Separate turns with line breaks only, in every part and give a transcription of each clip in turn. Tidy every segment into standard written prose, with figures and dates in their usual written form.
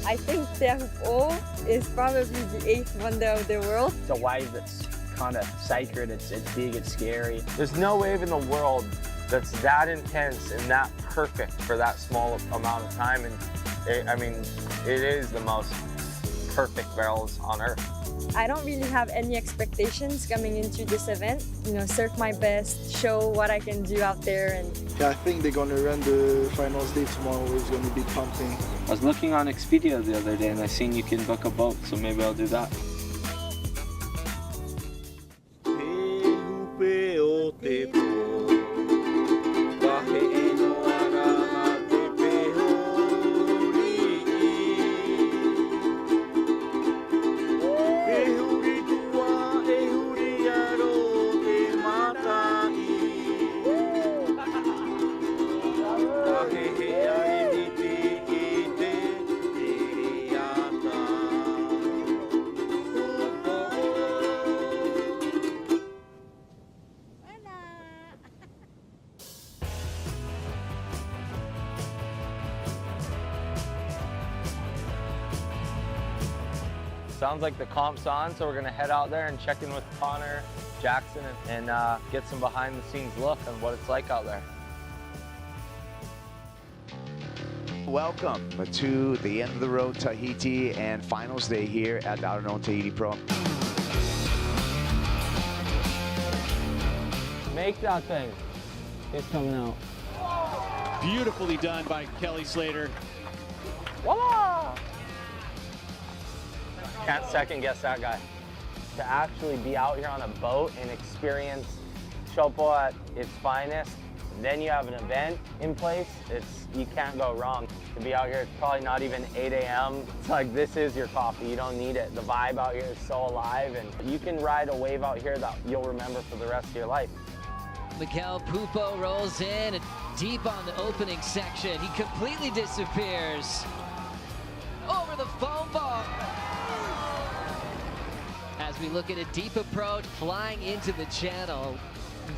I think Terre is probably the 8th wonder of the world.
It's a wave that's kind of sacred, it's big, it's scary. There's no wave in the world that's that intense and that perfect for that small amount of time. And it is the most perfect barrels on earth.
I don't really have any expectations coming into this event. You know, surf my best, show what I can do out there. And
yeah, I think they're going to run the finals day tomorrow. It's going to be pumping.
I was looking on Expedia the other day and I seen you can book a boat, so maybe I'll do that. Sounds like the comp's on, so we're gonna head out there and check in with Connor, Jackson, and get some behind the scenes look on what it's like out there.
Welcome to the end of the road Tahiti and finals day here at the Outer Known Tahiti Pro.
Make that thing. It's coming out.
Beautifully done by Kelly Slater.
Voila! Can't second guess that guy. To actually be out here on a boat and experience Chopo at its finest, then you have an event in place, you can't go wrong. To be out here, it's probably not even 8 a.m. It's like, this is your coffee, you don't need it. The vibe out here is so alive, and you can ride a wave out here that you'll remember for the rest of your life.
Miguel Pupo rolls in and deep on the opening section. He completely disappears over the foam ball. As we look at a deep approach, flying into the channel.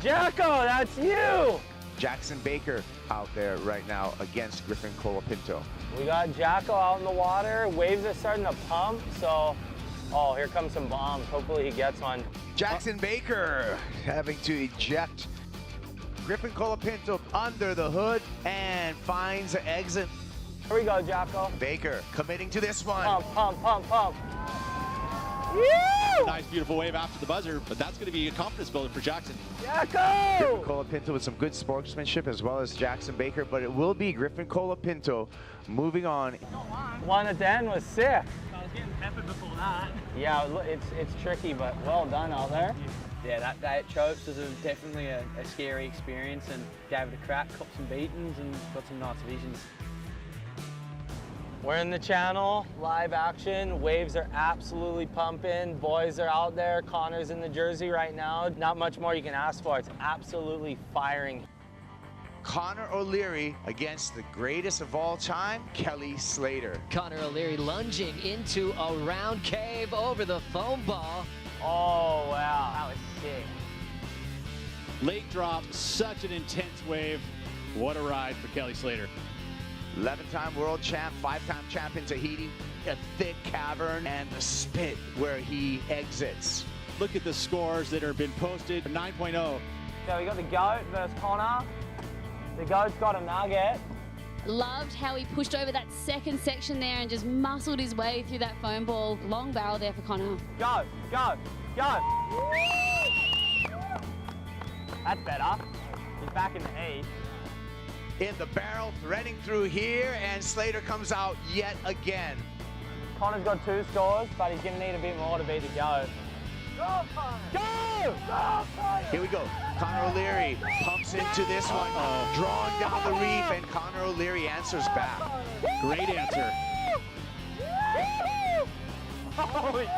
Jacko, that's you!
Jackson Baker out there right now against Griffin Colapinto.
We got Jacko out in the water. Waves are starting to pump, so, oh, here comes some bombs. Hopefully he gets one.
Jackson Baker having to eject Griffin Colapinto under the hood and finds an exit.
Here we go, Jacko.
Baker committing to this one.
Pump, pump, pump, pump. Woo!
Nice, beautiful wave after the buzzer, but that's going to be a confidence builder for Jackson.
Jacko!
Griffin Colapinto with some good sportsmanship as well as Jackson Baker, but it will be Griffin Colapinto moving on.
1 to 10 was sick.
I was getting peppered before that.
Yeah, it's tricky, but well done out there.
Yeah, that day at Chopes was definitely a scary experience, and gave it a crack, copped some beatings and got some nice visions.
We're in the channel, live action. Waves are absolutely pumping. Boys are out there. Connor's in the jersey right now. Not much more you can ask for. It's absolutely firing.
Connor O'Leary against the greatest of all time, Kelly Slater.
Connor O'Leary lunging into a round cave over the foam ball.
Oh, wow. That was sick.
Lake drop, such an intense wave. What a ride for Kelly Slater.
11-time world champ, 5-time champ in Tahiti, a thick cavern, and the spit where he exits.
Look at the scores that have been posted, 9.0.
So we got the goat versus Connor. The goat's got a nugget.
Loved how he pushed over that second section there and just muscled his way through that foam ball. Long barrel there for Connor.
Go, go, go. That's better. He's back in the 8.
In the barrel, threading through here, and Slater comes out yet again.
Connor's got 2 scores, but he's going to need a bit more to beat the goat. Go, Connor! Go! Go, Connor!
Here we go. Connor O'Leary pumps into this one, drawing down the reef, and Connor O'Leary answers back.
Great answer.
Holy,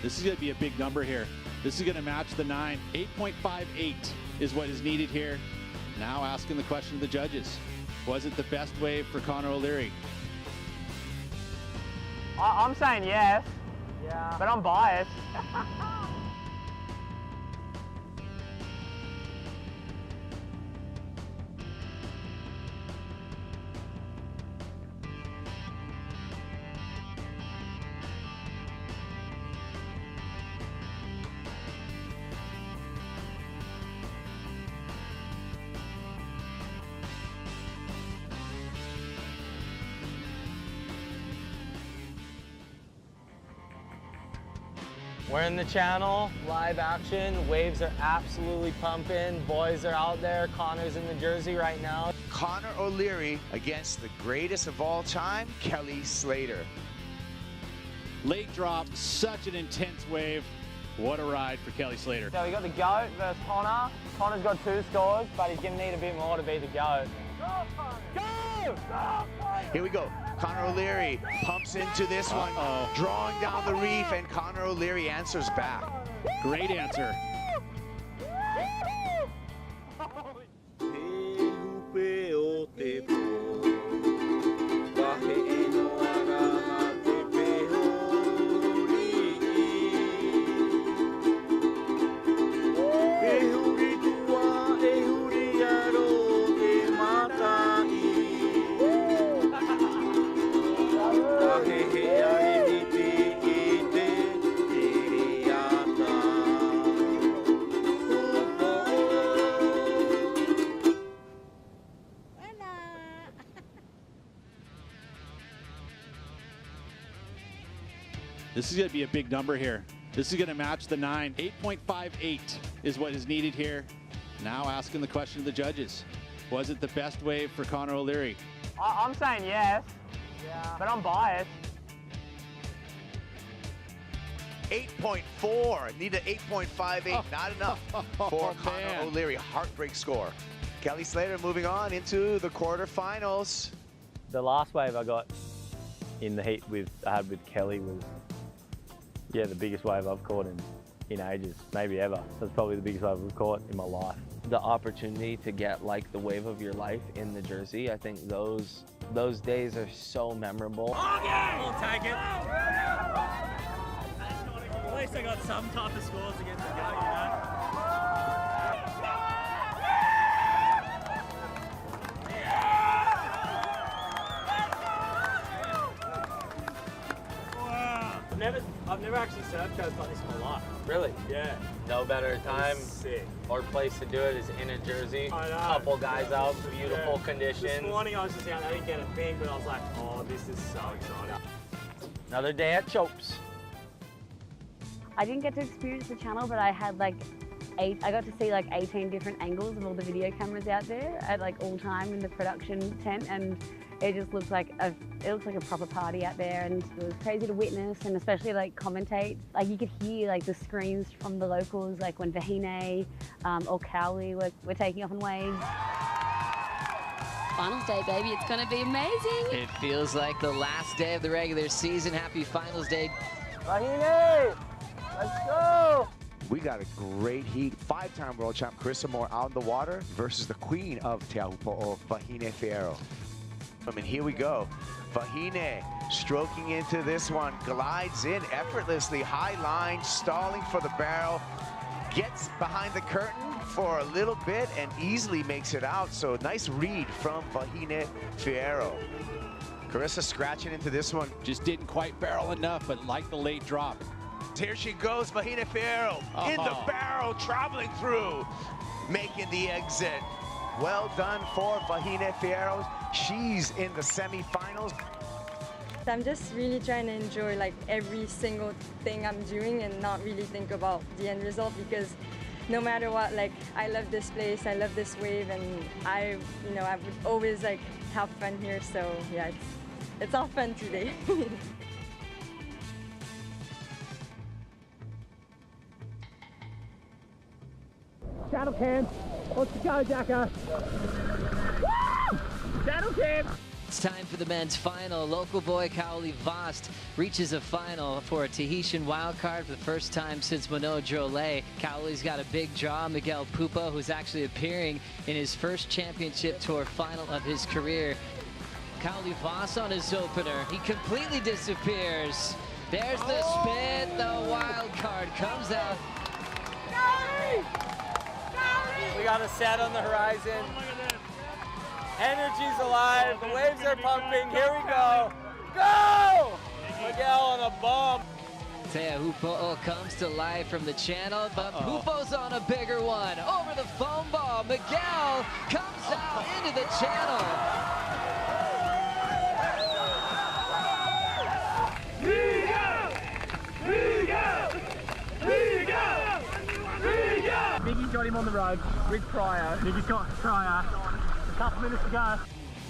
This is going to be a big number here. This is going to match the 9. 8.58 is what is needed here. Now asking the question to the judges. Was it the best wave for Connor O'Leary?
I'm saying yes. Yeah. But I'm biased. We're in the channel, live action. Waves are absolutely pumping. Boys are out there. Connor's in the jersey right now.
Connor O'Leary against the greatest of all time, Kelly Slater.
Late drop, such an intense wave. What a ride for Kelly Slater.
So we got the GOAT versus Connor. Connor's got 2 scores, but he's going to need a bit more to be the GOAT. Go!
Here we go. Connor O'Leary pumps into this one, drawing down the reef, and Connor O'Leary answers back.
Great answer. This is going to be a big number here. This is going to match the 9. 8.58 is what is needed here. Now asking the question to the judges. Was it the best wave for Connor O'Leary?
I'm saying yes, but I'm biased.
8.4, need an 8.58, not enough for Connor O'Leary. Heartbreak score. Kelly Slater moving on into the quarterfinals.
The last wave I got in the heat I had with Kelly was, the biggest wave I've caught in ages, maybe ever. So it's probably the biggest wave I've caught in my life.
The opportunity to get like the wave of your life in the jersey, I think those days are so memorable.
We'll take it. At least I got some type of scores against the GOAT, you know? I've never actually surfed codes like this in my life.
Really?
Yeah.
No better time
Sick.
or place to do it is in a jersey.
I know.
Couple guys out, beautiful conditions.
This morning I was just out, I didn't get a thing, but I was like, oh, this is so exciting.
Another day at Chopes.
I didn't get to experience the channel, but I had like I got to see like 18 different angles of all the video cameras out there at like all time in the production tent, and it just looks like a proper party out there, and it was crazy to witness, and especially like commentate. Like you could hear like the screams from the locals, like when Vahine or Cowley were taking off on waves.
Finals day, baby. It's going to be amazing.
It feels like the last day of the regular season. Happy finals day.
Vahine! Let's go!
We got a great heat. 5-time world champ Carissa Moore out in the water versus the queen of Te Ahupo'o, Vahine Fierro. And here we go. Vahine stroking into this one, glides in effortlessly, high line, stalling for the barrel, gets behind the curtain for a little bit and easily makes it out. So nice read from Vahine Fierro. Carissa scratching into this one.
Just didn't quite barrel enough, but like the late drop.
Here she goes, Vahine Fierro in the barrel, traveling through, making the exit. Well done for Vahine Fierro. She's in the semifinals.
I'm just really trying to enjoy like every single thing I'm doing and not really think about the end result, because no matter what, like I love this place, I love this wave, and I would always like have fun here. So yeah, it's all fun today.
Channel cam. Let's go, Jacko. Channel cam.
It's time for the men's final. Local boy Kaoli Vast reaches a final for a Tahitian wildcard for the first time since Manoa Drole. Kaoli's got a big draw, Miguel Pupo, who's actually appearing in his first championship tour final of his career. Kaoli Vast on his opener. He completely disappears. There's the spin. The wild card comes out.
We got a set on the horizon. Energy's alive. The waves are pumping. Here we go. Go! Miguel on a bomb.
Te Ahupo'o comes to life from the channel, but Pupo's on a bigger one. Over the foam ball, Miguel comes out into the channel.
rope, with cryo. You just got cryo. A couple minutes to go.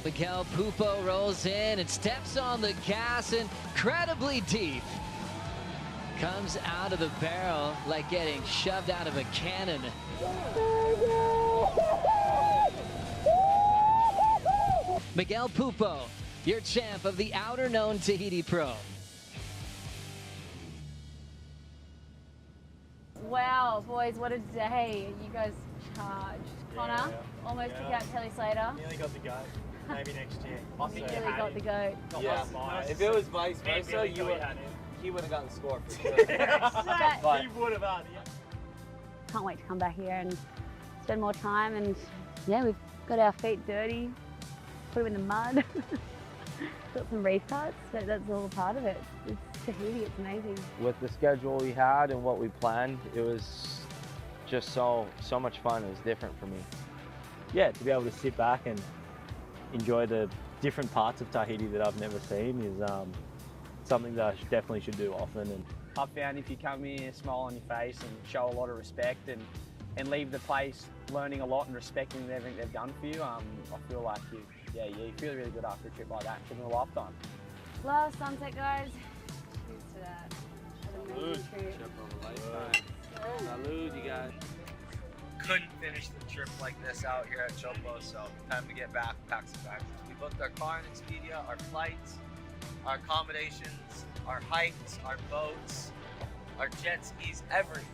Miguel Pupo rolls in and steps on the gas incredibly deep. Comes out of the barrel like getting shoved out of a cannon. Miguel Pupo, your champ of the outer known Tahiti Pro.
Wow, boys, what a day. You guys charged. Connor almost took out Kelly Slater.
Nearly got the goat. Maybe next year.
Nearly got the goat.
Yeah. If it was vice versa, he would have gotten the score for sure.
He would have had it.
Can't wait to come back here and spend more time. And yeah, we've got our feet dirty, put them in the mud. Got some reef cuts, but that's all a part of it. It's Tahiti, it's amazing.
With the schedule we had and what we planned, it was just so much fun. It was different for me.
Yeah, to be able to sit back and enjoy the different parts of Tahiti that I've never seen is something that I definitely should do often. And
I found if you come here, smile on your face and show a lot of respect and leave the place learning a lot and respecting everything they've done for you, I feel like you feel really good after a trip like that. It's in a lifetime.
Last sunset, guys. Cheers to that.
Salud, you guys.
Couldn't finish the trip like this out here at Chopo, so time to get back, pack some bags. We booked our car in Expedia, our flights, our accommodations, our hikes, our boats, our jet skis, everything.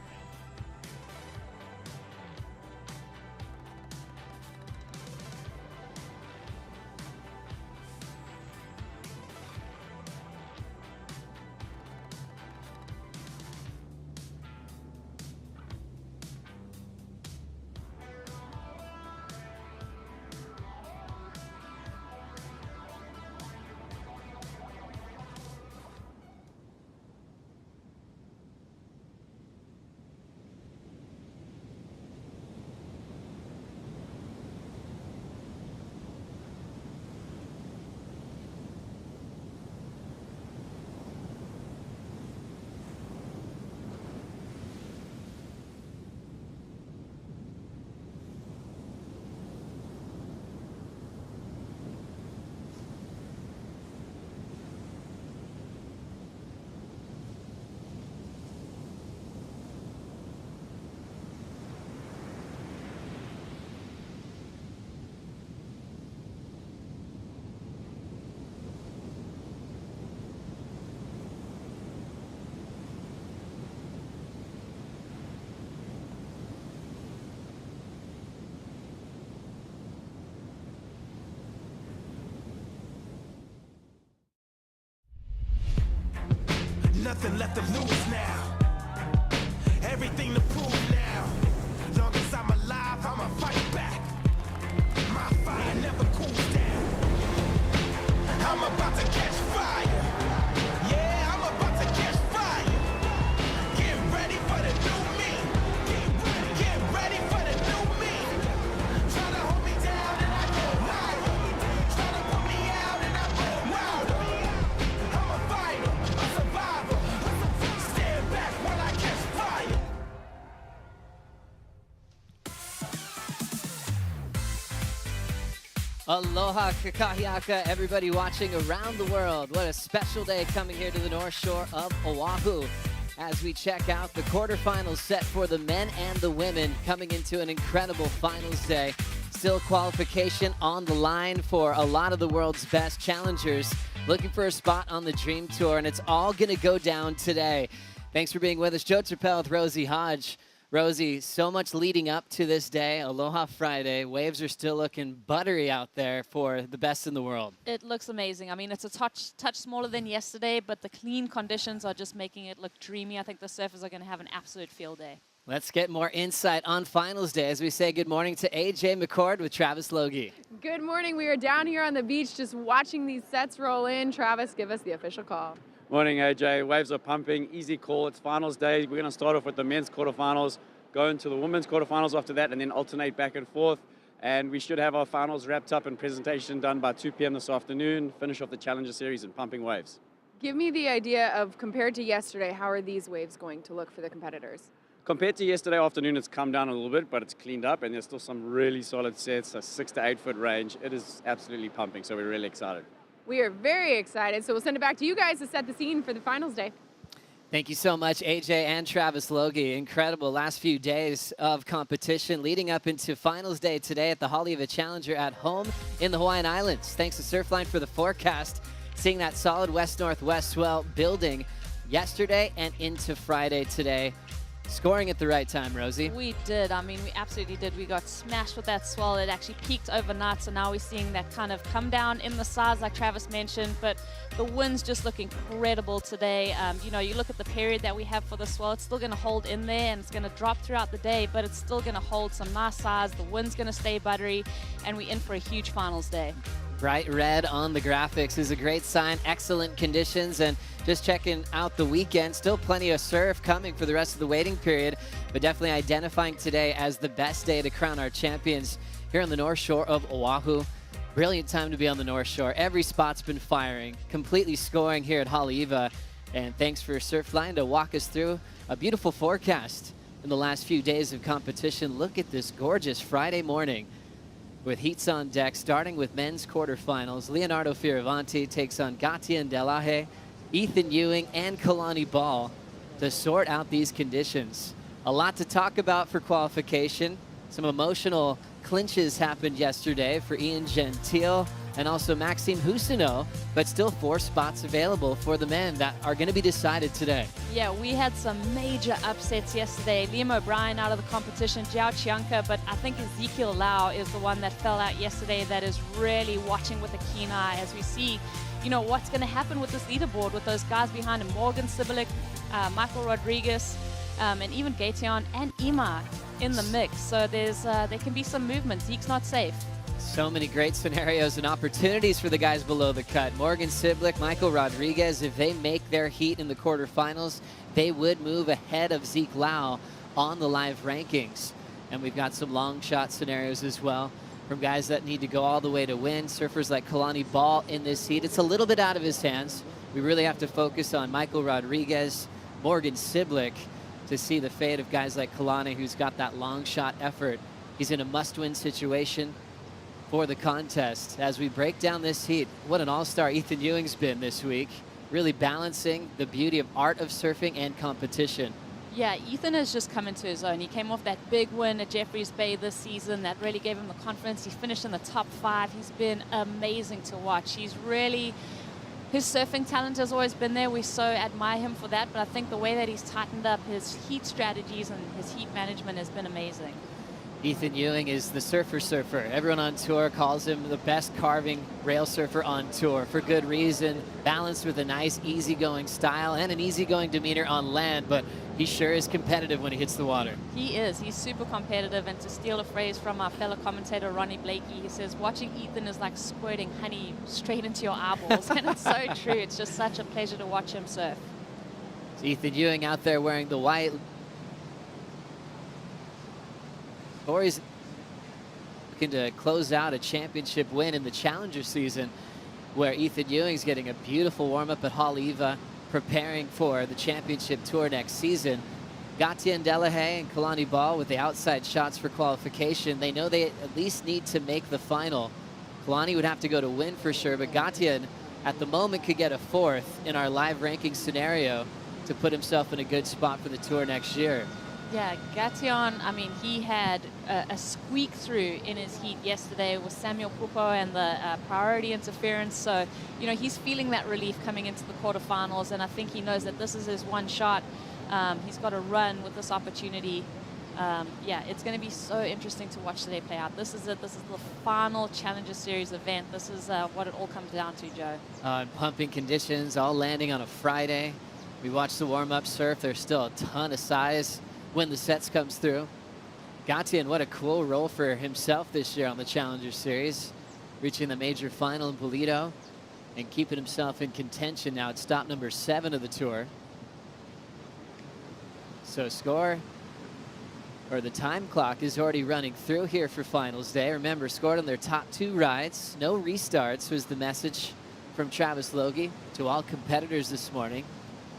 Nothing left to lose now. Everything to prove now. Long as I'm alive, I'ma fight back. My fire never cools down. I'm about to catch fire. Yeah, I'm about to catch fire. Get ready for the new me. Get ready for the new me. Try to hold me down and I go louder. Try to put me out and I go louder. I'm a fighter, a survivor. Stand back while I catch fire.
Aloha kakahiaka, everybody watching around the world. What a special day coming here to the North Shore of Oahu as we check out the quarterfinals set for the men and the women coming into an incredible finals day. Still qualification on the line for a lot of the world's best challengers looking for a spot on the Dream Tour, and it's all going to go down today. Thanks for being with us. Joe Chappelle with Rosie Hodge. Rosie, so much leading up to this day, Aloha Friday. Waves are still looking buttery out there for the best in the world.
It looks amazing. I mean, it's a touch smaller than yesterday, but the clean conditions are just making it look dreamy. I think the surfers are going to have an absolute field day.
Let's get more insight on finals day as we say good morning to AJ McCord with Travis Logie.
Good morning. We are down here on the beach just watching these sets roll in. Travis, give us the official call.
Morning, AJ. Waves are pumping. Easy call. It's finals day. We're going to start off with the men's quarterfinals, go into the women's quarterfinals after that, and then alternate back and forth. And we should have our finals wrapped up and presentation done by 2 p.m. this afternoon, finish off the Challenger Series and pumping waves.
Give me the idea of, compared to yesterday, how are these waves going to look for the competitors?
Compared to yesterday afternoon, it's come down a little bit, but it's cleaned up, and there's still some really solid sets, a 6 to 8 foot range. It is absolutely pumping, so we're really excited.
We are very excited, so we'll send it back to you guys to set the scene for the finals day.
Thank you so much, AJ and Travis Logie. Incredible last few days of competition leading up into finals day today at the Haleiwa Challenger at home in the Hawaiian Islands. Thanks to Surfline for the forecast. Seeing that solid west-northwest swell building yesterday and into Friday today. Scoring at the right time, Rosie.
We did. I mean, we absolutely did. We got smashed with that swell. It actually peaked overnight, so now we're seeing that kind of come down in the size, like Travis mentioned. But the winds just look incredible today. You know, you look at the period that we have for the swell, it's still going to hold in there, and it's going to drop throughout the day, but it's still going to hold some nice size. The wind's going to stay buttery, and we're in for a huge finals day.
Bright red on the graphics is a great sign. Excellent conditions, and just checking out the weekend, still plenty of surf coming for the rest of the waiting period, but definitely identifying today as the best day to crown our champions here on the North Shore of Oahu. Brilliant time to be on the North Shore. Every spot's been firing, completely scoring here at Haleiwa, and thanks for Surfline to walk us through a beautiful forecast in the last few days of competition. Look at this gorgeous Friday morning with heats on deck, starting with men's quarterfinals. Leonardo Fioravanti takes on Gatien Delahaye, Ethan Ewing, and Kalani Ball to sort out these conditions. A lot to talk about for qualification. Some emotional clinches happened yesterday for Ian Gentile and also Maxime Housineau, but still 4 spots available for the men that are going to be decided today.
Yeah, we had some major upsets yesterday. Liam O'Brien out of the competition, Jiao Chianca, but I think Ezekiel Lau is the one that fell out yesterday that is really watching with a keen eye as we see, you know, what's going to happen with this leaderboard with those guys behind him, Morgan Sibilik, Michael Rodriguez, and even Gaetion and Ima in the mix. So there can be some movement. Zeke's not safe.
So many great scenarios and opportunities for the guys below the cut. Morgan Sibilik, Michael Rodriguez, if they make their heat in the quarterfinals, they would move ahead of Zeke Lau on the live rankings. And we've got some long shot scenarios as well from guys that need to go all the way to win. Surfers like Kalani Ball in this heat. It's a little bit out of his hands. We really have to focus on Michael Rodriguez, Morgan Sibilik to see the fate of guys like Kalani, who's got that long shot effort. He's in a must-win situation for the contest. As we break down this heat, what an all-star Ethan Ewing's been this week, really balancing the beauty of art of surfing and competition.
Yeah, Ethan has just come into his own. He came off that big win at Jeffreys Bay this season that really gave him the confidence. He finished in the top 5. He's been amazing to watch. He's really, his surfing talent has always been there. We so admire him for that, but I think the way that he's tightened up his heat strategies and his heat management has been amazing.
Ethan Ewing is the surfer. Everyone on tour calls him the best carving rail surfer on tour for good reason. Balanced with a nice easygoing style and an easygoing demeanor on land, but he sure is competitive when he hits the water.
He is. He's super competitive, and to steal a phrase from our fellow commentator Ronnie Blakey, he says, watching Ethan is like squirting honey straight into your eyeballs. And it's so true. It's just such a pleasure to watch him surf.
It's Ethan Ewing out there wearing the white. Corey's looking to close out a championship win in the Challenger season, where Ethan Ewing's getting a beautiful warm-up at Haleiwa, preparing for the championship tour next season. Gatien Delahaye and Kalani Ball with the outside shots for qualification. They know they at least need to make the final. Kalani would have to go to win for sure, but Gatien at the moment could get a 4th in our live ranking scenario to put himself in a good spot for the tour next year.
Yeah, Gatien, I mean, he had a squeak through in his heat yesterday with Samuel Pupo and the priority interference. So, you know, he's feeling that relief coming into the quarterfinals, and I think he knows that this is his one shot. He's got to run with this opportunity. Yeah, it's going to be so interesting to watch today play out. This is it. This is the final Challenger Series event. This is what it all comes down to, Joe.
Pumping conditions, all landing on a Friday. We watched the warm-up surf. There's still a ton of size when the sets comes through. Gatien, what a cool role for himself this year on the Challenger Series, reaching the major final in Pulido and keeping himself in contention now at stop number 7 of the tour. So score, or the time clock is already running through here for finals day. Remember, scored on their top 2 rides. No restarts was the message from Travis Logie to all competitors this morning.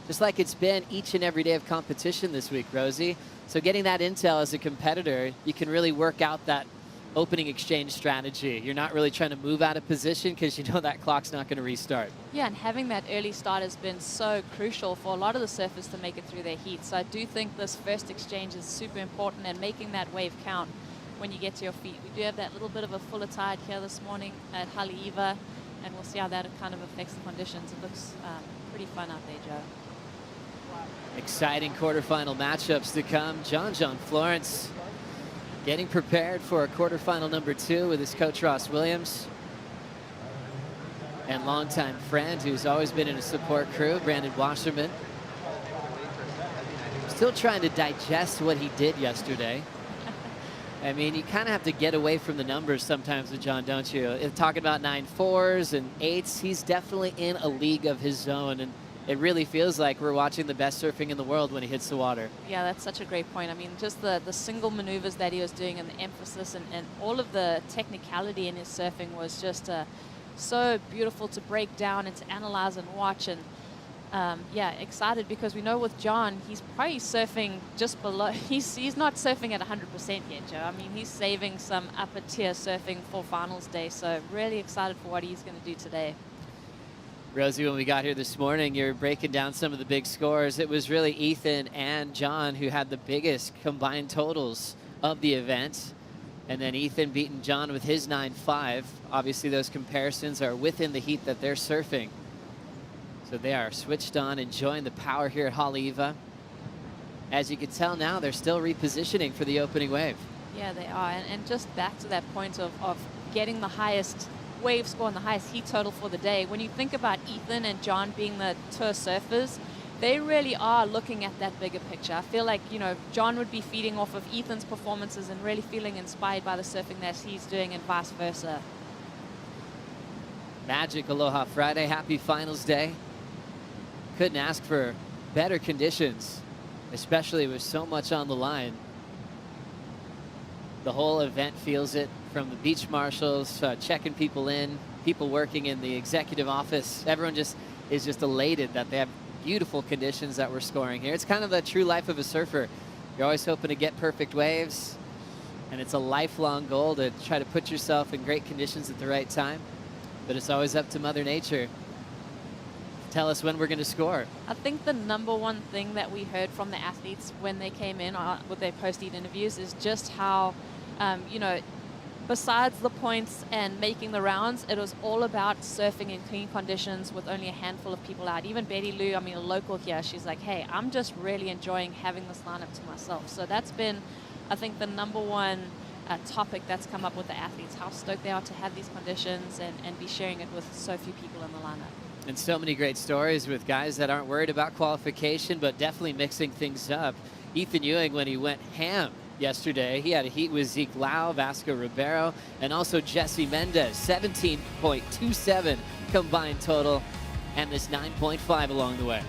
Just like it's been each and every day of competition this week, Rosie. So getting that intel as a competitor, you can really work out that opening exchange strategy. You're not really trying to move out of position because you know that clock's not going to restart.
Yeah, and having that early start has been so crucial for a lot of the surfers to make it through their heat. So I do think this first exchange is super important, and making that wave count when you get to your feet. We do have that little bit of a fuller tide here this morning at Haleiwa, and we'll see how that kind of affects the conditions. It looks pretty fun out there, Joe.
Exciting quarterfinal matchups to come. John Florence getting prepared for a quarterfinal number 2 with his coach Ross Williams and longtime friend who's always been in a support crew, Brandon Wasserman. Still trying to digest what he did yesterday. I mean, you kind of have to get away from the numbers sometimes with John, don't you? Talking about 9.4s and 8s, he's definitely in a league of his own, and it really feels like we're watching the best surfing in the world when he hits the water.
Yeah, that's such a great point. I mean, just the single maneuvers that he was doing and the emphasis and all of the technicality in his surfing was just so beautiful to break down and to analyze and watch. And yeah, excited because we know with John, he's probably surfing just below. He's not surfing at 100% yet, Joe. I mean, he's saving some upper tier surfing for finals day. So really excited for what he's going to do today.
Rosie, when we got here this morning, you're breaking down some of the big scores. It was really Ethan and John who had the biggest combined totals of the event. And then Ethan beating John with his 9.5. Obviously, those comparisons are within the heat that they're surfing. So they are switched on, enjoying the power here at Haleiwa. As you can tell now, they're still repositioning for the opening wave.
Yeah, they are. And just back to that point of getting the highest wave score and the highest heat total for the day. When you think about Ethan and John being the tour surfers, they really are looking at that bigger picture. I feel like, you know, John would be feeding off of Ethan's performances and really feeling inspired by the surfing that he's doing and vice versa.
Magic Aloha Friday. Happy finals day. Couldn't ask for better conditions, especially with so much on the line. The whole event feels it, from the beach marshals, checking people in, people working in the executive office. Everyone is just elated that they have beautiful conditions that we're scoring here. It's kind of the true life of a surfer. You're always hoping to get perfect waves, and it's a lifelong goal to try to put yourself in great conditions at the right time. But it's always up to Mother Nature to tell us when we're going to score.
I think the number one thing that we heard from the athletes when they came in with their post-heat interviews is just how, you know, besides the points and making the rounds, it was all about surfing in clean conditions with only a handful of people out. Even Betty Lou, I mean, a local here, she's like, hey, I'm just really enjoying having this lineup to myself. So that's been, I think, the number one topic that's come up with the athletes, how stoked they are to have these conditions and be sharing it with so few people in the lineup.
And so many great stories with guys that aren't worried about qualification, but definitely mixing things up. Ethan Ewing, when he went ham yesterday, he had a heat with Zeke Lau, Vasco Ribeiro, and also Jesse Mendez. 17.27 combined total, and this 9.5 along the way.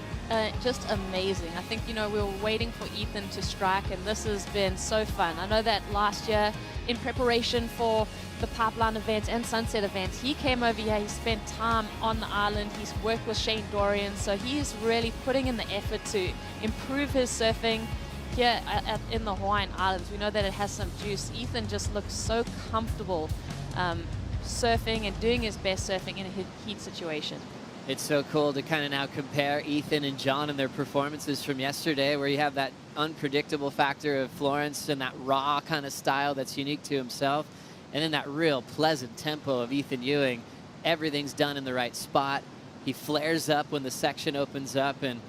Just amazing. I think, you know, we were waiting for Ethan to strike, and this has been so fun. I know that last year, in preparation for the Pipeline event and Sunset event, he came over here, he spent time on the island, he's worked with Shane Dorian, so he's really putting in the effort to improve his surfing here in the Hawaiian Islands. We know that it has some juice. Ethan just looks so comfortable surfing and doing his best surfing in a heat situation.
It's so cool to kind of now compare Ethan and John and their performances from yesterday, where you have that unpredictable factor of Florence and that raw kind of style that's unique to himself, and then that real pleasant tempo of Ethan Ewing. Everything's done in the right spot. He flares up when the section opens up, and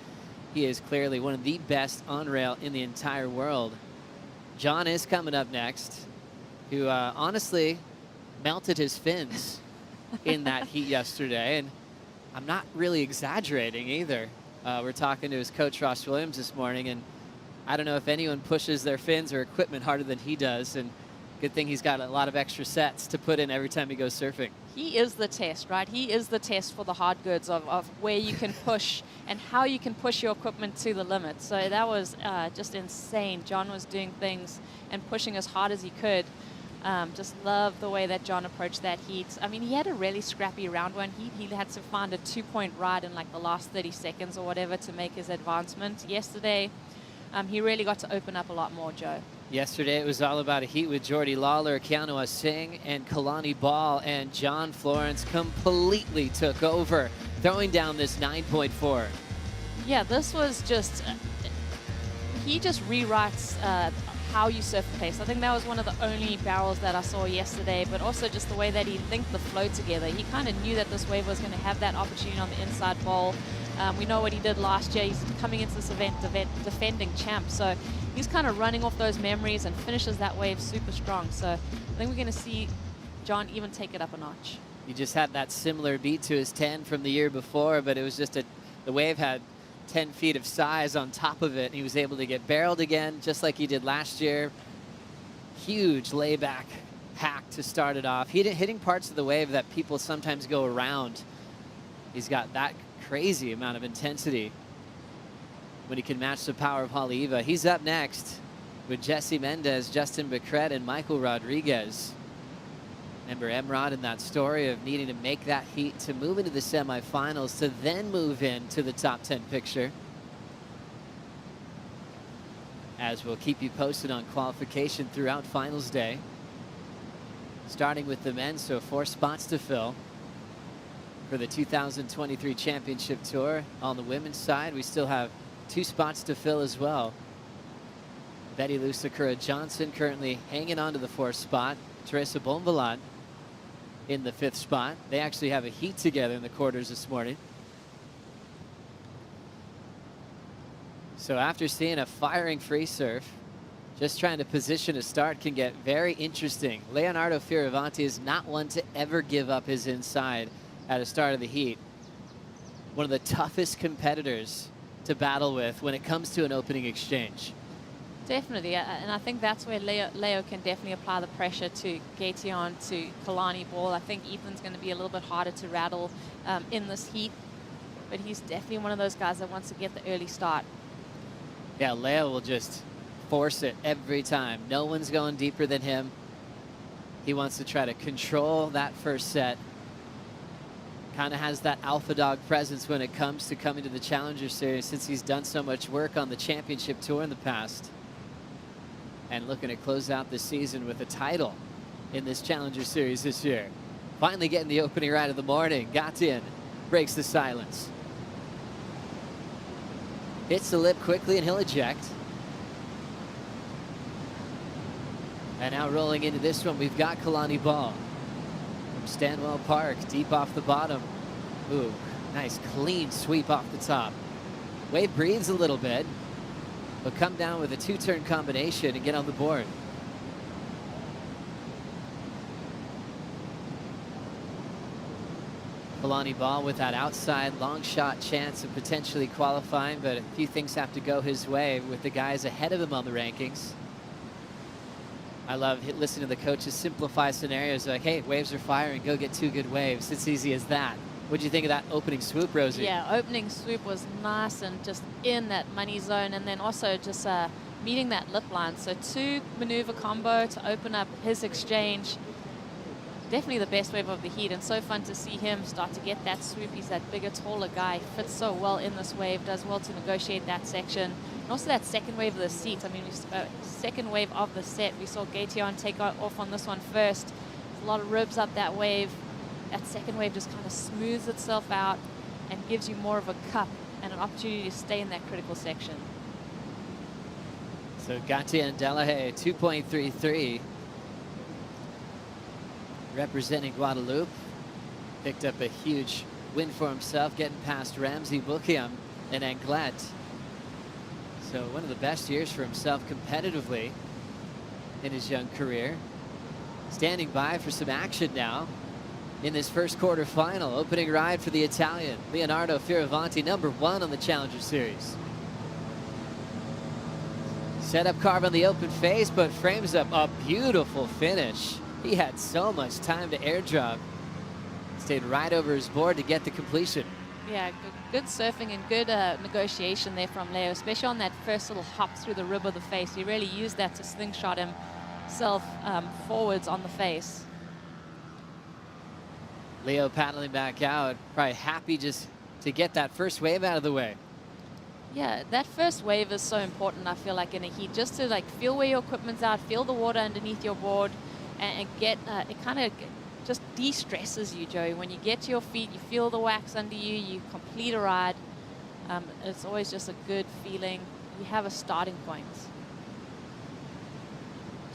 he is clearly one of the best on rail in the entire world. John is coming up next, who honestly melted his fins in that heat yesterday, and I'm not really exaggerating either. We're talking to his coach, Ross Williams, this morning, and I don't know if anyone pushes their fins or equipment harder than he does, and good thing he's got a lot of extra sets to put in every time he goes surfing.
He is the test, right? He is the test for the hard goods of where you can push and how you can push your equipment to the limit. So that was just insane. John was doing things and pushing as hard as he could. Just love the way that John approached that heat. I mean, he had a really scrappy round one heat. He had to find a 2-point ride in like the last 30 seconds or whatever to make his advancement. Yesterday, he really got to open up a lot more, Joe.
Yesterday it was all about a heat with Jordy Lawler, Keanu Singh, and Kalani Ball, and John Florence completely took over, throwing down this 9.4.
Yeah, this was just, he just rewrites how you surf the pace. I think that was one of the only barrels that I saw yesterday, but also just the way that he linked the flow together. He kind of knew that this wave was going to have that opportunity on the inside bowl. We know what he did last year. He's coming into this event defending champ, so he's kind of running off those memories and finishes that wave super strong. So I think we're going to see John even take it up a notch.
He just had that similar beat to his 10 from the year before, but it was just the wave had 10 feet of size on top of it, and he was able to get barreled again, just like he did last year. Huge layback hack to start it off. Hitting parts of the wave that people sometimes go around. He's got that crazy amount of intensity when he can match the power of Haleiwa. He's up next with Jesse Mendez, Justin Becret, and Michael Rodriguez. Remember Emrod in that story of needing to make that heat to move into the semifinals to then move into the top 10 picture. As we'll keep you posted on qualification throughout finals day. Starting with the men, so 4 spots to fill for the 2023 championship tour. On the women's side, we still have 2 spots to fill as well. Betty Lou Sakura Johnson currently hanging on to the 4th spot. Teresa Bonvalan in the 5th spot. They actually have a heat together in the quarters this morning. So after seeing a firing free surf, just trying to position a start can get very interesting. Leonardo Fioravanti is not one to ever give up his inside at the start of the heat. One of the toughest competitors to battle with when it comes to an opening exchange.
Definitely, and I think that's where Leo can definitely apply the pressure to Gaetion, to Kalani Ball. I think Ethan's going to be a little bit harder to rattle in this heat, but he's definitely one of those guys that wants to get the early start.
Yeah, Leo will just force it every time. No one's going deeper than him. He wants to try to control that first set. Kind of has that alpha dog presence when it comes to coming to the Challenger Series, since he's done so much work on the championship tour in the past. And looking to close out the season with a title in this Challenger Series this year. Finally getting the opening ride of the morning. Gaetion breaks the silence. Hits the lip quickly and he'll eject. And now rolling into this one, we've got Kalani Ball from Stanwell Park, deep off the bottom. Ooh, nice clean sweep off the top. Wave breathes a little bit. He'll come down with a 2-turn combination and get on the board. Kalani Ball with that outside long shot chance of potentially qualifying, but a few things have to go his way with the guys ahead of him on the rankings. I love listening to the coaches simplify scenarios like, hey, waves are firing, go get 2 good waves. It's easy as that. What'd you think of that opening swoop, Rosie?
Yeah, opening swoop was nice and just in that money zone, and then also just meeting that lip line. So 2 maneuver combo to open up his exchange. Definitely the best wave of the heat, and so fun to see him start to get that swoop. He's that bigger, taller guy, fits so well in this wave, does well to negotiate that section. And also that second wave of the seat. I mean, second wave of the set. We saw Gaetion take off on this one first. There's a lot of ribs up that wave. That second wave just kind of smooths itself out and gives you more of a cup and an opportunity to stay in that critical section.
So Gaetion Delahaye, 2.33. Representing Guadeloupe. Picked up a huge win for himself, getting past Ramsey Bukiam and Anglet. So one of the best years for himself competitively in his young career. Standing by for some action now in this first quarterfinal. Opening ride for the Italian, Leonardo Fioravanti, #1 on the Challenger Series. Set up carve on the open face, but frames up a beautiful finish. He had so much time to airdrop. Stayed right over his board to get the completion.
Yeah, good surfing and good negotiation there from Leo, especially on that first little hop through the rib of the face. He really used that to slingshot himself forwards on the face.
Leo paddling back out, probably happy just to get that first wave out of the way.
Yeah, that first wave is so important, I feel like, in a heat, just to like feel where your equipment's at, feel the water underneath your board, and get, it kind of just de-stresses you, Joey. When you get to your feet, you feel the wax under you, you complete a ride. It's always just a good feeling. You have a starting point.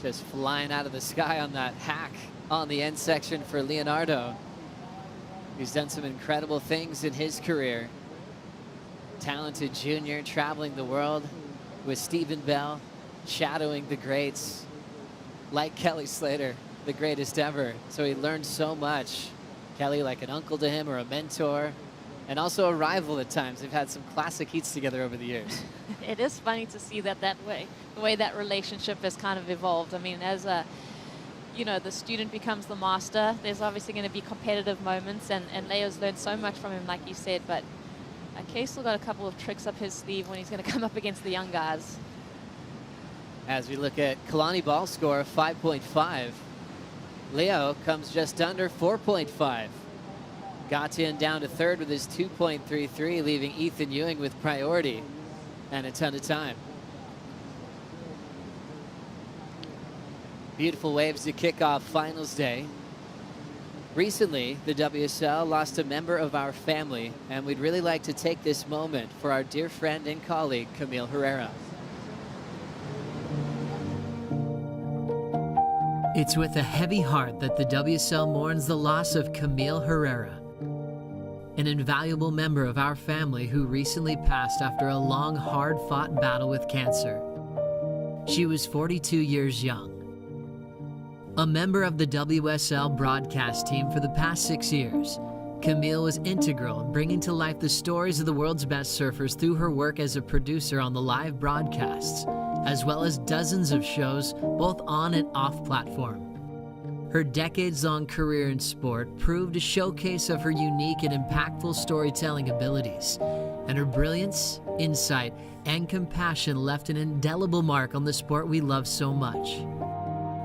Just flying out of the sky on that hack on the end section for Leonardo. He's done some incredible things in his career. Talented junior, traveling the world with Stephen Bell, shadowing the greats like Kelly Slater, the greatest ever. So he learned so much. Kelly like an uncle to him or a mentor, and also a rival at times. They've had some classic heats together over the years.
It is funny to see that way, the way that relationship has kind of evolved. I mean, as a, you know, the student becomes the master, there's obviously going to be competitive moments, and Leo's learned so much from him, like you said, but Kay's still got a couple of tricks up his sleeve when he's going to come up against the young guys.
As we look at Kalani ball score of 5.5, Leo comes just under 4.5. Gatian down to third with his 2.33, leaving Ethan Ewing with priority and a ton of time. Beautiful waves to kick off finals day. Recently, the WSL lost a member of our family, and we'd really like to take this moment for our dear friend and colleague, Camille Herrera. It's with a heavy heart that the WSL mourns the loss of Camille Herrera, an invaluable member of our family who recently passed after a long, hard-fought battle with cancer. She was 42 years young. A member of the WSL broadcast team for the past 6 years, Camille was integral in bringing to life the stories of the world's best surfers through her work as a producer on the live broadcasts, as well as dozens of shows both on and off platform. Her decades-long career in sport proved a showcase of her unique and impactful storytelling abilities, and her brilliance, insight, and compassion left an indelible mark on the sport we love so much.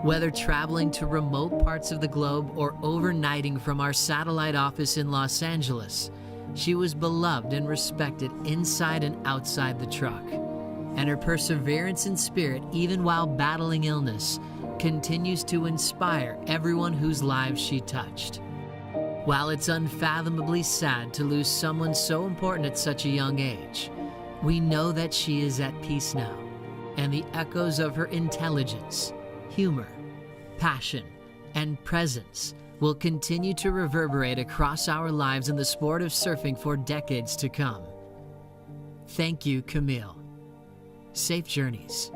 Whether traveling to remote parts of the globe or overnighting from our satellite office in Los Angeles, she was beloved and respected inside and outside the truck. And her perseverance and spirit, even while battling illness, continues to inspire everyone whose lives she touched. While it's unfathomably sad to lose someone so important at such a young age, we know that she is at peace now, and the echoes of her intelligence, humor, passion, and presence will continue to reverberate across our lives in the sport of surfing for decades to come. Thank you, Camille. Safe journeys.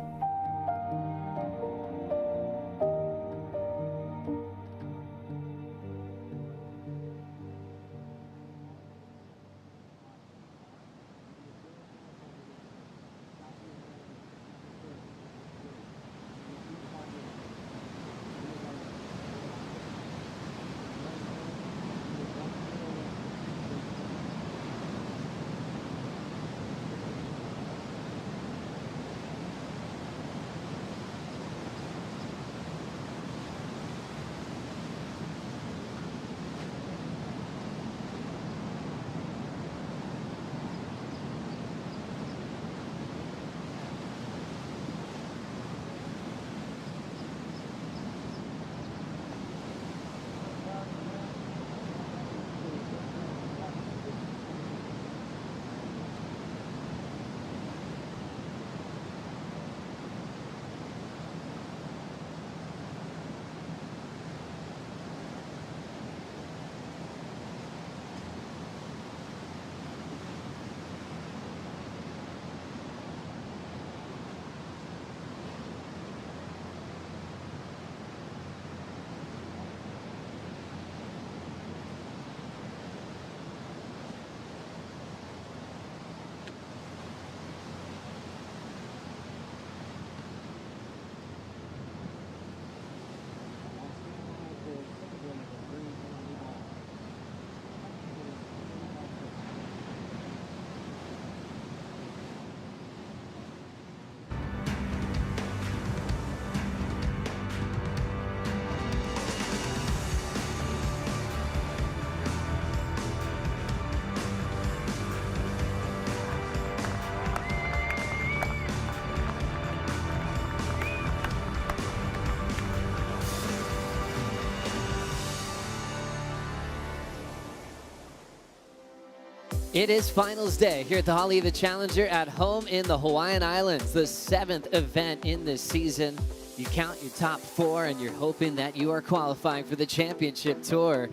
It is finals day here at the Haleiwa Challenger at home in the Hawaiian Islands, the 7th event in this season. You count your top 4 and you're hoping that you are qualifying for the championship tour.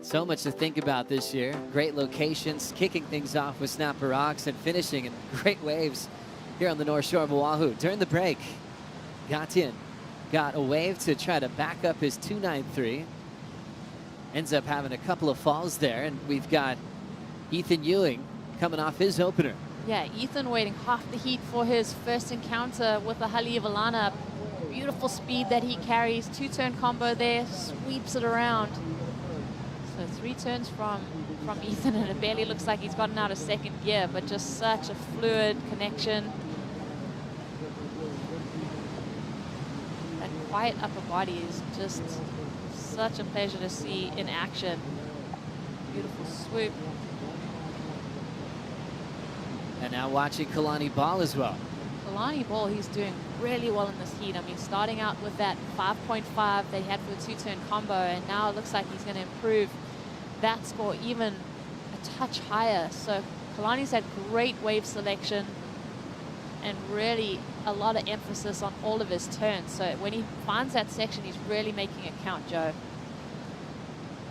So much to think about this year. Great locations, kicking things off with Snapper Rocks and finishing in great waves here on the North Shore of Oahu. During the break, Gatien got a wave to try to back up his 293. Ends up having a couple of falls there, and we've got Ethan Ewing coming off his opener.
Yeah, Ethan waiting half the heat for his first encounter with the Haleiwa. Beautiful speed that he carries. 2-turn combo there, sweeps it around. So 3 turns from Ethan, and it barely looks like he's gotten out of second gear, but just such a fluid connection. That quiet upper body is just such a pleasure to see in action. Beautiful swoop.
And now watching Kalani Ball as well.
Kalani Ball, he's doing really well in this heat. I mean, starting out with that 5.5 that he had for the 2-turn combo, and now it looks like he's going to improve that score even a touch higher. So Kalani's had great wave selection and really a lot of emphasis on all of his turns. So when he finds that section, he's really making it count, Joe.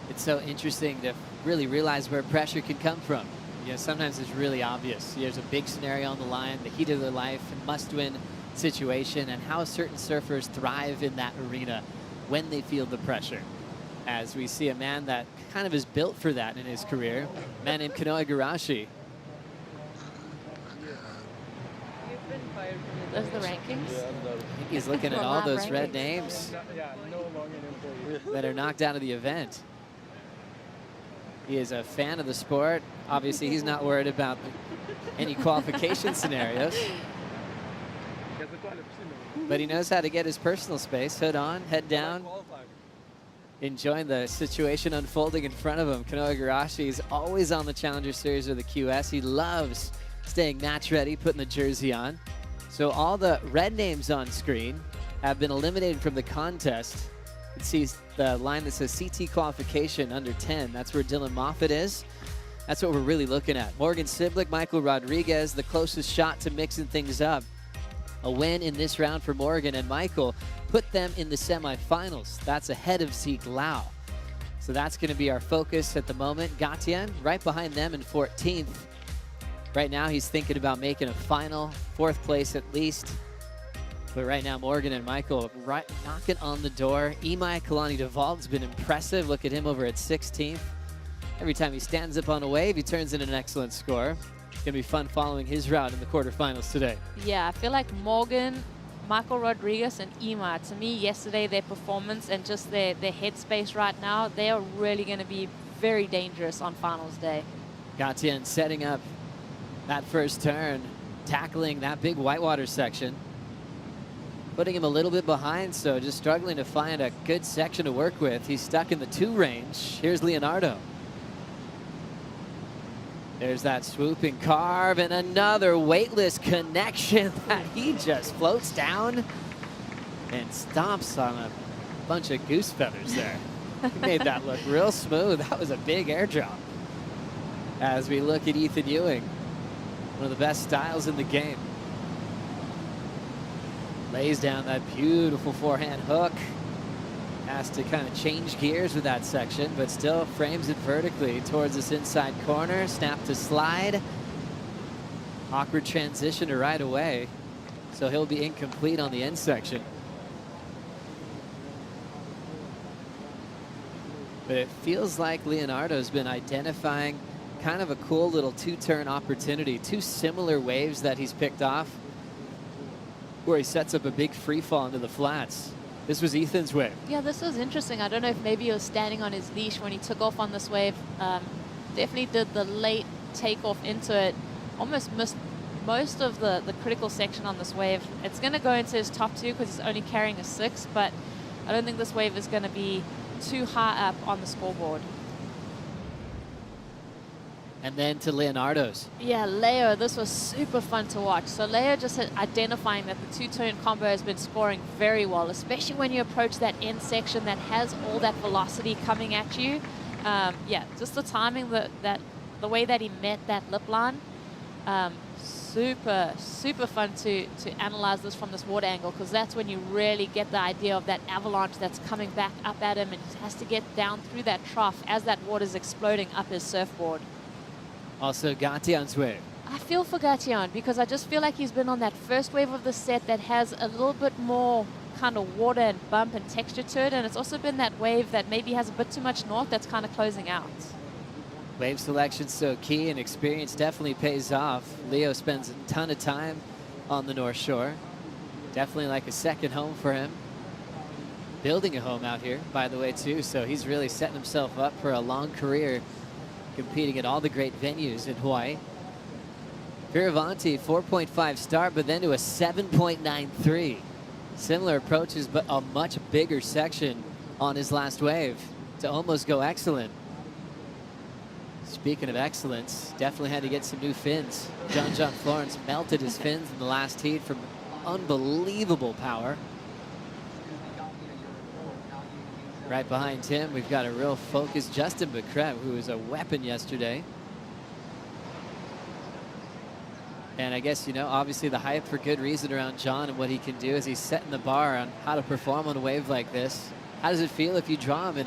It's so interesting to really realize where pressure can come from. You know, sometimes it's really obvious. There's a big scenario on the line, the heat of their life, must-win situation, and how certain surfers thrive in that arena when they feel the pressure. As we see a man that kind of is built for that in his career, a man named Kanoe Igarashi.
Those are the rankings?
I think he's looking at all those red names that are knocked out of the event. He is a fan of the sport. Obviously, he's not worried about any qualification scenarios. But he knows how to get his personal space. Hood on, head down. Enjoying the situation unfolding in front of him. Kanoe Igarashi is always on the Challenger Series or the QS. He loves staying match ready, putting the jersey on. So all the red names on screen have been eliminated from the contest. You can see the line that says CT qualification under 10. That's where Dylan Moffitt is. That's what we're really looking at. Morgan Siblick, Michael Rodriguez, the closest shot to mixing things up. A win in this round for Morgan, and Michael put them in the semifinals. That's ahead of Zeke Lau. So that's going to be our focus at the moment. Gatien right behind them in 14th. Right now he's thinking about making a final, 4th place at least. But right now, Morgan and Michael right knocking on the door. Imai Kalani Deval's been impressive. Look at him over at 16th. Every time he stands up on a wave, he turns in an excellent score. It's going to be fun following his route in the quarterfinals today.
Yeah, I feel like Morgan, Michael Rodriguez, and Imai, to me, yesterday, their performance and just their headspace right now, they are really going to be very dangerous on finals day.
Gatien setting up that first turn, tackling that big whitewater section. Putting him a little bit behind, so just struggling to find a good section to work with. He's stuck in the 2 range. Here's Leonardo. There's that swooping carve and another weightless connection that he just floats down and stomps on a bunch of goose feathers there. He made that look real smooth. That was a big airdrop. As we look at Ethan Ewing, one of the best styles in the game. Lays down that beautiful forehand hook. Has to kind of change gears with that section, but still frames it vertically towards this inside corner. Snap to slide. Awkward transition to right away. So he'll be incomplete on the end section. But it feels like Leonardo's been identifying kind of a cool little 2-turn opportunity. 2 similar waves that he's picked off, where he sets up a big free fall into the flats. This was Ethan's wave.
Yeah, this was interesting. I don't know if maybe he was standing on his leash when he took off on this wave. Definitely did the late takeoff into it. Almost missed most of the critical section on this wave. It's going to go into his top 2 because he's only carrying a 6, but I don't think this wave is going to be too high up on the scoreboard.
And then to Leonardo's.
Yeah, Leo, this was super fun to watch. So Leo just identifying that the 2-turn combo has been scoring very well, especially when you approach that end section that has all that velocity coming at you. Yeah, just the timing that the way that he met that lip line, super fun to analyze this from this water angle, because that's when you really get the idea of that avalanche that's coming back up at him, and he has to get down through that trough as that water's exploding up his surfboard.
Also, Gatian's wave.
I feel for Gatian because I just feel like he's been on that first wave of the set that has a little bit more kind of water and bump and texture to it, and it's also been that wave that maybe has a bit too much north that's kind of closing out.
Wave selection so key, and experience definitely pays off. Leo spends a ton of time on the North Shore. Definitely like a second home for him. Building a home out here, by the way, too, so he's really setting himself up for a long career competing at all the great venues in Hawaii. Fioravanti, 4.5 start, but then to a 7.93. Similar approaches, but a much bigger section on his last wave to almost go excellent. Speaking of excellence, definitely had to get some new fins. John Florence melted his fins in the last heat from unbelievable power. Right behind him, we've got a real focused Justin Becret, who was a weapon yesterday. And I guess, you know, obviously the hype for good reason around John and what he can do as he's setting the bar on how to perform on a wave like this. How does it feel if you draw him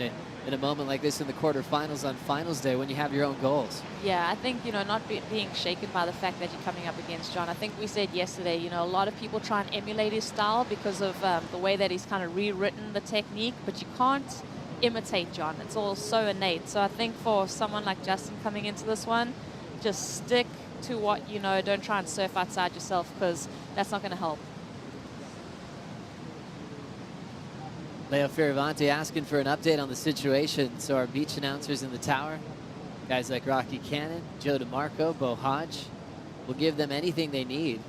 in a moment like this in the quarterfinals on finals day when you have your own goals?
Yeah, I think, you know, not being shaken by the fact that you're coming up against John. I think we said yesterday, you know, a lot of people try and emulate his style because of the way that he's kind of rewritten the technique, but you can't imitate John. It's all so innate. So I think for someone like Justin coming into this one, just stick to what you know. Don't try and surf outside yourself, because that's not going to help.
Leo Fioravanti asking for an update on the situation. So our beach announcers in the tower, guys like Rocky Cannon, Joe DeMarco, Bo Hodge, will give them anything they need.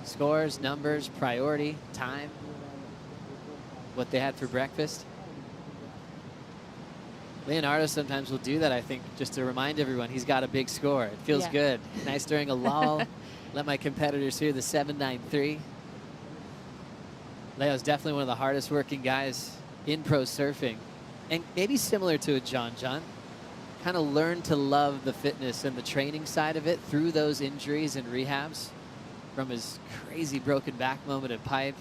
Scores, numbers, priority, time, what they had for breakfast. Leonardo sometimes will do that, I think, just to remind everyone he's got a big score. It feels good. Nice during a lull. Let my competitors hear the 7.93. Leo's definitely one of the hardest working guys in pro surfing, and maybe similar to a John. Kind of learned to love the fitness and the training side of it through those injuries and rehabs, from his crazy broken back moment at Pipe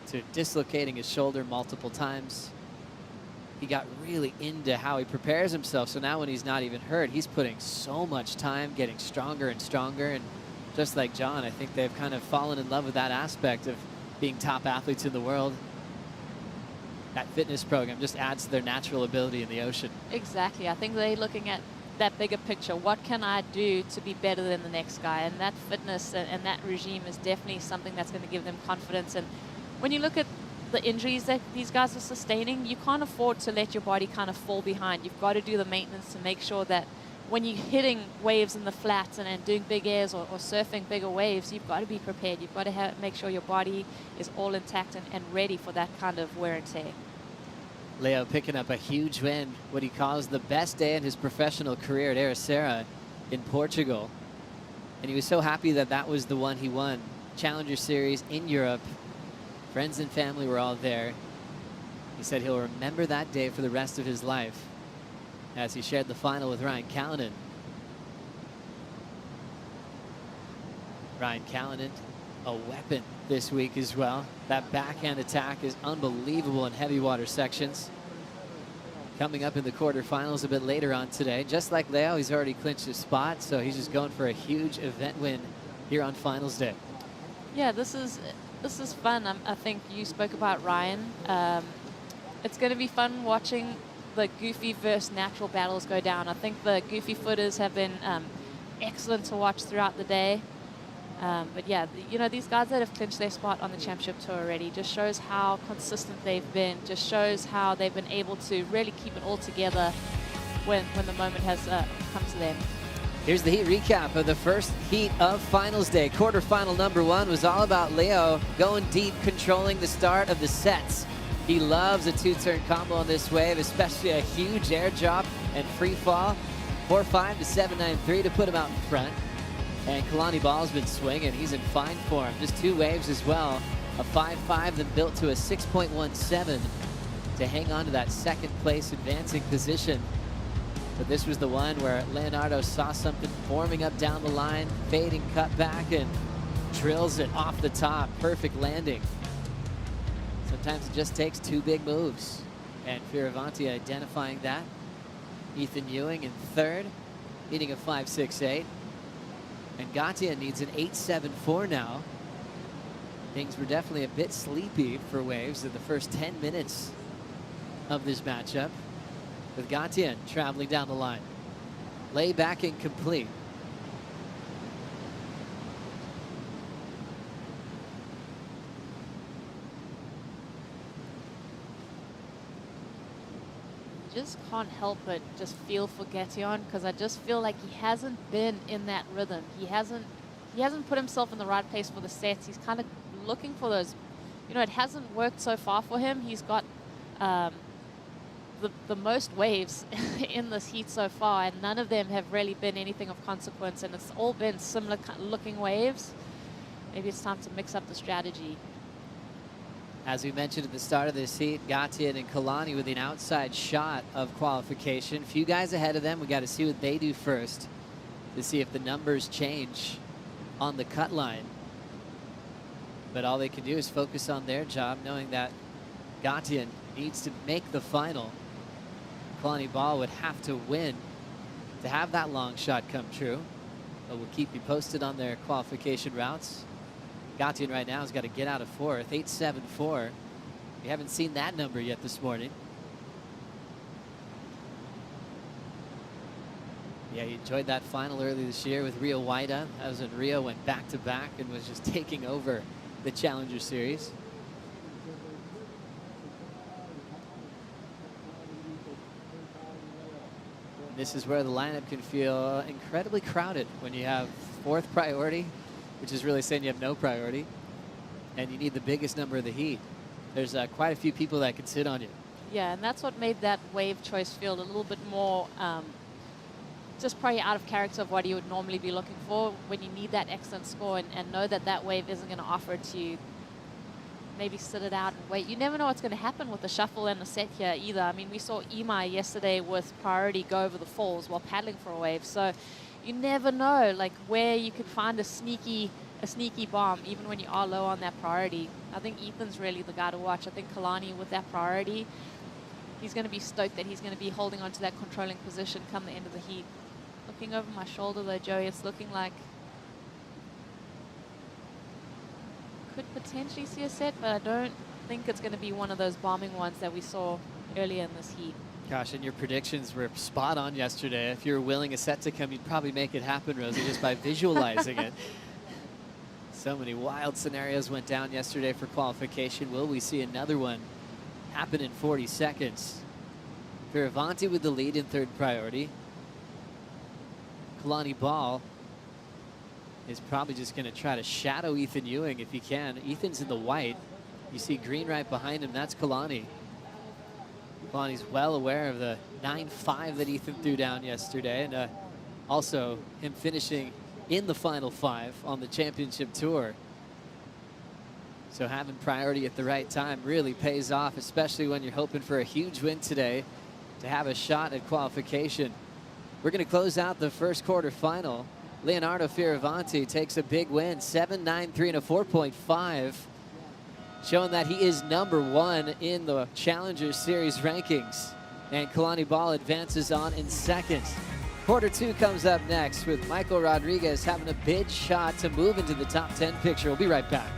to dislocating his shoulder multiple times. He got really into how he prepares himself. So now when he's not even hurt, he's putting so much time, getting stronger and stronger. And just like John, I think they've kind of fallen in love with that aspect of being top athletes in the world. That fitness program just adds to their natural ability in the ocean.
Exactly. I think they're looking at that bigger picture. What can I do to be better than the next guy? And that fitness and that regime is definitely something that's going to give them confidence. And when you look at the injuries that these guys are sustaining, you can't afford to let your body kind of fall behind. You've got to do the maintenance to make sure that when you're hitting waves in the flats and doing big airs or surfing bigger waves, you've got to be prepared. You've got to make sure your body is all intact and ready for that kind of wear and tear.
Leo picking up a huge win, what he calls the best day in his professional career at Ericeira in Portugal. And he was so happy that that was the one he won. Challenger Series in Europe. Friends and family were all there. He said he'll remember that day for the rest of his life as he shared the final with Ryan Callanan. Ryan Callanan, a weapon this week as well. That backhand attack is unbelievable in heavy water sections. Coming up in the quarterfinals a bit later on today. Just like Leo, he's already clinched his spot, so he's just going for a huge event win here on finals day.
Yeah, this is fun. I think you spoke about Ryan. It's going to be fun watching the goofy versus natural battles go down. I think the goofy footers have been excellent to watch throughout the day. But yeah, you know, these guys that have clinched their spot on the championship tour already just shows how consistent they've been, just shows how they've been able to really keep it all together when the moment has come to them.
Here's the heat recap of the first heat of finals day. Quarterfinal number one was all about Leo going deep, controlling the start of the sets. He loves a two-turn combo on this wave, especially a huge air drop and free fall. 4.5 to 7.93 to put him out in front. And Kalani Ball's been swinging. He's in fine form. Just two waves as well. A 5.5 then built to a 6.17 to hang on to that second place advancing position. So this was the one where Leonardo saw something forming up down the line, fading cut back, and drills it off the top. Perfect landing. Sometimes it just takes 2 big moves. And Fioravanti identifying that. Ethan Ewing in third, needing a 5.68. And Gatia needs an 8.74 now. Things were definitely a bit sleepy for Waves in the first 10 minutes of this matchup, with Gatia traveling down the line. Lay back incomplete.
Just can't help but just feel for Gation, because I just feel like he hasn't been in that rhythm. He hasn't put himself in the right place for the sets. He's kind of looking for those, you know, it hasn't worked so far for him. He's got the most waves in this heat so far, and none of them have really been anything of consequence, and it's all been similar looking waves. Maybe it's time to mix up the strategy.
As we mentioned at the start of this heat, Gatia and Kalani with an outside shot of qualification. Few guys ahead of them. We got to see what they do first to see if the numbers change on the cut line. But all they can do is focus on their job, knowing that Gatia needs to make the final. Kalani Ball would have to win to have that long shot come true. But we'll keep you posted on their qualification routes. Gatia right now has got to get out of fourth, 8.74. We haven't seen that number yet this morning. Yeah, he enjoyed that final early this year with Rio Waida. That was when Rio went back-to-back and was just taking over the Challenger Series. This is where the lineup can feel incredibly crowded when you have fourth priority, which is really saying you have no priority, and you need the biggest number of the heat. There's quite a few people that can sit on you.
Yeah, and that's what made that wave choice feel a little bit more just probably out of character of what you would normally be looking for when you need that excellent score, and know that that wave isn't going to offer it to you. Maybe sit it out and wait. You never know what's going to happen with the shuffle and the set here either. I mean, we saw Imai yesterday with priority go over the falls while paddling for a wave. So you never know, like, where you could find a sneaky bomb, even when you are low on that priority. I think Ethan's really the guy to watch. I think Kalani with that priority, he's going to be stoked that he's going to be holding on to that controlling position come the end of the heat. Looking over my shoulder though, Joey, it's looking like could potentially see a set, but I don't think it's going to be one of those bombing ones that we saw earlier in this heat.
Gosh, and your predictions were spot on yesterday. If you were willing a set to come, you'd probably make it happen, Rosie, just by visualizing it. So many wild scenarios went down yesterday for qualification. Will we see another one happen in 40 seconds? Fioravanti with the lead in third priority. Kalani Ball is probably just going to try to shadow Ethan Ewing if he can. Ethan's in the white. You see green right behind him. That's Kalani. Kalani's well aware of the 9.5 that Ethan threw down yesterday, and also him finishing in the final 5 on the championship tour. So having priority at the right time really pays off, especially when you're hoping for a huge win today to have a shot at qualification. We're going to close out the first quarter final. Leonardo Fioravanti takes a big win, 7.93 and a 4.5, showing that he is #1 in the Challenger Series rankings. And Kalani Ball advances on in second. Quarter 2 comes up next with Michael Rodriguez having a big shot to move into the top 10 picture. We'll be right back.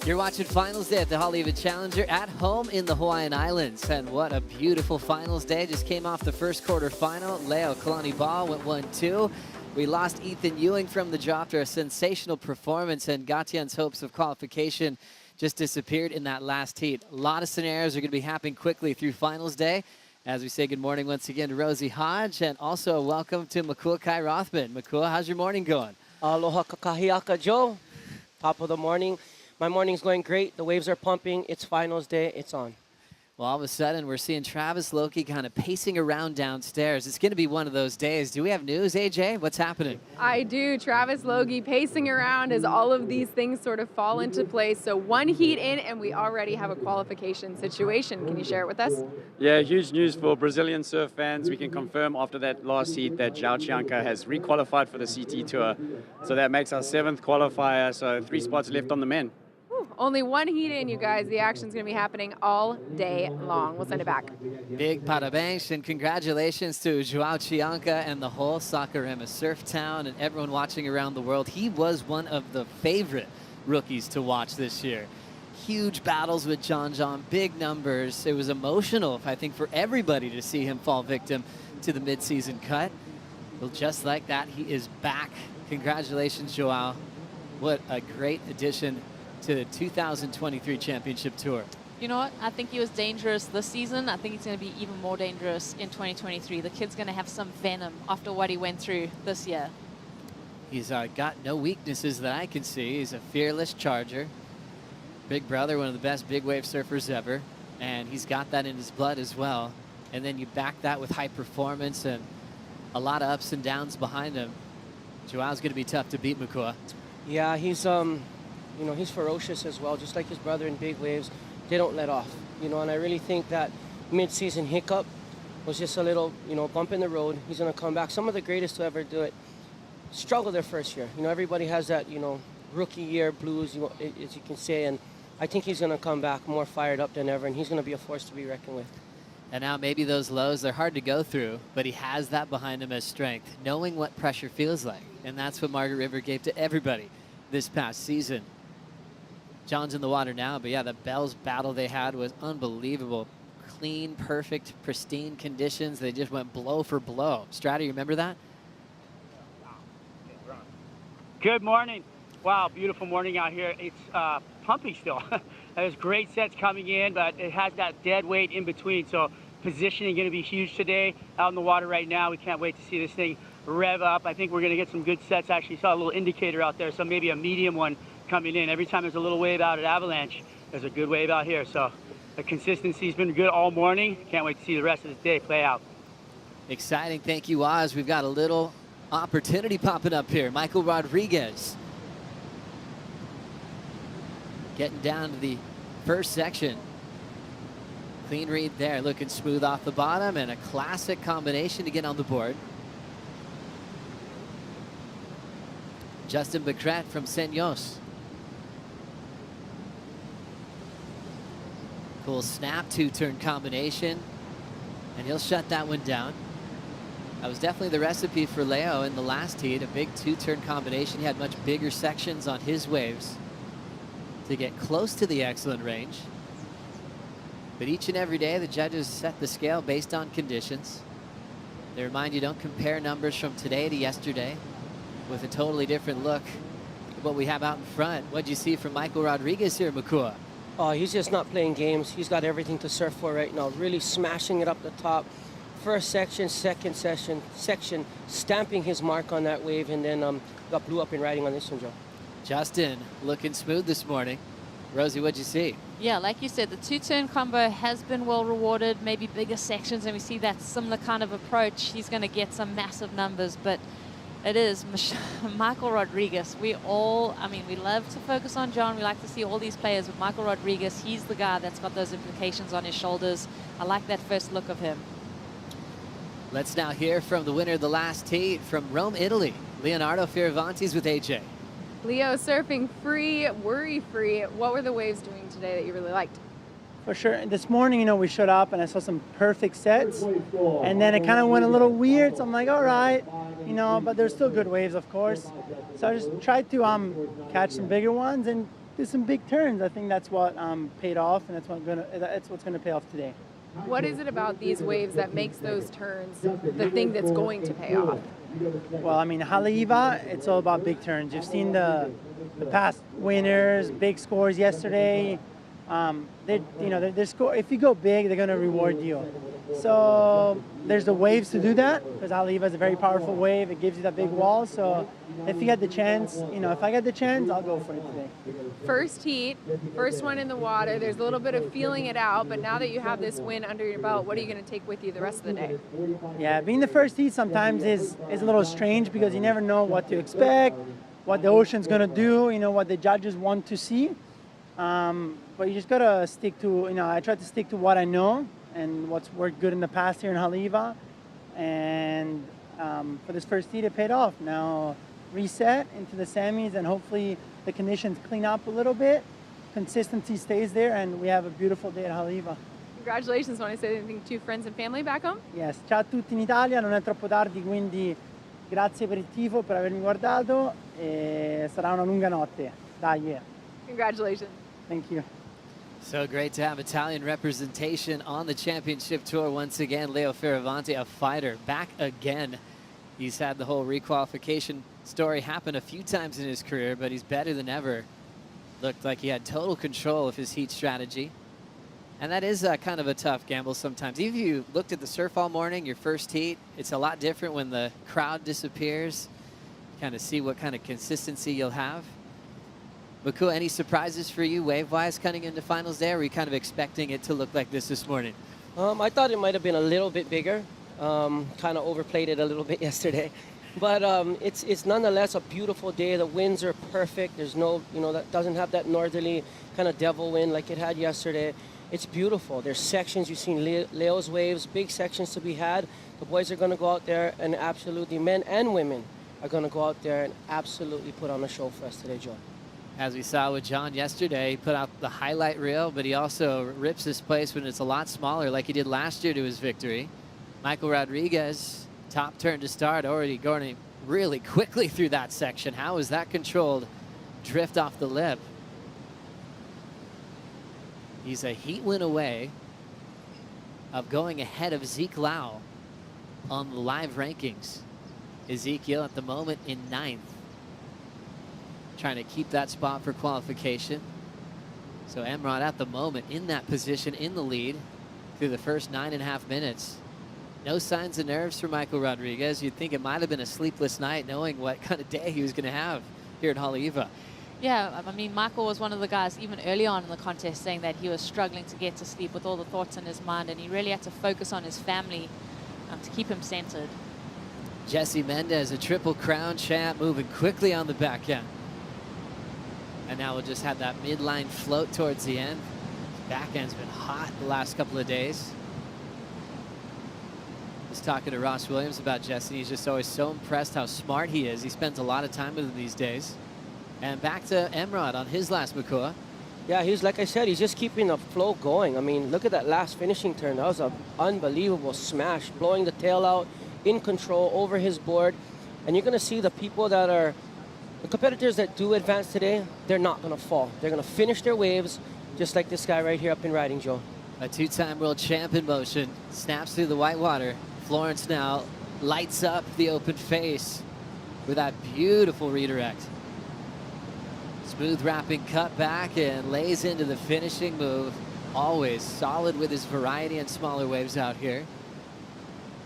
You're watching Finals Day at the Haleiwa Challenger at home in the Hawaiian Islands. And what a beautiful Finals Day. Just came off the first quarter final. Leo Kalani Ball went 1-2. We lost Ethan Ewing from the drop after a sensational performance, and Gatian's hopes of qualification just disappeared in that last heat. A lot of scenarios are going to be happening quickly through Finals Day. As we say good morning once again to Rosie Hodge, and also welcome to Makua Kai Rothman. Makua, how's your morning going?
Aloha kakahiaka, Joe. Top of the morning. My morning's going great. The waves are pumping. It's Finals Day. It's on.
Well, all of a sudden, we're seeing Travis Loki kind of pacing around downstairs. It's going to be one of those days. Do we have news, AJ? What's happening?
I do. Travis Loki pacing around as all of these things sort of fall into place. So one heat in, and we already have a qualification situation. Can you share it with us?
Yeah, huge news for Brazilian surf fans. We can confirm after that last heat that Haleiwa Challenger has re-qualified for the CT Tour. So that makes our 7th qualifier, so 3 spots left on the men.
Only one heat in, you guys. The action's going to be happening all day long. We'll send it back.
Big parabéns and congratulations to João Chianca and the whole Saquarema Surf Town and everyone watching around the world. He was one of the favorite rookies to watch this year. Huge battles with John, big numbers. It was emotional, I think, for everybody to see him fall victim to the midseason cut. Well, just like that, he is back. Congratulations, João. What a great addition to the 2023 Championship Tour.
You know what? I think he was dangerous this season. I think he's going to be even more dangerous in 2023. The kid's going to have some venom after what he went through this year.
He's got no weaknesses that I can see. He's a fearless charger. Big brother, one of the best big wave surfers ever. And he's got that in his blood as well. And then you back that with high performance and a lot of ups and downs behind him. Joao's going to be tough to beat, Makua.
Yeah, he's you know, he's ferocious as well, just like his brother in big waves. They don't let off, you know, and I really think that mid-season hiccup was just a little, you know, bump in the road. He's going to come back. Some of the greatest to ever do it struggle their first year. You know, everybody has that, you know, rookie year blues, you know, as you can say, and I think he's going to come back more fired up than ever, and he's going to be a force to be reckoned with.
And now maybe those lows, they're hard to go through, but he has that behind him as strength, knowing what pressure feels like. And that's what Margaret River gave to everybody this past season. John's in the water now, but yeah, the Bells battle they had was unbelievable. Clean, perfect, pristine conditions. They just went blow for blow. Strata, you remember that?
Good morning. Wow, beautiful morning out here. It's pumping still. There's great sets coming in, but it has that dead weight in between. So positioning going to be huge today out in the water right now. We can't wait to see this thing rev up. I think we're going to get some good sets. Actually saw a little indicator out there, so maybe a medium one coming in. Every time there's a little wave out at Avalanche, there's a good wave out here. So the consistency's been good all morning. Can't wait to see the rest of the day play out.
Exciting. Thank you, Oz. We've got a little opportunity popping up here. Michael Rodriguez getting down to the first section. Clean read there, looking smooth off the bottom, and a classic combination to get on the board. Justin Becret from Senyos. Cool snap, 2-turn combination, and he'll shut that one down. That was definitely the recipe for Leo in the last heat, a big 2-turn combination. He had much bigger sections on his waves to get close to the excellent range. But each and every day, the judges set the scale based on conditions. They remind you, don't compare numbers from today to yesterday with a totally different look at what we have out in front. What'd you see from Michael Rodriguez here, Makua?
Oh, he's just not playing games. He's got everything to surf for right now. Really smashing it up the top. First section, second section, stamping his mark on that wave, and then got blew up in riding on this one, Joe.
Justin looking smooth this morning. Rosie, what'd you see?
Yeah, like you said, the 2-turn combo has been well rewarded, maybe bigger sections, and we see that similar kind of approach. He's going to get some massive numbers, but it is Michael Rodriguez. We love to focus on John. We like to see all these players, but Michael Rodriguez, he's the guy that's got those implications on his shoulders. I like that first look of him.
Let's now hear from the winner of the last heat from Rome, Italy. Leonardo Fioravanti's with AJ.
Leo surfing free, worry-free. What were the waves doing today that you really liked?
For sure. This morning, you know, we showed up and I saw some perfect sets. And then it kind of went a little weird. So I'm like, all right, you know, but there's still good waves, of course. So I just tried to catch some bigger ones and did some big turns. I think that's what paid off, and that's what's gonna pay off today.
What is it about these waves that makes those turns the thing that's going to pay off?
Well, I mean, Haleiwa, it's all about big turns. You've seen the past winners, big scores yesterday. Their score. If you go big, they're gonna reward you. So there's the waves to do that, because Haleiwa is a very powerful wave. It gives you that big wall. So if you get the chance, if I get the chance, I'll go for it today.
First heat, first one in the water. There's a little bit of feeling it out, but now that you have this win under your belt, what are you going to take with you the rest of the day?
Yeah, being the first heat sometimes is a little strange, because you never know what to expect, what the ocean's going to do, what the judges want to see. But you just got to stick to, I try to stick to what I know and what's worked good in the past here in Haleiwa. And for this first heat, it paid off. Now reset into the semis, and hopefully the conditions clean up a little bit, consistency stays there, and we have a beautiful day at Haleiwa.
Congratulations. Want to say anything to friends and family back home?
Yes, ciao a tutti in Italia, non è troppo tardi, quindi grazie per il tifo, per avermi guardato, e sarà una lunga notte. Dai, yeah.
Congratulations.
Thank you.
So great to have Italian representation on the championship tour once again. Leo Fioravanti, a fighter, back again. He's had the whole requalification story happen a few times in his career, but he's better than ever. Looked like he had total control of his heat strategy. And that is kind of a tough gamble sometimes. Even if you looked at the surf all morning, your first heat, it's a lot different when the crowd disappears. Kind of see what kind of consistency you'll have. Makua, any surprises for you wave-wise coming into finals day? Or were you kind of expecting it to look like this morning?
I thought it might have been a little bit bigger. Kind of overplayed it a little bit yesterday. But it's nonetheless a beautiful day. The winds are perfect. There's no, that doesn't have that northerly kind of devil wind like it had yesterday. It's beautiful. There's sections. You've seen Leo's waves, big sections to be had. The boys are going to go out there and absolutely, men and women, are going to go out there and absolutely put on a show for us today, Joe.
As we saw with John yesterday, he put out the highlight reel, but he also rips this place when it's a lot smaller, like he did last year to his victory. Michael Rodriguez, top turn to start, already going really quickly through that section. How is that controlled? Drift off the lip. He's a heat win away of going ahead of Zeke Lau on the live rankings. Ezekiel at the moment in 9th. Trying to keep that spot for qualification. So Emrod at the moment in that position in the lead through the first 9.5 minutes. No signs of nerves for Michael Rodriguez. You'd think it might have been a sleepless night knowing what kind of day he was going to have here at Haleiwa.
Yeah, I mean, Michael was one of the guys even early on in the contest saying that he was struggling to get to sleep with all the thoughts in his mind, and he really had to focus on his family to keep him centered.
Jesse Mendez, a Triple Crown champ, moving quickly on the back end. And now we'll just have that midline float towards the end. Back end's been hot the last couple of days. Just talking to Ross Williams about Jesse. He's just always so impressed how smart he is. He spends a lot of time with him these days. And back to Emrod on his last Makua.
Yeah, he's, like I said, he's just keeping the flow going. I mean, look at that last finishing turn. That was an unbelievable smash, blowing the tail out, in control, over his board. And you're going to see the people that are, the competitors that do advance today, they're not going to fall. They're going to finish their waves, just like this guy right here up in riding, Joe.
A two-time world champ in motion, snaps through the white water. Florence now lights up the open face with that beautiful redirect. Smooth wrapping cut back and lays into the finishing move. Always solid with his variety and smaller waves out here.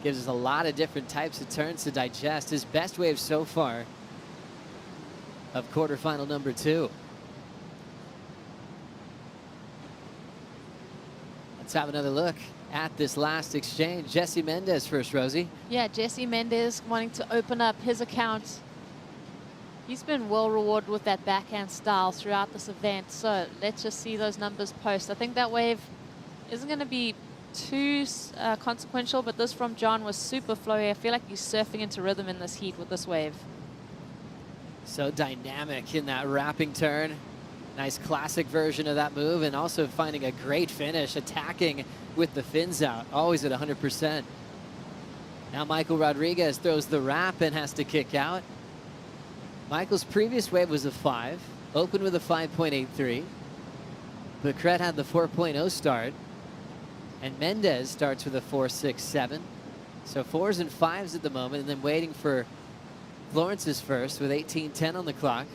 Gives us a lot of different types of turns to digest. His best wave so far of quarterfinal number 2. Let's have another look at this last exchange. Jesse Mendez first, Rosie.
Yeah, Jesse Mendez wanting to open up his account. He's been well rewarded with that backhand style throughout this event. So let's just see those numbers post. I think that wave isn't going to be too consequential, but this from John was super flowy. I feel like he's surfing into rhythm in this heat with this wave.
So dynamic in that wrapping turn. Nice classic version of that move, and also finding a great finish, attacking with the fins out, always at 100%. Now Michael Rodriguez throws the wrap and has to kick out. Michael's previous wave was a 5. opened with a 5.83. Becret had the 4.0 start. And Mendez starts with a 4.67. So 4s and 5s at the moment, and then waiting for Florence's first with 18:10 on the clock.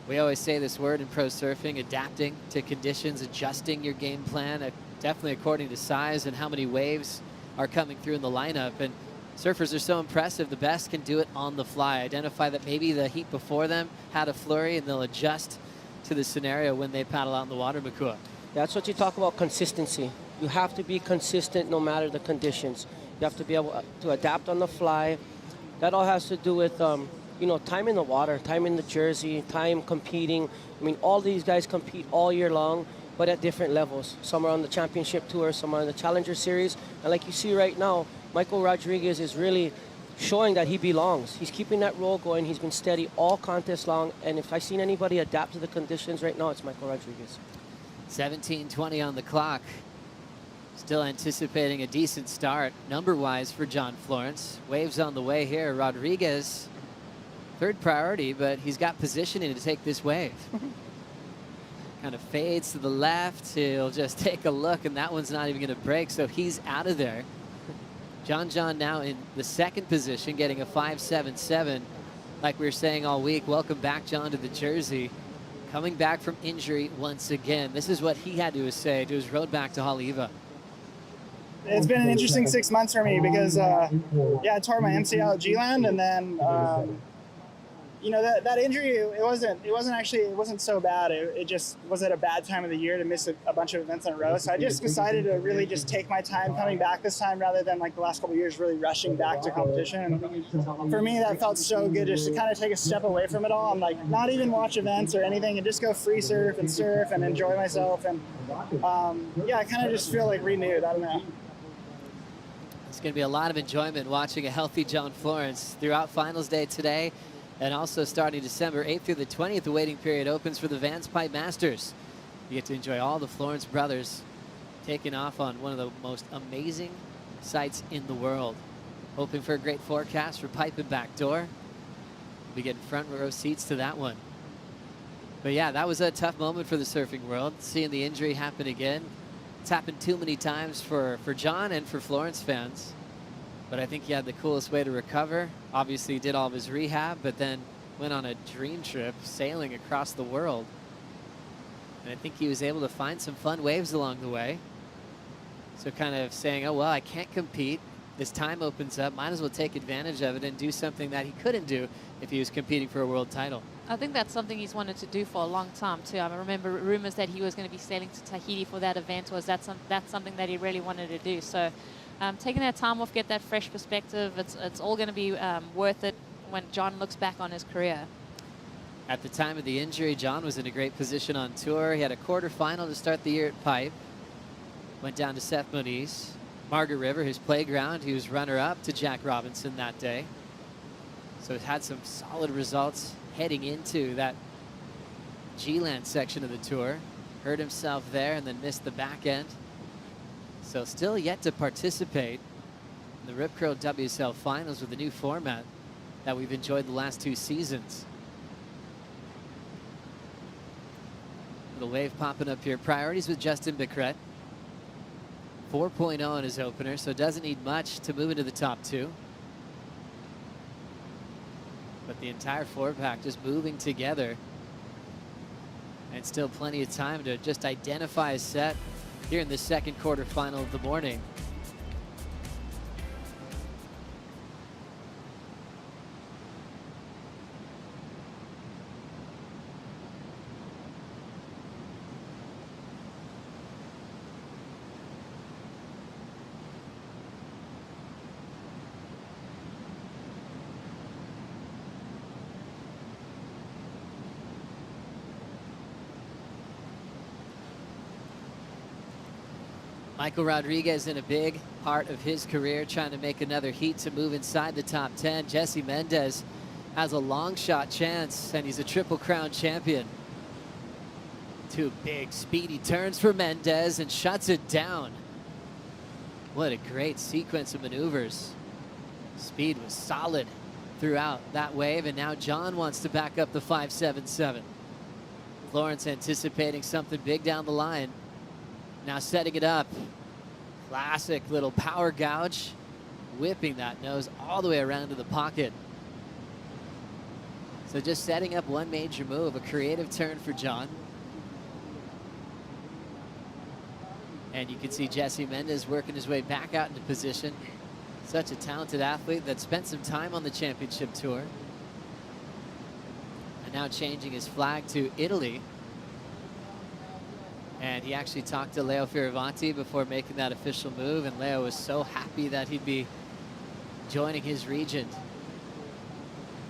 We always say this word in pro surfing, adapting to conditions, adjusting your game plan, definitely according to size and how many waves are coming through in the lineup. And surfers are so impressive. The best can do it on the fly. Identify that maybe the heat before them had a flurry, and they'll adjust to the scenario when they paddle out in the water, Makua.
That's what you talk about, consistency. You have to be consistent no matter the conditions. You have to be able to adapt on the fly. That all has to do with, you know, time in the water, time in the jersey, time competing. I mean, all these guys compete all year long, but at different levels. Some are on the championship tour, some are on the Challenger series. And like you see right now, Michael Rodriguez is really showing that he belongs. He's keeping that roll going. He's been steady all contest long. And if I've seen anybody adapt to the conditions right now, it's Michael Rodriguez.
17:20 on the clock. Still anticipating a decent start number-wise for John Florence. Waves on the way here. Rodriguez, third priority, but he's got positioning to take this wave. Kind of fades to the left. He'll just take a look, and that one's not even going to break, so he's out of there. John now in the second position, getting a 5.77. Like we were saying all week, welcome back, John, to the jersey. Coming back from injury once again. This is what he had to say to his road back to Haleiwa.
It's been an interesting 6 months for me because, yeah, I tore my MCL at G-Land, and then, you know, that injury, it wasn't so bad. It just was at a bad time of the year to miss a bunch of events in a row. So I just decided to really just take my time coming back this time rather than like the last couple of years really rushing back to competition. And for me, that felt so good just to kind of take a step away from it all and like not even watch events or anything and just go free surf and enjoy myself. And yeah, I kind of just feel like renewed. I don't know.
It's going to be a lot of enjoyment watching a healthy John Florence throughout finals day today, and also starting December 8th through the 20th. The waiting period opens for the Vans Pipe Masters. You get to enjoy all the Florence brothers taking off on one of the most amazing sites in the world. Hoping for a great forecast for Pipe and Backdoor. We'll be getting front row seats to that one. But yeah, that was a tough moment for the surfing world, seeing the injury happen again. It's happened too many times for John and for Florence fans. But I think he had the coolest way to recover. Obviously, he did all of his rehab, but then went on a dream trip sailing across the world. And I think he was able to find some fun waves along the way. So kind of saying, oh, well, I can't compete. This time opens up. Might as well take advantage of it and do something that he couldn't do if he was competing for a world title.
I think that's something he's wanted to do for a long time too. I remember rumors that he was going to be sailing to Tahiti for that event. That's something that he really wanted to do. So taking that time off, get that fresh perspective, it's all going to be worth it when John looks back on his career.
At the time of the injury, John was in a great position on tour. He had a quarterfinal to start the year at Pipe. Went down to Seth Moniz. Margaret River, his playground, he was runner-up to Jack Robinson that day. So he's had some solid results heading into that G-Land section of the tour. Hurt himself there and then missed the back end. So still yet to participate in the Rip Curl WSL finals with the new format that we've enjoyed the last 2 seasons. Little wave popping up here. Priorities with Justin Becret. 4.0 in his opener, so doesn't need much to move into the top 2. But the entire 4-pack just moving together. And still plenty of time to just identify a set here in the second quarterfinal of the morning. Michael Rodriguez in a big part of his career, trying to make another heat to move inside the top 10. Jesse Mendez has a long shot chance, and he's a Triple Crown champion. 2 big speedy turns for Mendez and shuts it down. What a great sequence of maneuvers. Speed was solid throughout that wave, and now John wants to back up the 5.77. Florence anticipating something big down the line. Now setting it up. Classic little power gouge. Whipping that nose all the way around to the pocket. So just setting up one major move, a creative turn for John. And you can see Jesse Mendez working his way back out into position. Such a talented athlete that spent some time on the championship tour. And now changing his flag to Italy. And he actually talked to Leo Fioravanti before making that official move, and Leo was so happy that he'd be joining his region.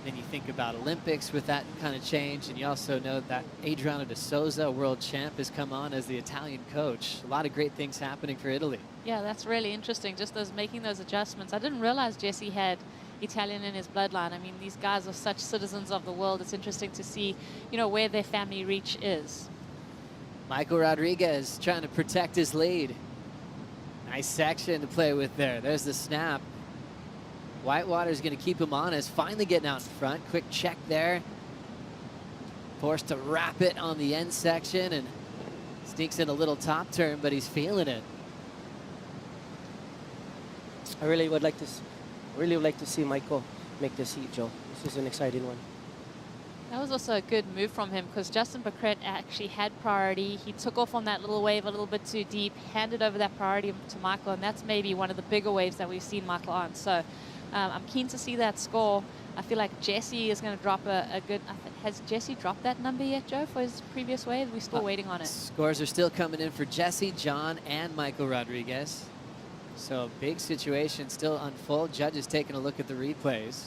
Then you think about Olympics with that kind of change, and you also know that Adriano de Souza, world champ, has come on as the Italian coach. A lot of great things happening for Italy.
Yeah, that's really interesting, just making those adjustments. I didn't realize Jesse had Italian in his bloodline. I mean, these guys are such citizens of the world. It's interesting to see, you know, where their family reach is.
Michael Rodriguez trying to protect his lead. Nice section to play with there. There's the snap. Whitewater's going to keep him honest. Finally getting out in front. Quick check there. Forced to wrap it on the end section and sneaks in a little top turn, but he's feeling it.
I really would like to see Michael make this heat, Joe. This is an exciting one.
That was also a good move from him because Justin Becret actually had priority. He took off on that little wave a little bit too deep, handed over that priority to Michael, and that's maybe one of the bigger waves that we've seen Michael on. So I'm keen to see that score. I feel like Jesse is going to drop a good... Has Jesse dropped that number yet, Joe, for his previous wave? We're still waiting on it.
Scores are still coming in for Jesse, John, and Michael Rodriguez. So big situation still unfold. Judges taking a look at the replays.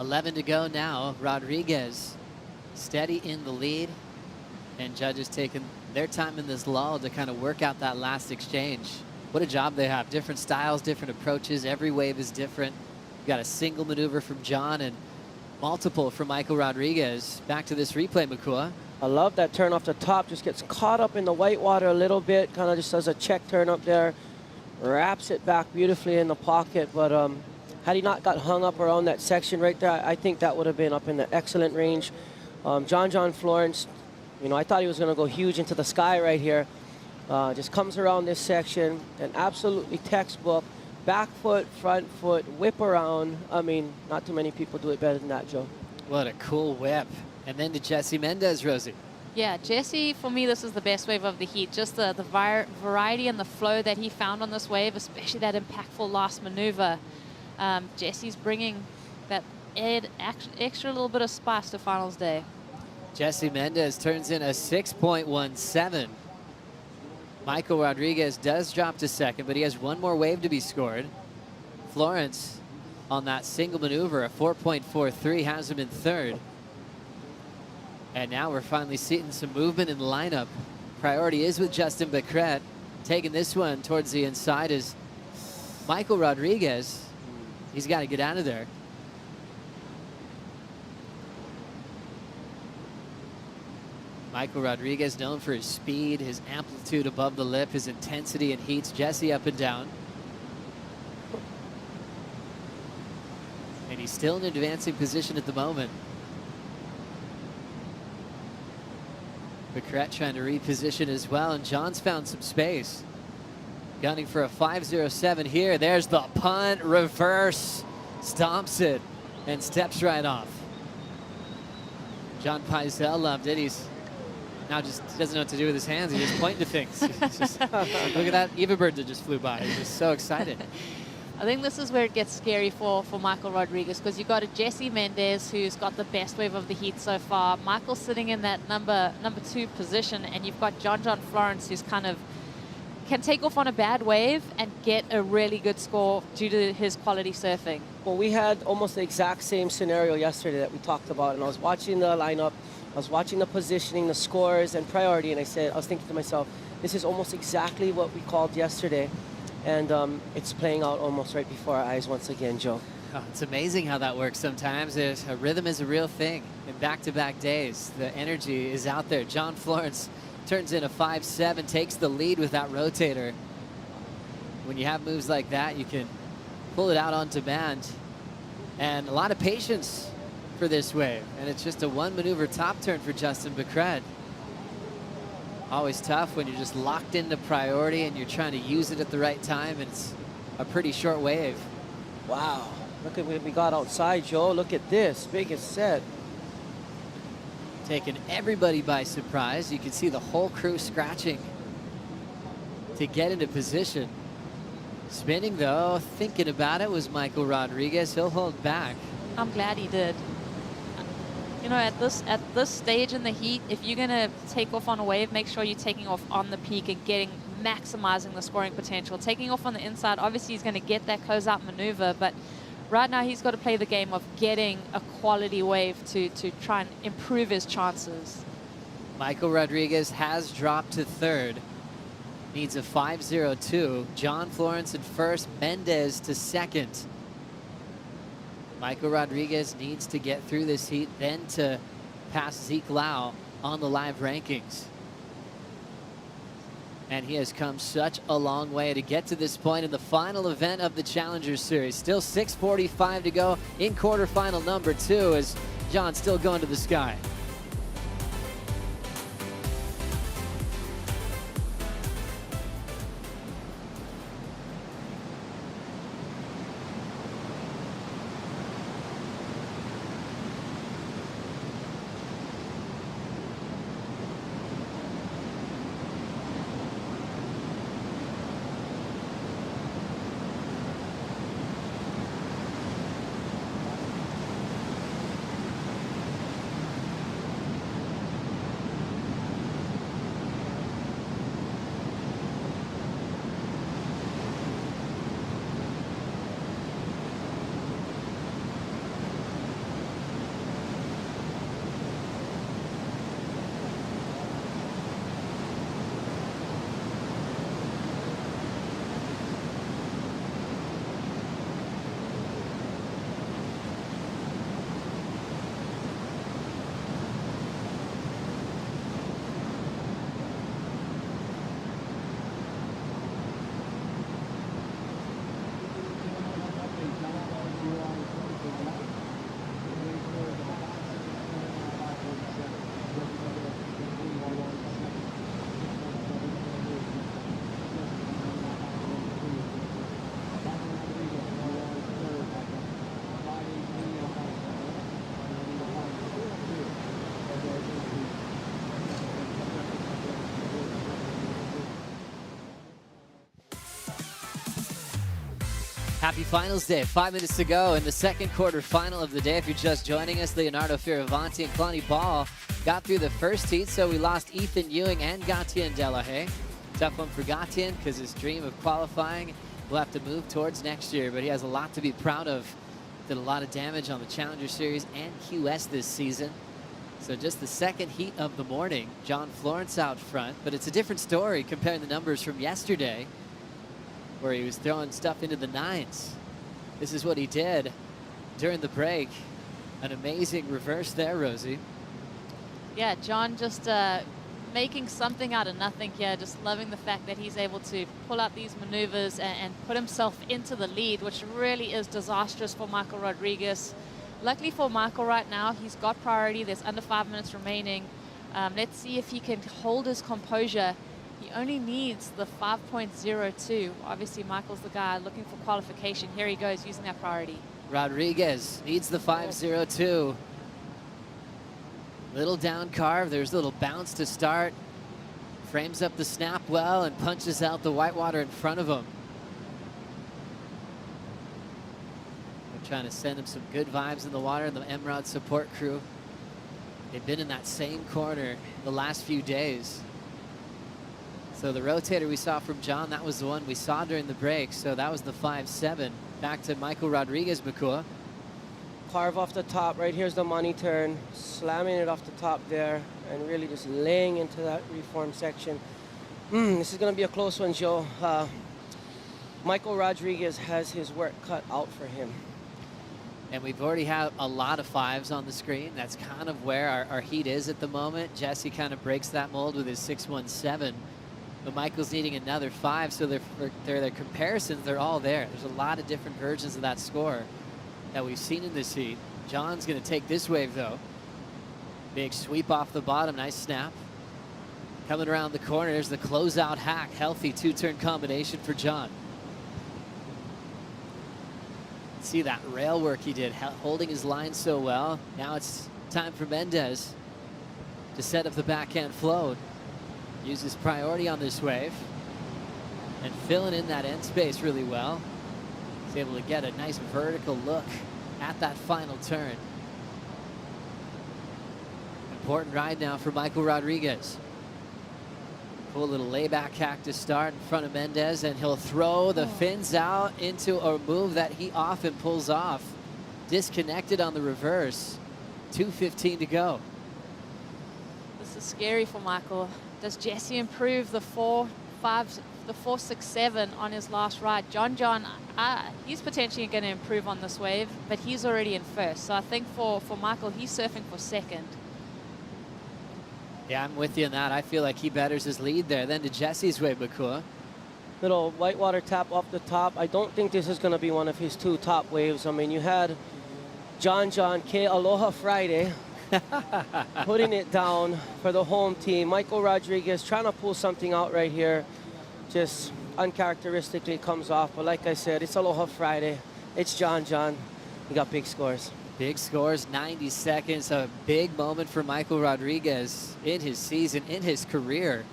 $11 to go now. Rodriguez steady in the lead, and judges taking their time in this lull to kind of work out that last exchange. What a job they have. Different styles, different approaches. Every wave is different. You've got a single maneuver from John and multiple from Michael Rodriguez. Back to this replay, Makua.
I love that turn off the top. Just gets caught up in the white water a little bit. Kind of just does a check turn up there. Wraps it back beautifully in the pocket, but had he not got hung up around that section right there, I think that would have been up in the excellent range. John Florence, you know, I thought he was going to go huge into the sky right here. Just comes around this section and absolutely textbook. Back foot, front foot, whip around. I mean, not too many people do it better than that, Joe.
What a cool whip. And then to Jesse Mendez, Rosie.
Yeah, Jesse, for me, this is the best wave of the heat. Just the variety and the flow that he found on this wave, especially that impactful last maneuver. Jesse's bringing that extra little bit of spice to finals day.
Jesse Mendez turns in a 6.17. Michael Rodriguez does drop to second, but he has one more wave to be scored. Florence on that single maneuver, a 4.43, has him in third. And now we're finally seeing some movement in the lineup. Priority is with Justin Becret. Taking this one towards the inside is Michael Rodriguez. He's got to get out of there. Michael Rodriguez, known for his speed, his amplitude above the lip, his intensity, and heats Jesse up and down. And he's still in an advancing position at the moment. Becret trying to reposition as well, and John's found some space. Gunning for a 5.07 here. There's the punt, reverse, stomps it, and steps right off. John Peisel loved it. He's now just doesn't know what to do with his hands. He's just pointing to things. Just, look at that Eva bird that just flew by. He's just so excited.
I think this is where it gets scary for Michael Rodriguez, because you've got a Jesse Mendez who's got the best wave of the heat so far. Michael's sitting in that number 2 position, and you've got John Florence who's kind of can take off on a bad wave and get a really good score due to his quality surfing.
Well, we had almost the exact same scenario yesterday that we talked about, and I was watching the lineup, I was watching the positioning, the scores, and priority, and I was thinking to myself, this is almost exactly what we called yesterday. And it's playing out almost right before our eyes once again, Joe.
Oh, it's amazing how that works sometimes. A rhythm is a real thing in back-to-back days. The energy is out there. John Florence turns in a 5.7, takes the lead with that rotator. When you have moves like that, you can pull it out on demand. And a lot of patience for this wave. And it's just a one maneuver top turn for Justin Becred. Always tough when you're just locked into priority and you're trying to use it at the right time. And it's a pretty short wave.
Wow. Look at what we got outside, Joe. Look at this. Biggest set.
Taking everybody by surprise. You can see the whole crew scratching to get into position. Spinning, though, thinking about it, was Michael Rodriguez. He'll hold back.
I'm glad he did. You know, at this stage in the heat, if you're going to take off on a wave, make sure you're taking off on the peak and maximizing the scoring potential. Taking off on the inside, obviously he's going to get that closeout maneuver, but right now he's got to play the game of getting a quality wave to try and improve his chances.
Michael Rodriguez has dropped to third. Needs a 5.02. John Florence in first, Mendez to second. Michael Rodriguez needs to get through this heat, then to pass Zeke Lau on the live rankings. And he has come such a long way to get to this point in the final event of the Challenger Series. Still 6:45 to go in quarterfinal number 2 as John's still going to the sky. Happy Finals Day. 5 minutes to go in the second quarter final of the day. If you're just joining us, Leonardo Fioravanti and Kalani Ball got through the first heat, so we lost Ethan Ewing and Gatien Delahaye. Tough one for Gatien because his dream of qualifying will have to move towards next year, but he has a lot to be proud of. Did a lot of damage on the Challenger Series and QS this season. So just the second heat of the morning, John Florence out front, but it's a different story comparing the numbers from yesterday, where he was throwing stuff into the nines. This is what he did during the break. An amazing reverse there, Rosie.
Yeah, John just making something out of nothing here. Just loving the fact that he's able to pull out these maneuvers and put himself into the lead, which really is disastrous for Michael Rodriguez. Luckily for Michael right now, he's got priority. There's under 5 minutes remaining. Let's see if he can hold his composure. He only needs the 5.02. Obviously, Michael's the guy looking for qualification. Here he goes, using that priority.
Rodriguez needs the 5.02. Little down carve. There's a little bounce to start. Frames up the snap well and punches out the whitewater in front of him. They're trying to send him some good vibes in the water, and the Emerald support crew. They've been in that same corner the last few days. So the rotator we saw from John, that was the one we saw during the break. So that was the 5.7. Back to Michael Rodriguez, Makua.
Carve off the top. Right here's the money turn. Slamming it off the top there and really just laying into that reform section. This is going to be a close one, Joe. Michael Rodriguez has his work cut out for him.
And we've already had a lot of 5s on the screen. That's kind of where our heat is at the moment. Jesse kind of breaks that mold with his 6.17. But Michael's needing another 5, so their comparisons, they're all there. There's a lot of different versions of that score that we've seen in this heat. John's going to take this wave, though. Big sweep off the bottom. Nice snap. Coming around the corner, there's the closeout hack. Healthy 2-turn combination for John. See that rail work he did, holding his line so well. Now it's time for Mendez to set up the backhand float. Uses priority on this wave and filling in that end space really well. He's able to get a nice vertical look at that final turn. Important ride now for Michael Rodriguez. Cool little layback hack to start in front of Mendez, and he'll throw the fins out into a move that he often pulls off. Disconnected on the reverse. 2:15 to go.
This is scary for Michael. Does Jesse improve the 4.6.7 on his last ride? John, he's potentially going to improve on this wave, but he's already in first. So I think for Michael, he's surfing for second.
Yeah, I'm with you on that. I feel like he betters his lead there. Then to Jesse's wave, Bakua.
Little whitewater tap off the top. I don't think this is going to be one of his 2 top waves. I mean, you had John K. Aloha Friday putting it down for the home team. Michael Rodriguez trying to pull something out right here. Just uncharacteristically comes off. But like I said, it's Aloha Friday. It's John. He got big scores.
Big scores, 90 seconds. A big moment for Michael Rodriguez in his season, in his career.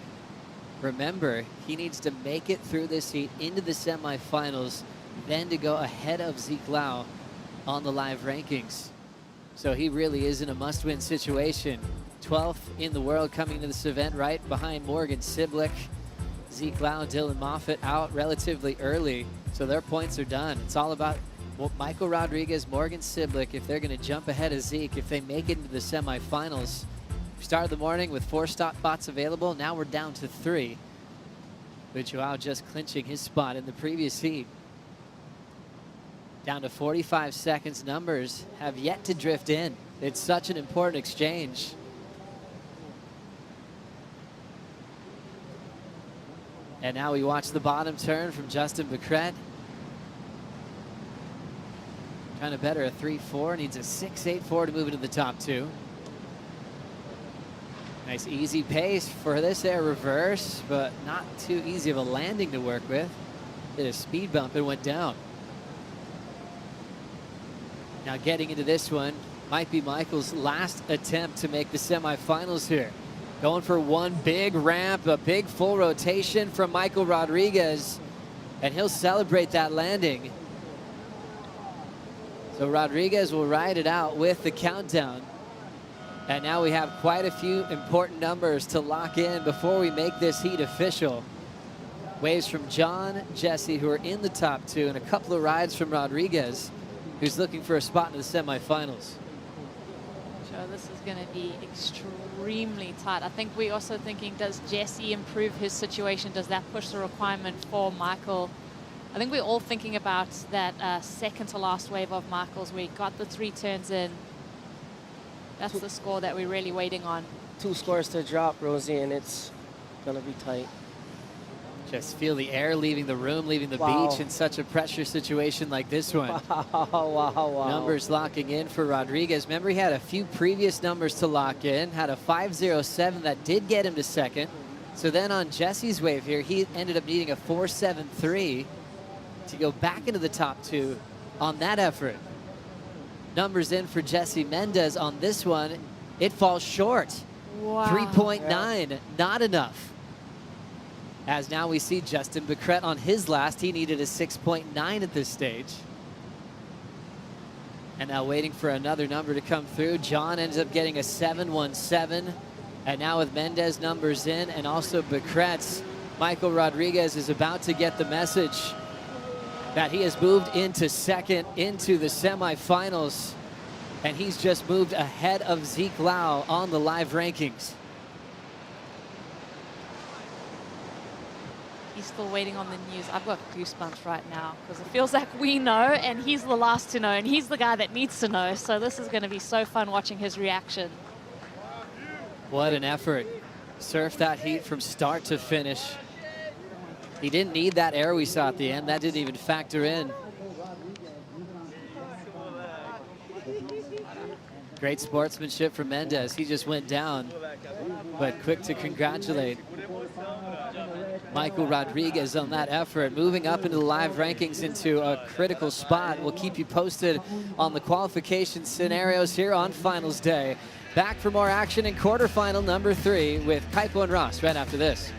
Remember, he needs to make it through this heat into the semifinals, then to go ahead of Zeke Lau on the live rankings. So he really is in a must-win situation. 12th in the world coming to this event, right behind Morgan Siblick. Zeke Lau, Dylan Moffitt out relatively early, so their points are done. It's all about Michael Rodriguez, Morgan Siblick, if they're going to jump ahead of Zeke, if they make it into the semifinals. We started the morning with 4 spots available. Now we're down to 3. With Joao just clinching his spot in the previous heat. Down to 45 seconds. Numbers have yet to drift in. It's such an important exchange. And now we watch the bottom turn from Justin Becret. Trying to better a 3.4, needs a 6.84 to move into the top 2. Nice easy pace for this air reverse, but not too easy of a landing to work with. Did a speed bump and went down. Now getting into this one might be Michael's last attempt to make the semifinals here. Going for one big ramp, a big full rotation from Michael Rodriguez, and he'll celebrate that landing. So Rodriguez will ride it out with the countdown. And now we have quite a few important numbers to lock in before we make this heat official. Waves from John, Jesse, who are in the top 2, and a couple of rides from Rodriguez, who's looking for a spot in the semifinals.
Sure, this is going to be extremely tight. I think we're also thinking, does Jesse improve his situation? Does that push the requirement for Michael? I think we're all thinking about that second to last wave of Michael's where he got the 3 turns in. That's the score that we're really waiting on.
2 scores to drop, Rosie, and it's going to be tight.
Just feel the air leaving the room, leaving the beach in such a pressure situation like this one.
Wow.
Numbers locking in for Rodriguez. Remember, he had a few previous numbers to lock in. Had a 5.07 that did get him to second. So then on Jesse's wave here, he ended up needing a 4.73 to go back into the top 2 on that effort. Numbers in for Jesse Mendez on this one. It falls short.
Wow.
3.9, not enough. As now we see Justin Becret on his last. He needed a 6.9 at this stage. And now waiting for another number to come through. John ends up getting a 7.17. And now with Mendez numbers in and also Becret's, Michael Rodriguez is about to get the message that he has moved into second into the semifinals. And he's just moved ahead of Zeke Lau on the live rankings.
he's still waiting on the news. I've got goosebumps right now because it feels like we know and he's the last to know and he's the guy that needs to know. So this is going to be so fun watching his reaction.
What an effort. Surf that heat from start to finish. He didn't need that air we saw at the end. That didn't even factor in. Great sportsmanship from Mendez. He just went down, but quick to congratulate Michael Rodriguez on that effort, moving up into the live rankings into a critical spot. We'll keep you posted on the qualification scenarios here on finals day. Back for more action in quarterfinal number 3 with Kaipo and Ross right after this.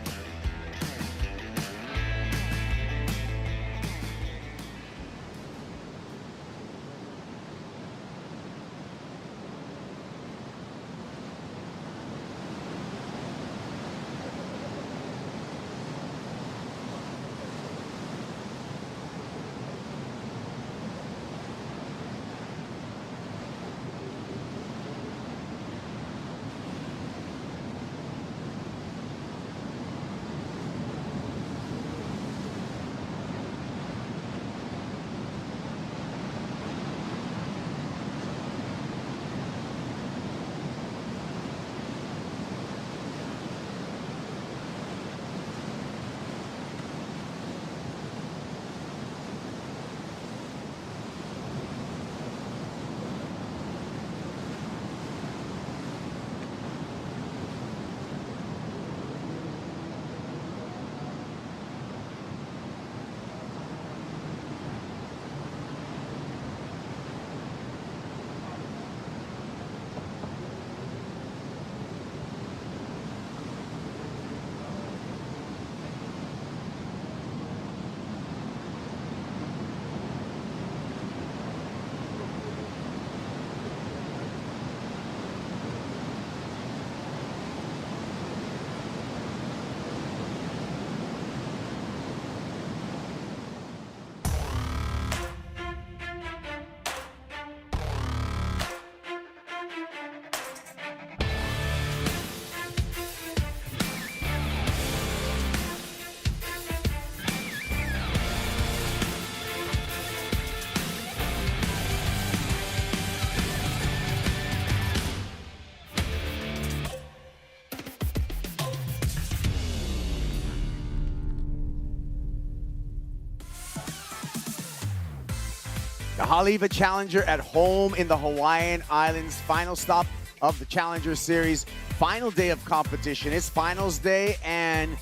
The Haleiwa Challenger at home in the Hawaiian Islands. Final stop of the Challenger Series. Final day of competition. It's finals day and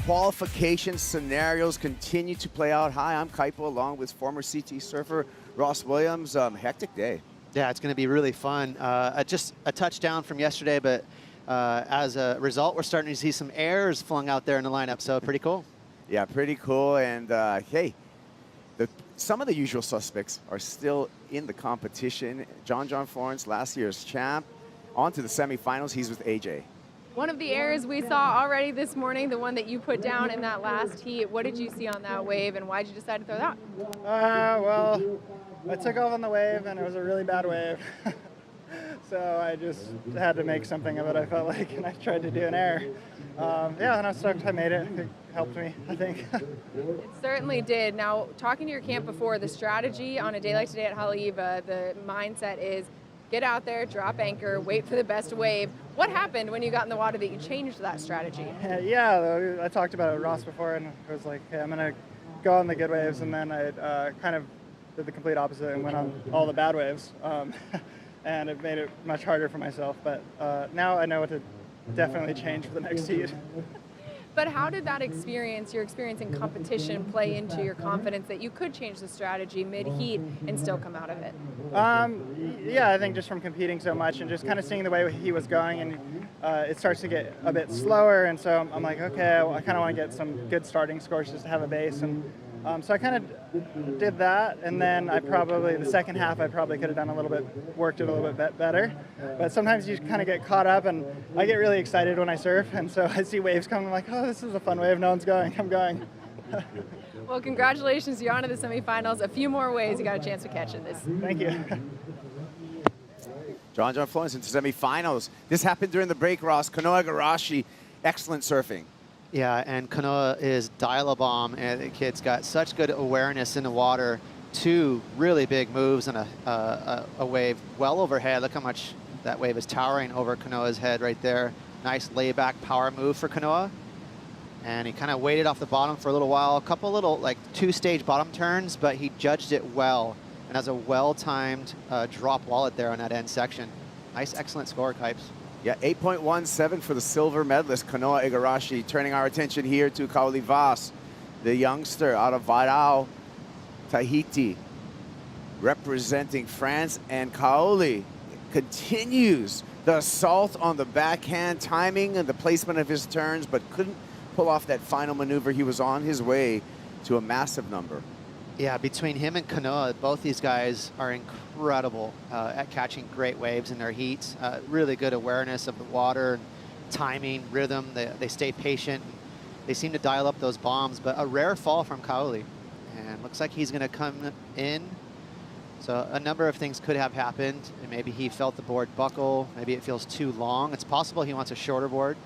qualification scenarios continue to play out. Hi, I'm Kaipo along with former CT surfer Ross Williams. Hectic day.
Yeah, it's going to be really fun. Just a touchdown from yesterday, but as a result, we're starting to see some errors flung out there in the lineup, so pretty cool.
Yeah, pretty cool. And hey, some of the usual suspects are still in the competition. John Florence, last year's champ, on to the semifinals. He's with AJ.
One of the errors we saw already this morning, the one that you put down in that last heat, what did you see on that wave and why did you decide to throw that?
Well, I took off on the wave and it was a really bad wave. So I just had to make something of it, I felt like, and I tried to do an error. Yeah, and I was stoked I made it. It helped me, I think.
It certainly did. Now, talking to your camp before, the strategy on a day like today at Haleiwa, the mindset is get out there, drop anchor, wait for the best wave. What happened when you got in the water that you changed that strategy?
Yeah, I talked about it with Ross before, and I was like, hey, I'm going to go on the good waves, and then I kind of did the complete opposite and went on all the bad waves. And it made it much harder for myself, but now I know what to definitely change for the next heat.
But how did that experience, your experience in competition, play into your confidence that you could change the strategy mid-heat and still come out of it?
Yeah, I think just from competing so much and just kind of seeing the way he was going, and it starts to get a bit slower, and so I'm like, okay, I kind of want to get some good starting scores just to have a base, and so I kind of did that, and then the second half I probably could have done worked it a little bit better. But sometimes you kind of get caught up, and I get really excited when I surf, and so I see waves coming, I'm like, oh, this is a fun wave, no one's going, I'm going.
Well, congratulations, you're on to the semifinals. A few more waves, you got a chance to catch in this.
Thank you.
John Florence into semifinals. This happened during the break, Ross. Kanoa Igarashi, excellent surfing.
Yeah, and Kanoa is dial-a-bomb, and the kid's got such good awareness in the water. 2 really big moves and a wave well overhead. Look how much that wave is towering over Kanoa's head right there. Nice layback power move for Kanoa. And he kind of waited off the bottom for a little while. A couple little like 2-stage bottom turns, but he judged it well and has a well-timed drop wallet there on that end section. Nice, excellent score, Kipes.
Yeah, 8.17 for the silver medalist, Kanoa Igarashi. Turning our attention here to Kaoli Vas, the youngster out of Varau, Tahiti, representing France. And Kaoli continues the assault on the backhand timing and the placement of his turns, but couldn't pull off that final maneuver. He was on his way to a massive number.
Yeah, between him and Kanoa, both these guys are incredible at catching great waves in their heats. Really good awareness of the water, timing, rhythm. They stay patient. They seem to dial up those bombs, but a rare fall from Kaoli. And looks like he's going to come in. So a number of things could have happened. And maybe he felt the board buckle. Maybe it feels too long. It's possible he wants a shorter board.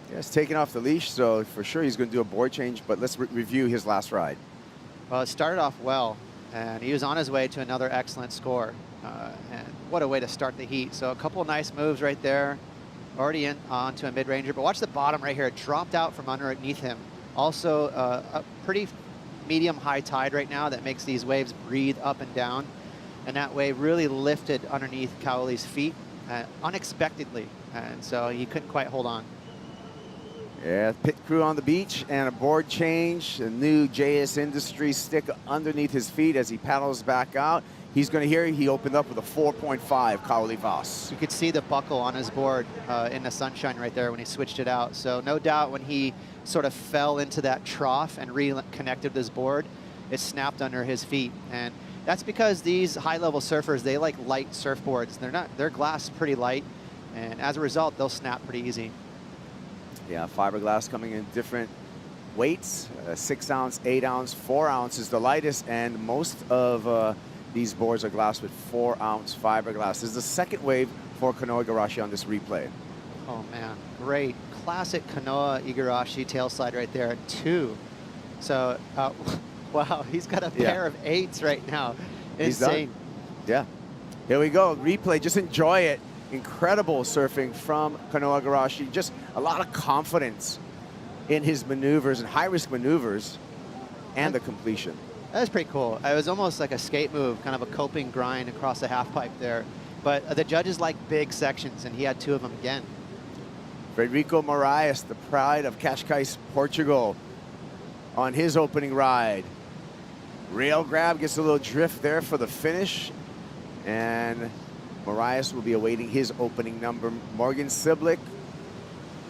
Yeah, it's taken off the leash, so for sure he's going to do a board change, but let's review his last ride.
Well, it started off well, and he was on his way to another excellent score. And what a way to start the heat. So a couple nice moves right there. Already in onto a mid-ranger, but watch the bottom right here. It dropped out from underneath him. Also a pretty medium high tide right now that makes these waves breathe up and down. And that wave really lifted underneath Kaoli's feet unexpectedly. And so he couldn't quite hold on.
Yeah, pit crew on the beach and a board change. A new JS Industries stick underneath his feet as he paddles back out. He's going to hear he opened up with a 4.5 Kaoli Vas.
You could see the buckle on his board in the sunshine right there when he switched it out. So no doubt when he sort of fell into that trough and reconnected his board, it snapped under his feet. And that's because these high-level surfers, they like light surfboards. Their glass is pretty light, and as a result, they'll snap pretty easy.
Yeah, fiberglass coming in different weights, 6 ounce, 8 ounce, 4 ounce is the lightest, and most of these boards are glassed with 4 ounce fiberglass. This is the second wave for Kanoa Igarashi on this replay.
Oh man, great. Classic Kanoa Igarashi tail slide right there at 2. So, wow, he's got a pair of 8s right now. Insane.
Yeah. Here we go, replay, just enjoy it. Incredible surfing from Kanoa Igarashi. Just a lot of confidence in his maneuvers and high-risk maneuvers and the completion.
That was pretty cool. It was almost like a skate move, kind of a coping grind across the half pipe there. But the judges like big sections, and he had 2 of them again.
Frederico Moraes, the pride of Cascais, Portugal, on his opening ride. Rail grab, gets a little drift there for the finish. And Moraes will be awaiting his opening number. Morgan Siblick,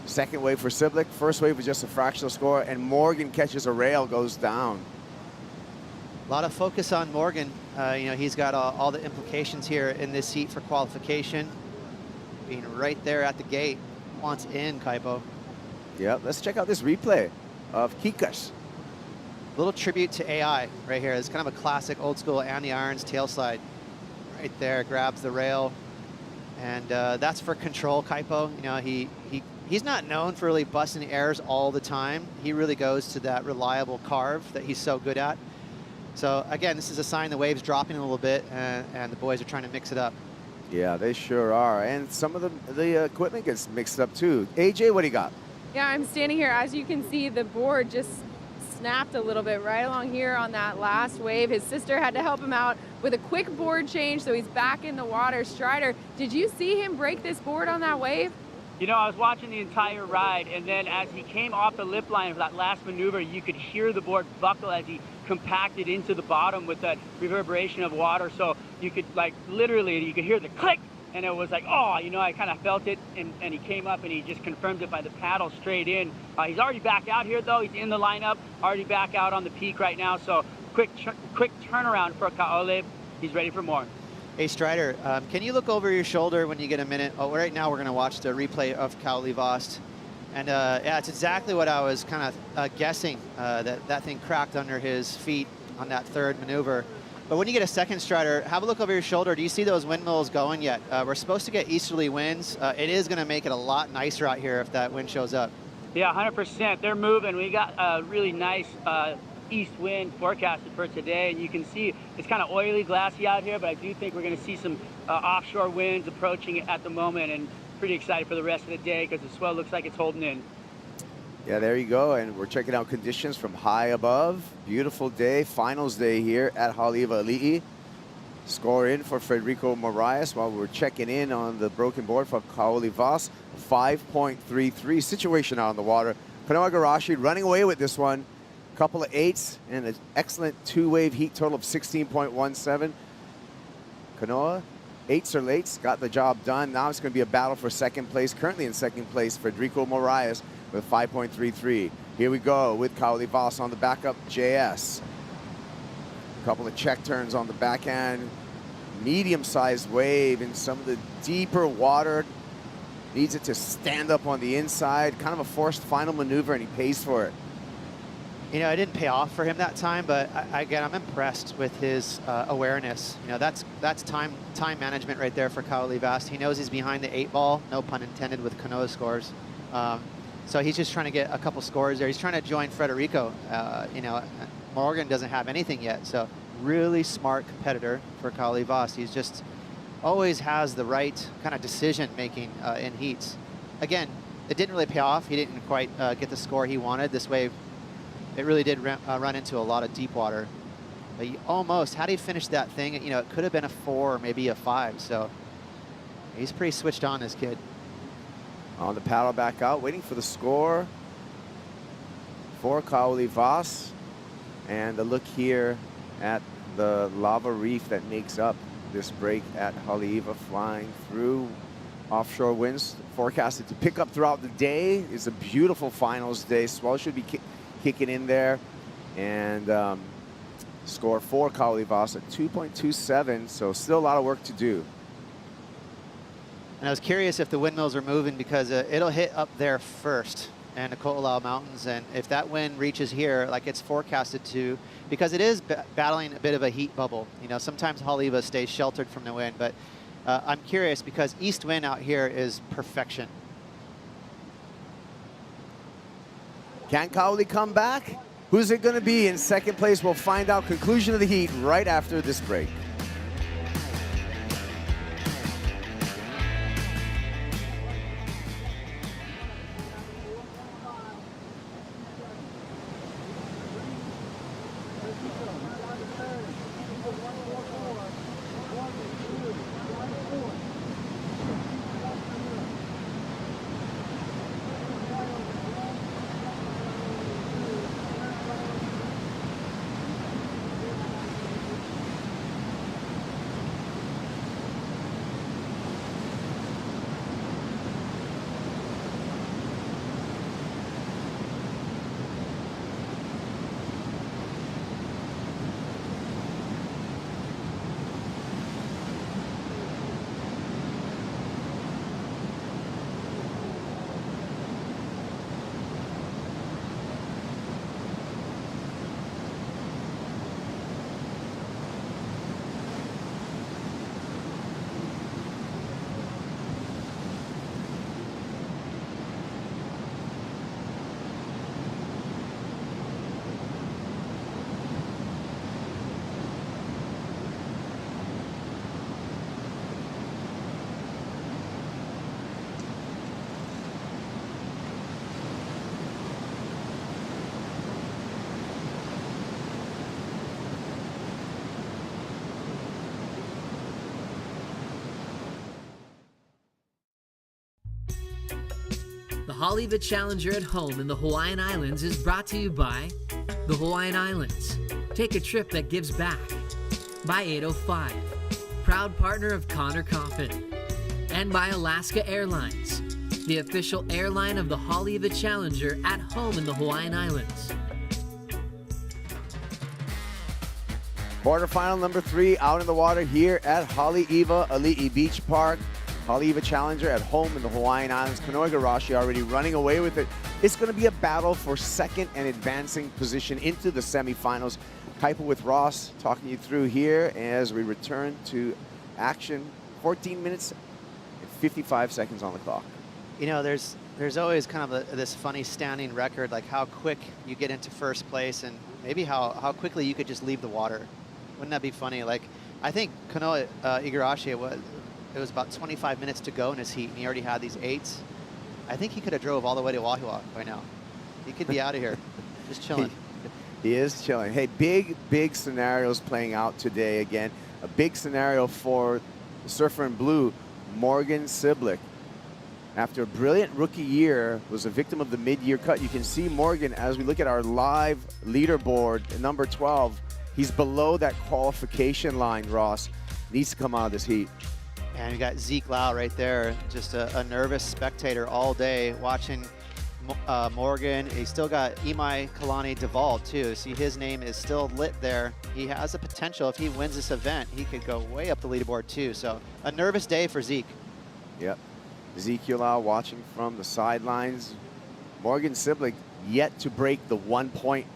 second wave for Siblick. First wave was just a fractional score, and Morgan catches a rail, goes down.
A lot of focus on Morgan. You know, he's got all the implications here in this heat for qualification. Being right there at the gate, wants in, Kaipo.
Yeah, let's check out this replay of Kikas.
Little tribute to AI right here. It's kind of a classic old school Andy Irons tail slide. Right there, grabs the rail, and that's for control, Kaipo. You know, he's not known for really busting airs all the time. He really goes to that reliable carve that he's so good at. So again, this is a sign the wave's dropping a little bit, and the boys are trying to mix it up.
Yeah, they sure are, and some of the equipment gets mixed up too. AJ, what do you got?
Yeah, I'm standing here. As you can see, the board just snapped a little bit right along here on that last wave. His sister had to help him out with a quick board change, so he's back in the water. Strider, did you see him break this board on that wave?
You know, I was watching the entire ride, and then as he came off the lip line for that last maneuver, you could hear the board buckle as he compacted into the bottom with that reverberation of water. So you could, like, literally, you could hear the click, and it was like, oh, you know, I kind of felt it, and he came up and he just confirmed it by the paddle straight in. He's already back out here, though. He's in the lineup, already back out on the peak right now. So quick turnaround for Kaole. He's ready for more.
Hey, Strider, can you look over your shoulder when you get a minute? Oh, right now we're going to watch the replay of Kaole Vas. And yeah, it's exactly what I was kind of guessing, that thing cracked under his feet on that third maneuver. But when you get a second, Strider, have a look over your shoulder. Do you see those windmills going yet? We're supposed to get easterly winds. It is going to make it a lot nicer out here if that wind shows up.
Yeah, 100%. They're moving. We got a really nice east wind forecasted for today, and you can see it's kind of oily, glassy out here, but I do think we're going to see some offshore winds approaching it at the moment, and pretty excited for the rest of the day because the swell looks like it's holding in.
Yeah, there you go. And we're checking out conditions from high above. Beautiful day, finals day here at Haleiwa Ali'i. Score in for Federico Moraes while we're checking in on the broken board for Kaoli Voss. 5.33 situation out on the water. Kanoa Igarashi running away with this one. Couple of 8s and an excellent 2-wave heat total of 16.17. Kanoa, 8s or lates, got the job done. Now it's going to be a battle for second place. Currently in second place, Federico Moraes with 5.33. Here we go with Kaoli Voss on the backup, JS. A couple of check turns on the backhand. Medium-sized wave in some of the deeper water. Needs it to stand up on the inside. Kind of a forced final maneuver, and he pays for it.
You know, it didn't pay off for him that time, but again, I'm impressed with his awareness. You know, that's time management right there for Kaoli Voss. He knows he's behind the 8 ball, no pun intended with Kanoa's scores. So he's just trying to get a couple scores there. He's trying to join Federico. You know, Morgan doesn't have anything yet, so really smart competitor for Kaoli Voss. He's just always has the right kind of decision making in heats. Again, it didn't really pay off. He didn't quite get the score he wanted. This wave, it really did run into a lot of deep water. But he almost, had he finished that thing, you know, it could have been a 4 or maybe a 5. So he's pretty switched on, this kid.
On the paddle back out, waiting for the score for Kaoli Voss. And a look here at the lava reef that makes up this break at Haleiwa, flying through. Offshore winds forecasted to pick up throughout the day. It's a beautiful finals day. Swell should be kicking in there. And score for Kaoli Voss at 2.27, so still a lot of work to do.
And I was curious if the windmills are moving because it'll hit up there first and the Ko'olau Mountains, and if that wind reaches here like it's forecasted to, because it is battling a bit of a heat bubble. You know, sometimes Haleiwa stays sheltered from the wind, but I'm curious because east wind out here is perfection.
Can Kaoli come back? Who's it going to be in second place? We'll find out. Conclusion of the heat right after this break.
The Haleiwa Challenger at home in the Hawaiian Islands is brought to you by the Hawaiian Islands. Take a trip that gives back. By 805, proud partner of Connor Coffin. And by Alaska Airlines, the official airline of the Haleiwa Challenger at home in the Hawaiian Islands.
Quarterfinal number 3 out in the water here at Haleiwa Ali'i Beach Park. Haleiwa Challenger at home in the Hawaiian Islands. Kanoa Igarashi already running away with it. It's going to be a battle for second and advancing position into the semifinals. Kaipa with Ross talking you through here as we return to action. 14 minutes and 55 seconds on the clock.
You know, there's there's always kind of this funny standing record, like how quick you get into first place and maybe how quickly you could just leave the water. Wouldn't that be funny? Like, I think Kanoa Igarashi, it was about 25 minutes to go in his heat, and he already had these 8s. I think he could have drove all the way to Wahiawa by now. He could be out of here, just chilling.
He is chilling. Hey, big scenarios playing out today again. A big scenario for the surfer in blue, Morgan Siblick. After a brilliant rookie year, was a victim of the mid-year cut. You can see Morgan, as we look at our live leaderboard, number 12, he's below that qualification line, Ross. Needs to come out of this heat.
And you got Zeke Lau right there, just a nervous spectator all day watching Morgan. He's still got Imai Kalani Duvall too. See, his name is still lit there. He has the potential, if he wins this event, he could go way up the leaderboard too. So a nervous day for Zeke.
Yep. Ezekiel Lau watching from the sidelines. Morgan Siblick yet to break the 1-point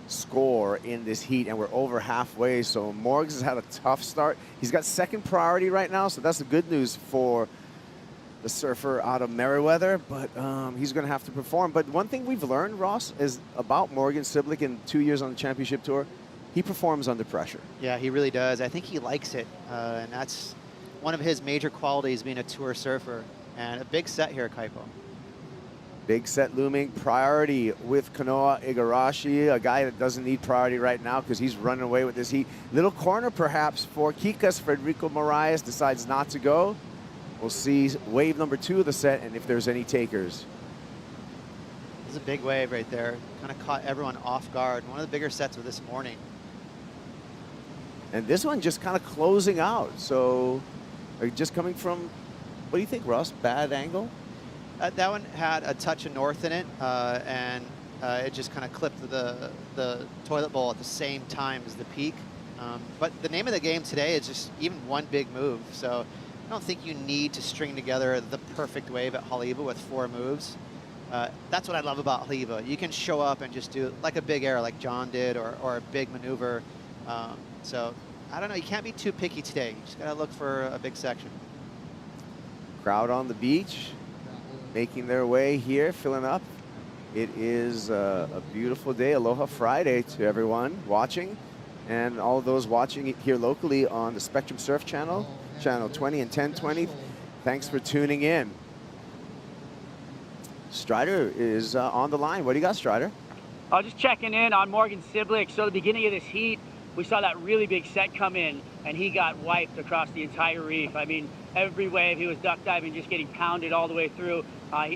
score in this heat, and we're over halfway. So Morgs has had a tough start. He's got second priority right now, so that's the good news for the surfer out of Meriwether, but he's going to have to perform. But one thing we've learned, Ross, is about Morgan Siblick in 2 years on the championship tour. He performs under pressure.
Yeah, he really does. I think he likes it, and that's one of his major qualities, being a tour surfer. And a big set here, Kaipo.
Big set looming. Priority with Kanoa Igarashi, a guy that doesn't need priority right now because he's running away with this heat. Little corner perhaps for Kikas. Federico Moraes decides not to go. We'll see wave number 2 of the set and if there's any takers.
This is a big wave right there. Kind of caught everyone off guard. One of the bigger sets of this morning.
And this one just kind of closing out. So just coming from, what do you think, Ross? Bad angle?
That one had a touch of north in it, and it just kind of clipped the toilet bowl at the same time as the peak. But the name of the game today is just even one big move. So I don't think you need to string together the perfect wave at Haleiwa with 4 moves. That's what I love about Haleiwa. You can show up and just do like a big air like John did, or a big maneuver. So I don't know, you can't be too picky today. You just got to look for a big section.
Crowd on the beach, making their way here, filling up. It is a beautiful day. Aloha Friday to everyone watching, and all those watching it here locally on the Spectrum Surf channel, channel 20 and 1020. Thanks for tuning in. Strider is on the line. What do you got, Strider?
Just checking in on Morgan Siblick. So the beginning of this heat, we saw that really big set come in, and he got wiped across the entire reef. I mean, every wave he was duck diving, just getting pounded all the way through.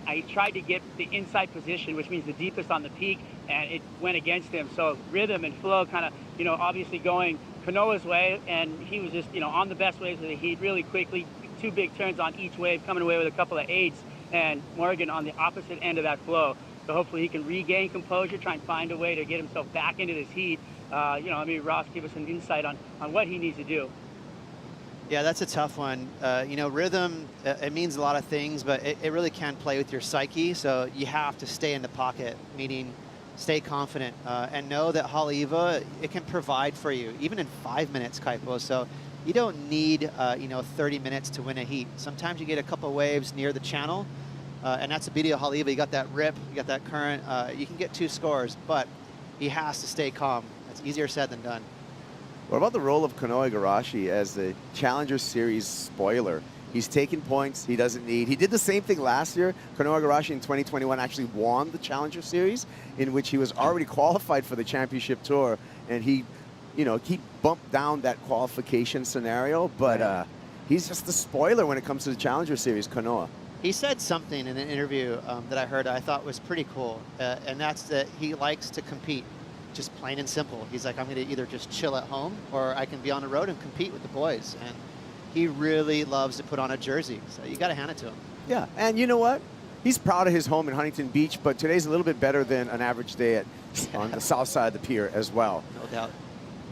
He tried to get the inside position, which means the deepest on the peak, and it went against him. So rhythm and flow kind of, obviously going Kanoa's way, and he was just, on the best waves of the heat really quickly. 2 big turns on each wave, coming away with a couple of 8s, and Morgan on the opposite end of that flow. So hopefully he can regain composure, try and find a way to get himself back into this heat. Ross, give us an insight on what he needs to do.
Yeah, that's a tough one. Rhythm, it means a lot of things, but it really can play with your psyche. So you have to stay in the pocket, meaning stay confident and know that Haleiwa, it can provide for you, even in 5 minutes, Kaipo. So you don't need, 30 minutes to win a heat. Sometimes you get a couple waves near the channel, and that's the beauty of Haleiwa. You got that rip, you got that current. You can get 2 scores, but he has to stay calm. It's easier said than done.
What about the role of Kanoa Igarashi as the Challenger Series spoiler? He's taking points he doesn't need. He did the same thing last year. Kanoa Igarashi in 2021 actually won the Challenger Series, in which he was already qualified for the championship tour, and he bumped down that qualification scenario, but he's just the spoiler when it comes to the Challenger Series, Kanoa.
He said something in an interview that I heard I thought was pretty cool, and that's that he likes to compete, just plain and simple. He's like, I'm going to either just chill at home or I can be on the road and compete with the boys. And he really loves to put on a jersey, so you got to hand it to him.
Yeah, and you know what? He's proud of his home in Huntington Beach, but today's a little bit better than an average day on the south side of the pier as well.
No doubt.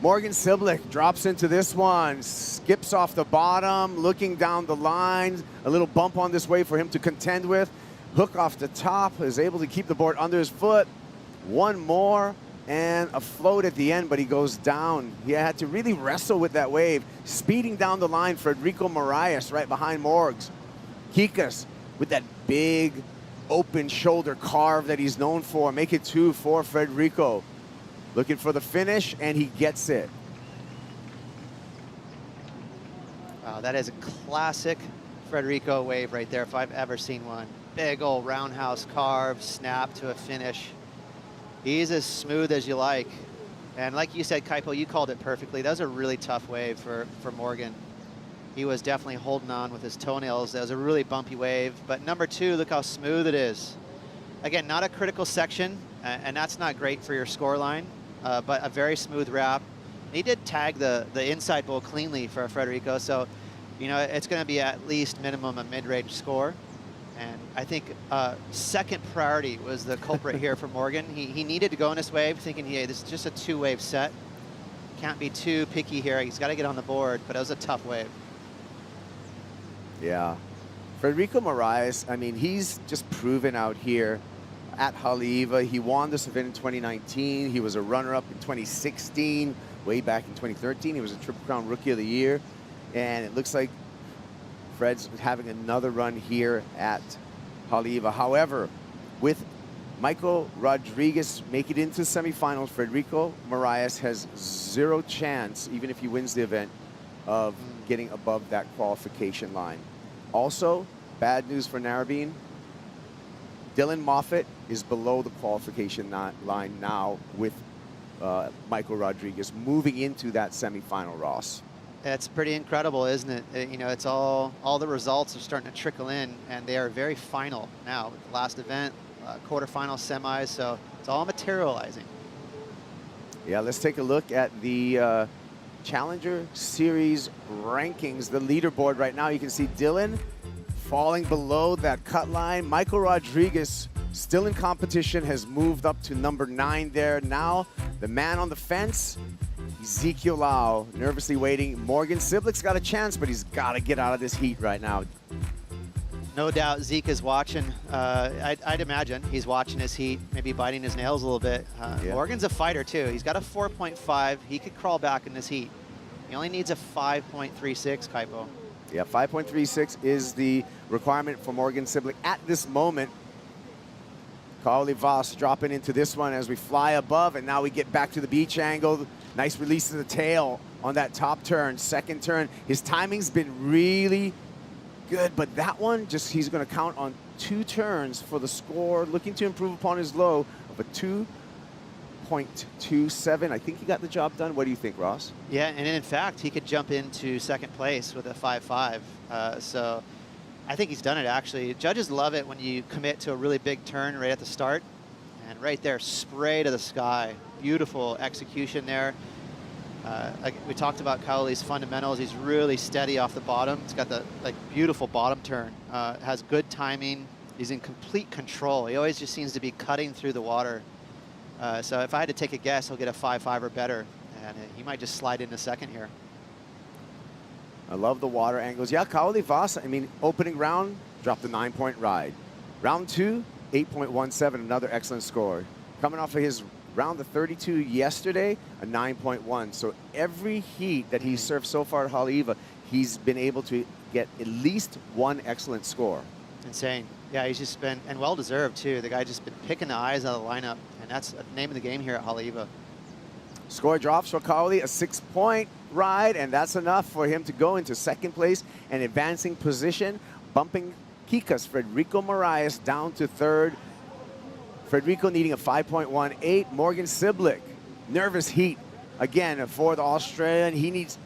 Morgan Siblick drops into this one, skips off the bottom, looking down the line. A little bump on this wave for him to contend with. Hook off the top, is able to keep the board under his foot. One more, and a float at the end, but he goes down. He had to really wrestle with that wave. Speeding down the line, Federico Moraes right behind Morgs. Kikas with that big open shoulder carve that he's known for. Make it 2 for Frederico. Looking for the finish, and he gets it.
Wow, that is a classic Frederico wave right there if I've ever seen one. Big old roundhouse carve, snap to a finish. He's as smooth as you like. And like you said, Kaipo, you called it perfectly. That was a really tough wave for Morgan. He was definitely holding on with his toenails. That was a really bumpy wave. But number 2, look how smooth it is. Again, not a critical section, and that's not great for your score line, but a very smooth wrap. He did tag the inside bowl cleanly for Frederico, so you know it's going to be at least minimum a mid-range score. And I think second priority was the culprit here for Morgan. He needed to go in this wave, thinking, hey, this is just a 2-wave set. Can't be too picky here. He's got to get on the board, but it was a tough wave.
Yeah. Frederico Moraes, I mean, he's just proven out here at Haleiwa. He won this event in 2019. He was a runner-up in 2016. Way back in 2013, he was a Triple Crown Rookie of the Year. And it looks like Fred's having another run here at Haleiwa. However, with Michael Rodriguez making it into semifinals, Frederico Moraes has 0 chance, even if he wins the event, of getting above that qualification line. Also, bad news for Narrabeen. Dylan Moffitt is below the qualification line now with Michael Rodriguez moving into that semifinal, Ross.
It's pretty incredible, isn't it? You know, it's all the results are starting to trickle in, and they are very final now with the last event, quarterfinal, semis, so it's all materializing.
Yeah, let's take a look at the Challenger Series rankings, the leaderboard right now. You can see Dylan falling below that cut line. Michael Rodriguez still in competition, has moved up to number 9 there. Now the man on the fence, Ezekiel Lau, nervously waiting. Morgan Siblick's got a chance, but he's got to get out of this heat right now.
No doubt Zeke is watching. I'd imagine he's watching his heat, maybe biting his nails a little bit.
Yeah.
Morgan's a fighter too. He's got a 4.5. He could crawl back in this heat. He only needs a 5.36, Kaipo.
Yeah, 5.36 is the requirement for Morgan Siblick at this moment. Kaoli Voss dropping into this one as we fly above, and now we get back to the beach angle. Nice release of the tail on that top turn, second turn. His timing's been really good, but that one, just he's going to count on 2 turns for the score, looking to improve upon his low of a 2.27. I think he got the job done. What do you think, Ross?
Yeah, and in fact, he could jump into second place with a 5.5. So I think he's done it, actually. Judges love it when you commit to a really big turn right at the start. And right there, spray to the sky. Beautiful execution there. Like we talked about Kaoli's fundamentals. He's really steady off the bottom. He's got the beautiful bottom turn. Has good timing. He's in complete control. He always just seems to be cutting through the water. So if I had to take a guess, he'll get a 5.5 or better. And he might just slide into second here.
I love the water angles. Yeah, Kaoli Voss, I mean, opening round, dropped a 9-point ride. Round 2, 8.17, another excellent score. Coming off of his round of 32 yesterday, a 9.1. So every heat that he's served so far at Haleiwa, he's been able to get at least 1 excellent score.
Insane. Yeah, he's just been, and well-deserved too. The guy just been picking the eyes out of the lineup, and that's the name of the game here at Haleiwa.
Score drops for Kaoli, a 6-point ride, and that's enough for him to go into second place and advancing position, bumping Kika's Frederico Moraes down to third. Frederico needing a 5.18. Morgan Siblick, nervous heat again for the Australian. He needs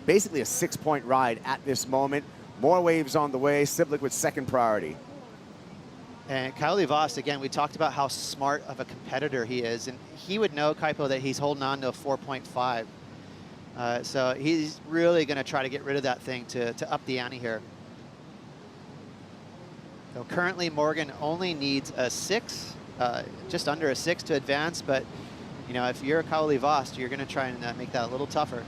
basically a 6-point ride at this moment. More waves on the way. Siblick with second priority.
And Kaoli Voss, again, we talked about how smart of a competitor he is, and he would know, Kaipo, that he's holding on to a 4.5. So he's really going to try to get rid of that thing to up the ante here. So currently, Morgan only needs a 6, just under a 6 to advance, but you know, if you're Kaoli Voss, you're going to try and make that a little tougher.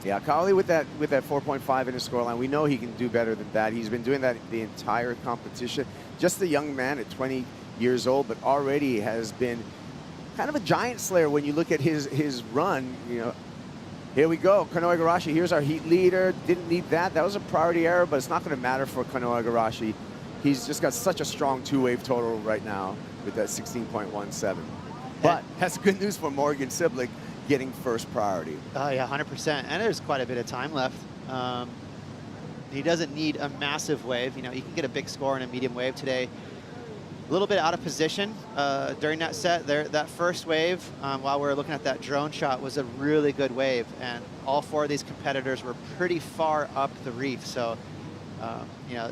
Yeah, Kaoli with that 4.5 in his scoreline, we know he can do better than that. He's been doing that the entire competition. Just a young man at 20 years old, but already has been kind of a giant slayer when you look at his run. You know, here we go, Kanoa Igarashi. Here's our heat leader. Didn't need that. That was a priority error, but it's not going to matter for Kanoa Igarashi.
He's just got such a strong two-wave total right now with that 16.17. But that's good news for Morgan Siblick getting first priority.
Yeah, 100%. And there's quite a bit of time left. He doesn't need a massive wave. You know, he can get a big score in a medium wave today. A little bit out of position during that set. That first wave, while we were looking at that drone shot, was a really good wave. And all 4 of these competitors were pretty far up the reef. So, you know,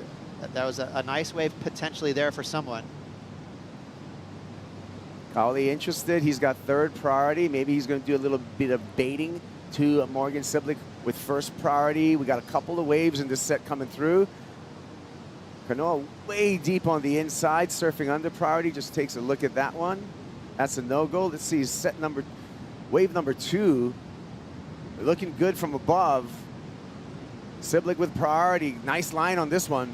that was a nice wave potentially there for someone.
Kauli interested. He's got third priority. Maybe he's going to do a little bit of baiting to Morgan Siblick with first priority. We got a couple of waves in this set coming through. Kanoa way deep on the inside, surfing under priority. Just takes a look at that one. That's a no-go. Let's see wave number 2. Looking good from above. Siblick with priority. Nice line on this one.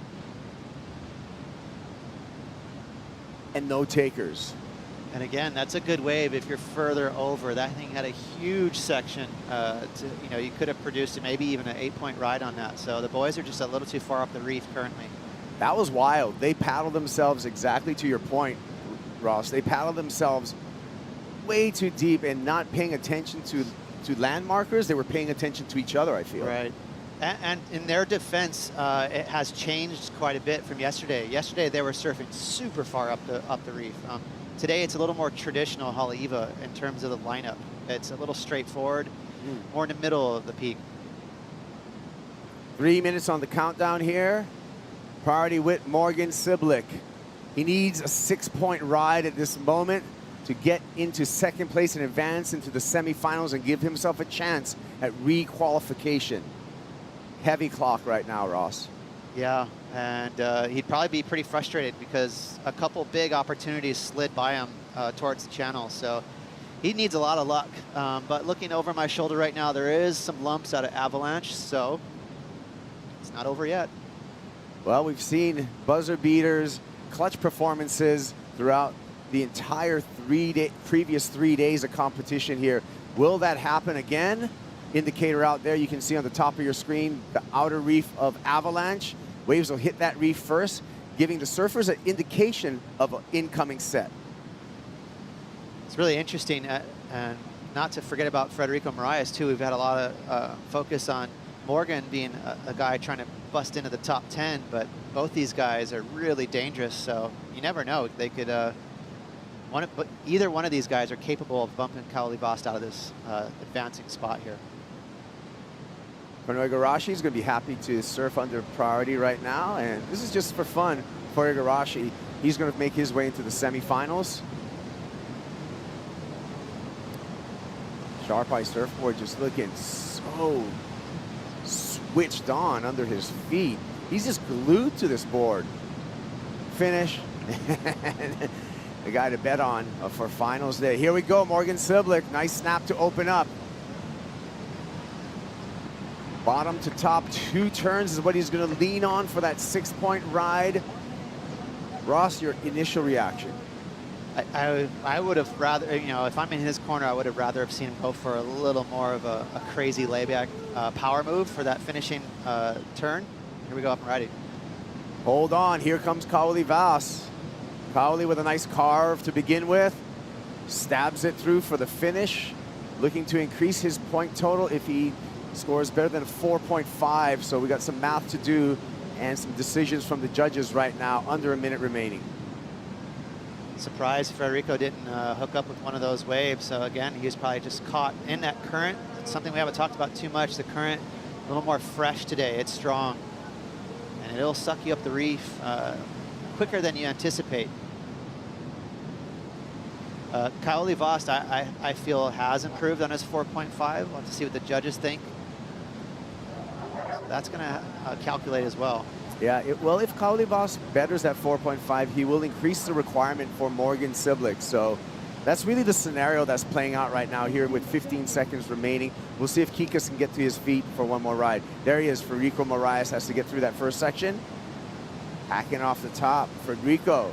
And no takers.
And again, that's a good wave if you're further over. That thing had a huge section. You know, you could have produced maybe even an 8-point ride on that. So the boys are just a little too far up the reef currently.
That was wild. They paddled themselves exactly to your point, Ross. They paddled themselves way too deep and not paying attention to land markers. They were paying attention to each other, I feel.
Right. And in their defense, it has changed quite a bit from yesterday. Yesterday, they were surfing super far up the reef. Today, it's a little more traditional Haleiwa in terms of the lineup. It's a little straightforward, more in the middle of the peak.
3 minutes on the countdown here. Priority with Morgan Siblick. He needs a 6-point ride at this moment to get into second place and advance into the semifinals and give himself a chance at requalification. Heavy clock right now, Ross.
Yeah, and he'd probably be pretty frustrated because a couple big opportunities slid by him towards the channel. So he needs a lot of luck. But looking over my shoulder right now, there is some lumps out of Avalanche, so it's not over yet.
Well, we've seen buzzer beaters, clutch performances throughout the entire previous 3 days of competition here. Will that happen again? Indicator out there, you can see on the top of your screen, the outer reef of Avalanche. Waves will hit that reef first, giving the surfers an indication of an incoming set.
It's really interesting, and not to forget about Federico Moraes too. We've had a lot of focus on Morgan being a guy trying to bust into the top 10, but both these guys are really dangerous, so you never know. They could, but either one of these guys are capable of bumping Kauli Vast out of this advancing spot here.
Kono Igarashi is going to be happy to surf under priority right now, and this is just for fun for Igarashi. He's going to make his way into the semifinals. Sharp Eye Surfboard just looking so switched on under his feet. He's just glued to this board. Finish. The guy to bet on for finals day. Here we go, Morgan Siblick. Nice snap to open up. Bottom to top 2 turns is what he's going to lean on for that 6-point ride. Ross, your initial reaction?
I would have rather, you know, if I'm in his corner, I would have rather have seen him go for a little more of a crazy layback power move for that finishing turn. Here we go, up and riding.
Hold on, here comes Kauli Vast. Kauli with a nice carve to begin with. Stabs it through for the finish. Looking to increase his point total if he scores better than 4.5. So we got some math to do and some decisions from the judges right now. Under a minute remaining.
Surprised Federico didn't hook up with one of those waves. So again, he was probably just caught in that current. It's something we haven't talked about too much. The current, a little more fresh today. It's strong. And it'll suck you up the reef quicker than you anticipate. Kauli Vast, I feel, has improved on his 4.5. We'll have to see what the judges think. So that's going to calculate as well.
Yeah, well, if Kauli Vast betters that 4.5, he will increase the requirement for Morgan Siblick. So that's really the scenario that's playing out right now here with 15 seconds remaining. We'll see if Kikas can get to his feet for one more ride. There he is. Federico Moraes has to get through that first section. Hacking off the top. Federico.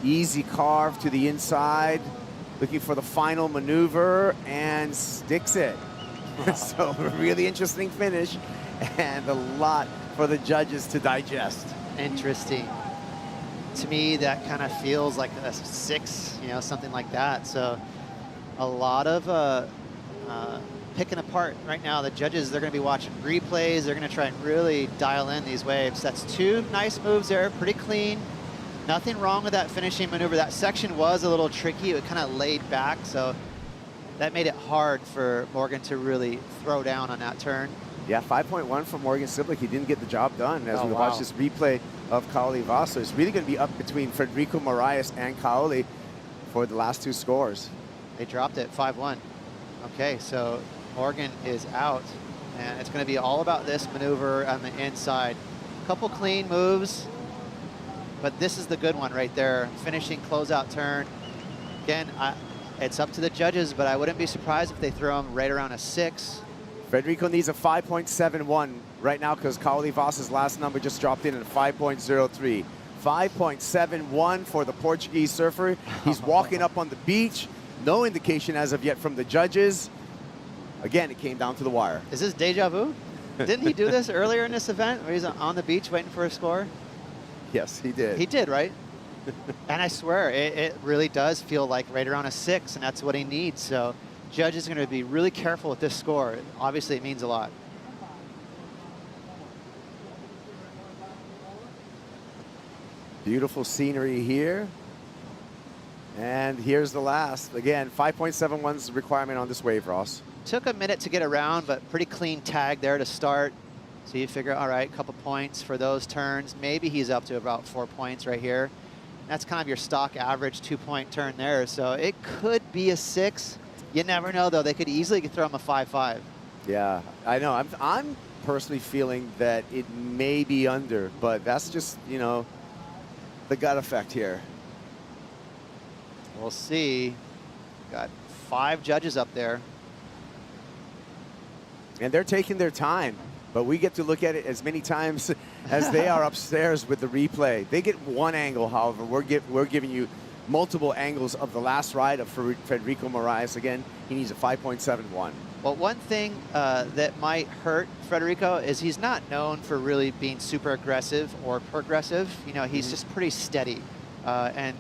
Easy carve to the inside. Looking for the final maneuver and sticks it. So a really interesting finish and a lot for the judges to digest.
Interesting. To me, that kind of feels like a 6, you know, something like that. So a lot of picking apart right now. The judges, they're going to be watching replays. They're going to try and really dial in these waves. That's 2 nice moves there, pretty clean. Nothing wrong with that finishing maneuver. That section was a little tricky. It kind of laid back, so that made it hard for Morgan to really throw down on that turn.
Yeah, 5.1 for Morgan Siblick. He didn't get the job done as we watch this replay of Kaoli Vaz. So it's really going to be up between Federico Moraes and Kaoli for the last 2 scores.
They dropped it 5-1. Okay, so Morgan is out, and it's going to be all about this maneuver on the inside. A couple clean moves, but this is the good one right there. Finishing closeout turn. Again, it's up to the judges, but I wouldn't be surprised if they throw him right around a 6.
Federico needs a 5.71 right now because Kaoli Vaz's last number just dropped in at 5.03. 5.71 for the Portuguese surfer. He's walking up on the beach. No indication as of yet from the judges. Again, it came down to the wire.
Is this deja vu? Didn't he do this earlier in this event where he's on the beach waiting for a score?
Yes, he did.
He did, right? And I swear, it really does feel like right around a 6, and that's what he needs. So judges are going to be really careful with this score. Obviously, it means a lot.
Beautiful scenery here. And here's the last. Again, 5.71 is the requirement on this wave, Ross.
Took a minute to get around, but pretty clean tag there to start. So you figure, all right, a couple points for those turns. Maybe he's up to about 4 points right here. That's kind of your stock average 2-point turn there. So it could be a 6. You never know, though. They could easily throw him a 5-5.
Yeah, I know. I'm personally feeling that it may be under, but that's just, you know, the gut effect here.
We'll see. Got 5 judges up there.
And they're taking their time, but we get to look at it as many times as they are upstairs with the replay. They get one angle, however. We're giving you multiple angles of the last ride of Federico Moraes. Again, he needs a 5.71.
Well, one thing that might hurt Federico is he's not known for really being super aggressive or progressive. You know, he's just pretty steady. And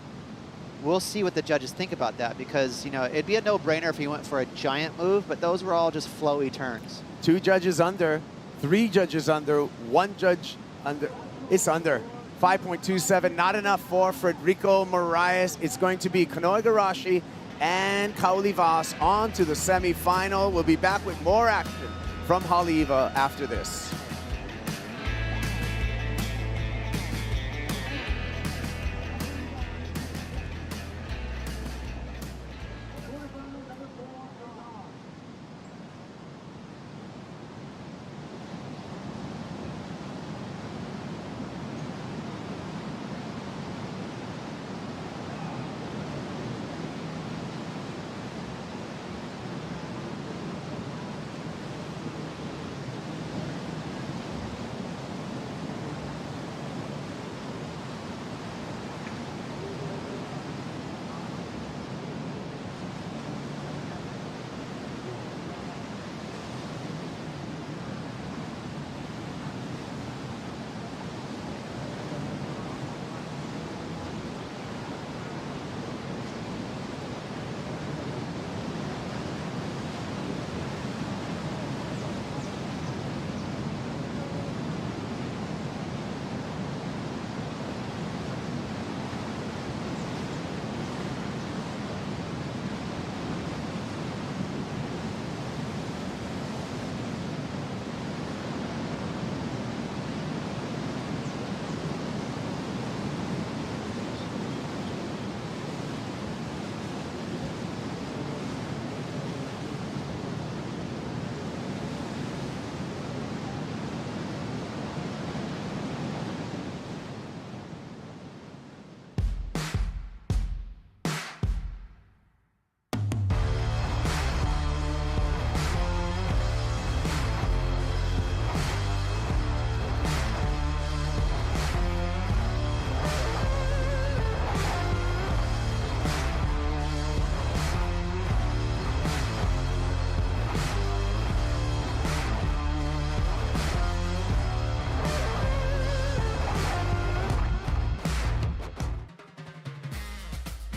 we'll see what the judges think about that because, you know, it'd be a no-brainer if he went for a giant move, but those were all just flowy turns.
2 judges under, 3 judges under, 1 judge under. It's under. 5.27, not enough for Federico Moraes. It's going to be Kanoe Igarashi and Kaoli Vaz on to the semifinal. We'll be back with more action from Haleiwa after this.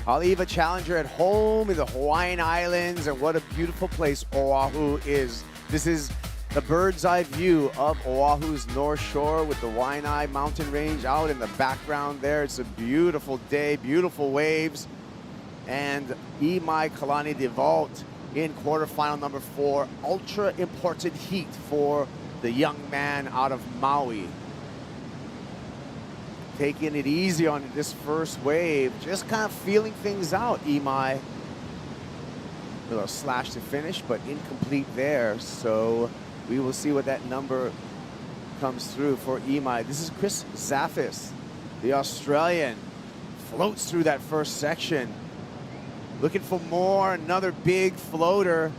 Haleiwa Challenger at home in the Hawaiian Islands, and what a beautiful place Oahu is. This is the bird's eye view of Oahu's North Shore with the Waianae mountain range out in the background there. It's a beautiful day, beautiful waves. And Imai Kalani DeVault in quarterfinal number 4. Ultra important heat for the young man out of Maui. Taking it easy on this first wave, just kind of feeling things out, Imai. A little slash to finish, but incomplete there. So we will see what that number comes through for Imai. This is Chris Zaffis, the Australian. Floats through that first section. Looking for more, another big floater.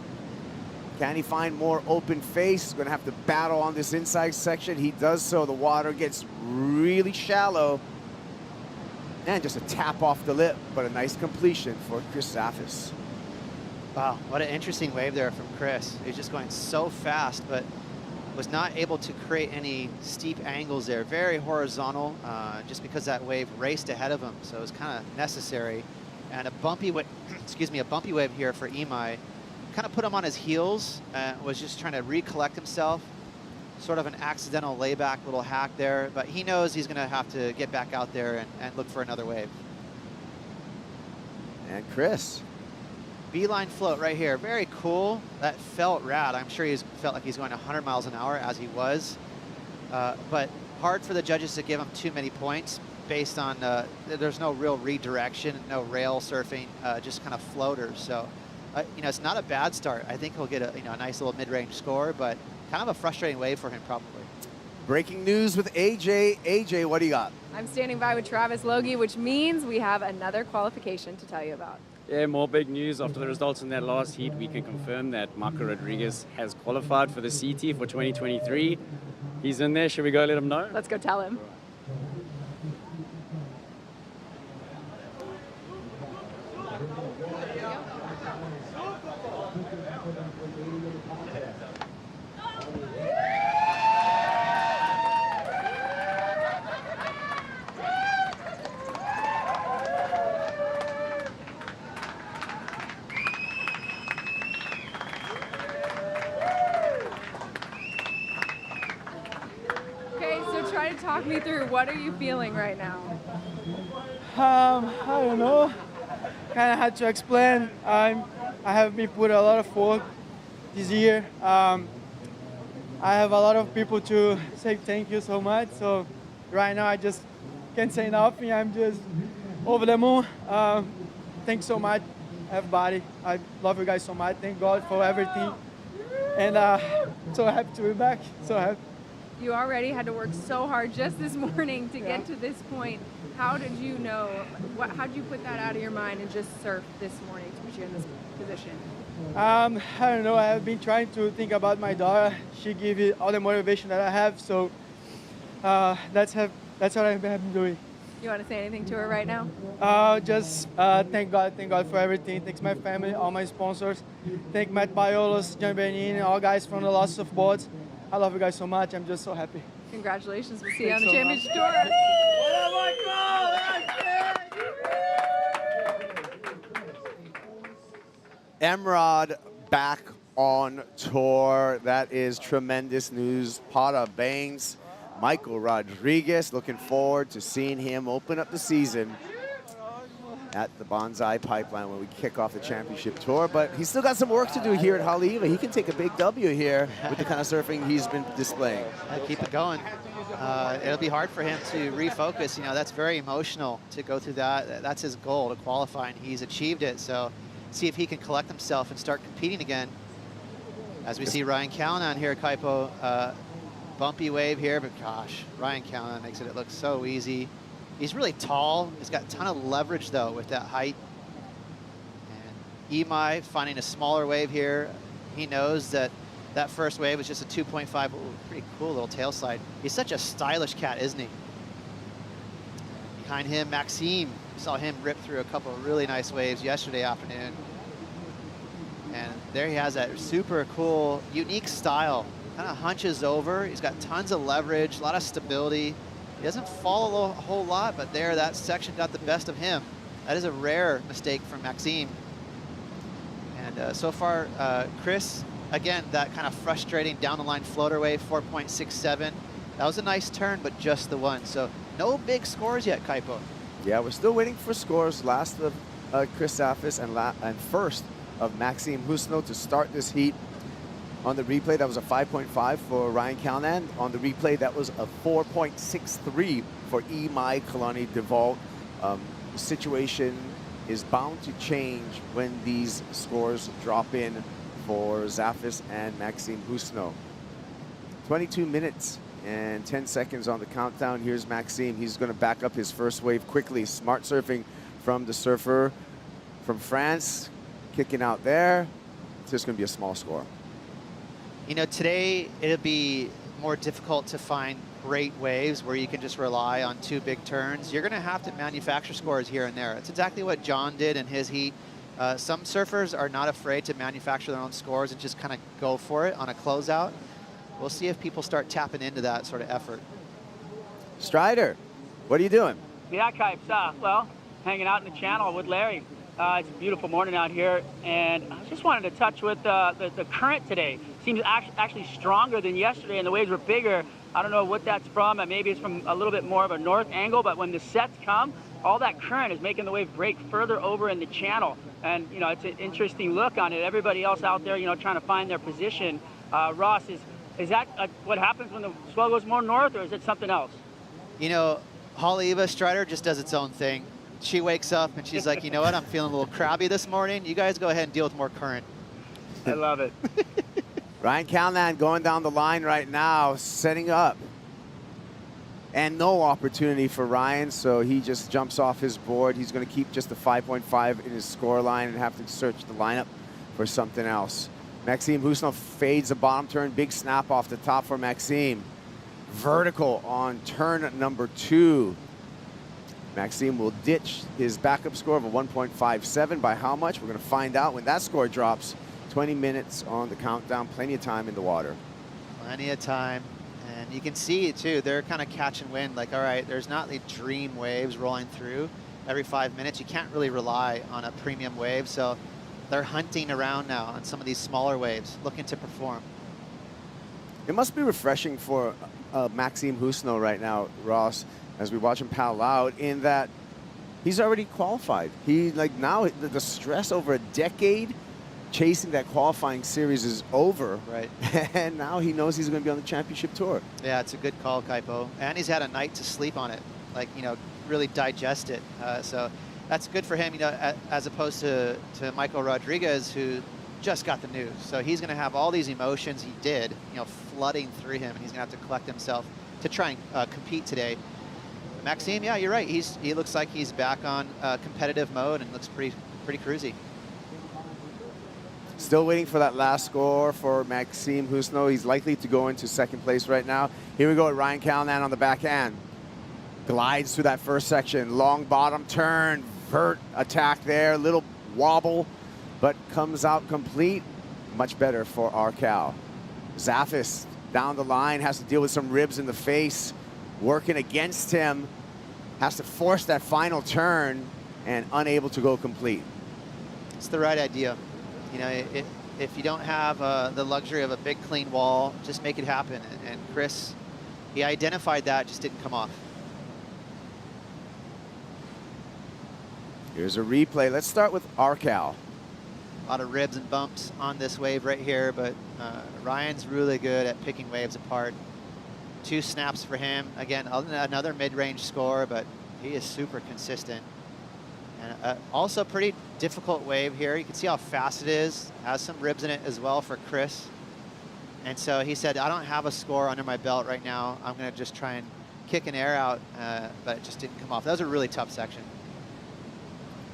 Can he find more open face? Gonna have to battle on this inside section. He does so. The water gets really shallow. And just a tap off the lip, but a nice completion for Chris Zaffis.
Wow, what an interesting wave there from Chris. He's just going so fast, but was not able to create any steep angles there. Very horizontal, just because that wave raced ahead of him. So it was kind of necessary. And a bumpy wave, excuse me, a bumpy wave here for Imai. Kind of put him on his heels, was just trying to recollect himself. Sort of an accidental layback little hack there, but he knows he's gonna have to get back out there and look for another wave.
And Chris.
Beeline float right here, very cool. That felt rad. I'm sure he's felt like he's going 100 miles an hour as he was, but hard for the judges to give him too many points based on, there's no real redirection, no rail surfing, just kind of floaters. So, you know, it's not a bad start. I think he'll get a, a nice little mid-range score, but kind of a frustrating wave for him probably.
Breaking news with AJ. AJ, what do you got?
I'm standing by with Travis Logie, which means we have another qualification to tell you about.
Yeah, more big news. After the results in that last heat, we can confirm that Marco Rodriguez has qualified for the CT for 2023. He's in there. Should we go let him know?
Let's go tell him. Talk me through, what are you feeling right now?
I don't know. Kind of had to explain. I have been put a lot of work this year. I have a lot of people to say thank you so much. So right now I just can't say nothing. I'm just over the moon. Thanks so much, everybody. I love you guys so much. Thank God for everything. And so happy to be back. So happy.
You already had to work so hard just this morning to get to this point. How did you know? How did you put that out of your mind and just surf this morning to put you in this position?
I don't know. I have been trying to think about my daughter. She gave me all the motivation that I have. So that's what I've been doing.
You want to say anything to her right now?
Just thank God for everything. Thanks my family, all my sponsors. Thank Matt Biolos, John Benin, all guys from the Lost of Boards. I love you guys so much. I'm just so happy.
Congratulations. We'll see you on the championship tour.
Emrod back on tour. That is tremendous news. Pada Baines, Michael Rodriguez, looking forward to seeing him open up the season at the Bonsai Pipeline when we kick off the championship tour. But he's still got some work to do here at Haleiwa. He can take a big W here with the kind of surfing he's been displaying.
Keep it going. It'll be hard for him to refocus. That's very emotional to go through that. That's his goal, to qualify, and he's achieved it. So see if he can collect himself and start competing again. As we see Ryan Callanan here at Kaipo. Bumpy wave here, but gosh, Ryan Callanan makes it look so easy. He's really tall. He's got a ton of leverage, though, with that height. And Imai finding a smaller wave here. He knows that that first wave was just a 2.5. Ooh, pretty cool little tail slide. He's such a stylish cat, isn't he? Behind him, Maxime. Saw him rip through a couple of really nice waves yesterday afternoon. And there he has that super cool, unique style. Kind of hunches over. He's got tons of leverage, a lot of stability. He doesn't fall a whole lot, but there, that section got the best of him. That is a rare mistake from Maxime. And so far, Chris, again, that kind of frustrating down the line floater wave, 4.67. That was a nice turn, but just the one. So no big scores yet, Kaipo.
Yeah, we're still waiting for scores. Last of Chris Zafis and first of Maxime Husno to start this heat. On the replay, that was a 5.5 for Ryan Calnan. On the replay, that was a 4.63 for Imai Kalani DeVault. The situation is bound to change when these scores drop in for Zafis and Maxime Husno. 22 minutes and 10 seconds on the countdown. Here's Maxime. He's going to back up his first wave quickly. Smart surfing from the surfer from France. Kicking out there. It's just going to be a small score.
You know, today it'll be more difficult to find great waves where you can just rely on 2 big turns. You're going to have to manufacture scores here and there. It's exactly what John did in his heat. Some surfers are not afraid to manufacture their own scores and just kind of go for it on a closeout. We'll see if people start tapping into that sort of effort.
Strider, what are you doing?
Yeah, Kipes. Well, hanging out in the channel with Larry. It's a beautiful morning out here, and I just wanted to touch with the current today. Seems actually stronger than yesterday, and the waves were bigger. I don't know what that's from. Maybe it's from a little bit more of a north angle, but when the sets come, all that current is making the wave break further over in the channel. And, you know, it's an interesting look on it. Everybody else out there, you know, trying to find their position. Ross, is that what happens when the swell goes more north, or is it something else?
You know, Haleiwa Strider just does its own thing. She wakes up and she's like, you know what, I'm feeling a little crabby this morning. You guys go ahead and deal with more current.
I love it.
Ryan Calnan going down the line right now, setting up. And no opportunity for Ryan, so he just jumps off his board. He's going to keep just a 5.5 in his score line and have to search the lineup for something else. Maxime Husno fades the bottom turn. Big snap off the top for Maxime. Vertical on turn number 2. Maxime will ditch his backup score of a 1.57. By how much? We're going to find out when that score drops. 20 minutes on the countdown. Plenty of time in the water.
Plenty of time. And you can see, too, they're kind of catching wind. Like, all right, there's not the dream waves rolling through every 5 minutes. You can't really rely on a premium wave. So they're hunting around now on some of these smaller waves, looking to perform.
It must be refreshing for Maxime Husno right now, Ross, as we watch him paddle out, in that he's already qualified. He, like, now the stress over a decade chasing that qualifying series is over.
Right.
And now he knows he's going to be on the championship tour.
Yeah, it's a good call, Kaipo. And he's had a night to sleep on it, like, you know, really digest it. So that's good for him, you know, as opposed to Michael Rodriguez, who just got the news. So he's going to have all these emotions he did, you know, flooding through him, and he's going to have to collect himself to try and compete today. Maxime, yeah, you're right. He looks like he's back on competitive mode and looks pretty cruisy.
Still waiting for that last score for Maxime Husno. He's likely to go into second place right now. Here we go at Ryan Calnan on the backhand. Glides through that first section. Long bottom turn, vert attack there. Little wobble, but comes out complete. Much better for our Cal. Zafis down the line, has to deal with some ribs in the face. Working against him. Has to force that final turn and unable to go complete.
It's the right idea. You know, if you don't have the luxury of a big clean wall, just make it happen. And Chris, he identified that, just didn't come off.
Here's a replay. Let's start with Arcal.
A lot of ribs and bumps on this wave right here, but Ryan's really good at picking waves apart. 2 snaps for him. Again, another mid-range score, but he is super consistent. And also pretty difficult wave here. You can see how fast it is. Has some ribs in it as well for Chris. And so he said, I don't have a score under my belt right now. I'm going to just try and kick an air out, but it just didn't come off. That was a really tough section.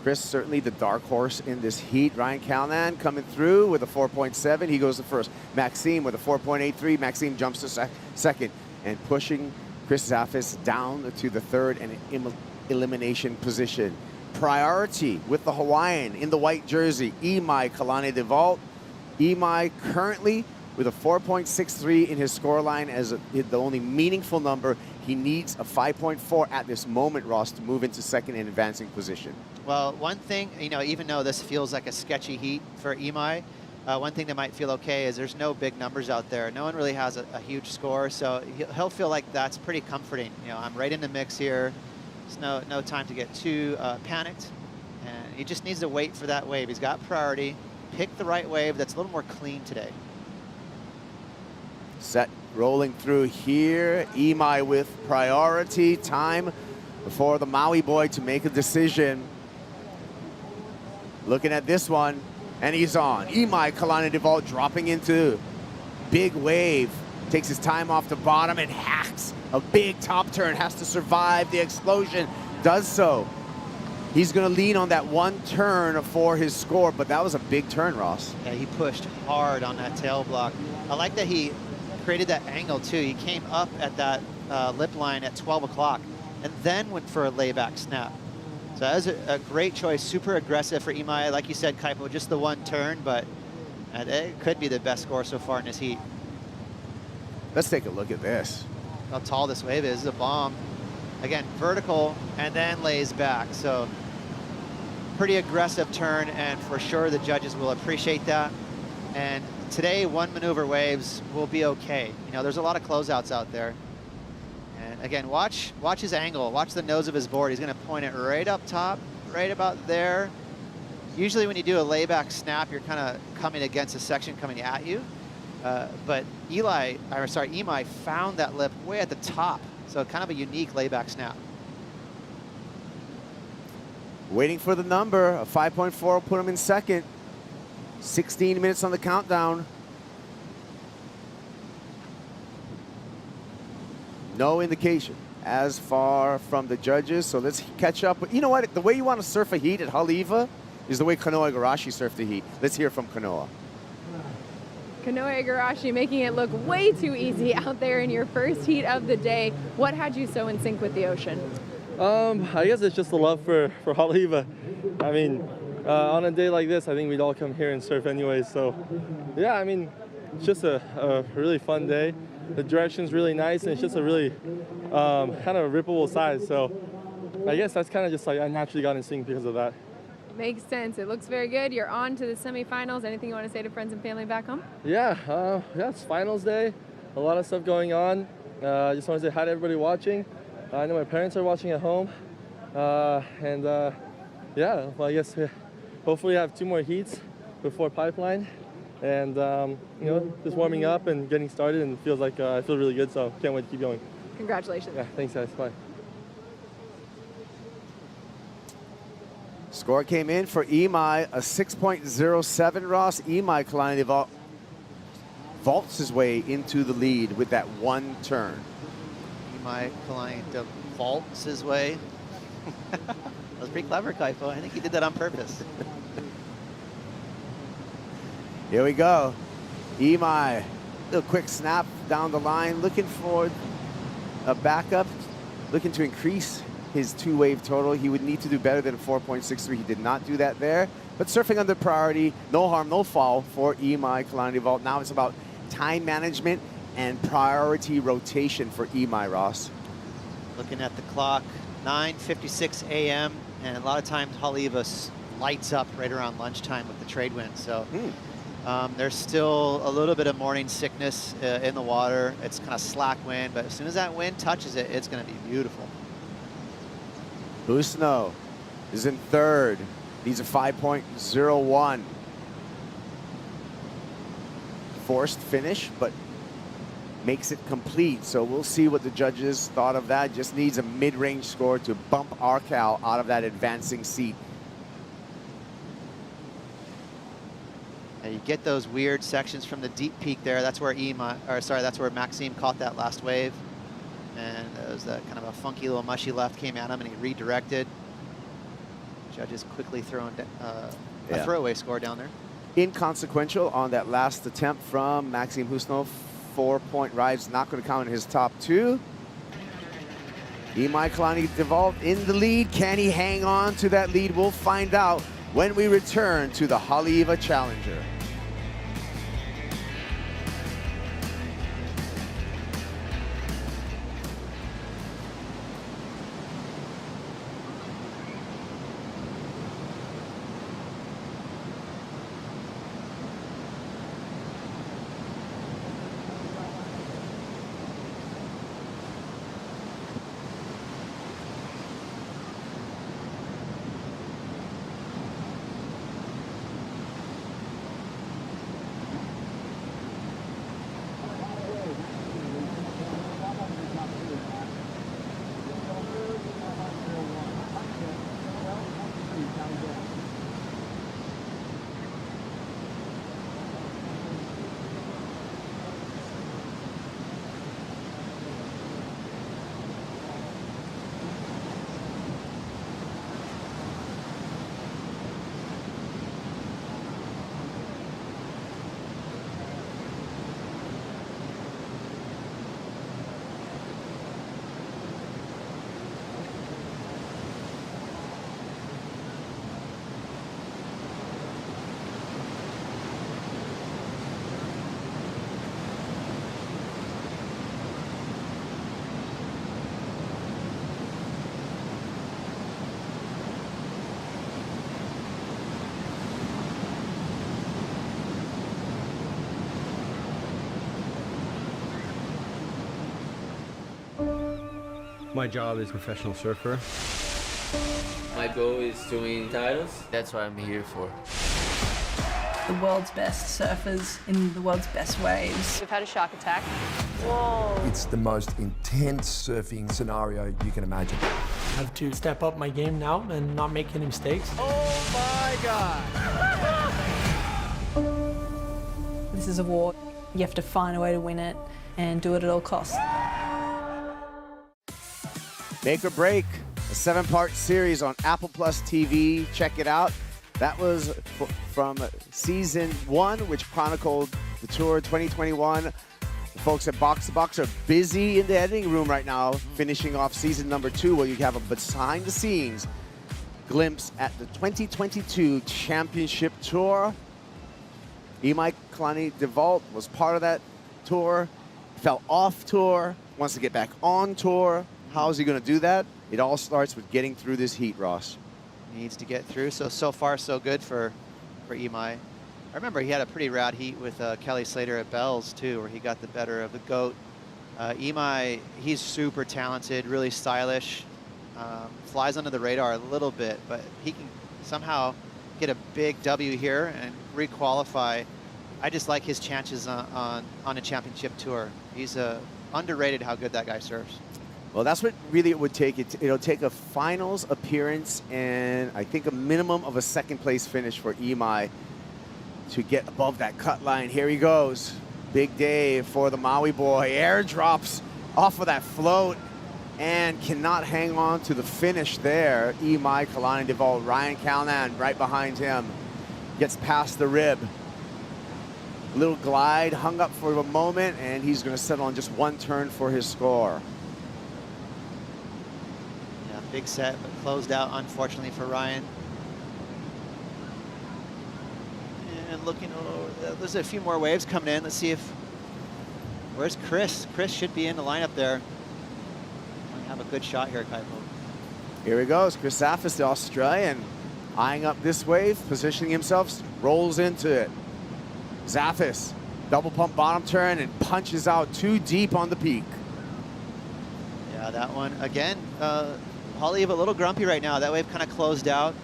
Chris, certainly the dark horse in this heat. Ryan Calnan coming through with a 4.7. He goes to first. Maxime with a 4.83. Maxime jumps to second and pushing Chris Zafis down to the third and elimination position. Priority with the Hawaiian in the white jersey, Imai Kalani DeVault. Imai currently with a 4.63 in his scoreline as the only meaningful number. He needs a 5.4 at this moment, Ross, to move into second in advancing position.
Well, one thing, you know, even though this feels like a sketchy heat for Imai, one thing that might feel okay is there's no big numbers out there. No one really has a huge score, so he'll feel like that's pretty comforting. You know, I'm right in the mix here. There's no time to get too panicked, and he just needs to wait for that wave. He's got priority. Pick the right wave that's a little more clean today.
Set rolling through here. Imai with priority. Time for the Maui boy to make a decision. Looking at this one, and he's on. Imai Kalani DeVault dropping into big wave. Takes his time off the bottom and hacks a big top turn. Has to survive the explosion. Does so. He's going to lean on that one turn for his score, but that was a big turn, Ross.
Yeah, he pushed hard on that tail block. I like that he created that angle too. He came up at that lip line at 12 o'clock and then went for a layback snap. So that was a great choice, super aggressive for Imai. Like you said, Kaipo, just the one turn, but it could be the best score so far in this heat.
Let's take a look at this.
How tall this wave is, a bomb. Again, vertical and then lays back. So pretty aggressive turn, and for sure the judges will appreciate that. And today, one maneuver waves will be okay. You know, there's a lot of closeouts out there. And again, watch his angle, watch the nose of his board. He's gonna point it right up top, right about there. Usually when you do a layback snap, you're kind of coming against a section coming at you. But Imai found that lip way at the top. So kind of a unique layback snap.
Waiting for the number. A 5.4 will put him in second. 16 minutes on the countdown. No indication as far from the judges, so let's catch up. You know what? The way you want to surf a heat at Haleiwa is the way Kanoa Igarashi surfed the heat. Let's hear from Kanoa.
Kanoa Igarashi making it look way too easy out there in your first heat of the day. What had you so in sync with the ocean?
I guess it's just the love for Haleiwa. I mean, on a day like this, I think we'd all come here and surf anyways. So, yeah, I mean, it's just a really fun day. The direction's really nice, and it's just a really kind of rippable size. So, I guess that's kind of just like I naturally got in sync because of that.
Makes sense. It looks very good. You're on to the semifinals. Anything you want to say to friends and family back home?
Yeah, it's finals day. A lot of stuff going on. I just want to say hi to everybody watching. I know my parents are watching at home. Yeah, well, I guess hopefully I have 2 more heats before pipeline. And, you know, just warming up and getting started, and feels like I feel really good, so can't wait to keep going.
Congratulations.
Yeah, thanks, guys. Bye.
Score came in for Imai, a 6.07, Ross. Imai Kalani vaults his way into the lead with that one turn.
Imai Kalani vaults his way. That was pretty clever, Kaipo. I think he did that on purpose.
Here we go. Imai, little quick snap down the line, looking for a backup, looking to increase his 2-wave total. He would need to do better than 4.63. He did not do that there. But surfing under priority, no harm, no foul for Imai Kalani Vault. Now it's about time management and priority rotation for Imai, Ross.
Looking at the clock, 9:56 a.m. and a lot of times Haleiwa lights up right around lunchtime with the trade wind. So there's still a little bit of morning sickness in the water. It's kind of slack wind, but as soon as that wind touches it, it's going to be beautiful.
Busno is in third. Needs a 5.01. Forced finish, but makes it complete. So we'll see what the judges thought of that. Just needs a mid-range score to bump Arcal out of that advancing seat.
And you get those weird sections from the deep peak there. That's where that's where Maxime caught that last wave. And it was that kind of a funky little mushy left came at him, and he redirected. Judges quickly throwing a throwaway score down there.
Inconsequential on that last attempt from Maxime Husno. 4-point ride's not going to count in his top 2. Imai Kalani DeVault in the lead. Can he hang on to that lead? We'll find out when we return to the Haleiwa Challenger.
My job is professional surfer.
My goal is to win titles.
That's what I'm here for.
The world's best surfers in the world's best waves.
We've had a shark attack. Whoa.
It's the most intense surfing scenario you can imagine.
I have to step up my game now and not make any mistakes.
Oh my God!
This is a war. You have to find a way to win it and do it at all costs.
Make or Break, a 7-part series on Apple Plus TV. Check it out. That was from season 1, which chronicled the tour 2021. The folks at Box to Box are busy in the editing room right now, finishing off season number 2, where you have a behind-the-scenes glimpse at the 2022 Championship Tour. Imai Kalani DeVault was part of that tour, fell off tour, wants to get back on tour. How is he going to do that? It all starts with getting through this heat, Ross.
Needs to get through. So far, so good for Imai. I remember he had a pretty rad heat with Kelly Slater at Bells, too, where he got the better of the GOAT. Imai, he's super talented, really stylish, flies under the radar a little bit, but he can somehow get a big W here and re-qualify. I just like his chances on a championship tour. He's underrated how good that guy surfs.
Well, that's what really it would take. It'll take a finals appearance and I think a minimum of a second place finish for Imai to get above that cut line. Here he goes. Big day for the Maui boy. Air drops off of that float and cannot hang on to the finish there. Imai Kalani DeVault, Ryan Callanan right behind him. Gets past the rib. Little glide, hung up for a moment, and he's going to settle on just one turn for his score.
Big set, but closed out, unfortunately, for Ryan. And looking over, there's a few more waves coming in. Let's see if, where's Chris? Chris should be in the lineup there. Might have a good shot here, Kaipo.
Here he goes, Chris Zaffis, the Australian, eyeing up this wave, positioning himself, rolls into it. Zaffis, double pump bottom turn and punches out too deep on the peak.
Yeah, that one, again, Haleiwa a little grumpy right now. That wave kind of closed out.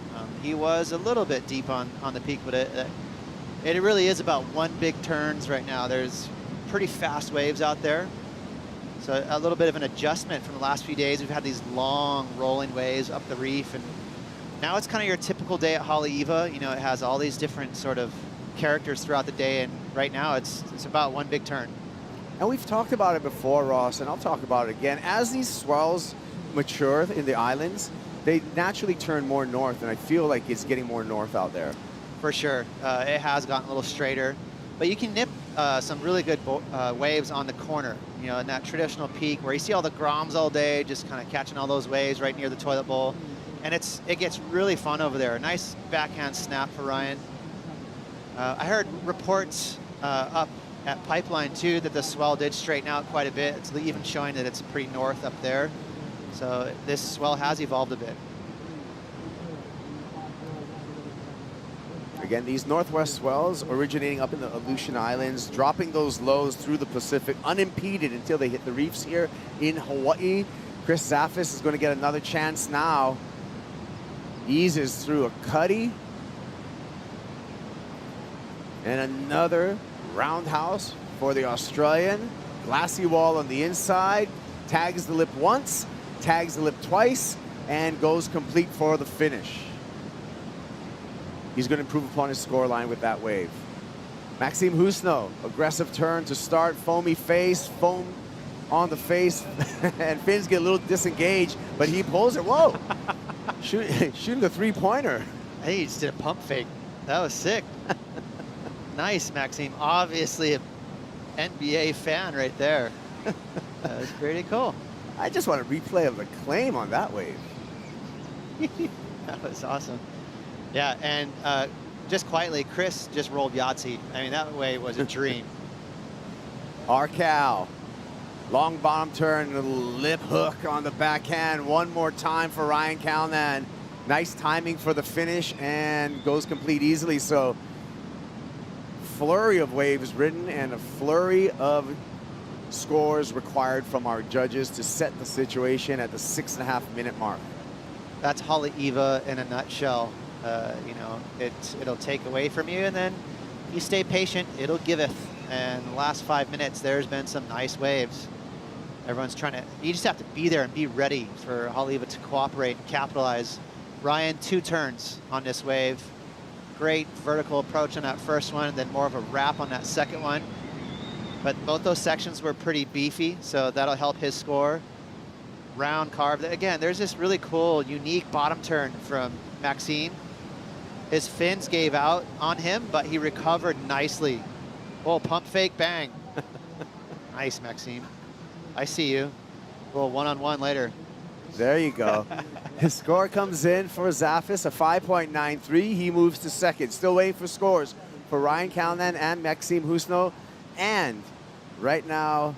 He was a little bit deep on the peak, but it really is about one big turns right now. There's pretty fast waves out there. So a little bit of an adjustment from the last few days. We've had these long rolling waves up the reef, and now it's kind of your typical day at Haleiwa. You know, it has all these different sort of characters throughout the day, and right now it's about one big turn.
And we've talked about it before, Ross, and I'll talk about it again. As these swells mature in the islands, they naturally turn more north, and I feel like it's getting more north out there.
For sure. It has gotten a little straighter, but you can nip some really good waves on the corner, you know, in that traditional peak where you see all the groms all day, just kind of catching all those waves right near the toilet bowl. And it gets really fun over there. Nice backhand snap for Ryan. I heard reports up at Pipeline too that the swell did straighten out quite a bit. It's even showing that it's pretty north up there. So this swell has evolved a bit.
Again, these northwest swells originating up in the Aleutian Islands, dropping those lows through the Pacific unimpeded until they hit the reefs here in Hawaii. Chris Zaffis is going to get another chance now. Eases through a cuddy. And another roundhouse for the Australian. Glassy wall on the inside. Tags the lip once, tags the lip twice, and goes complete for the finish. He's going to improve upon his scoreline with that wave. Maxime Husno, aggressive turn to start, foamy face, foam on the face, and fins get a little disengaged, but he pulls it. Whoa! Shooting the three-pointer.
Hey, he just did a pump fake. That was sick. Nice, Maxime. Obviously an NBA fan right there. That was pretty cool.
I just want a replay of the claim on that wave.
That was awesome. Yeah, and just quietly, Chris just rolled Yahtzee. I mean, that wave was a dream.
Arcal, long bottom turn, lip hook on the backhand. One more time for Ryan Callanan. Nice timing for the finish and goes complete easily. So flurry of waves ridden and a flurry of scores required from our judges to set the situation at the 6.5 minute mark.
That's Haleiwa in a nutshell. You know, it'll take away from you, and then you stay patient, it'll giveth. And the last 5 minutes, there's been some nice waves. Everyone's trying to, you just have to be there and be ready for Haleiwa to cooperate and capitalize. Ryan, 2 turns on this wave. Great vertical approach on that first one, and then more of a wrap on that second one. But both those sections were pretty beefy, so that'll help his score. Round carve. Again, there's this really cool, unique bottom turn from Maxime. His fins gave out on him, but he recovered nicely. Oh, pump fake, bang. Nice, Maxime. I see you. A little one-on-one later.
There you go. His score comes in for Zafis, a 5.93. He moves to second. Still waiting for scores for Ryan Callanan and Maxime Husno. And right now,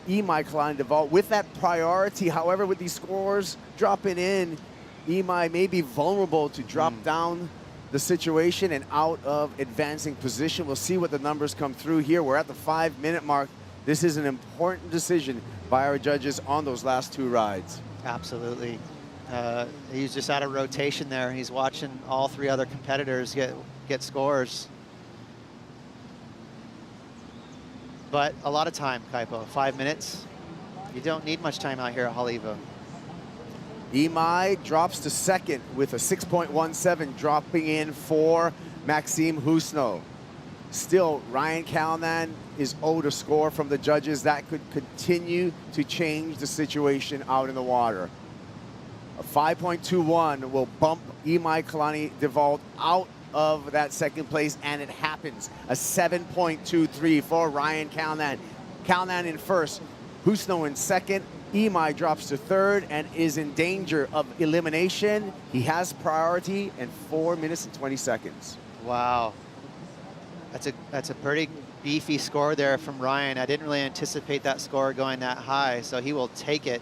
Imai Kalani-Devault with that priority. However, with these scores dropping in, Imai may be vulnerable to drop down the situation and out of advancing position. We'll see what the numbers come through here. We're at the 5 minute mark. This is an important decision by our judges on those last 2 rides.
Absolutely. He's just out of rotation there. He's watching all 3 other competitors get scores. But a lot of time, Kaipo. 5 minutes. You don't need much time out here at Haleiwa.
Imai drops to second with a 6.17, dropping in for Maxime Husno. Still, Ryan Callanan is owed a score from the judges. That could continue to change the situation out in the water. A 5.21 will bump Imai Kalani-Devault out of that second place, and it happens. A 7.23 for Ryan Callanan. Callanan in first, Husno in second. Imai drops to third and is in danger of elimination. He has priority and 4 minutes and 20 seconds.
Wow. That's a pretty beefy score there from Ryan. I didn't really anticipate that score going that high, so he will take it.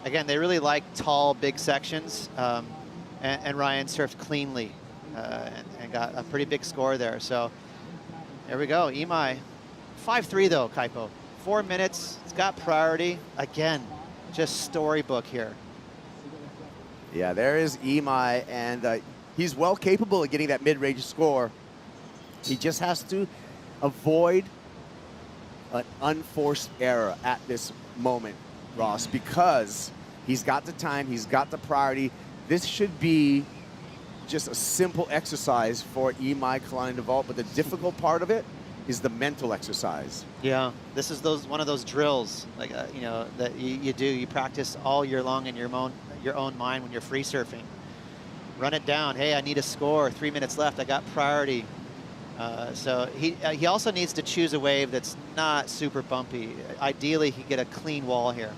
Again, they really like tall, big sections, and Ryan surfed cleanly and got a pretty big score there. So there we go, Imai. 5.3 though, Kaipo. 4 minutes, it's got priority. Again, just storybook here.
Yeah, there is Imai, and he's well capable of getting that mid-range score. He just has to avoid an unforced error at this moment, Ross, because he's got the time, he's got the priority. This should be just a simple exercise for Imai Kalani-Devault, but the difficult part of it is the mental exercise.
Yeah, this is one of those drills, like you know, that you do. You practice all year long in your own mind when you're free surfing. Run it down. Hey, I need a score. 3 minutes left. I got priority. So he also needs to choose a wave that's not super bumpy. Ideally, he get a clean wall here.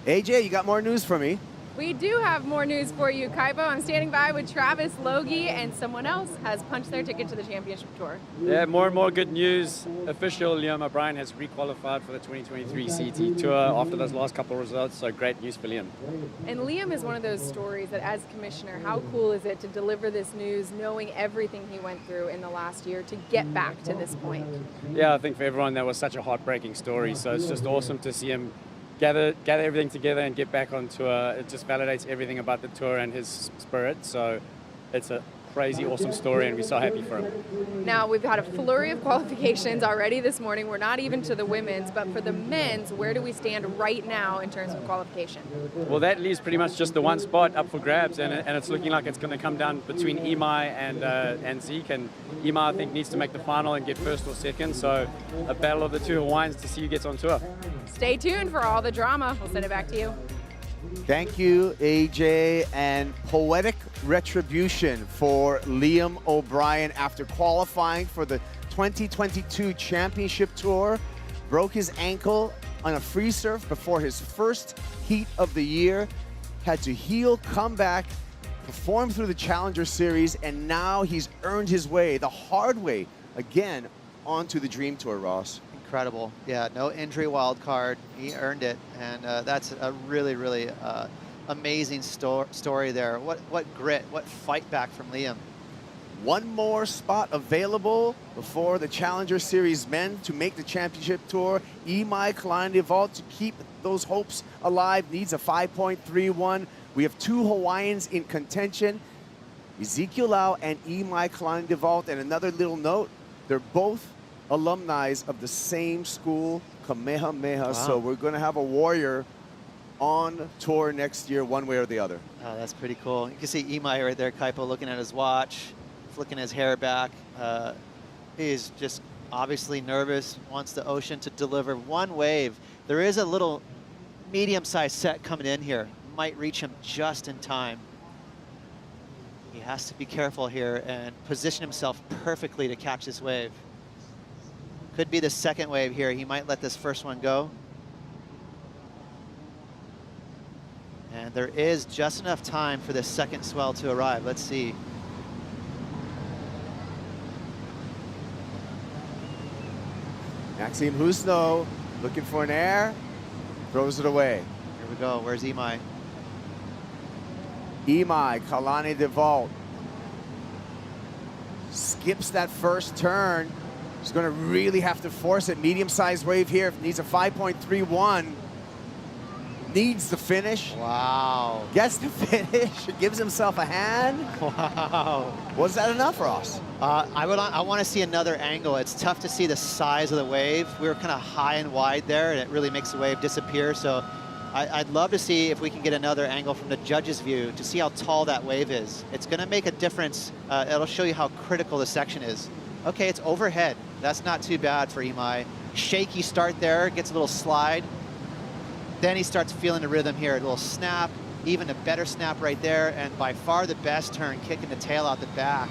AJ, you got more news for me?
We do have more news for you, Kaipo. I'm standing by with Travis Logie, and someone else has punched their ticket to the championship tour.
Yeah, more and more good news. Official Liam O'Brien has requalified for the 2023 CT Tour after those last couple of results, so great news for Liam.
And Liam is one of those stories that, as commissioner, how cool is it to deliver this news knowing everything he went through in the last year to get back to this point?
Yeah, I think for everyone that was such a heartbreaking story, so it's just awesome to see him gather everything together and get back on tour. It just validates everything about the tour and his spirit. So it's a crazy, awesome story, and we're so happy for him.
Now, we've had a flurry of qualifications already this morning. We're not even to the women's, but for the men's, where do we stand right now in terms of qualification?
Well, that leaves pretty much just the one spot up for grabs, and it's looking like it's going to come down between Imai and Zeke. And Imai, I think, needs to make the final and get first or second. So a battle of the two Hawaiians to see who gets on tour.
Stay tuned for all the drama. We'll send it back to you.
Thank you, AJ. And poetic retribution for Liam O'Brien after qualifying for the 2022 Championship Tour. Broke his ankle on a free surf before his first heat of the year. Had to heal, come back, perform through the Challenger Series, and now he's earned his way, the hard way, again, onto the Dream Tour, Ross.
Incredible. Yeah, no injury wild card. He earned it, and that's a really, really amazing story there. What grit, what fight back from Liam.
One more spot available before the Challenger Series men to make the championship tour. Imai Kalani Vault to keep those hopes alive needs a 5.31. We have 2 Hawaiians in contention, Ezekiel Lau and Imai Kalani Vault. And another little note, they're both alumni of the same school, Kamehameha.
Wow.
So we're going to have a warrior on tour next year, one way or the other.
Oh, that's pretty cool. You can see Imai right there, Kaipo, looking at his watch, flicking his hair back. He's just obviously nervous, wants the ocean to deliver one wave. There is a little medium-sized set coming in here. Might reach him just in time. He has to be careful here and position himself perfectly to catch this wave. Could be the second wave here. He might let this first one go. And there is just enough time for this second swell to arrive. Let's see.
Maxime Husno looking for an air, throws it away.
Here we go. Where's Imai?
Imai Kalani Vault skips that first turn. He's going to really have to force it. Medium-sized wave here. Needs a 5.31. Needs the finish.
Wow.
Gets the finish. Gives himself a hand.
Wow.
Was that enough, Ross?
I want to see another angle. It's tough to see the size of the wave. We were kind of high and wide there, and it really makes the wave disappear. So I'd love to see if we can get another angle from the judge's view to see how tall that wave is. It's going to make a difference. It'll show you how critical the section is. Okay, it's overhead. That's not too bad for Imai. Shaky start there, gets a little slide. Then he starts feeling the rhythm here. A little snap, even a better snap right there, and by far the best turn, kicking the tail out the back.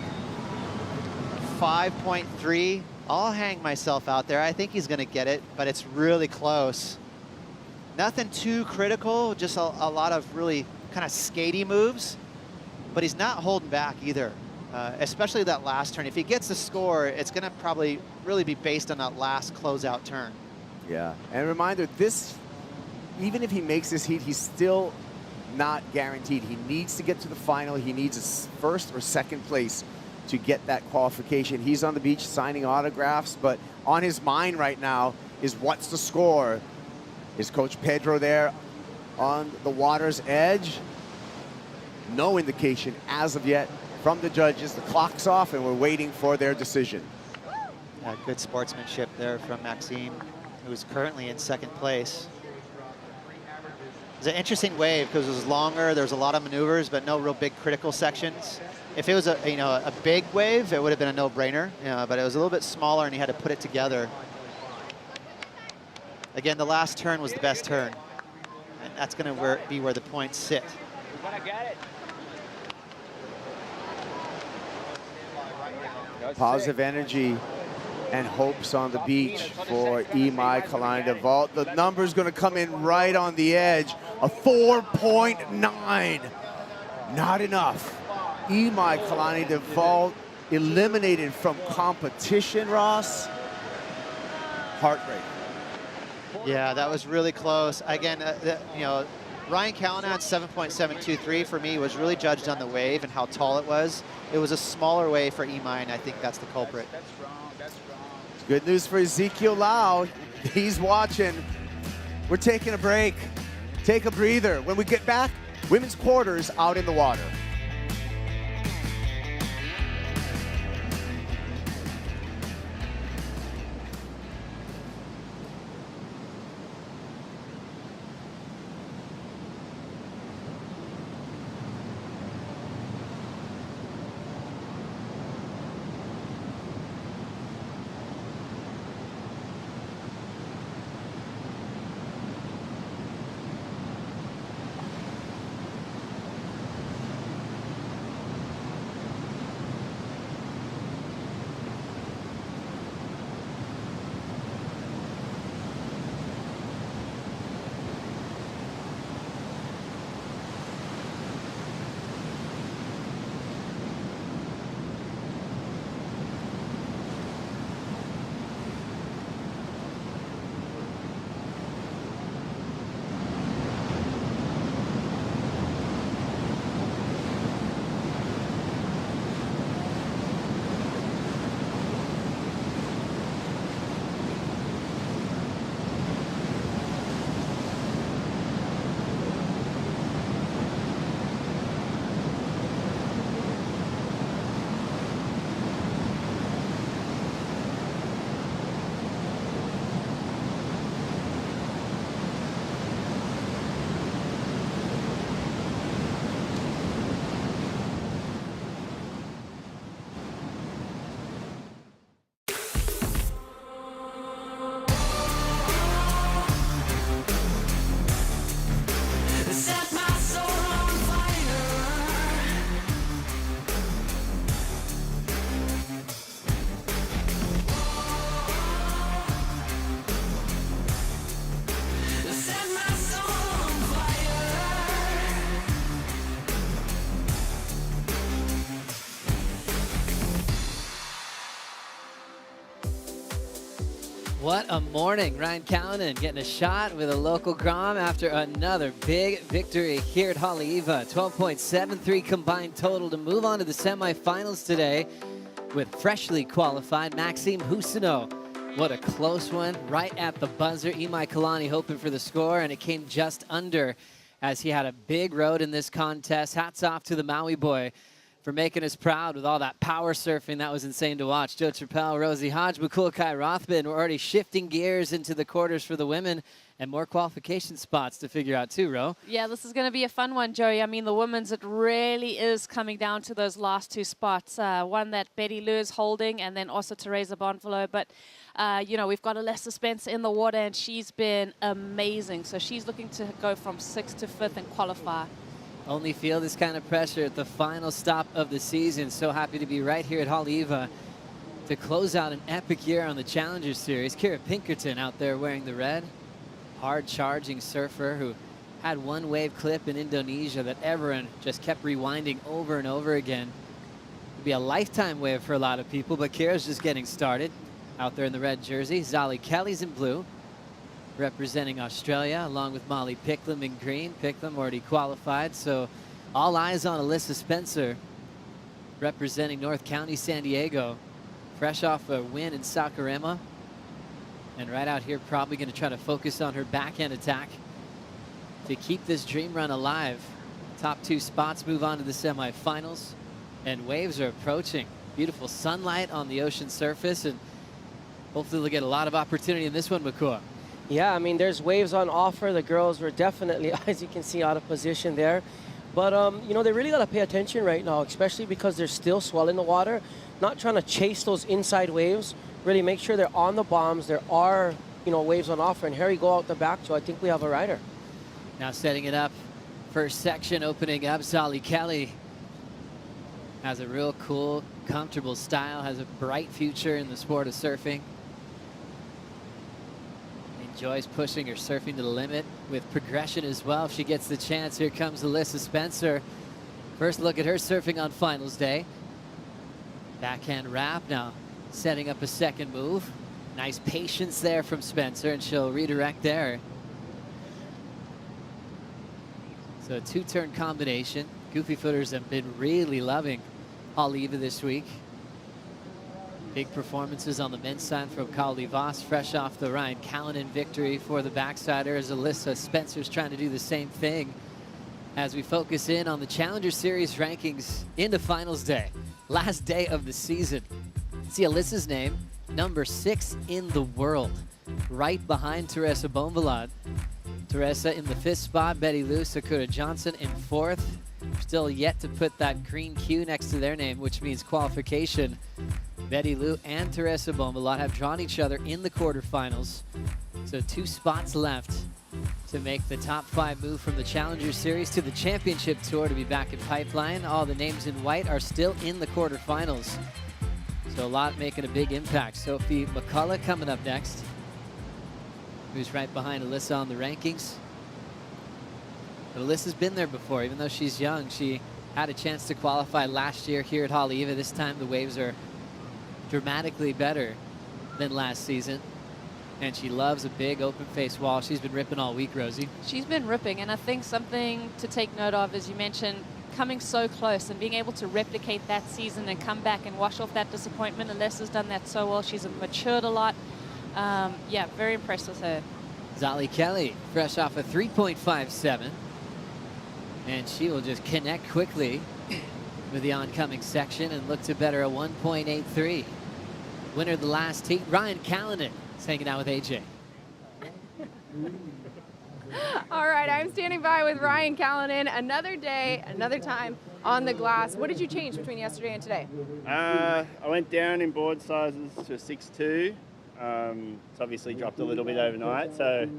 5.3. I'll hang myself out there. I think he's going to get it, but it's really close. Nothing too critical, just a lot of really kind of skatey moves, but he's not holding back either, especially that last turn. If he gets the score, it's going to probably really be based on that last closeout turn.
Yeah, and a reminder, even if he makes this heat, he's still not guaranteed. He needs to get to the final. He needs a first or second place to get that qualification. He's on the beach signing autographs, but on his mind right now is what's the score? Is Coach Pedro there on the water's edge? No indication as of yet from the judges. The clock's off and we're waiting for their decision.
Good sportsmanship there from Maxime, who's currently in second place. It's an interesting wave because it was longer. There's a lot of maneuvers, but no real big critical sections. If it was a big wave, it would have been a no-brainer. But it was a little bit smaller, and he had to put it together. Again, the last turn was the best turn, and that's going to be where the points sit.
Positive energy and hopes on the beach for Imai Kalani Vault. The number's going to come in right on the edge. A 4.9. Not enough. Imai Kalani Vault eliminated from competition, Ross. Heartbreak.
Yeah, that was really close. Again, Ryan Callanan's 7.723 for me was really judged on the wave and how tall it was. It was a smaller wave for Imai, and I think that's the culprit.
Good news for Ezekiel Lau. He's watching. We're taking a break. Take a breather. When we get back, women's quarters out in the water.
What a morning. Ryan Callanan getting a shot with a local Grom after another big victory here at Haleiwa. 12.73 combined total to move on to the semifinals today with freshly qualified Maxime Husino. What a close one, right at the buzzer. Imai Kalani hoping for the score, and it came just under as he had a big road in this contest. Hats off to the Maui boy for making us proud with all that power surfing. That was insane to watch. Joe Chappelle, Rosie Hodge, Makul Kai Rothman. We're already shifting gears into the quarters for the women and more qualification spots to figure out too, Ro.
Yeah, this is going to be a fun one, Joey. I mean, the women's, it really is coming down to those last two spots. One that Betty Lou is holding, and then also Teresa Bonfilo. But, you know, we've got Alessa Spencer in the water, and she's been amazing. So she's looking to go from 6th to 5th and qualify.
Only feel this kind of pressure at the final stop of the season. So happy to be right here at Haleiwa to close out an epic year on the Challenger Series. Kira Pinkerton out there wearing the red. Hard-charging surfer who had one wave clip in Indonesia that everyone just kept rewinding over and over again. It'd be a lifetime wave for a lot of people, but Kira's just getting started out there in the red jersey. Zali Kelly's in blue, representing Australia, along with Molly Picklum in green. Picklum already qualified, so all eyes on Alessa Spencer, representing North County, San Diego, fresh off a win in Saquarema. And right out here, probably going to try to focus on her backhand attack to keep this dream run alive. Top two spots move on to the semifinals, and waves are approaching. Beautiful sunlight on the ocean surface, and hopefully they'll get a lot of opportunity in this one, Makua.
Yeah, I mean, there's waves on offer. The girls were definitely, as you can see, out of position there. But, you know, they really got to pay attention right now, especially because they're still swelling the water, not trying to chase those inside waves. Really make sure they're on the bombs. There are, you know, waves on offer. And Harry, go out the back, so I think we have a rider.
Now setting it up, first section opening up. Zali Kelly has a real cool, comfortable style, has a bright future in the sport of surfing. Enjoys pushing her surfing to the limit with progression as well. If she gets the chance, here comes Alessa Spencer. First look at her surfing on finals day. Backhand wrap now. Setting up a second move. Nice patience there from Spencer, and she'll redirect there. So a two-turn combination. Goofy footers have been really loving Haleiwa this week. Big performances on the men's side from Kaoli Voss, fresh off the Ryan Callanan victory for the backsider, as Alessa Spencer's trying to do the same thing as we focus in on the Challenger Series rankings into finals day. Last day of the season. See Alessa's name, number 6 in the world, right behind Teresa Bonvalad. Teresa in the 5th spot, Betty Lou, Sakura Johnson in 4th. Still yet to put that green Q next to their name, which means qualification. Betty Lou and Teresa Bonvalad have drawn each other in the quarterfinals. So 2 spots left to make the top 5 move from the Challenger Series to the Championship Tour to be back in pipeline. All the names in white are still in the quarterfinals. So a lot making a big impact. Sophie McCullough coming up next, who's right behind Alessa on the rankings. But Alessa's been there before. Even though she's young, she had a chance to qualify last year here at Haleiwa. This time the waves are dramatically better than last season. And she loves a big open face wall. She's been ripping all week, Rosie.
She's been ripping, and I think something to take note of, as you mentioned, coming so close and being able to replicate that season and come back and wash off that disappointment. Alessa's done that so well. She's matured a lot. Yeah, very impressed with her.
Zali Kelly, fresh off a 3.57. And she will just connect quickly with the oncoming section and look to better a 1.83. Winner of the last heat, Ryan Callanan, is hanging out with AJ.
All right, I'm standing by with Ryan Callanan. Another day, another time on the glass. What did you change between yesterday and today?
I went down in board sizes to a 6.2. It's obviously dropped a little bit overnight, so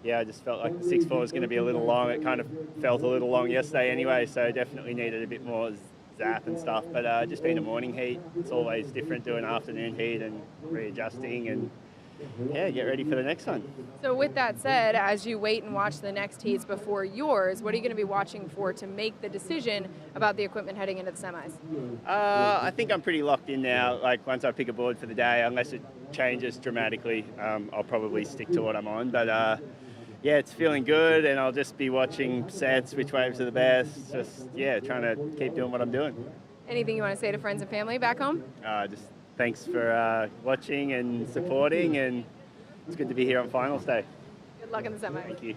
yeah, I just felt like the 6.4 was going to be a little long. It kind of felt a little long yesterday anyway, so definitely needed a bit more zap and stuff. But just being a morning heat, it's always different doing afternoon heat and readjusting and yeah, get ready for the next one.
So with that said, as you wait and watch the next heats before yours, what are you going to be watching for to make the decision about the equipment heading into the semis?
I think I'm pretty locked in now. Like once I pick a board for the day, unless it changes dramatically, I'll probably stick to what I'm on. But yeah, it's feeling good, and I'll just be watching sets, which waves are the best. Just, yeah, trying to keep doing what I'm doing.
Anything you want to say to friends and family back home?
Just thanks for watching and supporting, and it's good to be here on finals day.
Good luck in the semi.
Thank you.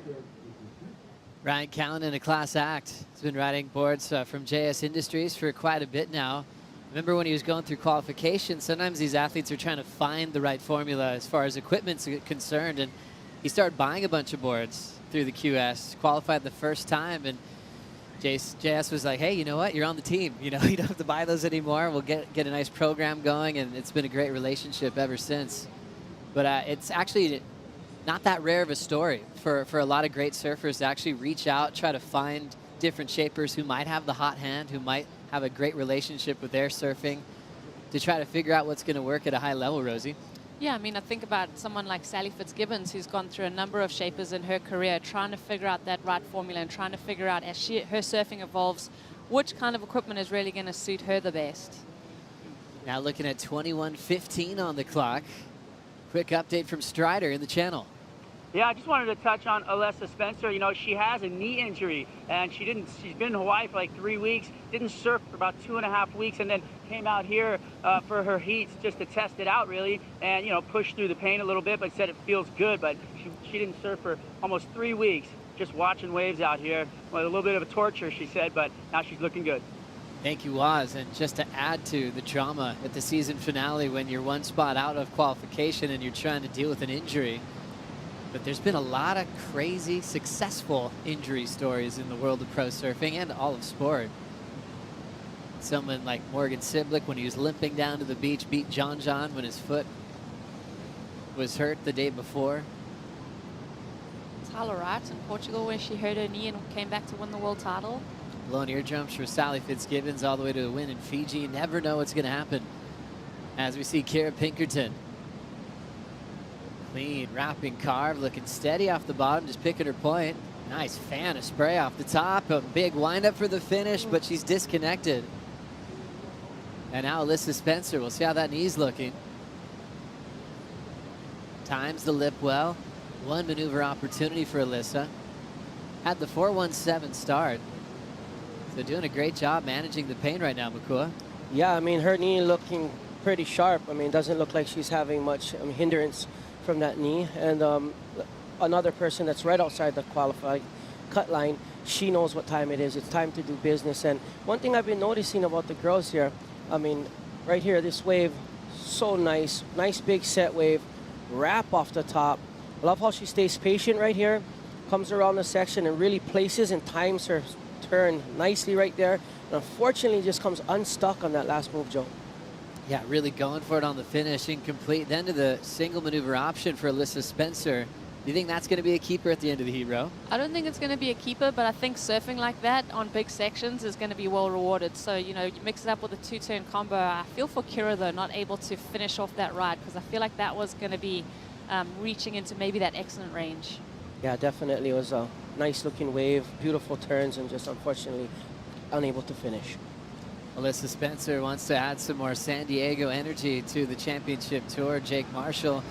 Ryan Callanan, a class act. He's been riding boards from JS Industries for quite a bit now. Remember when he was going through qualification, sometimes these athletes are trying to find the right formula as far as equipment's concerned, and he started buying a bunch of boards through the QS, qualified the first time, and JS was like, hey, you know what? You're on the team. You know, you don't have to buy those anymore. We'll get a nice program going, and it's been a great relationship ever since. But it's actually not that rare of a story for a lot of great surfers to actually reach out, try to find different shapers who might have the hot hand, who might have a great relationship with their surfing, to try to figure out what's going to work at a high level, Rosie.
Yeah, I mean, I think about someone like Sally Fitzgibbons, who's gone through a number of shapers in her career, trying to figure out that right formula and trying to figure out, as her surfing evolves, which kind of equipment is really going to suit her the best.
Now looking at 21:15 on the clock. Quick update from Strider in the channel.
Yeah, I just wanted to touch on Alessa Spencer. You know, she has a knee injury, and she's been in Hawaii for like 3 weeks, didn't surf for about 2.5 weeks, and then came out here for her heats just to test it out, really, and, you know, pushed through the pain a little bit, but said it feels good. But she didn't surf for almost 3 weeks, just watching waves out here. Well, a little bit of a torture, she said, but now she's looking good.
Thank you, Waz. And just to add to the drama at the season finale, when you're one spot out of qualification and you're trying to deal with an injury, but there's been a lot of crazy, successful injury stories in the world of pro surfing and all of sport. Someone like Morgan Siblick, when he was limping down to the beach, beat John when his foot was hurt the day before.
Tyler Wright in Portugal, where she hurt her knee and came back to win the world title.
Blown eardrums for Sally Fitzgibbons all the way to the win in Fiji. You never know what's going to happen. As we see Kara Pinkerton. Clean wrapping carve, looking steady off the bottom, just picking her point. Nice fan of spray off the top. A big windup for the finish, but she's disconnected. And now Alessa Spencer. We'll see how that knee's looking. Times the lip well. One maneuver opportunity for Alessa. Had the 4.17 start. So doing a great job managing the pain right now, Makua.
Yeah, I mean, her knee looking pretty sharp. I mean, it doesn't look like she's having much hindrance from that knee. And another person that's right outside the qualified cut line, she knows what time it is. It's time to do business. And one thing I've been noticing about the girls here, I mean, right here, this wave, so nice. Nice big set wave, wrap off the top. Love how she stays patient right here, comes around the section and really places and times her turn nicely right there. And unfortunately, just comes unstuck on that last move, Joe.
Yeah, really going for it on the finish. Incomplete. Then to the single maneuver option for Alessa Spencer. Do you think that's going to be a keeper at the end of the heat, Ro?
I don't think it's going to be a keeper, but I think surfing like that on big sections is going to be well rewarded. So, you know, you mix it up with a two-turn combo. I feel for Kira, though, not able to finish off that ride, because I feel like that was going to be reaching into maybe that excellent range.
Yeah, definitely. It was a nice-looking wave, beautiful turns, and just unfortunately unable to finish.
Alessa Spencer wants to add some more San Diego energy to the championship tour. Jake Marshall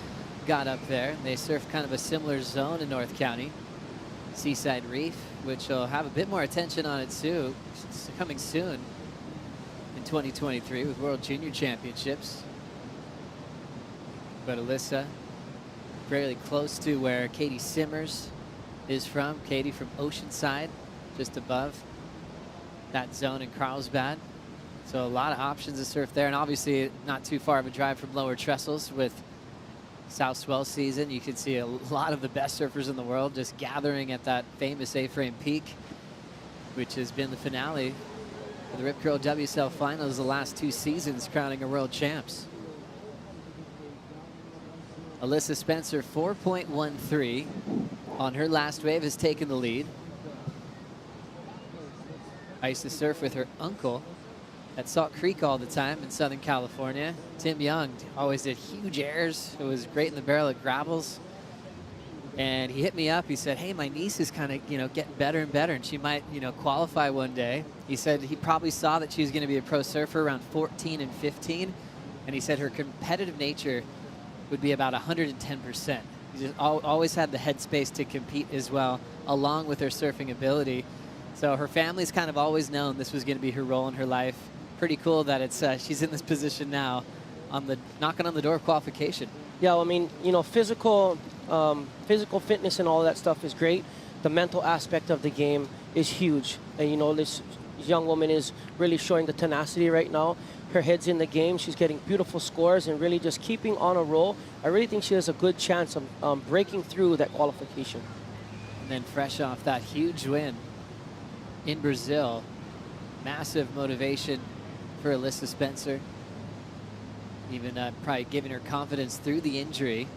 got up there. They surfed kind of a similar zone in North County. Seaside Reef, which will have a bit more attention on it too, coming soon in 2023 with World Junior Championships. But Alessa, fairly close to where Katie Simmers is from. Katie from Oceanside, just above that zone in Carlsbad. So a lot of options to surf there, and obviously not too far of a drive from Lower Trestles with South Swell season. You can see a lot of the best surfers in the world just gathering at that famous A-frame peak, which has been the finale of the Rip Curl WSL Finals the last 2 seasons, crowning a world champs. Alessa Spencer, 4.13 on her last wave, has taken the lead. I used to surf with her uncle at Salt Creek all the time in Southern California. Tim Young always did huge airs. It was great in the barrel at Gravels. And he hit me up. He said, hey, my niece is kind of, getting better and better, and she might, qualify one day. He said he probably saw that she was going to be a pro surfer around 14 and 15. And he said her competitive nature would be about 110%. She just always had the headspace to compete as well, along with her surfing ability. So her family's kind of always known this was going to be her role in her life. Pretty cool that it's she's in this position now, on the knocking on the door of qualification.
Yeah, well, I mean, you know, physical fitness and all that stuff is great. The mental aspect of the game is huge. And, you know, this young woman is really showing the tenacity right now. Her head's in the game. She's getting beautiful scores and really just keeping on a roll. I really think she has a good chance of breaking through that qualification.
And then fresh off that huge win in Brazil, massive motivation for Alyssa Spencer. Even probably giving her confidence through the injury.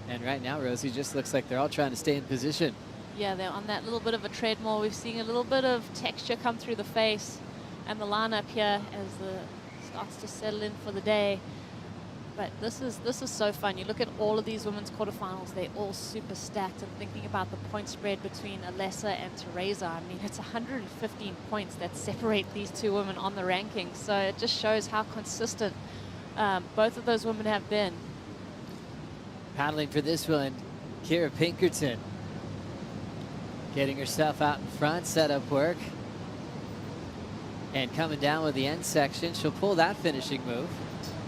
And right now, Rosie, just looks like they're all trying to stay in position.
Yeah, they're on that little bit of a treadmill. We've seen a little bit of texture come through the face and the lineup here as the starts to settle in for the day. But this is so fun. You look at all of these women's quarterfinals, they're all super stacked. And thinking about the point spread between Alessa and Teresa, I mean, it's 115 points that separate these two women on the rankings. So it just shows how consistent both of those women have been.
Paddling for this one, Kira Pinkerton. Getting herself out in front, set up work. And coming down with the end section, she'll pull that finishing move.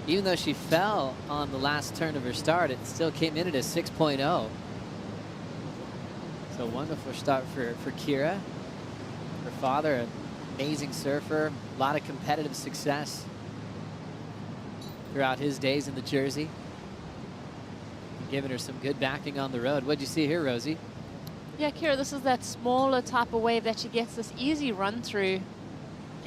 Even though she fell on the last turn of her start, it still came in at a 6.0. So wonderful start for Kira. Her father, an amazing surfer, a lot of competitive success throughout his days in the Jersey. Giving her some good backing on the road. What'd you see here, Rosie?
Yeah, Kira, this is that smaller type of wave that she gets this easy run through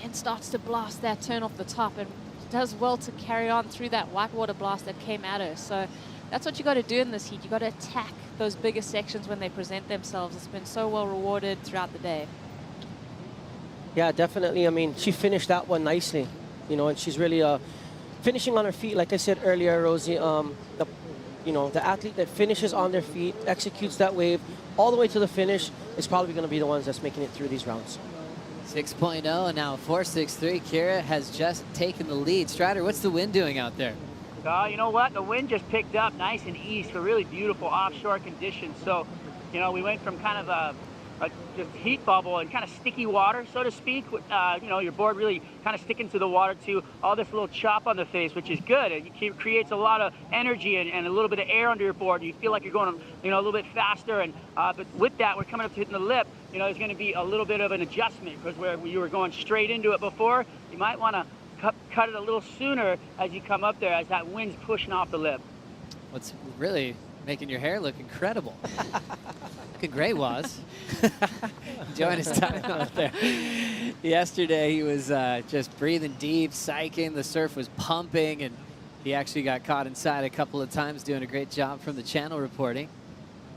and starts to blast that turn off the top, and does well to carry on through that whitewater blast that came at her. So that's what you got to do in this heat. You got to attack those bigger sections when they present themselves. It's been so well rewarded throughout the day.
Yeah, definitely. I mean, she finished that one nicely, you know, and she's really finishing on her feet. Like I said earlier, Rosie, the athlete that finishes on their feet, executes that wave all the way to the finish is probably going to be the ones that's making it through these rounds.
6.0 and now 4.63. Kira has just taken the lead. Strider, what's the wind doing out there?
You know what? The wind just picked up nice and east for really beautiful offshore conditions. So, you know, we went from kind of a just heat bubble and kind of sticky water, so to speak. You know, your board really kind of sticking to the water to all this little chop on the face, which is good. It creates a lot of energy and a little bit of air under your board. You feel like you're going, you know, a little bit faster. And but with that, we're coming up to hitting the lip. You know, there's going to be a little bit of an adjustment because where you were going straight into it before, you might want to cut it a little sooner as you come up there, as that wind's pushing off the lip.
What's really making your hair look incredible. Looking great, Waz. Enjoying his time out there. Yesterday, he was just breathing deep, psyching. The surf was pumping, and he actually got caught inside a couple of times, doing a great job from the channel reporting.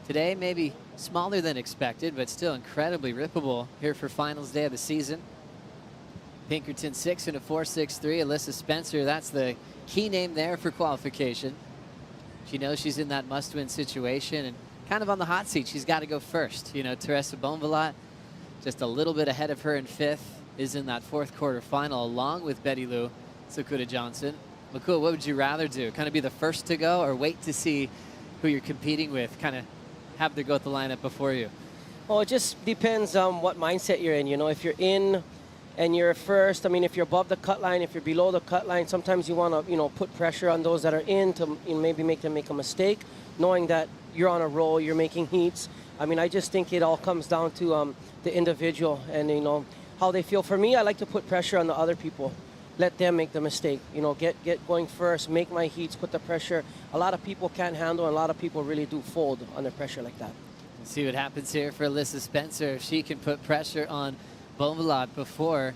Today, maybe smaller than expected, but still incredibly rippable here for finals day of the season. Pinkerton 6 and a 4.63. Alyssa Spencer, that's the key name there for qualification. She knows she's in that must-win situation and kind of on the hot seat. She's got to go first. You know, Teresa Bonvilat, just a little bit ahead of her in fifth, is in that fourth quarter final along with Betty Lou Sakuda Johnson. Makua, what would you rather do? Kind of be the first to go or wait to see who you're competing with? Kind of have to go with the lineup before you?
Well, it just depends on what mindset you're in. You know, if you're in and you're first, I mean, if you're above the cut line, if you're below the cut line, sometimes you want to, you know, put pressure on those that are in to, you know, maybe make them make a mistake, knowing that you're on a roll, you're making heats. I mean, I just think it all comes down to the individual and, you know, how they feel. For me, I like to put pressure on the other people. Let them make the mistake. You know, get going first, make my heats, put the pressure. A lot of people can't handle, and a lot of people really do fold under pressure like that.
Let's see what happens here for Alyssa Spencer. If she can put pressure on Bonvilat before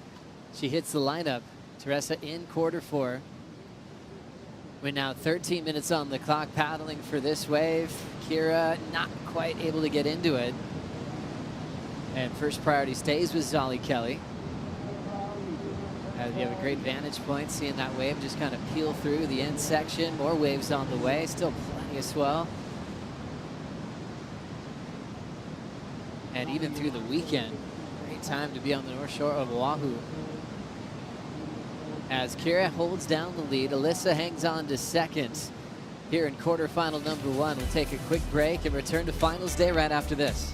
she hits the lineup. Teresa in quarter four. We're now 13 minutes on the clock paddling for this wave. Kira not quite able to get into it. And first priority stays with Zolly Kelly. You have a great vantage point seeing that wave just kind of peel through the end section. More waves on the way, still plenty of swell. And even through the weekend, great time to be on the North Shore of Oahu. As Kira holds down the lead, Alyssa hangs on to second. here in quarterfinal number 1. We'll take a quick break and return to finals day right after this.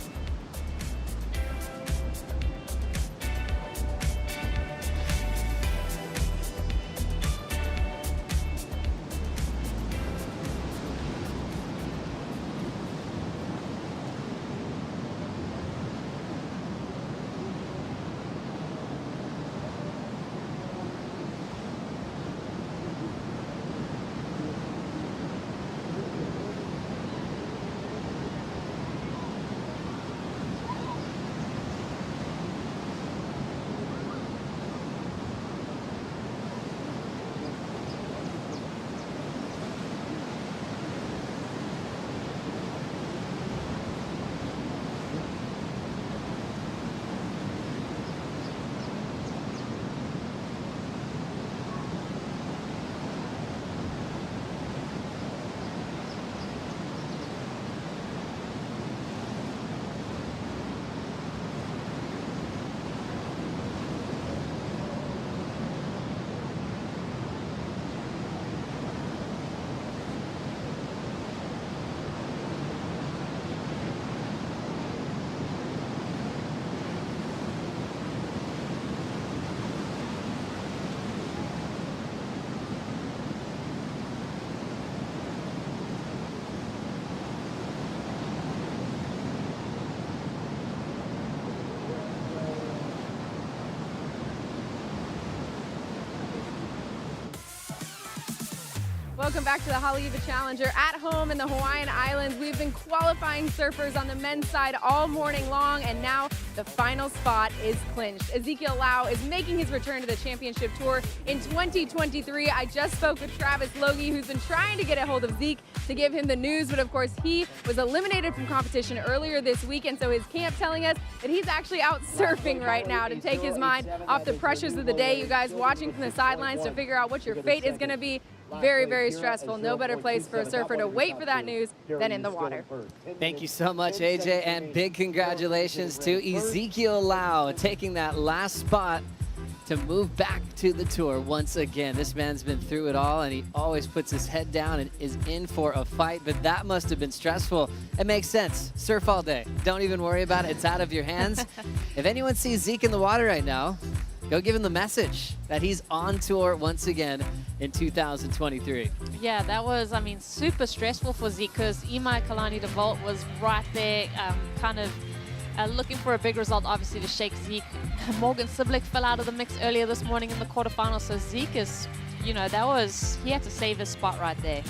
Welcome back to the Haleiwa Challenger at home in the Hawaiian Islands. We've been qualifying surfers on the men's side all morning long, and now the final spot is clinched. Ezekiel Lau is making his return to the championship tour in 2023. I just spoke with Travis Logie, who's been trying to get a hold of Zeke to give him the news, but of course he was eliminated from competition earlier this week, and so his camp telling us that he's actually out surfing right now to take his mind off the pressures of the day. You guys watching from the sidelines to figure out what your fate is going to be. Very, very stressful. No better place for a surfer to wait for that news than in the water.
Thank you so much, AJ, and big congratulations to Ezekiel Lau taking that last spot to move back to the tour once again. This man's been through it all, and he always puts his head down and is in for a fight, but that must have been stressful. It makes sense. Surf all day. Don't even worry about it. It's out of your hands. If anyone sees Zeke in the water right now, go give him the message that he's on tour once again in 2023.
Yeah, that was, I mean, super stressful for Zeke because Imai Kalani DeVault was right there, kind of looking for a big result, obviously, to shake Zeke. Morgan Siblick fell out of the mix earlier this morning in the quarterfinals, so Zeke is, you know, he had to save his spot right there.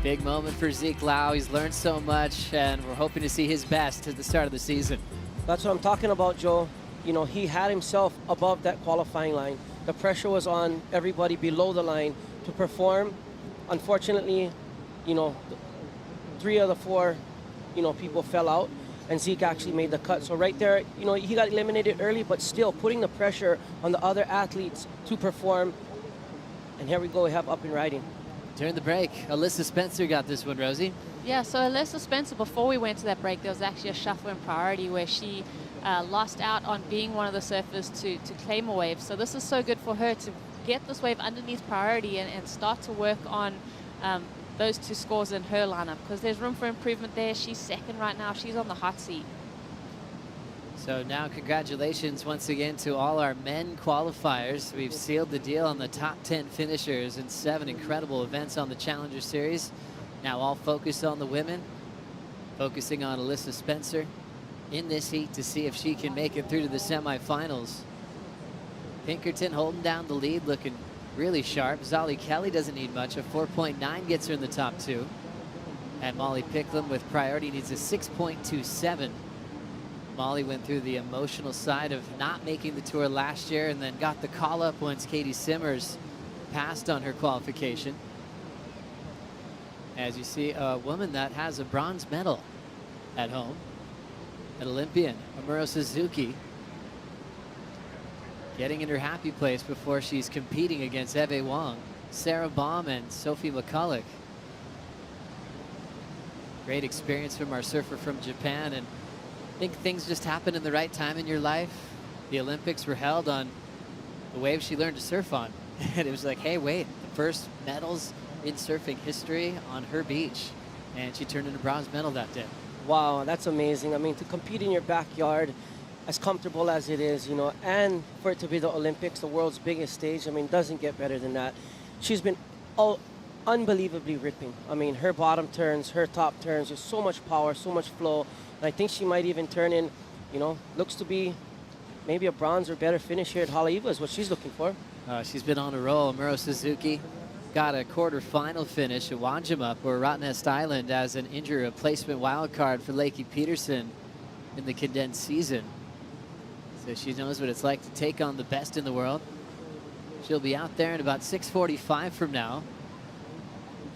Big moment for Zeke Lau. He's learned so much, and we're hoping to see his best at the start of the season.
That's what I'm talking about, Joe. You know, he had himself above that qualifying line. The pressure was on everybody below the line to perform. Unfortunately, you know, 3 of the 4, you know, people fell out, and Zeke actually made the cut. So right there, you know, he got eliminated early, but still putting the pressure on the other athletes to perform. And here we go, we have up and riding.
During the break, Alyssa Spencer got this one, Rosie.
Yeah, so Alyssa Spencer, before we went to that break, there was actually a shuffle in priority where she lost out on being one of the surfers to claim a wave. So this is so good for her to get this wave underneath priority and start to work on those 2 scores in her lineup because there's room for improvement there. She's second right now. She's on the hot seat.
So now congratulations once again to all our men qualifiers. We've sealed the deal on the top 10 finishers in 7 incredible events on the Challenger Series. Now all focused on the women, focusing on Alyssa Spencer in this heat to see if she can make it through to the semifinals. Pinkerton holding down the lead, looking really sharp. Zali Kelly doesn't need much. A 4.9 gets her in the top 2. And Molly Picklum with priority needs a 6.27. Molly went through the emotional side of not making the tour last year and then got the call up once Katie Simmers passed on her qualification. As you see, a woman that has a bronze medal at home. An Olympian, Amuro Suzuki, getting in her happy place before she's competing against Eve Wong, Sarah Baum, and Sophie McCulloch. Great experience from our surfer from Japan, and I think things just happen in the right time in your life. The Olympics were held on the wave she learned to surf on. And it was like, hey, wait, the first medals in surfing history on her beach, and she turned in a bronze medal that day.
Wow, that's amazing. I mean, to compete in your backyard, as comfortable as it is, you know, and for it to be the Olympics, the world's biggest stage, I mean, doesn't get better than that. She's been unbelievably ripping. I mean, her bottom turns, her top turns, there's so much power, so much flow. And I think she might even turn in, you know, looks to be maybe a bronze or better finish here at Haleiwa is what she's looking for.
She's been on a roll. Muro Suzuki got a quarterfinal finish at Wanjamup or Rottnest Island as an injury replacement wild card for Lakey Peterson in the condensed season. So she knows what it's like to take on the best in the world. She'll be out there in about 6:45 from now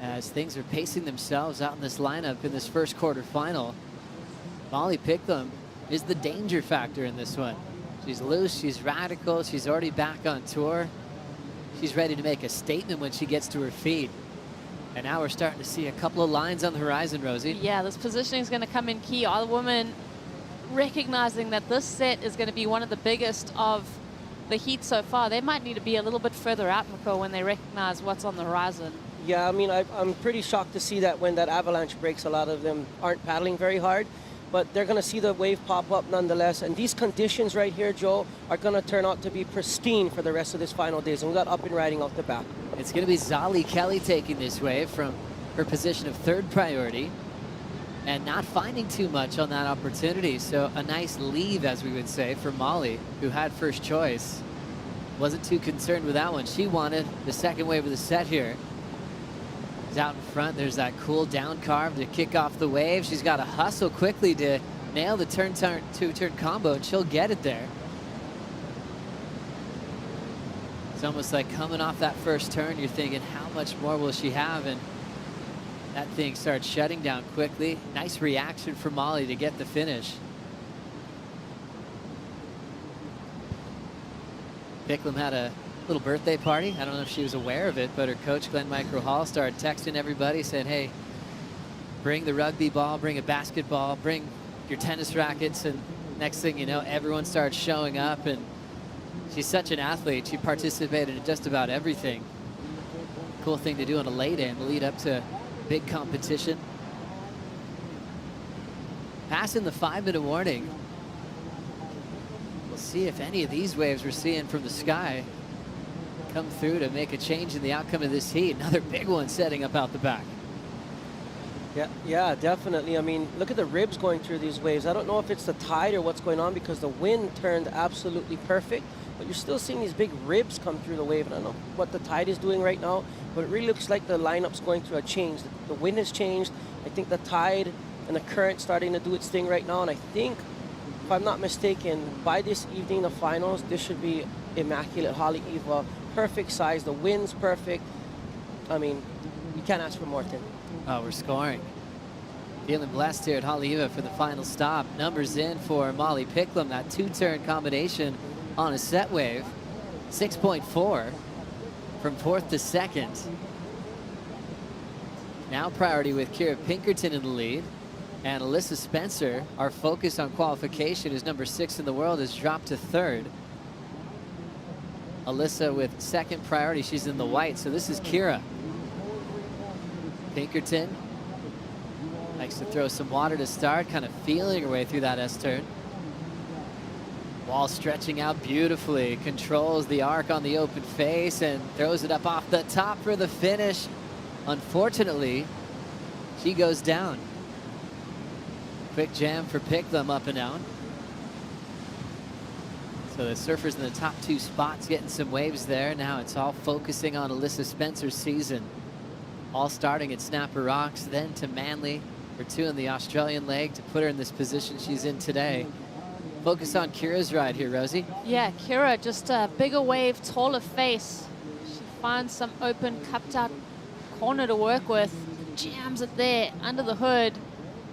as things are pacing themselves out in this lineup in this first quarterfinal. Molly Picklum is the danger factor in this one. She's loose, she's radical, she's already back on tour. She's ready to make a statement when she gets to her feet. And now we're starting to see a couple of lines on the horizon, Rosie.
Yeah, this positioning is going to come in key. All the women recognizing that this set is going to be one of the biggest of the heat so far. They might need to be a little bit further out, Miko, when they recognize what's on the horizon.
Yeah, I mean, I'm pretty shocked to see that when that avalanche breaks, a lot of them aren't paddling very hard. But they're going to see the wave pop up nonetheless. And these conditions right here, Joe, are going to turn out to be pristine for the rest of this final days. And we got up and riding off the back.
It's going to be Zali Kelly taking this wave from her position of third priority and not finding too much on that opportunity. So a nice leave, as we would say, for Molly, who had first choice. Wasn't too concerned with that one. She wanted the second wave of the set here. She's out in front. There's that cool down carve to kick off the wave. She's got to hustle quickly to nail the two-turn combo, and she'll get it there. It's almost like coming off that first turn, you're thinking, how much more will she have? And that thing starts shutting down quickly. Nice reaction for Molly to get the finish. Picklum had a little birthday party. I don't know if she was aware of it, but her coach, Glenn Micro Hall, started texting everybody, saying, hey, bring the rugby ball, bring a basketball, bring your tennis rackets. And next thing you know, everyone starts showing up. And she's such an athlete. She participated in just about everything. Cool thing to do on a late end, lead up to big competition. Passing the 5-minute warning. We'll see if any of these waves we're seeing from the sky come through to make a change in the outcome of this heat. Another big one setting up out the back.
Yeah, definitely. I mean, look at the ribs going through these waves. I don't know if it's the tide or what's going on because the wind turned absolutely perfect, but you're still seeing these big ribs come through the wave. And I don't know what the tide is doing right now, but it really looks like the lineup's going through a change. The wind has changed. I think the tide and the current starting to do its thing right now. And I think, if I'm not mistaken, by this evening, the finals, this should be immaculate Haleiwa. Perfect size, the wind's perfect. I mean, you can't ask for more, Tim.
Oh, we're scoring. Feeling blessed here at Haleiwa for the final stop. Numbers in for Molly Picklum, that two-turn combination on a set wave. 6.4 from fourth to second. Now priority with Kira Pinkerton in the lead. And Alyssa Spencer, our focus on qualification, is number 6 in the world, has dropped to third. Alyssa with second priority. She's in the white, so this is Kira. Pinkerton likes to throw some water to start, kind of feeling her way through that S-turn. Wall stretching out beautifully, controls the arc on the open face and throws it up off the top for the finish. Unfortunately, she goes down. Quick jam for Picklum up and down. So the surfers in the top 2 spots getting some waves there. Now it's all focusing on Alyssa Spencer's season. All starting at Snapper Rocks, then to Manly for 2 in the Australian leg to put her in this position she's in today. Focus on Kira's ride here, Rosie.
Yeah, Kira, just a bigger wave, taller face. She finds some open, cupped out corner to work with. Jams it there under the hood.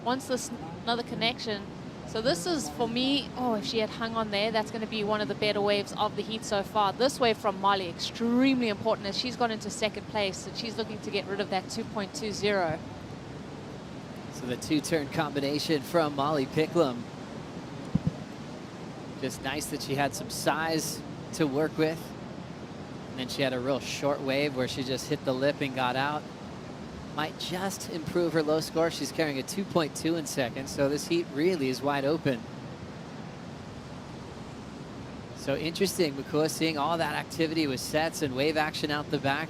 Wants this another connection. So this is, for me, if she had hung on there, that's going to be one of the better waves of the heat so far. This wave from Molly, extremely important as she's gone into second place, and she's looking to get rid of that 2.20.
So the two-turn combination from Molly Picklum. Just nice that she had some size to work with. And then she had a real short wave where she just hit the lip and got out. might just improve her low score. She's carrying a 2.2 in second, so this heat really is wide open. So interesting, Makua, seeing all that activity with sets and wave action out the back,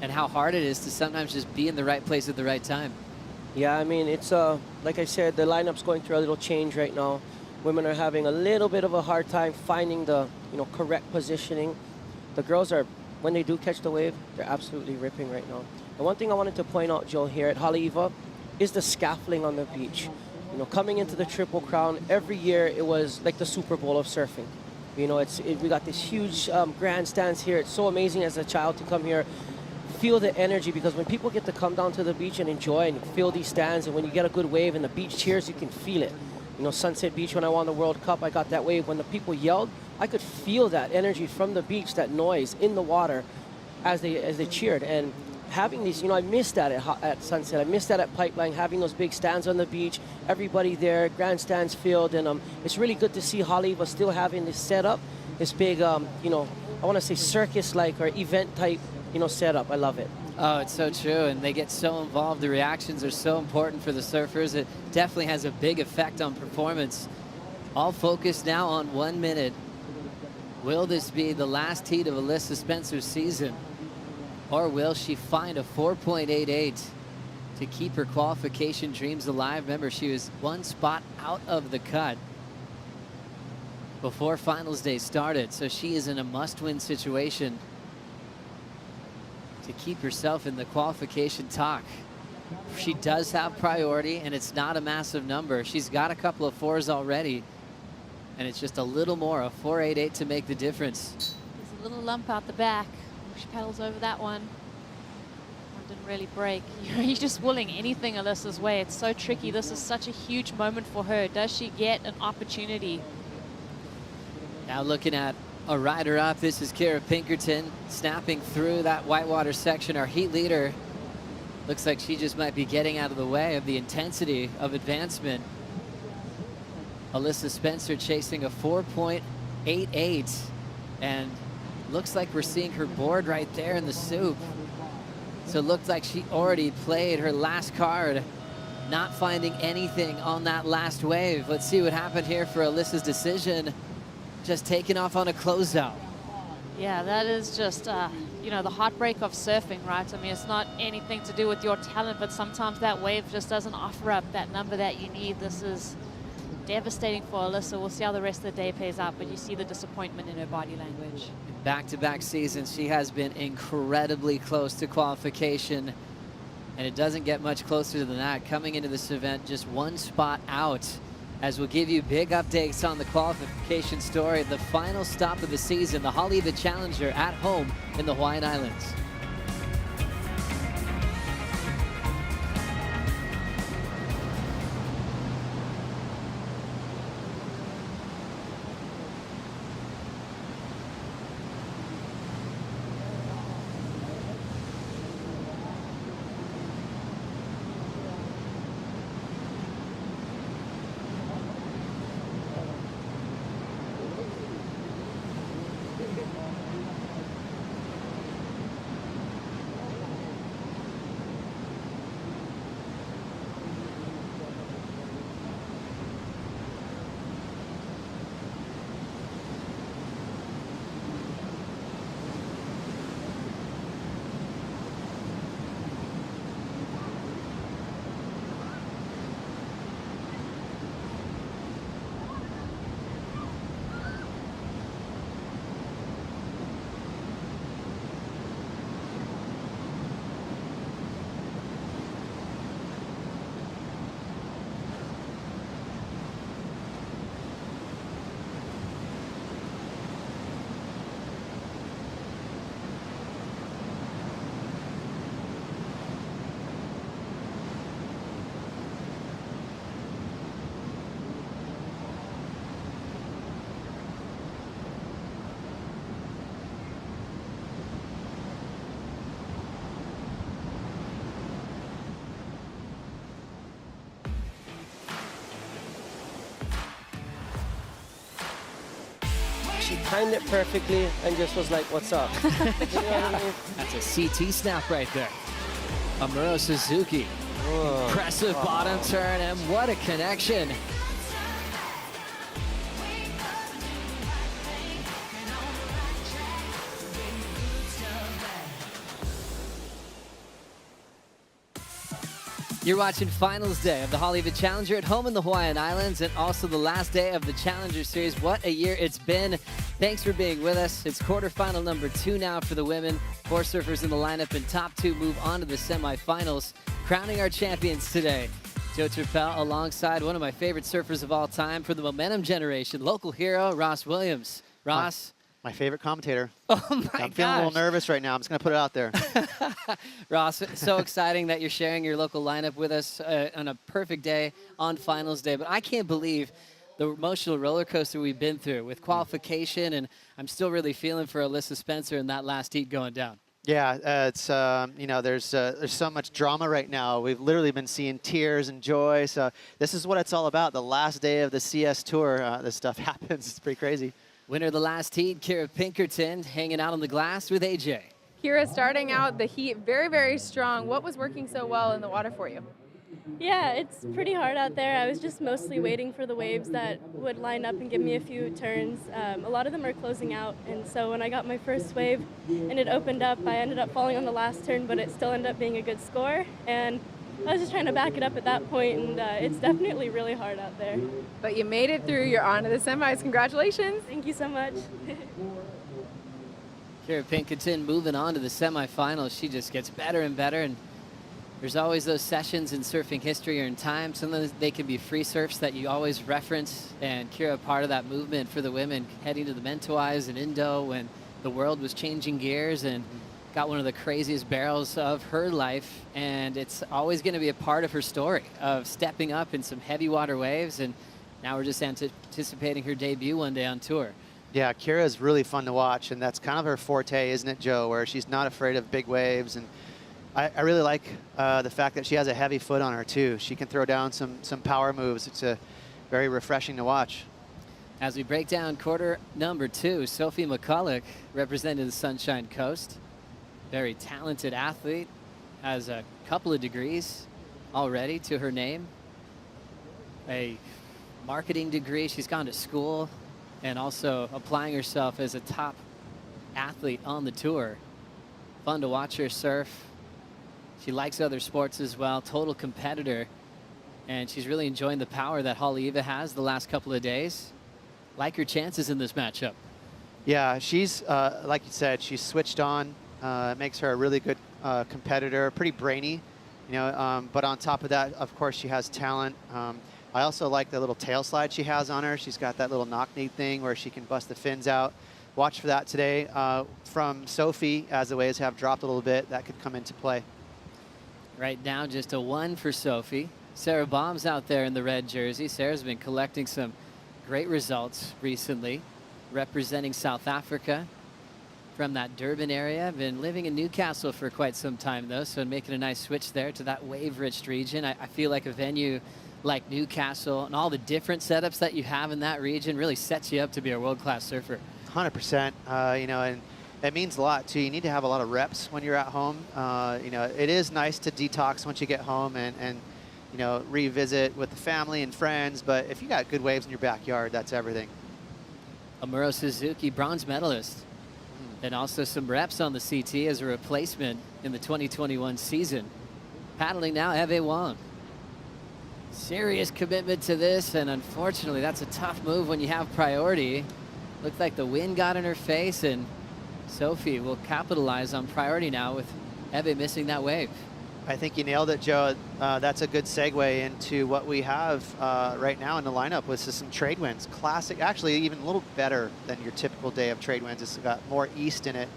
and how hard it is to sometimes just be in the right place at the right time.
Yeah, I mean, it's like I said, the lineup's going through a little change right now. Women are having a little bit of a hard time finding the correct positioning. The girls are, when they do catch the wave, they're absolutely ripping right now. The one thing I wanted to point out, Joe, here at Haleiwa is the scaffolding on the beach. Coming into the Triple Crown, every year it was like the Super Bowl of surfing. We got this huge grandstands here. It's so amazing as a child to come here, feel the energy, because when people get to come down to the beach and enjoy and feel these stands, and when you get a good wave and the beach cheers, you can feel it. Sunset Beach, when I won the World Cup, I got that wave. When the people yelled, I could feel that energy from the beach, that noise in the water as they cheered. And having these, I missed that at Sunset. I missed that at Pipeline, having those big stands on the beach, everybody there, grandstands filled. And it's really good to see Haleiwa still having this setup, this big, I want to say circus-like or event-type, setup. I love it.
Oh, it's so true, and they get so involved. The reactions are so important for the surfers. It definitely has a big effect on performance. All focused now on 1 minute. Will this be the last heat of Alyssa Spencer's season? Or will she find a 4.88 to keep her qualification dreams alive? Remember, she was one spot out of the cut before finals day started, so she is in a must-win situation to keep herself in the qualification talk. She does have priority, and it's not a massive number. She's got a couple of fours already, and it's just a little more, a 4.88 to make the difference.
There's a little lump out the back. She paddles over that one. One didn't really break. You're just willing anything Alyssa's way. It's so tricky. This is such a huge moment for her. Does she get an opportunity?
Now looking at a rider up, this is Kara Pinkerton snapping through that whitewater section. Our heat leader looks like she just might be getting out of the way of the intensity of advancement. Alyssa Spencer chasing a 4.88, and looks like we're seeing her board right there in the soup. So it looked like she already played her last card, not finding anything on that last wave. Let's see what happened here for Alyssa's decision. Just taking off on a closeout.
Yeah, that is just, the heartbreak of surfing, right? I mean, it's not anything to do with your talent, but sometimes that wave just doesn't offer up that number that you need. This is devastating for Alyssa. We'll see how the rest of the day plays out, but you see the disappointment in her body language.
Back-to-back seasons, she has been incredibly close to qualification, and it doesn't get much closer than that. Coming into this event, just one spot out, as we'll give you big updates on the qualification story. The final stop of the season, the Haleiwa Challenger at home in the Hawaiian Islands.
She timed it perfectly and just was like, what's up? You know what I mean?
That's a CT snap right there. Amuro Suzuki. Impressive bottom turn, and what a connection. You're watching finals day of the Haleiwa Challenger at home in the Hawaiian Islands, and also the last day of the Challenger Series. What a year it's been. Thanks for being with us. It's quarterfinal number 2 now for the women. 4 surfers in the lineup, and top 2 move on to the semifinals. Crowning our champions today, Joe Turpel alongside one of my favorite surfers of all time for the momentum generation, local hero, Ross Williams. Ross.
My favorite commentator.
Oh my
I'm feeling a little nervous right now. I'm just going to put it out there.
Ross, so exciting that you're sharing your local lineup with us on a perfect day on finals day. But I can't believe the emotional roller coaster we've been through with qualification, and I'm still really feeling for Alyssa Spencer in that last heat going down.
Yeah, it's you know, there's so much drama right now. We've literally been seeing tears and joy. So this is what it's all about. The last day of the CS Tour, this stuff happens. It's pretty crazy.
Winner of the last heat, Kira Pinkerton, hanging out on the glass with AJ.
Kira, starting out the heat very, very strong. What was working so well in the water for you?
Yeah, it's pretty hard out there. I was just mostly waiting for the waves that would line up and give me a few turns. A lot of them are closing out, and so when I got my first wave and it opened up, I ended up falling on the last turn, but it still ended up being a good score. And I was just trying to back it up at that point, and it's definitely really hard out there.
But you made it through. You're on to the semis. Congratulations.
Thank you so much.
Kira Pinkerton moving on to the semifinals. She just gets better and better, and there's always those sessions in surfing history or in time. Sometimes they can be free surfs that you always reference, and Kira, part of that movement for the women, heading to the Mentawais and Indo when the world was changing gears, and got one of the craziest barrels of her life, and it's always going to be a part of her story of stepping up in some heavy water waves, and now we're just anticipating her debut one day on tour.
Yeah, Kira is really fun to watch, and that's kind of her forte, isn't it, Joe, where she's not afraid of big waves. And I really like the fact that she has a heavy foot on her, too. She can throw down some power moves. It's very refreshing to watch.
As we break down quarter number 2, Sophie McCulloch representing the Sunshine Coast. Very talented athlete, has a couple of degrees already to her name. A marketing degree, she's gone to school, and also applying herself as a top athlete on the tour. Fun to watch her surf. She likes other sports as well, total competitor, and she's really enjoying the power that Haleiwa has the last couple of days. Like her chances in this matchup.
Yeah, she's, like you said, she's switched on. It makes her a really good competitor, pretty brainy, you know, but on top of that, of course, she has talent. I also like the little tail slide she has on her. She's got that little knock-knee thing where she can bust the fins out. Watch for that today from Sophie as the waves have dropped a little bit. That could come into play.
Right now, just a 1 for Sophie. Sarah Baum's out there in the red jersey. Sarah's been collecting some great results recently, representing South Africa. From that Durban area. Been living in Newcastle for quite some time, though, so making a nice switch there to that wave-rich region. I feel like a venue like Newcastle and all the different setups that you have in that region really sets you up to be a world-class surfer.
100%, you know, and it means a lot, too. You need to have a lot of reps when you're at home. You know, it is nice to detox once you get home and you know, revisit with the family and friends, but if you got good waves in your backyard, that's everything.
Amuro Suzuki, bronze medalist. And also some reps on the CT as a replacement in the 2021 season. Paddling now, Eve Wong. Serious commitment to this, and unfortunately, that's a tough move when you have priority. Looked like the wind got in her face, and Sophie will capitalize on priority now with Eve missing that wave.
I think you nailed it, Joe. That's a good segue into what we have right now in the lineup with some trade winds. Classic, actually even a little better than your typical day of trade winds. It's got more east in it,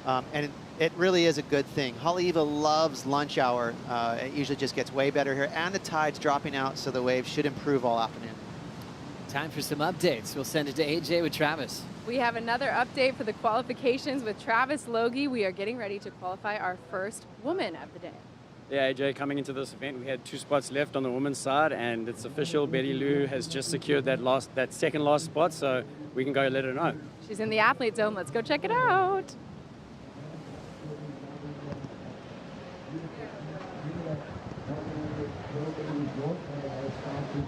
and it really is a good thing. Haleiwa loves lunch hour. It usually just gets way better here, and the tide's dropping out, so the waves should improve all afternoon.
Time for some updates. We'll send it to AJ with Travis.
We have another update for the qualifications with Travis Logie. We are getting ready to qualify our first woman of the day.
Yeah, AJ, coming into this event, we had 2 spots left on the women's side, and it's official. Betty Lou has just secured that second last spot, so we can go let her know.
She's in the athlete zone. Let's go check it out.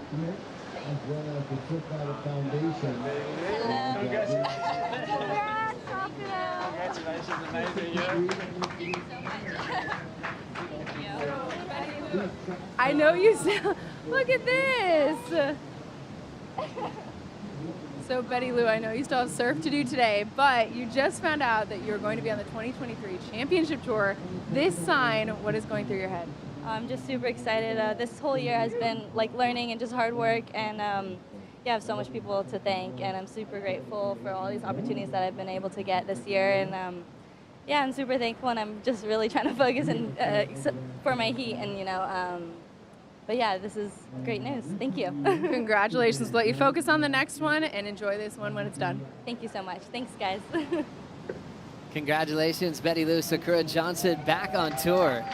Congratulations, amazing.
I know you sound, look at this. So Betty Lou, I know you still have surf to do today, but you just found out that you're going to be on the 2023 Championship Tour. This sign, what is going through your head?
I'm just super excited. This whole year has been like learning and just hard work, and yeah, I have so much people to thank, and I'm super grateful for all these opportunities that I've been able to get this year, and yeah, I'm super thankful, and I'm just really trying to focus and for my heat, and but yeah, this is great news. Thank you.
Congratulations. Let you focus on the next one and enjoy this one when it's done.
Thank you so much. Thanks, guys.
Congratulations, Betty Lou Sakura Johnson, back on tour.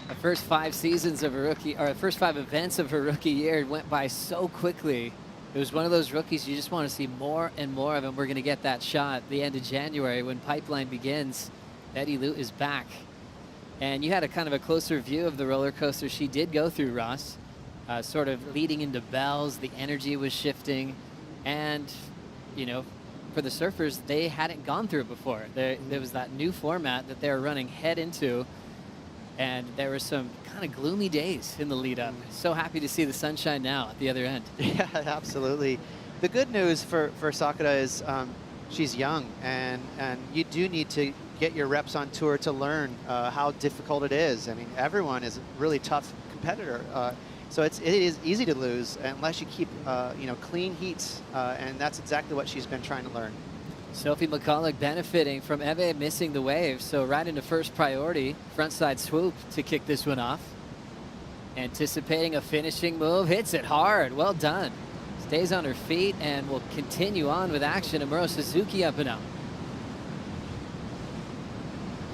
The first 5 seasons of her rookie, or the first 5 events of her rookie year went by so quickly. It was one of those rookies you just want to see more and more of, and we're going to get that shot at the end of January when Pipeline begins. Betty Lou is back. And you had a kind of a closer view of the roller coaster she did go through, Ross. Sort of leading into bells, the energy was shifting, and, you know, for the surfers, they hadn't gone through it before. There was that new format that they were running head into, and there were some kind of gloomy days in the lead up. So happy to see the sunshine now at the other end.
Yeah, absolutely. The good news for Sakura is she's young, and you do need to get your reps on tour to learn how difficult it is. I mean, everyone is a really tough competitor. So it is easy to lose unless you keep clean heats, and that's exactly what she's been trying to learn.
Sophie McCulloch benefiting from Eve missing the wave, so right into first priority, frontside swoop to kick this one off. Anticipating a finishing move, hits it hard, well done. Stays on her feet and will continue on with action. Amuro Suzuki up and out.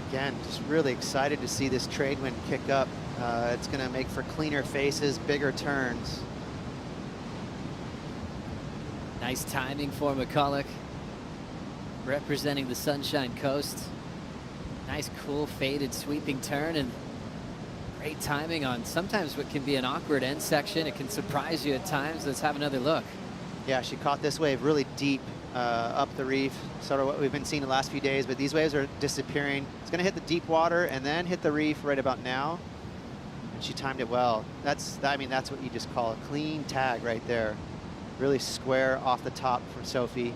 Again, just really excited to see this trade wind kick up. It's going to make for cleaner faces, bigger turns.
Nice timing for McCulloch, representing the Sunshine Coast. Nice, cool, faded, sweeping turn, and great timing on sometimes what can be an awkward end section. It can surprise you at times. Let's have another look.
Yeah, she caught this wave really deep up the reef, sort of what we've been seeing the last few days, but these waves are disappearing. It's going to hit the deep water and then hit the reef right about now. And she timed it well. I mean, that's what you just call a clean tag right there. Really square off the top from Sophie.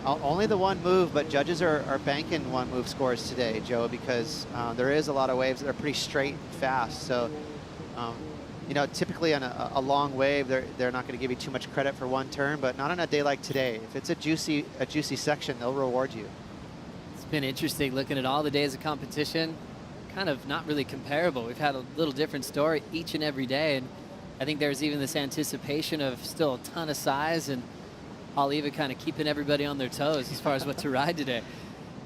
Only the one move, but judges are banking one move scores today, Joe, because there is a lot of waves that are pretty straight and fast. So, you know, typically on a long wave, they're not going to give you too much credit for one turn, but not on a day like today. If it's a juicy section, they'll reward you.
It's been interesting looking at all the days of competition. Kind of not really comparable. We've had a little different story each and every day, and I think there's even this anticipation of still a ton of size, and Haleiwa kind of keeping everybody on their toes as far as what to ride today.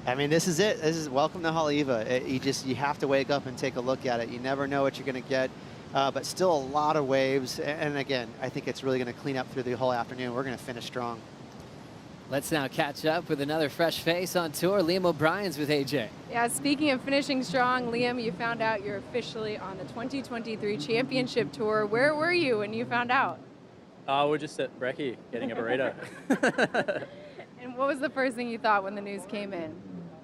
I mean, this is it. This is welcome to Haleiwa. You have to wake up and take a look at it. You never know what you're going to get, but still a lot of waves. And again, I think it's really going to clean up through the whole afternoon. We're going to finish strong.
Let's now catch up with another fresh face on tour. Liam O'Brien's with AJ.
Yeah, speaking of finishing strong, Liam, you found out you're officially on the 2023 Championship Tour. Where were you when you found out?
We're just at Brekkie getting a burrito.
And what was the first thing you thought when the news came in?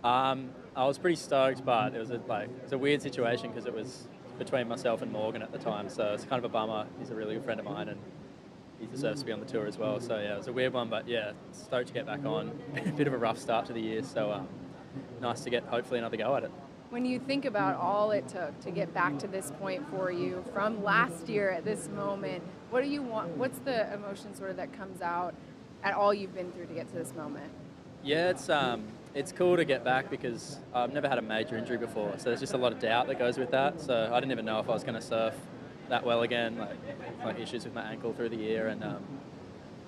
I was pretty stoked, but it was a weird situation because it was between myself and Morgan at the time, so it's kind of a bummer. He's a really good friend of mine, and he deserves to be on the tour as well. So yeah, it was a weird one, but yeah, stoked to get back on. A bit of a rough start to the year, so nice to get hopefully another go at it.
When you think about all it took to get back to this point for you from last year at this moment, what do you want? What's the emotion sort of that comes out at all you've been through to get to this moment?
Yeah, it's cool to get back because I've never had a major injury before, so there's just a lot of doubt that goes with that. So I didn't even know if I was going to surf that well again, like issues with my ankle through the year, and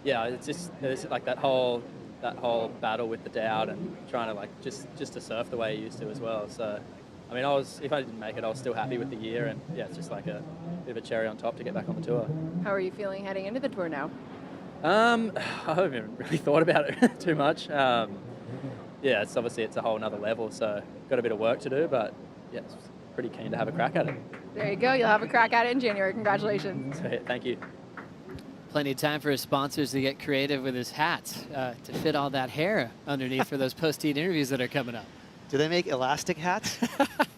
yeah, it's like that whole battle with the doubt and trying to just to surf the way I used to as well. So I mean, if I didn't make it, I was still happy with the year, and yeah, it's just like a bit of a cherry on top to get back on the tour.
How are you feeling heading into the tour now?
I haven't even really thought about it too much. Yeah, it's a whole nother level, so got a bit of work to do, but yeah, it's pretty keen to have a crack at it.
There you go. You'll have a crack at it in January. Congratulations.
Thank you.
Plenty of time for his sponsors to get creative with his hats to fit all that hair underneath for those post-heat interviews that are coming up.
Do they make elastic hats?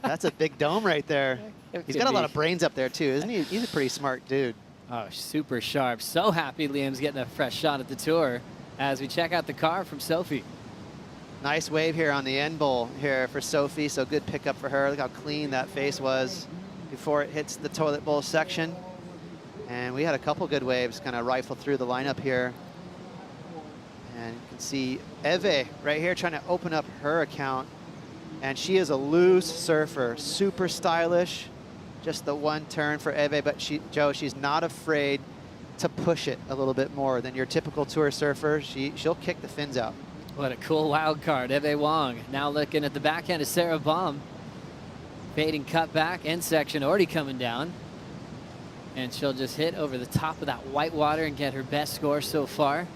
That's a big dome right there. He's got a lot of brains up there too, isn't he? He's a pretty smart dude.
Oh, super sharp. So happy Liam's getting a fresh shot at the tour as we check out the car from Sophie.
Nice wave here on the end bowl here for Sophie, so good pickup for her. Look how clean that face was before it hits the toilet bowl section. And we had a couple good waves kind of rifle through the lineup here. And you can see Eve right here trying to open up her account. And she is a loose surfer, super stylish. Just the one turn for Eve, but Joe, she's not afraid to push it a little bit more than your typical tour surfer. She'll kick the fins out.
What a cool wild card, Eve Wong. Now looking at the backhand of Sarah Baum. Fading cut back, end section already coming down. And she'll just hit over the top of that white water and get her best score so far.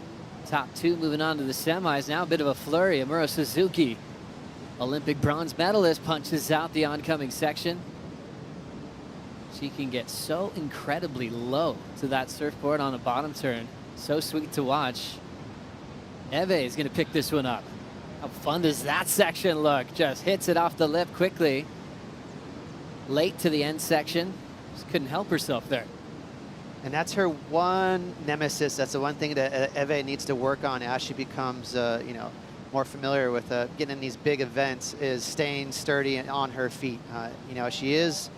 Top two moving on to the semis. Now a bit of a flurry. Amuro Suzuki, Olympic bronze medalist, punches out the oncoming section. She can get so incredibly low to that surfboard on a bottom turn. So sweet to watch. Eve is going to pick this one up. How fun does that section look? Just hits it off the lip quickly. Late to the end section. Just couldn't help herself there.
And that's her one nemesis. That's the one thing that Eve needs to work on as she becomes, you know, more familiar with getting in these big events, is staying sturdy and on her feet. You know, she is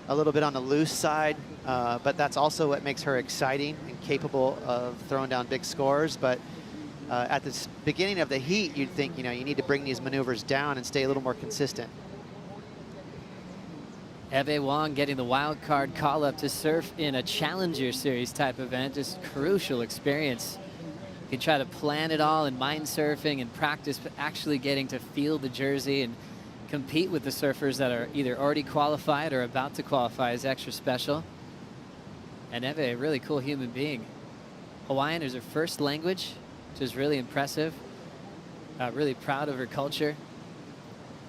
a little bit on the loose side, but that's also what makes her exciting and capable of throwing down big scores. But at the beginning of the heat, you'd think, you know, you need to bring these maneuvers down and stay a little more consistent.
Eve Wong getting the wild card call up to surf in a Challenger Series type event. Just crucial experience. You can try to plan it all in mind surfing and practice, but actually getting to feel the jersey and compete with the surfers that are either already qualified or about to qualify is extra special. And Eve, a really cool human being. Hawaiian is her first language, which is really impressive. Really proud of her culture.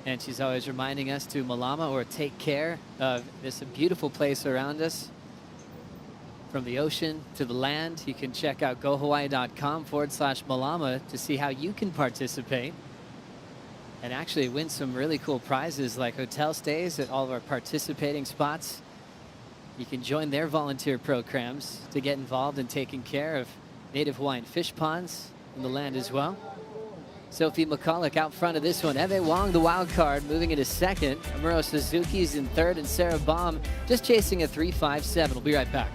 And she's always reminding us to malama, or take care of this beautiful place around us. From the ocean to the land, you can check out gohawaii.com/malama to see how you can participate and actually win some really cool prizes like hotel stays at all of our participating spots. You can join their volunteer programs to get involved in taking care of native Hawaiian fish ponds in the land as well. Sophie McCulloch out front of this one. Eve Wong, the wild card, moving into second. Amuro Suzuki's in third, and Sarah Baum just chasing a 3.57. We'll be right back.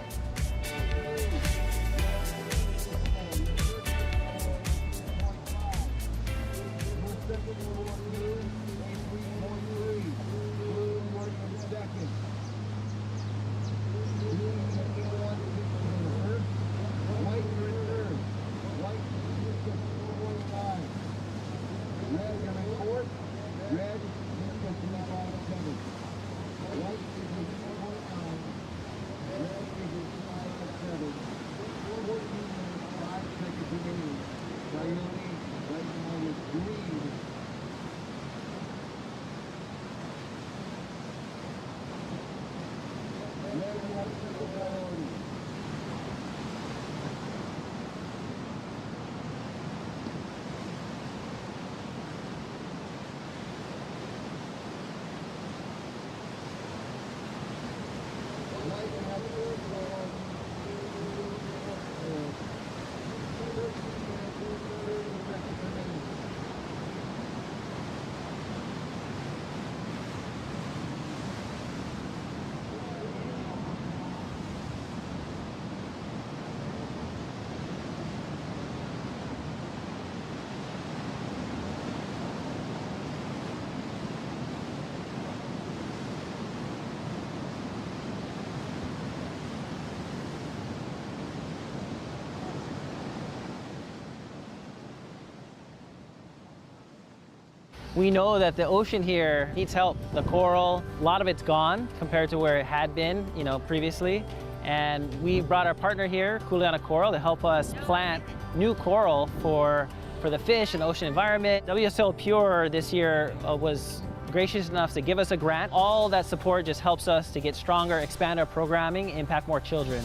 We know that the ocean here needs help. The coral, a lot of it's gone compared to where it had been, you know, previously. And we brought our partner here, Kuleana Coral, to help us plant new coral for the fish and ocean environment. WSL Pure this year was gracious enough to give us a grant. All that support just helps us to get stronger, expand our programming, impact more children.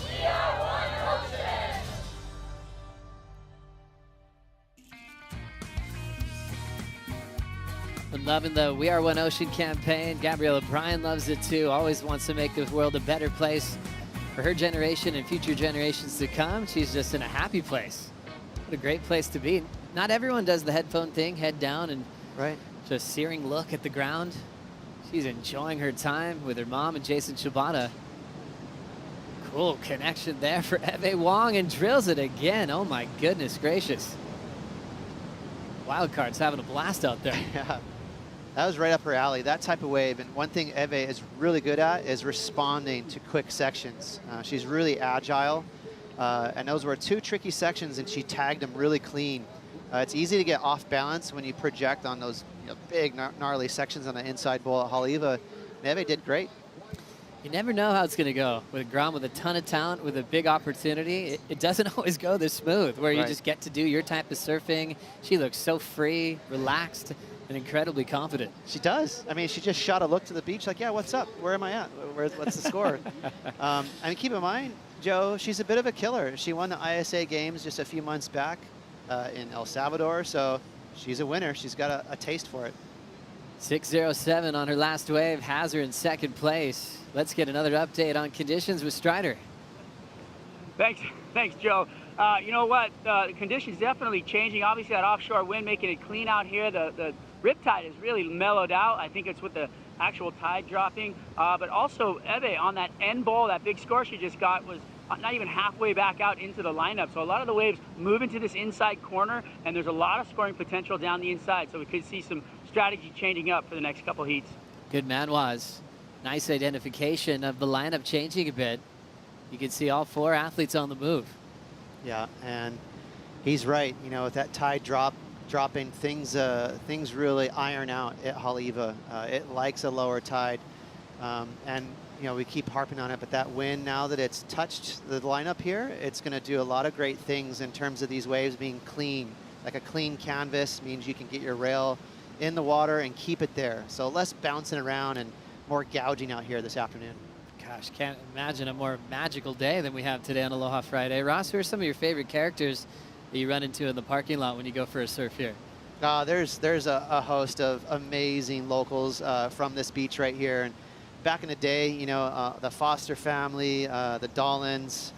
I'm loving the We Are One Ocean campaign. Gabriella Bryan loves it too. Always wants to make the world a better place for her generation and future generations to come. She's just in a happy place. What a great place to be. Not everyone does the headphone thing, head down and just searing look at the ground. She's enjoying her time with her mom and Jason Shibata. Cool connection there for Eve Wong, and drills it again. Oh my goodness gracious. Wildcard's having a blast out there.
Yeah. That was right up her alley, that type of wave. And one thing Eve is really good at is responding to quick sections. She's really agile. And those were 2 tricky sections, and she tagged them really clean. It's easy to get off balance when you project on those big, gnarly sections on the inside bowl at Haleiwa. And Eve did great.
You never know how it's going to go. With a Grom with a ton of talent, with a big opportunity, it doesn't always go this smooth, where you just get to do your type of surfing. She looks so free, relaxed, and incredibly confident.
She does. I mean, she just shot a look to the beach like, yeah, what's up? Where am I at? What's the score? I mean, keep in mind, Joe, she's a bit of a killer. She won the ISA Games just a few months back in El Salvador, so she's a winner. She's got a taste for it.
6:07 on her last wave, has her in second place. Let's get another update on conditions with Strider.
Thanks, Joe. You know what? The conditions definitely changing. Obviously, that offshore wind making it clean out here. The riptide is really mellowed out. I think it's with the actual tide dropping. But also, Eve on that end bowl, that big score she just got was not even halfway back out into the lineup. So a lot of the waves move into this inside corner, and there's a lot of scoring potential down the inside. So we could see some strategy changing up for the next couple heats.
Good man, was. Nice identification of the lineup changing a bit. You can see all 4 athletes on the move.
Yeah, and he's right. You know, with that tide dropping, things really iron out at Haleiwa. It likes a lower tide, and you know, we keep harping on it, but that wind, now that it's touched the lineup here, it's going to do a lot of great things in terms of these waves being clean. Like a clean canvas means you can get your rail in the water and keep it there. So less bouncing around and more gouging out here this afternoon.
Gosh, can't imagine a more magical day than we have today on Aloha Friday. Ross, who are some of your favorite characters that you run into in the parking lot when you go for a surf here?
There's a host of amazing locals from this beach right here. And back in the day, you know, the Foster family, the Dollins,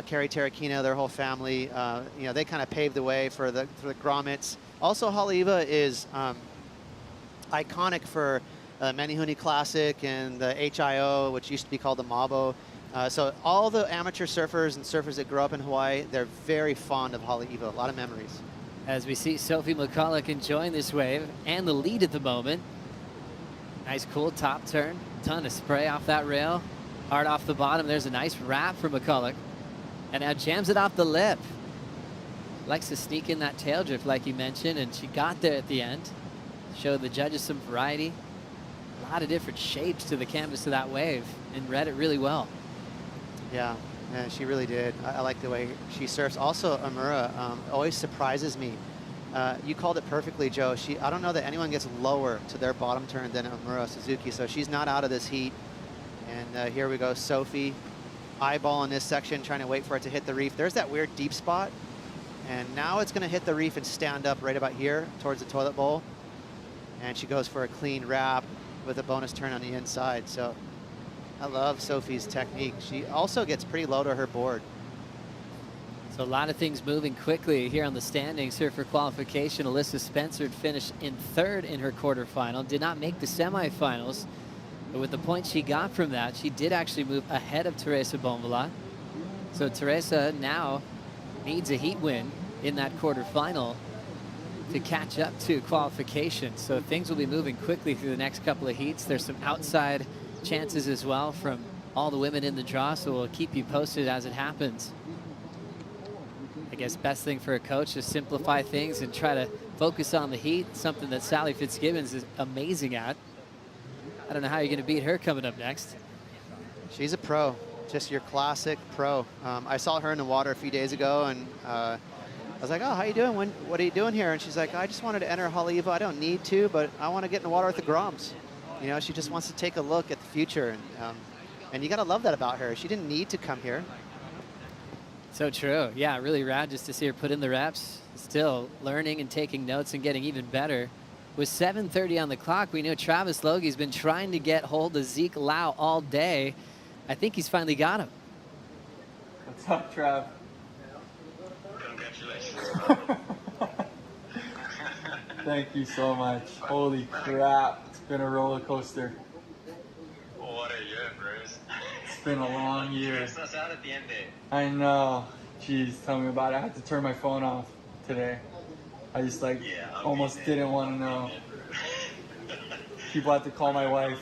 Carrie Terrakina, their whole family, you know, they kind of paved the way for the grommets. Also, Haleiwa is iconic for Menehune Classic and the HIO, which used to be called the Mabo. So all the amateur surfers and surfers that grew up in Hawaii, they're very fond of Haleiwa, a lot of memories.
As we see Sophie McCulloch enjoying this wave and the lead at the moment. Nice cool top turn, ton of spray off that rail, hard off the bottom. There's a nice wrap for McCulloch, and now jams it off the lip. Likes to sneak in that tail drift like you mentioned, and she got there at the end. Showed the judges some variety. A lot of different shapes to the canvas of that wave, and read it really well.
Yeah, she really did. I like the way she surfs. Also, Amura always surprises me. You called it perfectly, Joe. I don't know that anyone gets lower to their bottom turn than Amura Suzuki, so she's not out of this heat. And here we go, Sophie eyeballing this section, trying to wait for it to hit the reef. There's that weird deep spot, and now it's going to hit the reef and stand up right about here towards the toilet bowl. And she goes for a clean wrap with a bonus turn on the inside. So I love Sophie's technique. She also gets pretty low to her board.
So a lot of things moving quickly here on the standings here for qualification. Alyssa Spencer finished in 3rd in her quarterfinal, did not make the semifinals, but with the points she got from that, she did actually move ahead of Teresa Bonvola. So Teresa now needs a heat win in that quarterfinal to catch up to qualification. So things will be moving quickly through the next couple of heats. There's some outside chances as well from all the women in the draw, so we'll keep you posted as it happens. I guess best thing for a coach is simplify things and try to focus on the heat, something that Sally Fitzgibbons is amazing at. I don't know how you're going to beat her coming up next.
She's a pro, just your classic pro. I saw her in the water a few days ago, and I was like, oh, how you doing? What are you doing here? And she's like, I just wanted to enter Haleiwa. I don't need to, but I want to get in the water with the Groms. You know, she just wants to take a look at the future, and you got to love that about her. She didn't need to come here.
So true. Yeah, really rad just to see her put in the reps, still learning and taking notes and getting even better. With 7:30 on the clock, we know Travis Logie's been trying to get hold of Zeke Lau all day. I think he's finally got him.
What's up, Trav?
Congratulations.
Thank you so much. Holy crap. It's been a roller coaster.
What a year, Bruce.
It's been a long year.
You stressed us out at the end there.
I know. Jeez, tell me about it. I had to turn my phone off today. I just almost didn't want to know. People had to call my wife.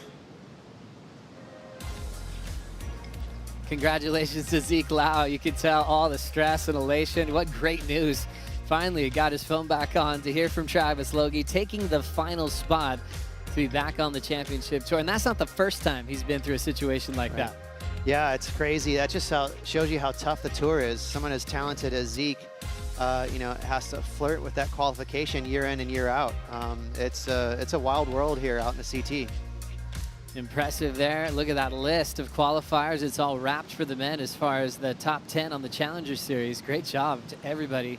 Congratulations to Zeke Lau. You can tell all the stress and elation. What great news. Finally, he got his phone back on to hear from Travis Logie, taking the final spot to be back on the championship tour. And that's not the first time he's been through a situation like that.
Yeah, it's crazy. That just shows you how tough the tour is. Someone as talented as Zeke, you know, has to flirt with that qualification year in and year out. It's a wild world here out in the CT.
Impressive there. Look at that list of qualifiers. It's all wrapped for the men as far as the top 10 on the Challenger Series. Great job to everybody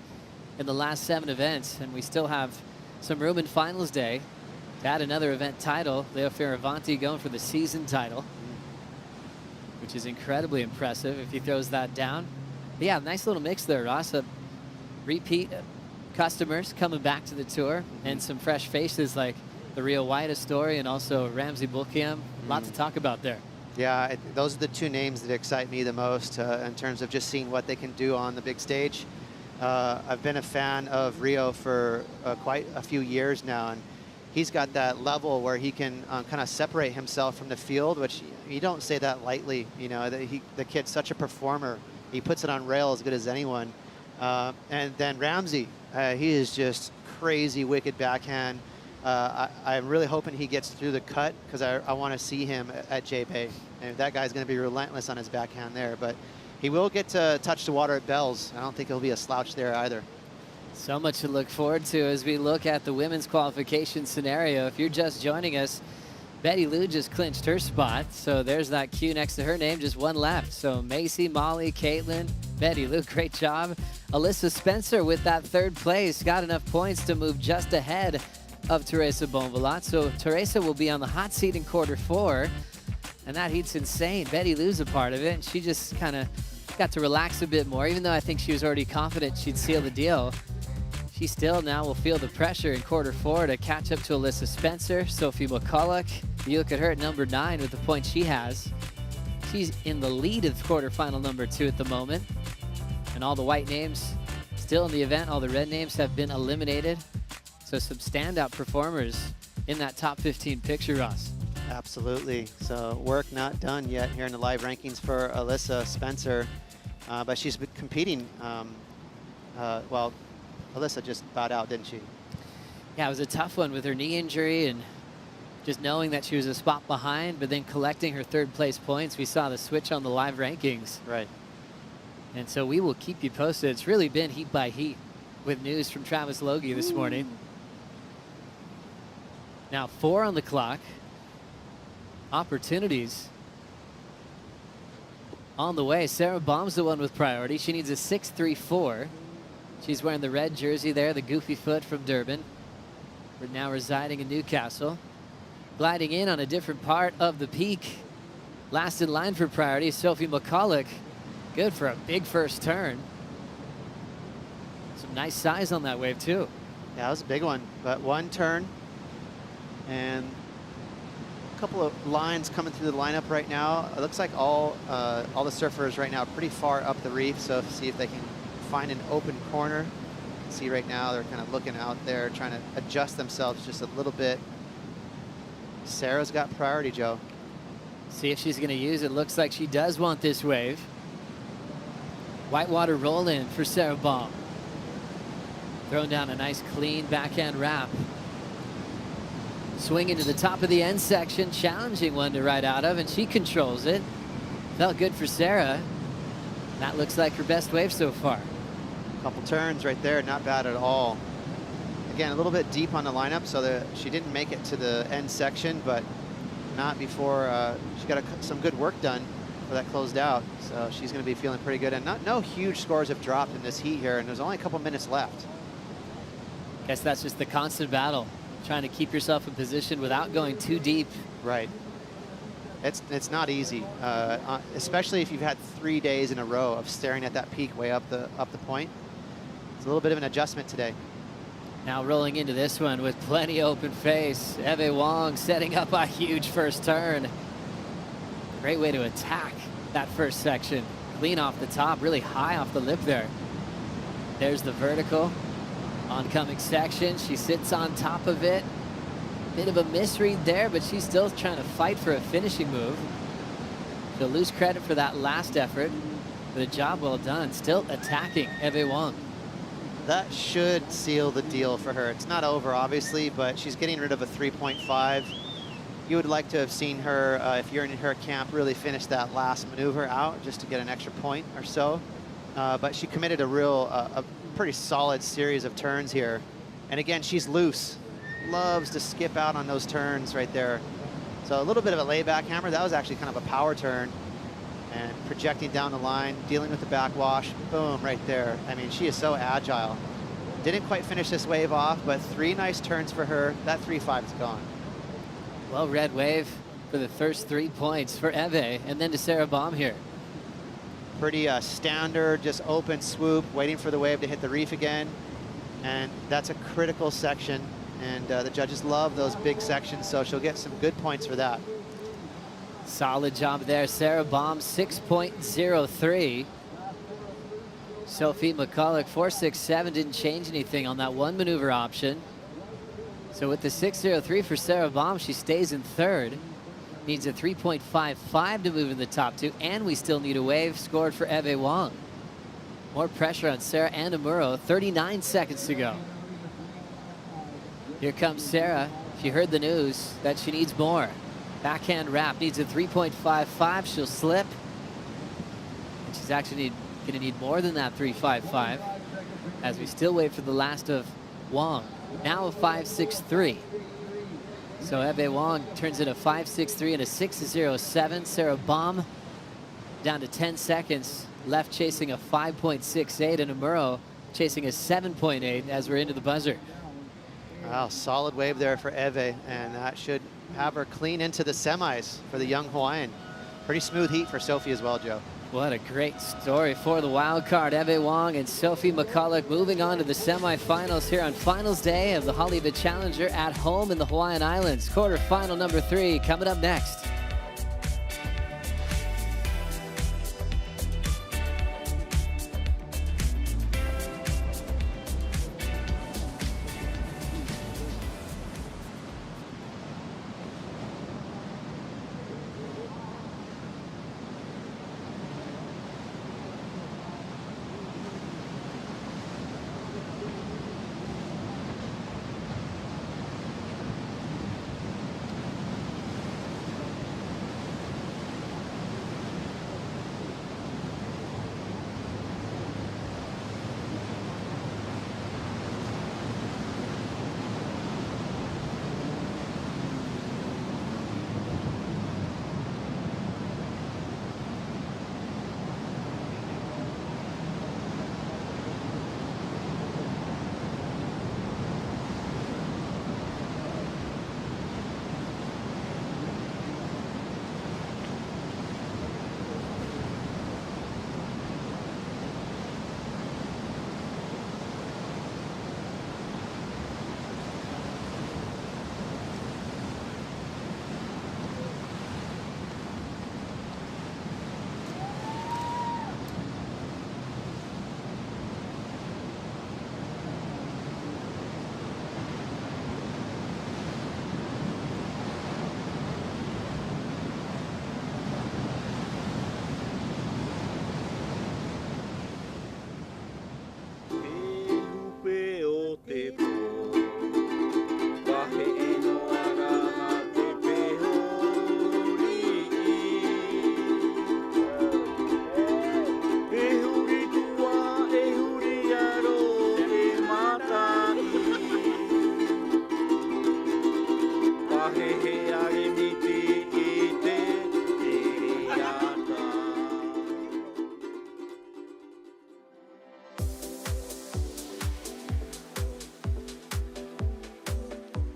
in the last 7 events. And we still have some room in finals day to add another event title. Leo Fioravanti going for the season title, which is incredibly impressive if he throws that down. But yeah, nice little mix there, Ross. Repeat customers coming back to the tour and some fresh faces like the Rio Waida story and also Ramsey Bulkiam. A lot to talk about there.
Yeah, those are the 2 names that excite me the most in terms of just seeing what they can do on the big stage. I've been a fan of Rio for quite a few years now, and he's got that level where he can kind of separate himself from the field, which you don't say that lightly. You know, the kid's such a performer. He puts it on rail as good as anyone. And then Ramsey, he is just crazy, wicked backhand. I'm really hoping he gets through the cut because I want to see him at J-Bay. And that guy's going to be relentless on his backhand there. But he will get to touch the water at Bells. I don't think he'll be a slouch there either.
So much to look forward to as we look at the women's qualification scenario. If you're just joining us, Betty Lou just clinched her spot. So there's that Q next to her name, just 1 left. So Macy, Molly, Caitlin, Betty Lou, great job. Alyssa Spencer with that 3rd place, got enough points to move just ahead of Teresa Bonvillatte. So Teresa will be on the hot seat in quarter 4. And that heat's insane. Betty Lou's a part of it, and she just kind of got to relax a bit more. Even though I think she was already confident she'd seal the deal, she still now will feel the pressure in quarter 4 to catch up to Alyssa Spencer. Sophie McCulloch, you look at her at number 9 with the points she has. She's in the lead of quarterfinal number 2 at the moment. And all the white names still in the event. All the red names have been eliminated. So some standout performers in that top 15 picture, Ross.
Absolutely. So work not done yet here in the live rankings for Alyssa Spencer. But she's been competing. Well, Alyssa just bowed out, didn't she?
Yeah, it was a tough one with her knee injury and just knowing that she was a spot behind, but then collecting her 3rd place points. We saw the switch on the live rankings.
Right.
And so we will keep you posted. It's really been heat by heat with news from Travis Logie this morning. Now 4 on the clock. Opportunities on the way. Sarah Baum's the one with priority. She needs a 6.34. She's wearing the red jersey there, the goofy foot from Durban. We're now residing in Newcastle. Gliding in on a different part of the peak. Last in line for priority, Sophie McCulloch. Good for a big first turn. Some nice size on that wave too.
Yeah, that was a big one, but 1 turn and a couple of lines coming through the lineup right now. It looks like all the surfers right now are pretty far up the reef, so see if they can find an open corner. See right now they're kind of looking out there, trying to adjust themselves just a little bit. Sarah's got priority, Joe.
See if she's going to use it. Looks like she does want this wave. Whitewater roll in for Sarah Baum. Throwing down a nice clean backhand wrap. Swinging to the top of the end section, challenging one to ride out of, and she controls it. Felt good for Sarah. That looks like her best wave so far.
Couple turns right there, not bad at all. Again, a little bit deep on the lineup, so that she didn't make it to the end section, but not before she got some good work done for that closed out. So she's going to be feeling pretty good. And no huge scores have dropped in this heat here, and there's only a couple minutes left.
Guess that's just the constant battle, trying to keep yourself in position without going too deep.
Right. It's not easy, especially if you've had 3 days in a row of staring at that peak way up the point. It's a little bit of an adjustment today.
Now rolling into this one with plenty open face. Eve Wong setting up a huge first turn. Great way to attack that first section. Clean off the top, really high off the lip there. There's the vertical oncoming section. She sits on top of it. Bit of a misread there, but she's still trying to fight for a finishing move. She'll lose credit for that last effort, but a job well done. Still attacking Eve Wong.
That should seal the deal for her. It's not over, obviously, but she's getting rid of a 3.5. You would like to have seen her, if you're in her camp, really finish that last maneuver out just to get an extra point or so. But she committed a pretty solid series of turns here. And again, she's loose. Loves to skip out on those turns right there. So a little bit of a layback hammer. That was actually kind of a power turn. And projecting down the line, dealing with the backwash, boom, right there. I mean, she is so agile. Didn't quite finish this wave off, but 3 nice turns for her. That 3.5 is gone.
Well, red wave for the first 3 points for Eve, and then to Sarah Baum here.
Pretty standard, just open swoop, waiting for the wave to hit the reef again. And that's a critical section, and the judges love those big sections, so she'll get some good points for that.
Solid job there. Sarah Baum, 6.03. Sophie McCulloch, 4.67, didn't change anything on that one maneuver option. So with the 6.03 for Sarah Baum, she stays in third. Needs a 3.55 to move in the top 2, and we still need a wave scored for Eve Wong. More pressure on Sarah and Amuro, 39 seconds to go. Here comes Sarah. She heard the news that she needs more. Backhand wrap, needs a 3.55. She'll slip. She's actually going to need more than that 3.55 as we still wait for the last of Wong. Now a 5.63. So Eve Wong turns in a 5.63 and a 6.07. Sarah Baum down to 10 seconds left, chasing a 5.68, and Amuro chasing a 7.8 as we're into the buzzer.
Wow, solid wave there for Eve, and that should have her clean into the semis for the young Hawaiian. Pretty smooth heat for Sophie as well, Joe.
What a great story for the wild card. Eve Wong and Sophie McCulloch moving on to the semifinals here on finals day of the Haleiwa Challenger at home in the Hawaiian Islands. Quarterfinal number 3 coming up next.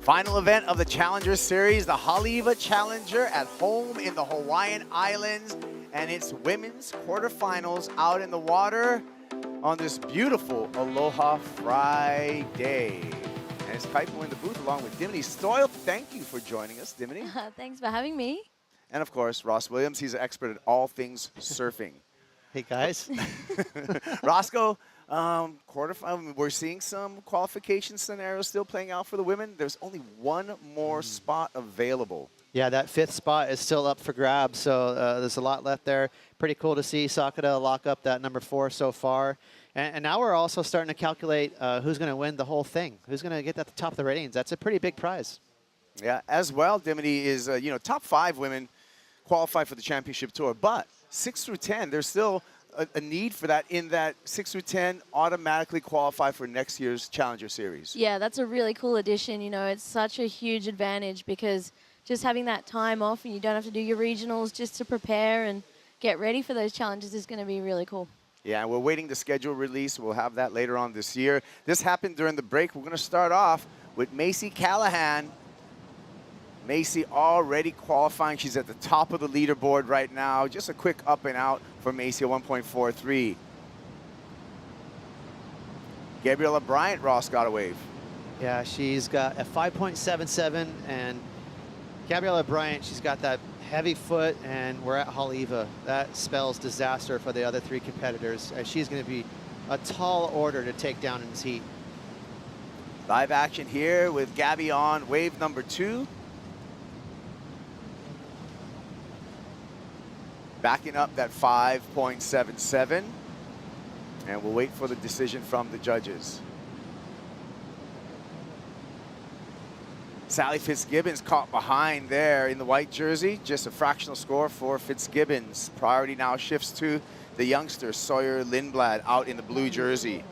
Final event of the Challenger Series, the Haleiwa Challenger at home in the Hawaiian Islands. And it's women's quarterfinals out in the water on this beautiful Aloha Friday. And it's Kaipo in the booth along with Dimity Stoyle. Thank you for joining us, Dimity.
Thanks for having me.
And of course, Ross Williams. He's an expert at all things surfing.
Hey, guys.
Roscoe, quarterfinal. We're seeing some qualification scenarios still playing out for the women. There's only one more spot available.
Yeah, that 5th spot is still up for grabs, so there's a lot left there. Pretty cool to see Sakata lock up that number 4 so far. And now we're also starting to calculate who's going to win the whole thing, who's going to get at the top of the ratings. That's a pretty big prize.
Yeah, as well, Dimity is, top 5 women qualify for the championship tour, but 6 through 10, there's still a need for that in that 6 through 10 automatically qualify for next year's Challenger Series.
Yeah, that's a really cool addition. It's such a huge advantage because just having that time off and you don't have to do your regionals just to prepare and get ready for those challenges is going to be really cool.
Yeah, and we're waiting the schedule release. We'll have that later on this year. This happened during the break. We're going to start off with Macy Callahan. Macy already qualifying. She's at the top of the leaderboard right now. Just a quick up and out for Macy at 1.43. Gabriella Bryant, Ross, got a wave.
Yeah, she's got a 5.77, and Gabriella Bryant, she's got that heavy foot, and we're at Haleiwa. That spells disaster for the other 3 competitors, as she's going to be a tall order to take down in this heat.
Live action here with Gabby on wave number 2. Backing up that 5.77. And we'll wait for the decision from the judges. Sally Fitzgibbons caught behind there in the white jersey. Just a fractional score for Fitzgibbons. Priority now shifts to the youngster, Sawyer Lindblad, out in the blue jersey.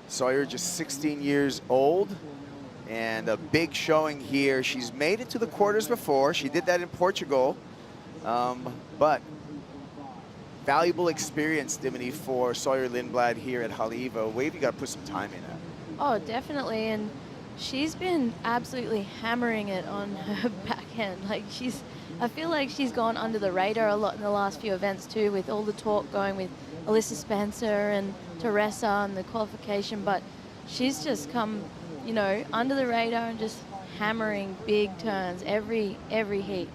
Sawyer just 16 years old. And a big showing here. She's made it to the quarters before. She did that in Portugal. But valuable experience, Dimity, for Sawyer Lindblad here at Haleiwa. Wave, you got to put some time in it.
Oh, definitely. And she's been absolutely hammering it on her backhand. I feel like she's gone under the radar a lot in the last few events too, with all the talk going with Alyssa Spencer and Teresa and the qualification. But she's just come, under the radar and just hammering big turns every heat.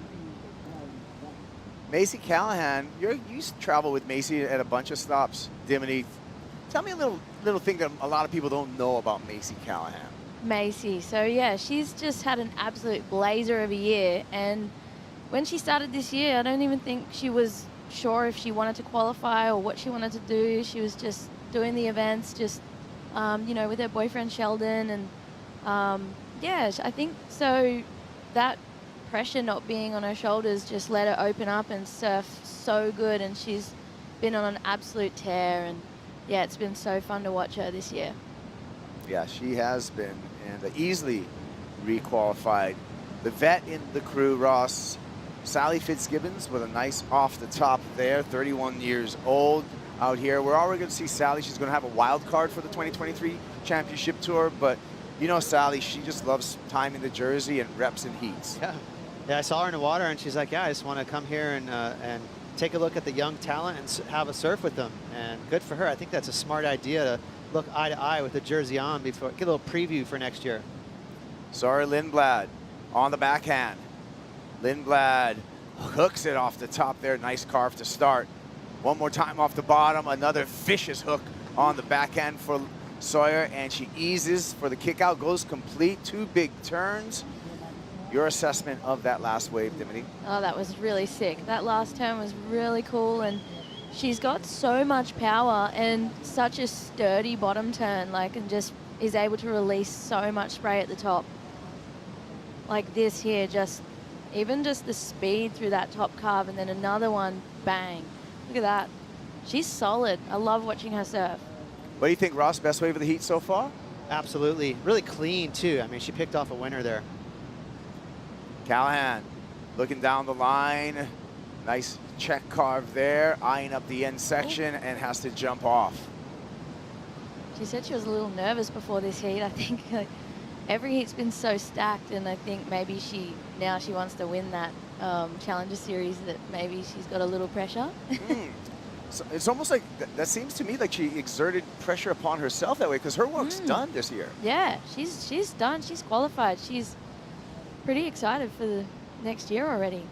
Macy Callahan, you travel with Macy at a bunch of stops, Dimity. Tell me a little thing that a lot of people don't know about Macy Callahan.
Macy, so yeah, she's just had an absolute blazer of a year, and when she started this year, I don't even think she was sure if she wanted to qualify or what she wanted to do. She was just doing the events, just with her boyfriend Sheldon, and yeah, I think so. That pressure not being on her shoulders just let her open up and surf so good, and she's been on an absolute tear, and yeah, it's been so fun to watch her this year.
Yeah, she has been, and easily requalified. The vet in the crew, Ross, Sally Fitzgibbons with a nice off the top there, 31 years old out here. We're already going to see Sally. She's going to have a wild card for the 2023 Championship Tour, but Sally, she just loves time in the jersey and reps and heats.
Yeah, I saw her in the water, and she's like, yeah, I just want to come here and take a look at the young talent and have a surf with them. And good for her. I think that's a smart idea to look eye to eye with the jersey on before, get a little preview for next year.
Sorry, Lindblad on the backhand. Lindblad hooks it off the top there. Nice carve to start. One more time off the bottom. Another vicious hook on the backhand for Sawyer, and she eases for the kick out. Goes complete. 2 big turns. Your assessment of that last wave, Dimity?
Oh, that was really sick. That last turn was really cool, and she's got so much power and such a sturdy bottom turn, and just is able to release so much spray at the top. Like this here, even just the speed through that top carve, and then another one, bang. Look at that. She's solid. I love watching her surf.
What do you think, Ross? Best wave of the heat so far?
Absolutely. Really clean, too. I mean, she picked off a winner there.
Callahan looking down the line. Nice check carve there, eyeing up the end section, and has to jump off.
She said she was a little nervous before this heat. I think every heat's been so stacked, and I think maybe now she wants to win that Challenger Series, that maybe she's got a little pressure.
So it's almost like, that seems to me like she exerted pressure upon herself that way, because her work's done this year.
Yeah, she's done. She's qualified. She's pretty excited for the next year already.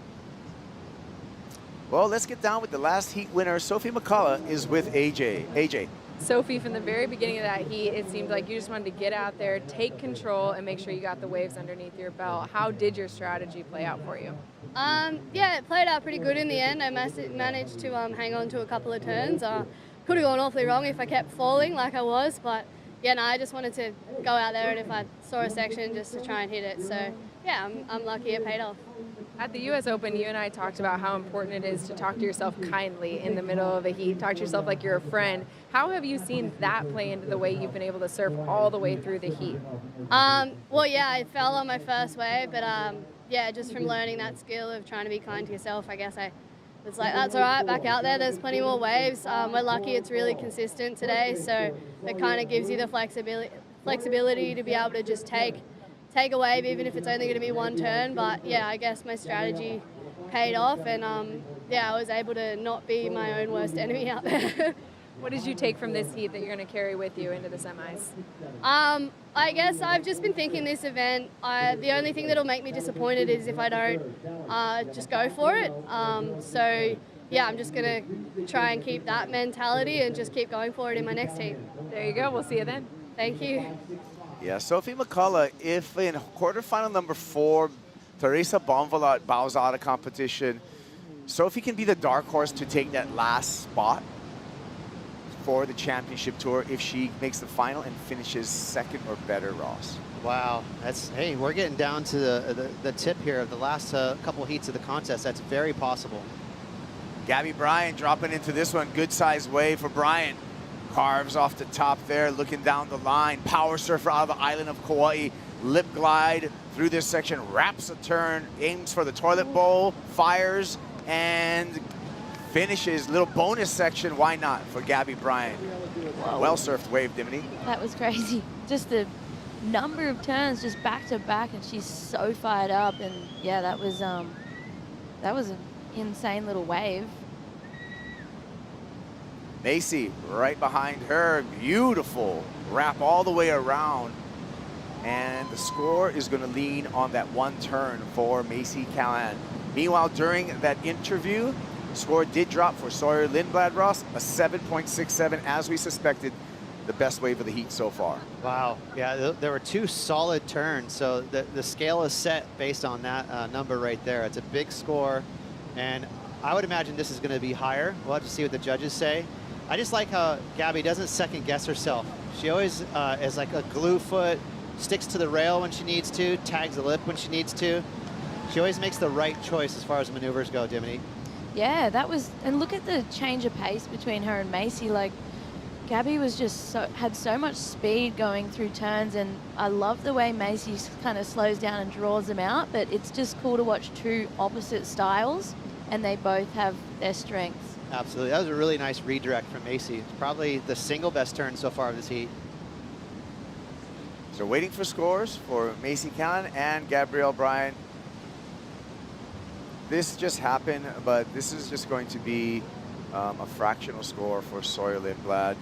Well, let's get down with the last heat winner. Sophie McCullough is with AJ. AJ.
Sophie, from the very beginning of that heat, it seemed like you just wanted to get out there, take control, and make sure you got the waves underneath your belt. How did your strategy play out for you?
Yeah, it played out pretty good in the end. I managed to hang on to a couple of turns. Could have gone awfully wrong if I kept falling like I was, but yeah, no, I just wanted to go out there, and if I saw a section, just to try and hit it. So yeah, I'm lucky it paid off.
At the U.S. Open, you and I talked about how important it is to talk to yourself kindly in the middle of a heat, talk to yourself like you're a friend. How have you seen that play into the way you've been able to surf all the way through the heat?
Well, yeah, I fell on my first wave, but yeah, just from learning that skill of trying to be kind to yourself, I guess I was like, that's all right, back out there, there's plenty more waves. We're lucky it's really consistent today, so it kind of gives you the flexibility to be able to just take a wave, even if it's only going to be one turn. But yeah, I guess my strategy paid off, and yeah, I was able to not be my own worst enemy out there.
What did you take from this heat that you're going to carry with you into the semis?
I guess I've just been thinking this event, the only thing that'll make me disappointed is if I don't just go for it. So yeah, I'm just going to try and keep that mentality and just keep going for it in my next heat.
There you go. We'll see you then.
Thank you.
Yeah, Sophie McCullough, if in quarterfinal number 4, Teresa Bonvalot bows out of competition, Sophie can be the dark horse to take that last spot for the championship tour if she makes the final and finishes second or better, Ross.
Wow, hey, we're getting down to the tip here of the last couple heats of the contest. That's very possible.
Gabby Bryant dropping into this one. Good size wave for Bryant. Carves off the top there, looking down the line. Power surfer out of the island of Kauai. Lip glide through this section, wraps a turn, aims for the toilet bowl, fires, and finishes. Little bonus section, why not, for Gabby Bryant. Well surfed wave, Dimity.
That was crazy. Just the number of turns just back to back, and she's so fired up. And yeah, that was an insane little wave.
Macy right behind her. Beautiful wrap all the way around. And the score is going to lean on that one turn for Macy Callahan. Meanwhile, during that interview, the score did drop for Sawyer Lindblad, Ross, a 7.67, as we suspected, the best wave of the heat so far.
Wow, yeah, there were 2 solid turns, so the scale is set based on that number right there. It's a big score, and I would imagine this is going to be higher. We'll have to see what the judges say. I just like how Gabby doesn't second guess herself. She always is like a glue foot, sticks to the rail when she needs to, tags the lip when she needs to. She always makes the right choice as far as maneuvers go, Dimity.
Yeah, that was, and look at the change of pace between her and Macy. Like, Gabby was just had so much speed going through turns, and I love the way Macy kind of slows down and draws them out, but it's just cool to watch 2 opposite styles, and they both have their strengths.
Absolutely. That was a really nice redirect from Macy. It's probably the single best turn so far of this heat.
So waiting for scores for Macy Callahan and Gabrielle Bryant. This just happened, but this is just going to be a fractional score for Sawyer Lindblad,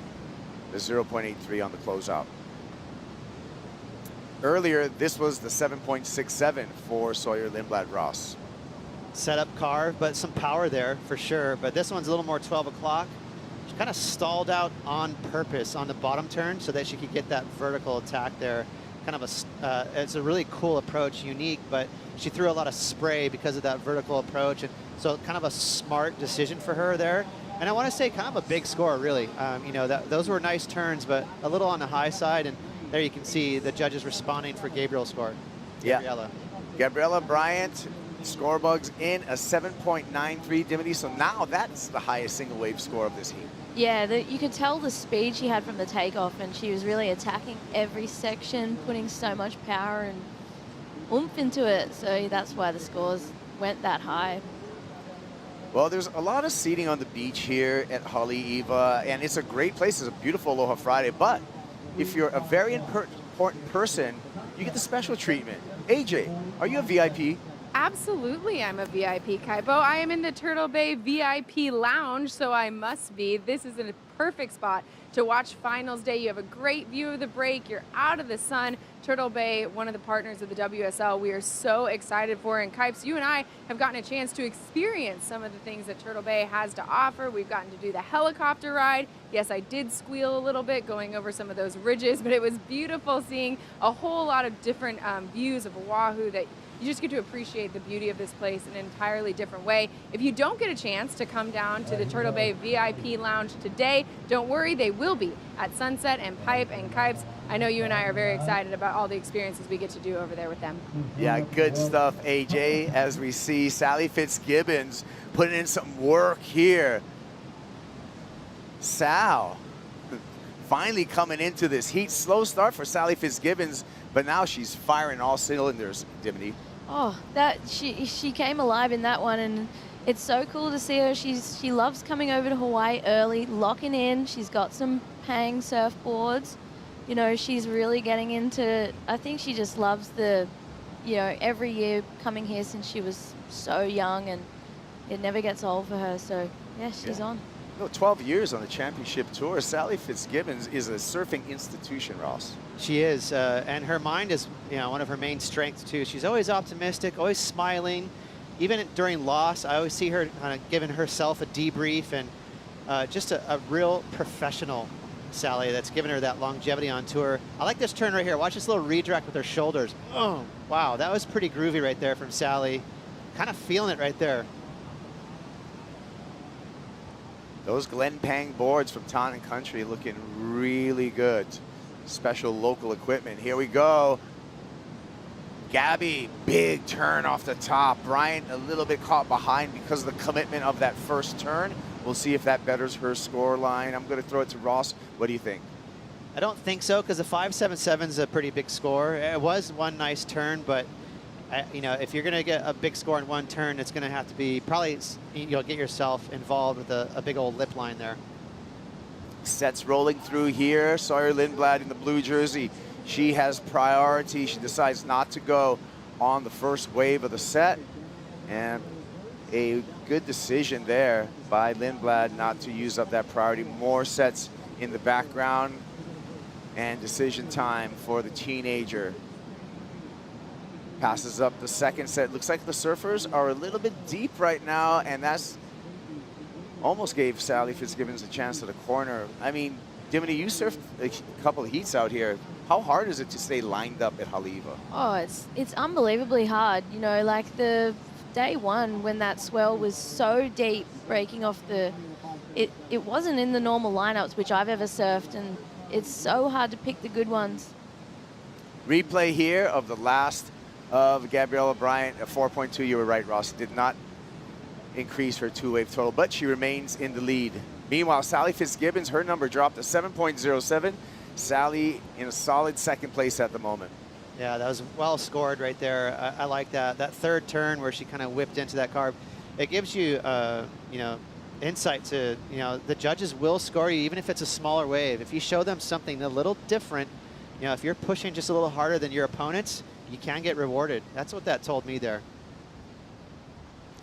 the 0.83 on the closeout. Earlier, this was the 7.67 for Sawyer Lindblad, Ross.
Setup carve, but some power there for sure. But this one's a little more 12 o'clock. She kind of stalled out on purpose on the bottom turn so that she could get that vertical attack there. Kind of it's a really cool approach, unique, but she threw a lot of spray because of that vertical approach. And so kind of a smart decision for her there. And I want to say kind of a big score, really. You know, those were nice turns, but a little on the high side. And there you can see the judges responding for Gabriel's score. Gabriella.
Yeah. Gabriella Bryant, score bugs in a 7.93, Dimity. So now that's the highest single wave score of this heat.
Yeah, you could tell the speed she had from the takeoff, and she was really attacking every section, putting so much power and oomph into it. So that's why the scores went that high.
Well, there's a lot of seating on the beach here at Haleiwa, and it's a great place. It's a beautiful Aloha Friday. But if you're a very important person you get the special treatment. AJ, are you a VIP?
Absolutely, I'm a VIP, Kaipo. I am in the Turtle Bay VIP lounge, so I must be. This is a perfect spot to watch finals day. You have a great view of the break. You're out of the sun. Turtle Bay, one of the partners of the WSL, we are so excited for. And Kipes, you and I have gotten a chance to experience some of the things that Turtle Bay has to offer. We've gotten to do the helicopter ride. Yes, I did squeal a little bit going over some of those ridges, but it was beautiful seeing a whole lot of different views of Oahu that you just get to appreciate the beauty of this place in an entirely different way. If you don't get a chance to come down to the Turtle Bay VIP Lounge today, don't worry, they will be at Sunset and Pipe and Kipes. I know you and I are very excited about all the experiences we get to do over there with them.
Yeah, good stuff, AJ, as we see Sally Fitzgibbons putting in some work here. Sal finally coming into this heat. Slow start for Sally Fitzgibbons, but now she's firing all cylinders, Dimity.
Oh, that she came alive in that one, and it's so cool to see her. She loves coming over to Hawaii early, locking in. She's got some hang surfboards. You know, she's really getting into, I think she just loves the, you know, every year coming here since she was so young, and it never gets old for her. So, yeah, she's on.
No, 12 years on the championship tour. Sally Fitzgibbons is a surfing institution, Ross.
She is, and her mind is, you know, one of her main strengths too. She's always optimistic, always smiling. Even during loss, I always see her kind of giving herself a debrief, and just a real professional Sally that's given her that longevity on tour. I like this turn right here. Watch this little redirect with her shoulders. Oh, wow, that was pretty groovy right there from Sally. Kind of feeling it right there.
Those Glen Pang boards from Town and Country looking really good. Special local equipment. Here we go. Gabby, big turn off the top. Bryant a little bit caught behind because of the commitment of that first turn. We'll see if that betters her score line. I'm going to throw it to Ross. What do you think?
I don't think so, because the 5.77 is a pretty big score. It was one nice turn, but you know, if you're going to get a big score in one turn, it's going to have to be probably, you'll get yourself involved with a big old lip line there.
Sets rolling through here. Sawyer Lindblad in the blue jersey. She has priority. She decides not to go on the first wave of the set. And a good decision there by Lindblad not to use up that priority. More sets in the background. And decision time for the teenager. Passes up the second set. Looks like the surfers are a little bit deep right now, and that's almost gave Sally Fitzgibbons a chance to the corner. I mean, Dimity, you surfed a couple of heats out here. How hard is it to stay lined up at Haleiwa?
Oh, it's unbelievably hard. You know, like the day one when that swell was so deep, breaking off the, it wasn't in the normal lineups which I've ever surfed, and it's so hard to pick the good ones.
Replay here of the last of Gabriella Bryant, a 4.2. You were right, Ross. Did not increase her two-wave total, but she remains in the lead. Meanwhile, Sally Fitzgibbons, her number dropped to 7.07. Sally in a solid second place at the moment.
Yeah, that was well scored right there. I like that. That third turn where she kind of whipped into that carb. It gives you, you know, insight to, you know, the judges will score you even if it's a smaller wave. If you show them something a little different, you know, if you're pushing just a little harder than your opponents, you can get rewarded. That's what that told me there.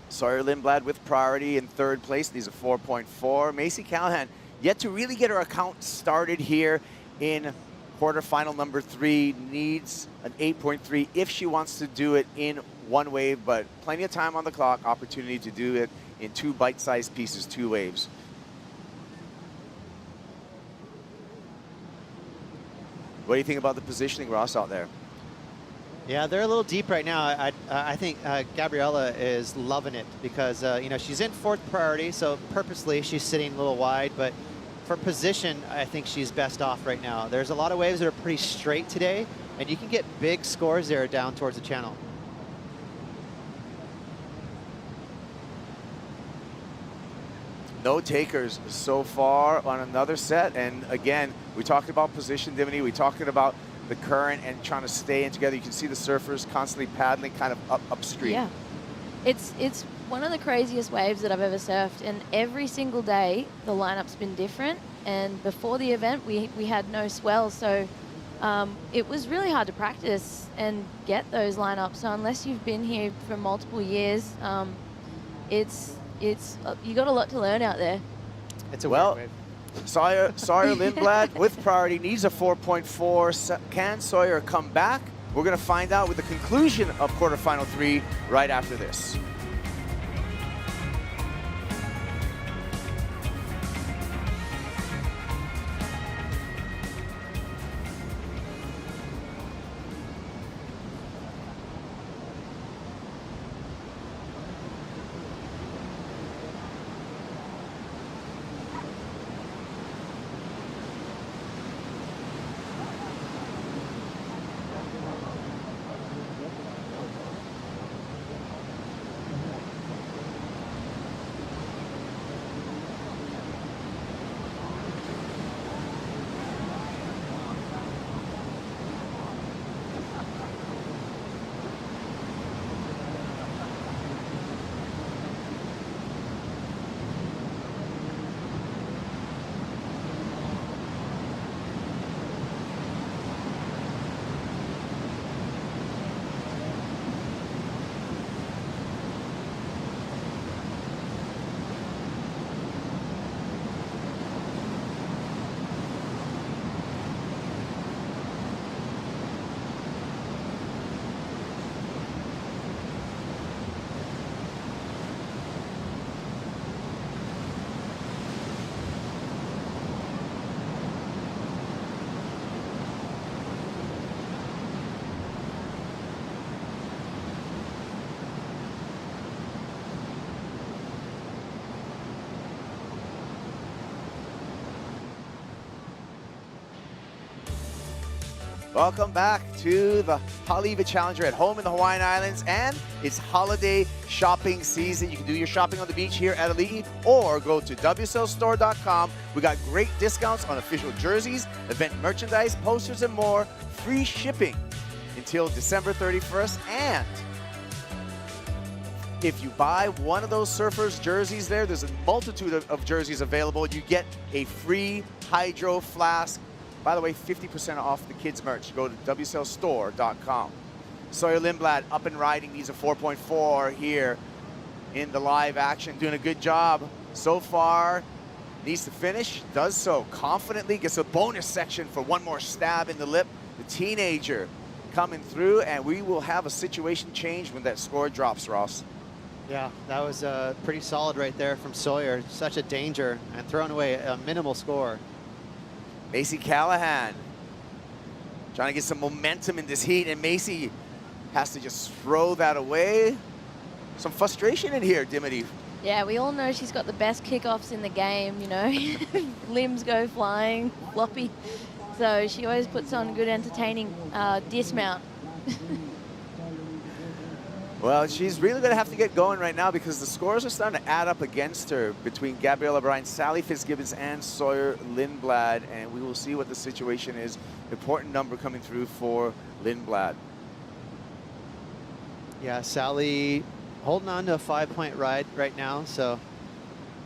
Sawyer Lindblad with priority in third place. These are 4.4. Macy Callahan yet to really get her account started here in quarterfinal number 3. Needs an 8.3 if she wants to do it in one wave, but plenty of time on the clock. Opportunity to do it in 2 bite-sized pieces, 2 waves. What do you think about the positioning, Ross, out there?
Yeah, they're a little deep right now. I think Gabriella is loving it because, you know, she's in 4th priority, so purposely she's sitting a little wide, but for position, I think she's best off right now. There's a lot of waves that are pretty straight today, and you can get big scores there down towards the channel.
No takers so far on another set, and again, we talked about position, Dimity. We talked about the current and trying to stay in together. You can see the surfers constantly paddling kind of upstream.
Yeah, it's one of the craziest waves that I've ever surfed, and every single day the lineup's been different. And before the event we had no swell, so it was really hard to practice and get those lineups. So unless you've been here for multiple years, you got a lot to learn out there.
It's a
well,
wave.
Sawyer Lindblad with priority needs a 4.4. Can Sawyer come back? We're going to find out with the conclusion of quarterfinal 3 right after this. Welcome back to the Haleiwa Challenger at home in the Hawaiian Islands, and it's holiday shopping season. You can do your shopping on the beach here at Ali'i or go to WSLStore.com. We got great discounts on official jerseys, event merchandise, posters, and more. Free shipping until December 31st. And if you buy one of those surfers jerseys there's a multitude of jerseys available. You get a free hydro flask. By the way, 50% off the kids' merch. Go to WSLStore.com. Sawyer Lindblad up and riding, needs a 4.4 here in the live action. Doing a good job so far. Needs to finish, does so confidently, gets a bonus section for one more stab in the lip. The teenager coming through, and we will have a situation change when that score drops, Ross.
Yeah, that was pretty solid right there from Sawyer. Such a danger, and throwing away a minimal score.
Macy Callahan trying to get some momentum in this heat, and Macy has to just throw that away. Some frustration in here, Dimity.
Yeah, we all know she's got the best kickoffs in the game, you know. Limbs go flying, floppy. So she always puts on good, entertaining dismount.
Well, she's really going to have to get going right now because the scores are starting to add up against her between Gabriella Bryan, Sally Fitzgibbons, and Sawyer Lindblad, and we will see what the situation is. Important number coming through for Lindblad.
Yeah, Sally holding on to a 5-point ride right now, so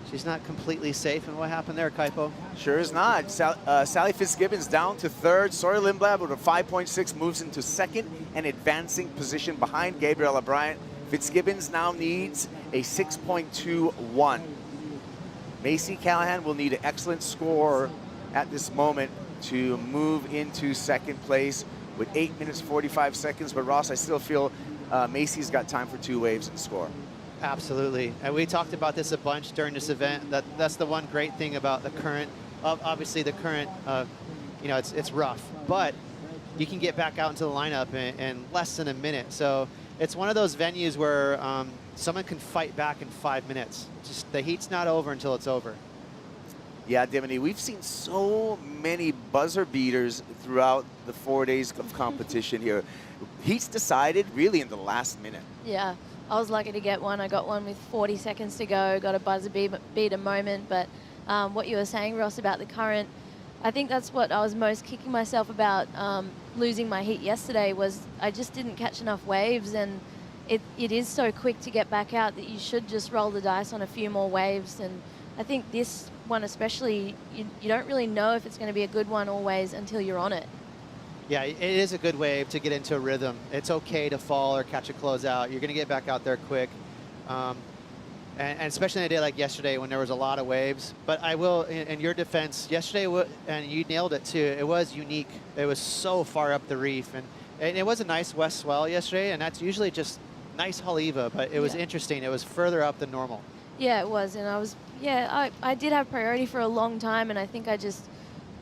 she's not completely safe. And what happened there, Kaipo?
Sure is not. Sally Fitzgibbons down to third. Sawyer Lindblad with a 5.6 moves into second and advancing position behind Gabriella Bryant. Fitzgibbons now needs a 6.21. Macy Callahan will need an excellent score at this moment to move into second place with 8 minutes 45 seconds. But Ross, I still feel Macy's got time for 2 waves and score.
Absolutely, and we talked about this a bunch during this event. That's the one great thing about the current. Obviously, the current, you know, it's rough, but you can get back out into the lineup in less than a minute. So it's one of those venues where someone can fight back in 5 minutes. Just the heat's not over until it's over.
Yeah, Dimity, we've seen so many buzzer beaters throughout the 4 days of competition here. Heat's decided really in the last minute.
Yeah. I was lucky to get one. I got one with 40 seconds to go, got a buzzer beater moment. But what you were saying, Ross, about the current, I think that's what I was most kicking myself about losing my heat yesterday was I just didn't catch enough waves. And it is so quick to get back out that you should just roll the dice on a few more waves. And I think this one especially, you don't really know if it's going to be a good one always until you're on it.
Yeah, it is a good wave to get into a rhythm. It's okay to fall or catch a closeout. You're going to get back out there quick. And especially on a day like yesterday when there was a lot of waves. But I will, in your defense, yesterday, and you nailed it too, it was unique. It was so far up the reef. And it was a nice west swell yesterday, and that's usually just nice Haleiwa, but it was interesting. It was further up than normal.
Yeah, it was. And I did have priority for a long time, and I think I just,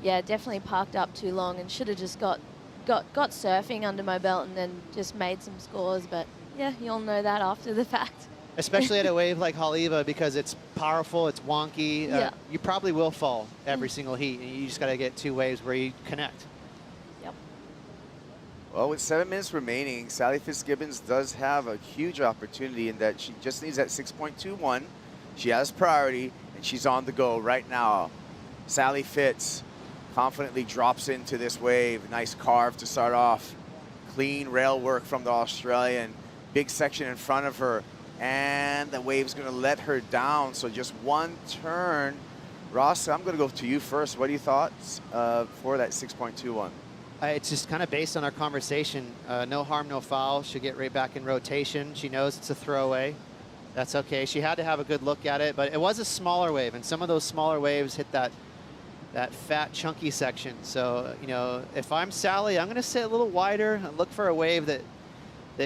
definitely parked up too long and should have just got surfing under my belt and then just made some scores. But yeah, you'll know that after the fact.
Especially at a wave like Haleiwa, because it's powerful, it's wonky. You probably will fall every single heat, and you just got to get 2 waves where you connect.
Yep.
Well, with 7 minutes remaining, Sally Fitzgibbons does have a huge opportunity in that she just needs that 6.21. She has priority, and she's on the go right now. Sally Fitz confidently drops into this wave. Nice carve to start off. Clean rail work from the Australian. Big section in front of her. And the wave's going to let her down. So just 1 turn. Ross, I'm going to go to you first. What are your thoughts for that 6.21?
It's just kind of based on our conversation. No harm, no foul. She'll get right back in rotation. She knows it's a throwaway. That's okay. She had to have a good look at it, but it was a smaller wave, and some of those smaller waves hit that fat, chunky section. So, you know, if I'm Sally, I'm going to sit a little wider and look for a wave that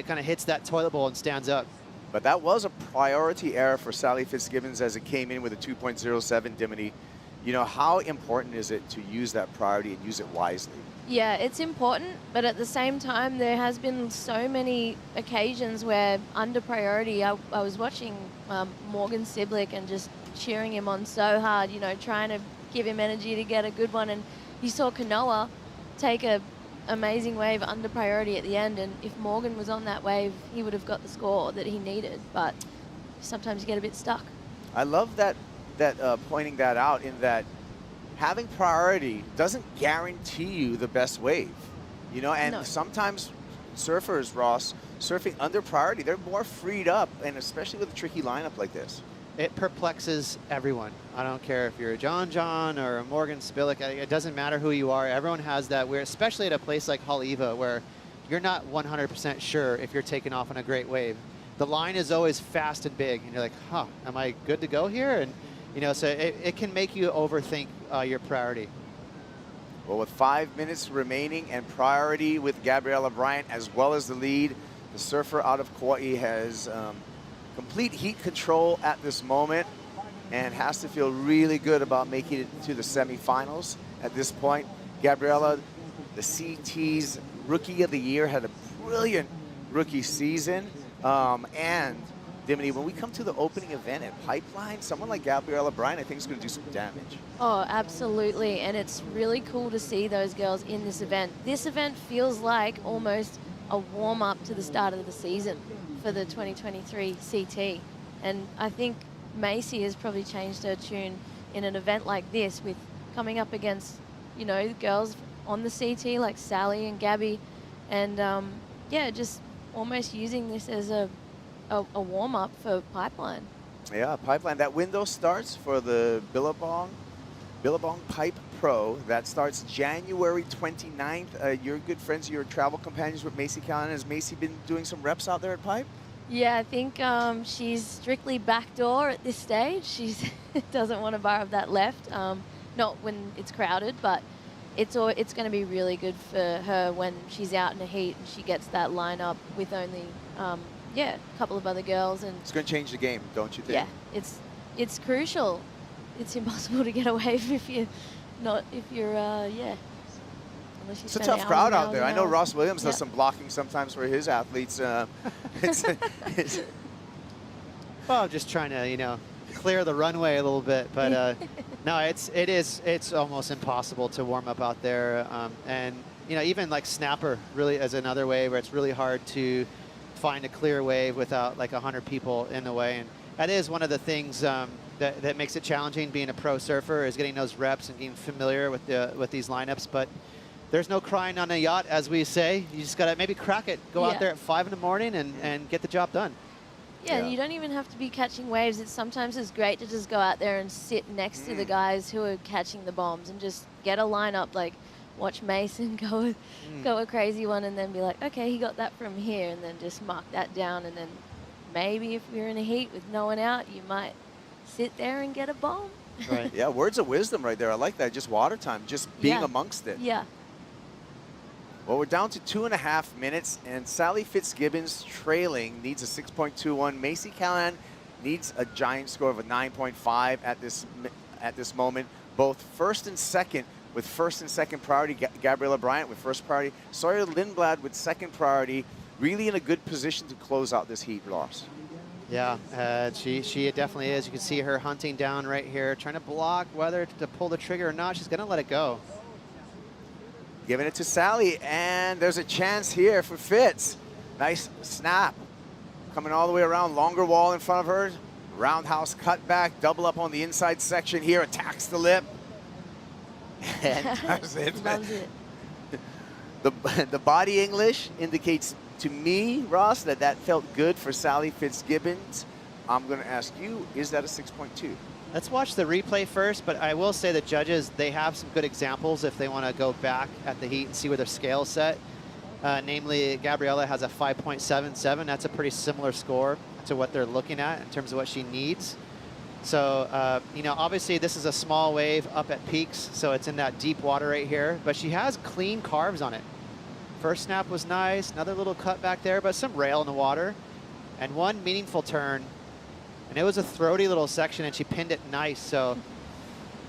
kind of hits that toilet bowl and stands up.
But that was a priority error for Sally Fitzgibbons as it came in with a 2.07 Dimity. You know, how important is it to use that priority and use it wisely?
Yeah, it's important, but at the same time, there has been so many occasions where under priority, I was watching Morgan Siblick and just cheering him on so hard, you know, trying to give him energy to get a good one. And you saw Kanoa take a amazing wave under priority at the end, and if Morgan was on that wave, he would have got the score that he needed, but sometimes you get a bit stuck.
I love that pointing that out, in that having priority doesn't guarantee you the best wave, you know, and sometimes surfers, Ross, surfing under priority, they're more freed up, and especially with a tricky lineup like this.
It perplexes everyone. I don't care if you're a John or a Morgan Spillick. It doesn't matter who you are. Everyone has that weird, especially at a place like Haleiwa, where you're not 100% sure if you're taking off on a great wave. The line is always fast and big, and you're like, huh, am I good to go here? And, you know, so it can make you overthink your priority.
Well, with 5 minutes remaining and priority with Gabriella Bryant as well as the lead, the surfer out of Kauai has complete heat control at this moment and has to feel really good about making it to the semifinals at this point. Gabriella, the CT's Rookie of the Year, had a brilliant rookie season. And Dimity, when we come to the opening event at Pipeline, someone like Gabriella Bryant, I think, is going to do some damage.
Oh, absolutely. And it's really cool to see those girls in this event. This event feels like almost a warm-up to the start of the season for the 2023 CT. And I think Macy has probably changed her tune in an event like this, with coming up against, you know, girls on the CT like Sally and Gabby. And yeah, just almost using this as a warm-up for Pipeline.
Yeah, Pipeline. That window starts for the Billabong Pipe Pro. That starts January 29th. You're good friends, you're travel companions with Macy Callan. Has Macy been doing some reps out there at Pipe?
Yeah, I think she's strictly backdoor at this stage. She doesn't want to bar of that left, not when it's crowded, but it's going to be really good for her when she's out in the heat and she gets that lineup with only, a couple of other girls. And
it's going to change the game, don't you think?
Yeah, it's crucial. It's impossible to get away if you're
It's a tough crowd out there. I know Ross Williams does some blocking sometimes for his athletes.
Well, I'm just trying to, you know, clear the runway a little bit, but no, it's almost impossible to warm up out there. And you know, even like Snapper really is another wave where it's really hard to find a clear wave without like 100 people in the way. And that is one of the things that makes it challenging being a pro surfer, is getting those reps and getting familiar with these lineups. But there's no crying on a yacht, as we say. You just got to maybe crack it. Go out there at 5 in the morning and get the job done.
Yeah, you don't even have to be catching waves. Sometimes it's great to just go out there and sit next to the guys who are catching the bombs and just get a lineup. Like, watch Mason go a crazy one and then be like, okay, he got that from here, and then just mark that down. And then maybe if you're in a heat with no one out, you might sit there and get a bomb.
Right. Yeah, words of wisdom right there. I like that. Just water time, just being amongst it.
Yeah.
Well, we're down to 2.5 minutes, and Sally Fitzgibbons trailing needs a 6.21. Macy Callahan needs a giant score of a 9.5 at this moment. Both first and second, with first and second priority. Gabriella Bryant with first priority. Sawyer Lindblad with second priority. Really in a good position to close out this heat, Ross.
Yeah, she definitely is. You can see her hunting down right here, trying to block whether to pull the trigger or not. She's going to let it go.
Giving it to Sally, and there's a chance here for Fitz. Nice snap. Coming all the way around, longer wall in front of her. Roundhouse cutback, double up on the inside section here, attacks the lip. And does it.
Loves it.
The body English indicates to me, Ross, that felt good for Sally Fitzgibbons. I'm going to ask you, is that a 6.2?
Let's watch the replay first, but I will say the judges, they have some good examples if they want to go back at the heat and see where their scale's set. Namely, Gabriella has a 5.77. That's a pretty similar score to what they're looking at in terms of what she needs. So, you know, obviously this is a small wave up at peaks, so it's in that deep water right here, but she has clean carves on it. First snap was nice, another little cut back there, but some rail in the water, and one meaningful turn. And it was a throaty little section, and she pinned it nice, so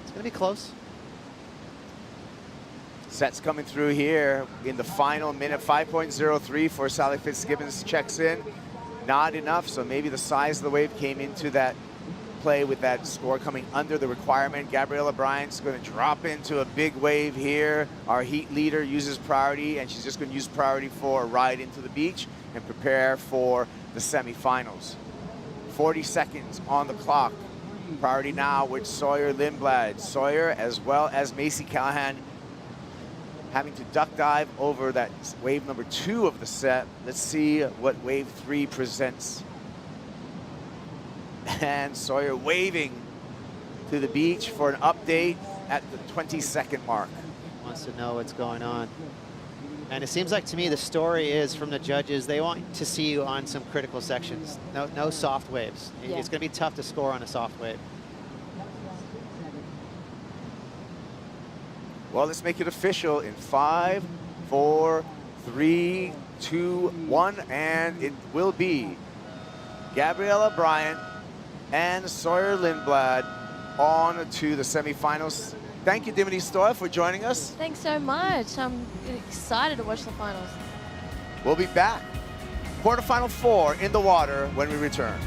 it's going to be close.
Sets coming through here in the final minute. 5.03 for Sally Fitzgibbons checks in. Not enough, so maybe the size of the wave came into that play with that score coming under the requirement. Gabriella Bryant's going to drop into a big wave here. Our heat leader uses priority, and she's just going to use priority for a ride into the beach and prepare for the semifinals. 40 seconds on the clock. Priority now with Sawyer Lindblad. Sawyer, as well as Macy Callahan, having to duck dive over that wave number 2 of the set. Let's see what wave 3 presents. And Sawyer waving to the beach for an update at the 20-second mark.
Wants to know what's going on. And it seems like to me the story is from the judges, they want to see you on some critical sections. No soft waves.
Yeah.
It's going to be tough to score on a soft wave.
Well, let's make it official in 5, 4, 3, 2, 1, and it will be Gabriella Bryant and Sawyer Lindblad on to the semifinals. Thank you, Dimity Stoya, for joining us.
Thanks so much. I'm excited to watch the finals.
We'll be back. Quarterfinal 4 in the water when we return.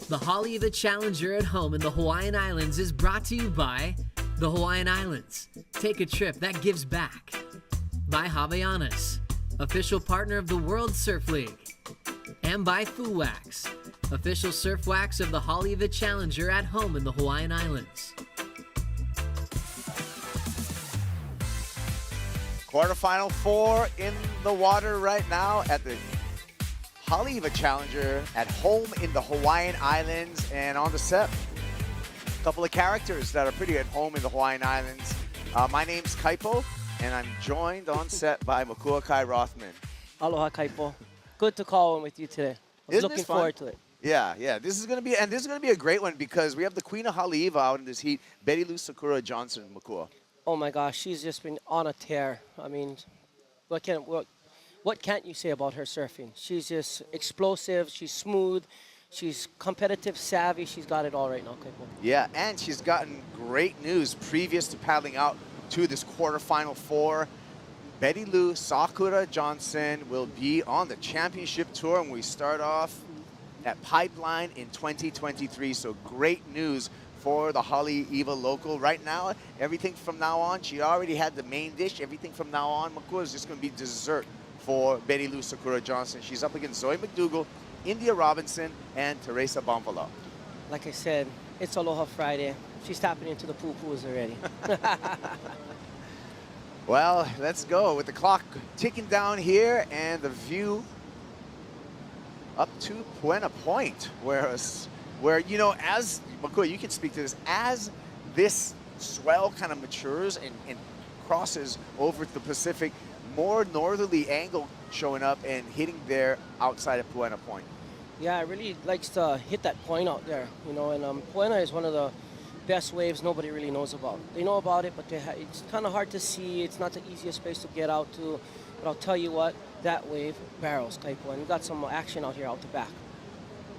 The Haleiwa Challenger at home in the Hawaiian Islands is brought to you by the Hawaiian Islands. Take a trip that gives back. By Havaianas, official partner of the World Surf League. and by Fu Wax, official surf wax of the Haleiwa Challenger at home in the Hawaiian Islands.
Quarterfinal 4 in the water right now at the Haleiwa Challenger at home in the Hawaiian Islands. And on the set, a couple of characters that are pretty at home in the Hawaiian Islands. My name's Kaipo, and I'm joined on set by Makua Kai Rothman.
Aloha, Kaipo. Good to call in with you today. I was looking forward to it.
Yeah. This is gonna be a great one because we have the Queen of Haleiwa out in this heat, Betty Lou Sakura Johnson, Makua.
Oh my gosh, she's just been on a tear. I mean, what can't you say about her surfing? She's just explosive, she's smooth, she's competitive savvy, she's got it all right now, Kaipo.
Yeah, and she's gotten great news previous to paddling out to this quarterfinal 4. Betty Lou Sakura Johnson will be on the championship tour, and we start off at Pipeline in 2023, so great news for the Haleiwa local. Right now, everything from now on, she already had the main dish. Everything from now on, Makua, is just going to be dessert for Betty Lou Sakura Johnson. She's up against Zoe McDougall, India Robinson, and Teresa Bonvala.
Like I said, it's Aloha Friday. She's tapping into the poo-poos already.
Well, let's go with the clock ticking down here and the view up to Puena Point, where, you know, as Makua, you can speak to this, as this swell kind of matures and crosses over the Pacific, more northerly angle showing up and hitting there outside of Puena Point.
Yeah, it really likes to hit that point out there, you know, and Puena is one of the best waves nobody really knows about. They know about it, but it's kind of hard to see. It's not the easiest place to get out to, but I'll tell you what, that wave barrels, Kaipo, and we got some action out here out the back.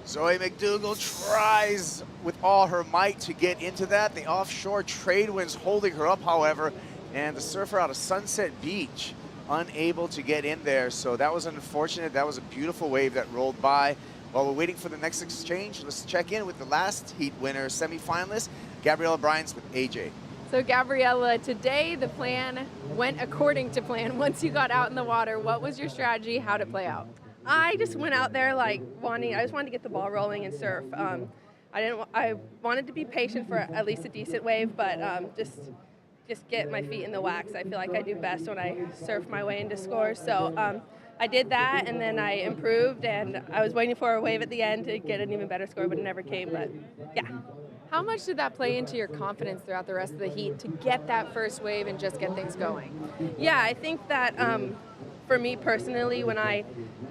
Zoe McDougall tries with all her might to get into that. The offshore trade winds holding her up, however, and the surfer out of Sunset Beach unable to get in there. So that was unfortunate. That was a beautiful wave that rolled by. While we're waiting for the next exchange, let's check in with the last heat winner, semifinalist, Gabriella Bryans with AJ.
So Gabriella, today the plan went according to plan. Once you got out in the water, what was your strategy? How'd it play out?
I just went out there I just wanted to get the ball rolling and surf. I wanted to be patient for at least a decent wave, but just get my feet in the wax. I feel like I do best when I surf my way into scores. So I did that, and then I improved, and I was waiting for a wave at the end to get an even better score, but it never came. But yeah.
How much did that play into your confidence throughout the rest of the heat to get that first wave and just get things going?
Yeah, I think that for me personally, when I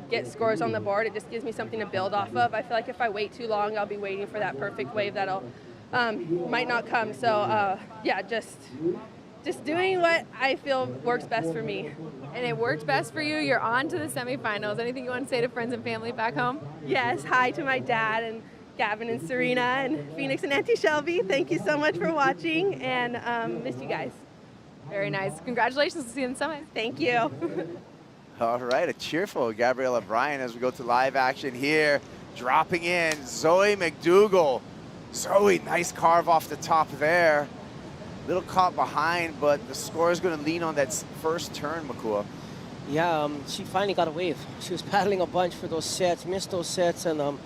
get scores on the board, it just gives me something to build off of. I feel like if I wait too long, I'll be waiting for that perfect wave that'll might not come. So yeah, just doing what I feel works best for me.
And it worked best for you. You're on to the semifinals. Anything you want to say to friends and family back home?
Yes, hi to my dad and Gavin and Serena and Phoenix and Auntie Shelby. Thank you so much for watching, and miss you guys.
Very nice. Congratulations. We'll see you in the summit.
Thank you.
All right, a cheerful Gabriella Bryant as we go to live action here. Dropping in, Zoe McDougall. Zoe, nice carve off the top there. Little caught behind, but the score is going to lean on that first turn, Makua.
Yeah, she finally got a wave. She was paddling a bunch for those sets, missed those sets, and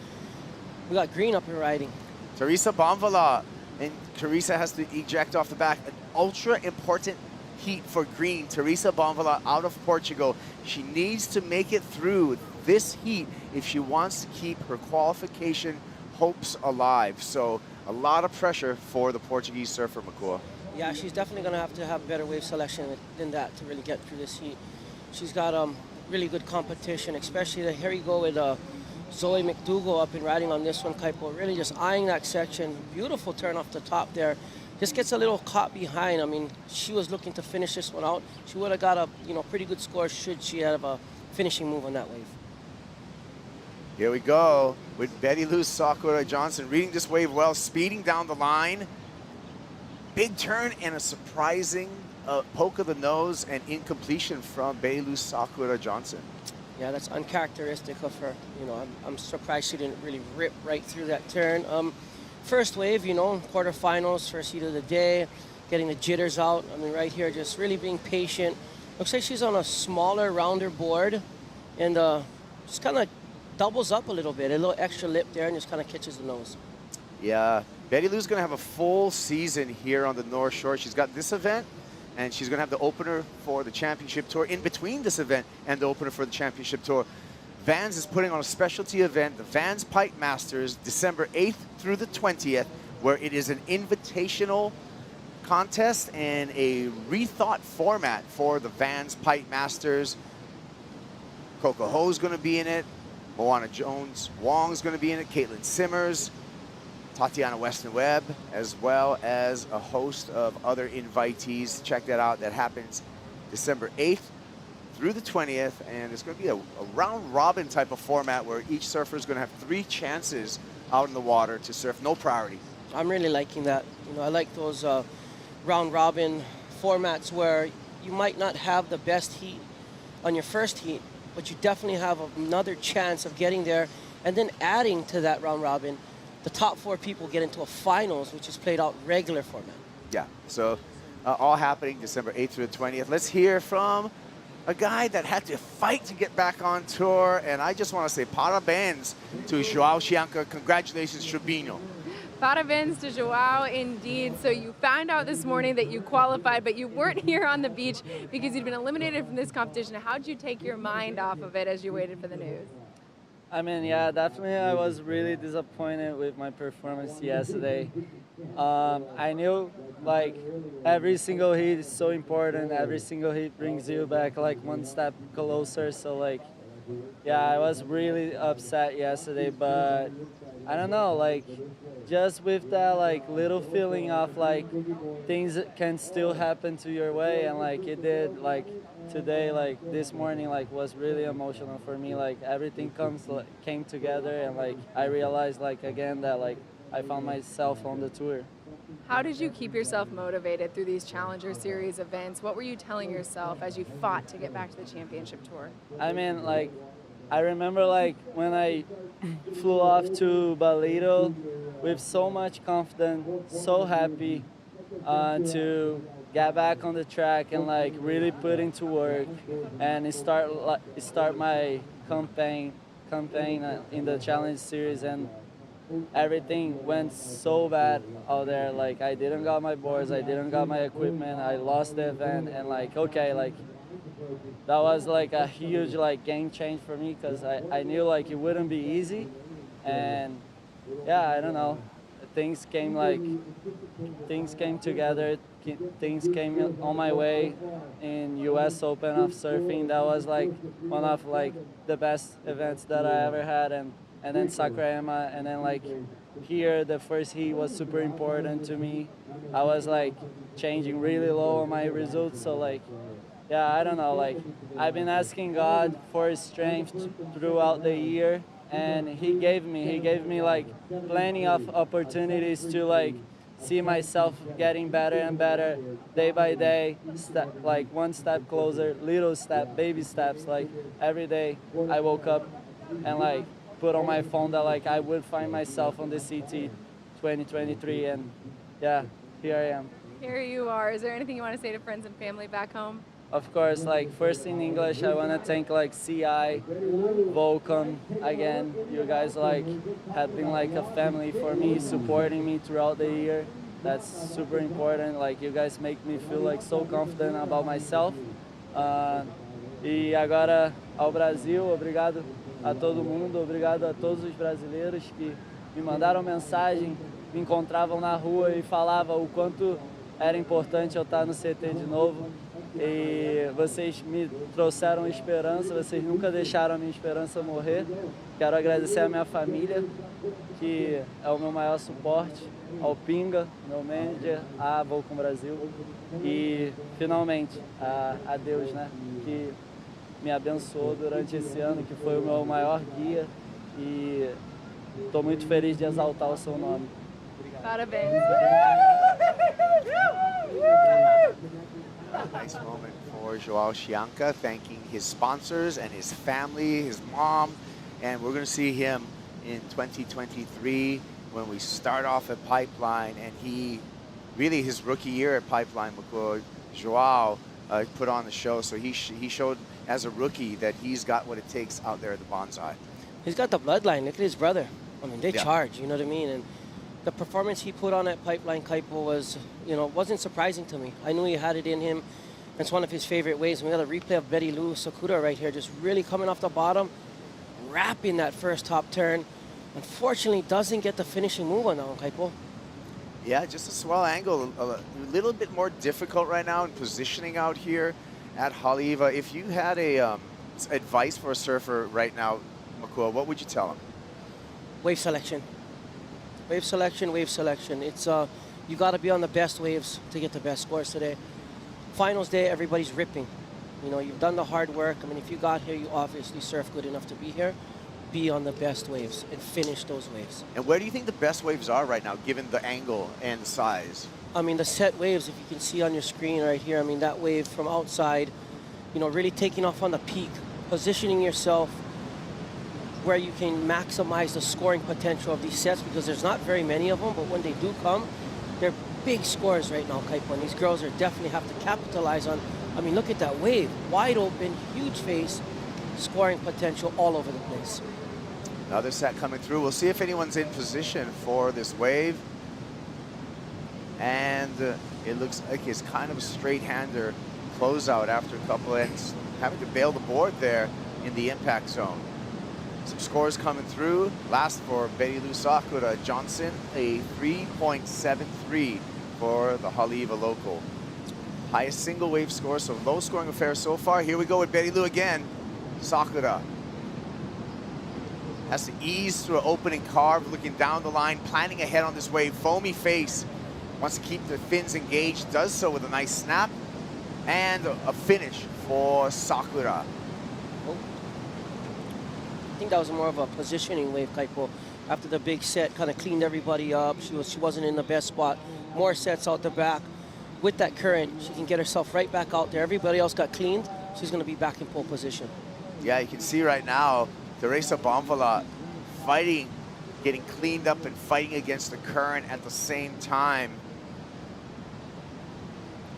we got green up and riding.
Teresa Bonvala, and Teresa has to eject off the back. An ultra important heat for green. Teresa Bonvala out of Portugal. She needs to make it through this heat if she wants to keep her qualification hopes alive. So a lot of pressure for the Portuguese surfer, Makua.
Yeah, she's definitely going to have better wave selection than that to really get through this heat. She's got really good competition, especially here you go with Zoe McDougall up and riding on this one, Kaipo, really just eyeing that section. Beautiful turn off the top there. Just gets a little caught behind. I mean, she was looking to finish this one out. She would have got a pretty good score should she have a finishing move on that wave.
Here we go with Betty Lou Sakura Johnson reading this wave well, speeding down the line. Big turn and a surprising poke of the nose and incompletion from Betty Lou Sakura Johnson.
Yeah, that's uncharacteristic of her. You know, I'm surprised she didn't really rip right through that turn. First wave, you know, quarterfinals, first heat of the day, getting the jitters out. I mean, right here, just really being patient. Looks like she's on a smaller, rounder board, and just kind of doubles up a little bit, a little extra lip there, and just kind of catches the nose.
Yeah, Betty Lou's going to have a full season here on the North Shore. She's got this event, and she's going to have the opener for the championship tour in between this event and the opener for the championship tour. Vans is putting on a specialty event, the Vans Pipe Masters, December 8th through the 20th, where it is an invitational contest and a rethought format for the Vans Pipe Masters. Coco Ho's going to be in it. Moana Jones-Wong's going to be in it. Caitlin Simmers, Tatiana Weston-Webb, as well as a host of other invitees. Check that out. That happens December 8th through the 20th, and it's going to be a round-robin type of format where each surfer is going to have 3 chances out in the water to surf, no priority.
I'm really liking that. You know, I like those round-robin formats where you might not have the best heat on your first heat, but you definitely have another chance of getting there, and then adding to that round-robin, the top 4 people get into a finals, which is played out regular format.
Yeah, so all happening December 8th through the 20th. Let's hear from a guy that had to fight to get back on tour, and I just want to say parabéns to Joao Chianca. Congratulations, Trubino.
Parabéns to Joao, indeed. So you found out this morning that you qualified, but you weren't here on the beach because you'd been eliminated from this competition. How'd you take your mind off of it as you waited for the news?
I mean, yeah, definitely I was really disappointed with my performance yesterday. I knew, like, every single heat is so important. Every single heat brings you back, like, one step closer. So, like, yeah, I was really upset yesterday, but I don't know, like, just with that, like, little feeling of, like, things can still happen to your way, and, like, it did, like, today, like, this morning, like, was really emotional for me. Like, everything came together, and, like, I realized, like, again, that, like, I found myself on the tour.
How did you keep yourself motivated through these Challenger Series events? What were you telling yourself as you fought to get back to the championship tour?
I mean, like, I remember, like, when I flew off to Balito with so much confidence, so happy to get back on the track and, like, really put into work and start my campaign in the Challenge Series, and everything went so bad out there. Like, I didn't got my boards, I didn't got my equipment, I lost the event, and, like, okay, like, that was, like, a huge, like, game change for me, because I knew, like, it wouldn't be easy, and yeah, I don't know, things came together, things came on my way in US Open of surfing. That was, like, one of, like, the best events that I ever had, and then Sakurayama, and then, like, here the first heat was super important to me. I was, like, changing really low on my results, so, like, yeah, I don't know, like, I've been asking God for his strength throughout the year, and he gave me like plenty of opportunities to, like, see myself getting better and better day by day, like one step closer, little step, baby steps. Like, every day I woke up and, like, put on my phone that, like, I would find myself on the CT 2023, and yeah, here I am.
Here you are. Is there anything you want to say to friends and family back home?
Of course, like, first in English, I want to thank, like, CI, Volcom, again. You guys, like, have been like a family for me, supporting me throughout the year. That's super important. Like, you guys make me feel, like, so confident about myself. E agora ao Brasil, obrigado a todo mundo, obrigado a todos os brasileiros que me mandaram mensagem, me encontravam na rua e falavam o quanto era importante eu estar no CT de novo. E vocês me trouxeram esperança, vocês nunca deixaram a minha esperança morrer. Quero agradecer a minha família, que é o meu maior suporte, ao Pinga, meu manager, a Volcom Brasil, e finalmente a Deus, né, que me abençoou durante esse ano, que foi o meu maior guia, e estou muito feliz de exaltar o seu nome. Obrigado.
Parabéns.
Nice moment for Joao Chianca, thanking his sponsors and his family, his mom, and we're going to see him in 2023 when we start off at Pipeline, and really his rookie year at Pipeline, Joao put on the show, so he showed as a rookie that he's got what it takes out there at the Bonsai.
he's got the bloodline. Look at his brother. I mean, they
Yeah.
charge, you know what I mean? And the performance he put on that pipeline, Kaipo, was, wasn't surprising to me. I knew he had it in him. It's one of his favorite waves. We got a replay of Betty Lou Sakura right here, just really coming off the bottom, wrapping that first top turn. Unfortunately, doesn't get the finishing move on that one, Kaipo.
Yeah, just a swell angle. A little bit more difficult right now in positioning out here at Haleiwa. If you had a advice for a surfer right now, Makua, what would you tell him?
Wave selection. Wave selection, wave selection. It's you got to be on the best waves to get the best scores today. Finals day, everybody's ripping. You've done the hard work. I mean, if you got here, you obviously surf good enough to be here. Be on the best waves and finish those waves.
And where do you think the best waves are right now, given the angle and size?
I mean, the set waves, if you can see on your screen right here, I mean, that wave from outside, really taking off on the peak, positioning yourself where you can maximize the scoring potential of these sets, because there's not very many of them, but when they do come, they're big scores right now, Kaipo, and these girls are definitely have to capitalize on. I mean, look at that wave, wide open, huge face, scoring potential all over the place.
Another set coming through. We'll see if anyone's in position for this wave. And it looks like it's kind of a straight-hander closeout after a couple ends, having to bail the board there in the impact zone. Some scores coming through. Last for Betty Lou Sakura Johnson, a 3.73 for the Haleiwa local. Highest single wave score, so low scoring affair so far. Here we go with Betty Lou again. Sakura has to ease through an opening carve, looking down the line, planning ahead on this wave. Foamy face, wants to keep the fins engaged, does so with a nice snap. And a finish for Sakura.
I think that was more of a positioning wave, Kaipo. After the big set, kind of cleaned everybody up. She wasn't in the best spot. More sets out the back. With that current, she can get herself right back out there. Everybody else got cleaned. She's going to be back in pole position.
Yeah, you can see right now, Teresa Bonvala fighting, getting cleaned up and fighting against the current at the same time.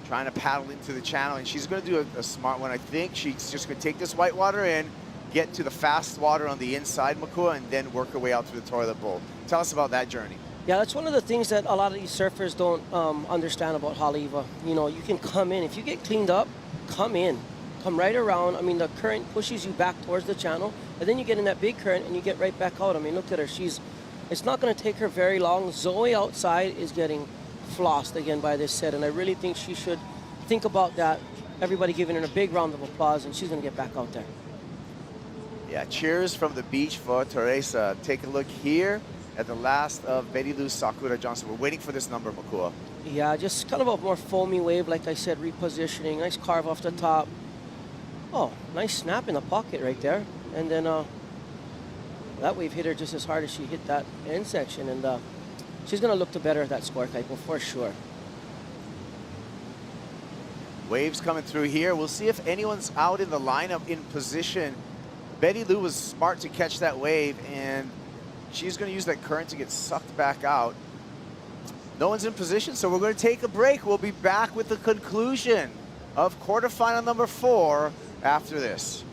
Trying to paddle into the channel, and she's going to do a smart one. I think she's just going to take this white water in, get to the fast water on the inside, Makua, and then work her way out to the toilet bowl. Tell us about that journey.
Yeah, that's one of the things that a lot of these surfers don't understand about Haleiwa. You can come in. If you get cleaned up, come in. Come right around. I mean, the current pushes you back towards the channel, and then you get in that big current and you get right back out. I mean, look at her. It's not going to take her very long. Zoe outside is getting flossed again by this set, and I really think she should think about that. Everybody giving her a big round of applause, and she's going to get back out there.
Yeah, cheers from the beach for Teresa. Take a look here at the last of Betty Lou Sakura Johnson. We're waiting for this number, Makua.
Yeah, just kind of a more foamy wave, like I said, repositioning. Nice carve off the top. Oh, nice snap in the pocket right there. And then that wave hit her just as hard as she hit that end section. And she's going to look to better that score, Kaipo, for sure.
Waves coming through here. We'll see if anyone's out in the lineup in position. Betty Lou was smart to catch that wave, and she's going to use that current to get sucked back out. No one's in position, so we're going to take a break. We'll be back with the conclusion of quarterfinal number 4 after this.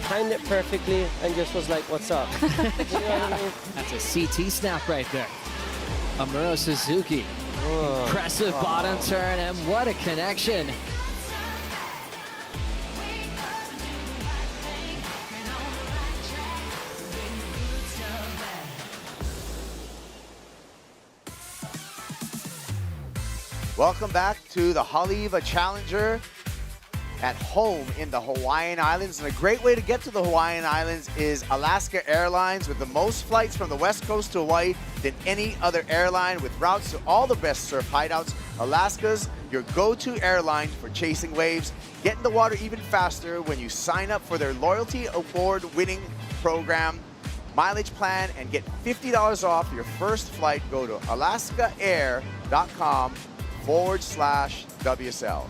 timed it perfectly, and just was like, what's up? You know what I mean?
That's a CT snap right there. Amuro Suzuki. Impressive bottom turn, and what a connection.
Welcome back to the Haleiwa Challenger at home in the Hawaiian Islands. And a great way to get to the Hawaiian Islands is Alaska Airlines, with the most flights from the West Coast to Hawaii than any other airline, with routes to all the best surf hideouts. Alaska's your go-to airline for chasing waves. Get in the water even faster when you sign up for their Loyalty Award-winning program mileage plan and get $50 off your first flight. Go to alaskaair.com/WSL.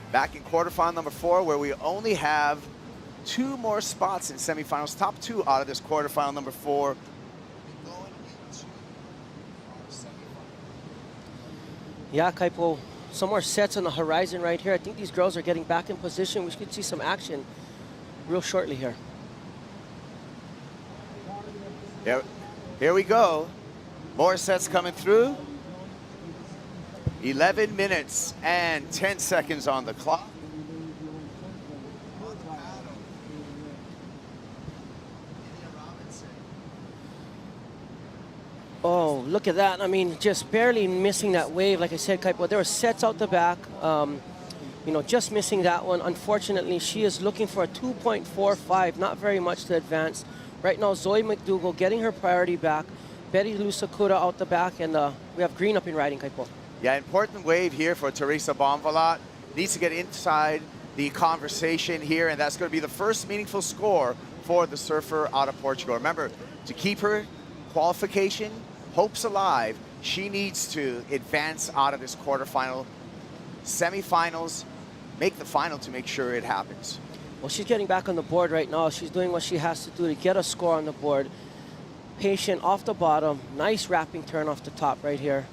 Back in quarterfinal number 4, where we only have 2 more spots in semifinals. Top 2 out of this quarterfinal number 4.
Yeah, Kaipo, some more sets on the horizon right here. I think these girls are getting back in position. We should see some action real shortly here.
Here we go. More sets coming through. 11 minutes and 10 seconds on the clock.
Oh, look at that. I mean, just barely missing that wave. Like I said, Kaipo, there were sets out the back. You know, just missing that one. Unfortunately, she is looking for a 2.45, not very much to advance. Right now, Zoe McDougall getting her priority back. Betty Lusakura out the back, and we have Green up in riding, Kaipo.
Yeah, important wave here for Teresa Bonvalat. Needs to get inside the conversation here, and that's going to be the first meaningful score for the surfer out of Portugal. Remember, to keep her qualification hopes alive, she needs to advance out of this quarterfinal, semifinals, make the final to make sure it happens.
Well, she's getting back on the board right now. She's doing what she has to do to get a score on the board. Patient off the bottom, nice wrapping turn off the top right here.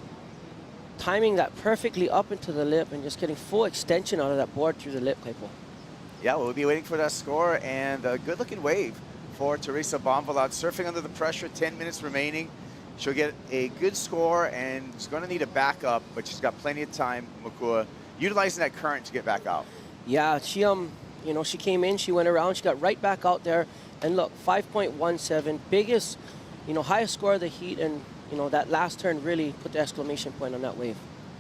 Timing that perfectly up into the lip and just getting full extension out of that board through the lip, Kaipo.
Yeah, we'll be waiting for that score, and a good-looking wave for Teresa Bonvalat. Surfing under the pressure, 10 minutes remaining. She'll get a good score, and she's going to need a backup, but she's got plenty of time, Makua, utilizing that current to get back out.
Yeah, she you know, she came in, she went around, she got right back out there, and look, 5.17, biggest, you know, highest score of the heat, and you know, that last turn really put the exclamation point on that wave.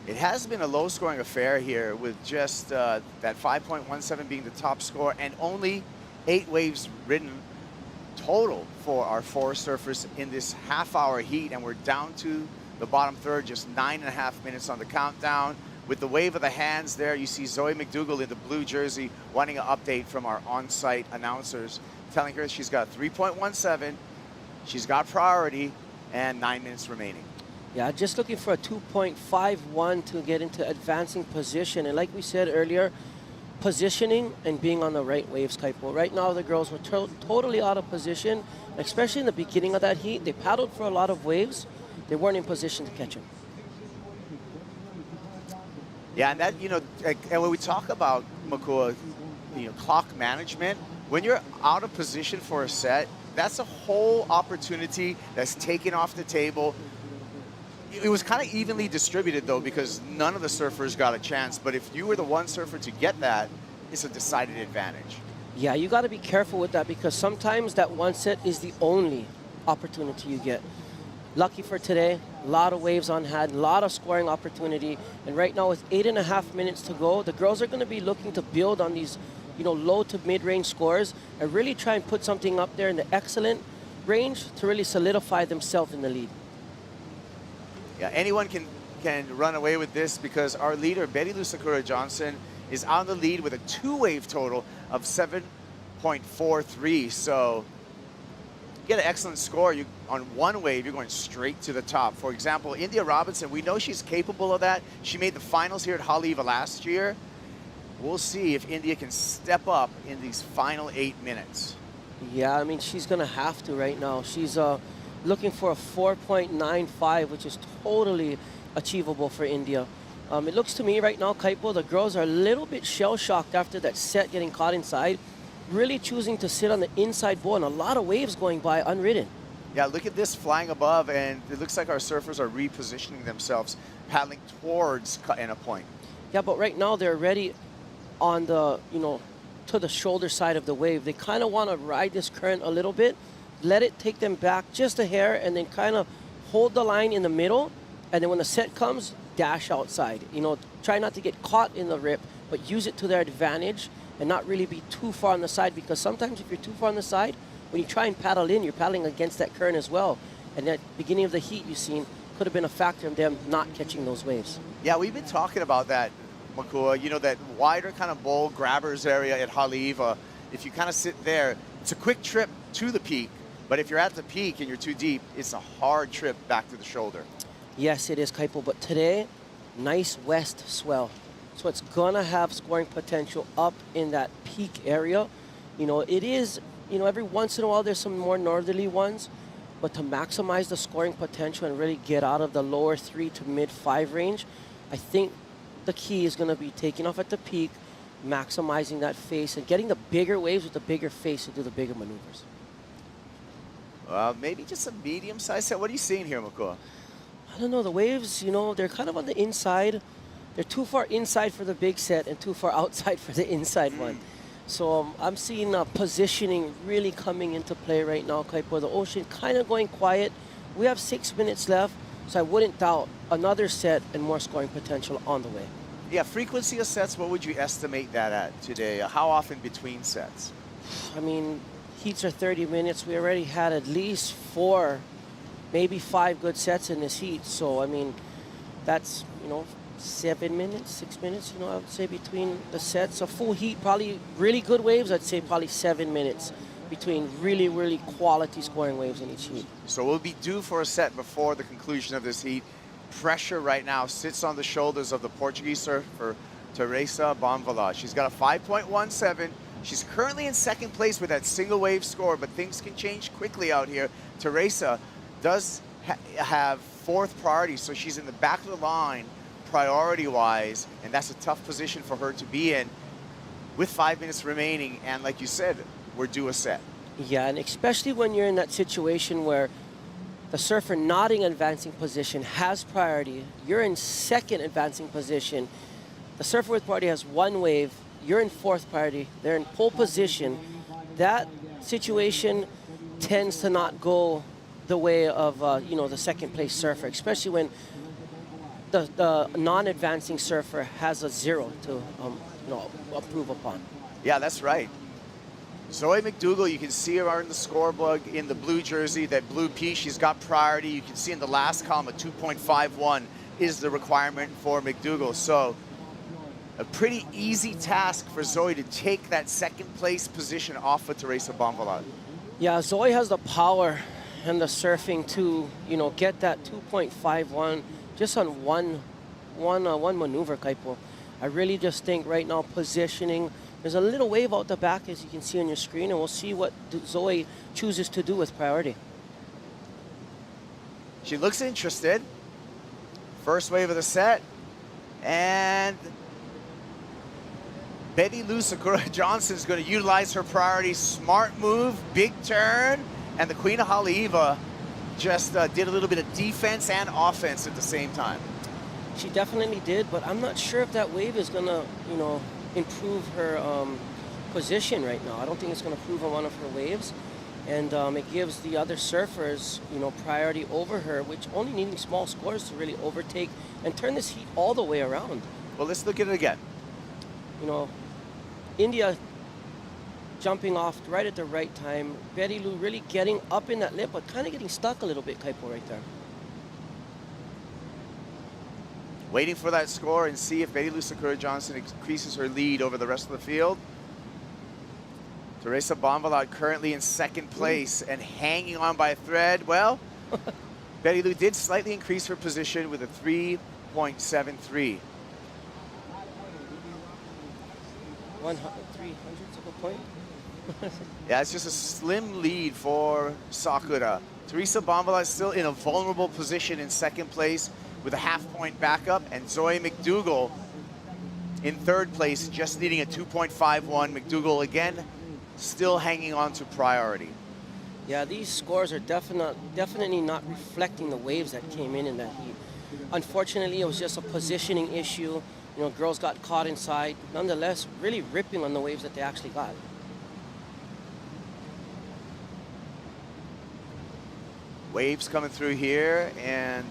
It has been a low-scoring affair here, with just that 5.17 being the top score, and only 8 waves ridden total for our 4 surfers in this half-hour heat, and we're down to the bottom third, just 9.5 minutes on the countdown. With the wave of the hands there, you see Zoe McDougall in the blue jersey wanting an update from our on-site announcers, telling her she's got 3.17, she's got priority, and 9 minutes remaining.
Yeah, just looking for a 2.51 to get into advancing position. And like we said earlier, positioning and being on the right waves, Kaipo. Right now, the girls were totally out of position, especially in the beginning of that heat. They paddled for a lot of waves. They weren't in position to catch them.
Yeah, and that, you know, and when we talk about, Makua, you know, clock management, when you're out of position for a set, that's a whole opportunity that's taken off the table. It was kind of evenly distributed, though, because none of the surfers got a chance. But if you were the one surfer to get that, it's a decided advantage.
Yeah, you got to be careful with that, because sometimes that one set is the only opportunity you get. Lucky for today, a lot of waves on hand, a lot of scoring opportunity. And right now, with 8.5 minutes to go, the girls are going to be looking to build on these, you know, low to mid-range scores and really try and put something up there in the excellent range to really solidify themselves in the lead.
Yeah, anyone can run away with this, because our leader, Betty Lusakura Johnson, is on the lead with a 2-wave total of 7.43. So you get an excellent score. On one wave, you're going straight to the top. For example, India Robinson, we know she's capable of that. She made the finals here at Haleiwa last year. We'll see if India can step up in these final 8 minutes.
Yeah, I mean, she's going to have to right now. She's looking for a 4.95, which is totally achievable for India. It looks to me right now, Kaipo, the girls are a little bit shell-shocked after that set getting caught inside, really choosing to sit on the inside bowl and a lot of waves going by unridden.
Yeah, look at this flying above, and it looks like our surfers are repositioning themselves, paddling towards Kaena Point.
Yeah, but right now they're already on the, to the shoulder side of the wave. They kind of want to ride this current a little bit, let it take them back just a hair, and then kind of hold the line in the middle, and then when the set comes, dash outside. Try not to get caught in the rip, but use it to their advantage and not really be too far on the side, because sometimes if you're too far on the side, when you try and paddle in, you're paddling against that current as well. And at the beginning of the heat you've seen could have been a factor in them not catching those waves.
Yeah, we've been talking about that, Makua, that wider kind of bowl grabbers area at Haleiwa. If you kind of sit there, it's a quick trip to the peak, but if you're at the peak and you're too deep, it's a hard trip back to the shoulder.
Yes, it is, Kaipo, but today, nice west swell. So it's gonna have scoring potential up in that peak area. It is, every once in a while there's some more northerly ones, but to maximize the scoring potential and really get out of the lower 3 to mid 5 range, I think the key is gonna be taking off at the peak, maximizing that face, and getting the bigger waves with the bigger face to do the bigger maneuvers.
Maybe just a medium-sized set. What are you seeing here, Makua?
I don't know, the waves, they're kind of on the inside. They're too far inside for the big set and too far outside for the inside one. So I'm seeing positioning really coming into play right now, Kaipo. The ocean kind of going quiet. We have 6 minutes left, so I wouldn't doubt another set and more scoring potential on the way.
Yeah, frequency of sets, what would you estimate that at today? How often between sets?
I mean, heats are 30 minutes. We already had at least 4, maybe 5 good sets in this heat. So, I mean, that's, 7 minutes, 6 minutes, I would say between the sets. A full heat, probably really good waves, I'd say probably 7 minutes between really, really quality scoring waves in each heat.
So we'll be due for a set before the conclusion of this heat. Pressure right now sits on the shoulders of the Portuguese surfer, Teresa Bonvala. She's got a 5.17. She's currently in second place with that single wave score, but things can change quickly out here. Teresa does have 4th priority, so she's in the back of the line priority-wise, and that's a tough position for her to be in with 5 minutes remaining, and like you said, we're due a set.
Yeah, and especially when you're in that situation where the surfer not in advancing position has priority, you're in second advancing position, the surfer with priority has 1 wave, you're in 4th priority, they're in pole position, that situation tends to not go the way of the second place surfer, especially when the non-advancing surfer has a 0 to improve upon.
Yeah, that's right. Zoe McDougall, you can see her on the scoreboard in the blue jersey, that blue piece. She's got priority. You can see in the last column, a 2.51 is the requirement for McDougall. So a pretty easy task for Zoe to take that second place position off of Teresa Bonvala.
Yeah, Zoe has the power and the surfing to, get that 2.51 just on one maneuver, Kaipo. I really just think right now positioning, there's a little wave out the back as you can see on your screen, and we'll see what Zoe chooses to do with priority.
She looks interested. First wave of the set, and Betty Lou Sakura Johnson is going to utilize her priority. Smart move, big turn, and the Queen of Haleiwa just did a little bit of defense and offense at the same time.
She definitely did, but I'm not sure if that wave is going to, improve her position right now. I don't think it's going to improve on one of her waves. And it gives the other surfers, priority over her, which only needing small scores to really overtake and turn this heat all the way around.
Well, let's look at it again.
India jumping off right at the right time. Betty Lou really getting up in that lip, but kind of getting stuck a little bit, Kaipo, right there.
Waiting for that score and see if Betty Lou Sakura Johnson increases her lead over the rest of the field. Teresa Bonvala currently in second place and hanging on by a thread. Well, Betty Lou did slightly increase her position with a 3.73.
300ths of a point.
Yeah, it's just a slim lead for Sakura. Teresa Bonvala is still in a vulnerable position in second place. with a half-point backup, and Zoe McDougall in third place, just needing a 2.51. McDougall, again, still hanging on to priority.
Yeah, these scores are definitely not reflecting the waves that came in that heat. Unfortunately, it was just a positioning issue. You know, girls got caught inside. Nonetheless, really ripping on the waves that they actually got.
Waves coming through here, and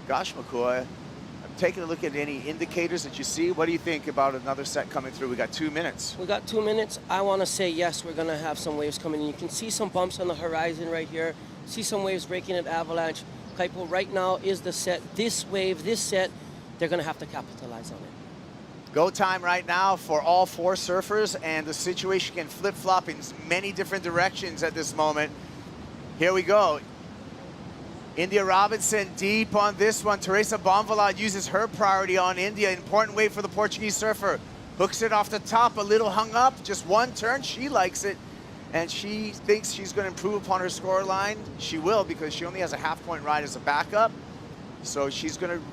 gosh, McCoy, I'm taking a look at any indicators that you see. What do you think about another set coming through? We got 2 minutes.
We got 2 minutes. I want to say yes, we're going to have some waves coming in. You can see some bumps on the horizon right here. See some waves breaking at Avalanche. Kaipo, right now is the set. This wave, this set, they're going to have to capitalize on it.
Go time right now for all 4 surfers, and the situation can flip-flop in many different directions at this moment. Here we go. India Robinson deep on this one. Teresa Bonvalot uses her priority on India. Important wave for the Portuguese surfer. Hooks it off the top, a little hung up. Just one turn, she likes it. And she thinks she's going to improve upon her score line. She will, because she only has a half-point ride as a backup. So she's going to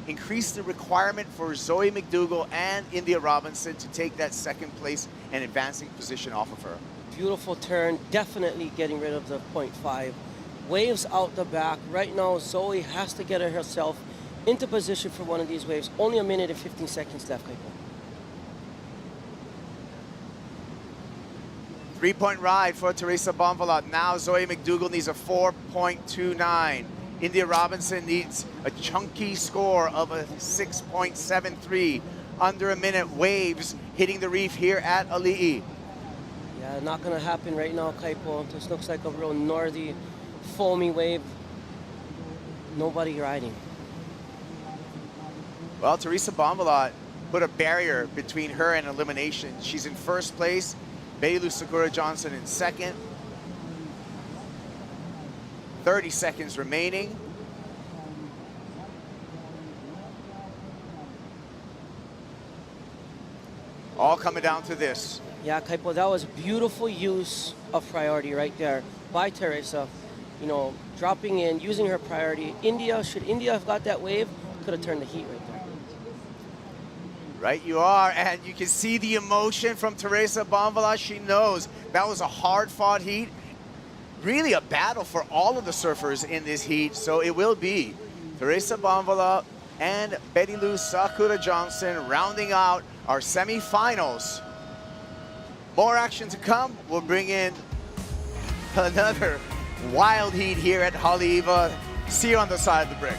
increase the requirement for Zoe McDougall and India Robinson to take that second place and advancing position off of her.
Beautiful turn, definitely getting rid of the 0.5. Waves out the back. Right now, Zoe has to get herself into position for one of these waves. Only a minute and 15 seconds left, Kaipo.
3-point ride for Teresa Bonvalot. Now Zoe McDougall needs a 4.29. India Robinson needs a chunky score of a 6.73. Under a minute, waves hitting the reef here at Ali'i.
Yeah, not going to happen right now, Kaipo. This looks like a real northy, foamy wave. Nobody riding.
Well, Teresa Bonvalot put a barrier between her and elimination. She's in first place. Beilu Sakura Johnson in second. 30 seconds remaining. All coming down to this.
Yeah, Kaipo, that was beautiful use of priority right there by Teresa. You know, dropping in, using her priority. India, should India have got that wave, could have turned the heat right there.
Right you are, and you can see the emotion from Teresa Bonvalot. She knows that was a hard-fought heat. Really a battle for all of the surfers in this heat, so it will be Teresa Bonvalot and Beilu Sakura Johnson rounding out our semifinals. More action to come. We'll bring in another wild heat here at Haleiwa. See you on the side of the brick.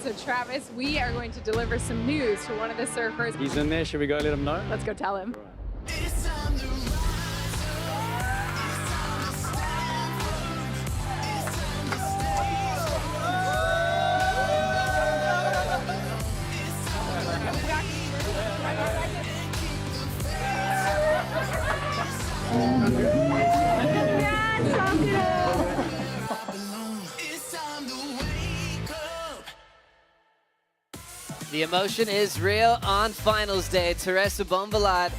So Travis, we are going to deliver some news to one of the surfers.
He's in there. Should we go let him know?
Let's go tell him.
The emotion is real on finals day. Teresa Bonvillaat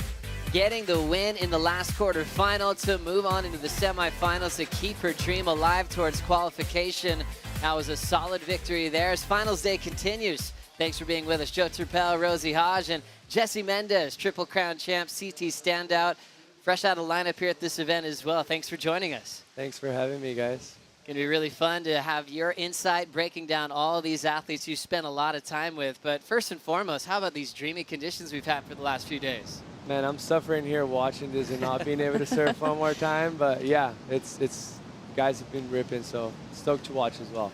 getting the win in the last quarterfinal to move on into the semifinals to keep her dream alive towards qualification. That was a solid victory there as finals day continues. Thanks for being with us, Joe Turpel, Rosie Hodge, and Jessie Mendez, Triple Crown champ, CT standout. Fresh out of lineup here at this event as well. Thanks for joining us.
Thanks for having me, guys.
Going to be really fun to have your insight breaking down all of these athletes you spent a lot of time with. But first and foremost, how about these dreamy conditions we've had for the last few days?
Man, I'm suffering here watching this and not being able to surf one more time. But yeah, it's guys have been ripping, so stoked to watch as well.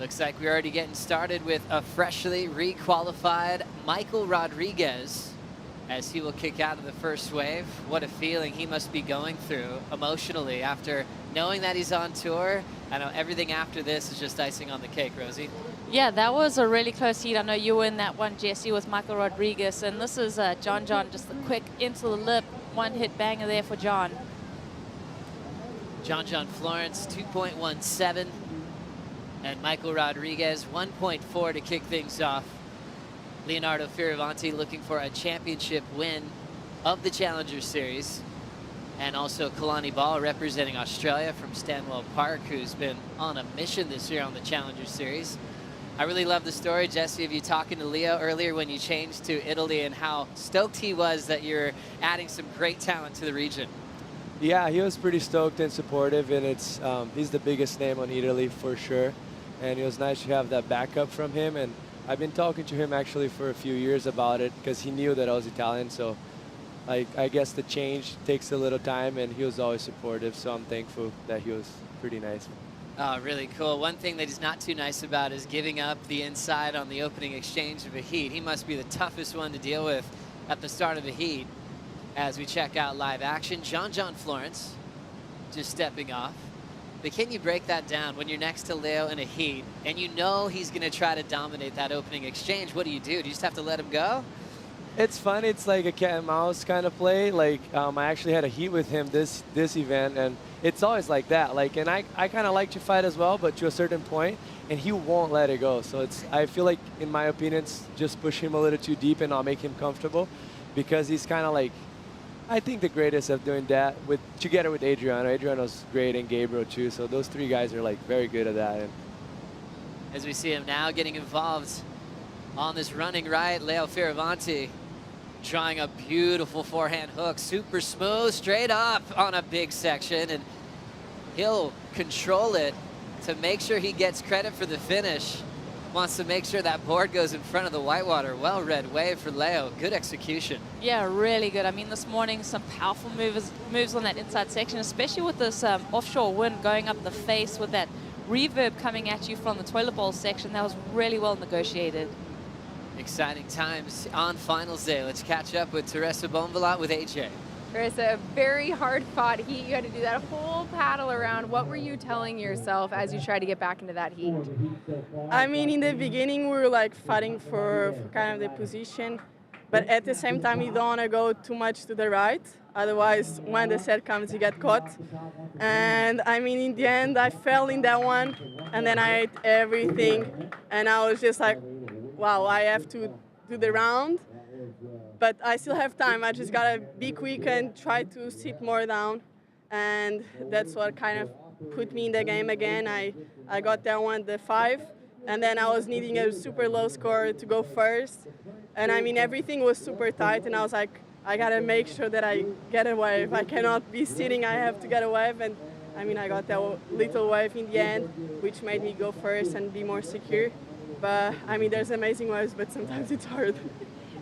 Looks like we're already getting started with a freshly re-qualified Michael Rodriguez as he will kick out of the first wave. What a feeling he must be going through emotionally after knowing that he's on tour. I know everything after this is just icing on the cake, Rosie.
Yeah, that was a really close heat. I know you were in that one, Jesse, with Michael Rodriguez. And this is John, just a quick into the lip, one hit banger there for John.
John Florence, 2.17. And Michael Rodriguez, 1.4 to kick things off. Leonardo Fioravanti looking for a championship win of the Challenger Series. And also Kalani Ball representing Australia from Stanwell Park, who's been on a mission this year on the Challenger Series. I really love the story, Jesse, of you talking to Leo earlier when you changed to Italy and how stoked he was that you're adding some great talent to the region.
Yeah, he was pretty stoked and supportive, and it's he's the biggest name on Italy for sure. And it was nice to have that backup from him. And I've been talking to him actually for a few years about it because he knew that I was Italian. So I guess the change takes a little time, and he was always supportive. So I'm thankful that he was pretty nice.
Oh, really cool. One thing that he's not too nice about is giving up the inside on the opening exchange of a heat. He must be the toughest one to deal with at the start of the heat. As we check out live action, John Florence just stepping off. But can you break that down when you're next to Leo in a heat and you know he's going to try to dominate that opening exchange? What do? You just have to let him go?
It's fun. It's like a cat and mouse kind of play. Like I actually had a heat with him this event, and it's always like that. Like, and I kind of like to fight as well, but to a certain point, and he won't let it go. So I feel like, in my opinion, it's just push him a little too deep and not make him comfortable, because he's kind of like, I think the greatest at doing that together with Adriano. Adriano's great, and Gabriel too. So those three guys are like very good at that. And
as we see him now getting involved on this running right, Leo Fioravanti drawing a beautiful forehand hook, super smooth, straight up on a big section, and he'll control it to make sure he gets credit for the finish. Wants to make sure that board goes in front of the whitewater. Well-read wave for Leo. Good execution.
Yeah, really good. I mean, this morning, some powerful moves on that inside section, especially with this offshore wind going up the face with that reverb coming at you from the toilet bowl section. That was really well negotiated.
Exciting times on finals day. Let's catch up with Teresa Bonvillaat with AJ.
Teresa, a very hard-fought heat. You had to do that whole paddle around. What were you telling yourself as you tried to get back into that heat?
I mean, in the beginning, we were like fighting for kind of the position, but at the same time, you don't want to go too much to the right. Otherwise, when the set comes, you get caught. And I mean, in the end, I fell in that one, and then I ate everything, and I was just like, wow, I have to do the round, but I still have time. I just gotta be quick and try to sit more down, and that's what kind of put me in the game again. I got that one, the 5, and then I was needing a super low score to go first, and I mean, everything was super tight, and I was like, I gotta make sure that I get a wave. I cannot be sitting, I have to get a wave, and I mean, I got that little wave in the end, which made me go first and be more secure. But I mean, there's amazing waves, but sometimes it's hard.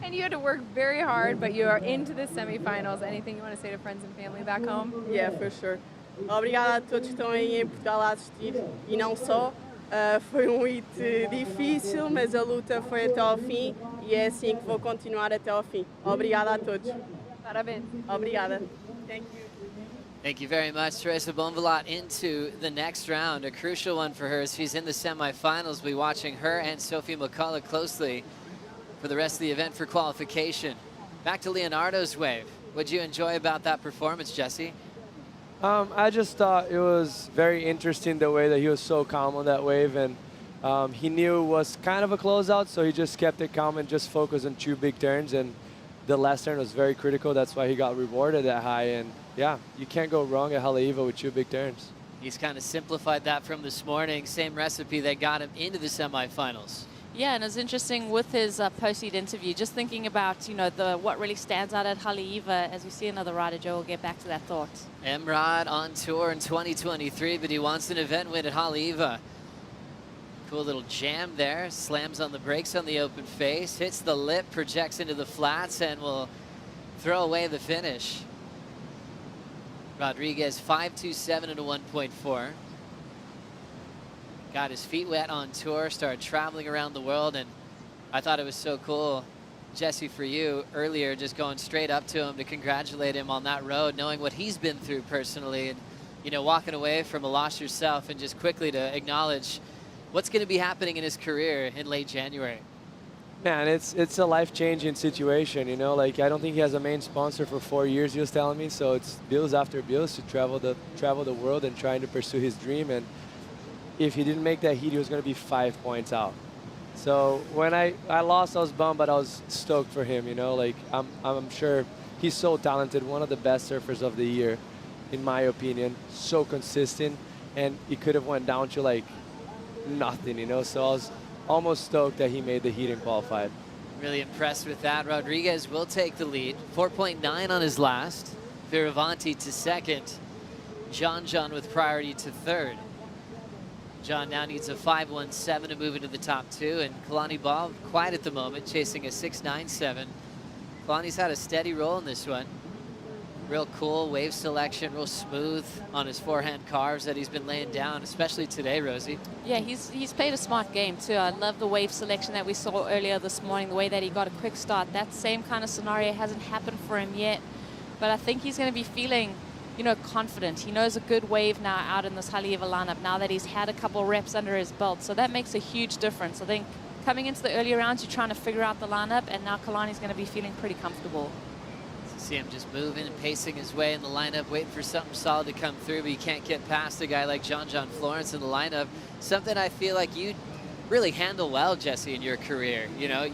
And you had to work very hard, but you are into the semifinals. Anything you want to say to friends and family back home?
Yeah, for sure. Obrigada a todos que estão aí em Portugal a assistir, e não só. Foi hit difícil, mas a luta foi até ao fim, e é assim que vou continuar até ao fim. Obrigada a todos.
Parabéns.
Obrigada. Thank you.
Thank you very much, Teresa Bonvillaat, into the next round. A crucial one for her as she's in the semifinals. We'll be watching her and Sophie McCullough closely for the rest of the event for qualification. Back to Leonardo's wave. What did you enjoy about that performance, Jesse?
I just thought it was very interesting the way that he was so calm on that wave, and he knew it was kind of a closeout, so he just kept it calm and just focused on 2 big turns, and the last turn was very critical. That's why he got rewarded that high, and yeah, you can't go wrong at Haleiwa with 2 big turns.
He's kind of simplified that from this morning. Same recipe that got him into the semifinals.
Yeah, and it's interesting with his post-heat interview, just thinking about, you know, what really stands out at Haleiwa. As we see another rider, Joe will get back to that thought.
Emrod on tour in 2023, but he wants an event win at Haleiwa. Cool little jam there. Slams on the brakes on the open face, hits the lip, projects into the flats, and will throw away the finish. Rodriguez 5.27 and a 1.4. Got his feet wet on tour, started traveling around the world, and I thought it was so cool, Jesse, for you earlier, just going straight up to him to congratulate him on that road, knowing what he's been through personally, and, you know, walking away from a loss yourself, and just quickly to acknowledge what's going to be happening in his career in late January.
Man, it's a life-changing situation, you know. Like, I don't think he has a main sponsor for 4 years, he was telling me, so it's bills after bills to travel the world and trying to pursue his dream. And if he didn't make that heat, he was going to be 5 points out. So when I lost, I was bummed, but I was stoked for him, you know. Like, I'm sure he's so talented, one of the best surfers of the year, in my opinion. So consistent, and he could have went down to like nothing, you know. So I was almost stoked that he made the heat and qualified.
Really impressed with that. Rodriguez will take the lead. 4.9 on his last. Viravanti to second. John with priority to third. John now needs a 5.17 to move into the top 2, and Kalani Ball quiet at the moment, chasing a 6.97. Kalani's had a steady roll in this one. Real cool wave selection, real smooth on his forehand carves that he's been laying down, especially today, Rosie.
Yeah, he's played a smart game too. I love the wave selection that we saw earlier this morning, the way that he got a quick start. That same kind of scenario hasn't happened for him yet, but I think he's going to be feeling, you know, confident. He knows a good wave now out in this Haleiwa lineup now that he's had a couple reps under his belt, so that makes a huge difference. I think coming into the early rounds, you're trying to figure out the lineup, and now Kalani's going to be feeling pretty comfortable.
See him just moving and pacing his way in the lineup, waiting for something solid to come through, but you can't get past a guy like John Florence in the lineup. Something I feel like you really handle well, Jesse, in your career. You know,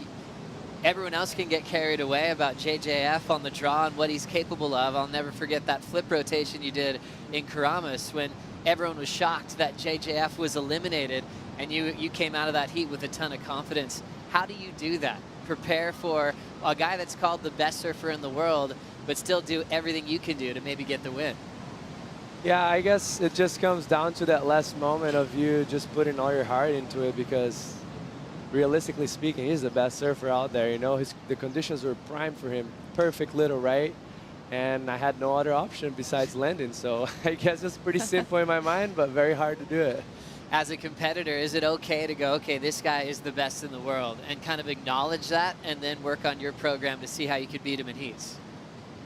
everyone else can get carried away about JJF on the draw and what he's capable of. I'll never forget that flip rotation you did in Karamas when everyone was shocked that JJF was eliminated, and you came out of that heat with a ton of confidence. How do you do that? Prepare for a guy that's called the best surfer in the world, but still do everything you can do to maybe get the win.
Yeah, I guess it just comes down to that last moment of you just putting all your heart into it, because realistically speaking, he's the best surfer out there. You know, the conditions were prime for him. Perfect little right, and I had no other option besides landing. So I guess it's pretty simple in my mind, but very hard to do it.
As a competitor, is it okay to go, okay, this guy is the best in the world, and kind of acknowledge that and then work on your program to see how you could beat him in heats?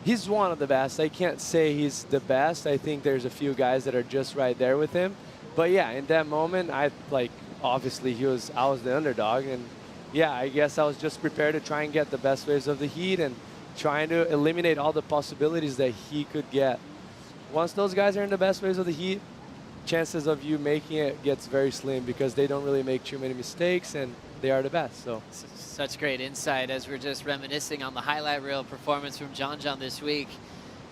He's one of the best. I can't say he's the best. I think there's a few guys that are just right there with him. But yeah, in that moment, obviously I was the underdog, and yeah, I guess I was just prepared to try and get the best waves of the heat and trying to eliminate all the possibilities that he could get. Once those guys are in the best waves of the heat, chances of you making it gets very slim, because they don't really make too many mistakes and they are the best. So
such great insight as we're just reminiscing on the highlight reel performance from John this week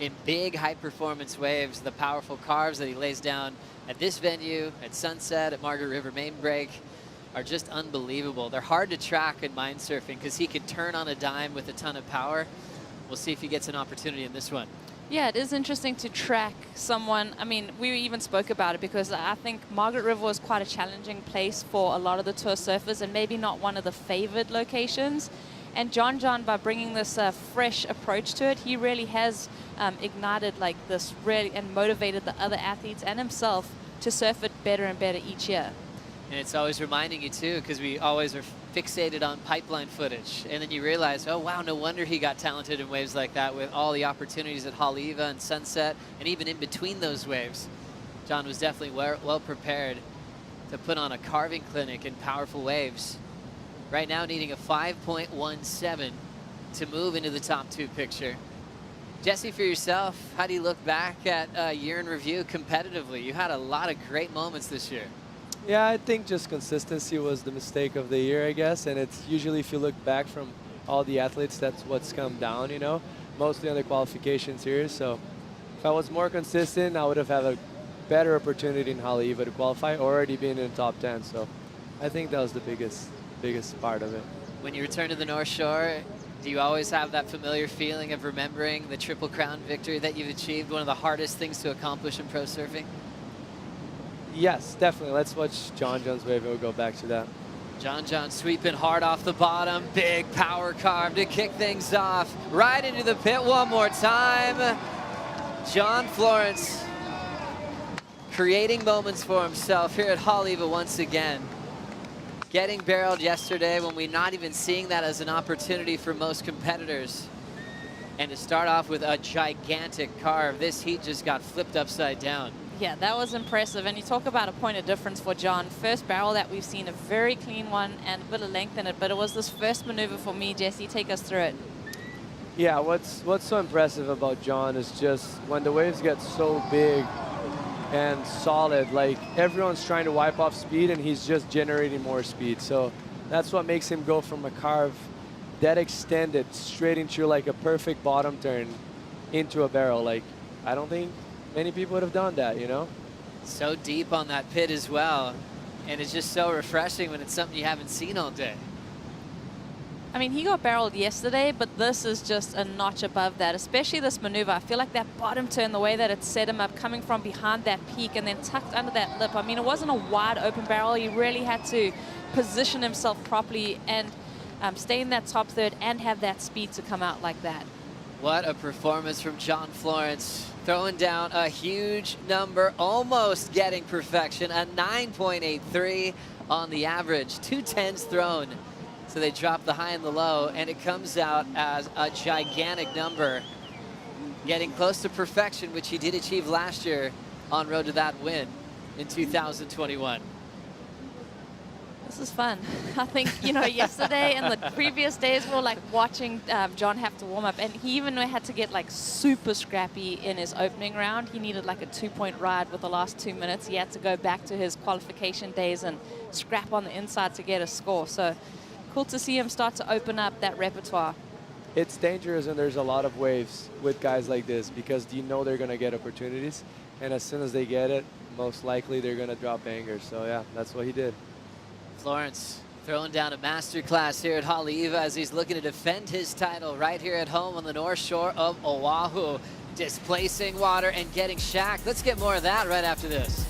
in big high performance waves. The powerful carves that he lays down at this venue, at Sunset, at Margaret River Main Break, are just unbelievable. They're hard to track in mind surfing because he could turn on a dime with a ton of power. We'll see if he gets an opportunity in this one.
Yeah, it is interesting to track someone. I mean, we even spoke about it because I think Margaret River was quite a challenging place for a lot of the tour surfers, and maybe not one of the favored locations. And John, by bringing this fresh approach to it, he really has ignited like this really and motivated the other athletes and himself to surf it better and better each year.
And it's always reminding you too, because we always are fixated on pipeline footage, and then you realize, oh wow, no wonder he got talented in waves like that with all the opportunities at Haleiwa and Sunset, and even in between those waves. John was definitely well prepared to put on a carving clinic in powerful waves. Right now needing a 5.17 to move into the top 2 picture. Jesse, for yourself, how do you look back at a year in review competitively? You had a lot of great moments this year.
Yeah, I think just consistency was the mistake of the year, I guess. And it's usually, if you look back from all the athletes, that's what's come down, you know, mostly on the qualification series. So if I was more consistent, I would have had a better opportunity in Haleiwa to qualify, already being in the top 10. So I think that was the biggest part of it.
When you return to the North Shore, do you always have that familiar feeling of remembering the Triple Crown victory that you've achieved, one of the hardest things to accomplish in pro surfing?
Yes, definitely. Let's watch John John's wave and we'll go back to that.
John sweeping hard off the bottom. Big power carve to kick things off. Right into the pit one more time. John Florence creating moments for himself here at Haleiwa once again. Getting barreled yesterday when we're not even seeing that as an opportunity for most competitors. And to start off with a gigantic carve, this heat just got flipped upside down.
Yeah, that was impressive. And you talk about a point of difference for John. First barrel that we've seen, a very clean one and a bit of length in it. But it was this first maneuver for me. Jesse, take us through it.
Yeah, what's so impressive about John is just when the waves get so big and solid, like everyone's trying to wipe off speed and he's just generating more speed. So that's what makes him go from a carve that extended straight into like a perfect bottom turn into a barrel. Like, I don't think many people would have done that, you know?
So deep on that pit as well. And it's just so refreshing when it's something you haven't seen all day.
I mean, he got barreled yesterday, but this is just a notch above that, especially this maneuver. I feel like that bottom turn, the way that it set him up, coming from behind that peak and then tucked under that lip. I mean, it wasn't a wide open barrel. He really had to position himself properly and stay in that top third and have that speed to come out like that.
What a performance from John Florence. Throwing down a huge number, almost getting perfection, a 9.83 on the average, 2 10s thrown. So they drop the high and the low, and it comes out as a gigantic number, getting close to perfection, which he did achieve last year on road to that win in 2021.
This is fun. I think, you know, yesterday and the previous days we were like watching John have to warm up, and he even had to get like super scrappy in his opening round. He needed like a 2-point ride with the last 2 minutes. He had to go back to his qualification days and scrap on the inside to get a score. So cool to see him start to open up that repertoire.
It's dangerous and there's a lot of waves with guys like this because you know they're going to get opportunities, and as soon as they get it, most likely they're going to drop bangers. So yeah, that's what he did.
Florence throwing down a masterclass here at Haleiwa as he's looking to defend his title right here at home on the North Shore of Oahu. Displacing water and getting shacked. Let's get more of that right after this.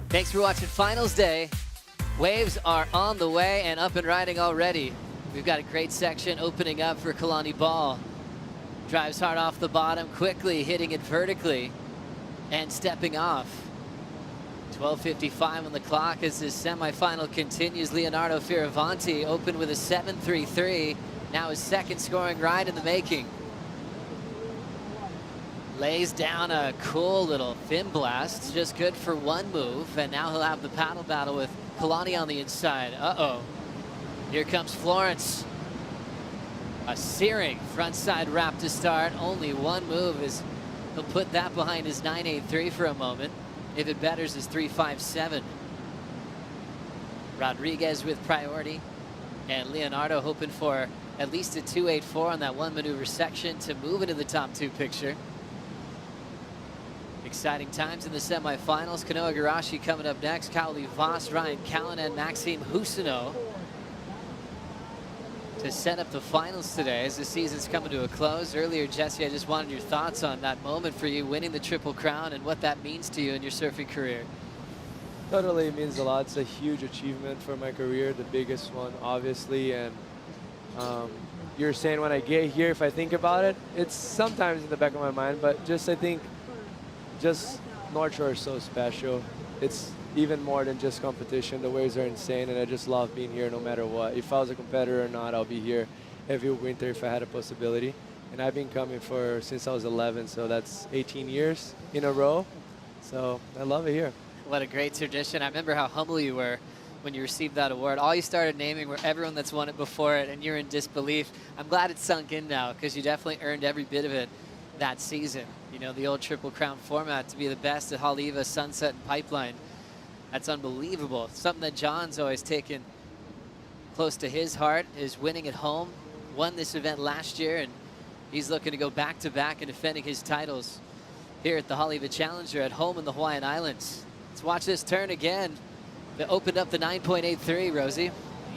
Thanks for watching Finals Day. Waves are on the way and up and riding already. We've got a great section opening up for Kalani Ball. Drives hard off the bottom, quickly hitting it vertically and stepping off. 12:55 on the clock as this semifinal continues. Leonardo Fioravanti opened with a 7.33. Now his second scoring ride in the making. Lays down a cool little fin blast, just good for one move, and now he'll have the paddle battle with Kalani on the inside. Uh-oh. Here comes Florence. A searing frontside wrap to start. Only one move as he'll put that behind his 9.83 for a moment. If it betters his 3.57. Rodriguez with priority, and Leonardo hoping for at least a 2.84 on that one maneuver section to move into the top 2 picture. Exciting times in the semifinals. Kanoa Igarashi coming up next. Kaoli Voss, Ryan Callan, and Maxime Husino to set up the finals today as the season's coming to a close. Earlier, Jesse, I just wanted your thoughts on that moment for you winning the Triple Crown and what that means to you in your surfing career.
Totally means a lot. It's a huge achievement for my career, the biggest one, obviously. And you're saying when I get here, if I think about it, it's sometimes in the back of my mind, but just I think just North Shore is so special. It's even more than just competition. The waves are insane, and I just love being here no matter what. If I was a competitor or not, I'll be here every winter if I had a possibility. And I've been coming since I was 11, so that's 18 years in a row. So I love it here.
What a great tradition. I remember how humble you were when you received that award. All you started naming were everyone that's won it before it, and you're in disbelief. I'm glad it's sunk in now, because you definitely earned every bit of it that season. You know, the old Triple Crown format, to be the best at Haleiwa, Sunset, and Pipeline. That's unbelievable. Something that John's always taken close to his heart is winning at home. Won this event last year, and he's looking to go back-to-back and defending his titles here at the Haleiwa Challenger at home in the Hawaiian Islands. Let's watch this turn again. They opened up the 9.83, Rosie.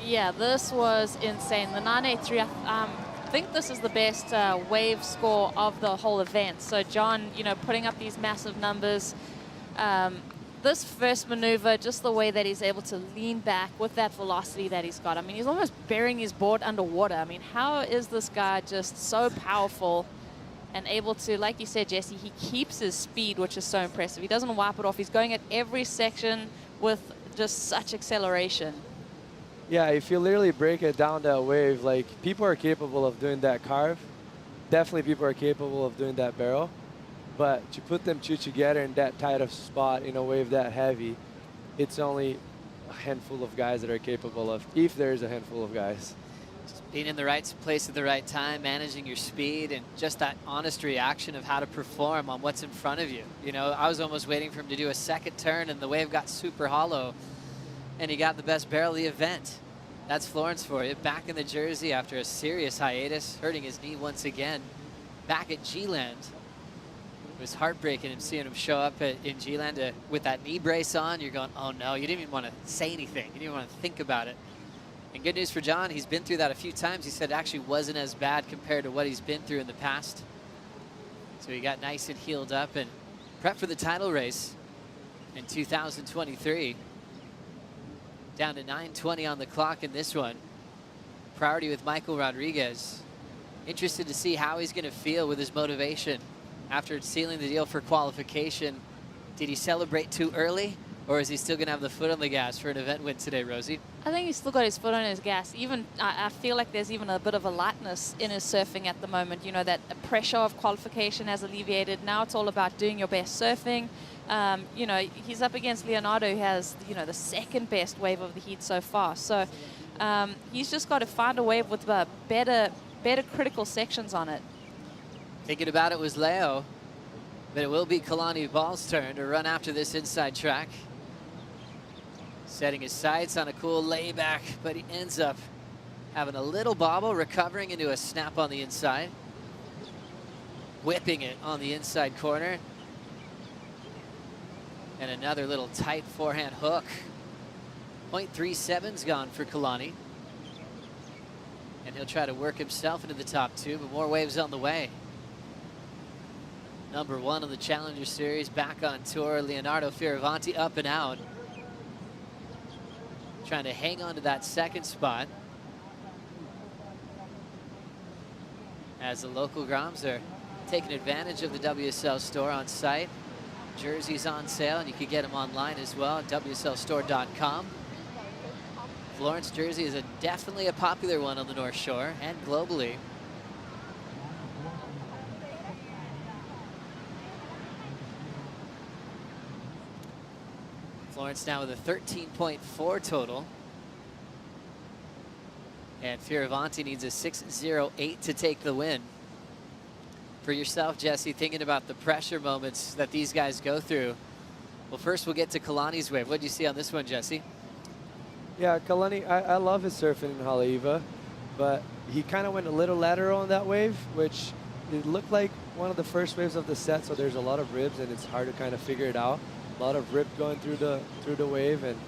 Yeah, this was insane. The 9.83, I think this is the best wave score of the whole event. So John, you know, putting up these massive numbers. This first maneuver, just the way that he's able to lean back with that velocity that he's got. I mean, he's almost burying his board underwater. I mean, how is this guy just so powerful and able to, like you said, Jesse, he keeps his speed, which is so impressive. He doesn't wipe it off. He's going at every section with just such acceleration.
Yeah, if you literally break it down that wave, like, people are capable of doing that carve. Definitely people are capable of doing that barrel. But to put them two together in that tight of spot in a wave that heavy, it's only a handful of guys that are capable of, if there is a handful of guys.
Just being in the right place at the right time, managing your speed, and just that honest reaction of how to perform on what's in front of you. You know, I was almost waiting for him to do a second turn, and the wave got super hollow, and he got the best barrel of the event. That's Florence for you. Back in the jersey after a serious hiatus, hurting his knee once again. Back at G-Land. It was heartbreaking and seeing him show up in G-Land with that knee brace on. You're going, oh no, you didn't even want to say anything. You didn't even want to think about it. And good news for John, he's been through that a few times. He said it actually wasn't as bad compared to what he's been through in the past. So he got nice and healed up and prepped for the title race in 2023. Down to 9:20 on the clock in this one. Priority with Michael Rodriguez. Interested to see how he's going to feel with his motivation after sealing the deal for qualification. Did he celebrate too early, or is he still going to have the foot on the gas for an event win today, Rosie?
I think he's still got his foot on his gas. Even I feel like there's even a bit of a lightness in his surfing at the moment. You know, that pressure of qualification has alleviated. Now it's all about doing your best surfing. You know, he's up against Leonardo, who has, you know, the second best wave of the heat so far. So he's just got to find a wave with better critical sections on it.
Thinking about it was Leo, but it will be Kalani Ball's turn to run after this inside track. Setting his sights on a cool layback, but he ends up having a little bobble, recovering into a snap on the inside. Whipping it on the inside corner. And another little tight forehand hook. 0.37's gone for Kalani. And he'll try to work himself into the top 2, but more waves on the way. Number 1 on the Challenger Series, back on tour, Leonardo Fioravanti up and out. Trying to hang on to that second spot. As the local Groms are taking advantage of the WSL store on site. jerseys on sale, and you can get them online as well at wslstore.com. Florence jersey is definitely a popular one on the North Shore and globally. Florence now with a 13.4 total. And Fioravanti needs a 6.08 to take the win. For yourself, Jesse, thinking about the pressure moments that these guys go through. Well, first we'll get to Kalani's wave. What do you see on this one, Jesse?
Yeah, Kalani, I love his surfing in Haleiwa, but he kind of went a little lateral on that wave, which it looked like one of the first waves of the set, so there's a lot of ribs and it's hard to kind of figure it out. A lot of rip going through the wave, and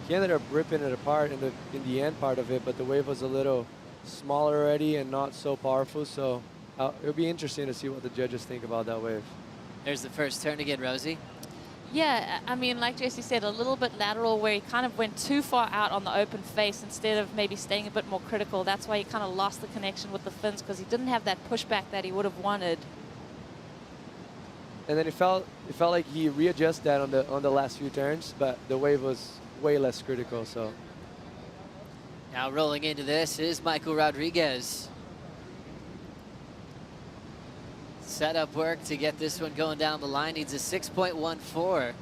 he ended up ripping it apart in the end part of it, but the wave was a little smaller already and not so powerful, so it'll be interesting to see what the judges think about that wave.
There's the first turn again, Rosie.
Yeah, I mean, like Jesse said, a little bit lateral where he kind of went too far out on the open face instead of maybe staying a bit more critical. That's why he kind of lost the connection with the fins, because he didn't have that pushback that he would have wanted.
And then it felt like he readjusted that on the last few turns, but the wave was way less critical. So
now rolling into this is Michael Rodriguez. Setup work to get this one going down the line. Needs a 6.14.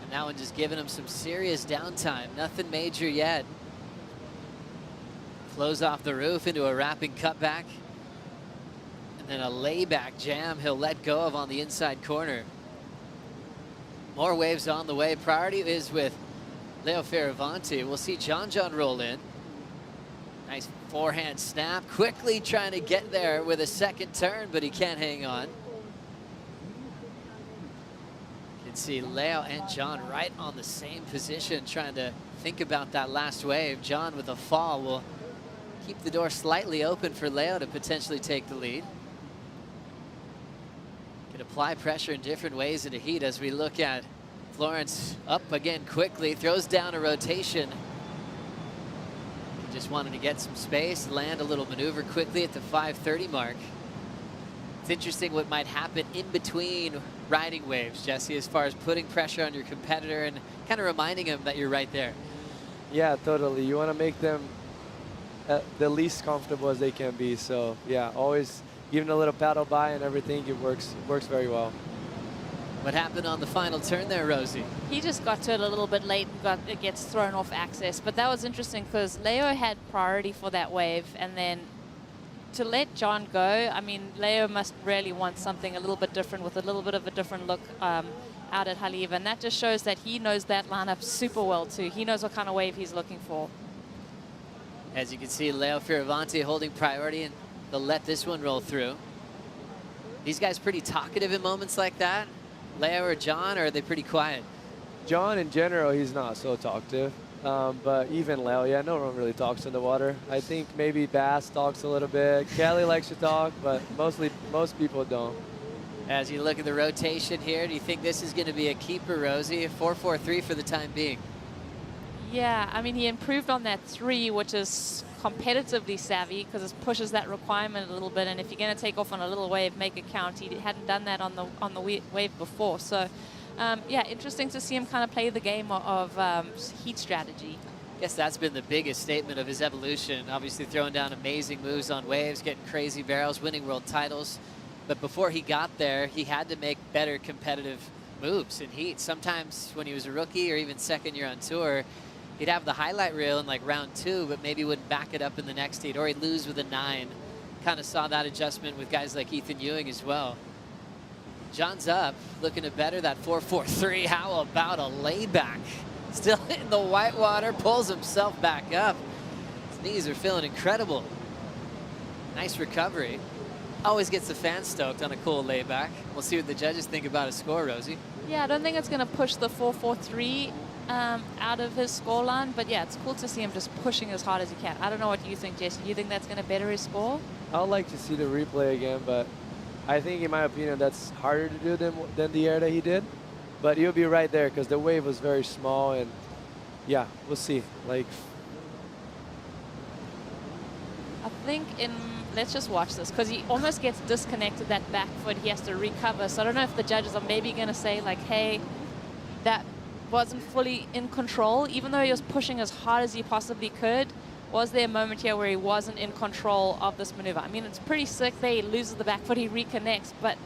And that one just giving him some serious downtime. Nothing major yet. Flows off the roof into a wrapping cutback. And then a layback jam he'll let go of on the inside corner. More waves on the way. Priority is with Leo Fioravanti. We'll see John roll in. Nice forehand snap. Quickly trying to get there with a second turn, but he can't hang on. You can see Leo and John right on the same position, trying to think about that last wave. John with a fall will keep the door slightly open for Leo to potentially take the lead. Can apply pressure in different ways in the heat as we look at Florence up again quickly, throws down a rotation. Just wanted to get some space, land a little maneuver quickly at the 5:30 mark. It's interesting what might happen in between riding waves, Jesse, as far as putting pressure on your competitor and kind of reminding him that you're right there.
Yeah, totally. You want to make them the least comfortable as they can be. So yeah, always giving a little paddle by and everything. It works very well.
What happened on the final turn there, Rosie?
He just got to it a little bit late and it gets thrown off access. But that was interesting because Leo had priority for that wave. And then to let John go, I mean, Leo must really want something a little bit different with a little bit of a different look out at Haleiwa. And that just shows that he knows that lineup super well, too. He knows what kind of wave he's looking for.
As you can see, Leo Fioravanti holding priority, and they'll let this one roll through. These guys pretty talkative in moments like that. Leo or John, or are they pretty quiet?
John, in general, he's not so talkative. But even Leo, yeah, no one really talks in the water. I think maybe Bass talks a little bit. Kelly likes to talk, but most people don't.
As you look at the rotation here, do you think this is going to be a keeper, Rosie? 4-4-3 for the time being.
Yeah, I mean, he improved on that 3, which is competitively savvy because it pushes that requirement a little bit. And if you're going to take off on a little wave, make it count. He hadn't done that on the wave before. So, yeah, interesting to see him kind of play the game of heat strategy.
I guess that's been the biggest statement of his evolution. Obviously throwing down amazing moves on waves, getting crazy barrels, winning world titles. But before he got there, he had to make better competitive moves in heat. Sometimes when he was a rookie or even second year on tour, he'd have the highlight reel in like round 2, but maybe wouldn't back it up in the next heat, or he'd lose with a 9. Kind of saw that adjustment with guys like Ethan Ewing as well. John's up, looking to better that 4-4-3. How about a layback? Still in the white water, pulls himself back up. His knees are feeling incredible. Nice recovery. Always gets the fans stoked on a cool layback. We'll see what the judges think about his score, Rosie.
Yeah, I don't think it's going to push the 4-4-3 out of his scoreline, but yeah, it's cool to see him just pushing as hard as he can. I don't know what you think, Jesse. Do you think that's going to better his score?
I'd like to see the replay again, but I think, in my opinion, that's harder to do than the air that he did. But he'll be right there because the wave was very small, and yeah, we'll see. Like,
I think in let's just watch this, because he almost gets disconnected, that back foot. He has to recover. So I don't know if the judges are maybe going to say, like, hey, that wasn't fully in control, even though he was pushing as hard as he possibly could. Was there a moment here where he wasn't in control of this maneuver? I mean, it's pretty sick there. He loses the back foot, he reconnects, but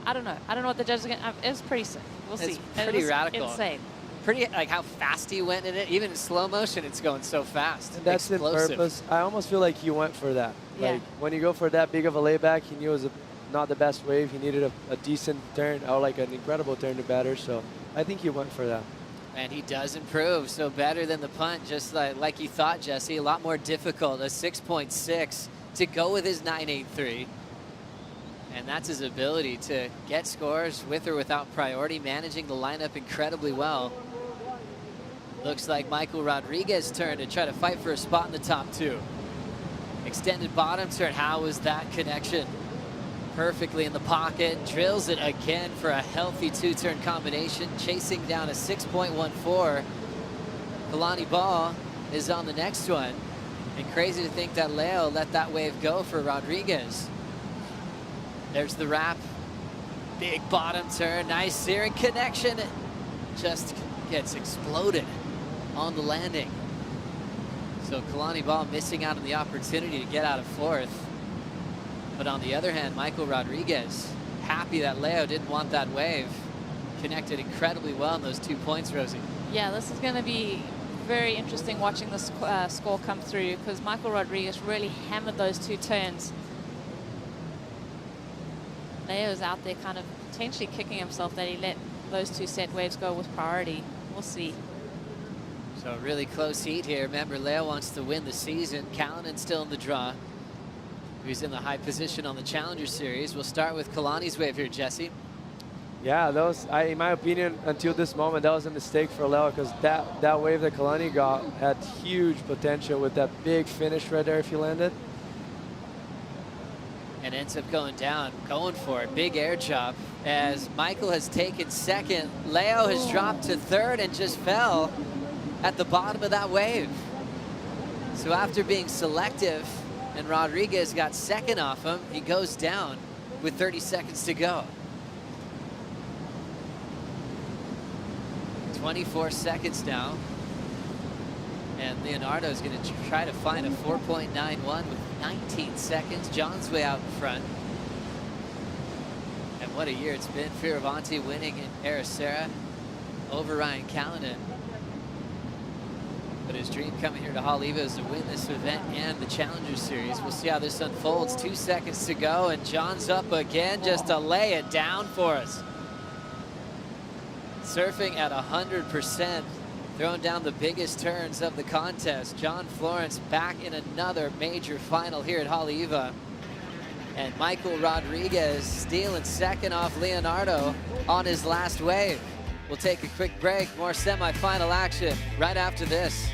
I don't know. I don't know what the judges are going to... It's pretty sick. We'll see.
It's pretty radical.
Insane.
Pretty, like, how fast he went in it. Even in slow motion, it's going so fast.
And that's
explosive.
the purpose. I almost feel like he went for that.
Yeah.
Like, when you go for that big of a layback, he knew it was not the best wave. He needed a decent turn, or like an incredible turn to batter. So I think he went for that.
And he does improve, so better than the punt, just like you thought, Jesse. A lot more difficult, a 6.6 to go with his 9.83. And that's his ability to get scores with or without priority, managing the lineup incredibly well. Looks like Michael Rodriguez's turn to try to fight for a spot in the top 2. Extended bottom turn, how was that connection? Perfectly in the pocket, drills it again for a healthy 2-turn combination, chasing down a 6.14. Kalani Ball is on the next one. And crazy to think that Leo let that wave go for Rodriguez. There's the wrap. Big bottom turn, nice searing connection. Just gets exploded on the landing. So Kalani Ball missing out on the opportunity to get out of 4th. But on the other hand, Michael Rodriguez, happy that Leo didn't want that wave. Connected incredibly well in those 2 points, Rosie.
Yeah, this is going to be very interesting watching this score come through, because Michael Rodriguez really hammered those 2 turns. Leo's out there kind of potentially kicking himself that he let those 2 set waves go with priority. We'll see.
So really close heat here. Remember, Leo wants to win the season. Callanan still in the draw. He's in the high position on the Challenger Series. We'll start with Kalani's wave here, Jesse.
Yeah, that was, in my opinion, until this moment, that was a mistake for Leo, because that wave that Kalani got had huge potential with that big finish right there if he landed.
And ends up going down, going for it. Big air chop as Michael has taken 2nd. Leo has dropped to 3rd and just fell at the bottom of that wave. So after being selective, and Rodriguez got 2nd off him, he goes down with 30 seconds to go. 24 seconds now. And Leonardo's going to try to find a 4.91 with 19 seconds. John's way out in front. And what a year it's been. Fioravanti winning in Ericeira over Ryan Callanan. But his dream coming here to Haleiwa is to win this event and the Challenger Series. We'll see how this unfolds. 2 seconds to go, and John's up again just to lay it down for us. Surfing at 100%, throwing down the biggest turns of the contest. John Florence back in another major final here at Haleiwa. And Michael Rodriguez stealing 2nd off Leonardo on his last wave. We'll take a quick break, more semifinal action right after this.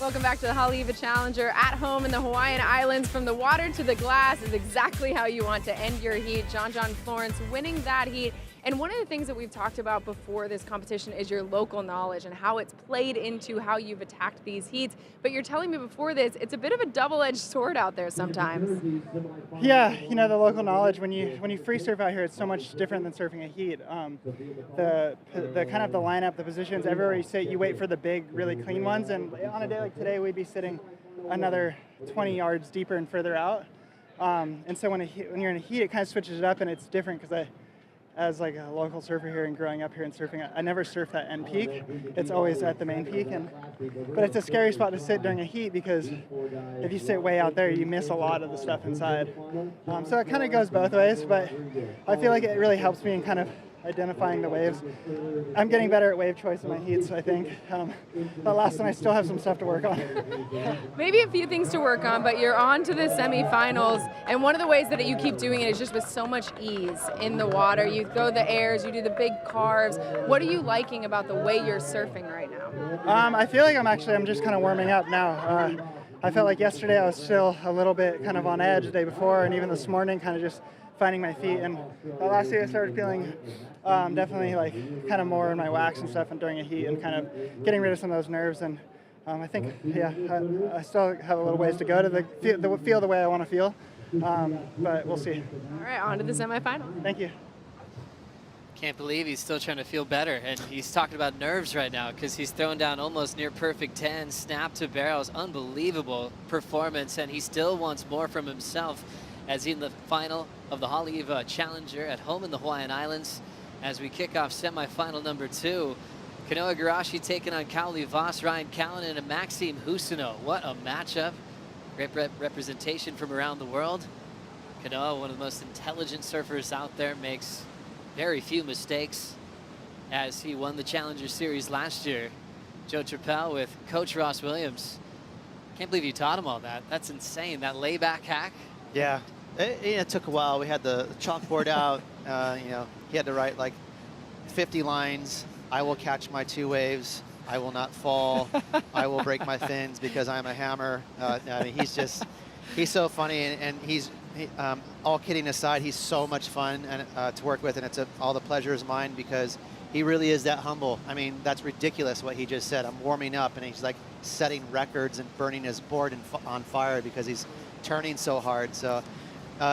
Welcome back to the Haleiwa Challenger at home in the Hawaiian Islands. From the water to the glass is exactly how you want to end your heat. John Florence winning that heat. And one of the things that we've talked about before this competition is your local knowledge and how it's played into how you've attacked these heats. But you're telling me before this, it's a bit of a double-edged sword out there sometimes.
Yeah, you know, the local knowledge, when you free surf out here, it's so much different than surfing a heat. The kind of the lineup, the positions, everywhere you sit, you wait for the big, really clean ones. And on a day like today, we'd be sitting another 20 yards deeper and further out. And so when you're in a heat, it kind of switches it up, and it's different because as like a local surfer here and growing up here and surfing, I never surf that end peak. It's always at the main peak, but it's a scary spot to sit during a heat because if you sit way out there, you miss a lot of the stuff inside. So it kind of goes both ways, but I feel like it really helps me in kind of identifying the waves. I'm getting better at wave choice in my heats, I think. But last time I still have some stuff to work on.
Maybe a few things to work on, but you're on to the semifinals, and one of the ways that you keep doing it is just with so much ease in the water. You go the airs, you do the big carves. What are you liking about the way you're surfing right now?
I feel like I'm just kind of warming up now. I felt like yesterday I was still a little bit kind of on edge the day before, and even this morning kind of just finding my feet. And last year I started feeling definitely like kind of more in my wax and stuff and during a heat and kind of getting rid of some of those nerves. And I think, yeah, I still have a little ways to go to feel the way I want to feel, but we'll see.
All right, on to the semifinal.
Thank you.
Can't believe he's still trying to feel better, and he's talking about nerves right now because he's thrown down almost near perfect 10, snap to barrels, unbelievable performance, and he still wants more from himself as in the final of the Haleiwa Challenger at home in the Hawaiian Islands as we kick off semifinal number 2. Kanoa Igarashi taking on Kaoli Voss, Ryan Callanan, and Maxime Husino. What a matchup. Great representation from around the world. Kanoa, one of the most intelligent surfers out there, makes very few mistakes as he won the Challenger Series last year. Joe Trappell with Coach Ross Williams. Can't believe you taught him all that. That's insane, that layback hack.
Yeah, it took a while. We had the chalkboard out. You know, he had to write like 50 lines. I will catch my 2 waves. I will not fall. I will break my fins because I'm a hammer. I mean, he's so funny, and all kidding aside, he's so much fun to work with, and all the pleasure is mine because he really is that humble. I mean, that's ridiculous what he just said. I'm warming up, and he's like setting records and burning his board on fire because he's turning so hard. So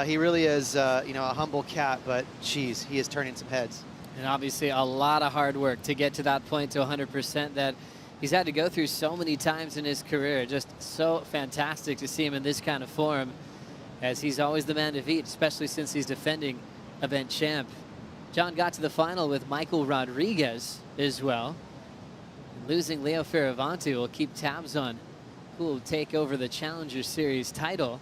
he really is, you know, a humble cat, but geez, he is turning some heads.
And obviously a lot of hard work to get to that point to 100% that he's had to go through so many times in his career. Just so fantastic to see him in this kind of form, as he's always the man to beat, especially since he's defending event champ. John got to the final with Michael Rodriguez as well. Losing Leo Fioravanti will keep tabs on who will take over the Challenger Series title.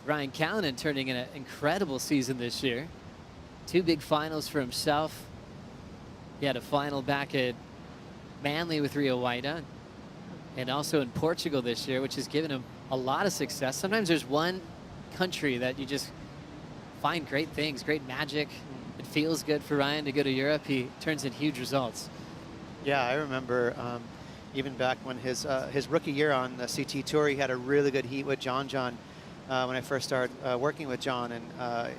Ryan Callanan turning in an incredible season this year. 2 big finals for himself. He had a final back at Manly with Rio Waida, and also in Portugal this year, which has given him a lot of success. Sometimes there's one country that you just find great things, great magic. It feels good for Ryan to go to Europe. He turns in huge results.
Yeah, I remember even back when his rookie year on the CT Tour, he had a really good heat with John when I first started working with John. And,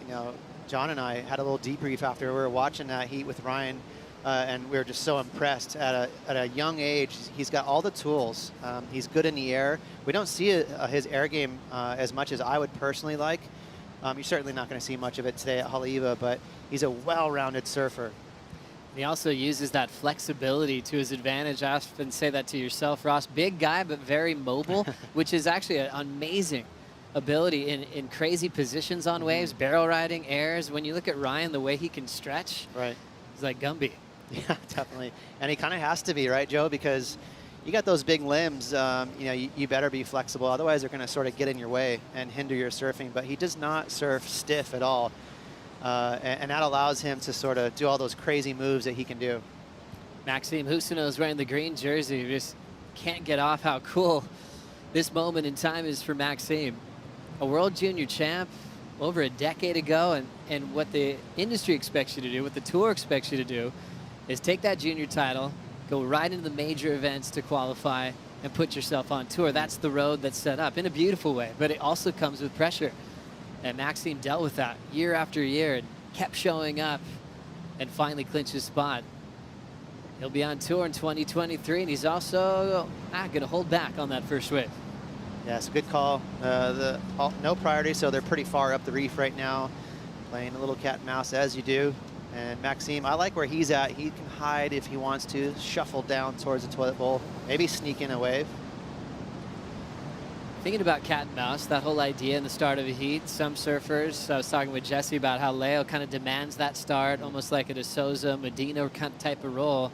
you know, John and I had a little debrief after we were watching that heat with Ryan, and we were just so impressed. At a young age, he's got all the tools. He's good in the air. We don't see his air game as much as I would personally like. You're certainly not going to see much of it today at Haleiwa, but he's a well-rounded surfer.
He also uses that flexibility to his advantage. I often say that to yourself, Ross. Big guy, but very mobile, which is actually an amazing ability in crazy positions on waves, barrel riding, airs. When you look at Ryan, the way he can stretch,
right,
he's like Gumby.
Yeah, definitely. And he kind of has to be, right, Joe? Because you got those big limbs, you know, you better be flexible. Otherwise, they're going to sort of get in your way and hinder your surfing. But he does not surf stiff at all. And that allows him to sort of do all those crazy moves that he can do.
Maxime Husino is wearing the green jersey. You just can't get off how cool this moment in time is for Maxime. A world junior champ over a decade ago, and what the industry expects you to do, what the tour expects you to do, is take that junior title, go right into the major events to qualify, and put yourself on tour. That's the road that's set up in a beautiful way, but it also comes with pressure. And Maxime dealt with that year after year and kept showing up and finally clinched his spot. He'll be on tour in 2023, and he's also going to hold back on that first wave.
Yeah, it's a good call. No priority, so they're pretty far up the reef right now, playing a little cat and mouse as you do. And Maxime, I like where he's at. He can hide if he wants to, shuffle down towards the toilet bowl, maybe sneak in a wave.
Thinking about cat and mouse, that whole idea in the start of a heat, some surfers, I was talking with Jesse about how Leo kind of demands that start, almost like a De Souza, Medina kind of type of role.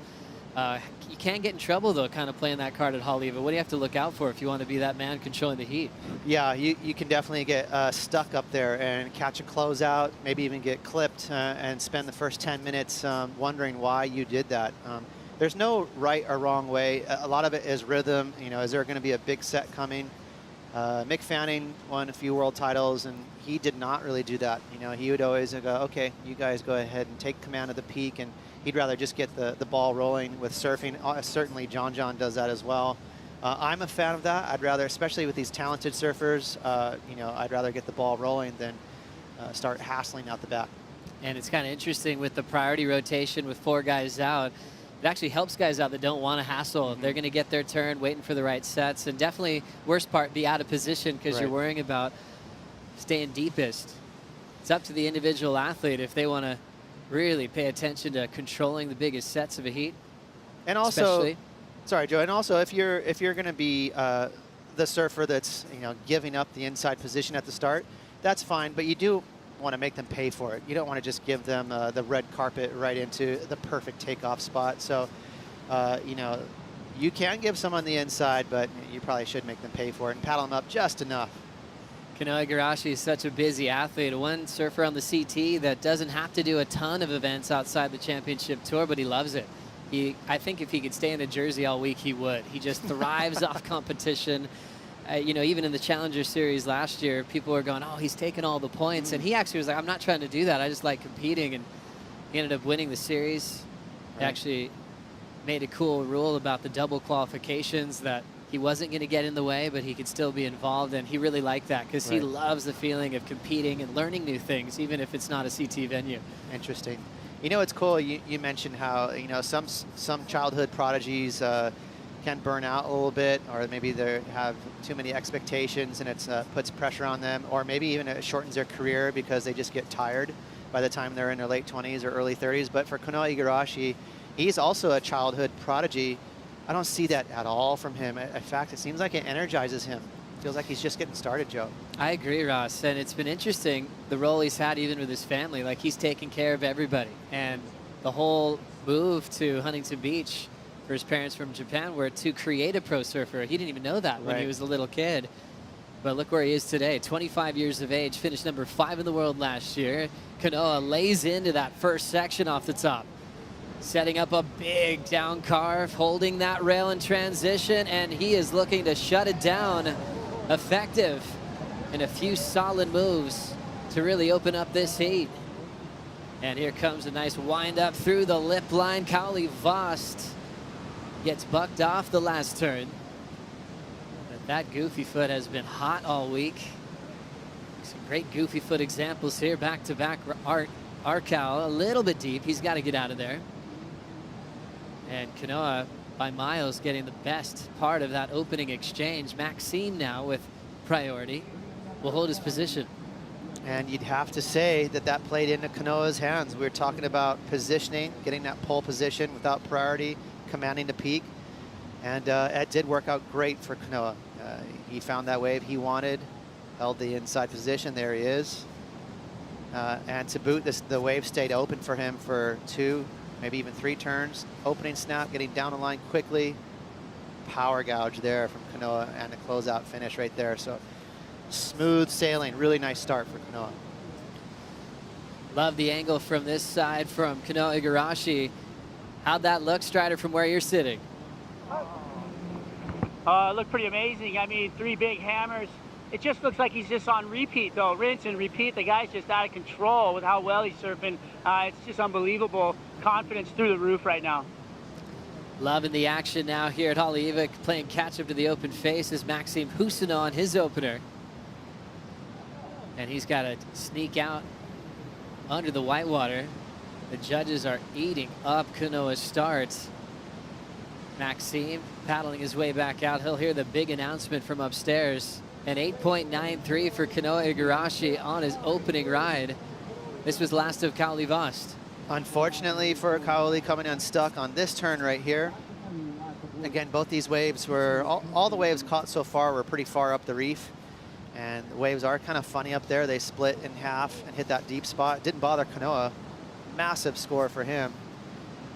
You can get in trouble, though, kind of playing that card at Haleiwa. What do you have to look out for if you want to be that man controlling the heat?
Yeah, you can definitely get stuck up there and catch a closeout, maybe even get clipped and spend the first 10 minutes wondering why you did that. There's no right or wrong way. A lot of it is rhythm. You know, is there going to be a big set coming? Mick Fanning won a few world titles, and he did not really do that. You know, he would always go, okay, you guys go ahead and take command of the peak, and he'd rather just get the ball rolling with surfing. Certainly John does that as well. I'm a fan of that. I'd rather, especially with these talented surfers, you know, I'd rather get the ball rolling than start hassling out the back.
And it's kind of interesting with the priority rotation with 4 guys out. It actually helps guys out that don't want to hassle. They're going to get their turn, waiting for the right sets, and definitely, worst part, be out of position because you're worrying about staying deepest. It's up to the individual athlete if they want to really pay attention to controlling the biggest sets of a heat.
And also, sorry, Joe, and also if you're going to be the surfer that's, you know, giving up the inside position at the start, that's fine, but you do want to make them pay for it. You don't want to just give them the red carpet right into the perfect takeoff spot. So, you know, you can give someone the inside, but you probably should make them pay for it and paddle them up just enough.
Kanoa Igarashi is such a busy athlete, one surfer on the CT that doesn't have to do a ton of events outside the championship tour, but he loves it. I think if he could stay in a jersey all week, he would. He just thrives off competition. You know, even in the Challenger Series last year, people were going, oh, he's taking all the points. And he actually was like, I'm not trying to do that. I just like competing. And he ended up winning the series. He actually made a cool rule about the double qualifications that he wasn't going to get in the way, but he could still be involved. And he really liked that because he loves the feeling of competing and learning new things, even if it's not a CT venue.
Interesting. You know, it's cool. You mentioned how, you know, some childhood prodigies can burn out a little bit, or maybe they have too many expectations and it puts pressure on them, or maybe even it shortens their career because they just get tired by the time they're in their late 20s or early 30s. But for Kanoa Igarashi, he's also a childhood prodigy. I don't see that at all from him. In fact, it seems like it energizes him. Feels like he's just getting started, Joe.
I agree, Ross, and it's been interesting, the role he's had even with his family. Like, he's taking care of everybody, and the whole move to Huntington Beach for his parents from Japan were to create a pro surfer. He didn't even know that when he was a little kid. But look where he is today, 25 years of age, finished number 5 in the world last year. Kanoa lays into that first section off the top, setting up a big down carve, holding that rail in transition, and he is looking to shut it down. Effective in a few solid moves to really open up this heat. And here comes a nice wind up through the lip line. Kaoli Vost gets bucked off the last turn. But that goofy foot has been hot all week. Some great goofy foot examples here. Back-to-back Arkau, a little bit deep. He's got to get out of there. And Kanoa, by miles, getting the best part of that opening exchange. Maxime now with priority will hold his position.
And you'd have to say that that played into Kanoa's hands. We were talking about positioning, getting that pole position without priority, commanding the peak. And it did work out great for Kanoa. He found that wave he wanted, held the inside position. There he is. And to boot, the wave stayed open for him for 2, maybe even 3 turns. Opening snap, getting down the line quickly. Power gouge there from Kanoa, and a closeout finish right there. So smooth sailing, really nice start for Kanoa.
Love the angle from this side from Kanoa Igarashi. How'd that look, Strider, from where you're sitting?
Looked pretty amazing. I mean, 3 big hammers. It just looks like he's just on repeat, though. Rinse and repeat. The guy's just out of control with how well he's surfing. It's just unbelievable. Confidence through the roof right now.
Loving the action now here at Haleiwa, playing catch up to the open face is Maxime Husino on his opener. And he's got to sneak out under the whitewater. The judges are eating up Kanoa's starts. Maxime paddling his way back out. He'll hear the big announcement from upstairs. An 8.93 for Kanoa Igarashi on his opening ride. This was last of Kaoli Vast.
Unfortunately for Kaoli, coming unstuck on this turn right here. Again, both these waves were, all the waves caught so far were pretty far up the reef. And the waves are kind of funny up there. They split in half and hit that deep spot. Didn't bother Kanoa. Massive score for him.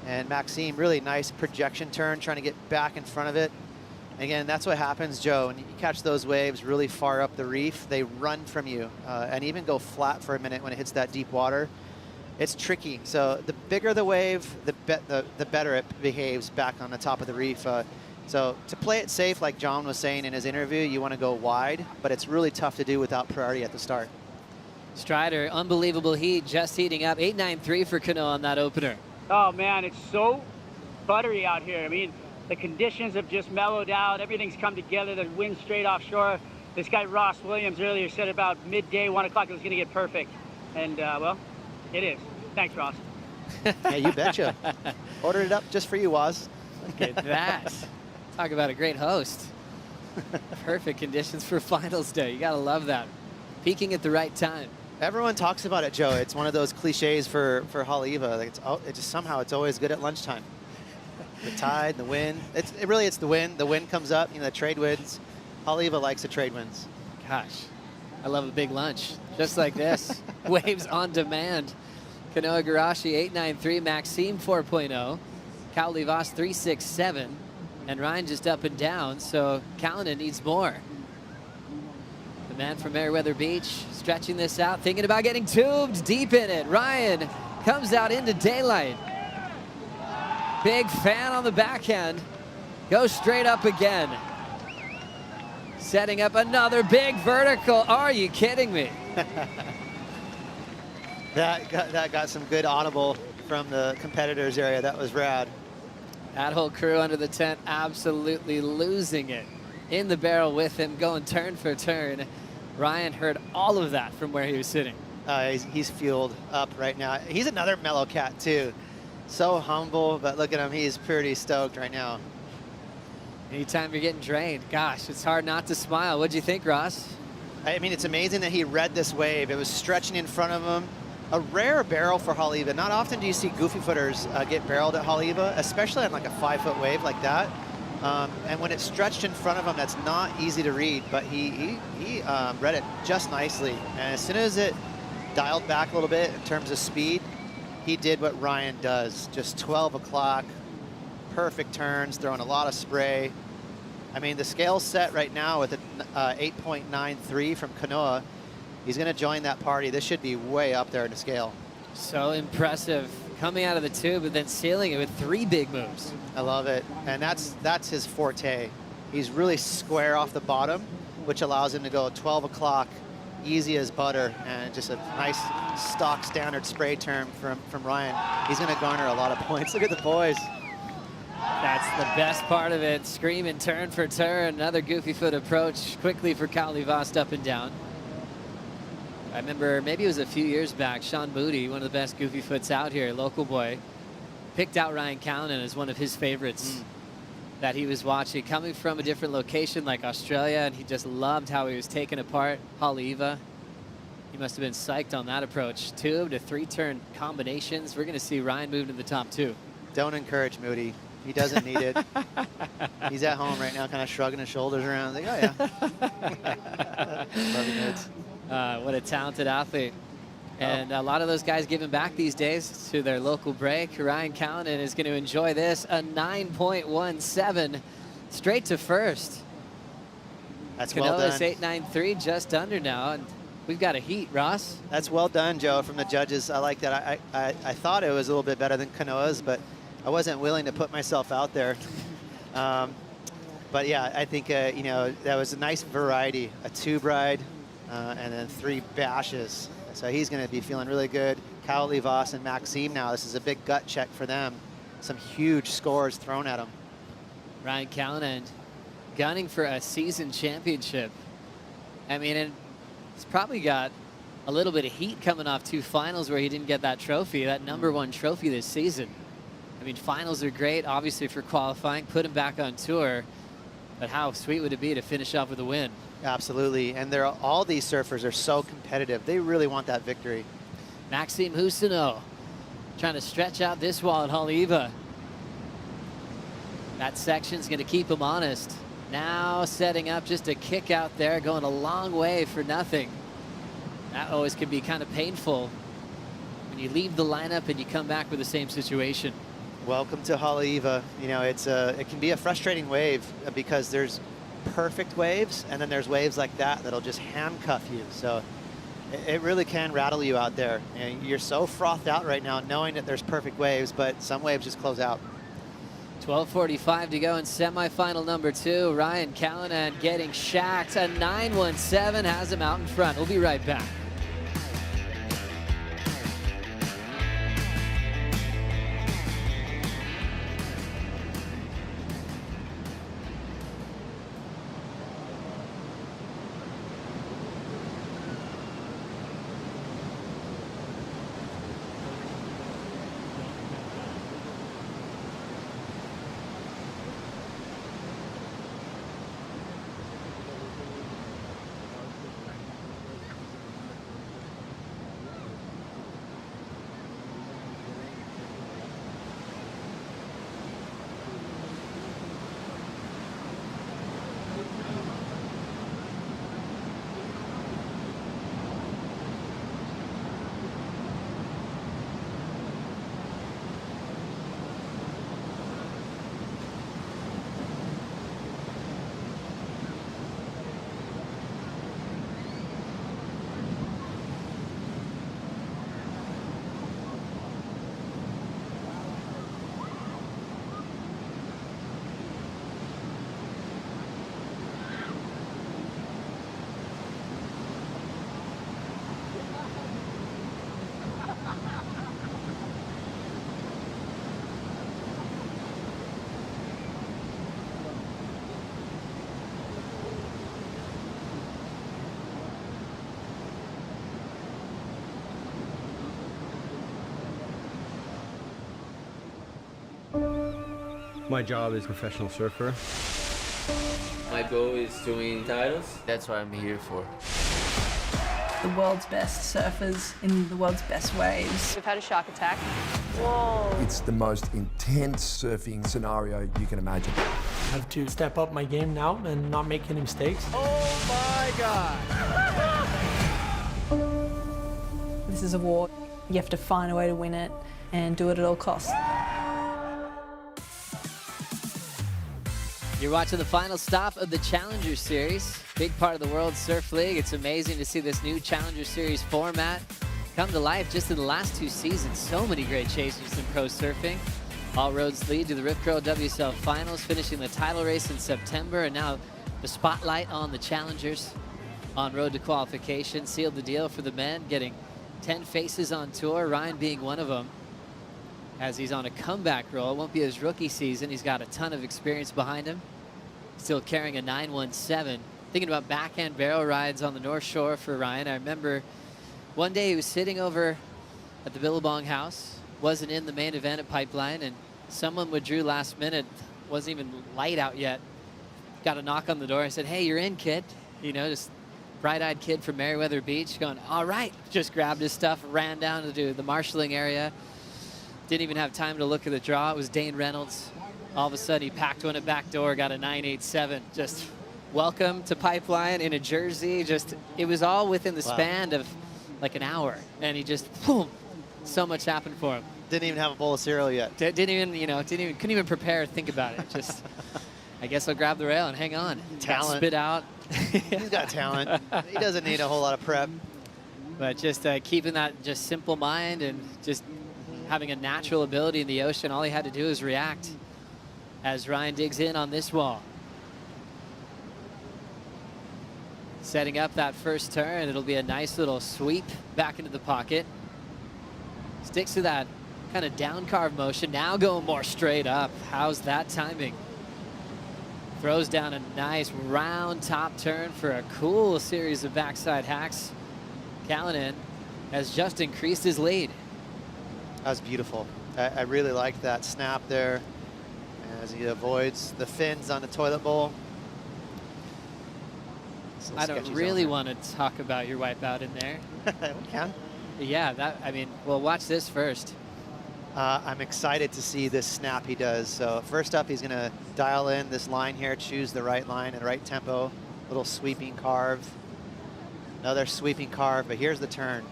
And Maxime, really nice projection turn, trying to get back in front of it. Again, that's what happens, Joe. When you catch those waves really far up the reef, they run from you and even go flat for a minute when it hits that deep water. It's tricky. So the bigger the wave, the better it behaves back on the top of the reef. So to play it safe, like John was saying in his interview, you want to go wide, but it's really tough to do without priority at the start.
Strider, unbelievable heat, just heating up. 8.93 for Kanoa on that opener.
Oh man, it's so buttery out here. I mean, the conditions have just mellowed out. Everything's come together. The wind straight offshore. This guy Ross Williams earlier said about midday, 1 o'clock, it was going to get perfect. And well, it is. Thanks, Ross.
Yeah, you betcha. Ordered it up just for you, Waz.
Look at that. Talk about a great host. Perfect conditions for finals day. You got to love that. Peaking at the right time.
Everyone talks about it, Joe. It's one of those cliches for Haleiwa. Like it just somehow it's always good at lunchtime. The tide, the wind. It's the wind. The wind comes up. You know, the trade winds. Haleiwa likes the trade winds.
Gosh, I love a big lunch just like this. Waves on demand. Kanoa Igarashi 8.93, Maxime 4.0, Kaoli Vast 3.67, and Ryan just up and down. So Callanan needs more. The man from Meriwether Beach stretching this out, thinking about getting tubed deep in it. Ryan comes out into daylight. Big fan on the backhand. Goes straight up again. Setting up another big vertical. Are you kidding me?
That got some good audible from the competitors area. That was rad.
That whole crew under the tent absolutely losing it. In the barrel with him, going turn for turn. Ryan heard all of that from where he was sitting.
He's fueled up right now. He's another mellow cat too. So humble, but look at him. He's pretty stoked right now.
Anytime you're getting drained, gosh, it's hard not to smile. What'd you think, Ross?
I mean, it's amazing that he read this wave. It was stretching in front of him. A rare barrel for Haleiwa. Not often do you see goofy footers get barreled at Haleiwa, especially on like a 5-foot wave like that. And when it's stretched in front of him, that's not easy to read, but he read it just nicely. And as soon as it dialed back a little bit in terms of speed, he did what Ryan does. Just 12 o'clock, perfect turns, throwing a lot of spray. I mean, the scale's set right now with an 8.93 from Kanoa. He's going to join that party. This should be way up there in the scale.
So impressive. Coming out of the tube and then sealing it with 3 big moves.
I love it. And that's his forte. He's really square off the bottom, which allows him to go 12 o'clock, easy as butter, and just a nice stock standard spray turn from Ryan. He's going to garner a lot of points. Look at the boys.
That's the best part of it. Screaming turn for turn. Another goofy foot approach quickly for Kaoli Vast up and down. I remember maybe it was a few years back, Sean Moody, one of the best goofy foots out here, local boy, picked out Ryan Callanan as one of his favorites that he was watching, coming from a different location like Australia, and he just loved how he was taking apart Haleiwa. He must have been psyched on that approach. 2 to 3-turn combinations. We're going to see Ryan move to the top 2.
Don't encourage Moody. He doesn't need it. He's at home right now, kind of shrugging his shoulders around. Like, oh, yeah.
What a talented athlete. And a lot of those guys giving back these days to their local break. Ryan Callanan is going to enjoy this. A 9.17 straight to first.
That's well done.
Kanoa's 8.93, just under now. And we've got a heat, Ross.
That's well done, Joe, from the judges. I like that. I thought it was a little bit better than Kanoa's, but I wasn't willing to put myself out there. But yeah, I think, you know, that was a nice variety. A tube ride and then 3 bashes. So he's going to be feeling really good. Kaoli Vast and Maxime now. This is a big gut check for them. some huge scores thrown at him.
Ryan Callanan gunning for a season championship. I mean, and he's probably got a little bit of heat coming off 2 finals where he didn't get that trophy, that #1 trophy this season. I mean, finals are great, obviously, for qualifying, put him back on tour, but how sweet would it be to finish off with a win?
Absolutely, and all these surfers are so competitive. They really want that victory.
Maxime Husino trying to stretch out this wall at Haleiwa. That section's going to keep him honest. Now setting up just a kick out there, going a long way for nothing. That always can be kind of painful when you leave the lineup and you come back with the same situation.
Welcome to Haleiwa. You know, it can be a frustrating wave because there's perfect waves, and then there's waves like that that'll just handcuff you. So it really can rattle you out there. And you're so frothed out right now knowing that there's perfect waves, but some waves just close out.
12:45 to go in semifinal number 2. Ryan Callanan getting shacked. A 9.17 has him out in front. We'll be right back.
My job is professional surfer.
My goal is to win titles.
That's what I'm here for.
The world's best surfers in the world's best waves.
We've had a shock attack. Whoa.
It's the most intense surfing scenario you can imagine.
I have to step up my game now and not make any mistakes.
Oh my God!
This is a war. You have to find a way to win it and do it at all costs.
You're watching the final stop of the Challenger Series, big part of the World Surf League. It's amazing to see this new Challenger Series format come to life just in the last 2 seasons. So many great changes in pro surfing. All roads lead to the Rip Curl WSL Finals, finishing the title race in September, and now the spotlight on the Challengers on road to qualification. Sealed the deal for the men, getting 10 faces on tour, Ryan being one of them, as he's on a comeback roll. It won't be his rookie season. He's got a ton of experience behind him. Still carrying a 9.17. Thinking about backhand barrel rides on the North Shore for Ryan. I remember one day he was sitting over at the Billabong house, wasn't in the main event at Pipeline, and someone withdrew last minute. Wasn't even light out yet. Got a knock on the door. I said, "Hey, you're in, kid." You know, just bright-eyed kid from Meriwether Beach going, "All right." Just grabbed his stuff, ran down to do the marshalling area. Didn't even have time to look at the draw. It was Dane Reynolds. All of a sudden, he packed one at back door, got a 9.87. Just welcome to Pipeline in a jersey. Just, it was all within the span of like an hour. And he just, boom, so much happened for him.
Didn't even have a bowl of cereal yet.
Couldn't even prepare, think about it. Just, I guess I'll grab the rail and hang on.
Talent.
Spit out.
He's got talent. He doesn't need a whole lot of prep.
But just keeping that just simple mind and just having a natural ability in the ocean. All he had to do is react as Ryan digs in on this wall. Setting up that first turn. It'll be a nice little sweep back into the pocket. Sticks to that kind of down carve motion, now going more straight up. How's that timing? Throws down a nice round top turn for a cool series of backside hacks. Callanan has just increased his lead.
That was beautiful. I really liked that snap there as he avoids the fins on the toilet bowl.
I don't really want to talk about your wipeout in there.
We can.
Yeah, I mean, well, watch this first.
I'm excited to see this snap he does. So first up, he's going to dial in this line here, choose the right line and right tempo. Little sweeping carve. Another sweeping carve, but here's the turn.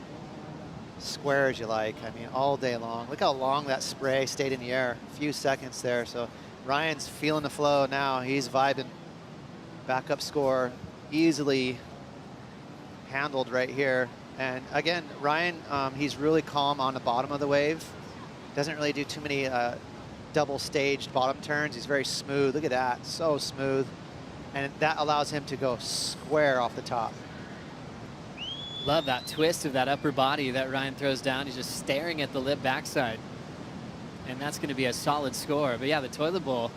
Square as you like. I mean, all day long. Look how long that spray stayed in the air. A few seconds there. So Ryan's feeling the flow now. He's vibing. Backup score easily handled right here. And again, Ryan, he's really calm on the bottom of the wave. Doesn't really do too many double staged bottom turns. He's very smooth. Look at that, so smooth. And that allows him to go square off the top.
Love that twist of that upper body that Ryan throws down. He's just staring at the lip backside. And that's going to be a solid score. But yeah, the toilet bowl,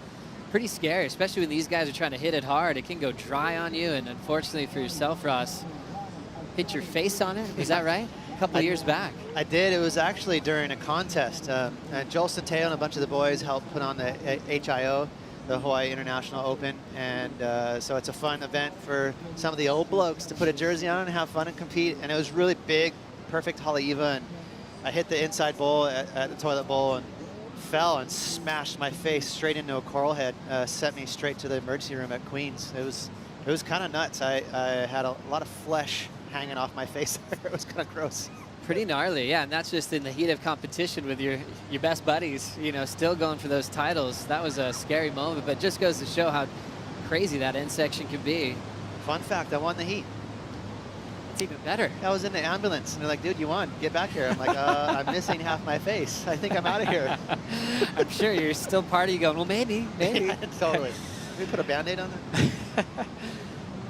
pretty scary, especially when these guys are trying to hit it hard. It can go dry on you. And unfortunately for yourself, Ross, hit your face on it. Is that right? A couple of years back.
I did. It was actually during a contest. And Joel Centeo and a bunch of the boys helped put on the HIO, the Hawaii International Open. And so it's a fun event for some of the old blokes to put a jersey on and have fun and compete. And it was really big, perfect Haleiwa. And I hit the inside bowl at the toilet bowl and fell and smashed my face straight into a coral head, sent me straight to the emergency room at Queens. It was kind of nuts. I had a lot of flesh hanging off my face. It was kind of gross.
Pretty gnarly, yeah, and that's just in the heat of competition with your best buddies, you know, still going for those titles. That was a scary moment, but just goes to show how crazy that end section can be.
Fun fact, I won the heat.
It's even better.
I was in the ambulance, and they're like, dude, you won. Get back here. I'm like, I'm missing half my face. I think I'm out of here.
I'm sure you're still partying going, well, maybe.
Yeah, totally. Can we put a Band-Aid on that?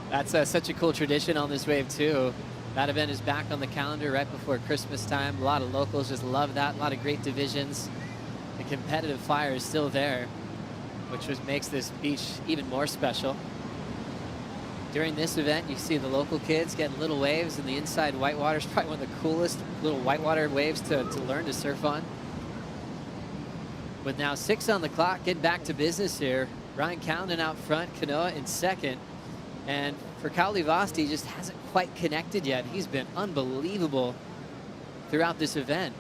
That's such a cool tradition on this wave, too. That event is back on the calendar right before Christmas time. A lot of locals just love that. A lot of great divisions. The competitive fire is still there, which makes this beach even more special. During this event, you see the local kids getting little waves, and the inside whitewater is probably one of the coolest little whitewater waves to learn to surf on. With now 6 on the clock, getting back to business here. Ryan Callanan out front, Kanoa in second. And for Kauli Vasti, just hasn't quite connected yet. He's been unbelievable throughout this event.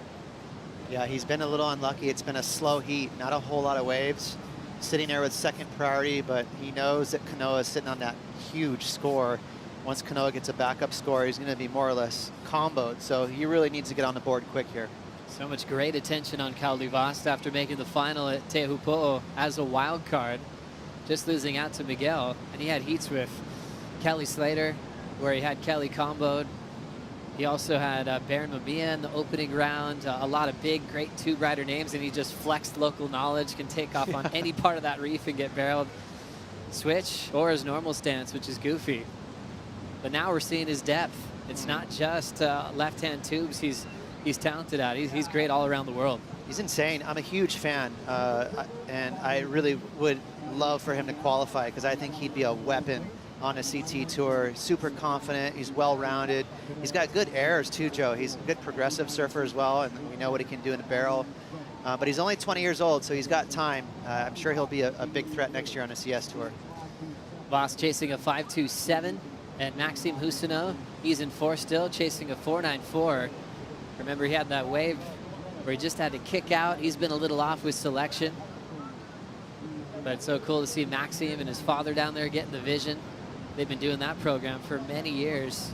Yeah, he's been a little unlucky. It's been a slow heat, not a whole lot of waves. Sitting there with second priority, but he knows that Kanoa is sitting on that huge score. Once Kanoa gets a backup score, he's going to be more or less comboed. So he really needs to get on the board quick here.
So much great attention on Kauli Vasti after making the final at Teahupo'o as a wild card, just losing out to Miguel. And he had heats with Kelly Slater, where he had Kelly comboed. He also had Baron Mamiya in the opening round. A lot of big, great tube rider names, and he just flexed local knowledge, can take off on any part of that reef and get barreled. Switch or his normal stance, which is goofy. But now we're seeing his depth. It's not just left-hand tubes he's talented at. He's great all around the world.
He's insane. I'm a huge fan, and I really would love for him to qualify because I think he'd be a weapon on a CT tour. Super confident. He's well-rounded. He's got good airs too, Joe. He's a good progressive surfer as well, and we know what he can do in the barrel. But he's only 20 years old, so he's got time. I'm sure he'll be a big threat next year on a CS tour.
Voss chasing a 5.27, and Maxime Husino, he's in 4 still, chasing a 4.94. Remember, he had that wave where he just had to kick out. He's been a little off with selection. But it's so cool to see Maxime and his father down there getting the vision. They've been doing that program for many years.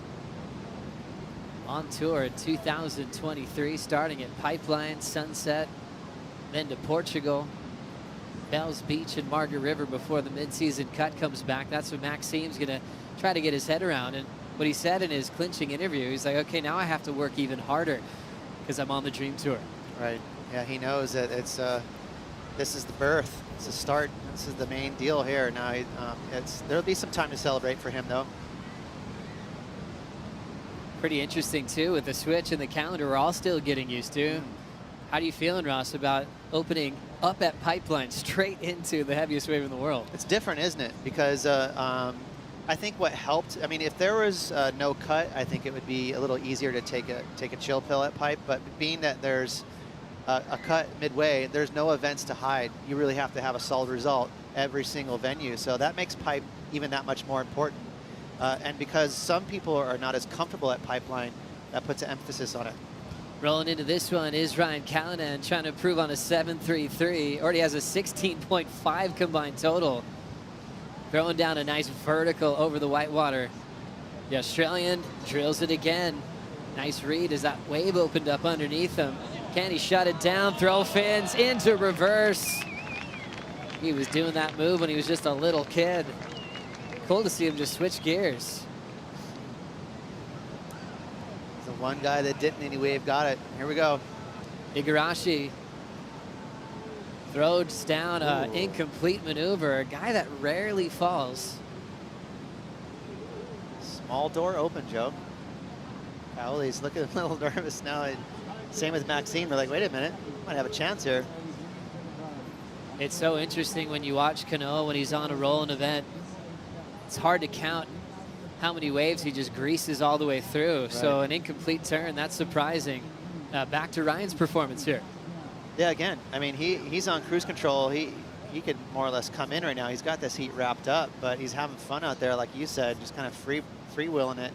On tour in 2023, starting at Pipeline, Sunset, then to Portugal, Bells Beach and Margaret River before the mid-season cut comes back. That's what Maxime's going to try to get his head around. And what he said in his clinching interview, he's like, okay, now I have to work even harder because I'm on the Dream Tour.
Right. Yeah, he knows that it's this is the birth. It's the start. This is the main deal here. Now, there'll be some time to celebrate for him, though.
Pretty interesting, too, with the switch and the calendar we're all still getting used to. How do you feeling, Ross, about opening up at Pipeline straight into the heaviest wave in the world?
It's different, isn't it? Because I think what helped, I mean, if there was no cut, I think it would be a little easier to take a chill pill at Pipe. But being that there's a cut midway, there's no events to hide. You really have to have a solid result every single venue. So that makes Pipe even that much more important. And because some people are not as comfortable at Pipeline, that puts an emphasis on it.
Rolling into this one is Ryan Callanan, trying to improve on a 7.33. Already has a 16.5 combined total. Throwing down a nice vertical over the whitewater. The Australian drills it again. Nice read as that wave opened up underneath him. Can he shut it down? Throw fins into reverse. He was doing that move when he was just a little kid. Cool to see him just switch gears.
The one guy that didn't any wave got it. Here we go.
Igarashi throws down an incomplete maneuver. A guy that rarely falls.
Small door open, Joe. Cowley's looking a little nervous now. Same with Maxine. We're like, wait a minute, might have a chance here.
It's so interesting when you watch Kanoa when he's on a rolling event. It's hard to count how many waves he just greases all the way through. Right. So an incomplete turn, that's surprising. Back to Ryan's performance here.
Yeah, again, I mean, he's on cruise control. He could more or less come in right now. He's got this heat wrapped up, but he's having fun out there, like you said, just kind of free-wheeling it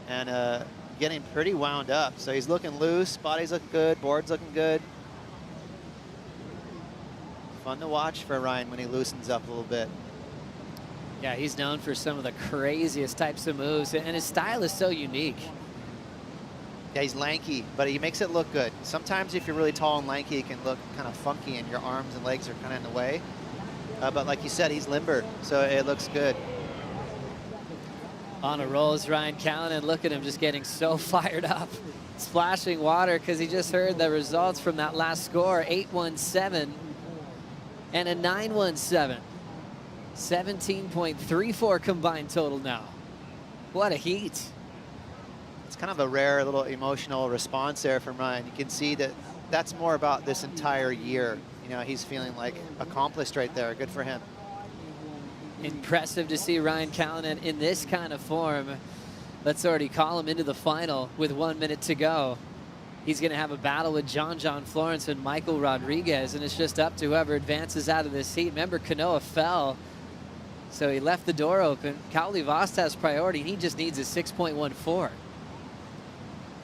and getting pretty wound up. So he's looking loose, body's looking good, board's looking good. Fun to watch for Ryan when he loosens up a little bit.
Yeah, he's known for some of the craziest types of moves, and his style is so unique.
Yeah, he's lanky, but he makes it look good. Sometimes if you're really tall and lanky, it can look kind of funky and your arms and legs are kind of in the way. But like you said, he's limber, so it looks good.
On a roll is Ryan Callanan. Look at him just getting so fired up. Splashing water because he just heard the results from that last score, 8-1-7 and a 9-1-7. 17.34 combined total now. What a heat.
It's kind of a rare little emotional response there from Ryan. You can see that that's more about this entire year. You know, he's feeling like accomplished right there. Good for him.
Impressive to see Ryan Callanan in this kind of form. Let's already call him into the final with 1 minute to go. He's going to have a battle with John Florence and Michael Rodriguez, and it's just up to whoever advances out of this heat. Remember, Kanoa fell, so he left the door open. Kaoli Vast has priority, and he just needs a 6.14.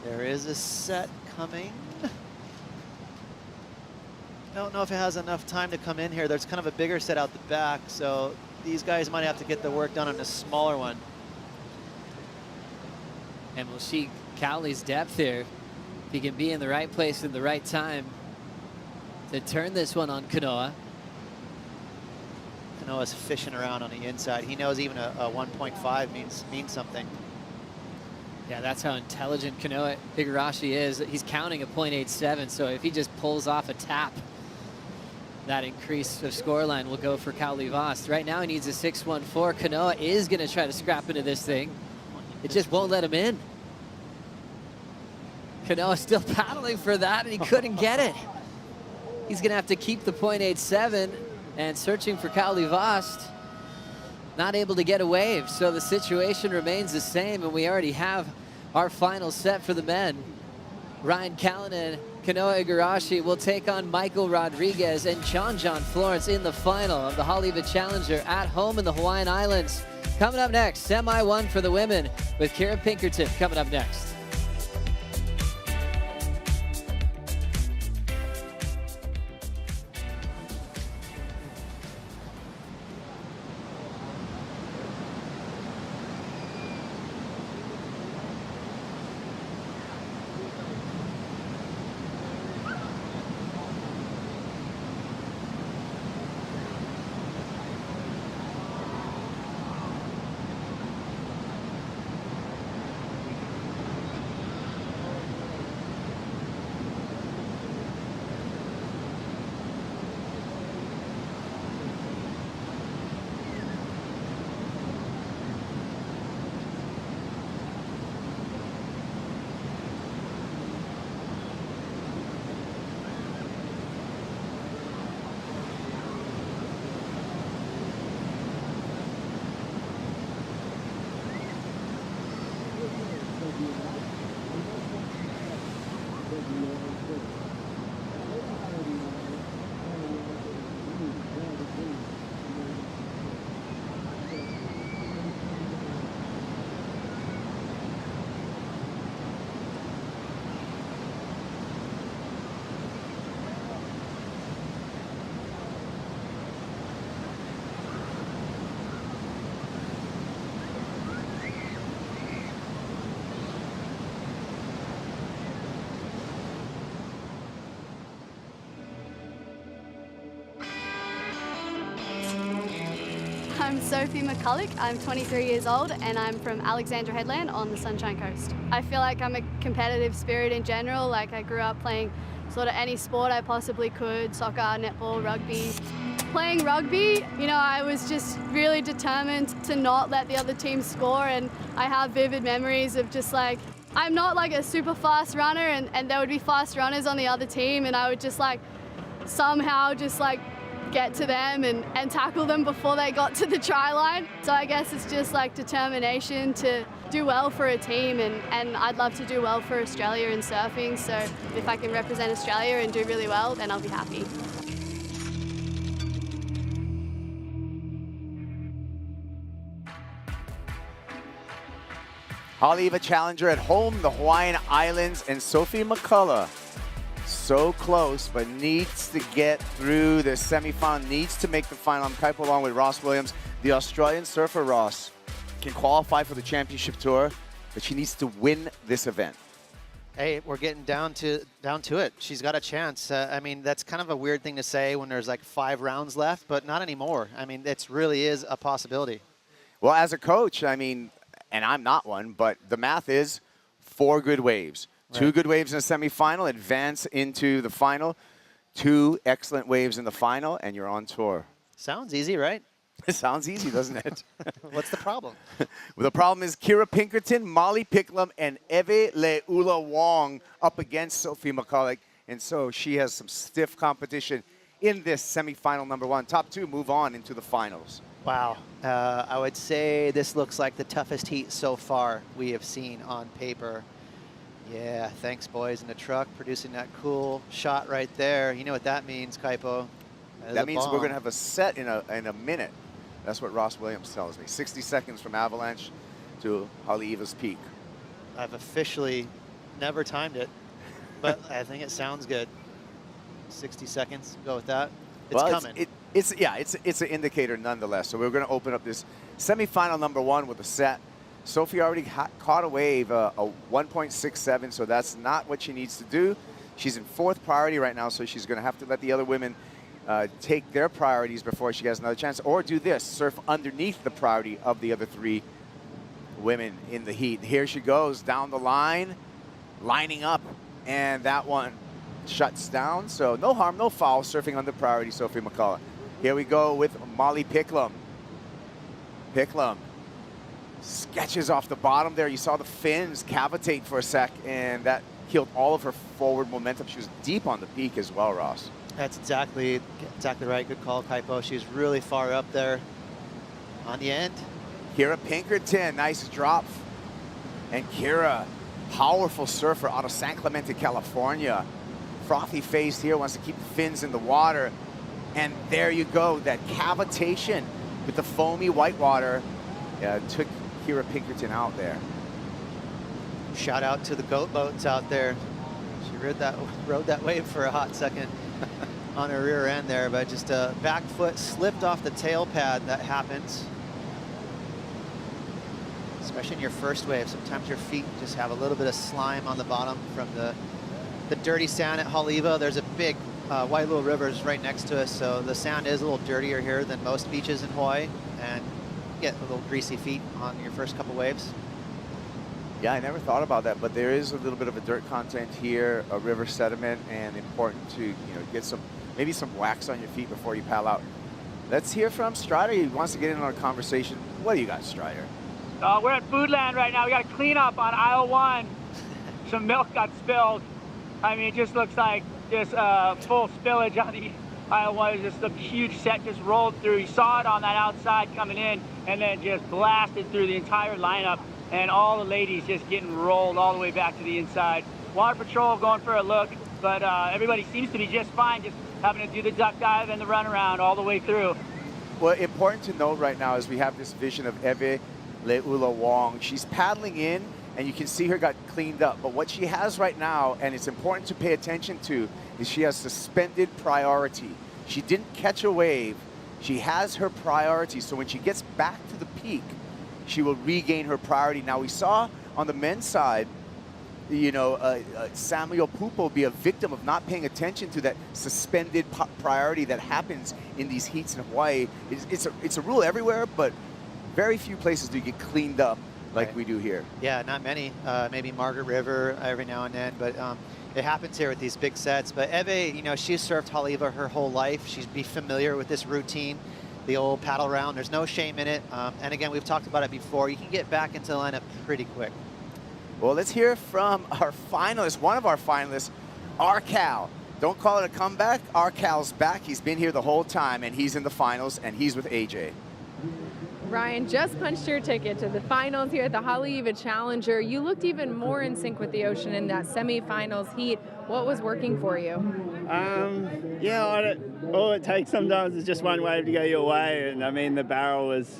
There is a set coming. Don't know if it has enough time to come in here. There's kind of a bigger set out the back, so these guys might have to get the work done on a smaller one.
And we'll see Kaoli's depth here. If he can be in the right place at the right time to turn this one on Kanoa.
Kanoa's fishing around on the inside. He knows even a 1.5 means something.
Yeah, that's how intelligent Kanoa Igarashi is. He's counting a .87, so if he just pulls off a tap, that increase of scoreline will go for Kaoli Vast. Right now he needs a 6.14. Kanoa is going to try to scrap into this thing. It just won't let him in. Kanoa still paddling for that, and he couldn't get it. He's going to have to keep the .87 and searching for Kaoli Vast. Not able to get a wave, so the situation remains the same, and we already have our final set for the men. Ryan Callanan, Kanoa Igarashi will take on Michael Rodriguez and John Florence in the final of the Haleiwa Challenger at home in the Hawaiian Islands. Coming up next, semi-1 for the women with Kira Pinkerton coming up next.
I'm Sophie McCulloch. I'm 23 years old and I'm from Alexandra Headland on the Sunshine Coast. I feel like I'm a competitive spirit in general. Like I grew up playing sort of any sport I possibly could, soccer, netball, rugby. Playing rugby, you know, I was just really determined to not let the other team score, and I have vivid memories of just like, I'm not like a super fast runner and there would be fast runners on the other team and I would just like somehow just like get to them and tackle them before they got to the try line. So I guess it's just like determination to do well for a team, and I'd love to do well for Australia in surfing. So if I can represent Australia and do really well, then I'll be happy.
Haleiwa Challenger at home, the Hawaiian Islands, and Sophie McCulloch. So close, but needs to get through the semifinal, needs to make the final. I'm Kaipo along with Ross Williams. The Australian surfer, Ross, can qualify for the championship tour, but she needs to win this event.
Hey, we're getting down to it. She's got a chance. I mean, that's kind of a weird thing to say when there's like 5 rounds left, but not anymore. I mean, it really is a possibility.
Well, as a coach, I mean, and I'm not one, but the math is 4 good waves. Right. 2 good waves in the semifinal, advance into the final. 2 excellent waves in the final, and you're on tour.
Sounds easy, right?
It sounds easy, doesn't it?
What's the problem?
Well, the problem is Kira Pinkerton, Molly Picklum, and Eve Le'ula Wong up against Sophie McCulloch. And so she has some stiff competition in this semifinal number 1. Top 2 move on into the finals.
Wow. I would say this looks like the toughest heat so far we have seen on paper. Yeah, thanks, boys in the truck, producing that cool shot right there. You know what that means, Kaipo.
That means we're going to have a set in a minute. That's what Ross Williams tells me. 60 seconds from Avalanche to Haleiwa's peak.
I've officially never timed it, but I think it sounds good. 60 seconds, go with that. It's coming.
It's an indicator nonetheless. So we're going to open up this semifinal number 1 with a set. Sophie already caught a wave, a 1.67, so that's not what she needs to do. She's in 4th priority right now, so she's going to have to let the other women take their priorities before she has another chance, or do this, surf underneath the priority of the other 3 women in the heat. Here she goes down the line, lining up, and that one shuts down. So no harm, no foul, surfing under priority, Sophie McCulloch. Here we go with Molly Picklum. Picklum sketches off the bottom there. You saw the fins cavitate for a sec, and that killed all of her forward momentum. She was deep on the peak as well, Ross.
That's exactly right. Good call, Kaipo. She's really far up there on the end.
Kira Pinkerton, nice drop. And Kira, powerful surfer out of San Clemente, California. Frothy faced here, wants to keep the fins in the water. And there you go, that cavitation with the foamy whitewater took Kira Pinkerton out there.
Shout out to the goat boats out there. She rode that wave for a hot second on her rear end there, but just a back foot slipped off the tail pad. That happens, especially in your first wave. Sometimes your feet just have a little bit of slime on the bottom from the dirty sand at Haleiwa. There's a big Wailuo River is right next to us, so the sand is a little dirtier here than most beaches in Hawaii, and you get a little greasy feet on your first couple waves.
Yeah, I never thought about that, but there is a little bit of a dirt content here, a river sediment, and important to get maybe some wax on your feet before you paddle out. Let's hear from Strider. He wants to get in on a conversation. What do you got, Strider?
We're at Foodland right now. We got to clean up on aisle 1. Some milk got spilled. I mean, it just looks like just full spillage on the aisle 1. Just a huge set just rolled through. You saw it on that outside coming in, and then just blasted through the entire lineup. And all the ladies just getting rolled all the way back to the inside. Water Patrol going for a look, but everybody seems to be just fine, just having to do the duck dive and the runaround all the way through.
Well, important to note right now is we have this vision of Eve Le'ula Wong. She's paddling in, and you can see her got cleaned up. But what she has right now, and it's important to pay attention to, is she has suspended priority. She didn't catch a wave. She has her priority, so when she gets back to the peak, she will regain her priority. Now, we saw on the men's side, Samuel Pupo be a victim of not paying attention to that suspended priority that happens in these heats in Hawaii. It's a rule everywhere, but very few places do you get cleaned up like we do here.
Yeah, not many. Maybe Margaret River every now and then, but it happens here with these big sets. But Eve, she's surfed Haleiwa her whole life. She's be familiar with this routine, the old paddle round. There's no shame in it. And again, we've talked about it before. You can get back into the lineup pretty quick.
Well, let's hear from our finalist, one of our finalists, Arcal. Don't call it a comeback. Arcal's back. He's been here the whole time, and he's in the finals, and he's with AJ.
Ryan, just punched your ticket to the finals here at the Haleiwa Challenger. You looked even more in sync with the ocean in that semifinals heat. What was working for you?
Yeah, all it takes sometimes is just one wave to go your way, and I mean the barrel was,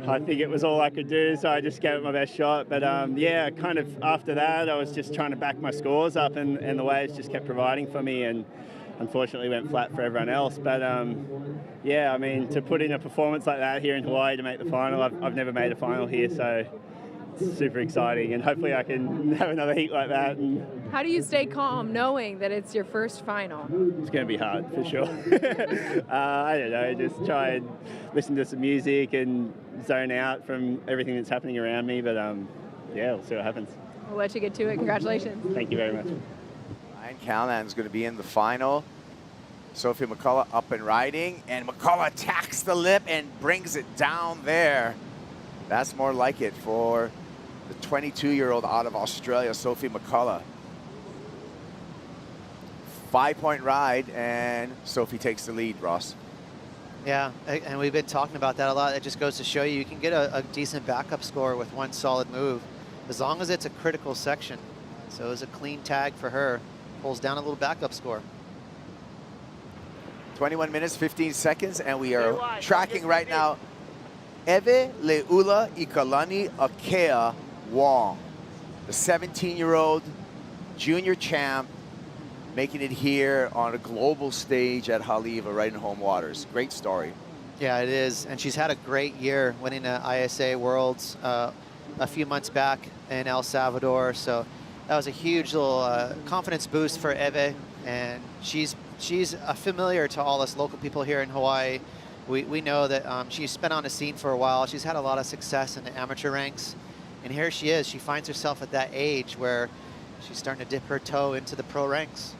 I think it was all I could do, so I just gave it my best shot. But yeah, kind of after that, I was just trying to back my scores up, and the waves just kept providing for me, and unfortunately went flat for everyone else. But yeah, I mean, to put in a performance like that here in Hawaii to make the final, I've never made a final here, so it's super exciting, and hopefully I can have another heat like that. And
how do you stay calm knowing that it's your first final?
it's going to be hard for sure. I don't know, just try and listen to some music and zone out from everything that's happening around me. But yeah, we'll see what happens.
We'll let you get to it. Congratulations.
Thank you very much.
Ryan Callahan's going to be in the final. Sophie McCullough up and riding, and McCullough attacks the lip and brings it down there. That's more like it for the 22-year-old out of Australia, Sophie McCullough. 5-point ride, and Sophie takes the lead, Ross.
Yeah, and we've been talking about that a lot. It just goes to show you can get a decent backup score with one solid move, as long as it's a critical section. So it was a clean tag for her. Pulls down a little backup score.
21 minutes, 15 seconds, and we are tracking right now Eve Leula Ikalani Akea Wong, the 17-year-old junior champ, making it here on a global stage at Haleiwa, right in home waters. Great story.
Yeah, it is, and she's had a great year, winning the ISA Worlds a few months back in El Salvador. So that was a huge little confidence boost for Eve, and she's familiar to all us local people here in Hawaii. We know that she's been on the scene for a while. She's had a lot of success in the amateur ranks, and here she is. She finds herself at that age where she's starting to dip her toe into the pro ranks.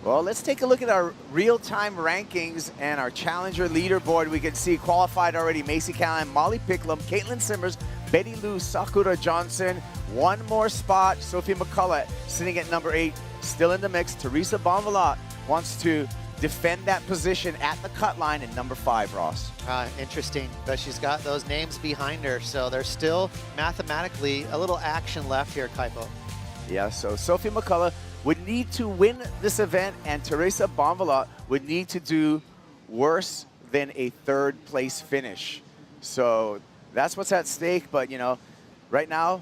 Well, let's take a look at our real-time rankings and our challenger leaderboard. We can see qualified already Macy Callahan, Molly Picklum, Caitlin Simmers, Betty Lou, Sakura Johnson. One more spot, Sophie McCullough sitting at number 8, still in the mix. Teresa Bonvalat wants to defend that position at the cut line at number 5, Ross.
Interesting, but she's got those names behind her, so there's still mathematically a little action left here, Kaipo.
Yeah, so Sophie McCullough would need to win this event, and Teresa Bonvalat would need to do worse than a 3rd place finish. So that's what's at stake, but right now,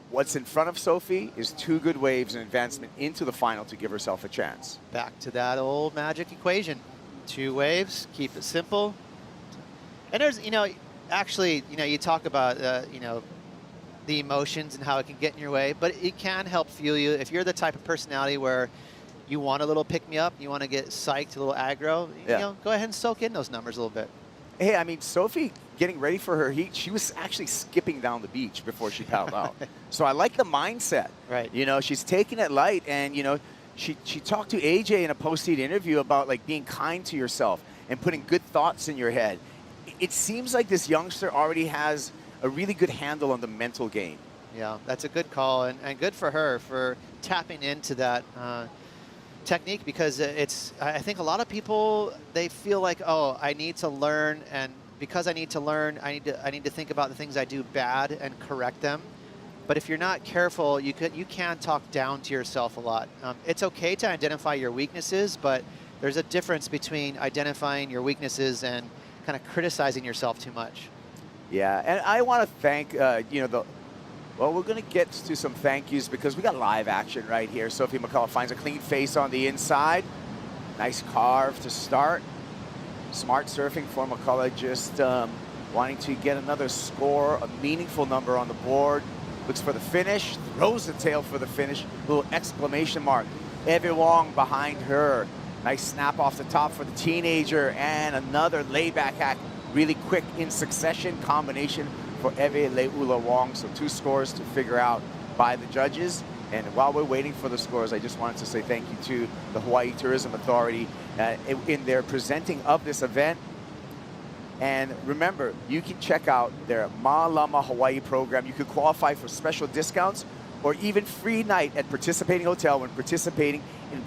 what's in front of Sophie is 2 good waves and advancement into the final to give herself a chance.
Back to that old magic equation. 2 waves, keep it simple. And there's, actually, you talk about, the emotions and how it can get in your way, but it can help fuel you. If you're the type of personality where you want a little pick-me-up, you want to get psyched, a little aggro, go ahead and soak in those numbers a little bit.
Hey, I mean, Sophie getting ready for her heat, she was actually skipping down the beach before she paddled out. So I like the mindset.
Right.
She's taking it light, and, she talked to AJ in a post-heat interview about, being kind to yourself and putting good thoughts in your head. It seems like this youngster already has a really good handle on the mental game.
Yeah, that's a good call, and good for her for tapping into that technique, because I think a lot of people, they feel like, oh, I need to learn, and because I need to learn, I need to think about the things I do bad and correct them. But if you're not careful, you can talk down to yourself a lot. It's okay to identify your weaknesses, but there's a difference between identifying your weaknesses and kind of criticizing yourself too much.
Yeah, and I want to thank, well, we're going to get to some thank yous because we got live action right here. Sophie McCullough finds a clean face on the inside. Nice carve to start. Smart surfing for McCullough, just wanting to get another score, a meaningful number on the board. looks for the finish, throws the tail for the finish, little exclamation mark. Eve Wong behind her. Nice snap off the top for the teenager, and another layback hack, really quick in succession combination for Eve Leula Wong. So 2 scores to figure out by the judges. And while we're waiting for the scores, I just wanted to say thank you to the Hawaii Tourism Authority in their presenting of this event. And remember, you can check out their Malama Hawaii program. You could qualify for special discounts or even free night at participating hotel when participating in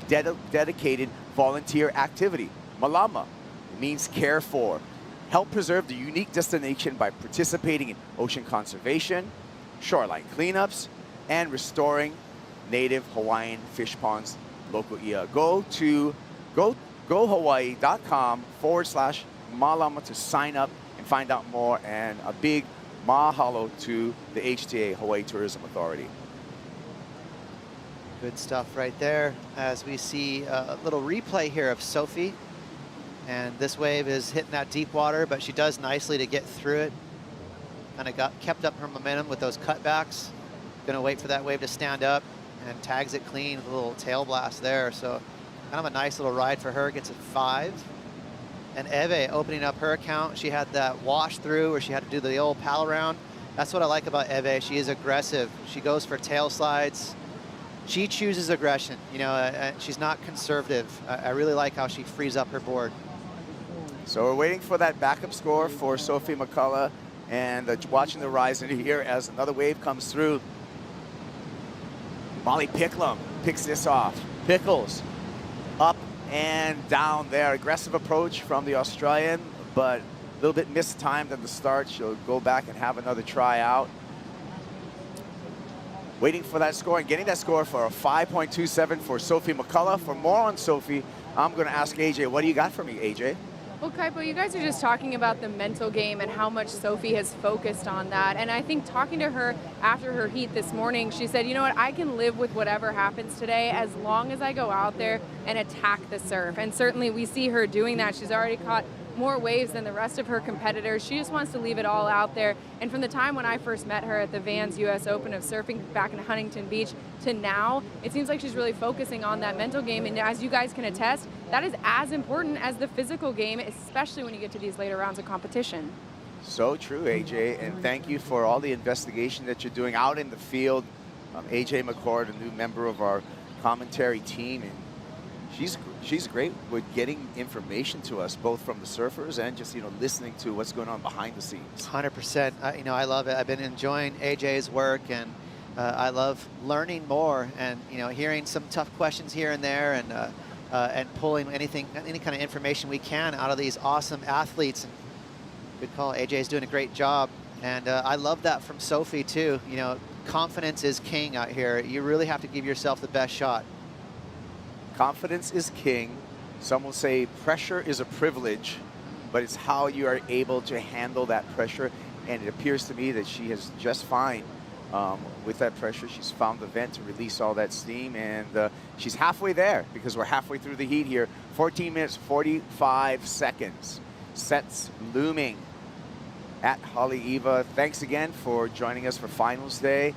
dedicated volunteer activity. Malama means care for. Help preserve the unique destination by participating in ocean conservation, shoreline cleanups, and restoring native Hawaiian fish ponds local ia. Go to gohawaii.com/Malama to sign up and find out more. And a big mahalo to the HTA, Hawaii Tourism Authority.
Good stuff right there as we see a little replay here of Sophie. And this wave is hitting that deep water, but she does nicely to get through it. Kind of kept up her momentum with those cutbacks. Gonna wait for that wave to stand up and tags it clean with a little tail blast there. So kind of a nice little ride for her, gets it 5. And Eve opening up her account. She had that wash through where she had to do the old pal around. That's what I like about Eve. She is aggressive. She goes for tail slides. She chooses aggression, you know, she's not conservative. I really like how she frees up her board.
So we're waiting for that backup score for Sophie McCullough, and watching the rise in here as another wave comes through. Molly Picklum picks this off. Pickles up and down there. Aggressive approach from the Australian, but a little bit mistimed at the start. She'll go back and have another try out. Waiting for that score and getting that score for a 5.27 for Sophie McCullough. For more on Sophie, I'm going to ask AJ. What do you got for me, AJ?
Well, Kaipo, you guys are just talking about the mental game and how much Sophie has focused on that. And I think talking to her after her heat this morning, she said, you know what, I can live with whatever happens today as long as I go out there and attack the surf. And certainly we see her doing that. She's already caught more waves than the rest of her competitors. She just wants to leave it all out there. And from the time when I first met her at the Vans US Open of surfing back in Huntington Beach to now, it seems like she's really focusing on that mental game. And as you guys can attest, that is as important as the physical game, especially when you get to these later rounds of competition.
So true, AJ, and thank you for all the investigation that you're doing out in the field. AJ McCord, a new member of our commentary team, and she's great with getting information to us, both from the surfers and just, you know, listening to what's going on behind the scenes.
100%. You know, I love it. I've been enjoying AJ's work, and I love learning more and, you know, hearing some tough questions here and there, and pulling any kind of information we can out of these awesome athletes. And good call. AJ's doing a great job. And I love that from Sophie too. You know, confidence is king out here. You really have to give yourself the best shot.
Confidence is king. Some will say pressure is a privilege, but it's how you are able to handle that pressure. And it appears to me that she has just fine with that pressure. She's found the vent to release all that steam, and she's halfway there because we're halfway through the heat here. 14 minutes, 45 seconds. Sets looming at Haleiwa. Thanks again for joining us for finals day.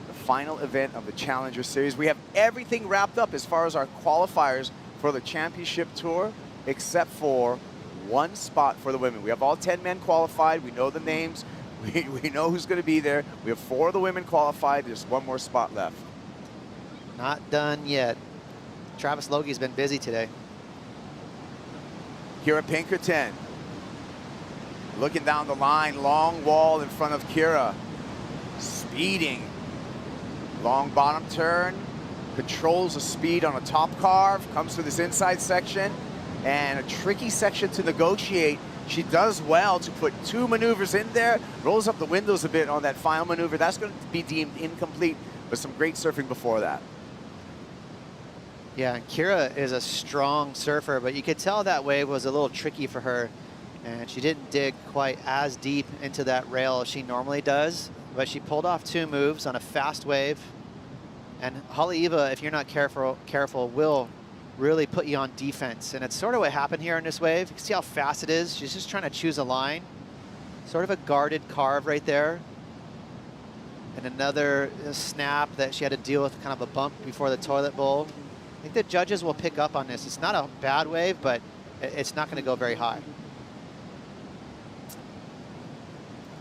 The final event of the Challenger Series. We have everything wrapped up as far as our qualifiers for the championship tour, except for one spot for the women. We have all 10 men qualified. We know the names. We know who's going to be there. We have 4 of the women qualified. There's one more spot left.
Not done yet. Travis Logie's been busy today.
Kira Pinkerton looking down the line, long wall in front of Kira, speeding. Long bottom turn, controls the speed on a top carve, comes to this inside section, and a tricky section to negotiate. She does well to put 2 maneuvers in there, rolls up the windows a bit on that final maneuver. That's going to be deemed incomplete, but some great surfing before that.
Yeah, and Kira is a strong surfer, but you could tell that wave was a little tricky for her, and she didn't dig quite as deep into that rail as she normally does, but she pulled off 2 moves on a fast wave. And Haleiwa, if you're not careful, will really put you on defense. And it's sort of what happened here in this wave. You can see how fast it is. She's just trying to choose a line. Sort of a guarded carve right there. and another snap that she had to deal with, kind of a bump before the toilet bowl. I think the judges will pick up on this. It's not a bad wave, but it's not going to go very high.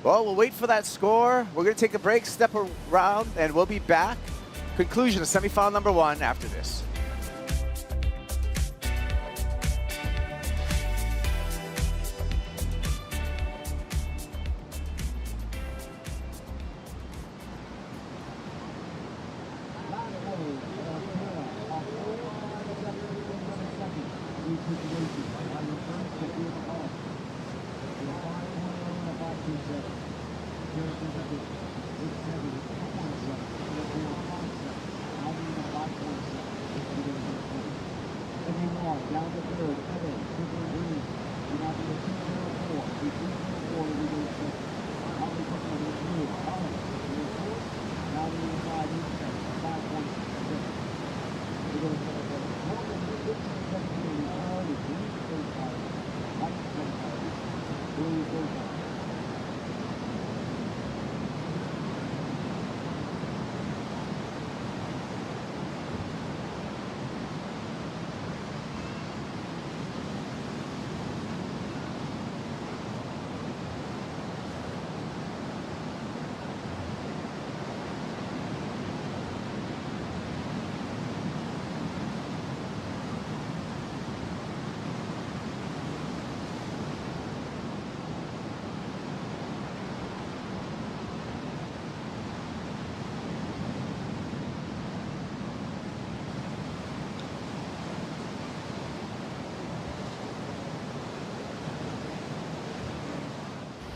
Well, we'll wait for that score. We're going to take a break, step around, and we'll be back. Conclusion of semifinal number 1 after this.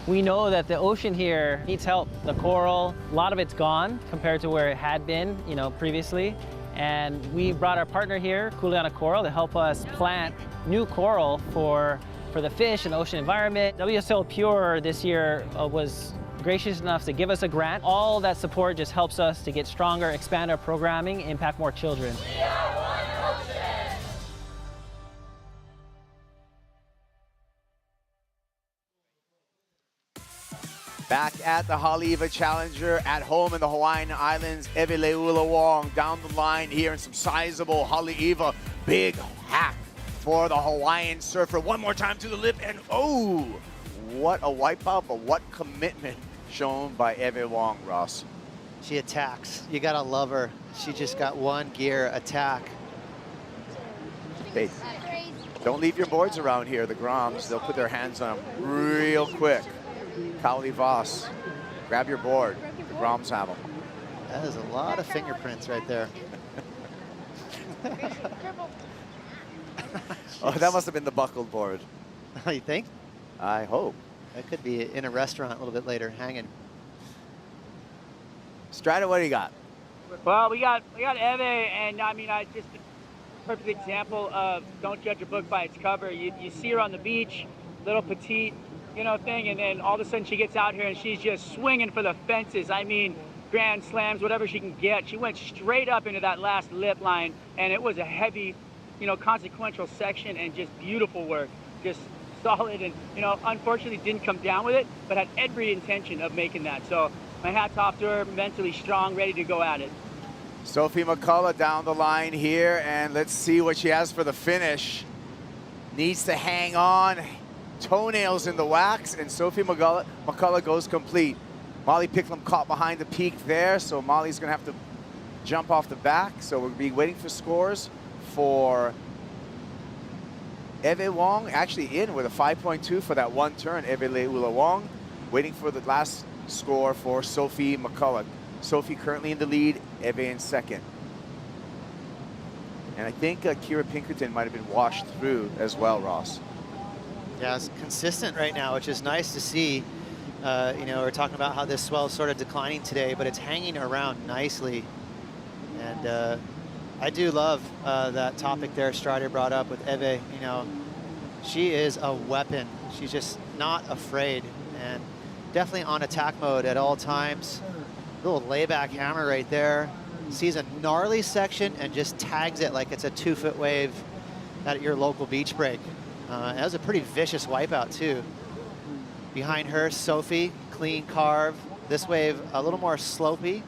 We know that the ocean here needs help. The coral, a lot of it's gone compared to where it had been, previously. And we brought our partner here, Kuleana Coral, to help us plant new coral for the fish and the ocean environment. WSL Pure this year was gracious enough to give us a grant. All that support just helps us to get stronger, expand our programming, impact more children.
Back at the Haleiwa Challenger at home in the Hawaiian Islands, Eweleula Wong down the line here in some sizable Haleiwa. Big hack for the Hawaiian surfer. One more time to the lip, and oh, what a wipeout, but what commitment shown by Ewe Wong, Ross.
She attacks. You gotta love her. She just got one gear attack.
Hey, don't leave your boards around here, the Groms. They'll put their hands on them real quick. Kaoli Voss, grab your board. The Groms have them.
That is a lot of fingerprints right there.
Oh, that must have been the buckled board.
You think?
I hope.
That could be in a restaurant a little bit later, hanging.
Strata, what do you got?
Well, we got Ewe, and I mean, just a perfect example of don't judge a book by its cover. You see her on the beach, little petite, thing, and then all of a sudden she gets out here and she's just swinging for the fences. I mean, grand slams, whatever she can get. She went straight up into that last lip line, and it was a heavy, consequential section, and just beautiful work, just solid, and unfortunately didn't come down with it, but had every intention of making that. So my hat's off to her, mentally strong, ready to go at it.
Sophie McCullough down the line here, and let's see what she has for the finish. Needs to hang on. Toenails in the wax, and Sophie McCullough goes complete. Molly Picklum caught behind the peak there, so Molly's gonna have to jump off the back. So we'll be waiting for scores for Ewe Wong, actually in with a 5.2 for that one turn. Eweleula Wong, waiting for the last score for Sophie McCullough. Sophie currently in the lead, Ewe in second. And I think Kira Pinkerton might have been washed through as well, Ross.
Yeah, it's consistent right now, which is nice to see. We're talking about how this swell is sort of declining today, but it's hanging around nicely. And I do love that topic there Strider brought up with Ewe. She is a weapon. She's just not afraid, and definitely on attack mode at all times. Little layback hammer right there. Sees a gnarly section and just tags it like it's a 2-foot wave at your local beach break. That was a pretty vicious wipeout too. Behind her, Sophie, clean carve. This wave a little more slopey,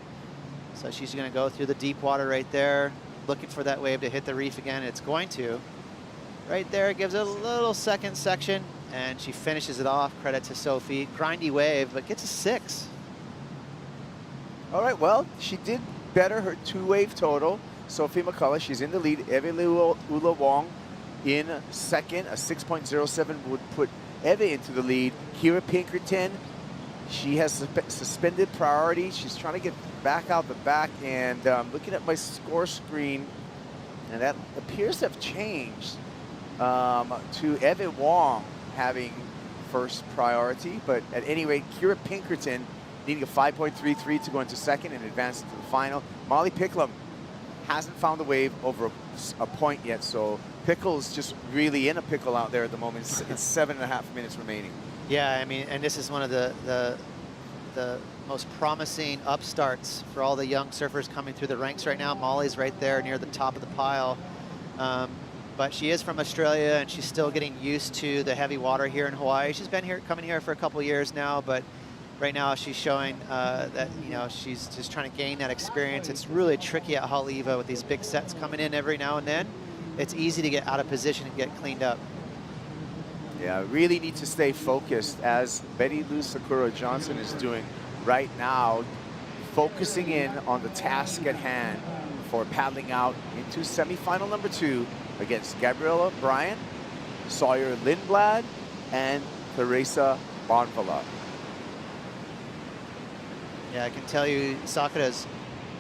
so she's going to go through the deep water right there, looking for that wave to hit the reef again. It's going to. Right there, it gives it a little second section, and she finishes it off. Credit to Sophie. Grindy wave, but gets a 6.
All right, well, she did better her 2-wave total. Sophie McCullough, she's in the lead. Eve Ula Wong in second. A 6.07 would put Eve into the lead. Kira Pinkerton, she has suspended priority. She's trying to get back out the back, and looking at my score screen, and that appears to have changed to Eve Wong having first priority. But at any rate, Kira Pinkerton needing a 5.33 to go into second and advance into the final. Molly Picklum hasn't found the wave over a point yet, so Pickle's just really in a pickle out there at the moment. It's 7.5 minutes remaining.
Yeah, I mean, and this is one of the most promising upstarts for all the young surfers coming through the ranks right now. Molly's right there near the top of the pile. But she is from Australia, and she's still getting used to the heavy water here in Hawaii. She's been coming here for a couple years now, but right now she's showing that, you know, she's just trying to gain that experience. It's really tricky at Haleiwa with these big sets coming in every now and then. It's easy to get out of position and get cleaned up.
Yeah, really need to stay focused, as Betty Lou Sakura Johnson is doing right now, focusing in on the task at hand for paddling out into semifinal number 2 against Gabriella Bryant, Sawyer Lindblad, and Teresa Bonvala.
Yeah, I can tell you Sakura's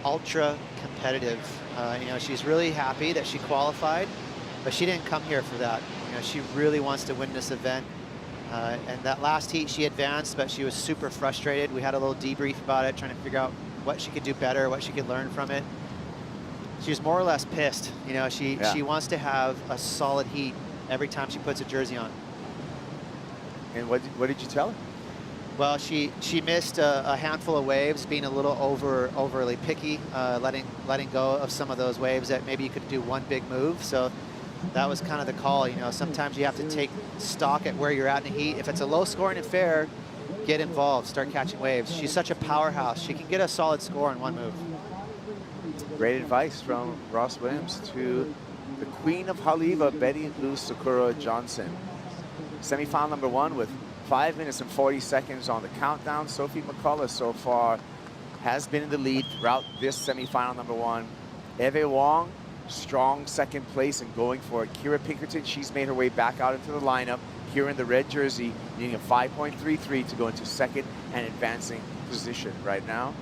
ultra competitive. You know, she's really happy that she qualified, but she didn't come here for that. You know, she really wants to win this event. And that last heat she advanced, but she was super frustrated. We had a little debrief about it, trying to figure out what she could do better, what she could learn from it. She was more or less pissed. You know, she wants to have a solid heat every time she puts a jersey on.
And what did you tell her?
Well, she missed a handful of waves, being a little overly picky, letting go of some of those waves that maybe you could do one big move. So that was kind of the call. You know, sometimes you have to take stock at where you're at in the heat. If it's a low scoring affair, get involved, start catching waves. She's such a powerhouse. She can get a solid score in one move.
Great advice from Ross Williams to the queen of Haleiwa, Betty Lou Sakura Johnson. Semifinal number 1 with 5 minutes and 40 seconds on the countdown. Sophie McCullough so far has been in the lead throughout this semifinal number 1. Eve Wong, strong second place and going for it. Kira Pinkerton, she's made her way back out into the lineup. Kira in the red jersey, needing a 5.33 to go into second and advancing position right now.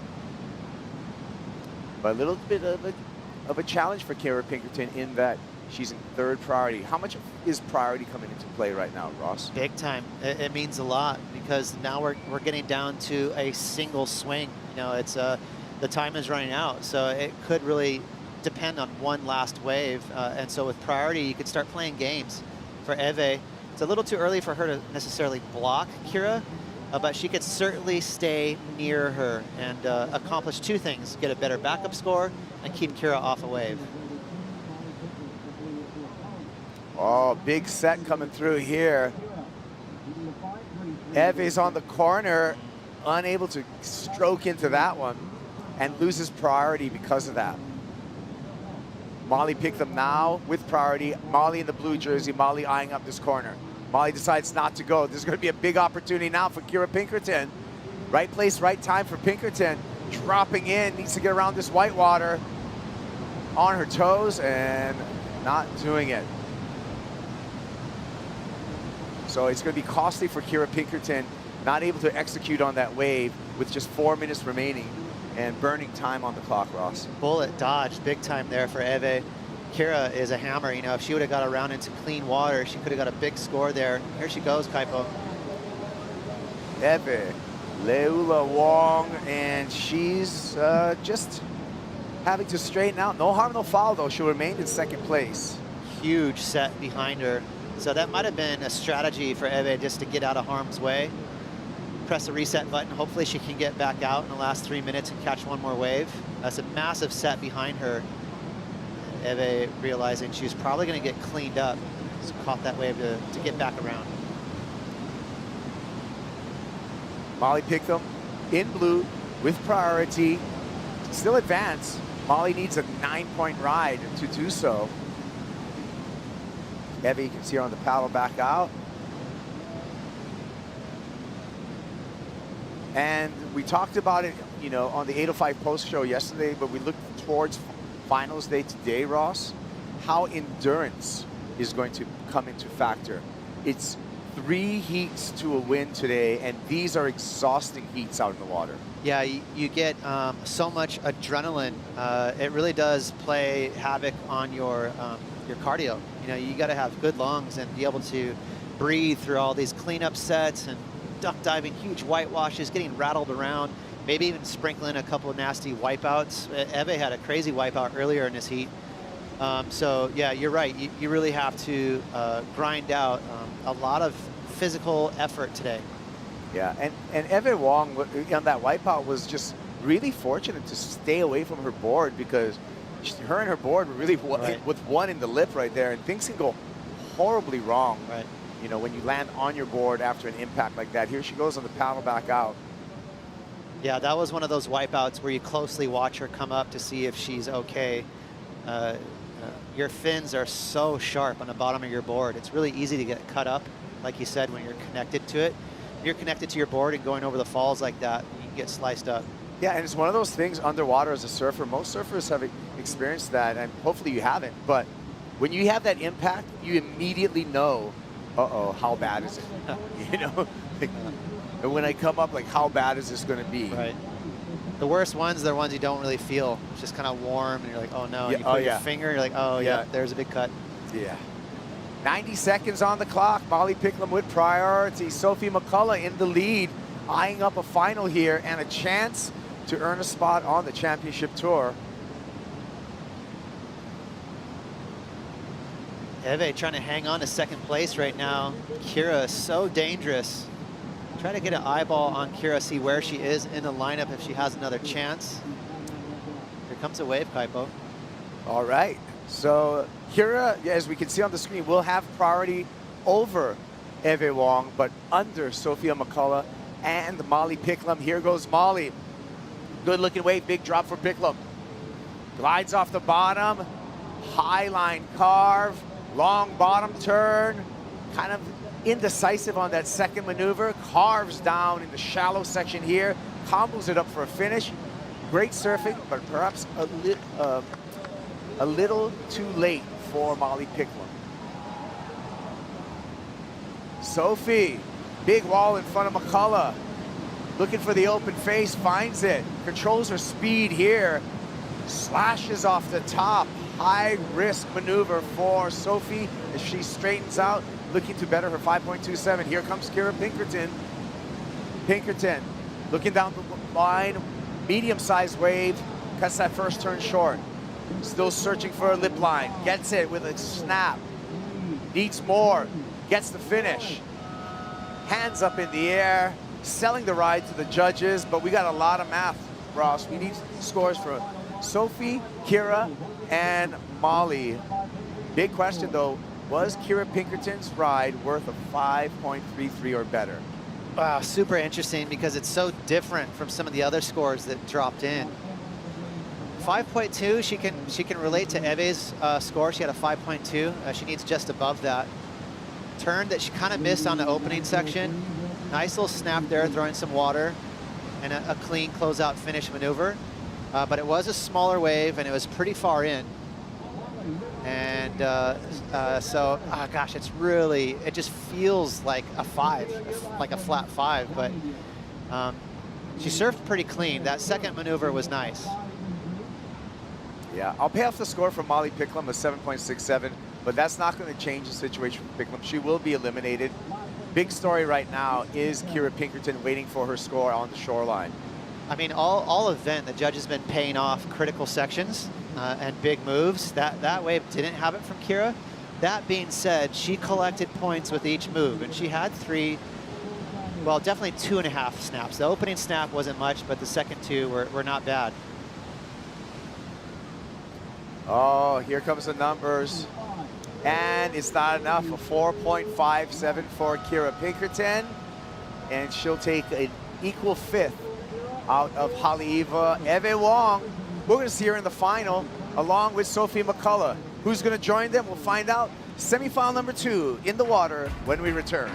But a little bit of a challenge for Kira Pinkerton in that she's in third priority. How much is priority coming into play right now, Ross?
Big time. It means a lot, because now we're getting down to a single swing. You know, it's the time is running out, so it could really depend on one last wave. And so with priority, you could start playing games. For Eve, it's a little too early for her to necessarily block Kira, but she could certainly stay near her and accomplish 2 things: get a better backup score and keep Kira off a wave.
Oh, big set coming through here. Eve's on the corner, unable to stroke into that one, and loses priority because of that. Molly picked them now with priority. Molly in the blue jersey, Molly eyeing up this corner. Molly decides not to go. There's going to be a big opportunity now for Kira Pinkerton. Right place, right time for Pinkerton. Dropping in, needs to get around this whitewater. On her toes and not doing it. So it's going to be costly for Kira Pinkerton, not able to execute on that wave with just 4 minutes remaining and burning time on the clock, Ross.
Bullet dodged big time there for Eve. Kira is a hammer. You know, if she would have got around into clean water, she could have got a big score there. Here she goes, Kaipo.
Eve, Leula Wong, and she's just having to straighten out. No harm, no foul, though. She remained in second place.
Huge set behind her. So that might have been a strategy for Eve, just to get out of harm's way. Press the reset button. Hopefully she can get back out in the last 3 minutes and catch one more wave. That's a massive set behind her. Eve realizing she's probably going to get cleaned up. So caught that wave to get back around.
Molly Pickham in blue with priority, still advanced. Molly needs a 9-point ride to do so. Evie, you can see her on the paddle back out. And we talked about it, you know, on the 805 post show yesterday, but we looked towards finals day today, Ross, how endurance is going to come into factor. It's 3 heats to a win today, and these are exhausting heats out in the water.
Yeah, you get so much adrenaline. It really does play havoc on your cardio. You know, you got to have good lungs and be able to breathe through all these cleanup sets and duck diving, huge whitewashes, getting rattled around, maybe even sprinkling a couple of nasty wipeouts. Eve had a crazy wipeout earlier in this heat. So yeah, you're right. You really have to grind out a lot of physical effort today.
Yeah, and Eve Wong on that wipeout was just really fortunate to stay away from her board, because her and her board were really with one in the lip right there, and things can go horribly wrong.
Right.
You know, when you land on your board after an impact like that. Here she goes on the paddle back out.
Yeah, that was one of those wipeouts where you closely watch her come up to see if she's okay. Your fins are so sharp on the bottom of your board. It's really easy to get cut up, like you said, when you're connected to it. If you're connected to your board and going over the falls like that, you can get sliced up.
Yeah, and it's one of those things underwater as a surfer. Most surfers have experienced that, and hopefully you haven't. But when you have that impact, you immediately know, uh-oh, how bad is it? You know? And when I come up, like, how bad is this going to be?
Right. The worst ones are the ones you don't really feel. It's just kind of warm, and you're like, oh no. And you put your finger, and you're like, oh yeah, there's a big cut.
Yeah. 90 seconds on the clock. Molly Picklum with priority. Sophie McCullough in the lead, eyeing up a final here and a chance to earn a spot on the championship tour.
Eve trying to hang on to second place right now. Kira is so dangerous. Try to get an eyeball on Kira, see where she is in the lineup if she has another chance. Here comes a wave, Kaipo.
All right. So Kira, as we can see on the screen, will have priority over Eve Wong, but under Sophia McCullough and Molly Picklum. Here goes Molly. Good looking wave, big drop for Picklum. Glides off the bottom, high line carve, long bottom turn, kind of indecisive on that second maneuver, carves down in the shallow section here, combos it up for a finish. Great surfing, but perhaps a little too late for Molly Picklum. Sophie, big wall in front of McCullough. Looking for the open face, finds it. Controls her speed here. Slashes off the top. High risk maneuver for Sophie as she straightens out, looking to better her 5.27. Here comes Kira Pinkerton. Pinkerton looking down the line. Medium-sized wave. Cuts that first turn short. Still searching for a lip line. Gets it with a snap. Needs more. Gets the finish. Hands up in the air. Selling the ride to the judges, but we got a lot of math, Ross. We need scores for Sophie, Kira, and Molly. Big question, though. Was Kira Pinkerton's ride worth a 5.33 or better?
Wow, super interesting because it's so different from some of the other scores that dropped in. 5.2, she can relate to Eve's score. She had a 5.2. She needs just above that. Turn that she kind of missed on the opening section. Nice little snap there, throwing some water, and a clean closeout finish maneuver. But it was a smaller wave, and it was pretty far in. And so, oh gosh, it's really, it just feels like a 5, like a flat 5. But she surfed pretty clean. That second maneuver was nice.
Yeah, I'll pay off the score for Molly Picklum, a 7.67, but that's not going to change the situation for Picklum. She will be eliminated. Big story right now is Kira Pinkerton waiting for her score on the shoreline.
I mean, all event, the judge has been paying off critical sections and big moves. That wave didn't have it from Kira. That being said, she collected points with each move, and she had 3, well, definitely 2.5 snaps. The opening snap wasn't much, but the second 2 were not bad.
Oh, here comes the numbers. And it's not enough, a 4.57 for Kira Pinkerton. And she'll take an equal 5th out of Haleiwa, Eve Wong. We're going to see her in the final along with Sophie McCullough. Who's going to join them? We'll find out. Semifinal number 2 in the water when we return.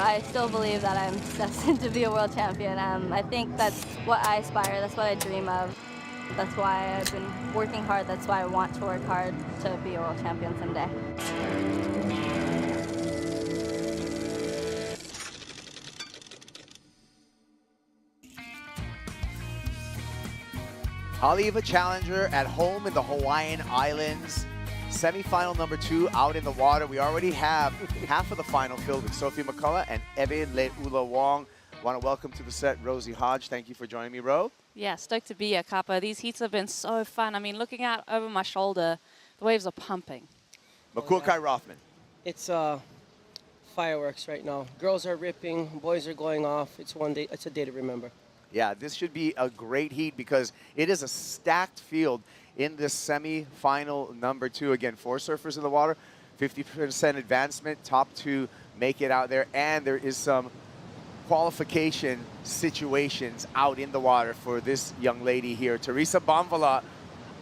I still believe that I'm destined to be a world champion. I think that's what I aspire, that's what I dream of. That's why I've been working hard, that's why I want to work hard to be a world champion someday.
Haleiwa Challenger at home in the Hawaiian Islands. Semifinal number 2 out in the water. We already have half of the final filled with Sophie McCullough and Eve Le'ula Wong. Want to welcome to the set Rosie Hodge. Thank you for joining me, Ro.
Yeah, stoked to be here, Kappa. These heats have been so fun. I mean, looking out over my shoulder, the waves are pumping.
Makuakai Rothman.
It's fireworks right now. Girls are ripping, boys are going off. It's one day. It's a day to remember.
Yeah, this should be a great heat because it is a stacked field in this semi-final number 2. Again, 4 surfers in the water, 50% advancement, top 2 make it out there, and there is some qualification situations out in the water for this young lady here. Teresa Bonvala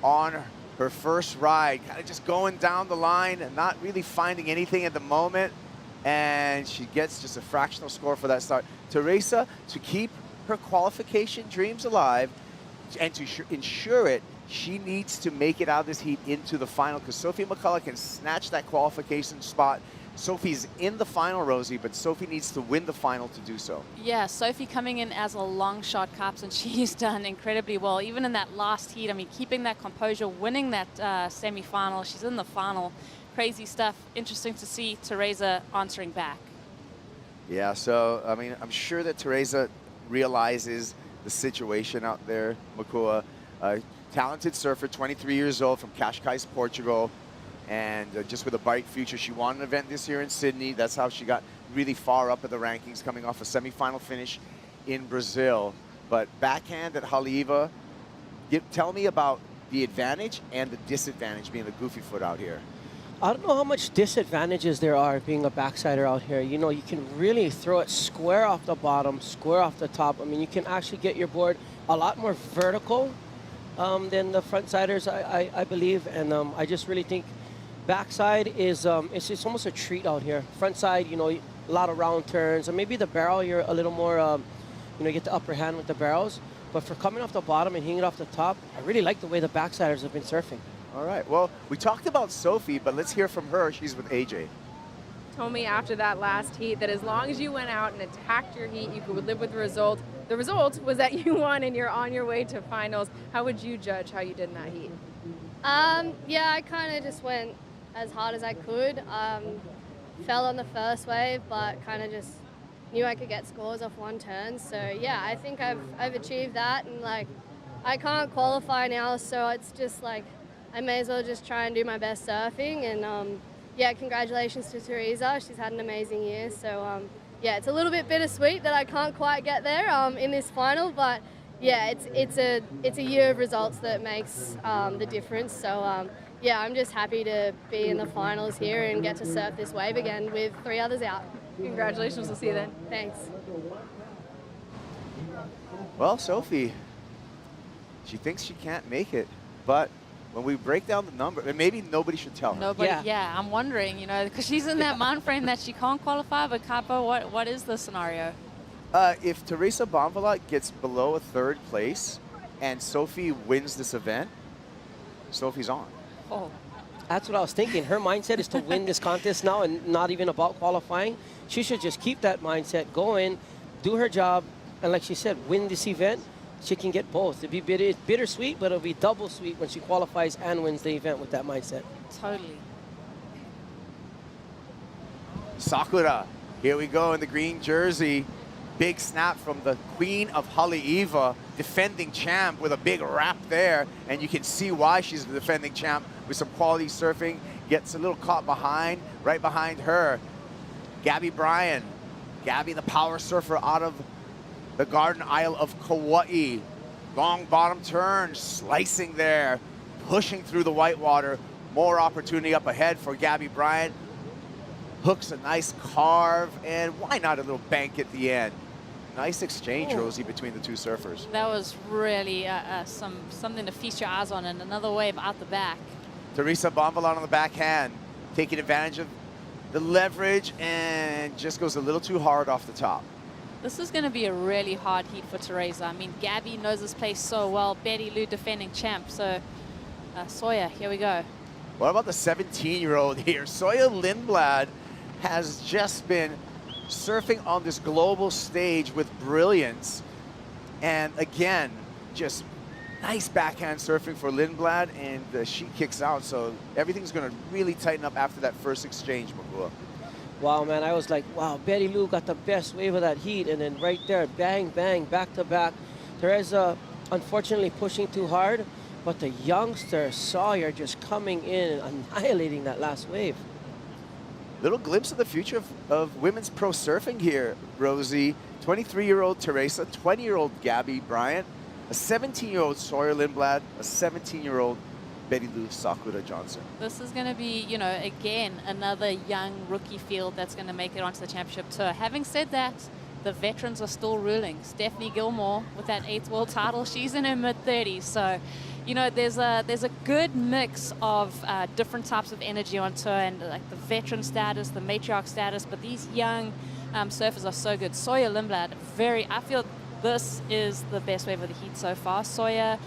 on her first ride, kind of just going down the line and not really finding anything at the moment, and she gets just a fractional score for that start. Teresa, to keep her qualification dreams alive and to ensure it, she needs to make it out of this heat into the final because Sophie McCullough can snatch that qualification spot. Sophie's in the final, Rosie, but Sophie needs to win the final to do so.
Yeah, Sophie coming in as a long shot, Caps, and she's done incredibly well. Even in that last heat, I mean, keeping that composure, winning that semi-final. She's in the final. Crazy stuff. Interesting to see Teresa answering back.
Yeah, so, I mean, I'm sure that Teresa realizes the situation out there, Makua. Talented surfer, 23 years old, from Cascais, Portugal, and just with a bright future. She won an event this year in Sydney. That's how she got really far up in the rankings, coming off a semifinal finish in Brazil. But backhand at Haleiwa, tell me about the advantage and the disadvantage being the goofy foot out here.
I don't know how much disadvantages there are being a backsider out here. You know, you can really throw it square off the bottom, square off the top. I mean, you can actually get your board a lot more vertical than the frontsiders, I believe. And I just really think backside is it's almost a treat out here. Frontside, you know, a lot of round turns. And maybe the barrel, you're a little more, you know, you get the upper hand with the barrels. But for coming off the bottom and hitting it off the top, I really like the way the backsiders have been surfing.
All right, well, we talked about Sophie, but let's hear from her. She's with AJ.
Told me after that last heat that as long as you went out and attacked your heat, you could live with the result. The result was that you won and you're on your way to finals. How would you judge how you did in that heat?
Yeah, I kind of just went as hard as I could. Fell on the first wave, but kind of just knew I could get scores off one turn. So yeah, I think I've achieved that, and like I can't qualify now, so it's just like I may as well just try and do my best surfing. And yeah, congratulations to Teresa. She's had an amazing year. So yeah, it's a little bit bittersweet that I can't quite get there in this final, but yeah, it's a year of results that makes the difference. So yeah, I'm just happy to be in the finals here and get to surf this wave again with 3 others out.
Congratulations. We'll see you then.
Thanks.
Well, Sophie, she thinks she can't make it, but when we break down the number, and maybe nobody should tell her.
Nobody, yeah, I'm wondering, you know, because she's in that mind frame that she can't qualify, but Kaipo, what is the scenario?
If Teresa Bonvalot gets below a 3rd place and Sophie wins this event, Sophie's on.
Oh.
That's what I was thinking. Her mindset is to win this contest now and not even about qualifying. She should just keep that mindset, go in, do her job, and like she said, win this event. She can get both. It'd be bittersweet, but it'll be double sweet when she qualifies and wins the event with that mindset.
Totally.
Sakura, here we go in the green jersey. Big snap from the queen of Haleiwa, defending champ with a big wrap there. And you can see why she's the defending champ with some quality surfing. Gets a little caught behind, right behind her. Gabby Bryan. Gabby, the power surfer out of the Garden Isle of Kauai. Long bottom turn, slicing there, pushing through the whitewater. More opportunity up ahead for Gabby Bryan. Hooks a nice carve, and why not a little bank at the end? Nice exchange, Rosie, between the 2 surfers.
That was really something to feast your eyes on, and another wave out the back.
Teresa Bonvalot on the backhand, taking advantage of the leverage, and just goes a little too hard off the top.
This is going to be a really hard heat for Teresa. I mean, Gabby knows this place so well. Betty Lou defending champ. So, Sawyer, here we go.
What about the 17-year-old here? Sawyer Lindblad has just been surfing on this global stage with brilliance. And again, just nice backhand surfing for Lindblad, and the sheet kicks out. So everything's going to really tighten up after that first exchange, Makua.
Wow, man, I was like, wow, Betty Lou got the best wave of that heat, and then right there, bang, bang, back to back. Teresa, unfortunately, pushing too hard, but the youngster, Sawyer, just coming in and annihilating that last wave.
Little glimpse of the future of women's pro surfing here, Rosie. 23-year-old Teresa, 20-year-old Gabby Bryant, a 17-year-old Sawyer Lindblad, a 17-year-old Betty Lou Sakura Johnson.
This is going to be, you know, again, another young rookie field that's going to make it onto the championship tour. Having said that, the veterans are still ruling. Stephanie Gilmore with that 8th world title, she's in her mid-30s. So, you know, there's a good mix of different types of energy on tour, and like the veteran status, the matriarch status, but these young surfers are so good. Sawyer Lindblad, I feel this is the best wave of the heat so far. Sawyer,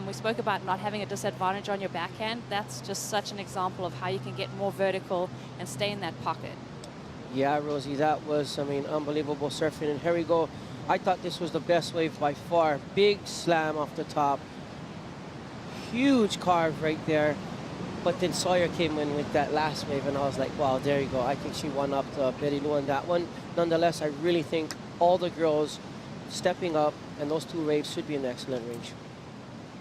we spoke about not having a disadvantage on your backhand. That's just such an example of how you can get more vertical and stay in that pocket.
Yeah, Rosie, that was, I mean, unbelievable surfing. And here we go. I thought this was the best wave by far. Big slam off the top. Huge carve right there. But then Sawyer came in with that last wave, and I was like, wow, there you go. I think she won up to Betty Lou on that one. Nonetheless, I really think all the girls stepping up, and those 2 waves should be in excellent range.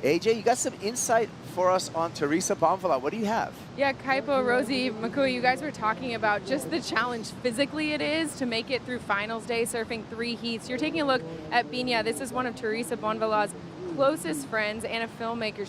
AJ, you got some insight for us on Teresa Bonvalot. What do you have?
Yeah, Kaipo, Rosie, Makua, you guys were talking about just the challenge physically it is to make it through finals day, surfing 3 heats. You're taking a look at Binya. This is one of Teresa Bonvalot's closest friends and a filmmaker.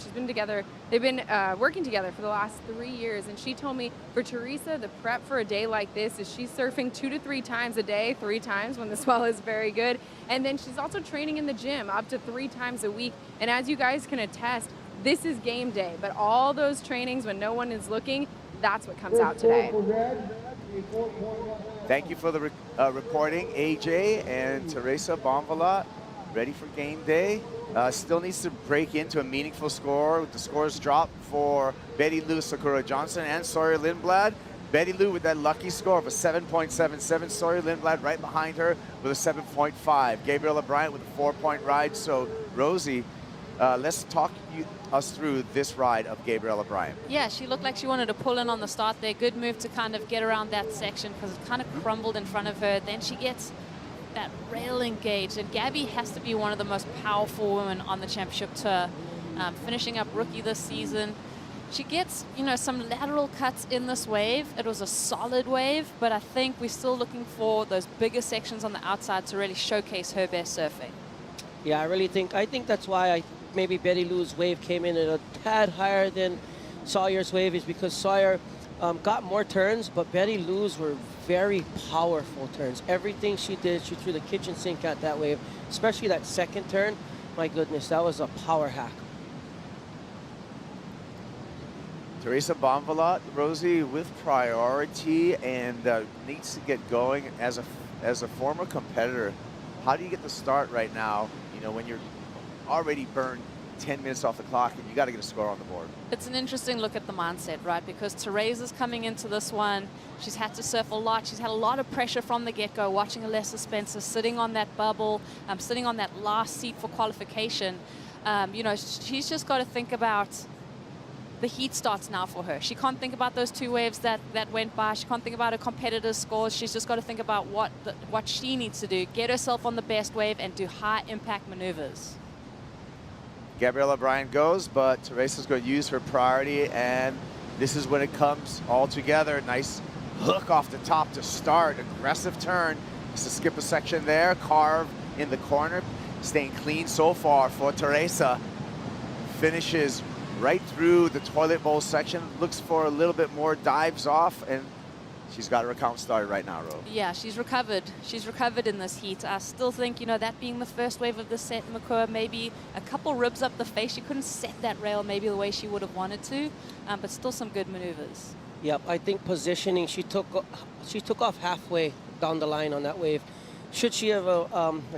They've been working together for the last 3 years, and she told me for Teresa, the prep for a day like this is she's surfing 2 to 3 times a day, 3 times when the swell is very good, and then she's also training in the gym up to 3 times a week. And as you guys can attest, this is game day, but all those trainings when no one is looking, that's what comes out today.
Thank you for the reporting, AJ, and Teresa Bonvalot ready for game day. Still needs to break into a meaningful score. The scores drop for Betty Lou Sakura Johnson and Sawyer Lindblad. Betty Lou with that lucky score of a 7.77. Sawyer Lindblad right behind her with a 7.5. Gabriella Bryant with a 4-point ride. So, Rosie, let's talk us through this ride of Gabriella Bryant.
Yeah, she looked like she wanted to pull in on the start there. Good move to kind of get around that section because it kind of crumbled in front of her. Then she gets that rail engage. And Gabby has to be one of the most powerful women on the championship tour, finishing up rookie this season. She gets, you know, some lateral cuts in this wave. It was a solid wave, but I think we're still looking for those bigger sections on the outside to really showcase her best surfing.
Yeah, I think that's why maybe Betty Lou's wave came in at a tad higher than Sawyer's wave, is because Sawyer got more turns, but Betty Lou's were very powerful turns. Everything she did, she threw the kitchen sink at that wave, especially that second turn. My goodness, that was a power hack.
Teresa Bonvalot, Rosie, with priority and needs to get going as a former competitor. How do you get the start right now, you know, when you're already burned 10 minutes off the clock and you got to get a score on the board?
It's an interesting look at the mindset, right? Because Teresa's coming into this one. She's had to surf a lot. She's had a lot of pressure from the get-go, watching Alessa Spencer sitting on that bubble, sitting on that last seat for qualification. You know, she's just got to think about the heat starts now for her. She can't think about those two waves that went by. She can't think about her competitors' scores. She's just got to think about what she needs to do, get herself on the best wave and do high-impact maneuvers.
Gabriella Bryan goes, but Teresa's going to use her priority, and this is when it comes all together. Nice hook off the top to start. Aggressive turn. Just to skip a section there. Carve in the corner. Staying clean so far for Teresa. Finishes right through the toilet bowl section. Looks for a little bit more, dives off, and she's got her account started right now, Ro.
Yeah, she's recovered. She's recovered in this heat. I still think, you know, that being the first wave of the set, Makua, maybe a couple ribs up the face. She couldn't set that rail maybe the way she would have wanted to, but still some good maneuvers.
Yep, I think positioning, she took off halfway down the line on that wave. Should she have,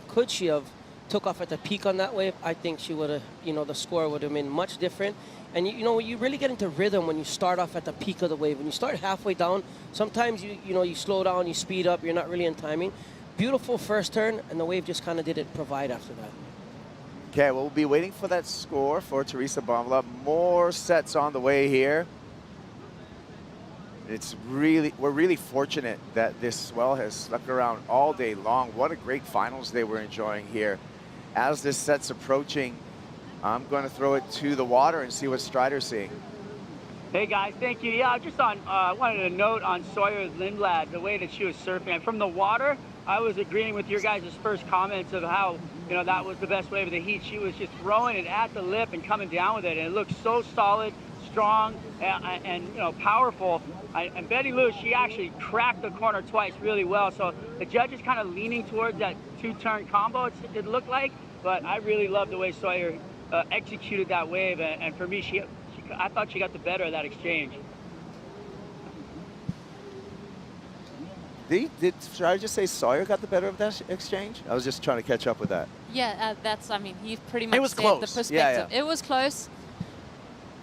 could she have took off at the peak on that wave, I think she would have, you know, the score would have been much different. And you know, you really get into rhythm when you start off at the peak of the wave. When you start halfway down, sometimes you know, you slow down, you speed up, you're not really in timing. Beautiful first turn, and the wave just kind of didn't provide after that.
Okay, well, we'll be waiting for that score for Teresa Bonvalot. More sets on the way here. We're really fortunate that this swell has stuck around all day long. What a great finals day we're enjoying here. As this set's approaching, I'm going to throw it to the water and see what Strider's seeing.
Hey guys, thank you. Yeah, just on wanted to note on Sawyer Lindblad, the way that she was surfing. And from the water, I was agreeing with your guys' first comments of how, you know, that was the best wave of the heat. She was just throwing it at the lip and coming down with it, and it looked so solid, strong, and you know, powerful. And Betty Lou, she actually cracked the corner twice really well. So the judge is kind of leaning towards that two-turn combo, it looked like. But I really love the way Sawyer executed that wave, and for me, I thought she got the better of that exchange.
Should I just say Sawyer got the better of that exchange? I was just trying to catch up with that.
Yeah, I mean, he pretty much
was
said
close.
the perspective.
Yeah.
It was close.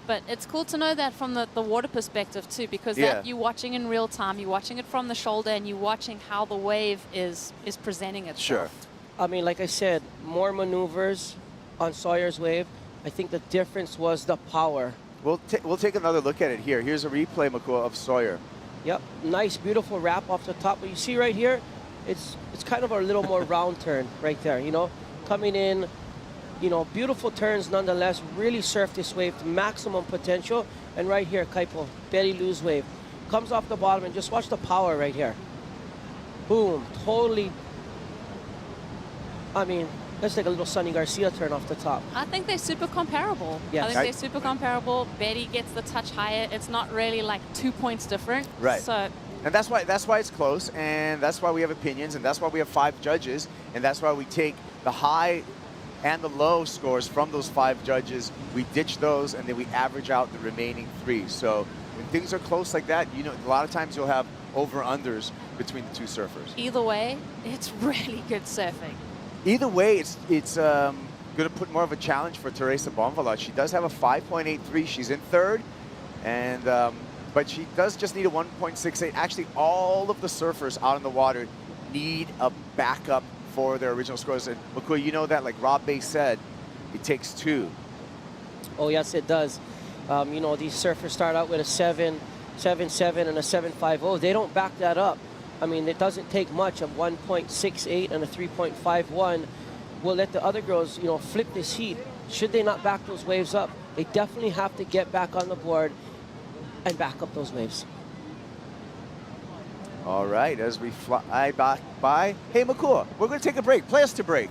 But it's cool to know that from the water perspective too, because
Yeah.
that you're watching in real time, you're watching it from the shoulder, and you're watching how the wave is presenting itself.
Sure.
I mean, like I said, more maneuvers on Sawyer's wave. I think the difference was the power.
We'll take another look at it here. Here's a replay, Makua, of Sawyer.
Yep, nice, beautiful wrap off the top. But you see right here, it's kind of a little more round turn right there, you know, coming in, you know, beautiful turns nonetheless. Really surfed this wave to maximum potential. And right here, Kaipo, Betty Lou's wave, comes off the bottom, and just watch the power right here. Boom, totally. I mean, that's like a little Sunny Garcia turn off the top.
I think they're super comparable.
Yes.
I think they're super comparable. Betty gets the touch higher. It's not really like 2 points different.
Right.
So,
and that's why it's close, and that's why we have opinions, and that's why we have 5 judges, and that's why we take the high and the low scores from those 5 judges. We ditch those, and then we average out the remaining 3. So when things are close like that, you know, a lot of times you'll have over-unders between the 2 surfers.
either way, it's really good surfing.
Either way, it's going to put more of a challenge for Teresa Bonvalot. She does have a 5.83. She's in 3rd, and but she does just need a 1.68. Actually, all of the surfers out in the water need a backup for their original scores. And Makua, you know that, like Rob Bay said, it takes 2.
Oh, yes, it does. You know, these surfers start out with a 7.77 and a 7.50. They don't back that up. I mean, it doesn't take much of 1.68 and a 3.51 will let the other girls, you know, flip this heat. Should they not back those waves up, they definitely have to get back on the board and back up those waves.
All right, as we fly back by. Hey, Makua, we're going to take a break. Play us to break.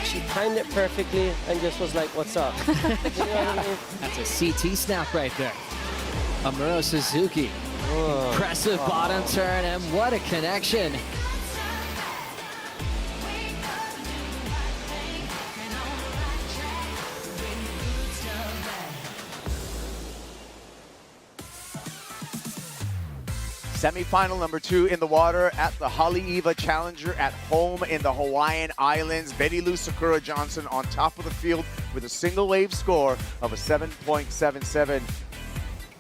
She timed it perfectly and just was like, what's up? You know what I mean?
That's a CT snap right there. Amuro Suzuki.
Oh,
Impressive bottom turn, and what a connection.
Semi-final number 2 in the water at the Haleiwa Challenger at home in the Hawaiian Islands. Betty Lou Sakura Johnson on top of the field with a single wave score of a 7.77.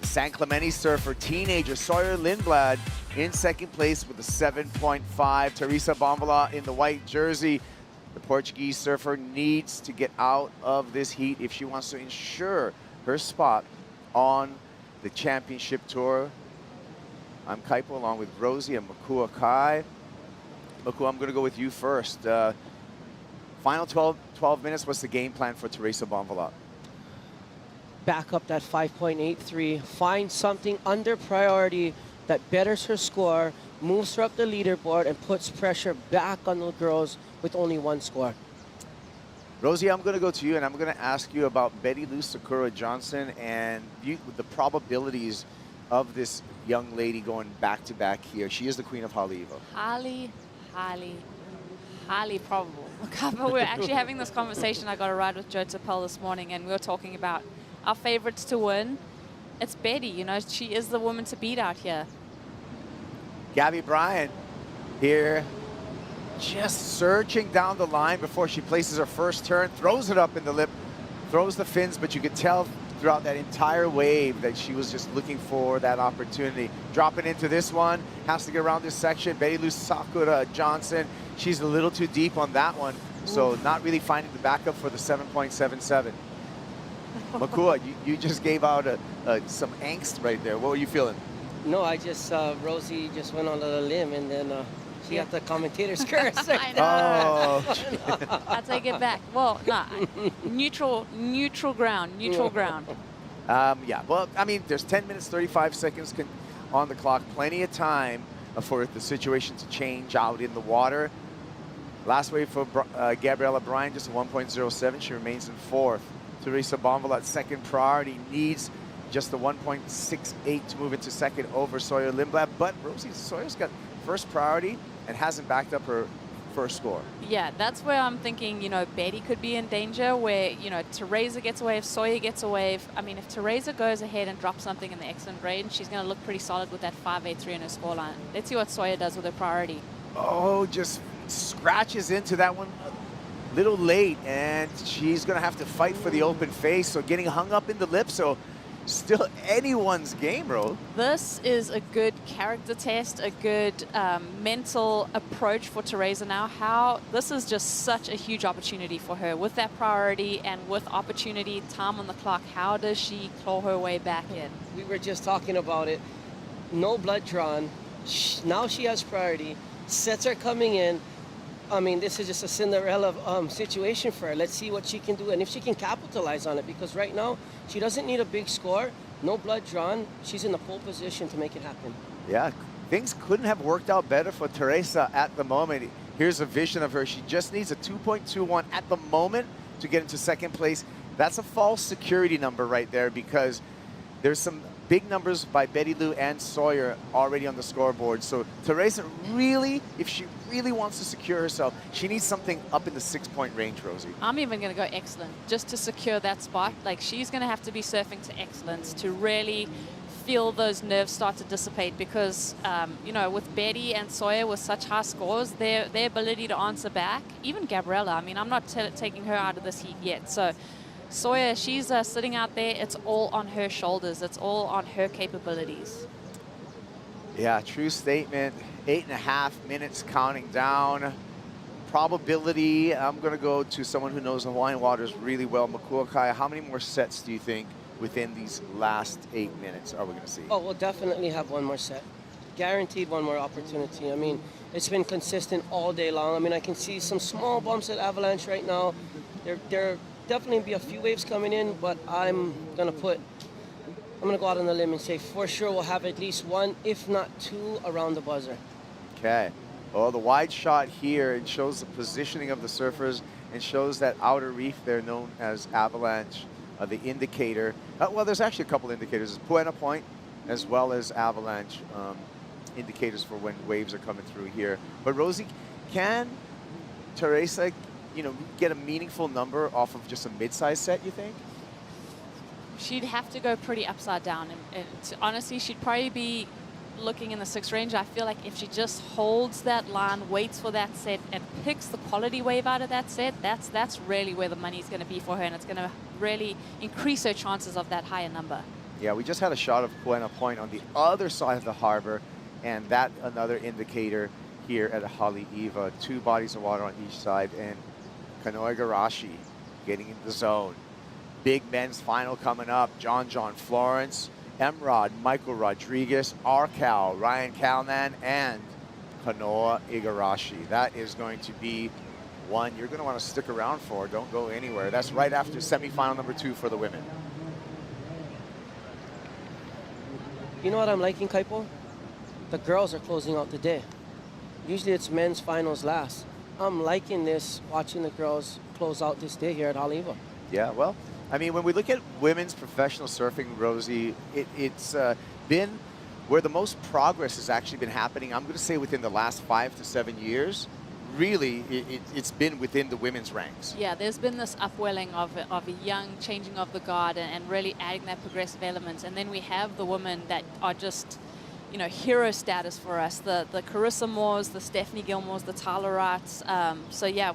San Clemente surfer teenager Sawyer Lindblad in second place with a 7.5. Teresa Bonvala in the white jersey. The Portuguese surfer needs to get out of this heat if she wants to ensure her spot on the championship tour. I'm Kaipo along with Rosie and Makua Kai. Makua, I'm going to go with you first. Final 12 minutes, what's the game plan for Teresa Bonvala?
Back up that 5.83, find something under priority that betters her score, moves her up the leaderboard, and puts pressure back on the girls with only one score.
Rosie, I'm going to go to you, and I'm going to ask you about Betty Lou Sakura Johnson and the probabilities of this young lady going back-to-back here. She is the queen of Haleiwa.
Highly probable. But we're actually having this conversation. I got a ride with Joe Tapel this morning, and we were talking about our favorites to win. It's Betty, you know, she is the woman to beat out here.
Gabby Bryant here, just searching down the line before she places her first turn, throws it up in the lip, throws the fins, but you could tell throughout that entire wave that she was just looking for that opportunity. Dropping into this one, has to get around this section. Betty Lou Sakura Johnson, she's a little too deep on that one, so not really finding the backup for the 7.77. Makua, you just gave out some angst right there. What were you feeling?
No, I just, Rosie just went on a limb, and then she got the commentator's curse.
I know.
Oh.
I'll take it back. Well, nah, neutral ground.
Yeah, well, I mean, there's 10 minutes, 35 seconds on the clock. Plenty of time for the situation to change out in the water. Last wave for Gabriella Bryan, just a 1.07. She remains in fourth. Teresa Bonvala at second priority, needs just the 1.68 to move into second over Sawyer Lindblad. But Rosie Sawyer's got first priority and hasn't backed up her first score.
Yeah, that's where I'm thinking, you know, Betty could be in danger, where, you know, Teresa gets a wave, Sawyer gets a wave. I mean, if Teresa goes ahead and drops something in the excellent range, she's going to look pretty solid with that 5.83 in her scoreline. Let's see what Sawyer does with her priority.
Oh, just scratches into that one a little late, and she's going to have to fight for the open face, so getting hung up in the lip, so still anyone's game, bro.
This is a good character test, a good mental approach for Teresa now. This is just such a huge opportunity for her. With that priority and with opportunity, time on the clock, how does she claw her way back in?
We were just talking about it. No blood drawn. Now she has priority. Sets are coming in. I mean, this is just a Cinderella situation for her. Let's see what she can do and if she can capitalize on it, because right now she doesn't need a big score, no blood drawn. She's in the pole position to make it happen.
Yeah, things couldn't have worked out better for Teresa at the moment. Here's a vision of her. She just needs a 2.21 at the moment to get into second place. That's a false security number right there, because there's some big numbers by Betty Lou and Sawyer already on the scoreboard. So Teresa really, if she really wants to secure herself, she needs something up in the 6-point range, Rosie.
I'm even going to go excellent just to secure that spot. Like, she's going to have to be surfing to excellence to really feel those nerves start to dissipate, because, you know, with Betty and Sawyer with such high scores, their ability to answer back, even Gabriella, I mean, I'm not taking her out of this heat yet. So Sawyer, she's sitting out there. It's all on her shoulders. It's all on her capabilities.
Yeah, true statement. 8.5 minutes counting down. Probability, I'm going to go to someone who knows Hawaiian waters really well, Makuakai. How many more sets do you think within these last 8 minutes are we going to see?
Oh, we'll definitely have one more set. Guaranteed one more opportunity. I mean, it's been consistent all day long. I mean, I can see some small bumps at Avalanche right now. There definitely be a few waves coming in, but I'm gonna go out on a limb and say for sure we'll have at least one, if not two, around the buzzer.
Okay. Well, the wide shot here, it shows the positioning of the surfers and shows that outer reef there known as Avalanche, the indicator. Well, there's actually a couple indicators. There's Puena Point as well as Avalanche indicators for when waves are coming through here. But Rosie, can Teresa, you know, get a meaningful number off of just a mid-size set, you think?
She'd have to go pretty upside down. And honestly, she'd probably be looking in the 6 range. I feel like if she just holds that line, waits for that set, and picks the quality wave out of that set, that's really where the money's going to be for her, and it's going to really increase her chances of that higher number.
Yeah, we just had a shot of Puena Point on the other side of the harbor, and that another indicator here at Haleiwa. 2 bodies of water on each side, and Kanoe Igarashi getting in the zone. Big men's final coming up. John Florence, Emrod, Michael Rodriguez, Arcal, Ryan Calnan, and Kanoe Igarashi. That is going to be one you're going to want to stick around for. Don't go anywhere. That's right after semifinal number 2 for the women.
You know what I'm liking, Kaipo? The girls are closing out the day. Usually it's men's finals last. I'm liking this, watching the girls close out this day here at Haleiwa.
Yeah, well, I mean, when we look at women's professional surfing, Rosie, it's been where the most progress has actually been happening, I'm going to say within the last 5 to 7 years. Really, it's been within the women's ranks.
Yeah, there's been this upwelling of a young changing of the guard and really adding that progressive element. And then we have the women that are just, you know, hero status for us. The Carissa Moores, the Stephanie Gilmores, the Tyler Wrights. So yeah,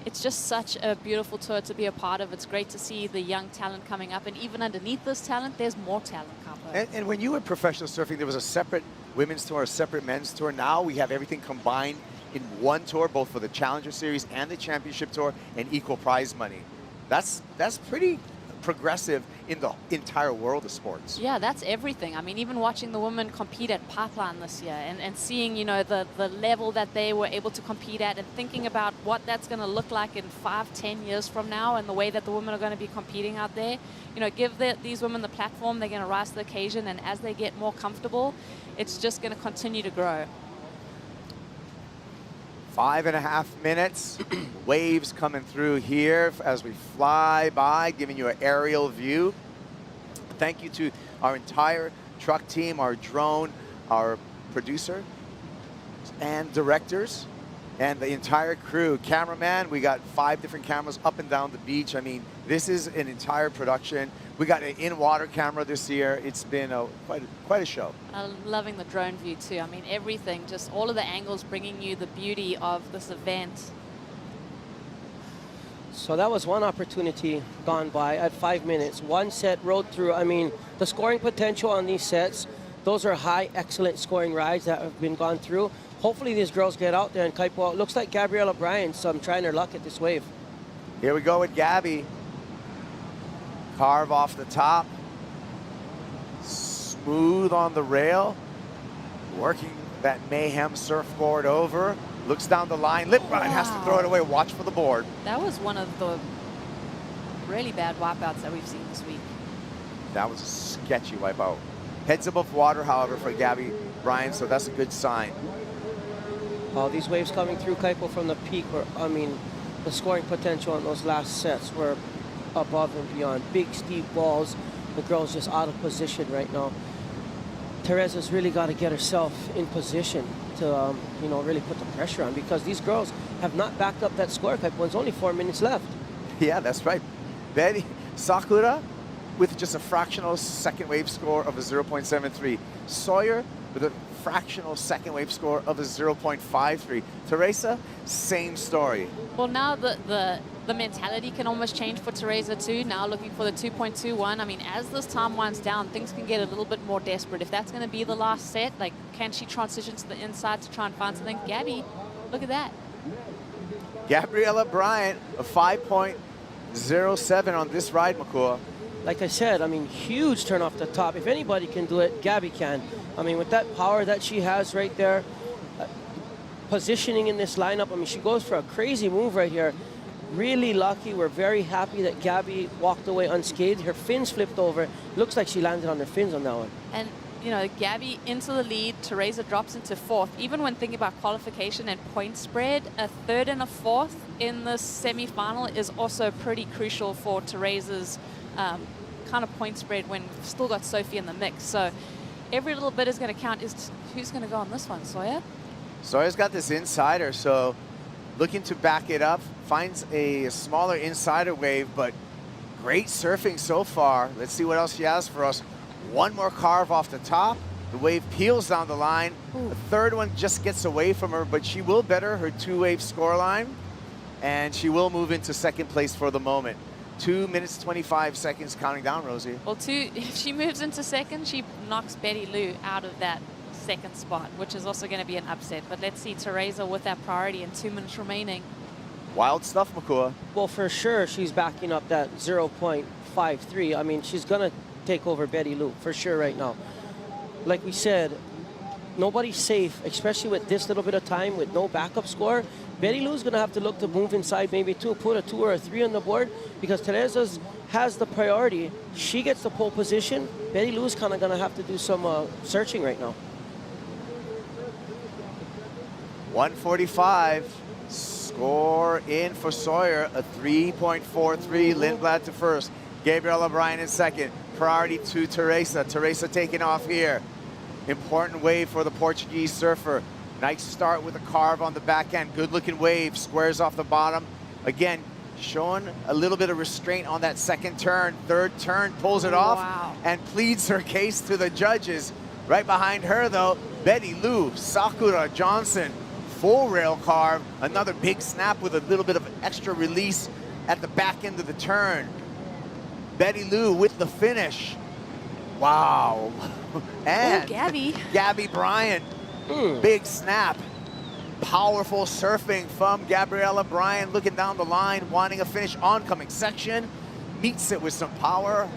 it's just such a beautiful tour to be a part of. It's great to see the young talent coming up, and even underneath this talent, there's more talent coming.
And when you were professional surfing, there was a separate women's tour, a separate men's tour. Now we have everything combined in one tour, both for the Challenger Series and the Championship Tour, and equal prize money. That's pretty progressive in the entire world of sports.
Yeah, that's everything. I mean, even watching the women compete at Pipeline this year and seeing, you know, the level that they were able to compete at, and thinking about what that's going to look like in 5-10 years from now, and the way that the women are going to be competing out there. You know, give these women the platform, they're going to rise to the occasion, and as they get more comfortable, it's just going to continue to grow.
5.5 minutes. Waves coming through here as we fly by, giving you an aerial view. Thank you to our entire truck team, our drone, our producer, and directors. and the entire crew. Cameraman, we got 5 different cameras up and down the beach. I mean, this is an entire production. We got an in-water camera this year. It's been quite a show.
I'm loving the drone view too. I mean, everything, just all of the angles bringing you the beauty of this event.
So that was one opportunity gone by at 5 minutes. One set rode through. I mean, the scoring potential on these sets, those are high, excellent scoring rides that have been gone through. Hopefully these girls get out there and kite well. It looks like Gabriella Bryan, so I'm trying her luck at this wave.
Here we go with Gabby. Carve off the top. Smooth on the rail. Working that Mayhem surfboard over. Looks down the line. Lip ride, has to throw it away. Watch for the board.
That was one of the really bad wipeouts that we've seen this week.
That was a sketchy wipeout. Heads above water, however, for Gabby Bryan, so that's a good sign.
Oh, these waves coming through Kaipo from the peak were, I mean, the scoring potential on those last sets were above and beyond. Big, steep balls. The girl's just out of position right now. Teresa's really got to get herself in position to, you know, really put the pressure on, because these girls have not backed up that score. Kaipo, there's only 4 minutes left.
Yeah, that's right. Betty Sakura with just a fractional second wave score of a 0.73. Sawyer with a fractional second wave score of a 0.53. Teresa, same story.
Well, now the mentality can almost change for Teresa too. Now looking for the 2.21. I mean, as this time winds down, things can get a little bit more desperate. If that's going to be the last set, like, can she transition to the inside to try and find something? Gabby, look at that.
Gabriella Bryan, a 5.07 on this ride, Makua.
Like I said, I mean, huge turn off the top. If anybody can do it, Gabby can. I mean, with that power that she has right there, positioning in this lineup, I mean, she goes for a crazy move right here. Really lucky. We're very happy that Gabby walked away unscathed. Her fins flipped over. Looks like she landed on her fins on that one.
And, you know, Gabby into the lead, Teresa drops into 4th. Even when thinking about qualification and point spread, a 3rd and a 4th in the semi-final is also pretty crucial for Teresa's kind of point spread when we've still got Sophie in the mix. So every little bit is going to count. Who's going to go on this one, Sawyer?
Sawyer's got this insider, so looking to back it up. Finds a smaller insider wave, but great surfing so far. Let's see what else she has for us. One more carve off the top. The wave peels down the line.
Ooh.
The third one just gets away from her, but she will better her 2-wave scoreline, and she will move into second place for the moment. 2 minutes, 25 seconds counting down, Rosie.
Well, if she moves into second, she knocks Betty Lou out of that second spot, which is also going to be an upset. But let's see Teresa with that priority and 2 minutes remaining.
Wild stuff, Makua.
Well, for sure, she's backing up that 0.53. I mean, she's going to take over Betty Lou for sure right now. Like we said, nobody's safe, especially with this little bit of time with no backup score. Betty Lou's going to have to look to move inside maybe put a 2 or a 3 on the board, because Teresa's has the priority. She gets the pole position. Betty Lou's kind of going to have to do some searching right now.
145. Score in for Sawyer, a 3.43. Lindblad to first. Gabriella Bryan in second. Priority to Teresa. Teresa taking off here. Important wave for the Portuguese surfer. Nice start with a carve on the back end. Good looking wave. Squares off the bottom. Again, showing a little bit of restraint on that second turn. Third turn, pulls it off and pleads her case to the judges. Right behind her, though, Betty Lou, Sakura Johnson. Full rail carve, another big snap with a little bit of extra release at the back end of the turn. Betty Lou with the finish. Wow. And
Gabby.
Gabby Bryan, big snap. Powerful surfing from Gabriella Bryan, looking down the line, wanting a finish oncoming section. Meets it with some power.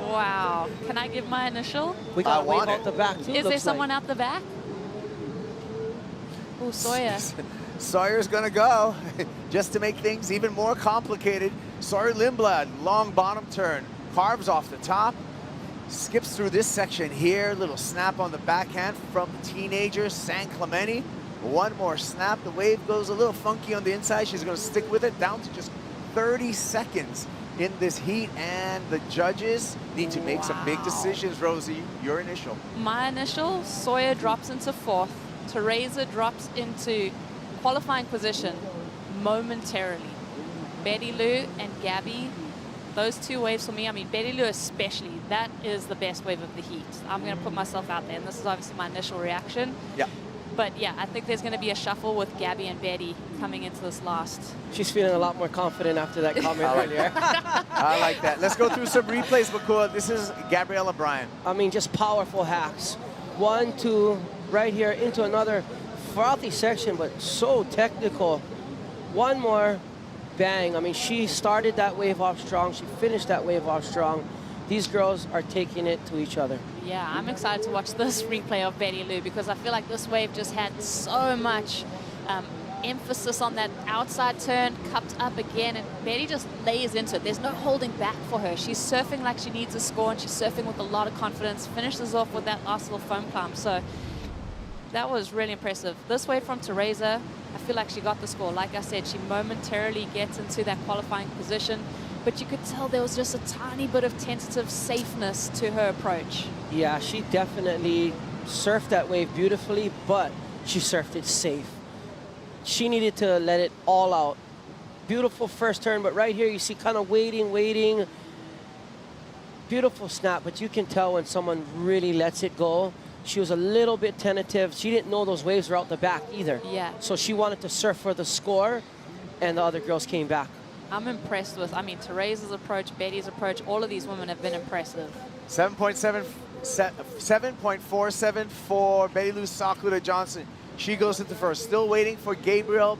Wow. Can I give my initial?
We got a wave out the back too.
Is there someone out the back? Oh, Sawyer.
Sawyer's gonna go, just to make things even more complicated. Sawyer Lindblad, long bottom turn, carves off the top, skips through this section here, little snap on the backhand from the teenager, San Clemente. One more snap, the wave goes a little funky on the inside. She's gonna stick with it, down to just 30 seconds in this heat, and the judges need to make some big decisions. Rosie, your initial.
My initial, Sawyer drops into 4th. Teresa drops into qualifying position momentarily. Betty Lou and Gabby, those two waves for me, I mean, Betty Lou especially, that is the best wave of the heat. I'm going to put myself out there, and this is obviously my initial reaction.
Yeah.
But yeah, I think there's going to be a shuffle with Gabby and Betty coming into this last.
She's feeling a lot more confident after that comment earlier.
I like that. Let's go through some replays, Makua. This is Gabriella Bryan.
I mean, just powerful hacks. 1, 2, right here into another frothy section, but so technical. One more, bang. I mean, she started that wave off strong. She finished that wave off strong. These girls are taking it to each other.
Yeah, I'm excited to watch this replay of Betty Lou because I feel like this wave just had so much emphasis on that outside turn, cupped up again, and Betty just lays into it. There's no holding back for her. She's surfing like she needs a score, and she's surfing with a lot of confidence, finishes off with that last little foam climb. So that was really impressive. This wave from Teresa, I feel like she got the score. Like I said, she momentarily gets into that qualifying position, but you could tell there was just a tiny bit of tentative safeness to her approach.
Yeah, she definitely surfed that wave beautifully, but she surfed it safe. She needed to let it all out. Beautiful first turn, but right here you see kind of waiting. Beautiful snap, but you can tell when someone really lets it go. She was a little bit tentative. She didn't know those waves were out the back either.
Yeah.
So she wanted to surf for the score, and the other girls came back.
I'm impressed with, I mean, Teresa's approach, Betty's approach, all of these women have been impressive.
7.47 for Betty Lou Sakura Johnson. She goes into first. Still waiting for Gabrielle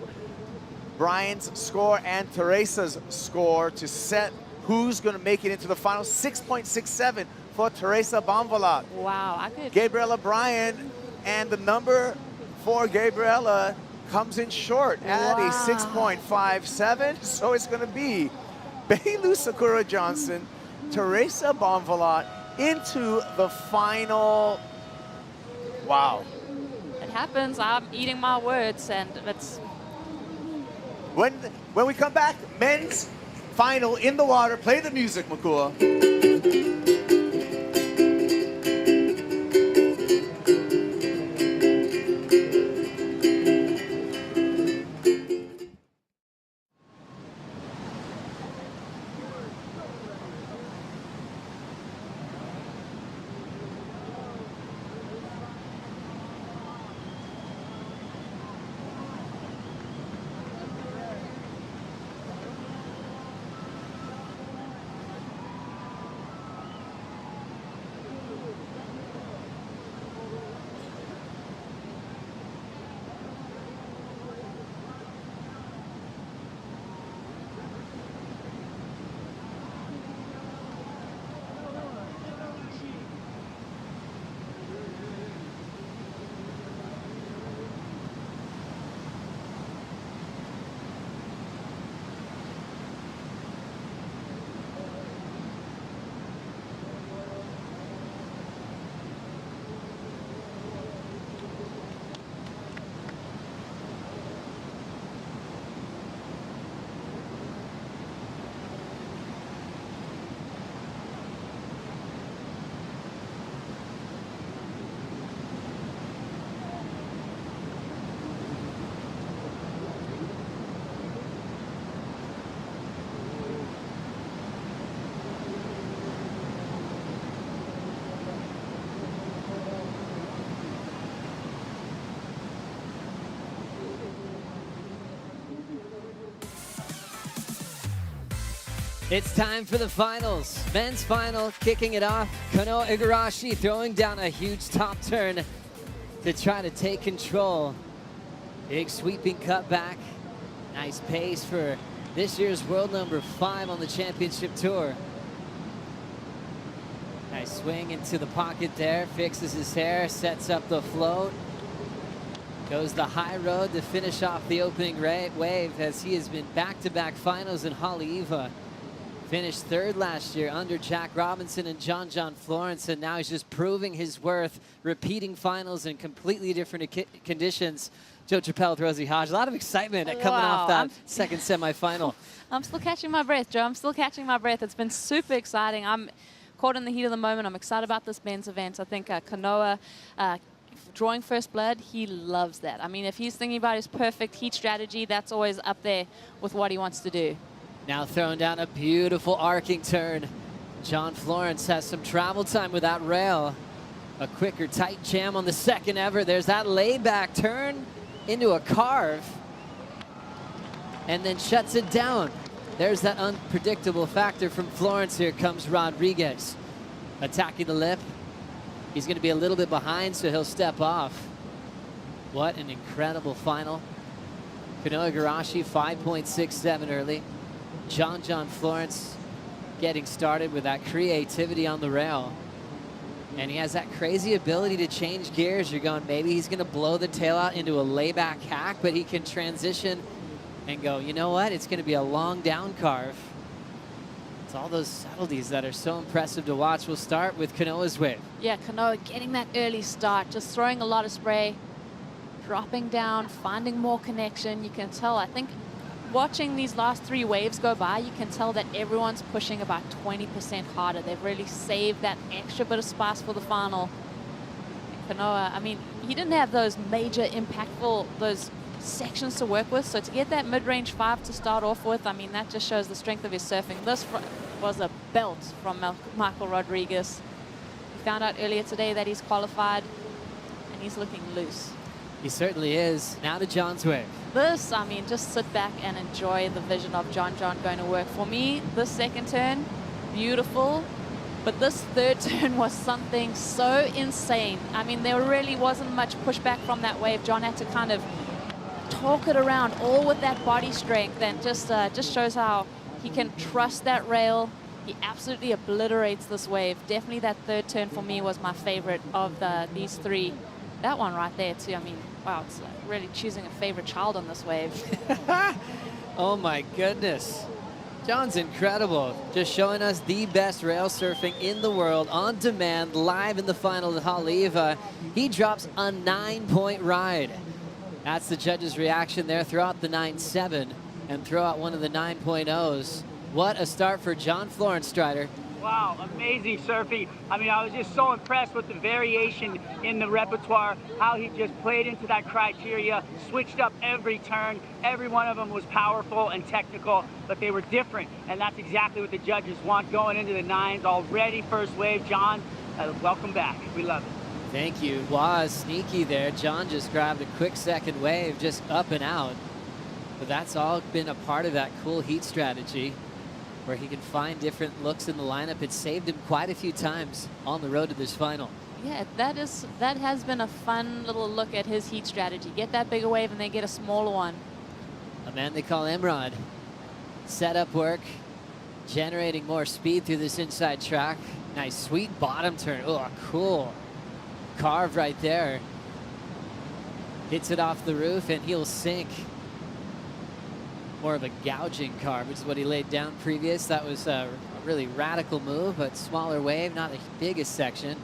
Bryan's score and Teresa's score to set who's going to make it into the final. 6.67 for Teresa Bonvalat.
Wow, I could.
Gabriella Bryan, and the number for Gabriella comes in short at a 6.57. So it's going to be Betty Lou Sakura Johnson, Teresa Bonvalat into the final. Wow.
It happens. I'm eating my words, and it's...
When we come back, men's final in the water. Play the music, Makua.
It's time for the finals. Men's final, kicking it off. Kanoa Igarashi throwing down a huge top turn to try to take control. Big sweeping cutback. Nice pace for this year's world number 5 on the championship tour. Nice swing into the pocket there, fixes his hair, sets up the float. Goes the high road to finish off the opening wave, as he has been back-to-back finals in Haleiwa. Finished 3rd last year under Jack Robinson and John Florence, and now he's just proving his worth, repeating finals in completely different conditions. Joe Chappelle with Rosie Hodge. A lot of excitement coming off that second semifinal.
I'm still catching my breath, Joe. I'm still catching my breath. It's been super exciting. I'm caught in the heat of the moment. I'm excited about this men's event. I think Kanoa drawing first blood, he loves that. I mean, if he's thinking about his perfect heat strategy, that's always up there with what he wants to do.
Now throwing down a beautiful arcing turn. John Florence has some travel time with that rail. A quicker tight jam on the second ever. There's that layback turn into a carve. And then shuts it down. There's that unpredictable factor from Florence. Here comes Rodriguez. Attacking the lip. He's going to be a little bit behind, so he'll step off. What an incredible final. Kanoa Igarashi 5.67 early. John Florence getting started with that creativity on the rail. And he has that crazy ability to change gears. You're going, maybe he's going to blow the tail out into a layback hack, but he can transition and go, you know what? It's going to be a long down carve. It's all those subtleties that are so impressive to watch. We'll start with Kanoa's wave.
Yeah, Kanoa getting that early start, just throwing a lot of spray, dropping down, finding more connection. You can tell, I think, watching these last 3 waves go by, you can tell that everyone's pushing about 20% harder. They've really saved that extra bit of spice for the final. And Kanoa, I mean, he didn't have those major impactful, those sections to work with, so to get that mid-range 5 to start off with, I mean, that just shows the strength of his surfing. This was a belt from Michael Rodriguez. We found out earlier today that he's qualified, and he's looking loose.
He certainly is. Now to John's wave.
This, I mean, just sit back and enjoy the vision of John going to work. For me, this second turn, beautiful, but this third turn was something so insane. I mean, there really wasn't much pushback from that wave. John had to kind of talk it around, all with that body strength, and just shows how he can trust that rail. He absolutely obliterates this wave. Definitely that third turn for me was my favorite of these 3. That one right there too. I mean, wow, it's really choosing a favorite child on this wave.
Oh my goodness. John's incredible. Just showing us the best rail surfing in the world on demand, live in the final at Haleiwa. He drops a 9-point ride. That's the judges' reaction there throughout the 9.7 and throw out one of the 9.0s. What a start for John Florence, Strider.
Wow, amazing surfing. I mean, I was just so impressed with the variation in the repertoire, how he just played into that criteria, switched up every turn. Every one of them was powerful and technical, but they were different, and that's exactly what the judges want going into the 9s. Already first wave. John, welcome back. We love it.
Thank you. Was sneaky there. John just grabbed a quick second wave, just up and out. But that's all been a part of that cool heat strategy, where he can find different looks in the lineup. It saved him quite a few times on the road to this final.
Yeah, that has been a fun little look at his heat strategy. Get that bigger wave and then get a smaller one.
A man they call Emrod. Setup work, generating more speed through this inside track. Nice sweet bottom turn. Oh, cool. Carve right there. Hits it off the roof and he'll sink. More of a gouging carve, which is what he laid down previous. That was a really radical move, but smaller wave, not the biggest section.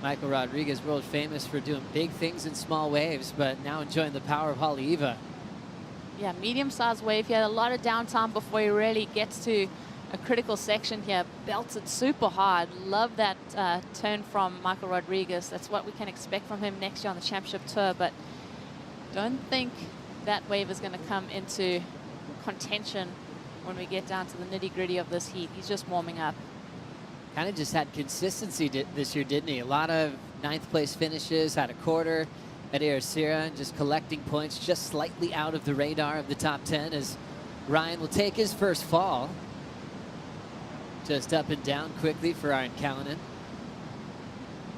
Michael Rodriguez, world famous for doing big things in small waves, but now enjoying the power of Haleiwa.
Yeah, medium-sized wave. He had a lot of downtime before he really gets to a critical section here. Belts it super hard. Love that turn from Michael Rodriguez. That's what we can expect from him next year on the championship tour, but don't think that wave is going to come into contention when we get down to the nitty-gritty of this heat. He's just warming up.
Kind of just had consistency this year, didn't he? A lot of 9th place finishes, had a quarter at Aracira, just collecting points just slightly out of the radar of the top 10 as Ryan will take his first fall. Just up and down quickly for Ryan Callanan.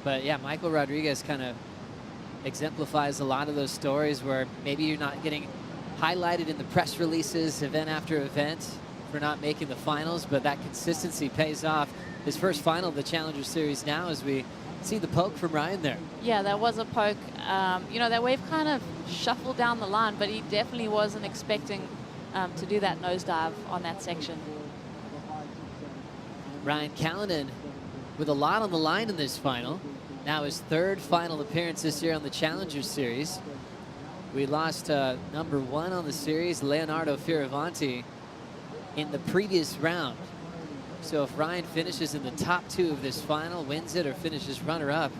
But yeah, Michael Rodriguez kind of exemplifies a lot of those stories where maybe you're not getting highlighted in the press releases event after event for not making the finals, but that consistency pays off. His first final of the Challenger Series now as we see the poke from Ryan there.
Yeah, that was a poke. You know, that wave kind of shuffled down the line, but he definitely wasn't expecting to do that nosedive on that section.
Ryan Callanan with a lot on the line in this final. Now his 3rd final appearance this year on the Challenger Series. We lost number 1 on the series, Leonardo Fioravanti, in the previous round. So if Ryan finishes in the top 2 of this final, wins it or finishes runner-up,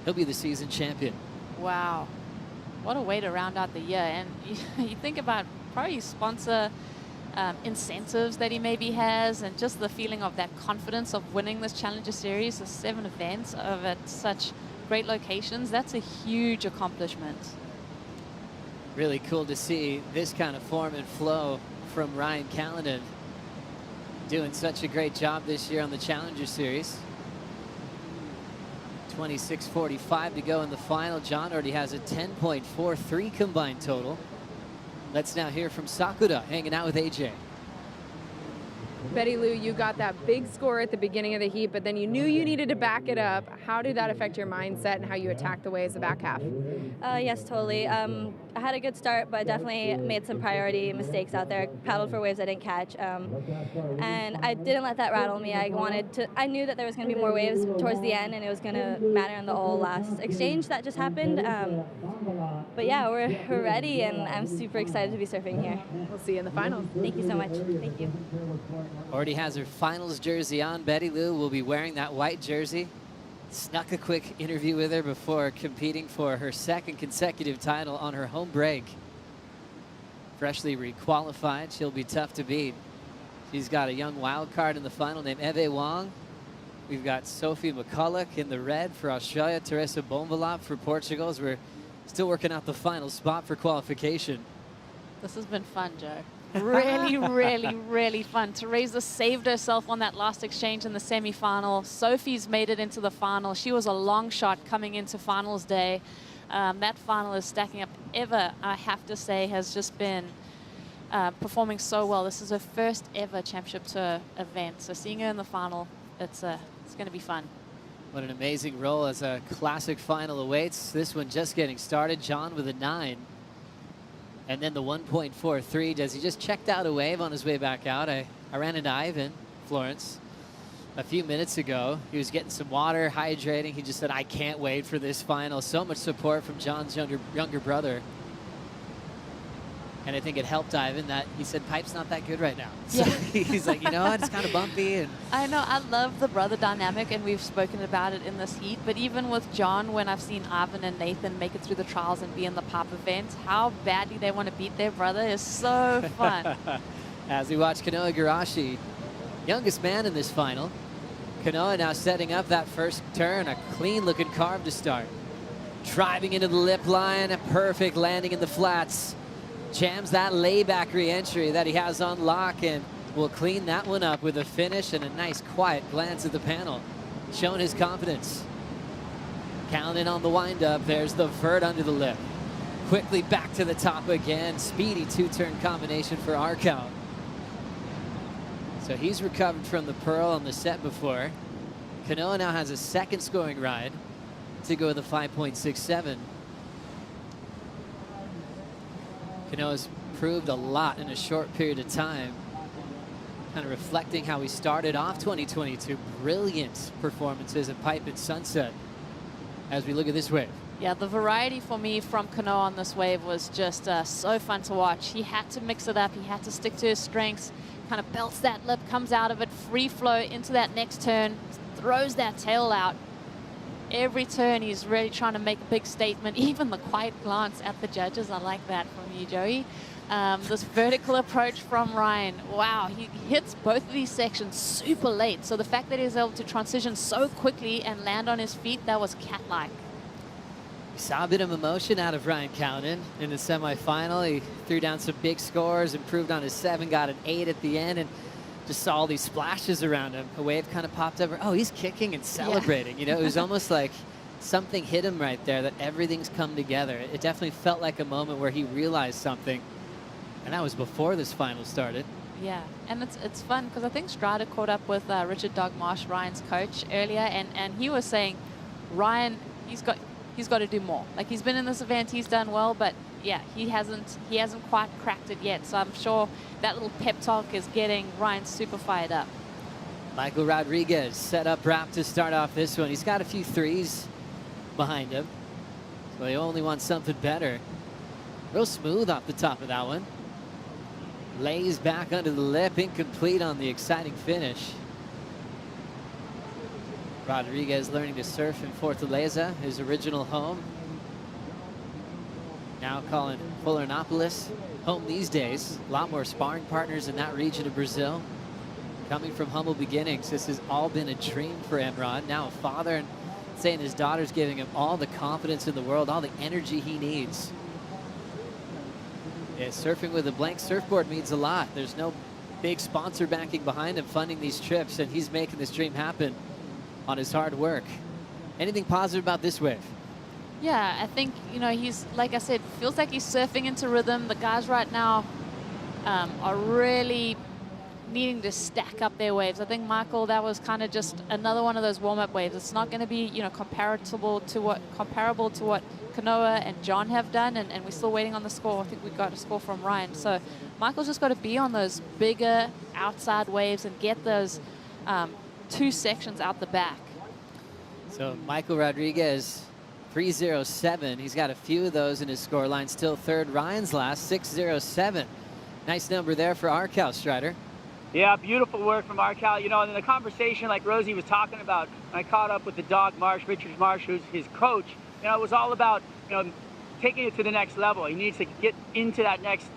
He'll be the season champion.
Wow. What a way to round out the year. And you think about probably sponsor incentives that he maybe has, and just the feeling of that confidence of winning this Challenger Series, the 7 events of at such great locations. That's a huge accomplishment.
Really cool to see this kind of form and flow from Ryan Callanan. Doing such a great job this year on the Challenger Series. 26:45 to go in the final. John already has a 10.43 combined total. Let's now hear from Sakuda hanging out with AJ.
Betty Lou, you got that big score at the beginning of the heat, but then you knew you needed to back it up. How did that affect your mindset and how you attacked the waves the back half?
Yes, totally. I had a good start, but definitely made some priority mistakes out there. Paddled for waves I didn't catch, and I didn't let that rattle me. I knew that there was going to be more waves towards the end, and it was going to matter in the all last exchange that just happened. But yeah, we're ready, and I'm super excited to be surfing here.
We'll see you in the finals.
Thank you so much. Thank you.
Already has her finals jersey on. Betty Lou will be wearing that white jersey. Snuck a quick interview with her before competing for her 2nd consecutive title on her home break. Freshly requalified, she'll be tough to beat. She's got a young wild card in the final named Eve Wong. We've got Sophie McCulloch in the red for Australia, Teresa Bonvalop for Portugal, as we're still working out the final spot for qualification.
This has been fun, Joe. Really, really, really fun. Teresa saved herself on that last exchange in the semi-final. Sophie's made it into the final. She was a long shot coming into finals day. That final is stacking up. Eva, I have to say, has just been performing so well. This is her first ever championship tour event. So seeing her in the final, it's going to be fun.
What an amazing roll as a classic final awaits. This one just getting started. John with a 9. And then the 1.43. Does he just checked out a wave on his way back out? I ran into Ivan Florence a few minutes ago. He was getting some water, hydrating. He just said, I can't wait for this final. So much support from John's younger brother. And I think it helped Ivan that he said pipe's not that good right now. So
Yeah.
he's like, you know what, it's kind of bumpy. And
I know, I love the brother dynamic, and we've spoken about it in this heat. But even with John, when I've seen Ivan and Nathan make it through the trials and be in the pipe event, how badly they want to beat their brother is so fun.
As we watch Kanoa Igarashi, youngest man in this final. Kanoa now setting up that first turn, a clean looking carve to start. Driving into the lip line, a perfect landing in the flats. Jams that layback re-entry that he has on lock, and will clean that one up with a finish and a nice quiet glance at the panel. Showing his confidence. Callanan on the windup. There's the vert under the lip. Quickly back to the top again. Speedy 2-turn combination for Arkau. So he's recovered from the pearl on the set before. Kanoa now has a 2nd scoring ride to go with a 5.67. Kanoa's proved a lot in a short period of time. Kind of reflecting how he started off 2022. Brilliant performances at Pipe and Sunset as we look at this wave.
Yeah, the variety for me from Kanoa on this wave was just so fun to watch. He had to mix it up. He had to stick to his strengths. Kind of belts that lip, comes out of it, free flow into that next turn, throws that tail out. Every turn he's really trying to make a big statement. Even the quiet glance at the judges, I like that from you, Joey. This vertical approach from Ryan, wow, he hits both of these sections super late. So the fact that he was able to transition so quickly and land on his feet, that was cat-like.
We saw a bit of emotion out of Ryan Callanan in the semifinal. He threw down some big scores, improved on his 7, got an 8 at the end, and just saw all these splashes around him. A wave kind of popped over. Oh, he's kicking and celebrating. You know, it was almost like something hit him right there, that everything's come together. It definitely felt like a moment where he realized something, and that was before this final started.
Yeah, and it's fun because I think Strider caught up with Richard Dogmarsh, Ryan's coach, earlier, and he was saying, Ryan, he's got to do more. Like, he's been in this event, he's done well, but yeah, he hasn't quite cracked it yet. So I'm sure that little pep talk is getting Ryan super fired up.
Michael Rodriguez set up wrap to start off this one. He's got a few 3s behind him, so they only want something better. Real smooth off the top of that one. Lays back under the lip, incomplete on the exciting finish. Rodriguez learning to surf in Fortaleza, his original home. Now calling Florianopolis home these days. A lot more sparring partners in that region of Brazil. Coming from humble beginnings, this has all been a dream for Emrod. Now a father, and saying his daughter's giving him all the confidence in the world, all the energy he needs. Yeah, surfing with a blank surfboard means a lot. There's no big sponsor backing behind him funding these trips, and he's making this dream happen on his hard work. Anything positive about this wave?
Yeah, I think, you know, he's, like I said, feels like he's surfing into rhythm. The guys right now are really needing to stack up their waves. I think, Michael, that was kind of just another one of those warm-up waves. It's not going to be, you know, comparable to what Kanoa and John have done, and we're still waiting on the score. I think we got a score from Ryan. So Michael's just got to be on those bigger outside waves and get those 2 sections out the back.
So Michael Rodriguez, 307. He's got a few of those in his scoreline. Still third. Ryan's last, 607. Nice number there for Arcal, Strider.
Yeah, beautiful work from Arcal. You know, in the conversation like Rosie was talking about, when I caught up with the dog Marsh, Richard Marsh, who's his coach, you know, it was all about, you know, taking it to the next level. He needs to get into that next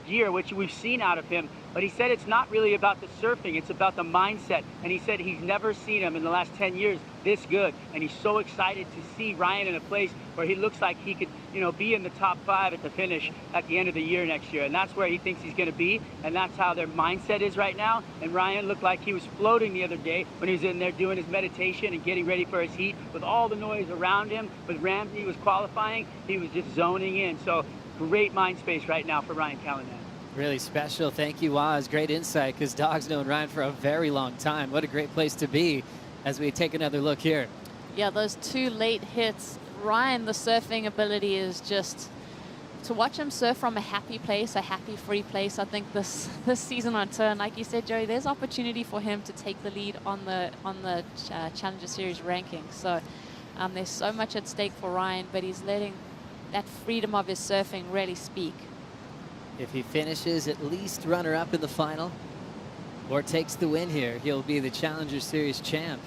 gear, which we've seen out of him. But he said it's not really about the surfing, it's about the mindset. And he said he's never seen him in the last 10 years this good. And he's so excited to see Ryan in a place where he looks like he could, you know, be in the top 5 at the finish at the end of the year next year. And that's where he thinks he's going to be. And that's how their mindset is right now. And Ryan looked like he was floating the other day when he was in there doing his meditation and getting ready for his heat with all the noise around him. With Ramsey was qualifying, he was just zoning in. So great mind space right now for Ryan Callahan.
Really special. Thank you, Waz. Great insight, because Dog's known Ryan for a very long time. What a great place to be as we take another look here.
Yeah, those 2 late hits. Ryan, the surfing ability is just, to watch him surf from a happy place, a happy, free place. I think this season on turn, like you said, Joey, there's opportunity for him to take the lead on the Challenger Series ranking. So there's so much at stake for Ryan, but he's letting that freedom of his surfing really speak.
If he finishes at least runner-up in the final or takes the win here, he'll be the Challenger Series champ.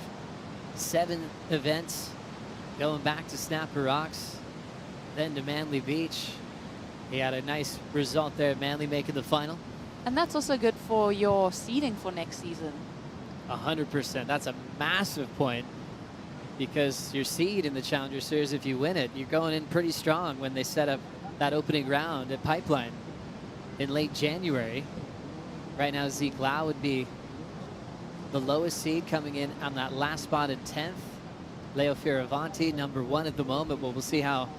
7 events, going back to Snapper Rocks, then to Manly Beach. He had a nice result there at Manly, making the final.
And that's also good for your seeding for next season.
100%. That's a massive point, because your seed in the Challenger Series, if you win it, you're going in pretty strong when they set up that opening round at Pipeline in late January. Right now, Zeke Lau would be the lowest seed, coming in on that last spot at 10th. Leo Fioravanti, number 1 at the moment, but we'll see how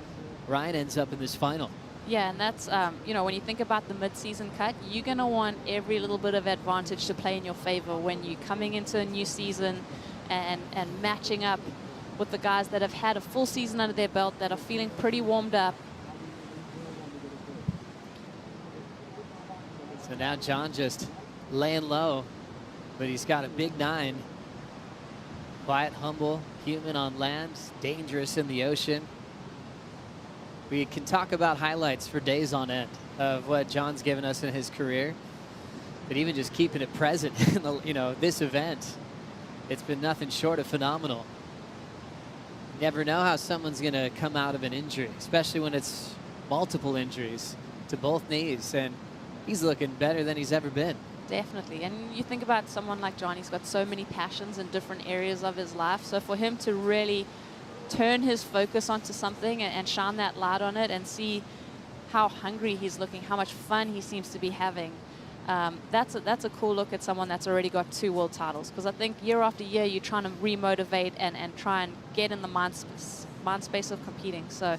Ryan ends up in this final.
Yeah, and that's, you know, when you think about the mid-season cut, you're going to want every little bit of advantage to play in your favor when you're coming into a new season and matching up with the guys that have had a full season under their belt, that are feeling pretty warmed up.
So now John just laying low, but he's got a big 9. Quiet, humble, human on land, dangerous in the ocean. We can talk about highlights for days on end of what John's given us in his career, but even just keeping it present in the, you know, this event, it's been nothing short of phenomenal. You never know how someone's going to come out of an injury, especially when it's multiple injuries to both knees, and he's looking better than he's ever been.
Definitely. And you think about someone like John, he's got so many passions in different areas of his life. So for him to really turn his focus onto something and shine that light on it and see how hungry he's looking, how much fun he seems to be having, that's a cool look at someone that's already got 2 world titles. Because I think year after year, you're trying to remotivate and try and get in the mind space of competing. So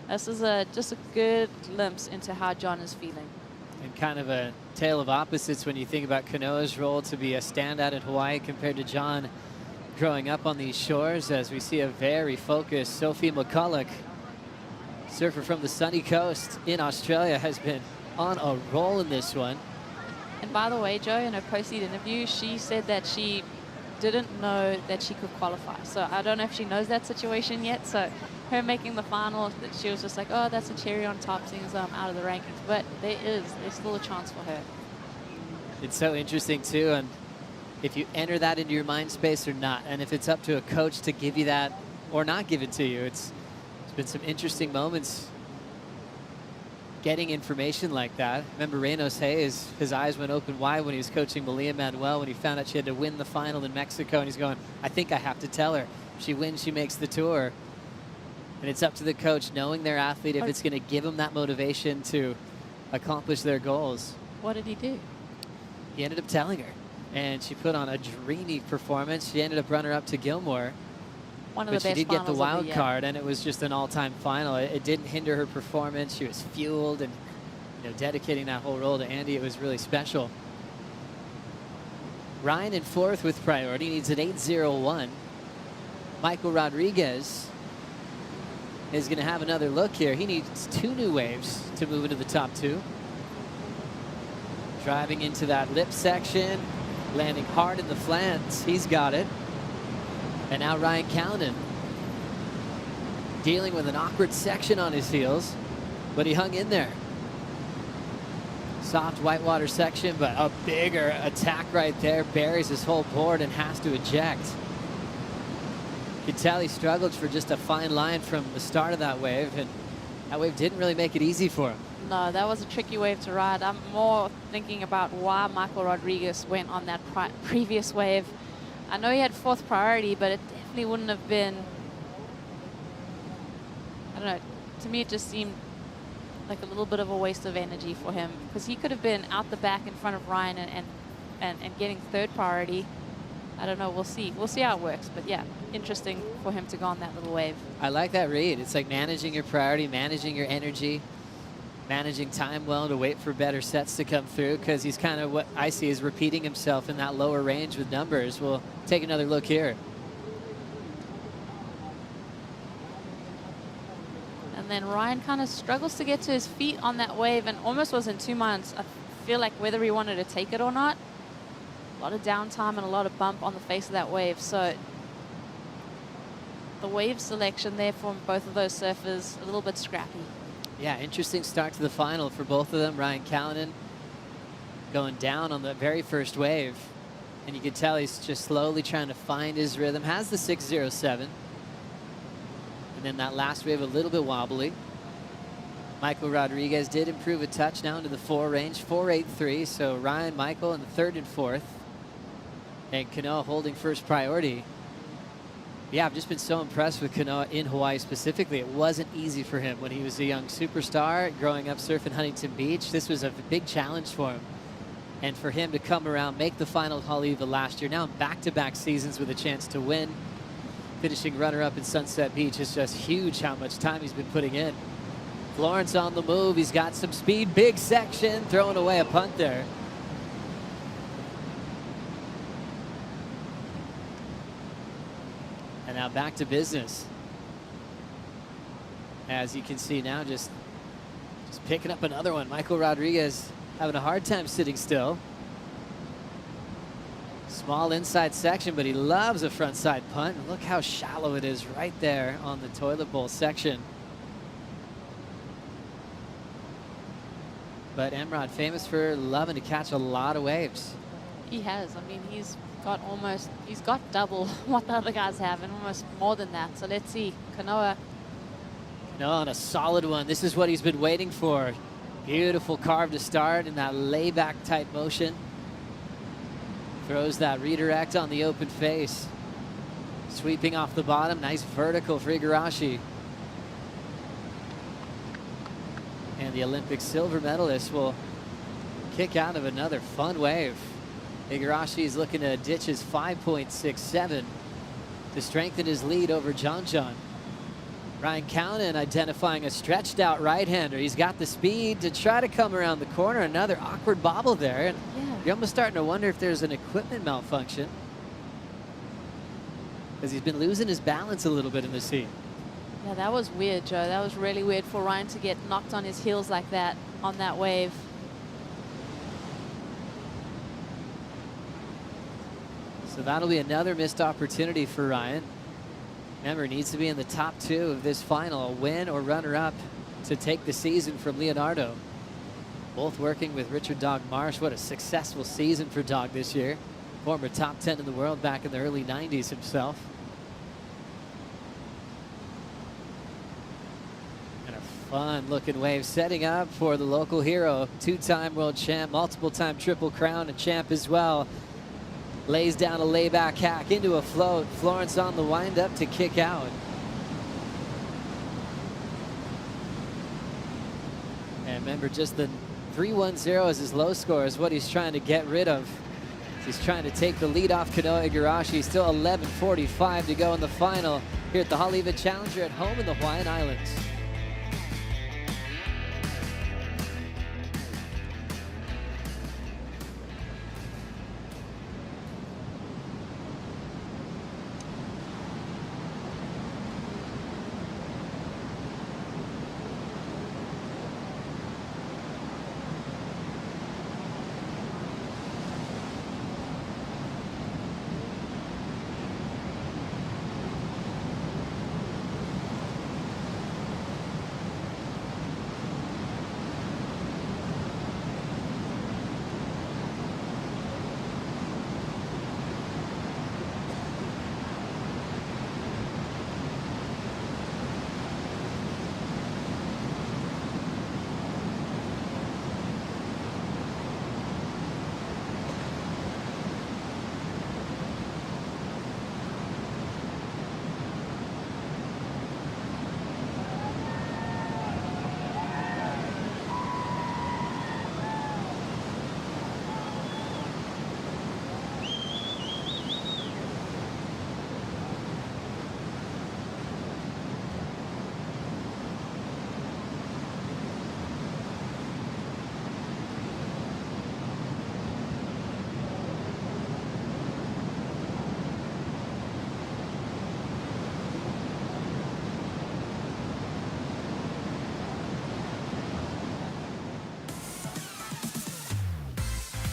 this is just a good glimpse into how John is feeling.
And kind of a tale of opposites when you think about Kanoa's role to be a standout in Hawaii compared to John growing up on these shores, as we see a very focused Sophie McCulloch, surfer from the sunny coast in Australia, has been on a roll in this one.
And by the way, Joe, in her post-seed interview, she said that she didn't know that she could qualify. So I don't know if she knows that situation yet. So her making the final, that she was just like, oh, that's a cherry on top, seeing as I'm out of the rankings. But there's still a chance for her.
It's so interesting too, and if you enter that into your mind space or not, and if it's up to a coach to give you that or not give it to you. It's been some interesting moments getting information like that. Remember Reynos Hayes, his eyes went open wide when he was coaching Malia Manuel when he found out she had to win the final in Mexico, and he's going, I think I have to tell her. If she wins, she makes the tour. And it's up to the coach, knowing their athlete, if it's going to give them that motivation to accomplish their goals.
What did he do?
He ended up telling her, and she put on a dreamy performance. She ended up runner-up to Gilmore.
One of
But
the best
she did get the
finals of
wild
year.
card, and it was just an all-time final. It didn't hinder her performance. She was fueled, and dedicating that whole role to Andy, it was really special. Ryan in fourth with priority, needs an 8.01. Michael Rodriguez is going to have another look here. He needs 2 new waves to move into the top 2. Driving into that lip section, landing hard in the flats. He's got it. And now Ryan Callanan dealing with an awkward section on his heels, but he hung in there. Soft whitewater section, but a bigger attack right there. Buries his whole board and has to eject. You can tell he struggled for just a fine line from the start of that wave, and that wave didn't really make it easy for him.
No, that was a tricky wave to ride. I'm more thinking about why Michael Rodriguez went on that previous wave. I know he had 4th priority, but it definitely wouldn't have been, I don't know, to me it just seemed like a little bit of a waste of energy for him, because he could have been out the back in front of Ryan and getting 3rd priority. I don't know, we'll see. We'll see how it works, but yeah, interesting for him to go on that little wave.
I like that read. It's like managing your priority, managing your energy, managing time well to wait for better sets to come through, because he's kind of, what I see is repeating himself in that lower range with numbers. We'll take another look here.
And then Ryan kind of struggles to get to his feet on that wave and almost was in 2 months. I feel like whether he wanted to take it or not, a lot of downtime and a lot of bump on the face of that wave. So the wave selection there from both of those surfers, a little bit scrappy.
Yeah, interesting start to the final for both of them. Ryan Callanan going down on the very first wave, and you can tell he's just slowly trying to find his rhythm. Has the 6.07, and then that last wave a little bit wobbly. Michael Rodriguez did improve a touch now into the 4 range, 4.83. So Ryan, Michael in the 3rd and 4th, and Kanoa holding first priority. Yeah, I've just been so impressed with Kanoa in Hawaii specifically. It wasn't easy for him when he was a young superstar growing up surfing Huntington Beach. This was a big challenge for him. And for him to come around, make the final at Haleiwa last year, now in back-to-back seasons with a chance to win, finishing runner-up in Sunset Beach, is just huge how much time he's been putting in. Florence on the move. He's got some speed, big section, throwing away a punt there. And now back to business. As you can see now, just picking up another one. Michael Rodriguez having a hard time sitting still. Small inside section, but he loves a front side punt. And look how shallow it is right there on the toilet bowl section. But Emrod, famous for loving to catch a lot of waves.
He has. I mean, he's got double what the other guys have and almost more than that. So let's see. Kanoa.
No, on a solid one. This is what he's been waiting for. Beautiful carve to start in that layback type motion. Throws that redirect on the open face. Sweeping off the bottom. Nice vertical for Igarashi. And the Olympic silver medalist will kick out of another fun wave. Igarashi is looking to ditch his 5.67 to strengthen his lead over John John. Ryan Callanan identifying a stretched out right-hander. He's got the speed to try to come around the corner. Another awkward bobble there. And you're almost starting to wonder if there's an equipment malfunction, because he's been losing his balance a little bit in this heat.
Yeah, that was weird, Joe. That was really weird for Ryan to get knocked on his heels like that on that wave.
So that'll be another missed opportunity for Ryan. Remember, needs to be in the top 2 of this final, a win or runner-up to take the season from Leonardo. Both working with Richard Dog Marsh. What a successful season for Dog this year. Former top 10 in the world back in the early 90s himself. And a fun looking wave setting up for the local hero, two-time world champ, multiple-time Triple Crown and champ as well. Lays down a layback hack into a float. Florence on the windup to kick out. And remember, just the 3-1-0 as his low score is what he's trying to get rid of. He's trying to take the lead off Kanoa Igarashi. Still 11:45 to go in the final here at the Haleiwa Challenger at home in the Hawaiian Islands.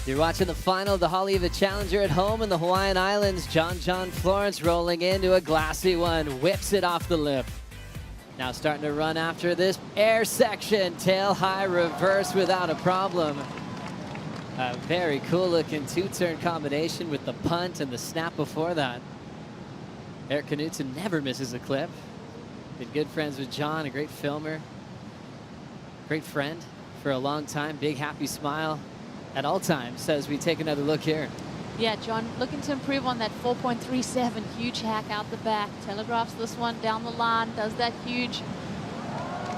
You're watching the final of the Haleiwa Challenger at home in the Hawaiian Islands. John Florence rolling into a glassy one, whips it off the lip. Now starting to run after this air section, tail high reverse without a problem. A very cool looking two-turn combination with the punt and the snap before that. Eric Knudsen never misses a clip. Been good friends with John, a great filmer, great friend for a long time. Big happy smile at all times as we take another look here.
Yeah, John looking to improve on that 4.37. Huge hack out the back. Telegraphs this one down the line. Does that huge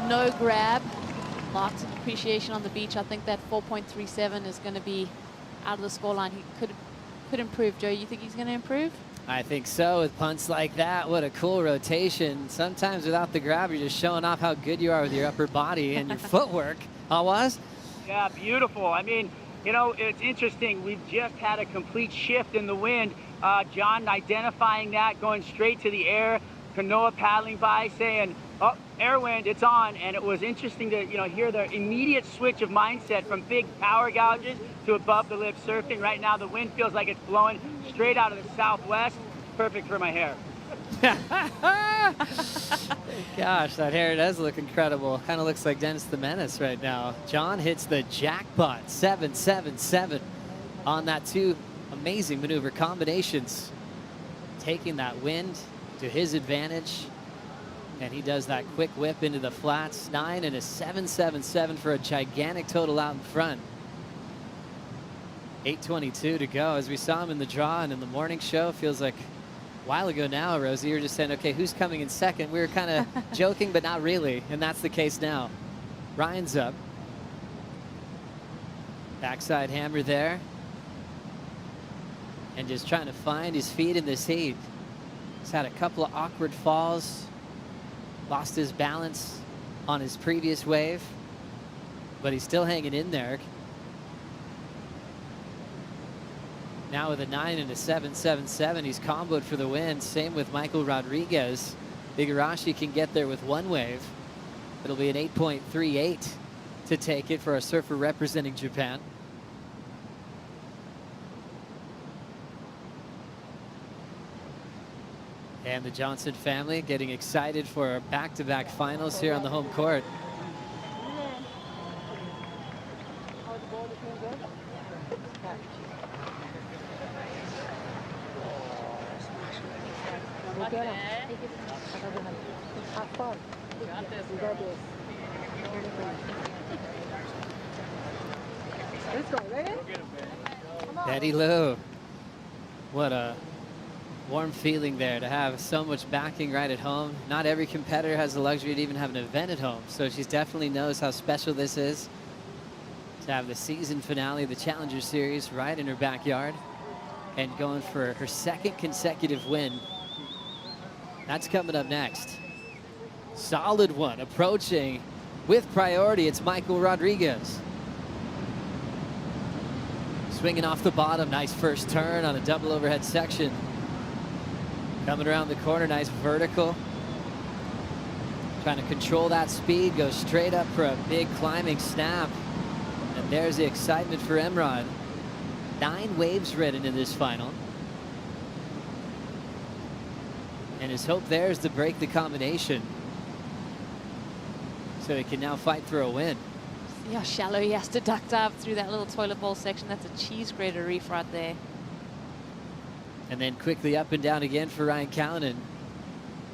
no grab. Lots of appreciation on the beach. I think that 4.37 is going to be out of the scoreline. He could improve. Joe, you think he's going to improve?
I think so, with punts like that. What a cool rotation. Sometimes without the grab, you're just showing off how good you are with your upper body and your footwork. Hawaz?
Yeah, beautiful. I mean, you know, it's interesting. We've just had a complete shift in the wind. John identifying that, going straight to the air. Kanoa paddling by, saying, "Oh, air wind, it's on." And it was interesting to, hear the immediate switch of mindset from big power gouges to above the lip surfing. Right now, the wind feels like it's blowing straight out of the southwest. Perfect for my hair.
Gosh, that hair does look incredible. Kind of looks like Dennis the Menace right now. John hits the jackpot, 777 on that two amazing maneuver combinations, taking that wind to his advantage. And he does that quick whip into the flats, 9 and a 777 for a gigantic total out in front. 8:22 to go. As we saw him in the draw and in the morning show, feels like a while ago now, Rosie, you were just saying, okay, who's coming in second? We were kind of joking, but not really, and that's the case now. Ryan's up. Backside hammer there. And just trying to find his feet in this heat. He's had a couple of awkward falls. Lost his balance on his previous wave, but he's still hanging in there. Now with a 9 and a 777, he's comboed for the win. Same with Michael Rodriguez. Igarashi can get there with one wave. It'll be an 8.38 to take it for a surfer representing Japan. And the Johnson family getting excited for back-to-back finals here on the home court.
Have fun. You got this. Let's go, ready?
Betty Lou. What a warm feeling there to have so much backing right at home. Not every competitor has the luxury to even have an event at home, so she definitely knows how special this is to have the season finale of the Challenger Series right in her backyard and going for her second consecutive win. That's coming up next. Solid one, approaching with priority. It's Michael Rodriguez. Swinging off the bottom, nice first turn on a double overhead section. Coming around the corner, nice vertical. Trying to control that speed, go straight up for a big climbing snap. And there's the excitement for Emrod. 9 waves ridden in this final. And his hope there is to break the combination, so he can now fight for a win.
See how shallow he has to duck dive through that little toilet bowl section. That's a cheese grater reef right there.
And then quickly up and down again for Ryan Callanan.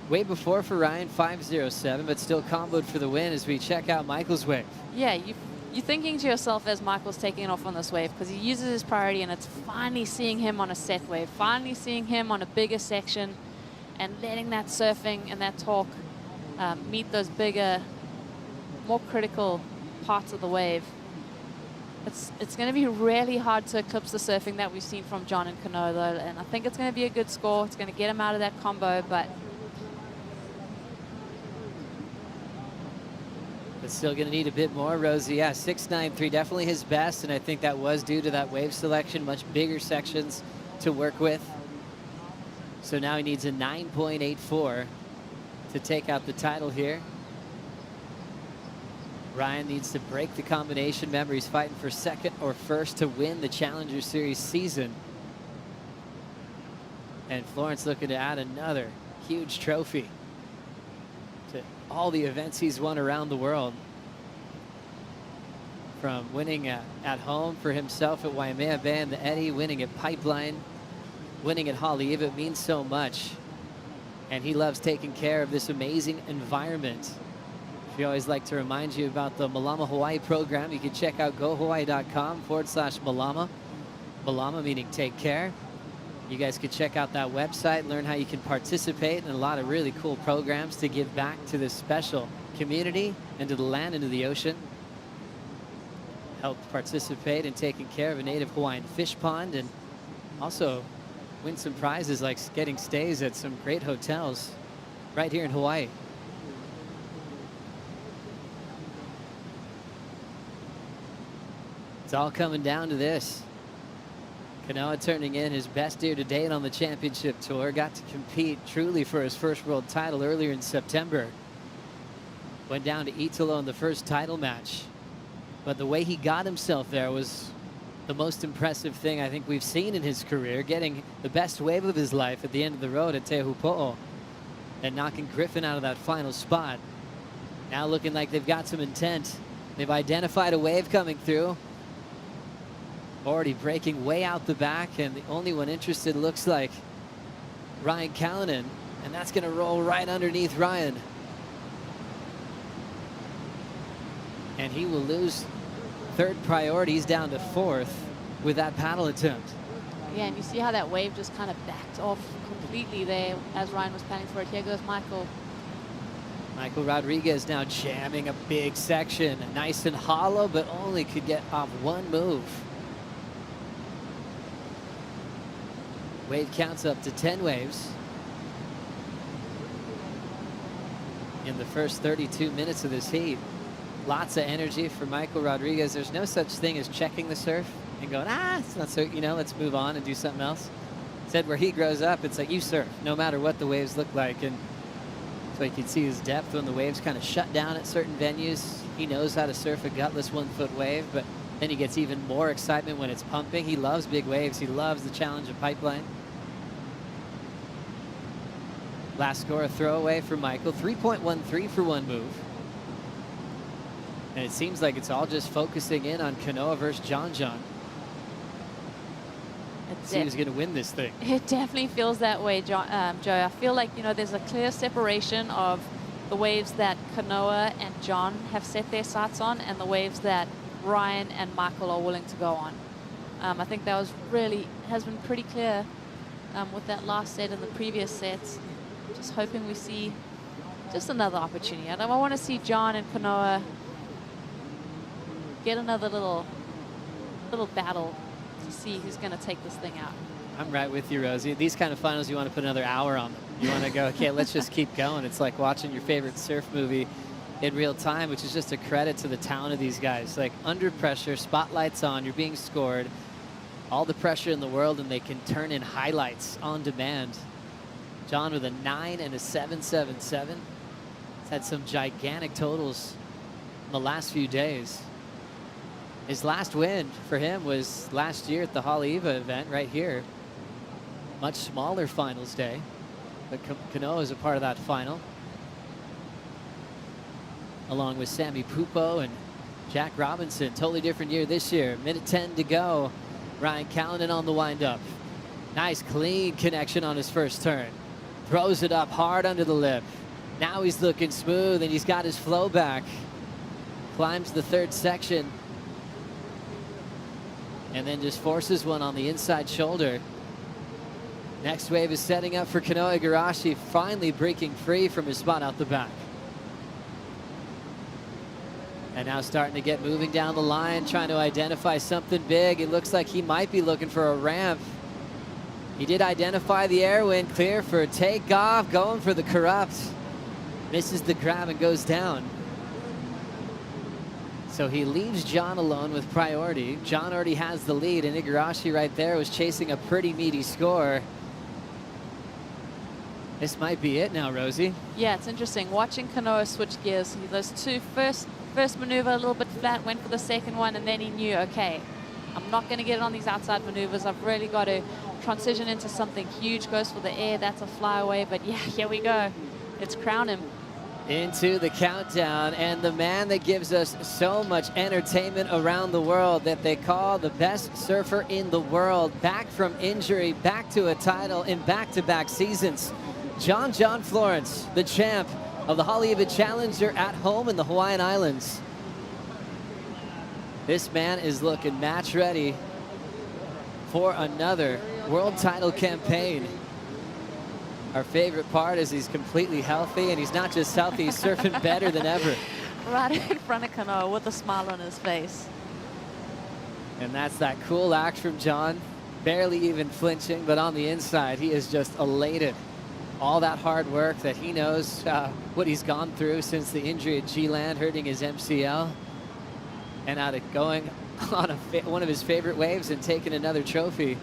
Way before for Ryan, 5.07, but still comboed for the win as we check out Michael's wave.
Yeah, you're thinking to yourself as Michael's taking off on this wave, because he uses his priority, and it's finally seeing him on a set wave, finally seeing him on a bigger section, and letting that surfing and that torque meet those bigger, more critical parts of the wave. It's going to be really hard to eclipse the surfing that we've seen from John and Kano, though, and I think it's going to be a good score. It's going to get him out of that combo, but
still going to need a bit more. Rosie, yeah, 6.93, definitely his best, and I think that was due to that wave selection, much bigger sections to work with. So now he needs a 9.84 to take out the title here. Ryan needs to break the combination. Remember, he's fighting for second or first to win the Challenger Series season. And Florence looking to add another huge trophy to all the events he's won around the world. From winning at home for himself at Waimea Bay and the Eddy, winning at Pipeline, winning at Haleiwa, it means so much. And he loves taking care of this amazing environment. We always like to remind you about the Malama Hawaii program. You can check out gohawaii.com/Malama. Malama meaning take care. You guys can check out that website, learn how you can participate in a lot of really cool programs to give back to this special community and to the land and to the ocean. Help participate in taking care of a native Hawaiian fish pond, and also win some prizes like getting stays at some great hotels right here in Hawaii. It's all coming down to this. Kanoa turning in his best year to date on the championship tour. Got to compete truly for his first world title earlier in September. Went down to Italo in the first title match. But the way he got himself there was the most impressive thing I think we've seen in his career, getting the best wave of his life at the end of the road at Tehupo'o and knocking Griffin out of that final spot. Now looking like they've got some intent. They've identified a wave coming through. Already breaking way out the back, and the only one interested looks like Ryan Callanan, and that's going to roll right underneath Ryan. And he will lose third priority. He's down to fourth with that paddle attempt.
yeah, and you see how that wave just kind of backed off completely there as Ryan was planning for it. Here goes Michael.
Michael Rodriguez now jamming a big section, nice and hollow, but only could get off one move. Wave counts up to 10 waves in the first 32 minutes of this heat. Lots of energy for Michael Rodriguez. There's no such thing as checking the surf and going, it's not so, let's move on and do something else. Said where he grows up, it's like you surf, no matter what the waves look like. And so you can see his depth when the waves kind of shut down at certain venues. He knows how to surf a gutless 1-foot wave, but then he gets even more excitement when it's pumping. He loves big waves. He loves the challenge of Pipeline. Last score, a throwaway for Michael. 3.13 for one move. And it seems like it's all just focusing in on Kanoa versus John John.
See who's going to win this thing.
It definitely feels that way, Joe. I feel like, there's a clear separation of the waves that Kanoa and John have set their sights on and the waves that Ryan and Michael are willing to go on. I think that has been pretty clear with that last set and the previous sets. Just hoping we see just another opportunity. I want to see John and Kanoa get another little battle to see who's going to take this thing out.
I'm right with you, Rosie. These kind of finals, you want to put another hour on them. You want to go, okay, let's just keep going. It's like watching your favorite surf movie in real time, which is just a credit to the talent of these guys. Like under pressure, spotlights on, you're being scored, all the pressure in the world, and they can turn in highlights on demand. John with a 9 and a 7.77. He's had some gigantic totals in the last few days. His last win for him was last year at the Haleiwa event right here. Much smaller finals day, but Kanoa is a part of that final. Along with Sammy Pupo and Jack Robinson. Totally different year this year. Minute 10 to go. Ryan Callanan on the windup. Nice clean connection on his first turn. Throws it up hard under the lip. Now he's looking smooth and he's got his flow back. Climbs the third section. And then just forces one on the inside shoulder. Next wave is setting up for Kanoa Igarashi, finally breaking free from his spot out the back. And now starting to get moving down the line, trying to identify something big. It looks like he might be looking for a ramp. He did identify the air wind, clear for takeoff, going for the corrupt. Misses the grab and goes down. So he leaves John alone with priority. John already has the lead, and Igarashi right there was chasing a pretty meaty score. This might be it now, Rosie.
Yeah, it's interesting. Watching Kanoa switch gears, those two first maneuver a little bit flat, went for the second one, and then he knew, okay, I'm not going to get it on these outside maneuvers. I've really got to transition into something huge. Goes for the air. That's a flyaway. But yeah, here we go. Let's crown him.
Into the countdown, and the man that gives us so much entertainment around the world, that they call the best surfer in the world, back from injury, back to a title in back-to-back seasons. John Florence, the champ of the Haleiwa Challenger at home in the Hawaiian Islands. This man is looking match ready for another world title campaign. Our favorite part is he's completely healthy, and he's not just healthy, he's surfing better than ever.
Right in front of Kanoa with a smile on his face.
And that's that cool act from John, barely even flinching, but on the inside, he is just elated. All that hard work that he knows what he's gone through since the injury at G-Land, hurting his MCL, and out of going on one of his favorite waves and taking another trophy.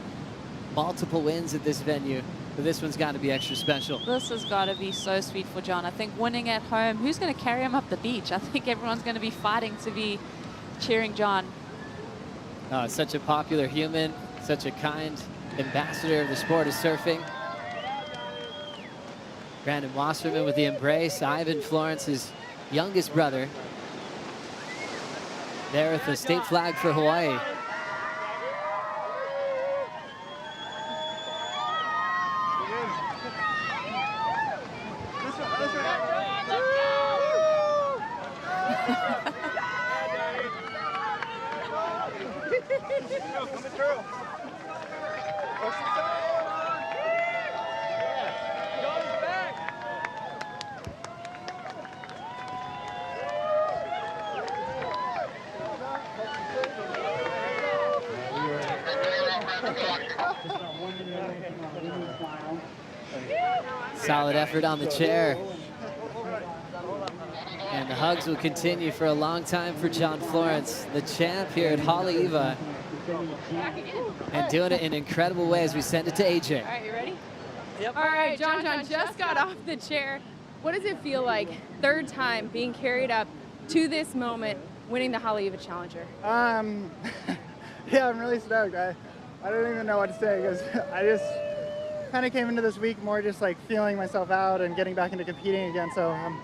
Multiple wins at this venue. But this one's got to be extra special.
This has got to be so sweet for John. I think winning at home, who's going to carry him up the beach? I think everyone's going to be fighting to be cheering John.
Such a popular human, such a kind ambassador of the sport of surfing. Brandon Wasserman with the embrace. Ivan Florence's youngest brother. There with the state flag for Hawaii. Solid effort on the chair. And the hugs will continue for a long time for John Florence, the champ here at Haleiwa. And doing it in an incredible way as we send it to AJ.
All right, you ready? Yep. All right, John just got off the chair. What does it feel like, third time being carried up to this moment, winning the Haleiwa Challenger?
Yeah, I'm really stoked. I don't even know what to say, because I just kind of came into this week more just like feeling myself out and getting back into competing again. So I'm,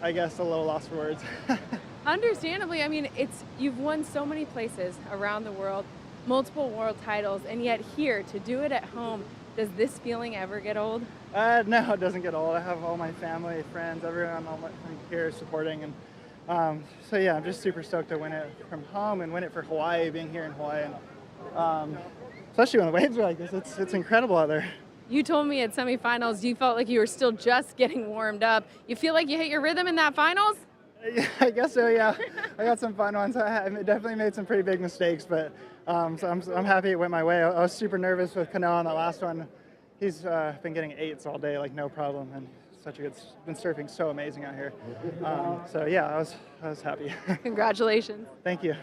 I guess, a little lost for words.
Understandably, I mean, you've won so many places around the world. multiple world titles, and yet here, to do it at home, does this feeling ever get old?
No, it doesn't get old. I have all my family, friends, everyone here supporting, and so yeah, I'm just super stoked to win it from home and win it for Hawaii, being here in Hawaii, and especially when the waves are like this. It's incredible out there.
You told me at semifinals you felt like you were still just getting warmed up. You feel like you hit your rhythm in that finals?
Yeah, I guess so, yeah. I got some fun ones. I definitely made some pretty big mistakes, but so I'm happy it went my way. I was super nervous with Kanoa on that last one. He's been getting 8s all day, like no problem, and been surfing so amazing out here. So yeah, I was happy.
Congratulations.
Thank you.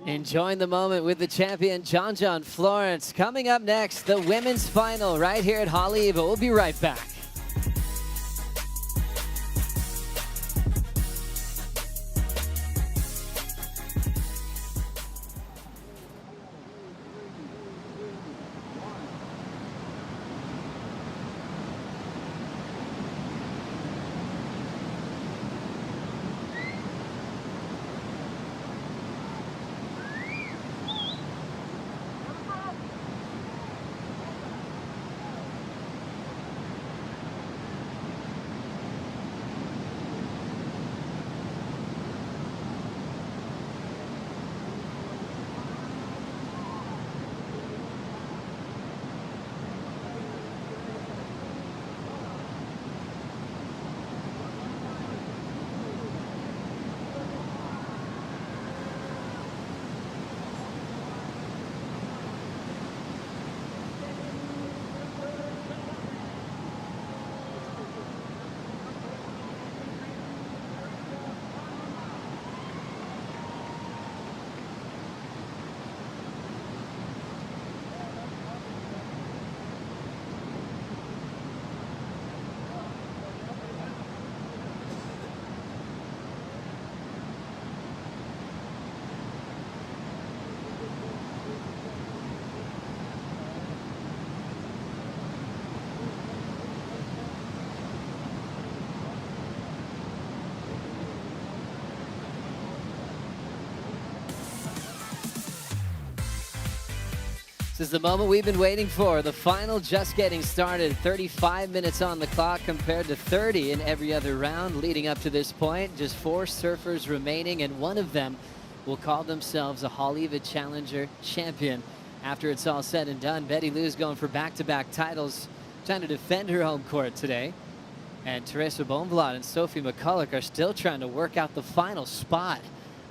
Enjoying the moment with the champion, John Florence. Coming up next, the women's final right here at Haleiwa. We'll be right back. This is the moment we've been waiting for. The final just getting started. 35 minutes on the clock compared to 30 in every other round leading up to this point. Just 4 surfers remaining, and one of them will call themselves a Haleiwa Challenger champion. After it's all said and done, Betty Lou's going for back-to-back titles, trying to defend her home court today. And Teresa Bonvalot and Sophie McCulloch are still trying to work out the final spot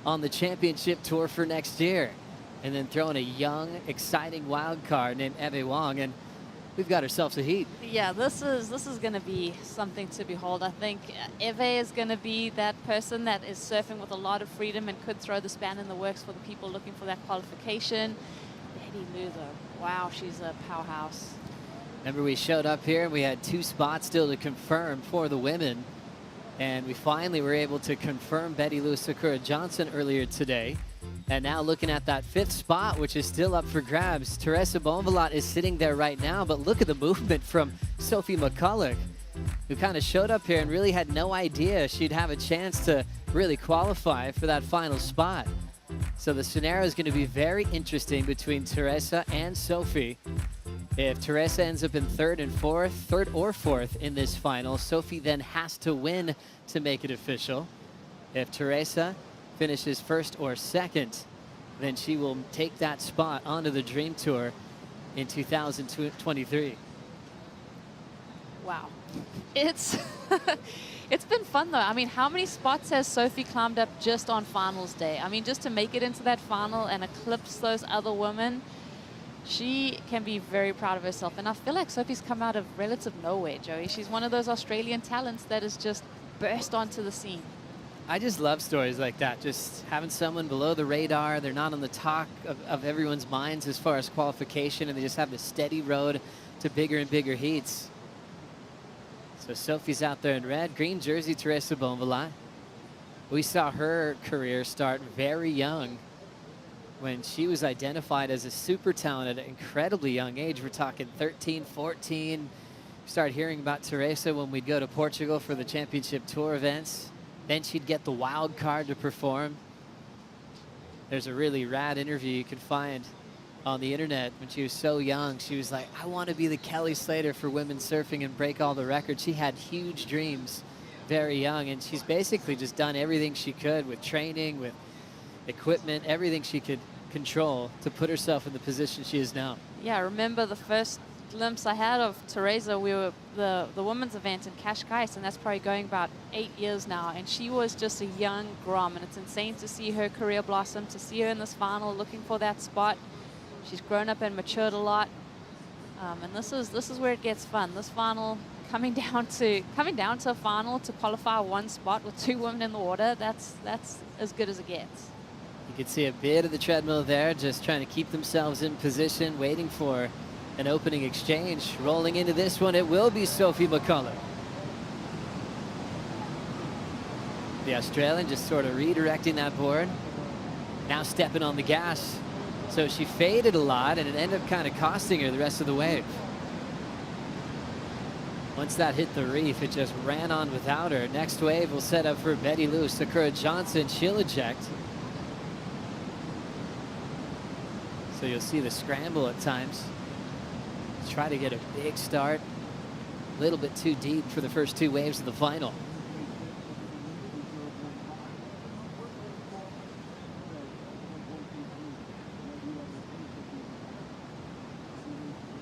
on the championship tour for next year. And then throwing a young, exciting wild card named Eve Wong, and we've got ourselves a heat.
Yeah, this is going to be something to behold. I think Eve is going to be that person that is surfing with a lot of freedom and could throw the span in the works for the people looking for that qualification. Betty Lou, though, wow, she's a powerhouse.
Remember, we showed up here and we had 2 spots still to confirm for the women, and we finally were able to confirm Betty Lou Sakura Johnson earlier today. And now looking at that 5th spot, which is still up for grabs. Teresa Bonvalot is sitting there right now, but look at the movement from Sophie McCulloch, who kind of showed up here and really had no idea she'd have a chance to really qualify for that final spot. So the scenario is going to be very interesting between Teresa and Sophie. If Teresa ends up in 3rd or 4th in this final, Sophie then has to win to make it official. If Teresa finishes 1st or 2nd, then she will take that spot onto the Dream Tour in 2023.
Wow. It's it's been fun, though. I mean, how many spots has Sophie climbed up just on finals day? I mean, just to make it into that final and eclipse those other women, she can be very proud of herself. And I feel like Sophie's come out of relative nowhere, Joey. She's one of those Australian talents that has just burst onto the scene.
I just love stories like that, just having someone below the radar. They're not on the talk of everyone's minds as far as qualification, and they just have the steady road to bigger and bigger heats. So Sophie's out there in red. Green jersey, Teresa Bonvalot. We saw her career start very young when she was identified as a super talent at an incredibly young age. We're talking 13, 14. Start hearing about Teresa when we'd go to Portugal for the championship tour events. Then she'd get the wild card to perform.
There's a really rad interview you can find on the internet when she was so young. She was like, I want to be the Kelly Slater for women's surfing and break all the records. She had huge dreams very young, and she's basically just done everything she could with training, with equipment, everything she could control to put herself in the position she is now.
Yeah, I remember the first glimpse I had of Teresa. We were the women's event in Cascais, and that's probably going about 8 years now, and she was just a young Grom, and it's insane to see her career blossom, to see her in this final looking for that spot. She's grown up and matured a lot, and this is where it gets fun. This final, coming down to a final to qualify one spot with 2 women in the water, that's as good as it gets.
You can see a bit of the treadmill there, just trying to keep themselves in position, waiting for an opening exchange. Rolling into this one, it will be Sophie McCullough. The Australian just sort of redirecting that board. Now stepping on the gas. So she faded a lot, and it ended up kind of costing her the rest of the wave. Once that hit the reef, it just ran on without her. Next wave will set up for Betty Lou. Sakura Johnson, she'll eject. So you'll see the scramble at times. Try to get a big start. A little bit too deep for the first 2 waves of the final.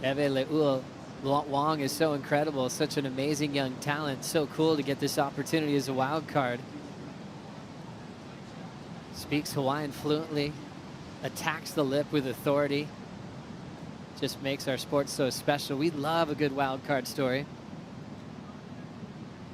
Eve Le'ua Wong is so incredible, such an amazing young talent. So cool to get this opportunity as a wild card. Speaks Hawaiian fluently, attacks the lip with authority. Just makes our sport so special. We love a good wild card story,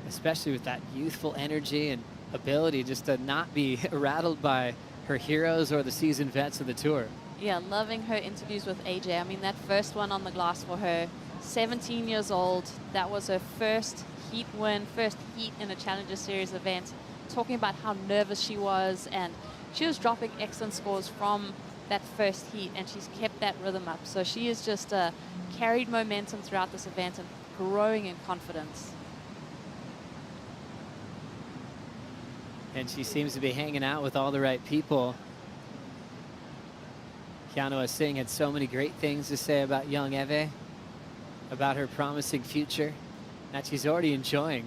especially with that youthful energy and ability just to not be rattled by her heroes or the seasoned vets of the tour.
Yeah, loving her interviews with AJ. I mean, that first one on the glass for her, 17 years old. That was her first heat win, first heat in a Challenger Series event. Talking about how nervous she was, and she was dropping excellent scores from that first heat, and she's kept that rhythm up. So she is just carried momentum throughout this event and growing in confidence.
And she seems to be hanging out with all the right people. Keanoa Singh had so many great things to say about young Eve, about her promising future that she's already enjoying.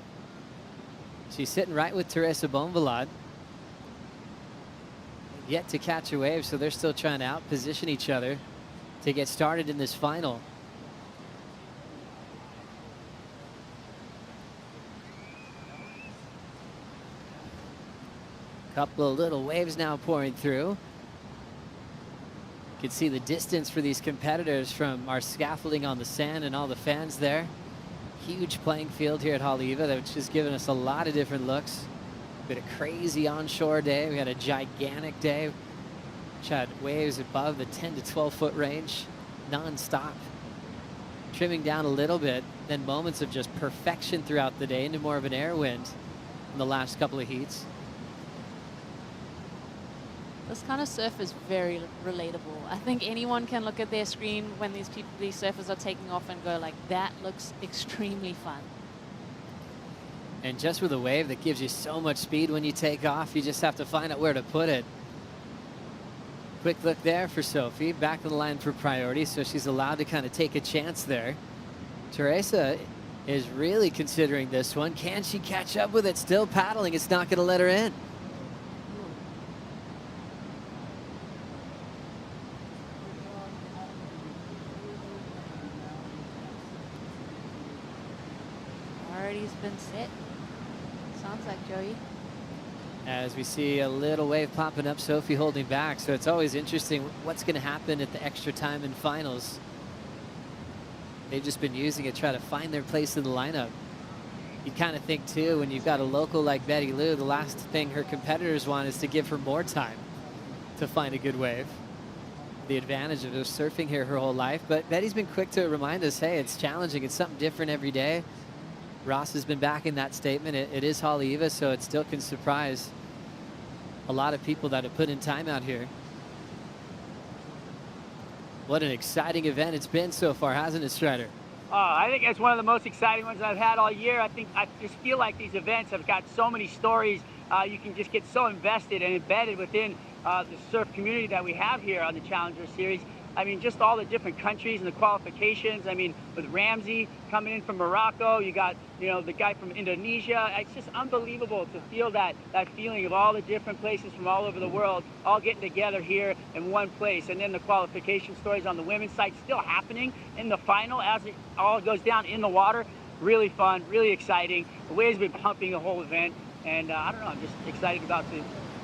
She's sitting right with Teresa Bonvalad. Yet to catch a wave, so they're still trying to outposition each other to get started in this final. Couple of little waves now pouring through. You can see the distance for these competitors from our scaffolding on the sand and all the fans there. Huge playing field here at Haleiwa, which has given us a lot of different looks. Been a crazy onshore day. We had a gigantic day, which had waves above the 10 to 12 foot range, non-stop. Trimming down a little bit, then moments of just perfection throughout the day into more of an air wind in the last couple of heats.
This kind of surf is very relatable. I think anyone can look at their screen when these surfers are taking off and go like, that looks extremely fun.
And just with a wave that gives you so much speed when you take off, you just have to find out where to put it. Quick look there for Sophie, back to the line for priority, so she's allowed to kind of take a chance there. Teresa is really considering this one. Can she catch up with it? Still paddling, it's not going to let her in.
Priority's been set. Sounds like Joey.
As we see a little wave popping up, Sophie holding back. So it's always interesting what's going to happen at the extra time in finals. They've just been using it, try to find their place in the lineup. You kind of think too, when you've got a local like Betty Lou, the last thing her competitors want is to give her more time to find a good wave. The advantage of surfing here her whole life. But Betty's been quick to remind us, hey, it's challenging. It's something different every day. Ross has been back in that statement. It is Haleiwa, so it still can surprise a lot of people that have put in time out here. What an exciting event it's been so far, hasn't it, Strider?
I think it's one of the most exciting ones I've had all year. I just feel like these events have got so many stories. You can just get so invested and embedded within the surf community that we have here on the Challenger Series. I mean, just all the different countries and the qualifications. I mean, with Ramsey coming in from Morocco, you got, you know, the guy from Indonesia. It's just unbelievable to feel that feeling of all the different places from all over the world all getting together here in one place. And then the qualification stories on the women's side still happening in the final as it all goes down in the water. Really fun, really exciting. The waves have been pumping the whole event. And I don't know, I'm just excited about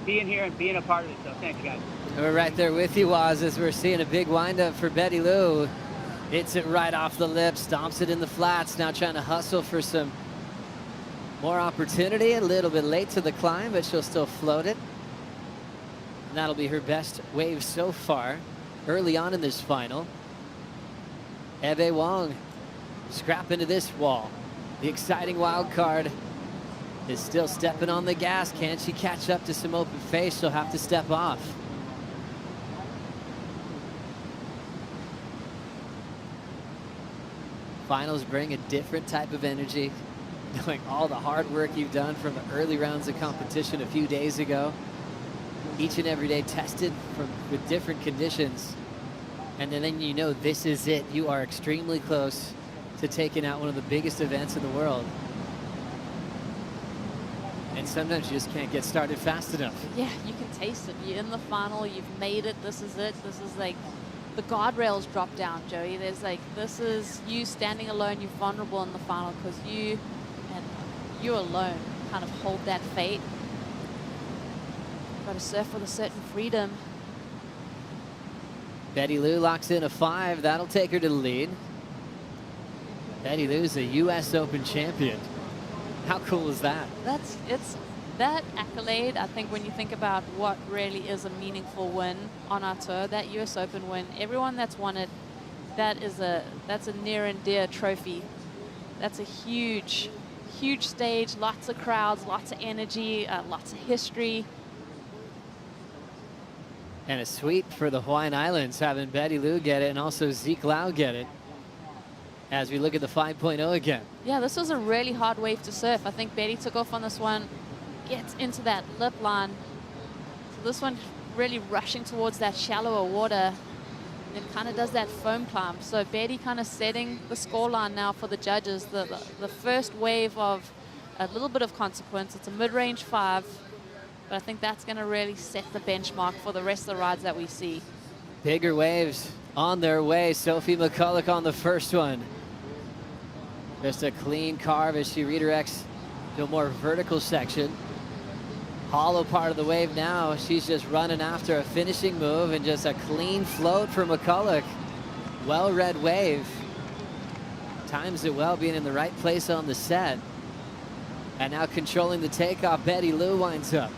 being here and being a part of it. So thanks, guys.
We're right there with you, Waz, as we're seeing a big windup for Betty Lou. Hits it right off the lip, stomps it in the flats, now trying to hustle for some more opportunity. A little bit late to the climb, but she'll still float it. And that'll be her best wave so far, early on in this final. Eve Wong scrap into this wall. The exciting wild card is still stepping on the gas. Can she catch up to some open face? She'll have to step off. Finals bring a different type of energy, knowing all the hard work you've done from the early rounds of competition a few days ago. Each and every day tested with different conditions. And then you know this is it. You are extremely close to taking out one of the biggest events in the world. And sometimes you just can't get started fast enough.
Yeah, you can taste it. You're in the final, you've made it, this is it. This is like, the guardrails drop down, Joey. There's like, this is you standing alone, you're vulnerable in the final because you alone kind of hold that fate. Got to surf with a certain freedom.
Betty Lou locks in a 5. That'll take her to the lead. Betty Lou's a U.S. Open champion. How cool is that?
It's that accolade. I think when you think about what really is a meaningful win on our tour, that U.S. Open win, everyone that's won it, that's a near and dear trophy. That's a huge stage, lots of crowds, lots of energy, lots of history.
And a sweep for the Hawaiian Islands, having Betty Lou get it and also Zeke Lau get it. As we look at the 5.0 again.
Yeah, this was a really hard wave to surf. I think Betty took off on this one, gets into that lip line. So this one really rushing towards that shallower water and kind of does that foam climb. So Betty kind of setting the score line now for the judges. The first wave of a little bit of consequence. It's a mid-range 5. But I think that's going to really set the benchmark for the rest of the rides that we see.
Bigger waves on their way. Sophie McCulloch on the first one. Just a clean carve as she redirects to a more vertical section. Hollow part of the wave now. She's just running after a finishing move and just a clean float for McCulloch. Well-read wave. Times it well, being in the right place on the set. And now controlling the takeoff, Betty Lou winds up.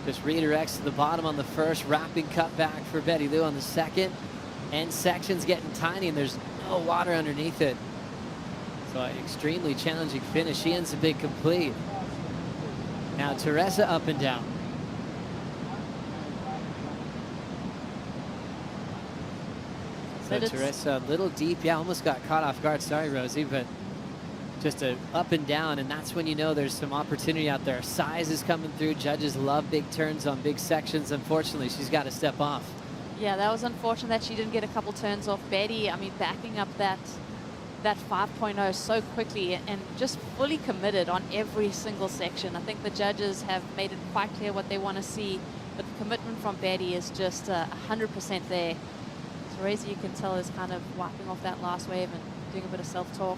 Just redirects to the bottom on the first, wrapping cut back for Betty Lou on the second. End section's getting tiny and there's no water underneath it. So an extremely challenging finish. She ends the big complete. Now Teresa up and down. So Teresa a little deep. Yeah, almost got caught off guard. Sorry, Rosie, but just a up and down, and that's when you know there's some opportunity out there. Size is coming through. Judges love big turns on big sections. Unfortunately, she's got to step off.
Yeah, that was unfortunate that she didn't get a couple turns off. Betty, I mean, backing up that 5.0 so quickly and just fully committed on every single section. I think the judges have made it quite clear what they want to see, but the commitment from Betty is just 100% there. Teresa, you can tell, is kind of wiping off that last wave and doing a bit of self-talk.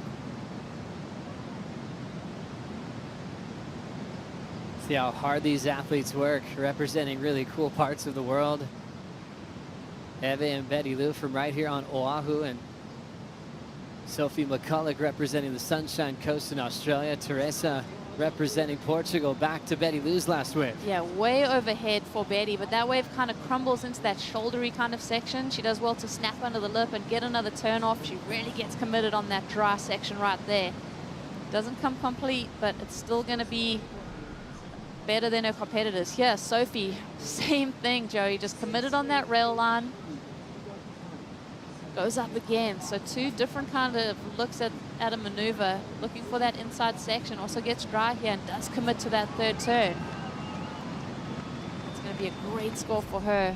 See how hard these athletes work, representing really cool parts of the world. Eve and Betty Lou from right here on Oahu, and Sophie McCulloch representing the Sunshine Coast in Australia. Teresa representing Portugal. Back to Betty Lou's last wave.
Yeah, way overhead for Betty, but that wave kind of crumbles into that shouldery kind of section. She does well to snap under the lip and get another turn off. She really gets committed on that dry section right there. Doesn't come complete, but it's still going to be better than her competitors. Here, Sophie, same thing, Joey, just committed on that rail line. goes up again. So two different kind of looks at a maneuver, looking for that inside section. Also gets dry here and does commit to that third turn. It's going to be a great score for her.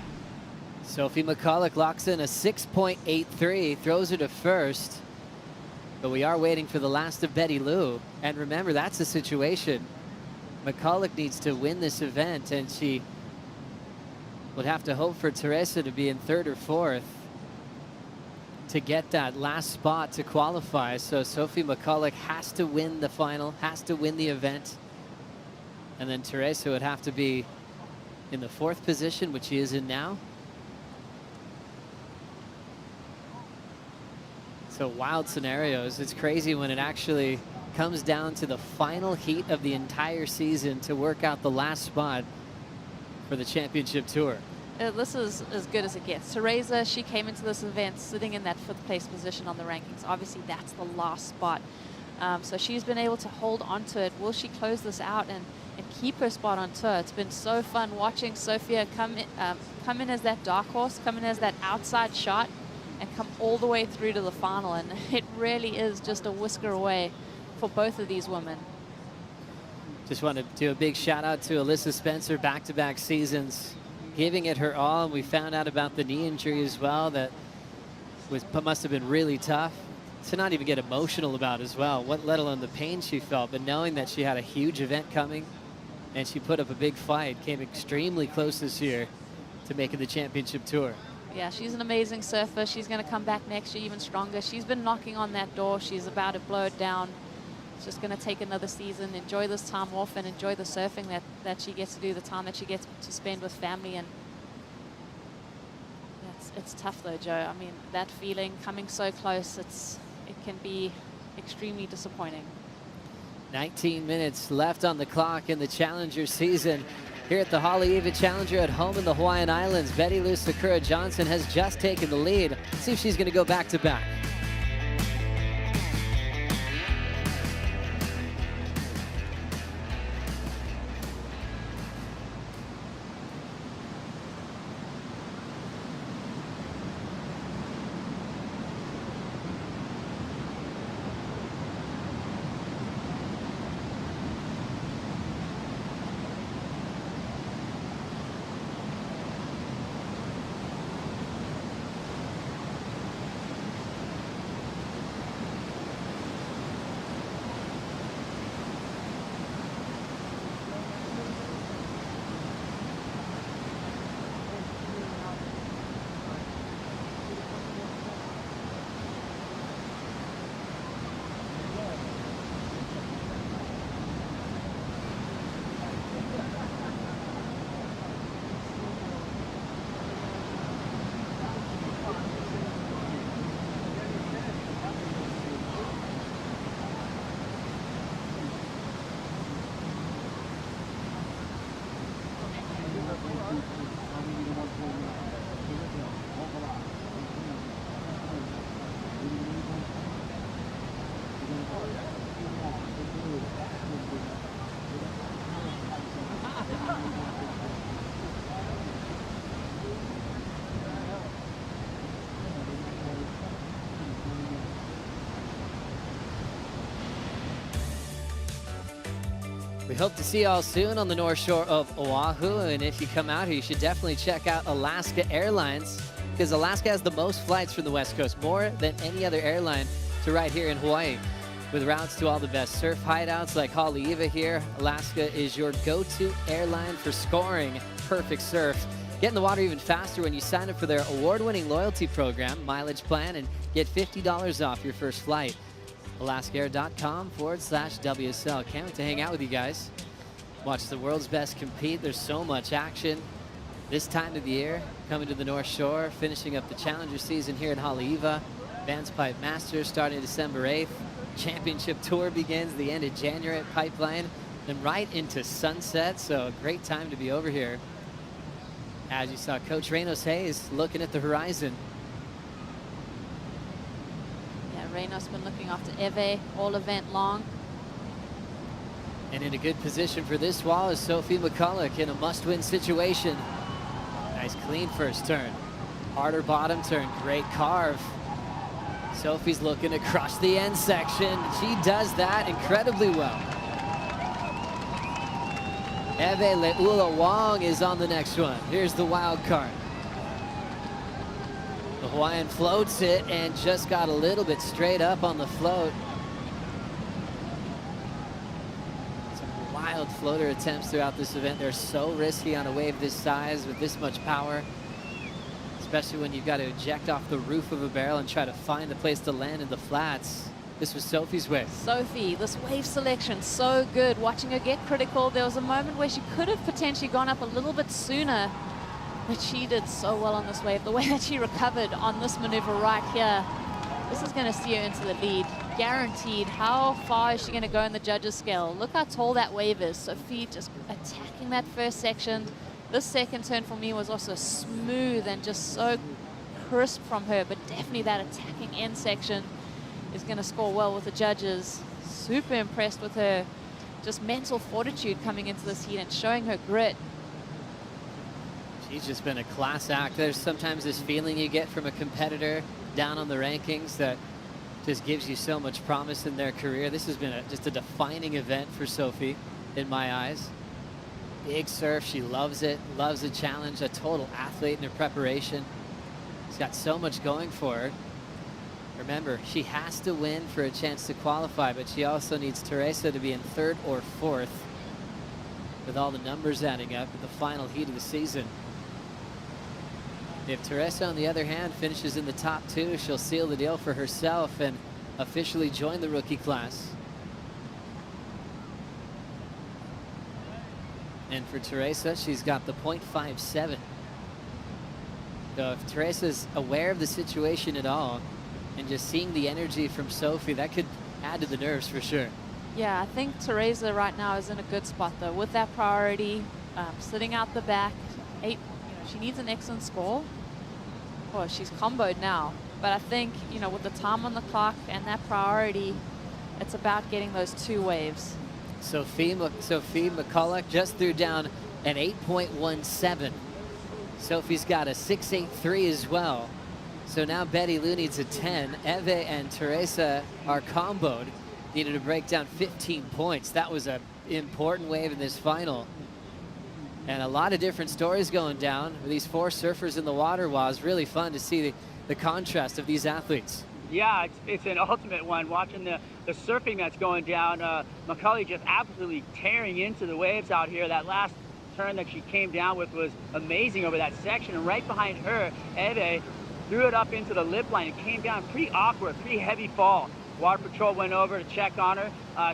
Sophie McCulloch locks in a 6.83, throws her to first. But we are waiting for the last of Betty Lou. And remember, that's the situation. McCulloch needs to win this event, and she would have to hope for Teresa to be in third or fourth to get that last spot to qualify. So Sophie McCulloch has to win the final, has to win the event. And then Teresa would have to be in the fourth position, which she is in now. So wild scenarios. It's crazy when it actually comes down to the final heat of the entire season to work out the last spot for the championship tour.
This is as good as it gets. Teresa, she came into this event sitting in that 5th place position on the rankings. Obviously, that's the last spot. So she's been able to hold on to it. Will she close this out and keep her spot on tour? It's been so fun watching Sophia come in as that dark horse, come in as that outside shot, and come all the way through to the final. And it really is just a whisker away for both of these women.
Just want to do a big shout out to Alyssa Spencer, back-to-back seasons, giving it her all. And we found out about the knee injury as well that must have been really tough to not even get emotional about as well, let alone the pain she felt. But knowing that she had a huge event coming and she put up a big fight, came extremely close this year to making the championship tour.
Yeah, she's an amazing surfer. She's going to come back next year even stronger. She's been knocking on that door. She's about to blow it down. It's just going to take another season, enjoy this time off, and enjoy the surfing that she gets to do, the time that she gets to spend with family. And it's tough though, Joe. I mean, that feeling coming so close, it can be extremely disappointing.
19 minutes left on the clock in the Challenger season. Here at the Haleiwa Challenger at home in the Hawaiian Islands, Betty Lou Sakura Johnson has just taken the lead. Let's see if she's going to go back-to-back. We hope to see you all soon on the North Shore of Oahu. And if you come out here, you should definitely check out Alaska Airlines, because Alaska has the most flights from the West Coast, more than any other airline to right here in Hawaii. With routes to all the best surf hideouts like Haleiwa here, Alaska is your go-to airline for scoring perfect surf. Get in the water even faster when you sign up for their award-winning loyalty program, Mileage Plan, and get $50 off your first flight. alaskaair.com/WSL. Can't wait to hang out with you guys. Watch the world's best compete. There's so much action this time of the year. Coming to the North Shore, finishing up the Challenger season here in Haleiwa. Vans Pipe Masters starting December 8th. Championship Tour begins the end of January at Pipeline. Then right into sunset, so a great time to be over here. As you saw, Coach Reynos Hayes looking at the horizon.
Reynos been looking after Eve all event long.
And in a good position for this wall is Sophie McCulloch in a must-win situation. Nice clean first turn. Harder bottom turn, great carve. Sophie's looking to crush the end section. She does that incredibly well. Eve Leula Wong is on the next one. Here's the wild card. The Hawaiian floats it and just got a little bit straight up on the float. Some wild floater attempts throughout this event. They're so risky on a wave this size with this much power, especially when you've got to eject off the roof of a barrel and try to find a place to land in the flats. This was Sophie's wave.
Sophie, this wave selection, so good. Watching her get critical, there was a moment where she could have potentially gone up a little bit sooner, but she did so well on this wave. The way that she recovered on this maneuver right here, this is going to steer into the lead. Guaranteed. How far is she going to go in the judges' scale? Look how tall that wave is. Sophie just attacking that first section. This second turn for me was also smooth and just so crisp from her, but definitely that attacking end section is going to score well with the judges. Super impressed with her just mental fortitude coming into this heat and showing her grit.
She's just been a class act. There's sometimes this feeling you get from a competitor down on the rankings that just gives you so much promise in their career. This has been just a defining event for Sophie in my eyes. Big surf, she loves it, loves a challenge, a total athlete in her preparation. She's got so much going for her. Remember, she has to win for a chance to qualify, but she also needs Teresa to be in 3rd or 4th with all the numbers adding up at the final heat of the season. If Teresa, on the other hand, finishes in the top 2, she'll seal the deal for herself and officially join the rookie class. And for Teresa, she's got the .57. So if Teresa's aware of the situation at all, and just seeing the energy from Sophie, that could add to the nerves for sure.
Yeah, I think Teresa right now is in a good spot though, with that priority, sitting out the back. She needs an excellent score. Oh, she's comboed now. But I think, with the time on the clock and that priority, it's about getting those 2 waves.
Sophie McCulloch just threw down an 8.17. Sophie's got a 6.83 as well. So now Betty Lou needs a 10. Eve and Teresa are comboed. Needed to break down 15 points. That was an important wave in this final. And a lot of different stories going down with these 4 surfers in the water. Was really fun to see the contrast of these athletes.
Yeah, it's an ultimate one. Watching the surfing that's going down. McCulloch just absolutely tearing into the waves out here. That last turn that she came down with was amazing over that section. And right behind her, Eve threw it up into the lip line. It came down pretty awkward, pretty heavy fall. Water Patrol went over to check on her.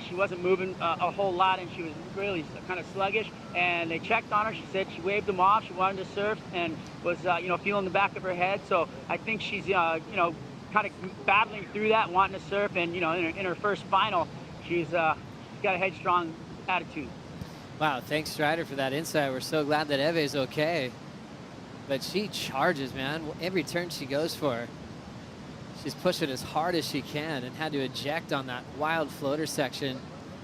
She wasn't moving a whole lot, and she was really kind of sluggish. And they checked on her. She said she waved them off. She wanted to surf and was, feeling the back of her head. So I think she's, kind of battling through that, wanting to surf. And, in her first final, she's got a headstrong attitude.
Wow, thanks, Strider, for that insight. We're so glad that Eve is okay. But she charges, man. Every turn she goes for, she's pushing as hard as she can and had to eject on that wild floater section.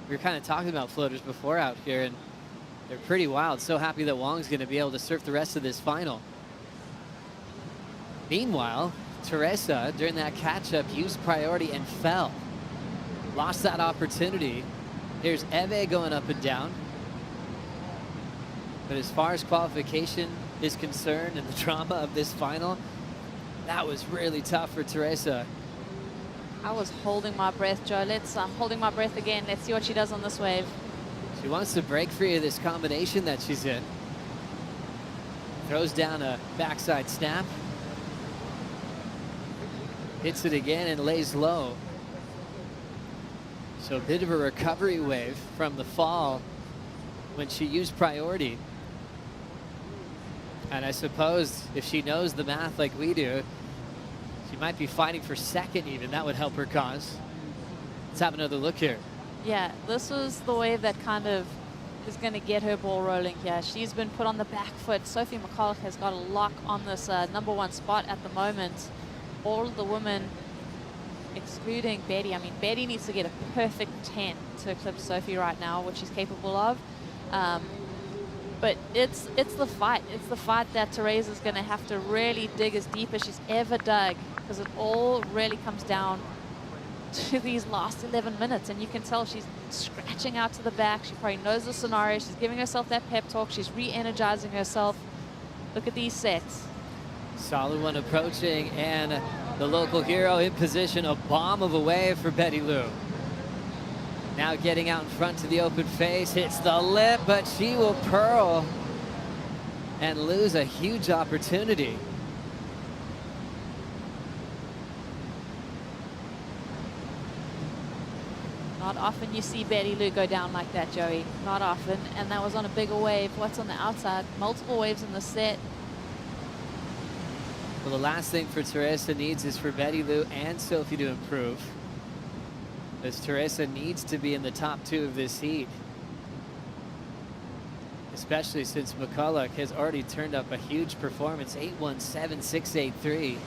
We were kind of talking about floaters before out here, and they're pretty wild. So happy that Wong's going to be able to surf the rest of this final. Meanwhile, Teresa, during that catch-up, used priority and fell. Lost that opportunity. Here's Eve going up and down. But as far as qualification is concerned and the drama of this final, that was really tough for Teresa.
I was holding my breath, Joe. I'm holding my breath again. Let's see what she does on this wave.
She wants to break free of this combination that she's in. Throws down a backside snap. Hits it again and lays low. So a bit of a recovery wave from the fall when she used priority. And I suppose if she knows the math like we do, she might be fighting for second even. That would help her cause. Let's have another look here.
Yeah, this was the wave that kind of is going to get her ball rolling here. She's been put on the back foot. Sophie McCulloch has got a lock on this #1 spot at the moment. All of the women, excluding Betty. I mean, Betty needs to get a perfect 10 to eclipse Sophie right now, which she's capable of. But it's the fight. It's the fight that Teresa's going to have to really dig as deep as she's ever dug because it all really comes down to these last 11 minutes, and you can tell she's scratching out to the back. She probably knows the scenario. She's giving herself that pep talk. She's re-energizing herself. Look at these sets.
Solid one approaching, and the local hero in position, a bomb of a wave for Betty Lou. Now getting out in front to the open face, hits the lip, but she will pearl and lose a huge opportunity.
Not often you see Betty Lou go down like that, Joey. Not often. And that was on a bigger wave. What's on the outside? Multiple waves in the set.
Well, the last thing for Teresa needs is for Betty Lou and Sophie to improve, as Teresa needs to be in the top 2 of this heat, especially since McCulloch has already turned up a huge performance, 817, 683.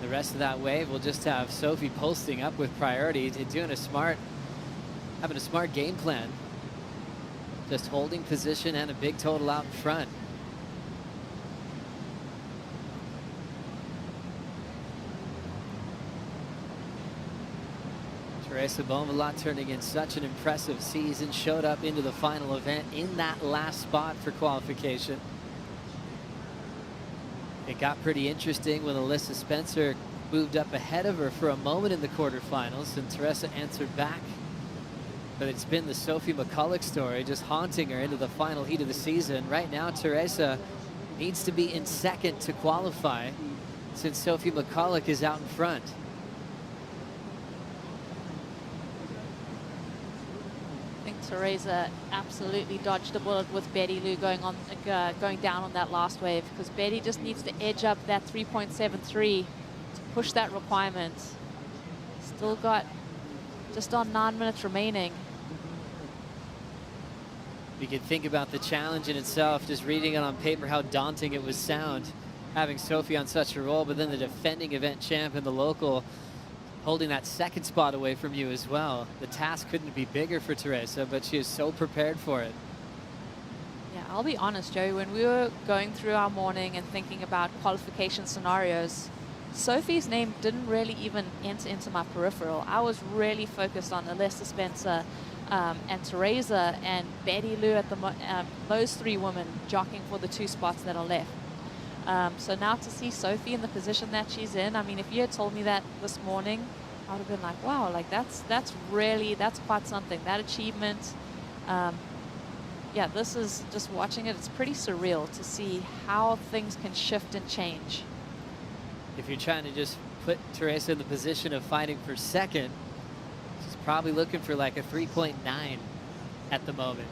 The rest of that wave will just have Sophie posting up with priority, doing having a smart game plan, just holding position and a big total out in front. Teresa Beaumoulin turning in such an impressive season, showed up into the final event in that last spot for qualification. It got pretty interesting when Alyssa Spencer moved up ahead of her for a moment in the quarterfinals, and Teresa answered back. But it's been the Sophie McCulloch story just haunting her into the final heat of the season. Right now, Teresa needs to be in second to qualify, since Sophie McCulloch is out in front.
I think Teresa absolutely dodged a bullet with Betty Lou going down on that last wave, because Betty just needs to edge up that 3.73 to push that requirement. Still got just on 9 minutes remaining.
You can think about the challenge in itself, just reading it on paper, how daunting it would sound, having Sophie on such a roll, but then the defending event champ and the local holding that second spot away from you as well. The task couldn't be bigger for Teresa, but she is so prepared for it.
Yeah, I'll be honest, Joey, when we were going through our morning and thinking about qualification scenarios, Sophie's name didn't really even enter into my peripheral. I was really focused on Alyssa Spencer and Teresa and Betty Lou at those 3 women jockeying for the 2 spots that are left. So now to see Sophie in the position that she's in, I mean, if you had told me that this morning, I would have been like, wow, like that's quite something, that achievement. Yeah, this is just watching it, it's pretty surreal to see how things can shift and change.
If you're trying to just put Teresa in the position of fighting for second, she's probably looking for like a 3.9 at the moment.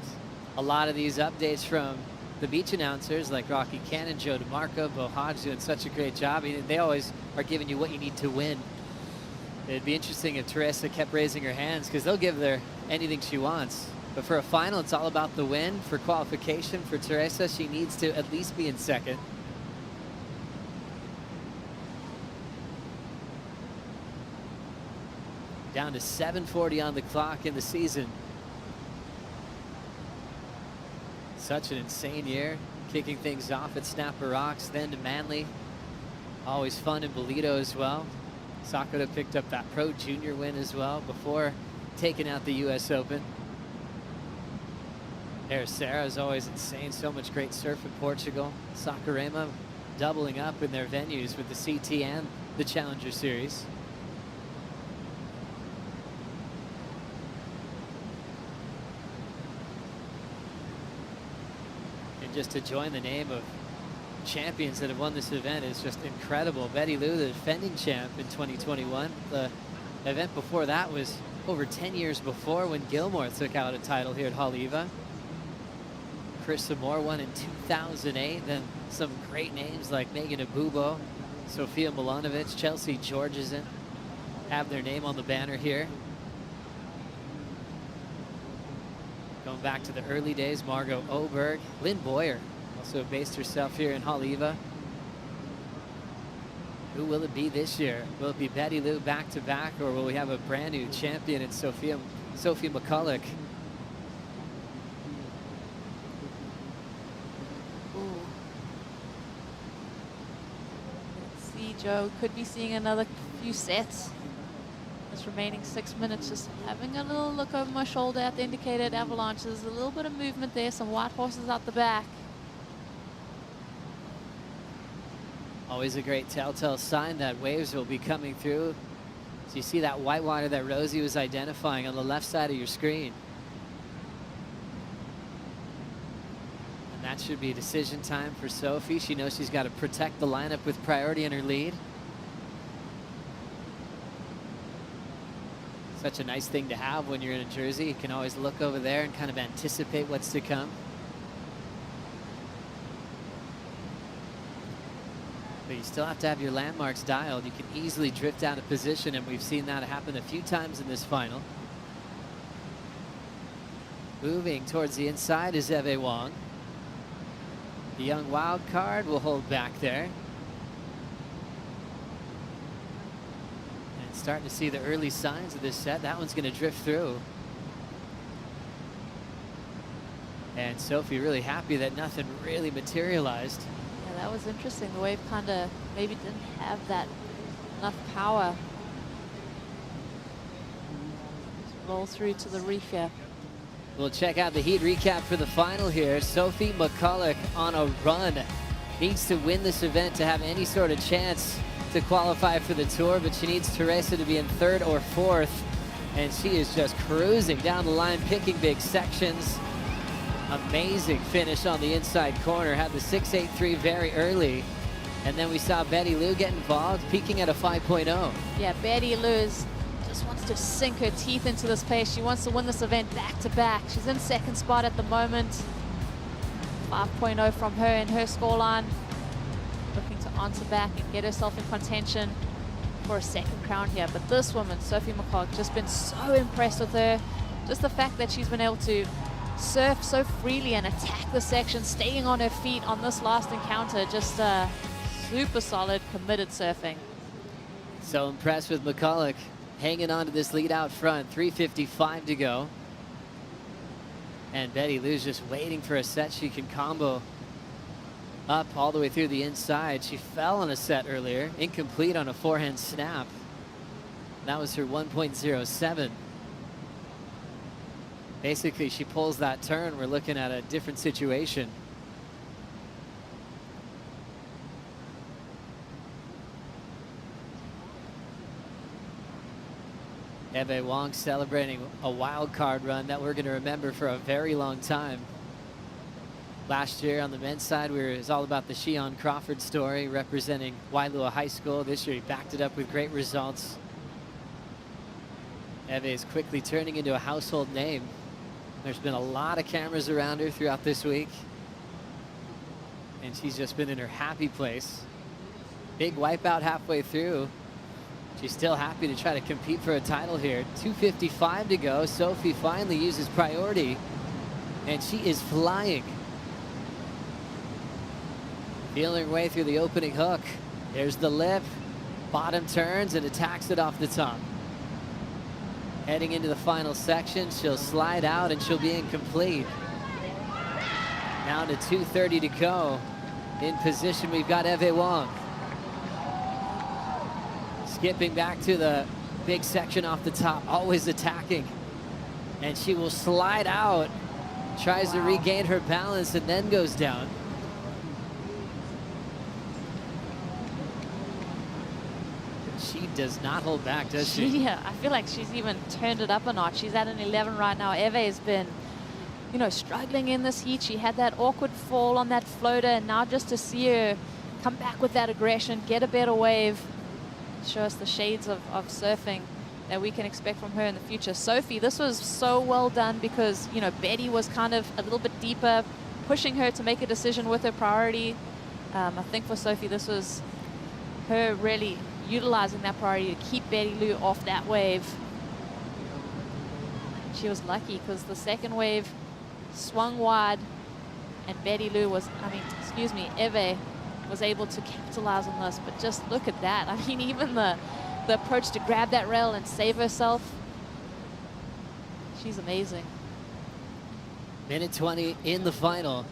A lot of these updates from the beach announcers like Rocky Cannon, Joe DeMarco, Bo Hodge doing such a great job. I mean, they always are giving you what you need to win. It'd be interesting if Teresa kept raising her hands, because they'll give her anything she wants. But for a final, it's all about the win. For qualification, for Teresa, she needs to at least be in second. Down to 7:40 on the clock in the season. Such an insane year, kicking things off at Snapper Rocks, then to Manly. Always fun in Bolito as well. Sakura picked up that Pro Junior win as well before taking out the US Open. There's Sarah, is always insane, so much great surf in Portugal. Sakurema doubling up in their venues with the CT and the Challenger Series. Just to join the name of champions that have won this event is just incredible. Betty Lou, the defending champ in 2021. The event before that was over 10 years before, when Gilmore took out a title here at Haleiwa. Chris Moore won in 2008. Then some great names like Megan Abubo, Sofia Milanovic, Chelsea Georgeson have their name on the banner here. Going back to the early days, Margot Oberg, Lynn Boyer also based herself here in Haleiwa. Who will it be this year? Will it be Betty Lou back-to-back, or will we have a brand new champion in Sophie McCulloch?
Joe could be seeing another few sets. This remaining 6 minutes, just having a little look over my shoulder at the indicated avalanche. There's a little bit of movement there, some white horses out the back.
Always a great telltale sign that waves will be coming through. So you see that white water that Rosie was identifying on the left side of your screen. And that should be decision time for Sophie. She knows she's got to protect the lineup with priority in her lead. Such a nice thing to have when you're in a jersey. You can always look over there and kind of anticipate what's to come. But you still have to have your landmarks dialed. You can easily drift out of position, and we've seen that happen a few times in this final. Moving towards the inside is Eve Wong. The young wild card will hold back there. And starting to see the early signs of this set. That one's going to drift through. And Sophie really happy that nothing really materialized.
Yeah, that was interesting. The wave kind of maybe didn't have that enough power. Just roll through to the reef here.
We'll check out the heat recap for the final here. Sophie McCulloch on a run. Needs to win this event to have any sort of chance to qualify for the tour, but she needs Teresa to be in 3rd or 4th. And she is just cruising down the line, picking big sections. Amazing finish on the inside corner. Had the 6.83 very early. And then we saw Betty Lou get involved, peaking at a 5.0.
Yeah, Betty Lou just wants to sink her teeth into this pace. She wants to win this event back to back. She's in 2nd spot at the moment. 5.0 from her in her scoreline. Looking to answer back and get herself in contention for a 2nd crown here. But this woman, Sophie McCulloch, just been so impressed with her. Just the fact that she's been able to surf so freely and attack the section, staying on her feet on this last encounter. Just super solid, committed surfing.
So impressed with McCulloch, hanging on to this lead out front. 3:55 to go. And Betty Lou's just waiting for a set she can combo up all the way through the inside. She fell on a set earlier, incomplete on a forehand snap. That was her 1.07. Basically, she pulls that turn. We're looking at a different situation. Eve Wong celebrating a wild card run that we're going to remember for a very long time. Last year on the men's side, it was all about the Shion Crawford story, representing Wailua High School. This year, he backed it up with great results. Eve is quickly turning into a household name. There's been a lot of cameras around her throughout this week. And she's just been in her happy place. Big wipeout halfway through. She's still happy to try to compete for a title here. 2:55 to go. Sophie finally uses priority. And she is flying. Feeling her way through the opening hook. There's the lip. Bottom turns and attacks it off the top. Heading into the final section, she'll slide out and she'll be incomplete. Now to 2:30 to go. In position, we've got Eve Wong. Skipping back to the big section off the top, always attacking. And she will slide out, tries to regain her balance and then goes down. She does not hold back, does she?
Yeah, I feel like she's even turned it up a notch. She's at an 11 right now. Eve has been, you know, struggling in this heat. She had that awkward fall on that floater, and now just to see her come back with that aggression, get a better wave, show us the shades of surfing that we can expect from her in the future. Sophie, this was so well done because, you know, Betty was kind of a little bit deeper, pushing her to make a decision with her priority. I think for Sophie, this was her really utilizing that priority to keep Betty Lou off that wave. She was lucky because the second wave swung wide and Betty Lou was, Eve was able to capitalize on this. But just look at that. I mean, even the approach to grab that rail and save herself. She's amazing.
Minute 20 in the final.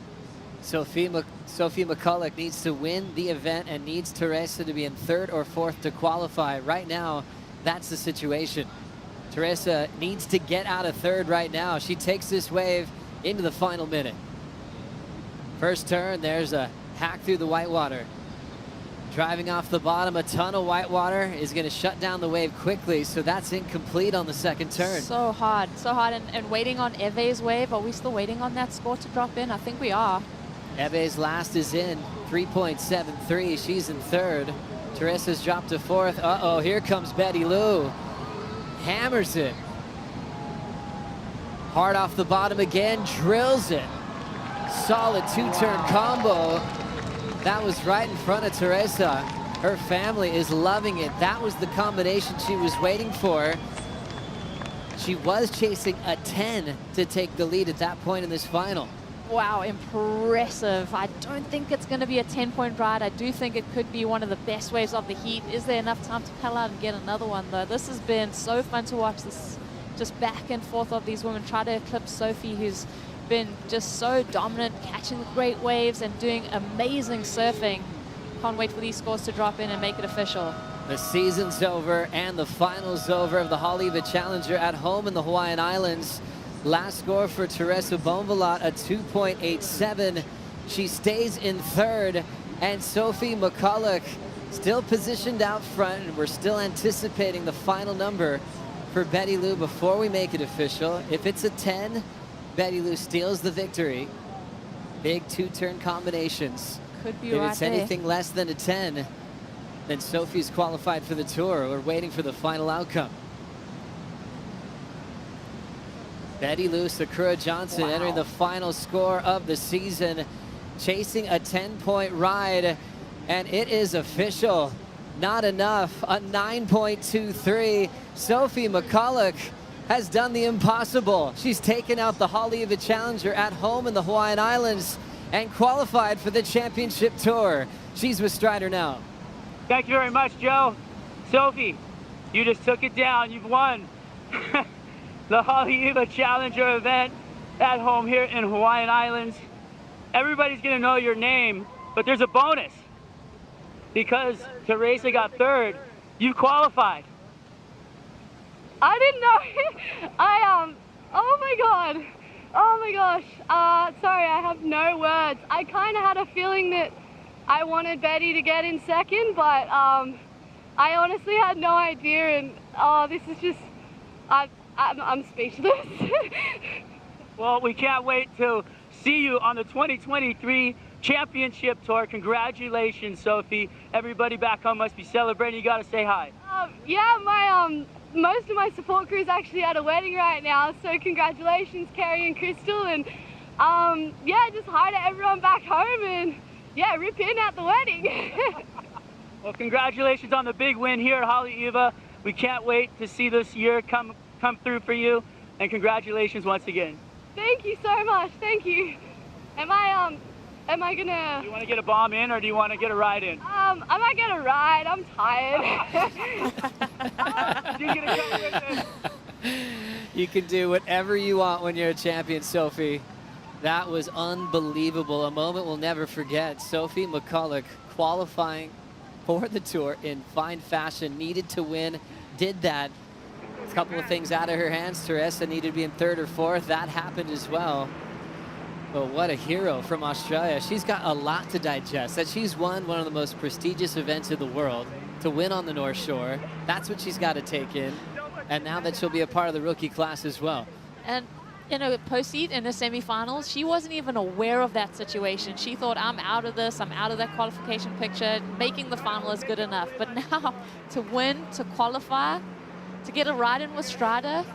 Sophie Sophie McCulloch needs to win the event and needs Teresa to be in 3rd or 4th to qualify. Right now, that's the situation. Teresa needs to get out of 3rd right now. She takes this wave into the final minute. First turn, there's a hack through the whitewater. Driving off the bottom, a ton of whitewater is going to shut down the wave quickly, so that's incomplete on the second turn.
So hard, and waiting on Eve's wave. Are we still waiting on that score to drop in? I think we are.
Eve's last is in, 3.73. She's in 3rd. Teresa's dropped to 4th. Uh-oh, here comes Betty Lou. Hammers it. Hard off the bottom again, drills it. Solid 2-turn combo. That was right in front of Teresa. Her family is loving it. That was the combination she was waiting for. She was chasing a 10 to take the lead at that point in this final.
Wow, impressive. I don't think it's going to be a 10-point ride. I do think it could be one of the best waves of the heat. Is there enough time to pedal out and get another one, though? This has been so fun to watch, this just back and forth of these women try to eclipse Sophie, who's been just so dominant, catching the great waves and doing amazing surfing. Can't wait for these scores to drop in and make it official.
The season's over and the final's over of the Haleiwa Challenger at home in the Hawaiian Islands. Last score for Teresa Bonvillaat, a 2.87. She stays in 3rd, and Sophie McCulloch still positioned out front, and we're still anticipating the final number for Betty Lou before we make it official. If it's a 10, Betty Lou steals the victory. Big 2-turn combinations.
Could be
if
right
it's
there.
anything less than a 10, then Sophie's qualified for the tour. We're waiting for the final outcome. Betty Lou, Sakura Johnson entering the final score of the season, chasing a 10-point ride, and it is official. Not enough, a 9.23. Sophie McCulloch has done the impossible. She's taken out the Haleiwa Challenger at home in the Hawaiian Islands and qualified for the championship tour. She's with Strider now.
Thank you very much, Joe. Sophie, you just took it down. You've won the Haleiwa Challenger event at home here in Hawaiian Islands. Everybody's gonna know your name, but there's a bonus. Because Teresa got 3rd, you qualified.
I didn't know. Oh my god. Oh my gosh. Sorry, I have no words. I kind of had a feeling that I wanted Betty to get in 2nd, but I honestly had no idea, and this is just, I'm speechless.
Well, we can't wait to see you on the 2023 championship tour. Congratulations, Sophie. Everybody back home must be celebrating. You got to say hi.
Yeah, my most of my support crew is actually at a wedding right now, so congratulations, Carrie and Crystal, and yeah, just hi to everyone back home, and yeah, rip in at the wedding.
Well, congratulations on the big win here at Haleiwa. We can't wait to see this year come through for you, and congratulations once again.
Thank you so much. Thank you. Am I gonna?
Do you want to get a bomb in, or do you want to get a ride in?
I might get a ride. I'm tired.
You're gonna come with us.
You can do whatever you want when you're a champion, Sophie. That was unbelievable. A moment we'll never forget. Sophie McCulloch qualifying for the tour in fine fashion. Needed to win. Did that. A couple of things out of her hands. Teresa needed to be in 3rd or 4th. That happened as well. But what a hero from Australia. She's got a lot to digest. That she's won one of the most prestigious events in the world, to win on the North Shore. That's what she's got to take in. And now that she'll be a part of the rookie class as well.
And you know, post-heat in the semifinals, she wasn't even aware of that situation. She thought, I'm out of this, I'm out of that qualification picture, making the final is good enough. But now, to win, to qualify, to get a ride in with Strider.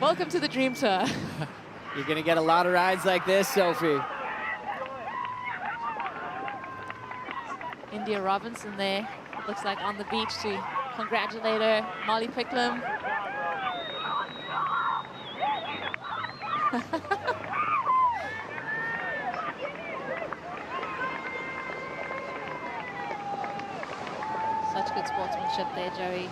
Welcome to the Dream Tour.
You're gonna get a lot of rides like this, Sophie.
India Robinson there, looks like on the beach to congratulate her. Molly Picklum. Such good sportsmanship there, Joey.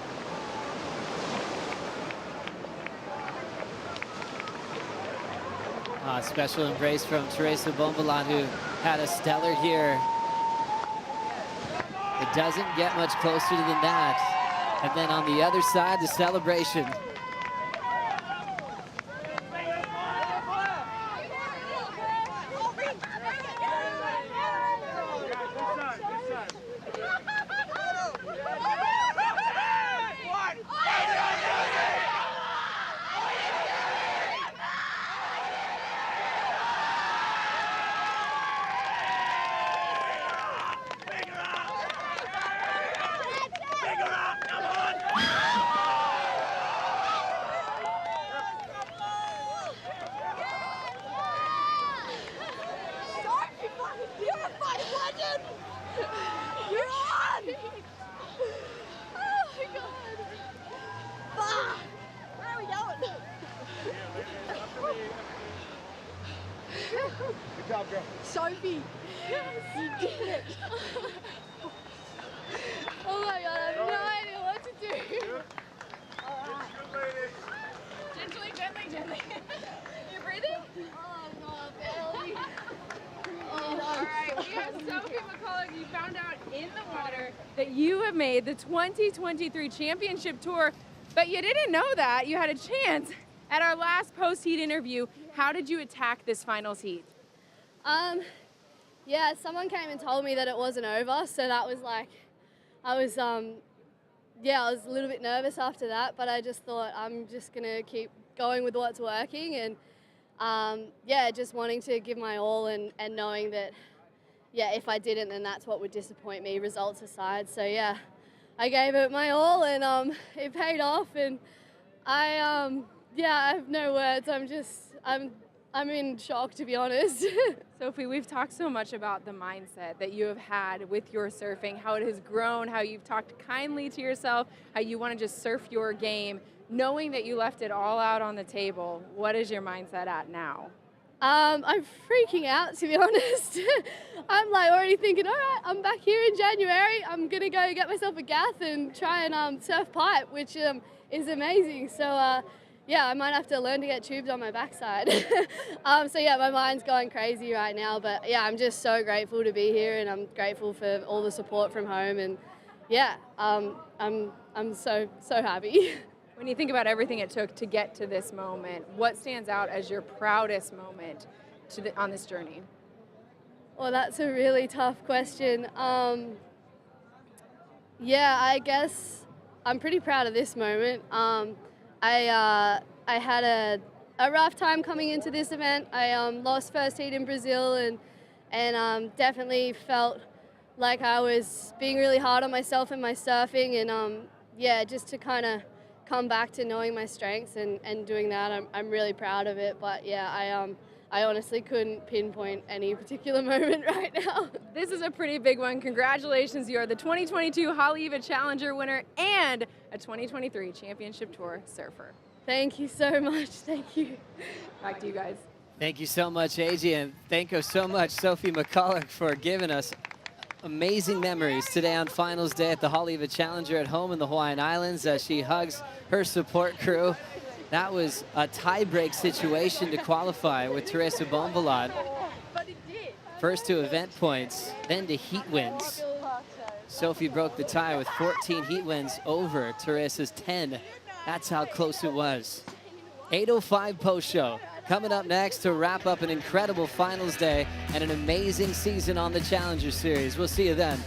Special embrace from Teresa Bombalan, who had a stellar here. It doesn't get much closer than that. And then on the other side, the celebration.
Good job, girl. Sophie, you did it.
Oh my God, I have no idea what to do.
All right. Gently, gently, gently. You breathing?
Oh no, barely.
All right, we have Sophie McCulloch. You found out in the water that you have made the 2023 championship tour, but you didn't know that. You had a chance at our last post-heat interview. How did you attack this finals heat?
Yeah, someone came and told me that it wasn't over, so that was like, I was a little bit nervous after that, but I just thought I'm just gonna keep going with what's working, and just wanting to give my all and knowing that, if I didn't, then that's what would disappoint me, results aside. So yeah, I gave it my all, and it paid off, and I have no words. I'm in shock, to be honest.
Sophie, we've talked so much about the mindset that you have had with your surfing, how it has grown, how you've talked kindly to yourself, how you want to just surf your game, knowing that you left it all out on the table. What is your mindset at now?
I'm freaking out, to be honest. I'm like already thinking, all right, I'm back here in January. I'm gonna go get myself a gaff and try and surf pipe, which is amazing. So I might have to learn to get tubes on my backside. My mind's going crazy right now. But yeah, I'm just so grateful to be here, and I'm grateful for all the support from home. And I'm so happy.
When you think about everything it took to get to this moment, what stands out as your proudest moment on this journey?
Well, that's a really tough question. I guess I'm pretty proud of this moment. I had a rough time coming into this event. I lost first heat in Brazil, and definitely felt like I was being really hard on myself and my surfing, and just to kind of come back to knowing my strengths and doing that, I'm really proud of it. But I honestly couldn't pinpoint any particular moment right now.
This is a pretty big one. Congratulations, you are the 2022 Haleiwa Challenger winner and a 2023 Championship Tour surfer.
Thank you so much, thank you.
Back to you guys.
Thank you so much, AJ, and thank you so much, Sophie McCulloch, for giving us amazing memories today on finals day at the Haleiwa Challenger at home in the Hawaiian Islands as she hugs her support crew. That was a tie-break situation to qualify with Teresa Bombalan. First to event points, then to heat wins. Sophie broke the tie with 14 heat wins over Teresa's 10. That's how close it was. 8:05 post show. Coming up next to wrap up an incredible finals day and an amazing season on the Challenger Series. We'll see you then.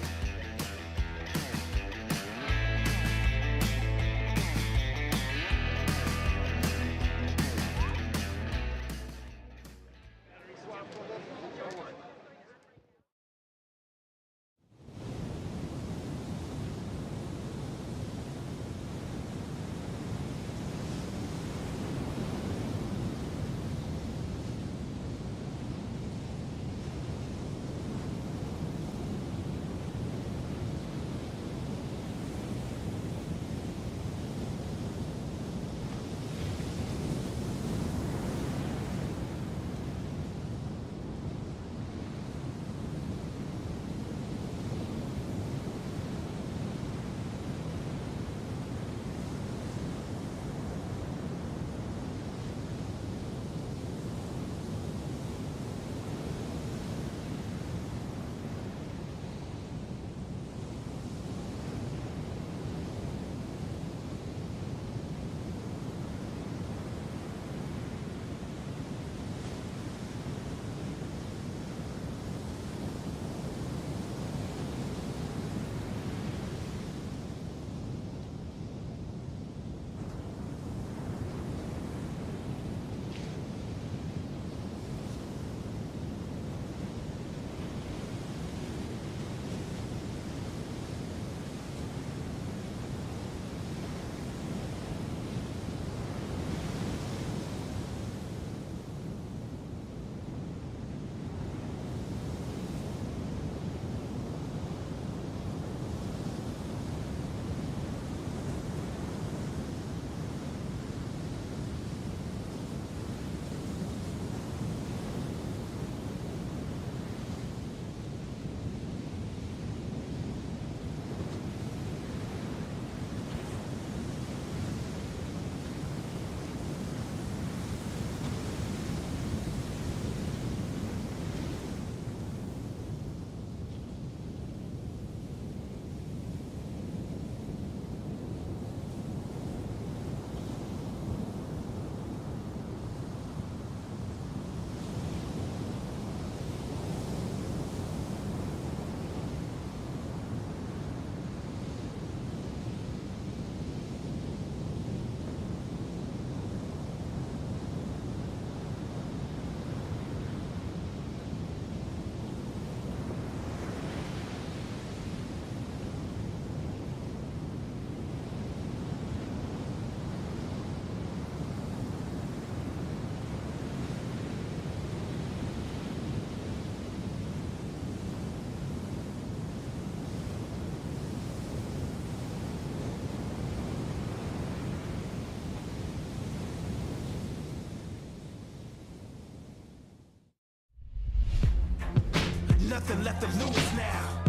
nothing left to lose now.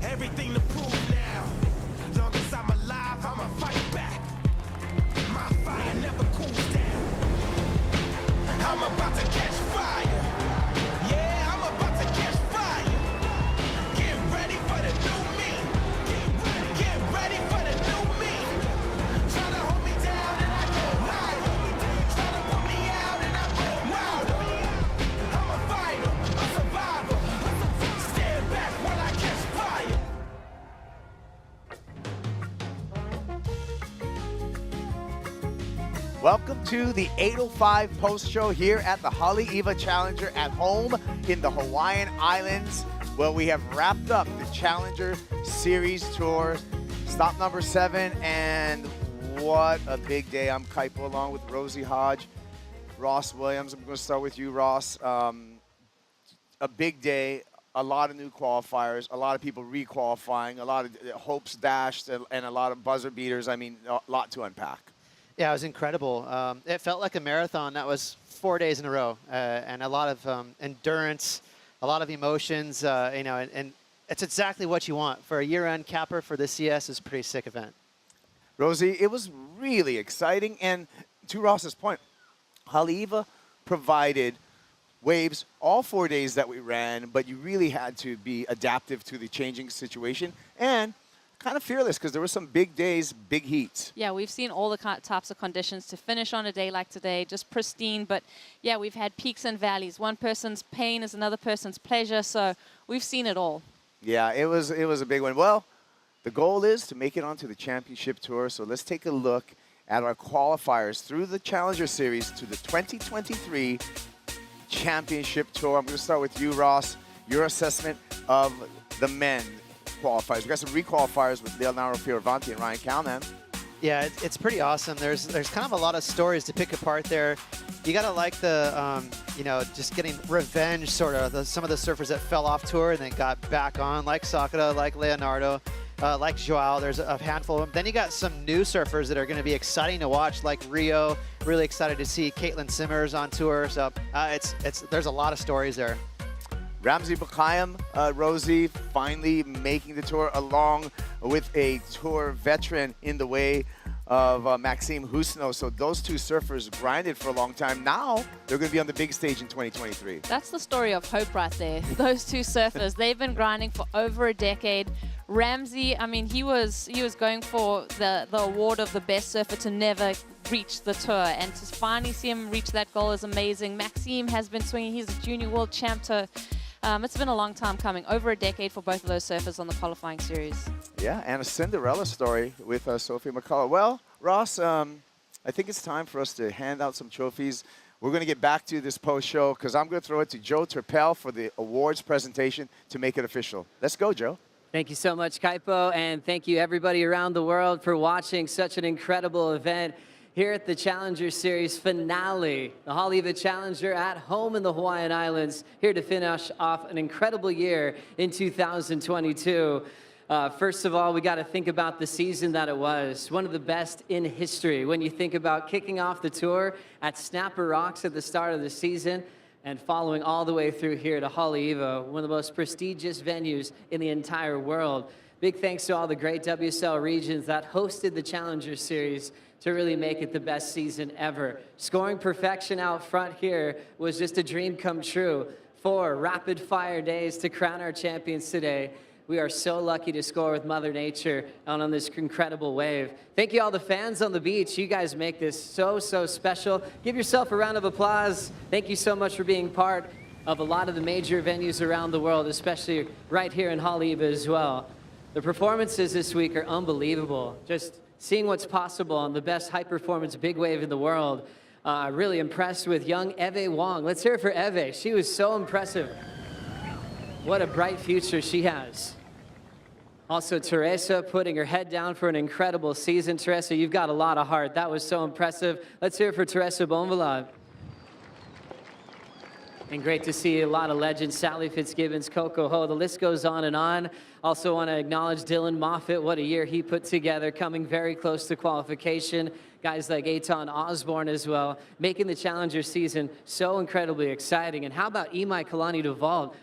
Everything to prove now. Long as I'm alive, I'ma fight back. My fire never cools down. I'm about to catch fire. Yeah, I'm about to catch fire. Get ready for the new me. Get ready for the new me. Try to hold me down and I go high. Try to put me out and I go louder. I'm a fighter, a survivor. Stand back when I catch fire.
Welcome to the 8:05 post show here at the Haleiwa Challenger at home in the Hawaiian Islands. Well, we have wrapped up the Challenger Series Tour, stop number 7, and what a big day. I'm Kaipo along with Rosie Hodge, Ross Williams. I'm going to start with you, Ross. A big day, a lot of new qualifiers, a lot of people re-qualifying, a lot of hopes dashed, and a lot of buzzer beaters. I mean, a lot to unpack.
Yeah, it was incredible. It felt like a marathon that was 4 days in a row, and a lot of endurance, a lot of emotions, you know, and it's exactly what you want for a year-end capper for the CS. Is a pretty sick event.
Rosie, it was really exciting, and to Ross's point, Haleiwa provided waves all 4 days that we ran, but you really had to be adaptive to the changing situation and kind of fearless because there were some big days, big heats.
Yeah, we've seen all the types of conditions to finish on a day like today, just pristine. But yeah, we've had peaks and valleys. One person's pain is another person's pleasure, so we've seen it all.
Yeah, it was a big one. Well, the goal is to make it onto the championship tour, so let's take a look at our qualifiers through the Challenger Series to the 2023 Championship Tour. I'm going to start with you, Ross. Your assessment of the men qualifiers. We got some re-qualifiers with Leonardo Fioravanti and Ryan Calnan.
Yeah, it's pretty awesome. There's kind of a lot of stories to pick apart there. You gotta like the, you know, just getting revenge sort of. Some of the surfers that fell off tour and then got back on, like Sakura, like Leonardo, like Joao. There's a handful of them. Then you got some new surfers that are going to be exciting to watch, like Rio. Really excited to see Caitlin Simmers on tour. So there's a lot of stories there.
Ramzi Bukayam, Rosie, finally making the tour along with a tour veteran in the way of Maxime Husno. So those two surfers grinded for a long time. Now they're going to be on the big stage in 2023.
That's the story of hope right there. Those two surfers, they've been grinding for over a decade. Ramsey, I mean, he was going for the award of the best surfer to never reach the tour, and to finally see him reach that goal is amazing. Maxime has been swinging. He's a junior world champ. It's been a long time coming, over a decade for both of those surfers on the qualifying series.
Yeah, and a Cinderella story with Sophie McCullough. Well, Ross, I think it's time for us to hand out some trophies. We're going to get back to this post-show because I'm going to throw it to Joe Turpel for the awards presentation to make it official. Let's go, Joe.
Thank you so much, Kaipo, and thank you everybody around the world for watching such an incredible event here at the Challenger Series finale. The Haleiwa Challenger at home in the Hawaiian Islands, here to finish off an incredible year in 2022. First of all, we got to think about the season that it was. One of the best in history. When you think about kicking off the tour at Snapper Rocks at the start of the season and following all the way through here to Haleiwa, one of the most prestigious venues in the entire world. Big thanks to all the great WSL regions that hosted the Challenger Series to really make it the best season ever. Scoring perfection out front here was just a dream come true. 4 rapid-fire days to crown our champions today. We are so lucky to score with Mother Nature on this incredible wave. Thank you all the fans on the beach. You guys make this so, so special. Give yourself a round of applause. Thank you so much for being part of a lot of the major venues around the world, especially right here in Haleiwa as well. The performances this week are unbelievable. Just seeing what's possible on the best high-performance big wave in the world. Really impressed with young Eve Wong. Let's hear it for Eve. She was so impressive. What a bright future she has. Also, Teresa putting her head down for an incredible season. Teresa, you've got a lot of heart. That was so impressive. Let's hear it for Teresa Bonvalade. And great to see a lot of legends, Sally Fitzgibbons, Coco Ho, the list goes on and on. Also want to acknowledge Dylan Moffitt, what a year he put together, coming very close to qualification. Guys like Eitan Osborne as well, making the Challenger season so incredibly exciting. And how about Imai Kalani Duvall?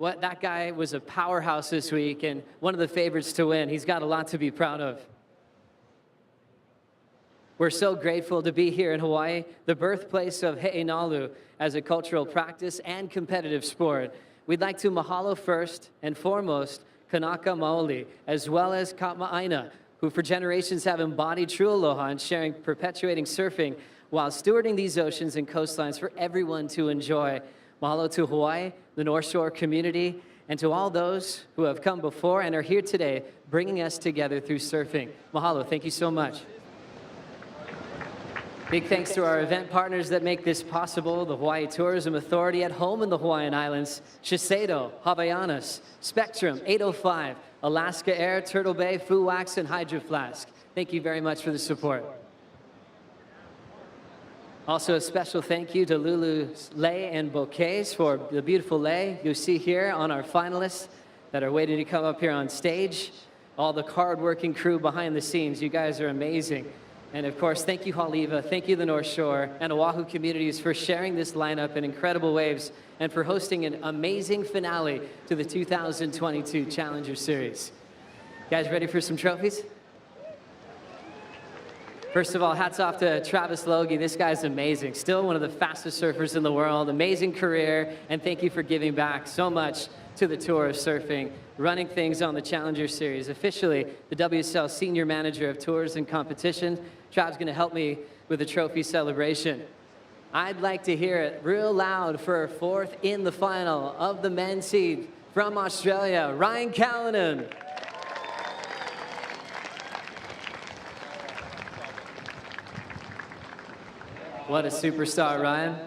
That guy was a powerhouse this week and one of the favorites to win. He's got a lot to be proud of. We're so grateful to be here in Hawaii, the birthplace of He'enalu as a cultural practice and competitive sport. We'd like to mahalo first and foremost Kanaka Maoli, as well as Katma'aina, who for generations have embodied true aloha and sharing, perpetuating surfing while stewarding these oceans and coastlines for everyone to enjoy. Mahalo to Hawaii, the North Shore community, and to all those who have come before and are here today, bringing us together through surfing. Mahalo, thank you so much. Big thanks to our event partners that make this possible, the Hawaii Tourism Authority at home in the Hawaiian Islands, Shiseido, Havaianas, Spectrum, 805, Alaska Air, Turtle Bay, Fu Wax, and Hydro Flask. Thank you very much for the support. Also a special thank you to Lulu's Lei and Bouquets for the beautiful lei you see here on our finalists that are waiting to come up here on stage. All the hard-working crew behind the scenes, you guys are amazing. And of course, thank you, Haleiwa, thank you, the North Shore, and Oahu communities for sharing this lineup in incredible waves and for hosting an amazing finale to the 2022 Challenger Series. Guys ready for some trophies? First of all, hats off to Travis Logie. This guy's amazing. Still one of the fastest surfers in the world. Amazing career, and thank you for giving back so much to the tour of surfing, running things on the Challenger Series. Officially, the WSL Senior Manager of Tours and Competition. Trav's gonna help me with the trophy celebration. I'd like to hear it real loud for fourth in the final of the men's seed from Australia, Ryan Callanan. What a superstar, Ryan.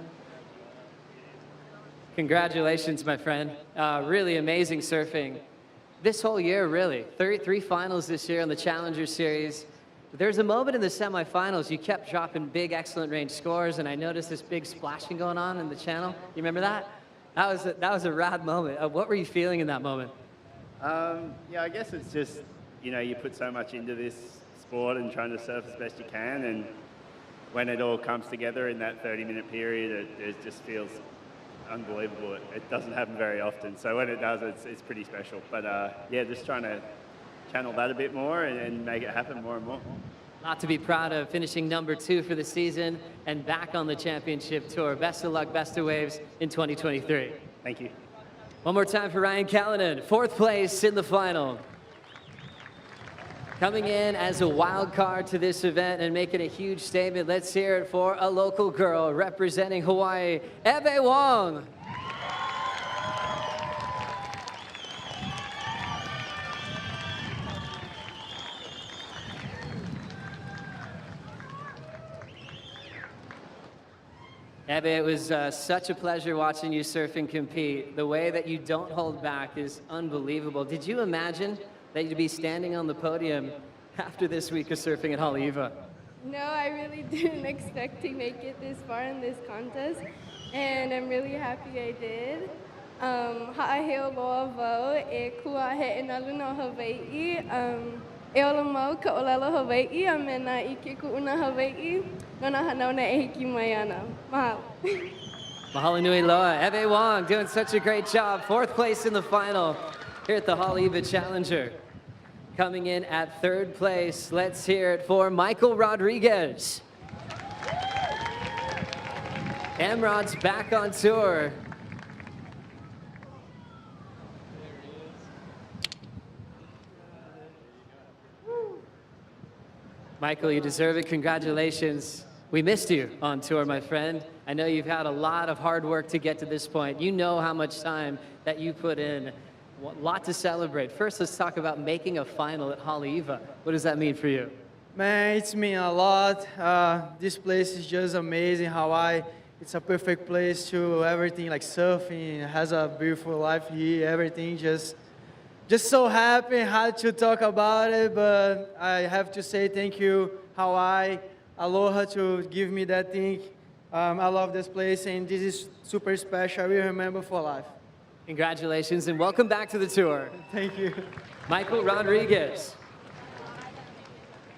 Congratulations, my friend. Really amazing surfing. This whole year, really. 33 finals this year on the Challenger Series. There's a moment in the semifinals you kept dropping big, excellent range scores, and I noticed this big splashing going on in the channel. You remember that? That was a rad moment. What were you feeling in that moment?
Yeah, I guess it's just, you know, you put so much into this sport and trying to surf as best you can, and when it all comes together in that 30-minute period, it just feels unbelievable. It doesn't happen very often, so when it does, it's pretty special. But yeah, just trying to channel that a bit more and make it happen more and more.
A lot to be proud of, finishing #2 for the season and back on the championship tour. Best of luck, best of waves in 2023.
Thank you.
One more time for Ryan Callanan, 4th place in the final. Coming in as a wild card to this event and making a huge statement, let's hear it for a local girl representing Hawaii, Ebe Wong. Ebe, it was such a pleasure watching you surf and compete. The way that you don't hold back is unbelievable. Did you imagine that you'd be standing on the podium after this week of surfing at Haleiwa?
No, I really didn't expect to make it this far in this contest, and I'm really happy I did. Ha'aheo loa wau e kua he'enalu no Hawaii. E ola mau ka olelo Hawaii a me na ike ku'una Hawaii no na hanauna e hiki mai ana. Mahalo.
Mahalo nui loa. Ebe Wong doing such a great job. 4th place in the final here at the Haleiwa Challenger. Coming in at 3rd place, let's hear it for Michael Rodriguez. Emrod's back on tour. Michael, you deserve it. Congratulations. We missed you on tour, my friend. I know you've had a lot of hard work to get to this point. You know how much time that you put in. A lot to celebrate. First, let's talk about making a final at Haleiwa. What does that mean for you?
Man, it's mean a lot. This place is just amazing. Hawaii, it's a perfect place to everything, like surfing. It has a beautiful life here. Everything just so happy. Hard to talk about it, but I have to say thank you, Hawaii. Aloha to give me that thing. I love this place, and this is super special. I will remember for life.
Congratulations, and welcome back to the tour.
Thank you.
Michael Rodriguez.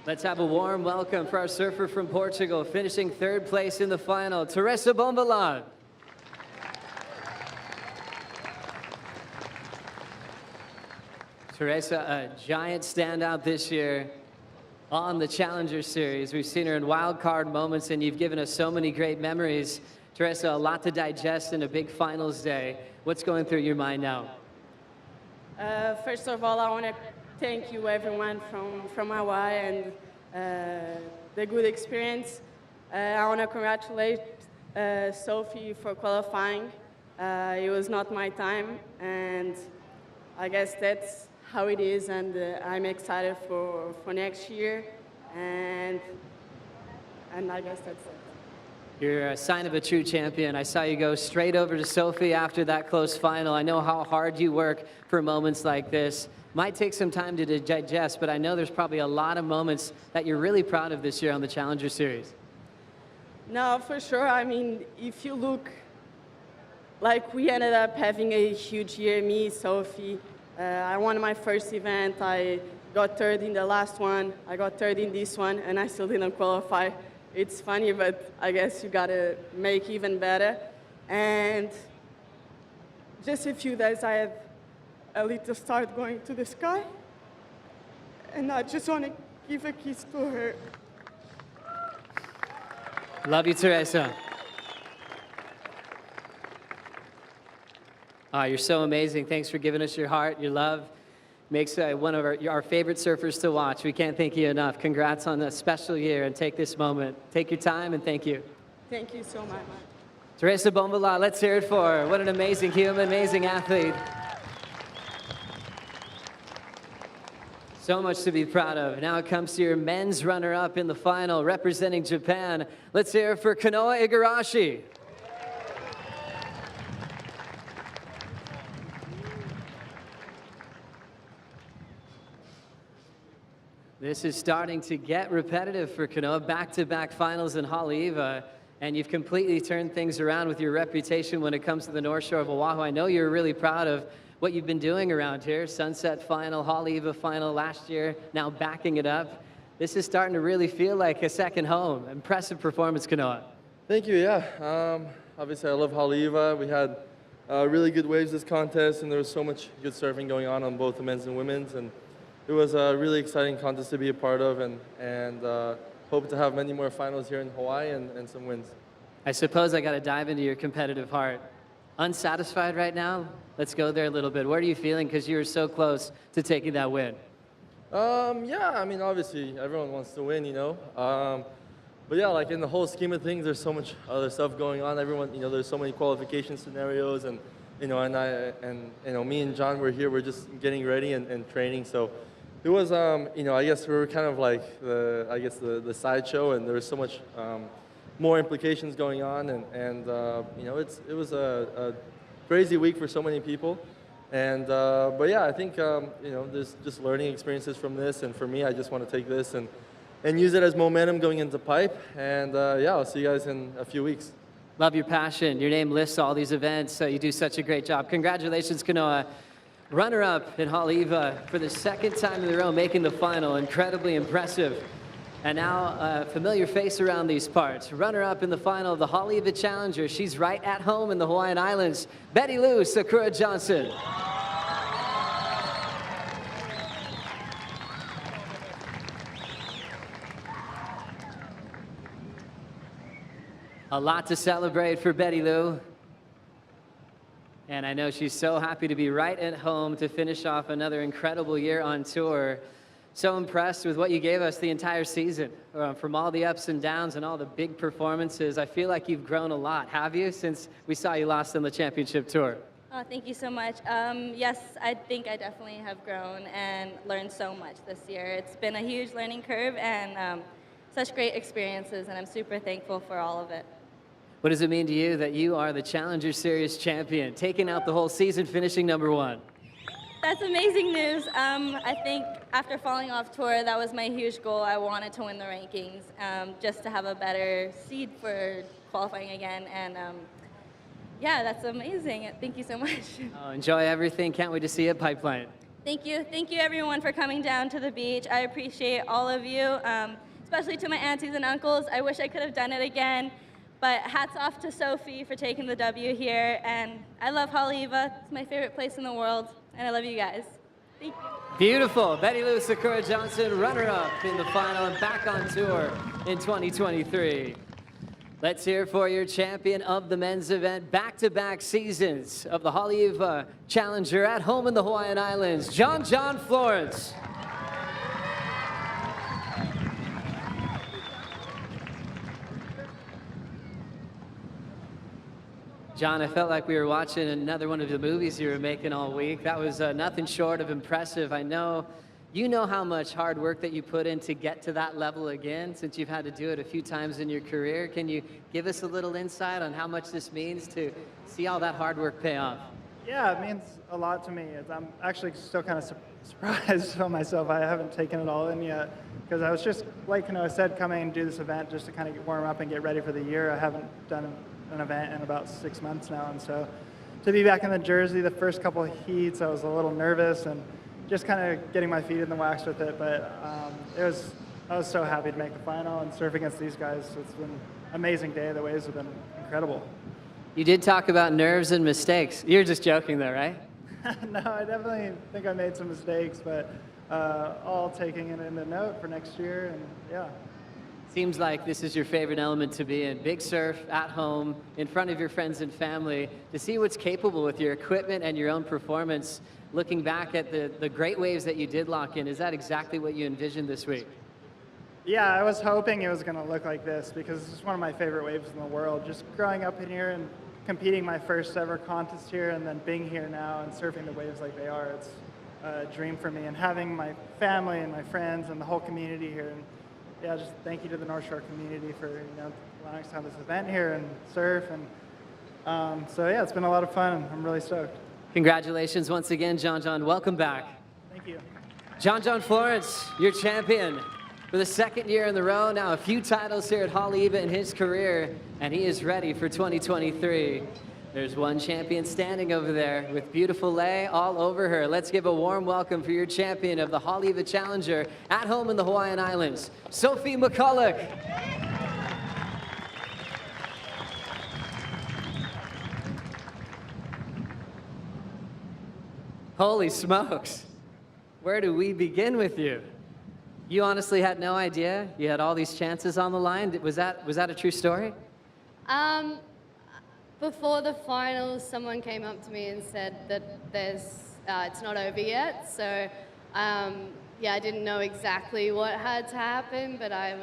Let's have a warm welcome for our surfer from Portugal, finishing 3rd place in the final, Teresa Bombalan.
Teresa, a giant standout this year on the Challenger Series. We've seen her in wild card moments, and you've given us so many great memories. Teresa, a lot to digest in a big finals day. What's going through your mind now?
First of all, I want to thank you, everyone from Hawaii, and the good experience. I want to congratulate Sophie for qualifying. It was not my time, and I guess that's how it is, and I'm excited for next year, and I guess that's it.
You're a sign of a true champion. I saw you go straight over to Sophie after that close final. I know how hard you work for moments like this. Might take some time to digest, but I know there's probably a lot of moments that you're really proud of this year on the Challenger Series.
No, for sure. I mean, if you look, like we ended up having a huge year, me, Sophie. I won my first event. I got third in the last one. I got third in this one, and I still didn't qualify. It's funny, but I guess you gotta make even better. And just a few days, I had a little start going to the sky, and I just want to give a kiss to her.
Love you, Teresa. You're so amazing. Thanks for giving us your heart, your love. Makes one of our favorite surfers to watch. We can't thank you enough. Congrats on a special year, and take this moment. Take your time, and thank you.
Thank you so much.
Teresa Bonvala, let's hear it for her. What an amazing human, amazing athlete. So much to be proud of. Now it comes to your men's runner-up in the final, representing Japan. Let's hear it for Kanoa Igarashi. This is starting to get repetitive for Kanoa. Back-to-back finals in Haleiwa, and you've completely turned things around with your reputation when it comes to the North Shore of Oahu. I know you're really proud of what you've been doing around here. Sunset final, Haleiwa final last year, now backing it up. This is starting to really feel like a second home. Impressive performance, Kanoa.
Thank you, yeah. Obviously, I love Haleiwa. We had really good waves this contest, and there was so much good surfing going on both the men's and women's. And it was a really exciting contest to be a part of, and hope to have many more finals here in Hawaii and some wins.
I suppose I got to dive into your competitive heart. Unsatisfied right now? Let's go there a little bit. What are you feeling? Because you were so close to taking that win.
Yeah, I mean, obviously, everyone wants to win, you know. But yeah, like in the whole scheme of things, there's so much other stuff going on. Everyone, you know, there's so many qualification scenarios, and you know, me and John were here. We're just getting ready and training. So it was, you know, I guess we were kind of like the sideshow, and there was so much more implications going on, and you know, it was a crazy week for so many people. And but yeah, I think you know, there's just learning experiences from this, and for me, I just want to take this and use it as momentum going into Pipe. And yeah, I'll see you guys in a few weeks.
Love your passion. Your name lists all these events, so you do such a great job. Congratulations, Kanoa. Runner-up in Haleiwa for the second time in a row, making the final. Incredibly impressive. And now a familiar face around these parts. Runner-up in the final of the Haleiwa Challenger. She's right at home in the Hawaiian Islands. Betty Lou Sakura Johnson. A lot to celebrate for Betty Lou. And I know she's so happy to be right at home to finish off another incredible year on tour. So impressed with what you gave us the entire season, from all the ups and downs and all the big performances. I feel like you've grown a lot, have you, since we saw you last on the championship tour?
Oh, thank you so much. Yes, I think I definitely have grown and learned so much this year. It's been a huge learning curve and such great experiences, and I'm super thankful for all of it.
What does it mean to you that you are the Challenger Series champion, taking out the whole season, finishing #1?
That's amazing news. I think after falling off tour, that was my huge goal. I wanted to win the rankings just to have a better seed for qualifying again. And yeah, that's amazing. Thank you so much.
Oh, enjoy everything. Can't wait to see you at Pipeline.
Thank you. Thank you, everyone, for coming down to the beach. I appreciate all of you, especially to my aunties and uncles. I wish I could have done it again. But hats off to Sophie for taking the W here. And I love Haleiwa. It's my favorite place in the world. And I love you guys. Thank you.
Beautiful. Betty Lou Sakura Johnson, runner-up in the final and back on tour in 2023. Let's hear for your champion of the men's event, back-to-back seasons of the Haleiwa Challenger at home in the Hawaiian Islands, John Florence. John, I felt like we were watching another one of the movies you were making all week. That was nothing short of impressive. I know you know how much hard work that you put in to get to that level again, since you've had to do it a few times in your career. Can you give us a little insight on how much this means to see all that hard work pay off?
Yeah, it means a lot to me. I'm actually still kind of surprised on myself. I haven't taken it all in yet, because I was just, like I said, coming and do this event just to kind of warm up and get ready for the year. I haven't done an event in about 6 months now, and so to be back in the jersey the first couple of heats, I was a little nervous and just kind of getting my feet in the wax with it, but I was so happy to make the final and surf against these guys. It's been an amazing day. The waves have been incredible.
You did talk about nerves and mistakes. You're just joking though, right?
No, I definitely think I made some mistakes, but all taking it into note for next year, and yeah.
Seems like this is your favorite element to be in. Big surf, at home, in front of your friends and family, to see what's capable with your equipment and your own performance. Looking back at the great waves that you did lock in, is that exactly what you envisioned this week?
Yeah, I was hoping it was going to look like this, because it's one of my favorite waves in the world. Just growing up in here and competing my first ever contest here, and then being here now and surfing the waves like they are, it's a dream for me. And having my family and my friends and the whole community here. And yeah, just thank you to the North Shore community for allowing us to have this event here and surf. And so yeah, it's been a lot of fun, and I'm really stoked.
Congratulations once again, John. Welcome back.
Thank you.
John Florence, your champion for the second year in a row. Now a few titles here at Haleiwa in his career, and he is ready for 2023. There's one champion standing over there with beautiful lei all over her. Let's give a warm welcome for your champion of the Haleiwa Challenger at home in the Hawaiian Islands, Sophie McCulloch. Holy smokes. Where do we begin with you? You honestly had no idea you had all these chances on the line? Was that a true story?
Before the finals, someone came up to me and said that it's not over yet. So, yeah, I didn't know exactly what had to happen, but I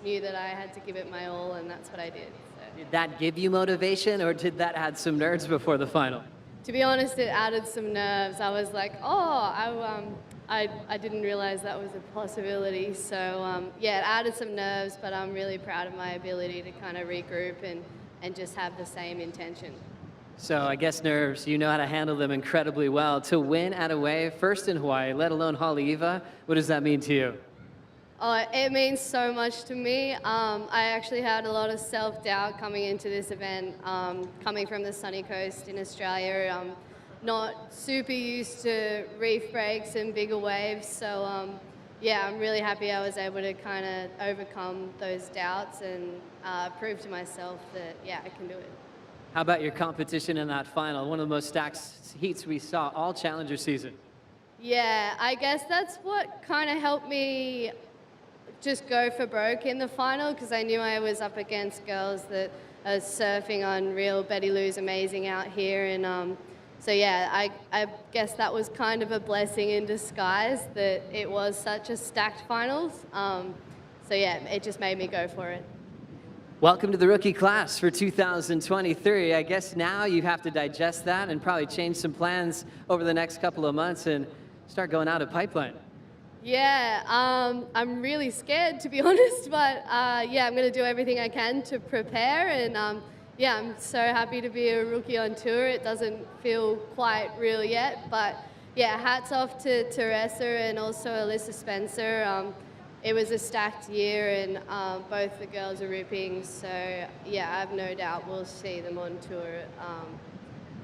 knew that I had to give it my all, and that's what I did. So.
Did that give you motivation, or did that add some nerves before the final?
To be honest, it added some nerves. I was like, I didn't realize that was a possibility. So, yeah, it added some nerves, but I'm really proud of my ability to kind of regroup and just have the same intention.
So I guess nerves, you know how to handle them incredibly well. To win at a wave, first in Hawaii, let alone Haleiwa, what does that mean to you?
Oh, it means so much to me. I actually had a lot of self-doubt coming into this event. Coming from the sunny coast in Australia, I'm not super used to reef breaks and bigger waves. So yeah, I'm really happy I was able to kind of overcome those doubts and prove to myself that, yeah, I can do it.
How about your competition in that final? One of the most stacked heats we saw all Challenger season.
Yeah, I guess that's what kind of helped me just go for broke in the final, because I knew I was up against girls that are surfing on real. Betty Lou's amazing out here, and so yeah, I guess that was kind of a blessing in disguise that it was such a stacked finals. So yeah, it just made me go for it.
Welcome to the rookie class for 2023. I guess now you have to digest that and probably change some plans over the next couple of months and start going out of pipeline.
Yeah, I'm really scared, to be honest, but yeah, I'm going to do everything I can to prepare, and yeah, I'm so happy to be a rookie on tour. It doesn't feel quite real yet, but yeah, hats off to Teresa and also Alyssa Spencer. It was a stacked year, and both the girls are ripping, so yeah, I have no doubt we'll see them on tour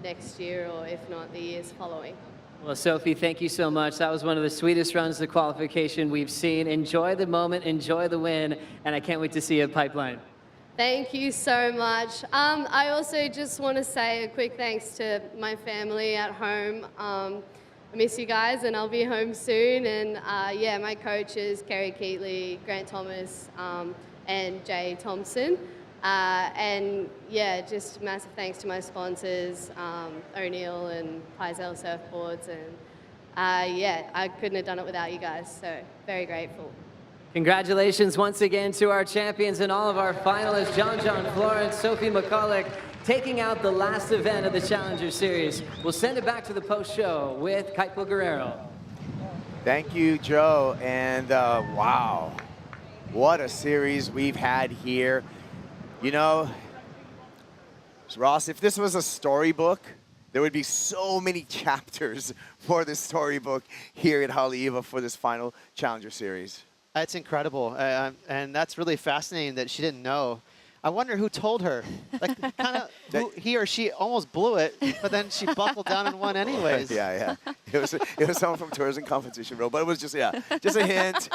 next year, or if not, the years following.
Well, Sophie, thank you so much. That was one of the sweetest runs to qualification we've seen. Enjoy the moment, enjoy the win, and I can't wait to see you at Pipeline.
Thank you so much. I also just want to say a quick thanks to my family at home. I miss you guys, and I'll be home soon. And yeah, my coaches, Kerry Keatley, Grant Thomas, and Jay Thompson. And yeah, just massive thanks to my sponsors, O'Neill and Pizell Surfboards. And yeah, I couldn't have done it without you guys, so very grateful.
Congratulations once again to our champions and all of our finalists, John Florence, Sophie McCulloch, taking out the last event of the Challenger Series. We'll send it back to the post-show with Kaipo Guerrero.
Thank you, Joe. And wow, what a series we've had here. You know, Ross, if this was a storybook, there would be so many chapters for this storybook here at Haleiwa for this final Challenger Series.
It's incredible, and that's really fascinating that she didn't know. I wonder who told her. Like, kind of, he or she almost blew it, but then she buckled down and won anyways.
Yeah. It was someone from Tourism Competition Row, but it was just a hint.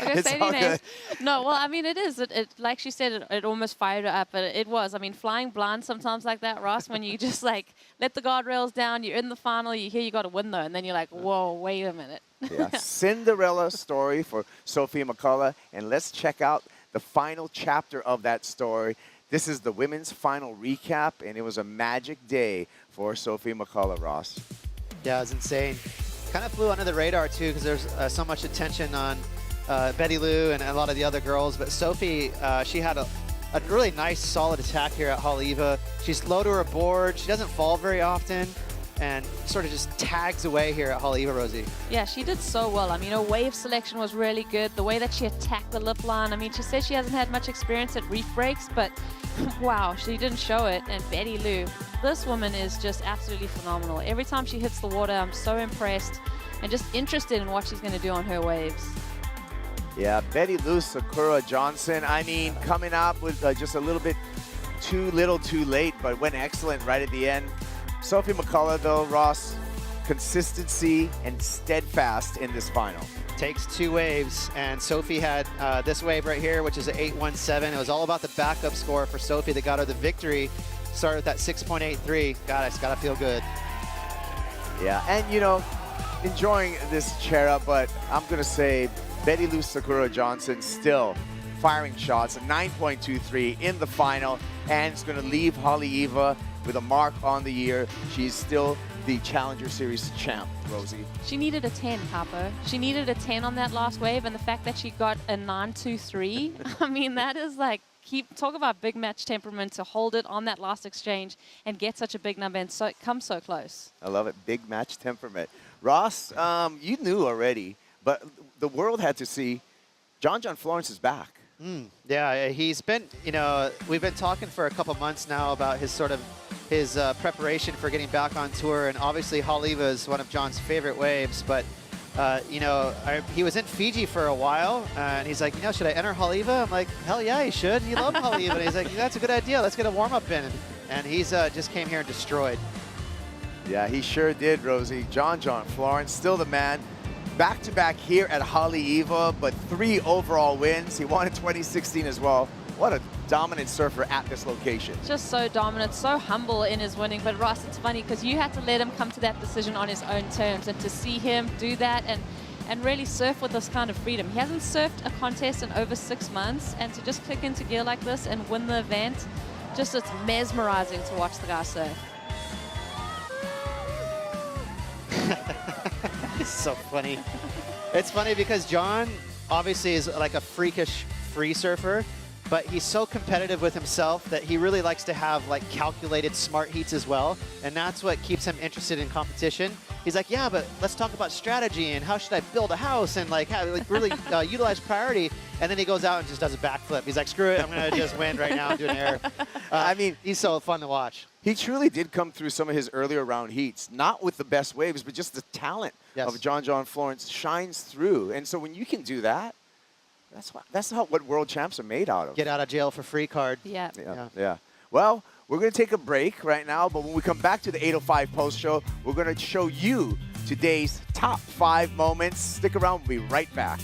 It's all good.
No, well, I mean, it is. It like she said, it almost fired her up, but it was. I mean, flying blind sometimes like that, Ross, when you just like let the guardrails down, you're in the final, you hear you got to win though, and then you're like, whoa, wait a minute.
Yeah, Cinderella story for Sophie McCulloch, and let's check out the final chapter of that story. This is the women's final recap, and it was a magic day for Sophie McCulloch, Ross.
Yeah, it was insane. Kind of flew under the radar, too, because there's so much attention on Betty Lou and a lot of the other girls. But Sophie, she had a really nice, solid attack here at Haleiwa. She's low to her board. She doesn't fall very often, and sort of just tags away here at Haleiwa, Rosie.
Yeah, she did so well. I mean, her wave selection was really good. The way that she attacked the lip line. I mean, she says she hasn't had much experience at reef breaks, but wow, she didn't show it. And Betty Lou, this woman is just absolutely phenomenal. Every time she hits the water, I'm so impressed and just interested in what she's going to do on her waves.
Yeah, Betty Lou Sakura Johnson, I mean, coming up with just a little bit too little too late, but went excellent right at the end. Sophie McCulloch, though, Ross, consistency and steadfast in this final.
Takes two waves, and Sophie had this wave right here, which is an 8.17. It was all about the backup score for Sophie that got her the victory. Started with that 6.83. God, it's got to feel good.
Yeah, and, you know, enjoying this chair up, but I'm going to say Betty Lou Sakura Johnson still firing shots, a 9.23 in the final, and it's going to leave Haleiwa with a mark on the year. She's still the Challenger Series champ, Rosie.
She needed a 10, Papa. She needed a 10 on that last wave, and the fact that she got a 9.23, I mean, that is like, talk about big match temperament to hold it on that last exchange and get such a big number and come so close.
I love it, big match temperament. Ross, you knew already, but the world had to see John Florence is back.
Yeah, he's been, you know, we've been talking for a couple months now about his preparation for getting back on tour, and obviously Haleiwa is one of John's favorite waves, but you know, he was in Fiji for a while, and he's like, you know, should I enter Haleiwa? I'm like, hell yeah, you should. You love Haleiwa. And he's like, that's a good idea. Let's get a warm-up in. And he's just came here and destroyed.
Yeah, he sure did, Rosie. John Florence, still the man. Back-to-back here at Haleiwa, but 3 overall wins. He won in 2016 as well. What a dominant surfer at this location.
Just so dominant, so humble in his winning. But Ross, it's funny because you had to let him come to that decision on his own terms, and to see him do that and really surf with this kind of freedom. He hasn't surfed a contest in over 6 months, and to just click into gear like this and win the event, just it's mesmerizing to watch the guy surf.
It's so funny. It's funny because John obviously is like a freakish free surfer, but he's so competitive with himself that he really likes to have like calculated smart heats as well, and that's what keeps him interested in competition. He's like, yeah, but let's talk about strategy and how should I build a house and like how really utilize priority. And then he goes out and just does a backflip. He's like, screw it, I'm gonna just win right now and do an air. I mean, he's so fun to watch.
He truly did come through some of his earlier round heats, not with the best waves, but just the talent of John Florence shines through. And so when you can do that, that's what world champs are made out of.
Get out of jail for free card.
Yeah.
Well, we're going to take a break right now, but when we come back to the 805 post show, we're going to show you today's top 5 moments. Stick around, we'll be right back.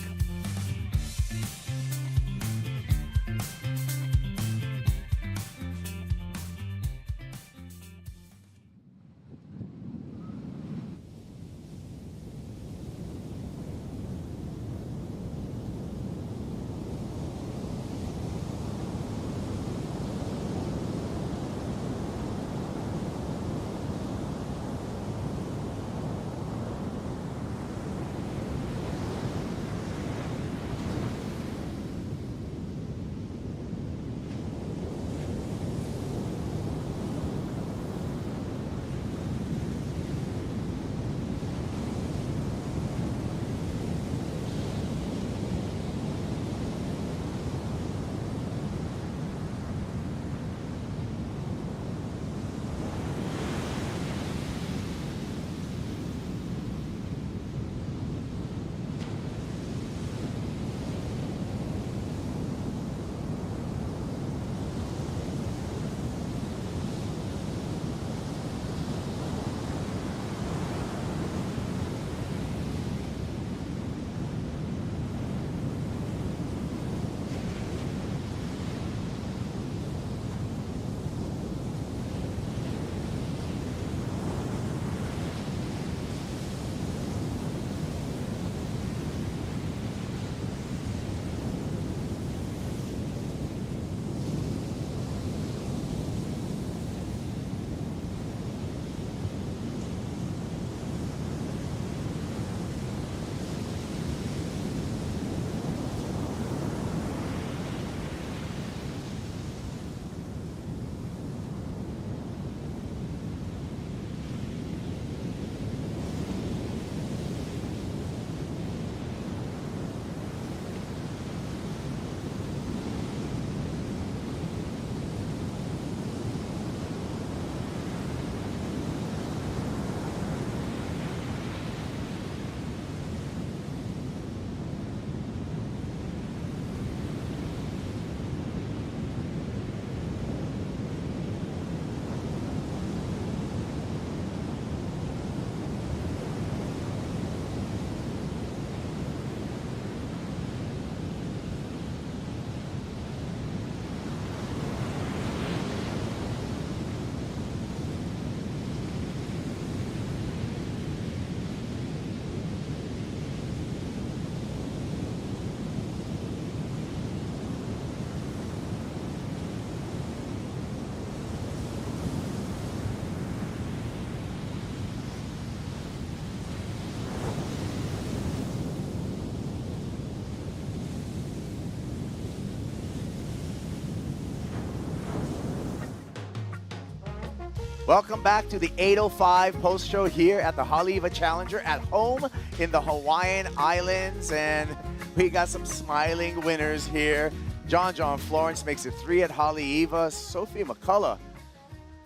Welcome back to the 8:05 post show here at the Haleiwa Challenger at home in the Hawaiian Islands. And we got some smiling winners here. John Florence makes it 3 at Haleiwa. Sophie McCullough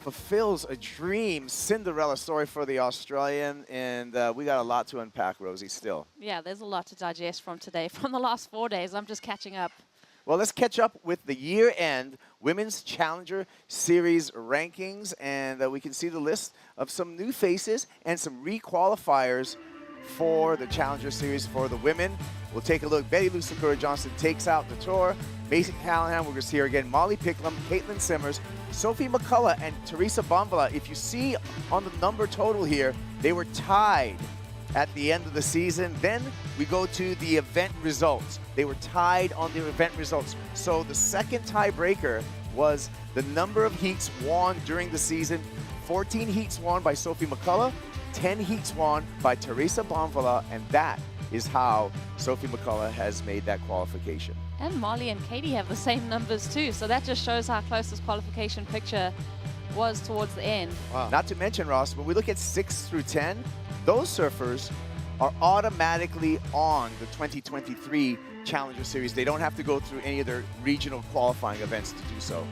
fulfills a dream Cinderella story for the Australian. And we got a lot to unpack, Rosie, still.
Yeah, there's a lot to digest from today. From the last 4 days, I'm just catching up.
Well, let's catch up with the year-end Women's Challenger Series rankings, and we can see the list of some new faces and some re-qualifiers for the Challenger Series for the women. We'll take a look. Betty Lou Sakura-Johnson takes out the tour. Macy Callahan, we're going to see her again. Molly Picklum, Caitlin Simmers, Sophie McCullough, and Teresa Bonvala. If you see on the number total here, they were tied at the end of the season. Then we go to the event results. They were tied on the event results. So the second tiebreaker was the number of heats won during the season. 14 heats won by Sophie McCullough, 10 heats won by Teresa Bonvala, and that is how Sophie McCullough has made that qualification.
And Molly and Katie have the same numbers too, so that just shows how close this qualification picture was towards the end.
Wow. Not to mention, Ross, when we look at 6 through 10, those surfers are automatically on the 2023 Challenger Series. They don't have to go through any of their regional qualifying events to do so.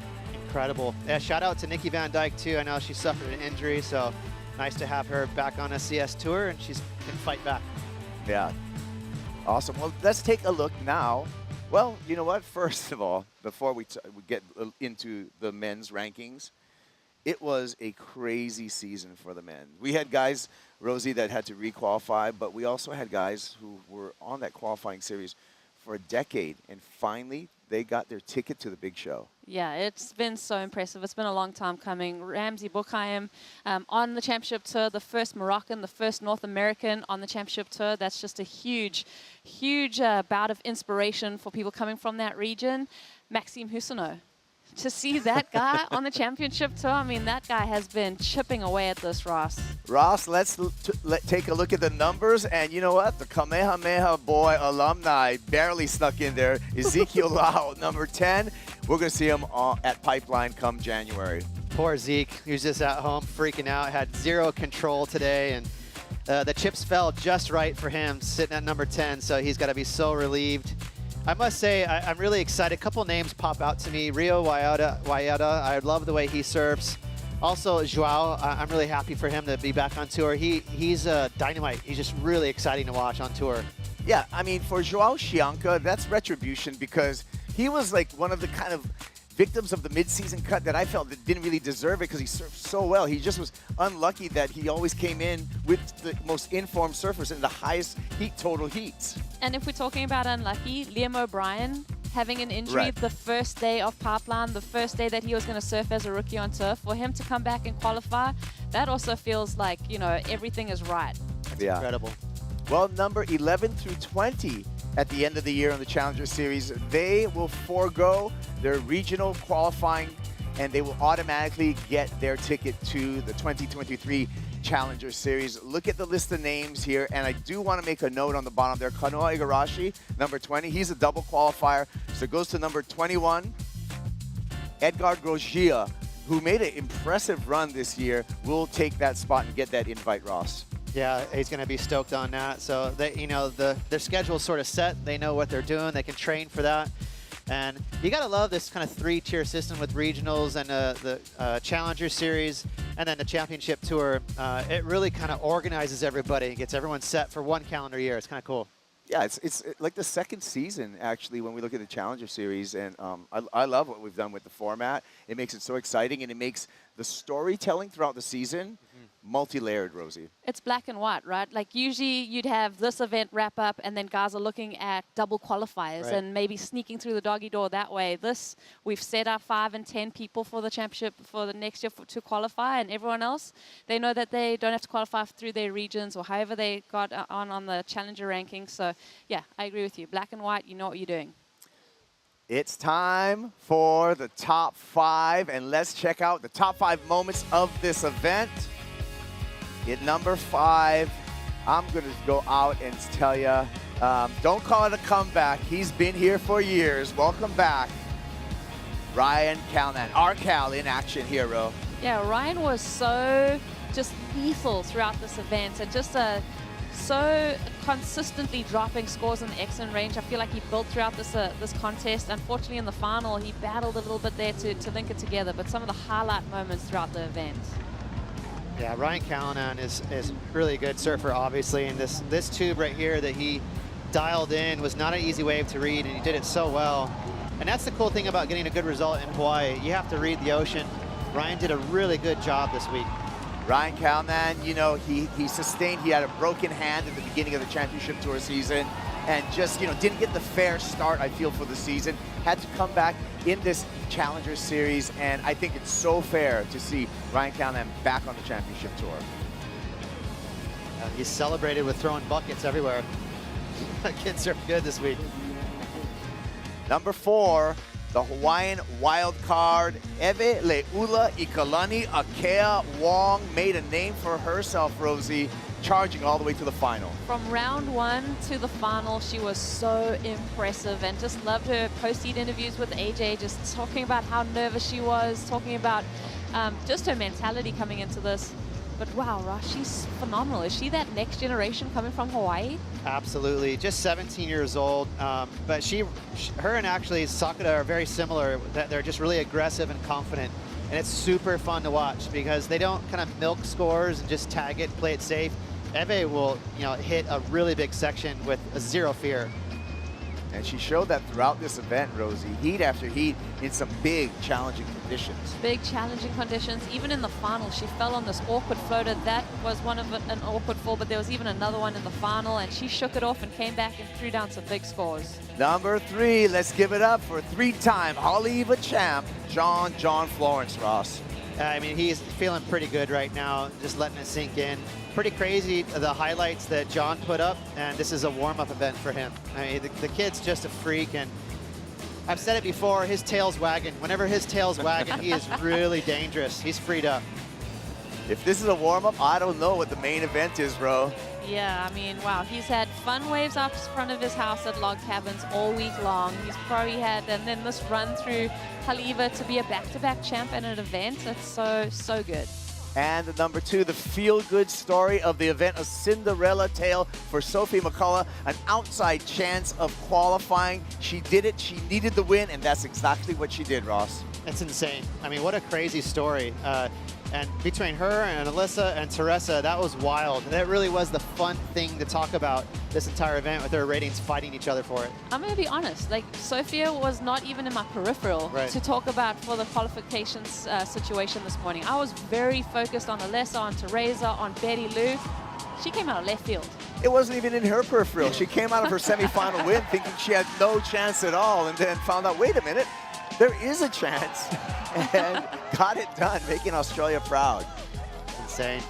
Incredible. Yeah, shout out to Nikki Van Dyke too. I know she suffered an injury, so nice to have her back on a CS tour, and she's can fight back.
Yeah. Awesome. Well, let's take a look now. Well, you know what? First of all, before we get into the men's rankings, it was a crazy season for the men. We had guys, Rosie, that had to re-qualify, but we also had guys who were on that qualifying series for a decade, and finally they got their ticket to the big show.
Yeah, it's been so impressive. It's been a long time coming. Ramsey Buchaim on the championship tour, the first Moroccan, the first North American on the championship tour. That's just a huge bout of inspiration for people coming from that region. Maxime Husseneau. To see that guy on the championship tour, I mean, that guy has been chipping away at this, Ross.
Ross, let's take a look at the numbers. And you know what? The Kamehameha boy alumni barely snuck in there. Ezekiel Lau, number 10. We're going to see him at Pipeline come January.
Poor Zeke. He was just at home freaking out, had zero control today, and the chips fell just right for him sitting at number 10, so he's got to be so relieved. I must say, I'm really excited. A couple names pop out to me. Rio Waiata, I love the way he surfs. Also, Joao, I'm really happy for him to be back on tour. He's dynamite. He's just really exciting to watch on tour.
Yeah, I mean, for Joao Chianca, that's retribution because he was like one of the kind of victims of the mid-season cut that I felt that didn't really deserve it because he surfed so well. He just was unlucky that he always came in with the most informed surfers in the highest heat total heats.
And if we're talking about unlucky, Liam O'Brien having an injury the first day of Pipeline, the first day that he was going to surf as a rookie on tour, for him to come back and qualify, that also feels like, you know, everything is right.
That's incredible.
Well, number 11 through 20 at the end of the year on the Challenger Series, they will forego their regional qualifying and they will automatically get their ticket to the 2023 Challenger Series. Look at the list of names here, and I do want to make a note on the bottom there. Kanoa Igarashi, number 20, he's a double qualifier, so it goes to number 21. Edgar Grosjean, who made an impressive run this year, will take that spot and get that invite, Ross.
Yeah, he's going to be stoked on that. So they, you know, their schedule's sort of set. They know what they're doing. They can train for that. And you got to love this kind of 3-tier system with regionals and the Challenger Series and then the Championship Tour. It really kind of organizes everybody, gets everyone set for one calendar year. It's kind of cool.
Yeah, it's like the second season, actually, when we look at the Challenger Series. And I love what we've done with the format. It makes it so exciting, and it makes the storytelling throughout the season multi-layered, Rosie.
It's black and white, right? Like usually you'd have this event wrap up and then guys are looking at double qualifiers and maybe sneaking through the doggy door that way. This, we've set up 5 and 10 people for the championship for the next year to qualify, and everyone else, they know that they don't have to qualify through their regions or however they got on the Challenger rankings. So yeah, I agree with you. Black and white, you know what you're doing.
It's time for the top 5, and let's check out the top 5 moments of this event. At number 5, I'm going to go out and tell you, don't call it a comeback. He's been here for years. Welcome back, Ryan Callahan. Our Cal in action, hero.
Yeah, Ryan was so just lethal throughout this event and just so consistently dropping scores in the excellent range. I feel like he built throughout this contest. Unfortunately, in the final, he battled a little bit there to link it together, but some of the highlight moments throughout the event.
Yeah, Ryan Callanan is really a good surfer, obviously, and this tube right here that he dialed in was not an easy wave to read, and he did it so well. And that's the cool thing about getting a good result in Hawaii. You have to read the ocean. Ryan did a really good job this week.
Ryan Callanan, you know, he sustained, he had a broken hand at the beginning of the championship tour season and just, you know, didn't get the fair start, I feel, for the season. Had to come back in this Challenger Series, and I think it's so fair to see Ryan Callanan back on the championship tour.
He's celebrated with throwing buckets everywhere. That kid surfed good this week.
Number 4, the Hawaiian wild card, Eve Le'ula Ikalani Akea Wong, made a name for herself, Rosie, charging all the way to the final.
From round 1 to the final, she was so impressive, and just loved her post-heat interviews with AJ, just talking about how nervous she was, talking about just her mentality coming into this. But wow, Ross, she's phenomenal. Is she that next generation coming from Hawaii?
Absolutely, just 17 years old. But her and actually Sakura are very similar. That they're just really aggressive and confident. And it's super fun to watch because they don't kind of milk scores and just tag it, play it safe. Eve will, you know, hit a really big section with zero fear.
And she showed that throughout this event, Rosie, heat after heat in some big challenging conditions.
Big challenging conditions. Even in the final, she fell on this awkward floater. That was one of an awkward fall, but there was even another one in the final, and she shook it off and came back and threw down some big scores.
Number 3, let's give it up for 3-time Haleiwa champ, John Florence, Ross.
I mean, he's feeling pretty good right now, just letting it sink in. Pretty crazy, the highlights that John put up, and this is a warm-up event for him. I mean, the kid's just a freak, and I've said it before, his tail's wagging. Whenever his tail's wagging, he is really dangerous. He's freed up.
If this is a warm-up, I don't know what the main event is, bro.
Yeah, I mean, wow, he's had fun waves up front of his house at log cabins all week long. He's probably had, and then this run through Haleiwa to be a back-to-back champ at an event. It's so good.
And the number 2, the feel-good story of the event, a Cinderella tale for Sophie McCullough, an outside chance of qualifying. She did it, she needed the win, and that's exactly what she did, Ross.
It's insane. I mean, what a crazy story. And between her and Alyssa and Teresa, that was wild. That really was the fun thing to talk about this entire event, with their ratings fighting each other for it.
I'm going to be honest, like, Sophia was not even in my peripheral to talk about for the qualifications situation this morning. I was very focused on Alyssa, on Teresa, on Betty Lou. She came out of left field.
It wasn't even in her peripheral. She came out of her semifinal win thinking she had no chance at all, and then found out, wait a minute, there is a chance, and got it done, making Australia proud.
Insane.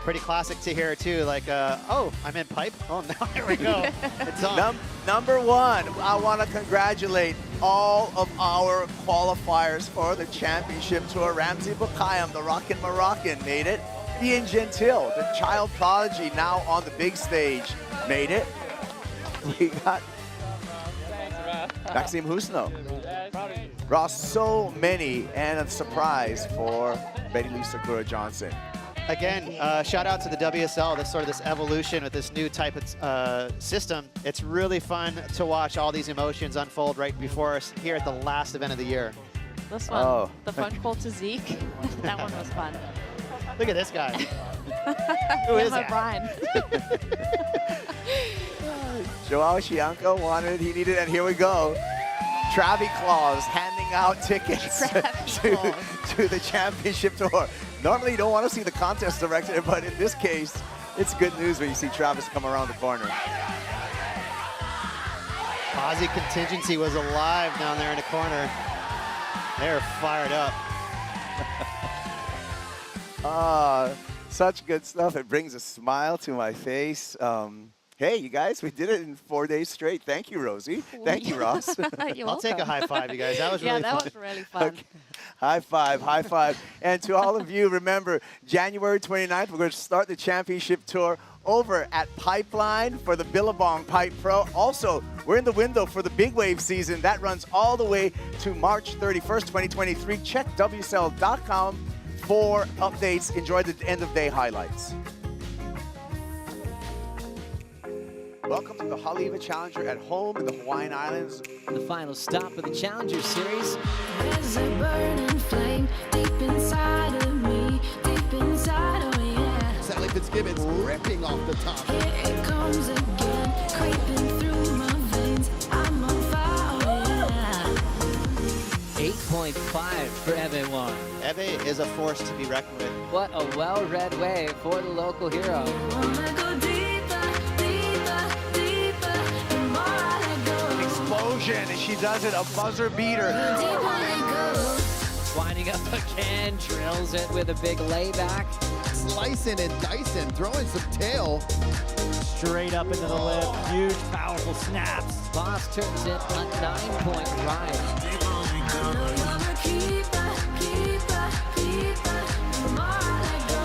Pretty classic to hear, too, like, oh, I'm in pipe? Oh, now here we go. It's on.
Number 1, I want to congratulate all of our qualifiers for the championship tour. Ramsey Bukayam, the Rockin' Moroccan, made it. Ian Gentile, the child prodigy, now on the big stage, made it. We got Maxime Husno. Ross, so many, and a surprise for Betty Lou Sakura Johnson.
Again, shout out to the WSL, this evolution with this new type of system. It's really fun to watch all these emotions unfold right before us here at the last event of the year.
This one, the phone call to Zeke, that one was fun.
Look at this guy. Who is that?
Brian.
Joao Chianco wanted, he needed, and here we go. Travi Claus handing out tickets to the championship tour. Normally you don't want to see the contest director, but in this case, it's good news when you see Travis come around the corner.
Aussie contingency was alive down there in the corner. They're fired up.
Such good stuff. It brings a smile to my face. Hey, you guys, we did it in 4 days straight. Thank you, Rosie. Thank you, Ross.
I'll take a high five, you guys. That was really fun.
Yeah, that was really fun.
Okay. High five, high five. And to all of you, remember, January 29th, we're going to start the championship tour over at Pipeline for the Billabong Pipe Pro. Also, we're in the window for the big wave season. That runs all the way to March 31st, 2023. Check WSL.com for updates. Enjoy the end of day highlights. Welcome to the Haleiwa Challenger at home in the Hawaiian Islands.
The final stop of the Challenger Series.
There's a burning flame deep inside of me, deep inside, oh yeah.
Sally Fitzgibbons ripping off the top.
Here it comes again, creeping through my veins. I'm on fire, oh yeah.
8.5 for Ebe Wan.
Ebe is a force to be reckoned with.
What a well-read wave for the local hero.
Wanna go deeper, deeper, deeper, the more I let go.
Explosion, and she does it, a buzzer beater.
The deeper I go.
Winding up again, drills it with a big layback.
Slicing and dicing, throwing some tail.
Straight up into the lip, huge, powerful snaps.
Voss turns in a 9-point ride.
I know you're a keeper, keeper, keeper, the more I let go.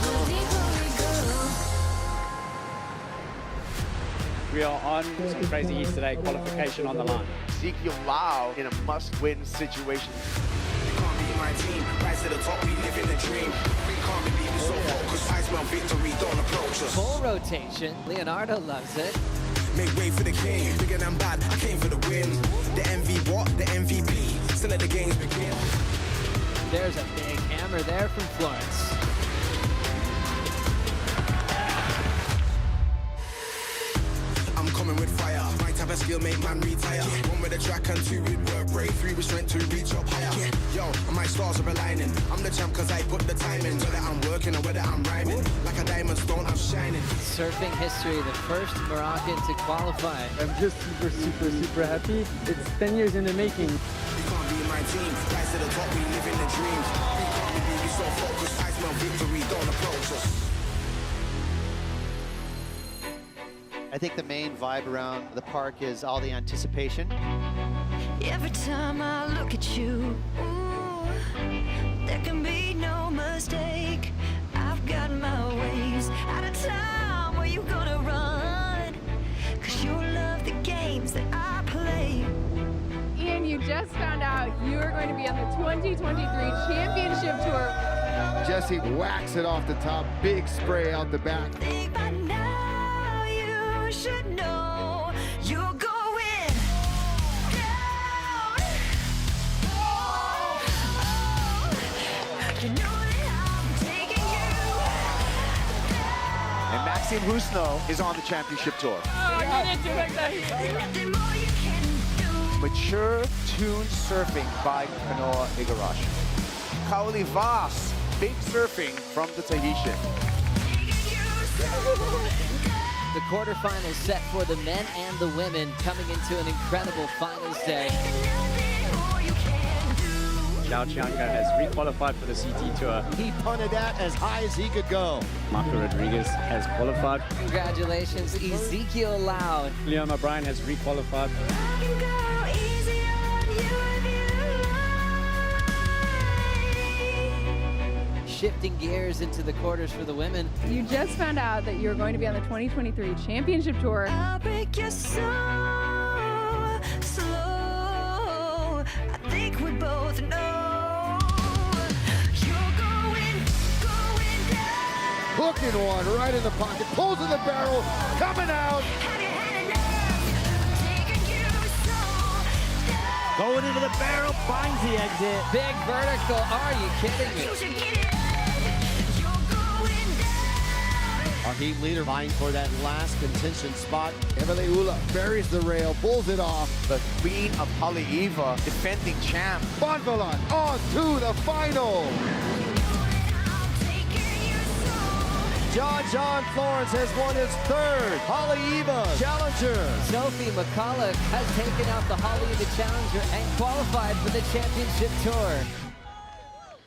The deeper we go.
We are on some crazy heats today, qualification on the line.
Ezekiel Lau in a must-win situation.
My team, rise to the top, we live in a dream. We can't believe it's so focused. I smell victory, don't approach us.
Full rotation. Leonardo loves it.
Make way for the king. Bigger than bad, I came for the win. The MV what? The MVP. Still let the games begin.
There's a big hammer there from Florence.
I'm coming with fire. My type of skill make man retire. One with a track and two with work. Brave, three with strength to reach up higher. Yo, my stars are aligning. I'm the champ cause I put the time in. Whether I'm working or whether I'm rhyming. Like a diamond stone, I'm shining.
Surfing history, the first Moroccan to qualify.
I'm just super happy. It's 10 years in the making.
You can't be my team. Rise to the top, we live in the dream. We can't believe we so focused. I smell victory, don't approach us.
I think the main vibe around the park is all the anticipation.
Every time I look at you, ooh, there can be no mistake. I've got my ways out of time. Where you gonna run? Cause you love the games that I play.
Ian, you just found out you are going to be on the 2023 Championship Tour.
Jesse whacks it off the top, big spray out the back.
Think by now you should know you're going down. You know that I'm taking you.
And Maxime Husno is on the championship tour.
Oh, you didn't do like that.
Mature tuned surfing by Kanoa Igarashi. Kaoli Voss, big surfing from the Tahitian.
The quarterfinals set for the men and the women coming into an incredible finals day.
Haleiwa Challenger has re-qualified for the CT Tour.
He punted that as high as he could go.
Marco Rodriguez has qualified.
Congratulations, Ezekiel Lau.
Liam O'Brien has re-qualified.
Shifting gears into the quarters for the women.
You just found out that you're going to be on the 2023 Championship Tour.
I'll break your soul slow. I think we both know you're going down.
Hooking one right in the pocket, pulls in the barrel, coming out.
Going into the barrel, finds the exit.
Big vertical, are you kidding me?
Our heat leader vying for that last contention spot. Eveleula buries the rail, pulls it off.
The queen of Haleiwa, defending champ.
Bonvillain on to the final. John Florence has won his third Haleiwa Challenger.
Sophie McCulloch has taken out the Haleiwa Challenger and qualified for the championship tour.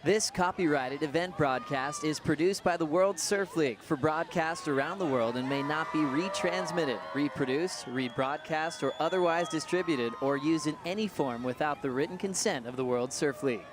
This copyrighted event broadcast is produced by the World Surf League for broadcast around the world and may not be retransmitted, reproduced, rebroadcast, or otherwise distributed or used in any form without the written consent of the World Surf League.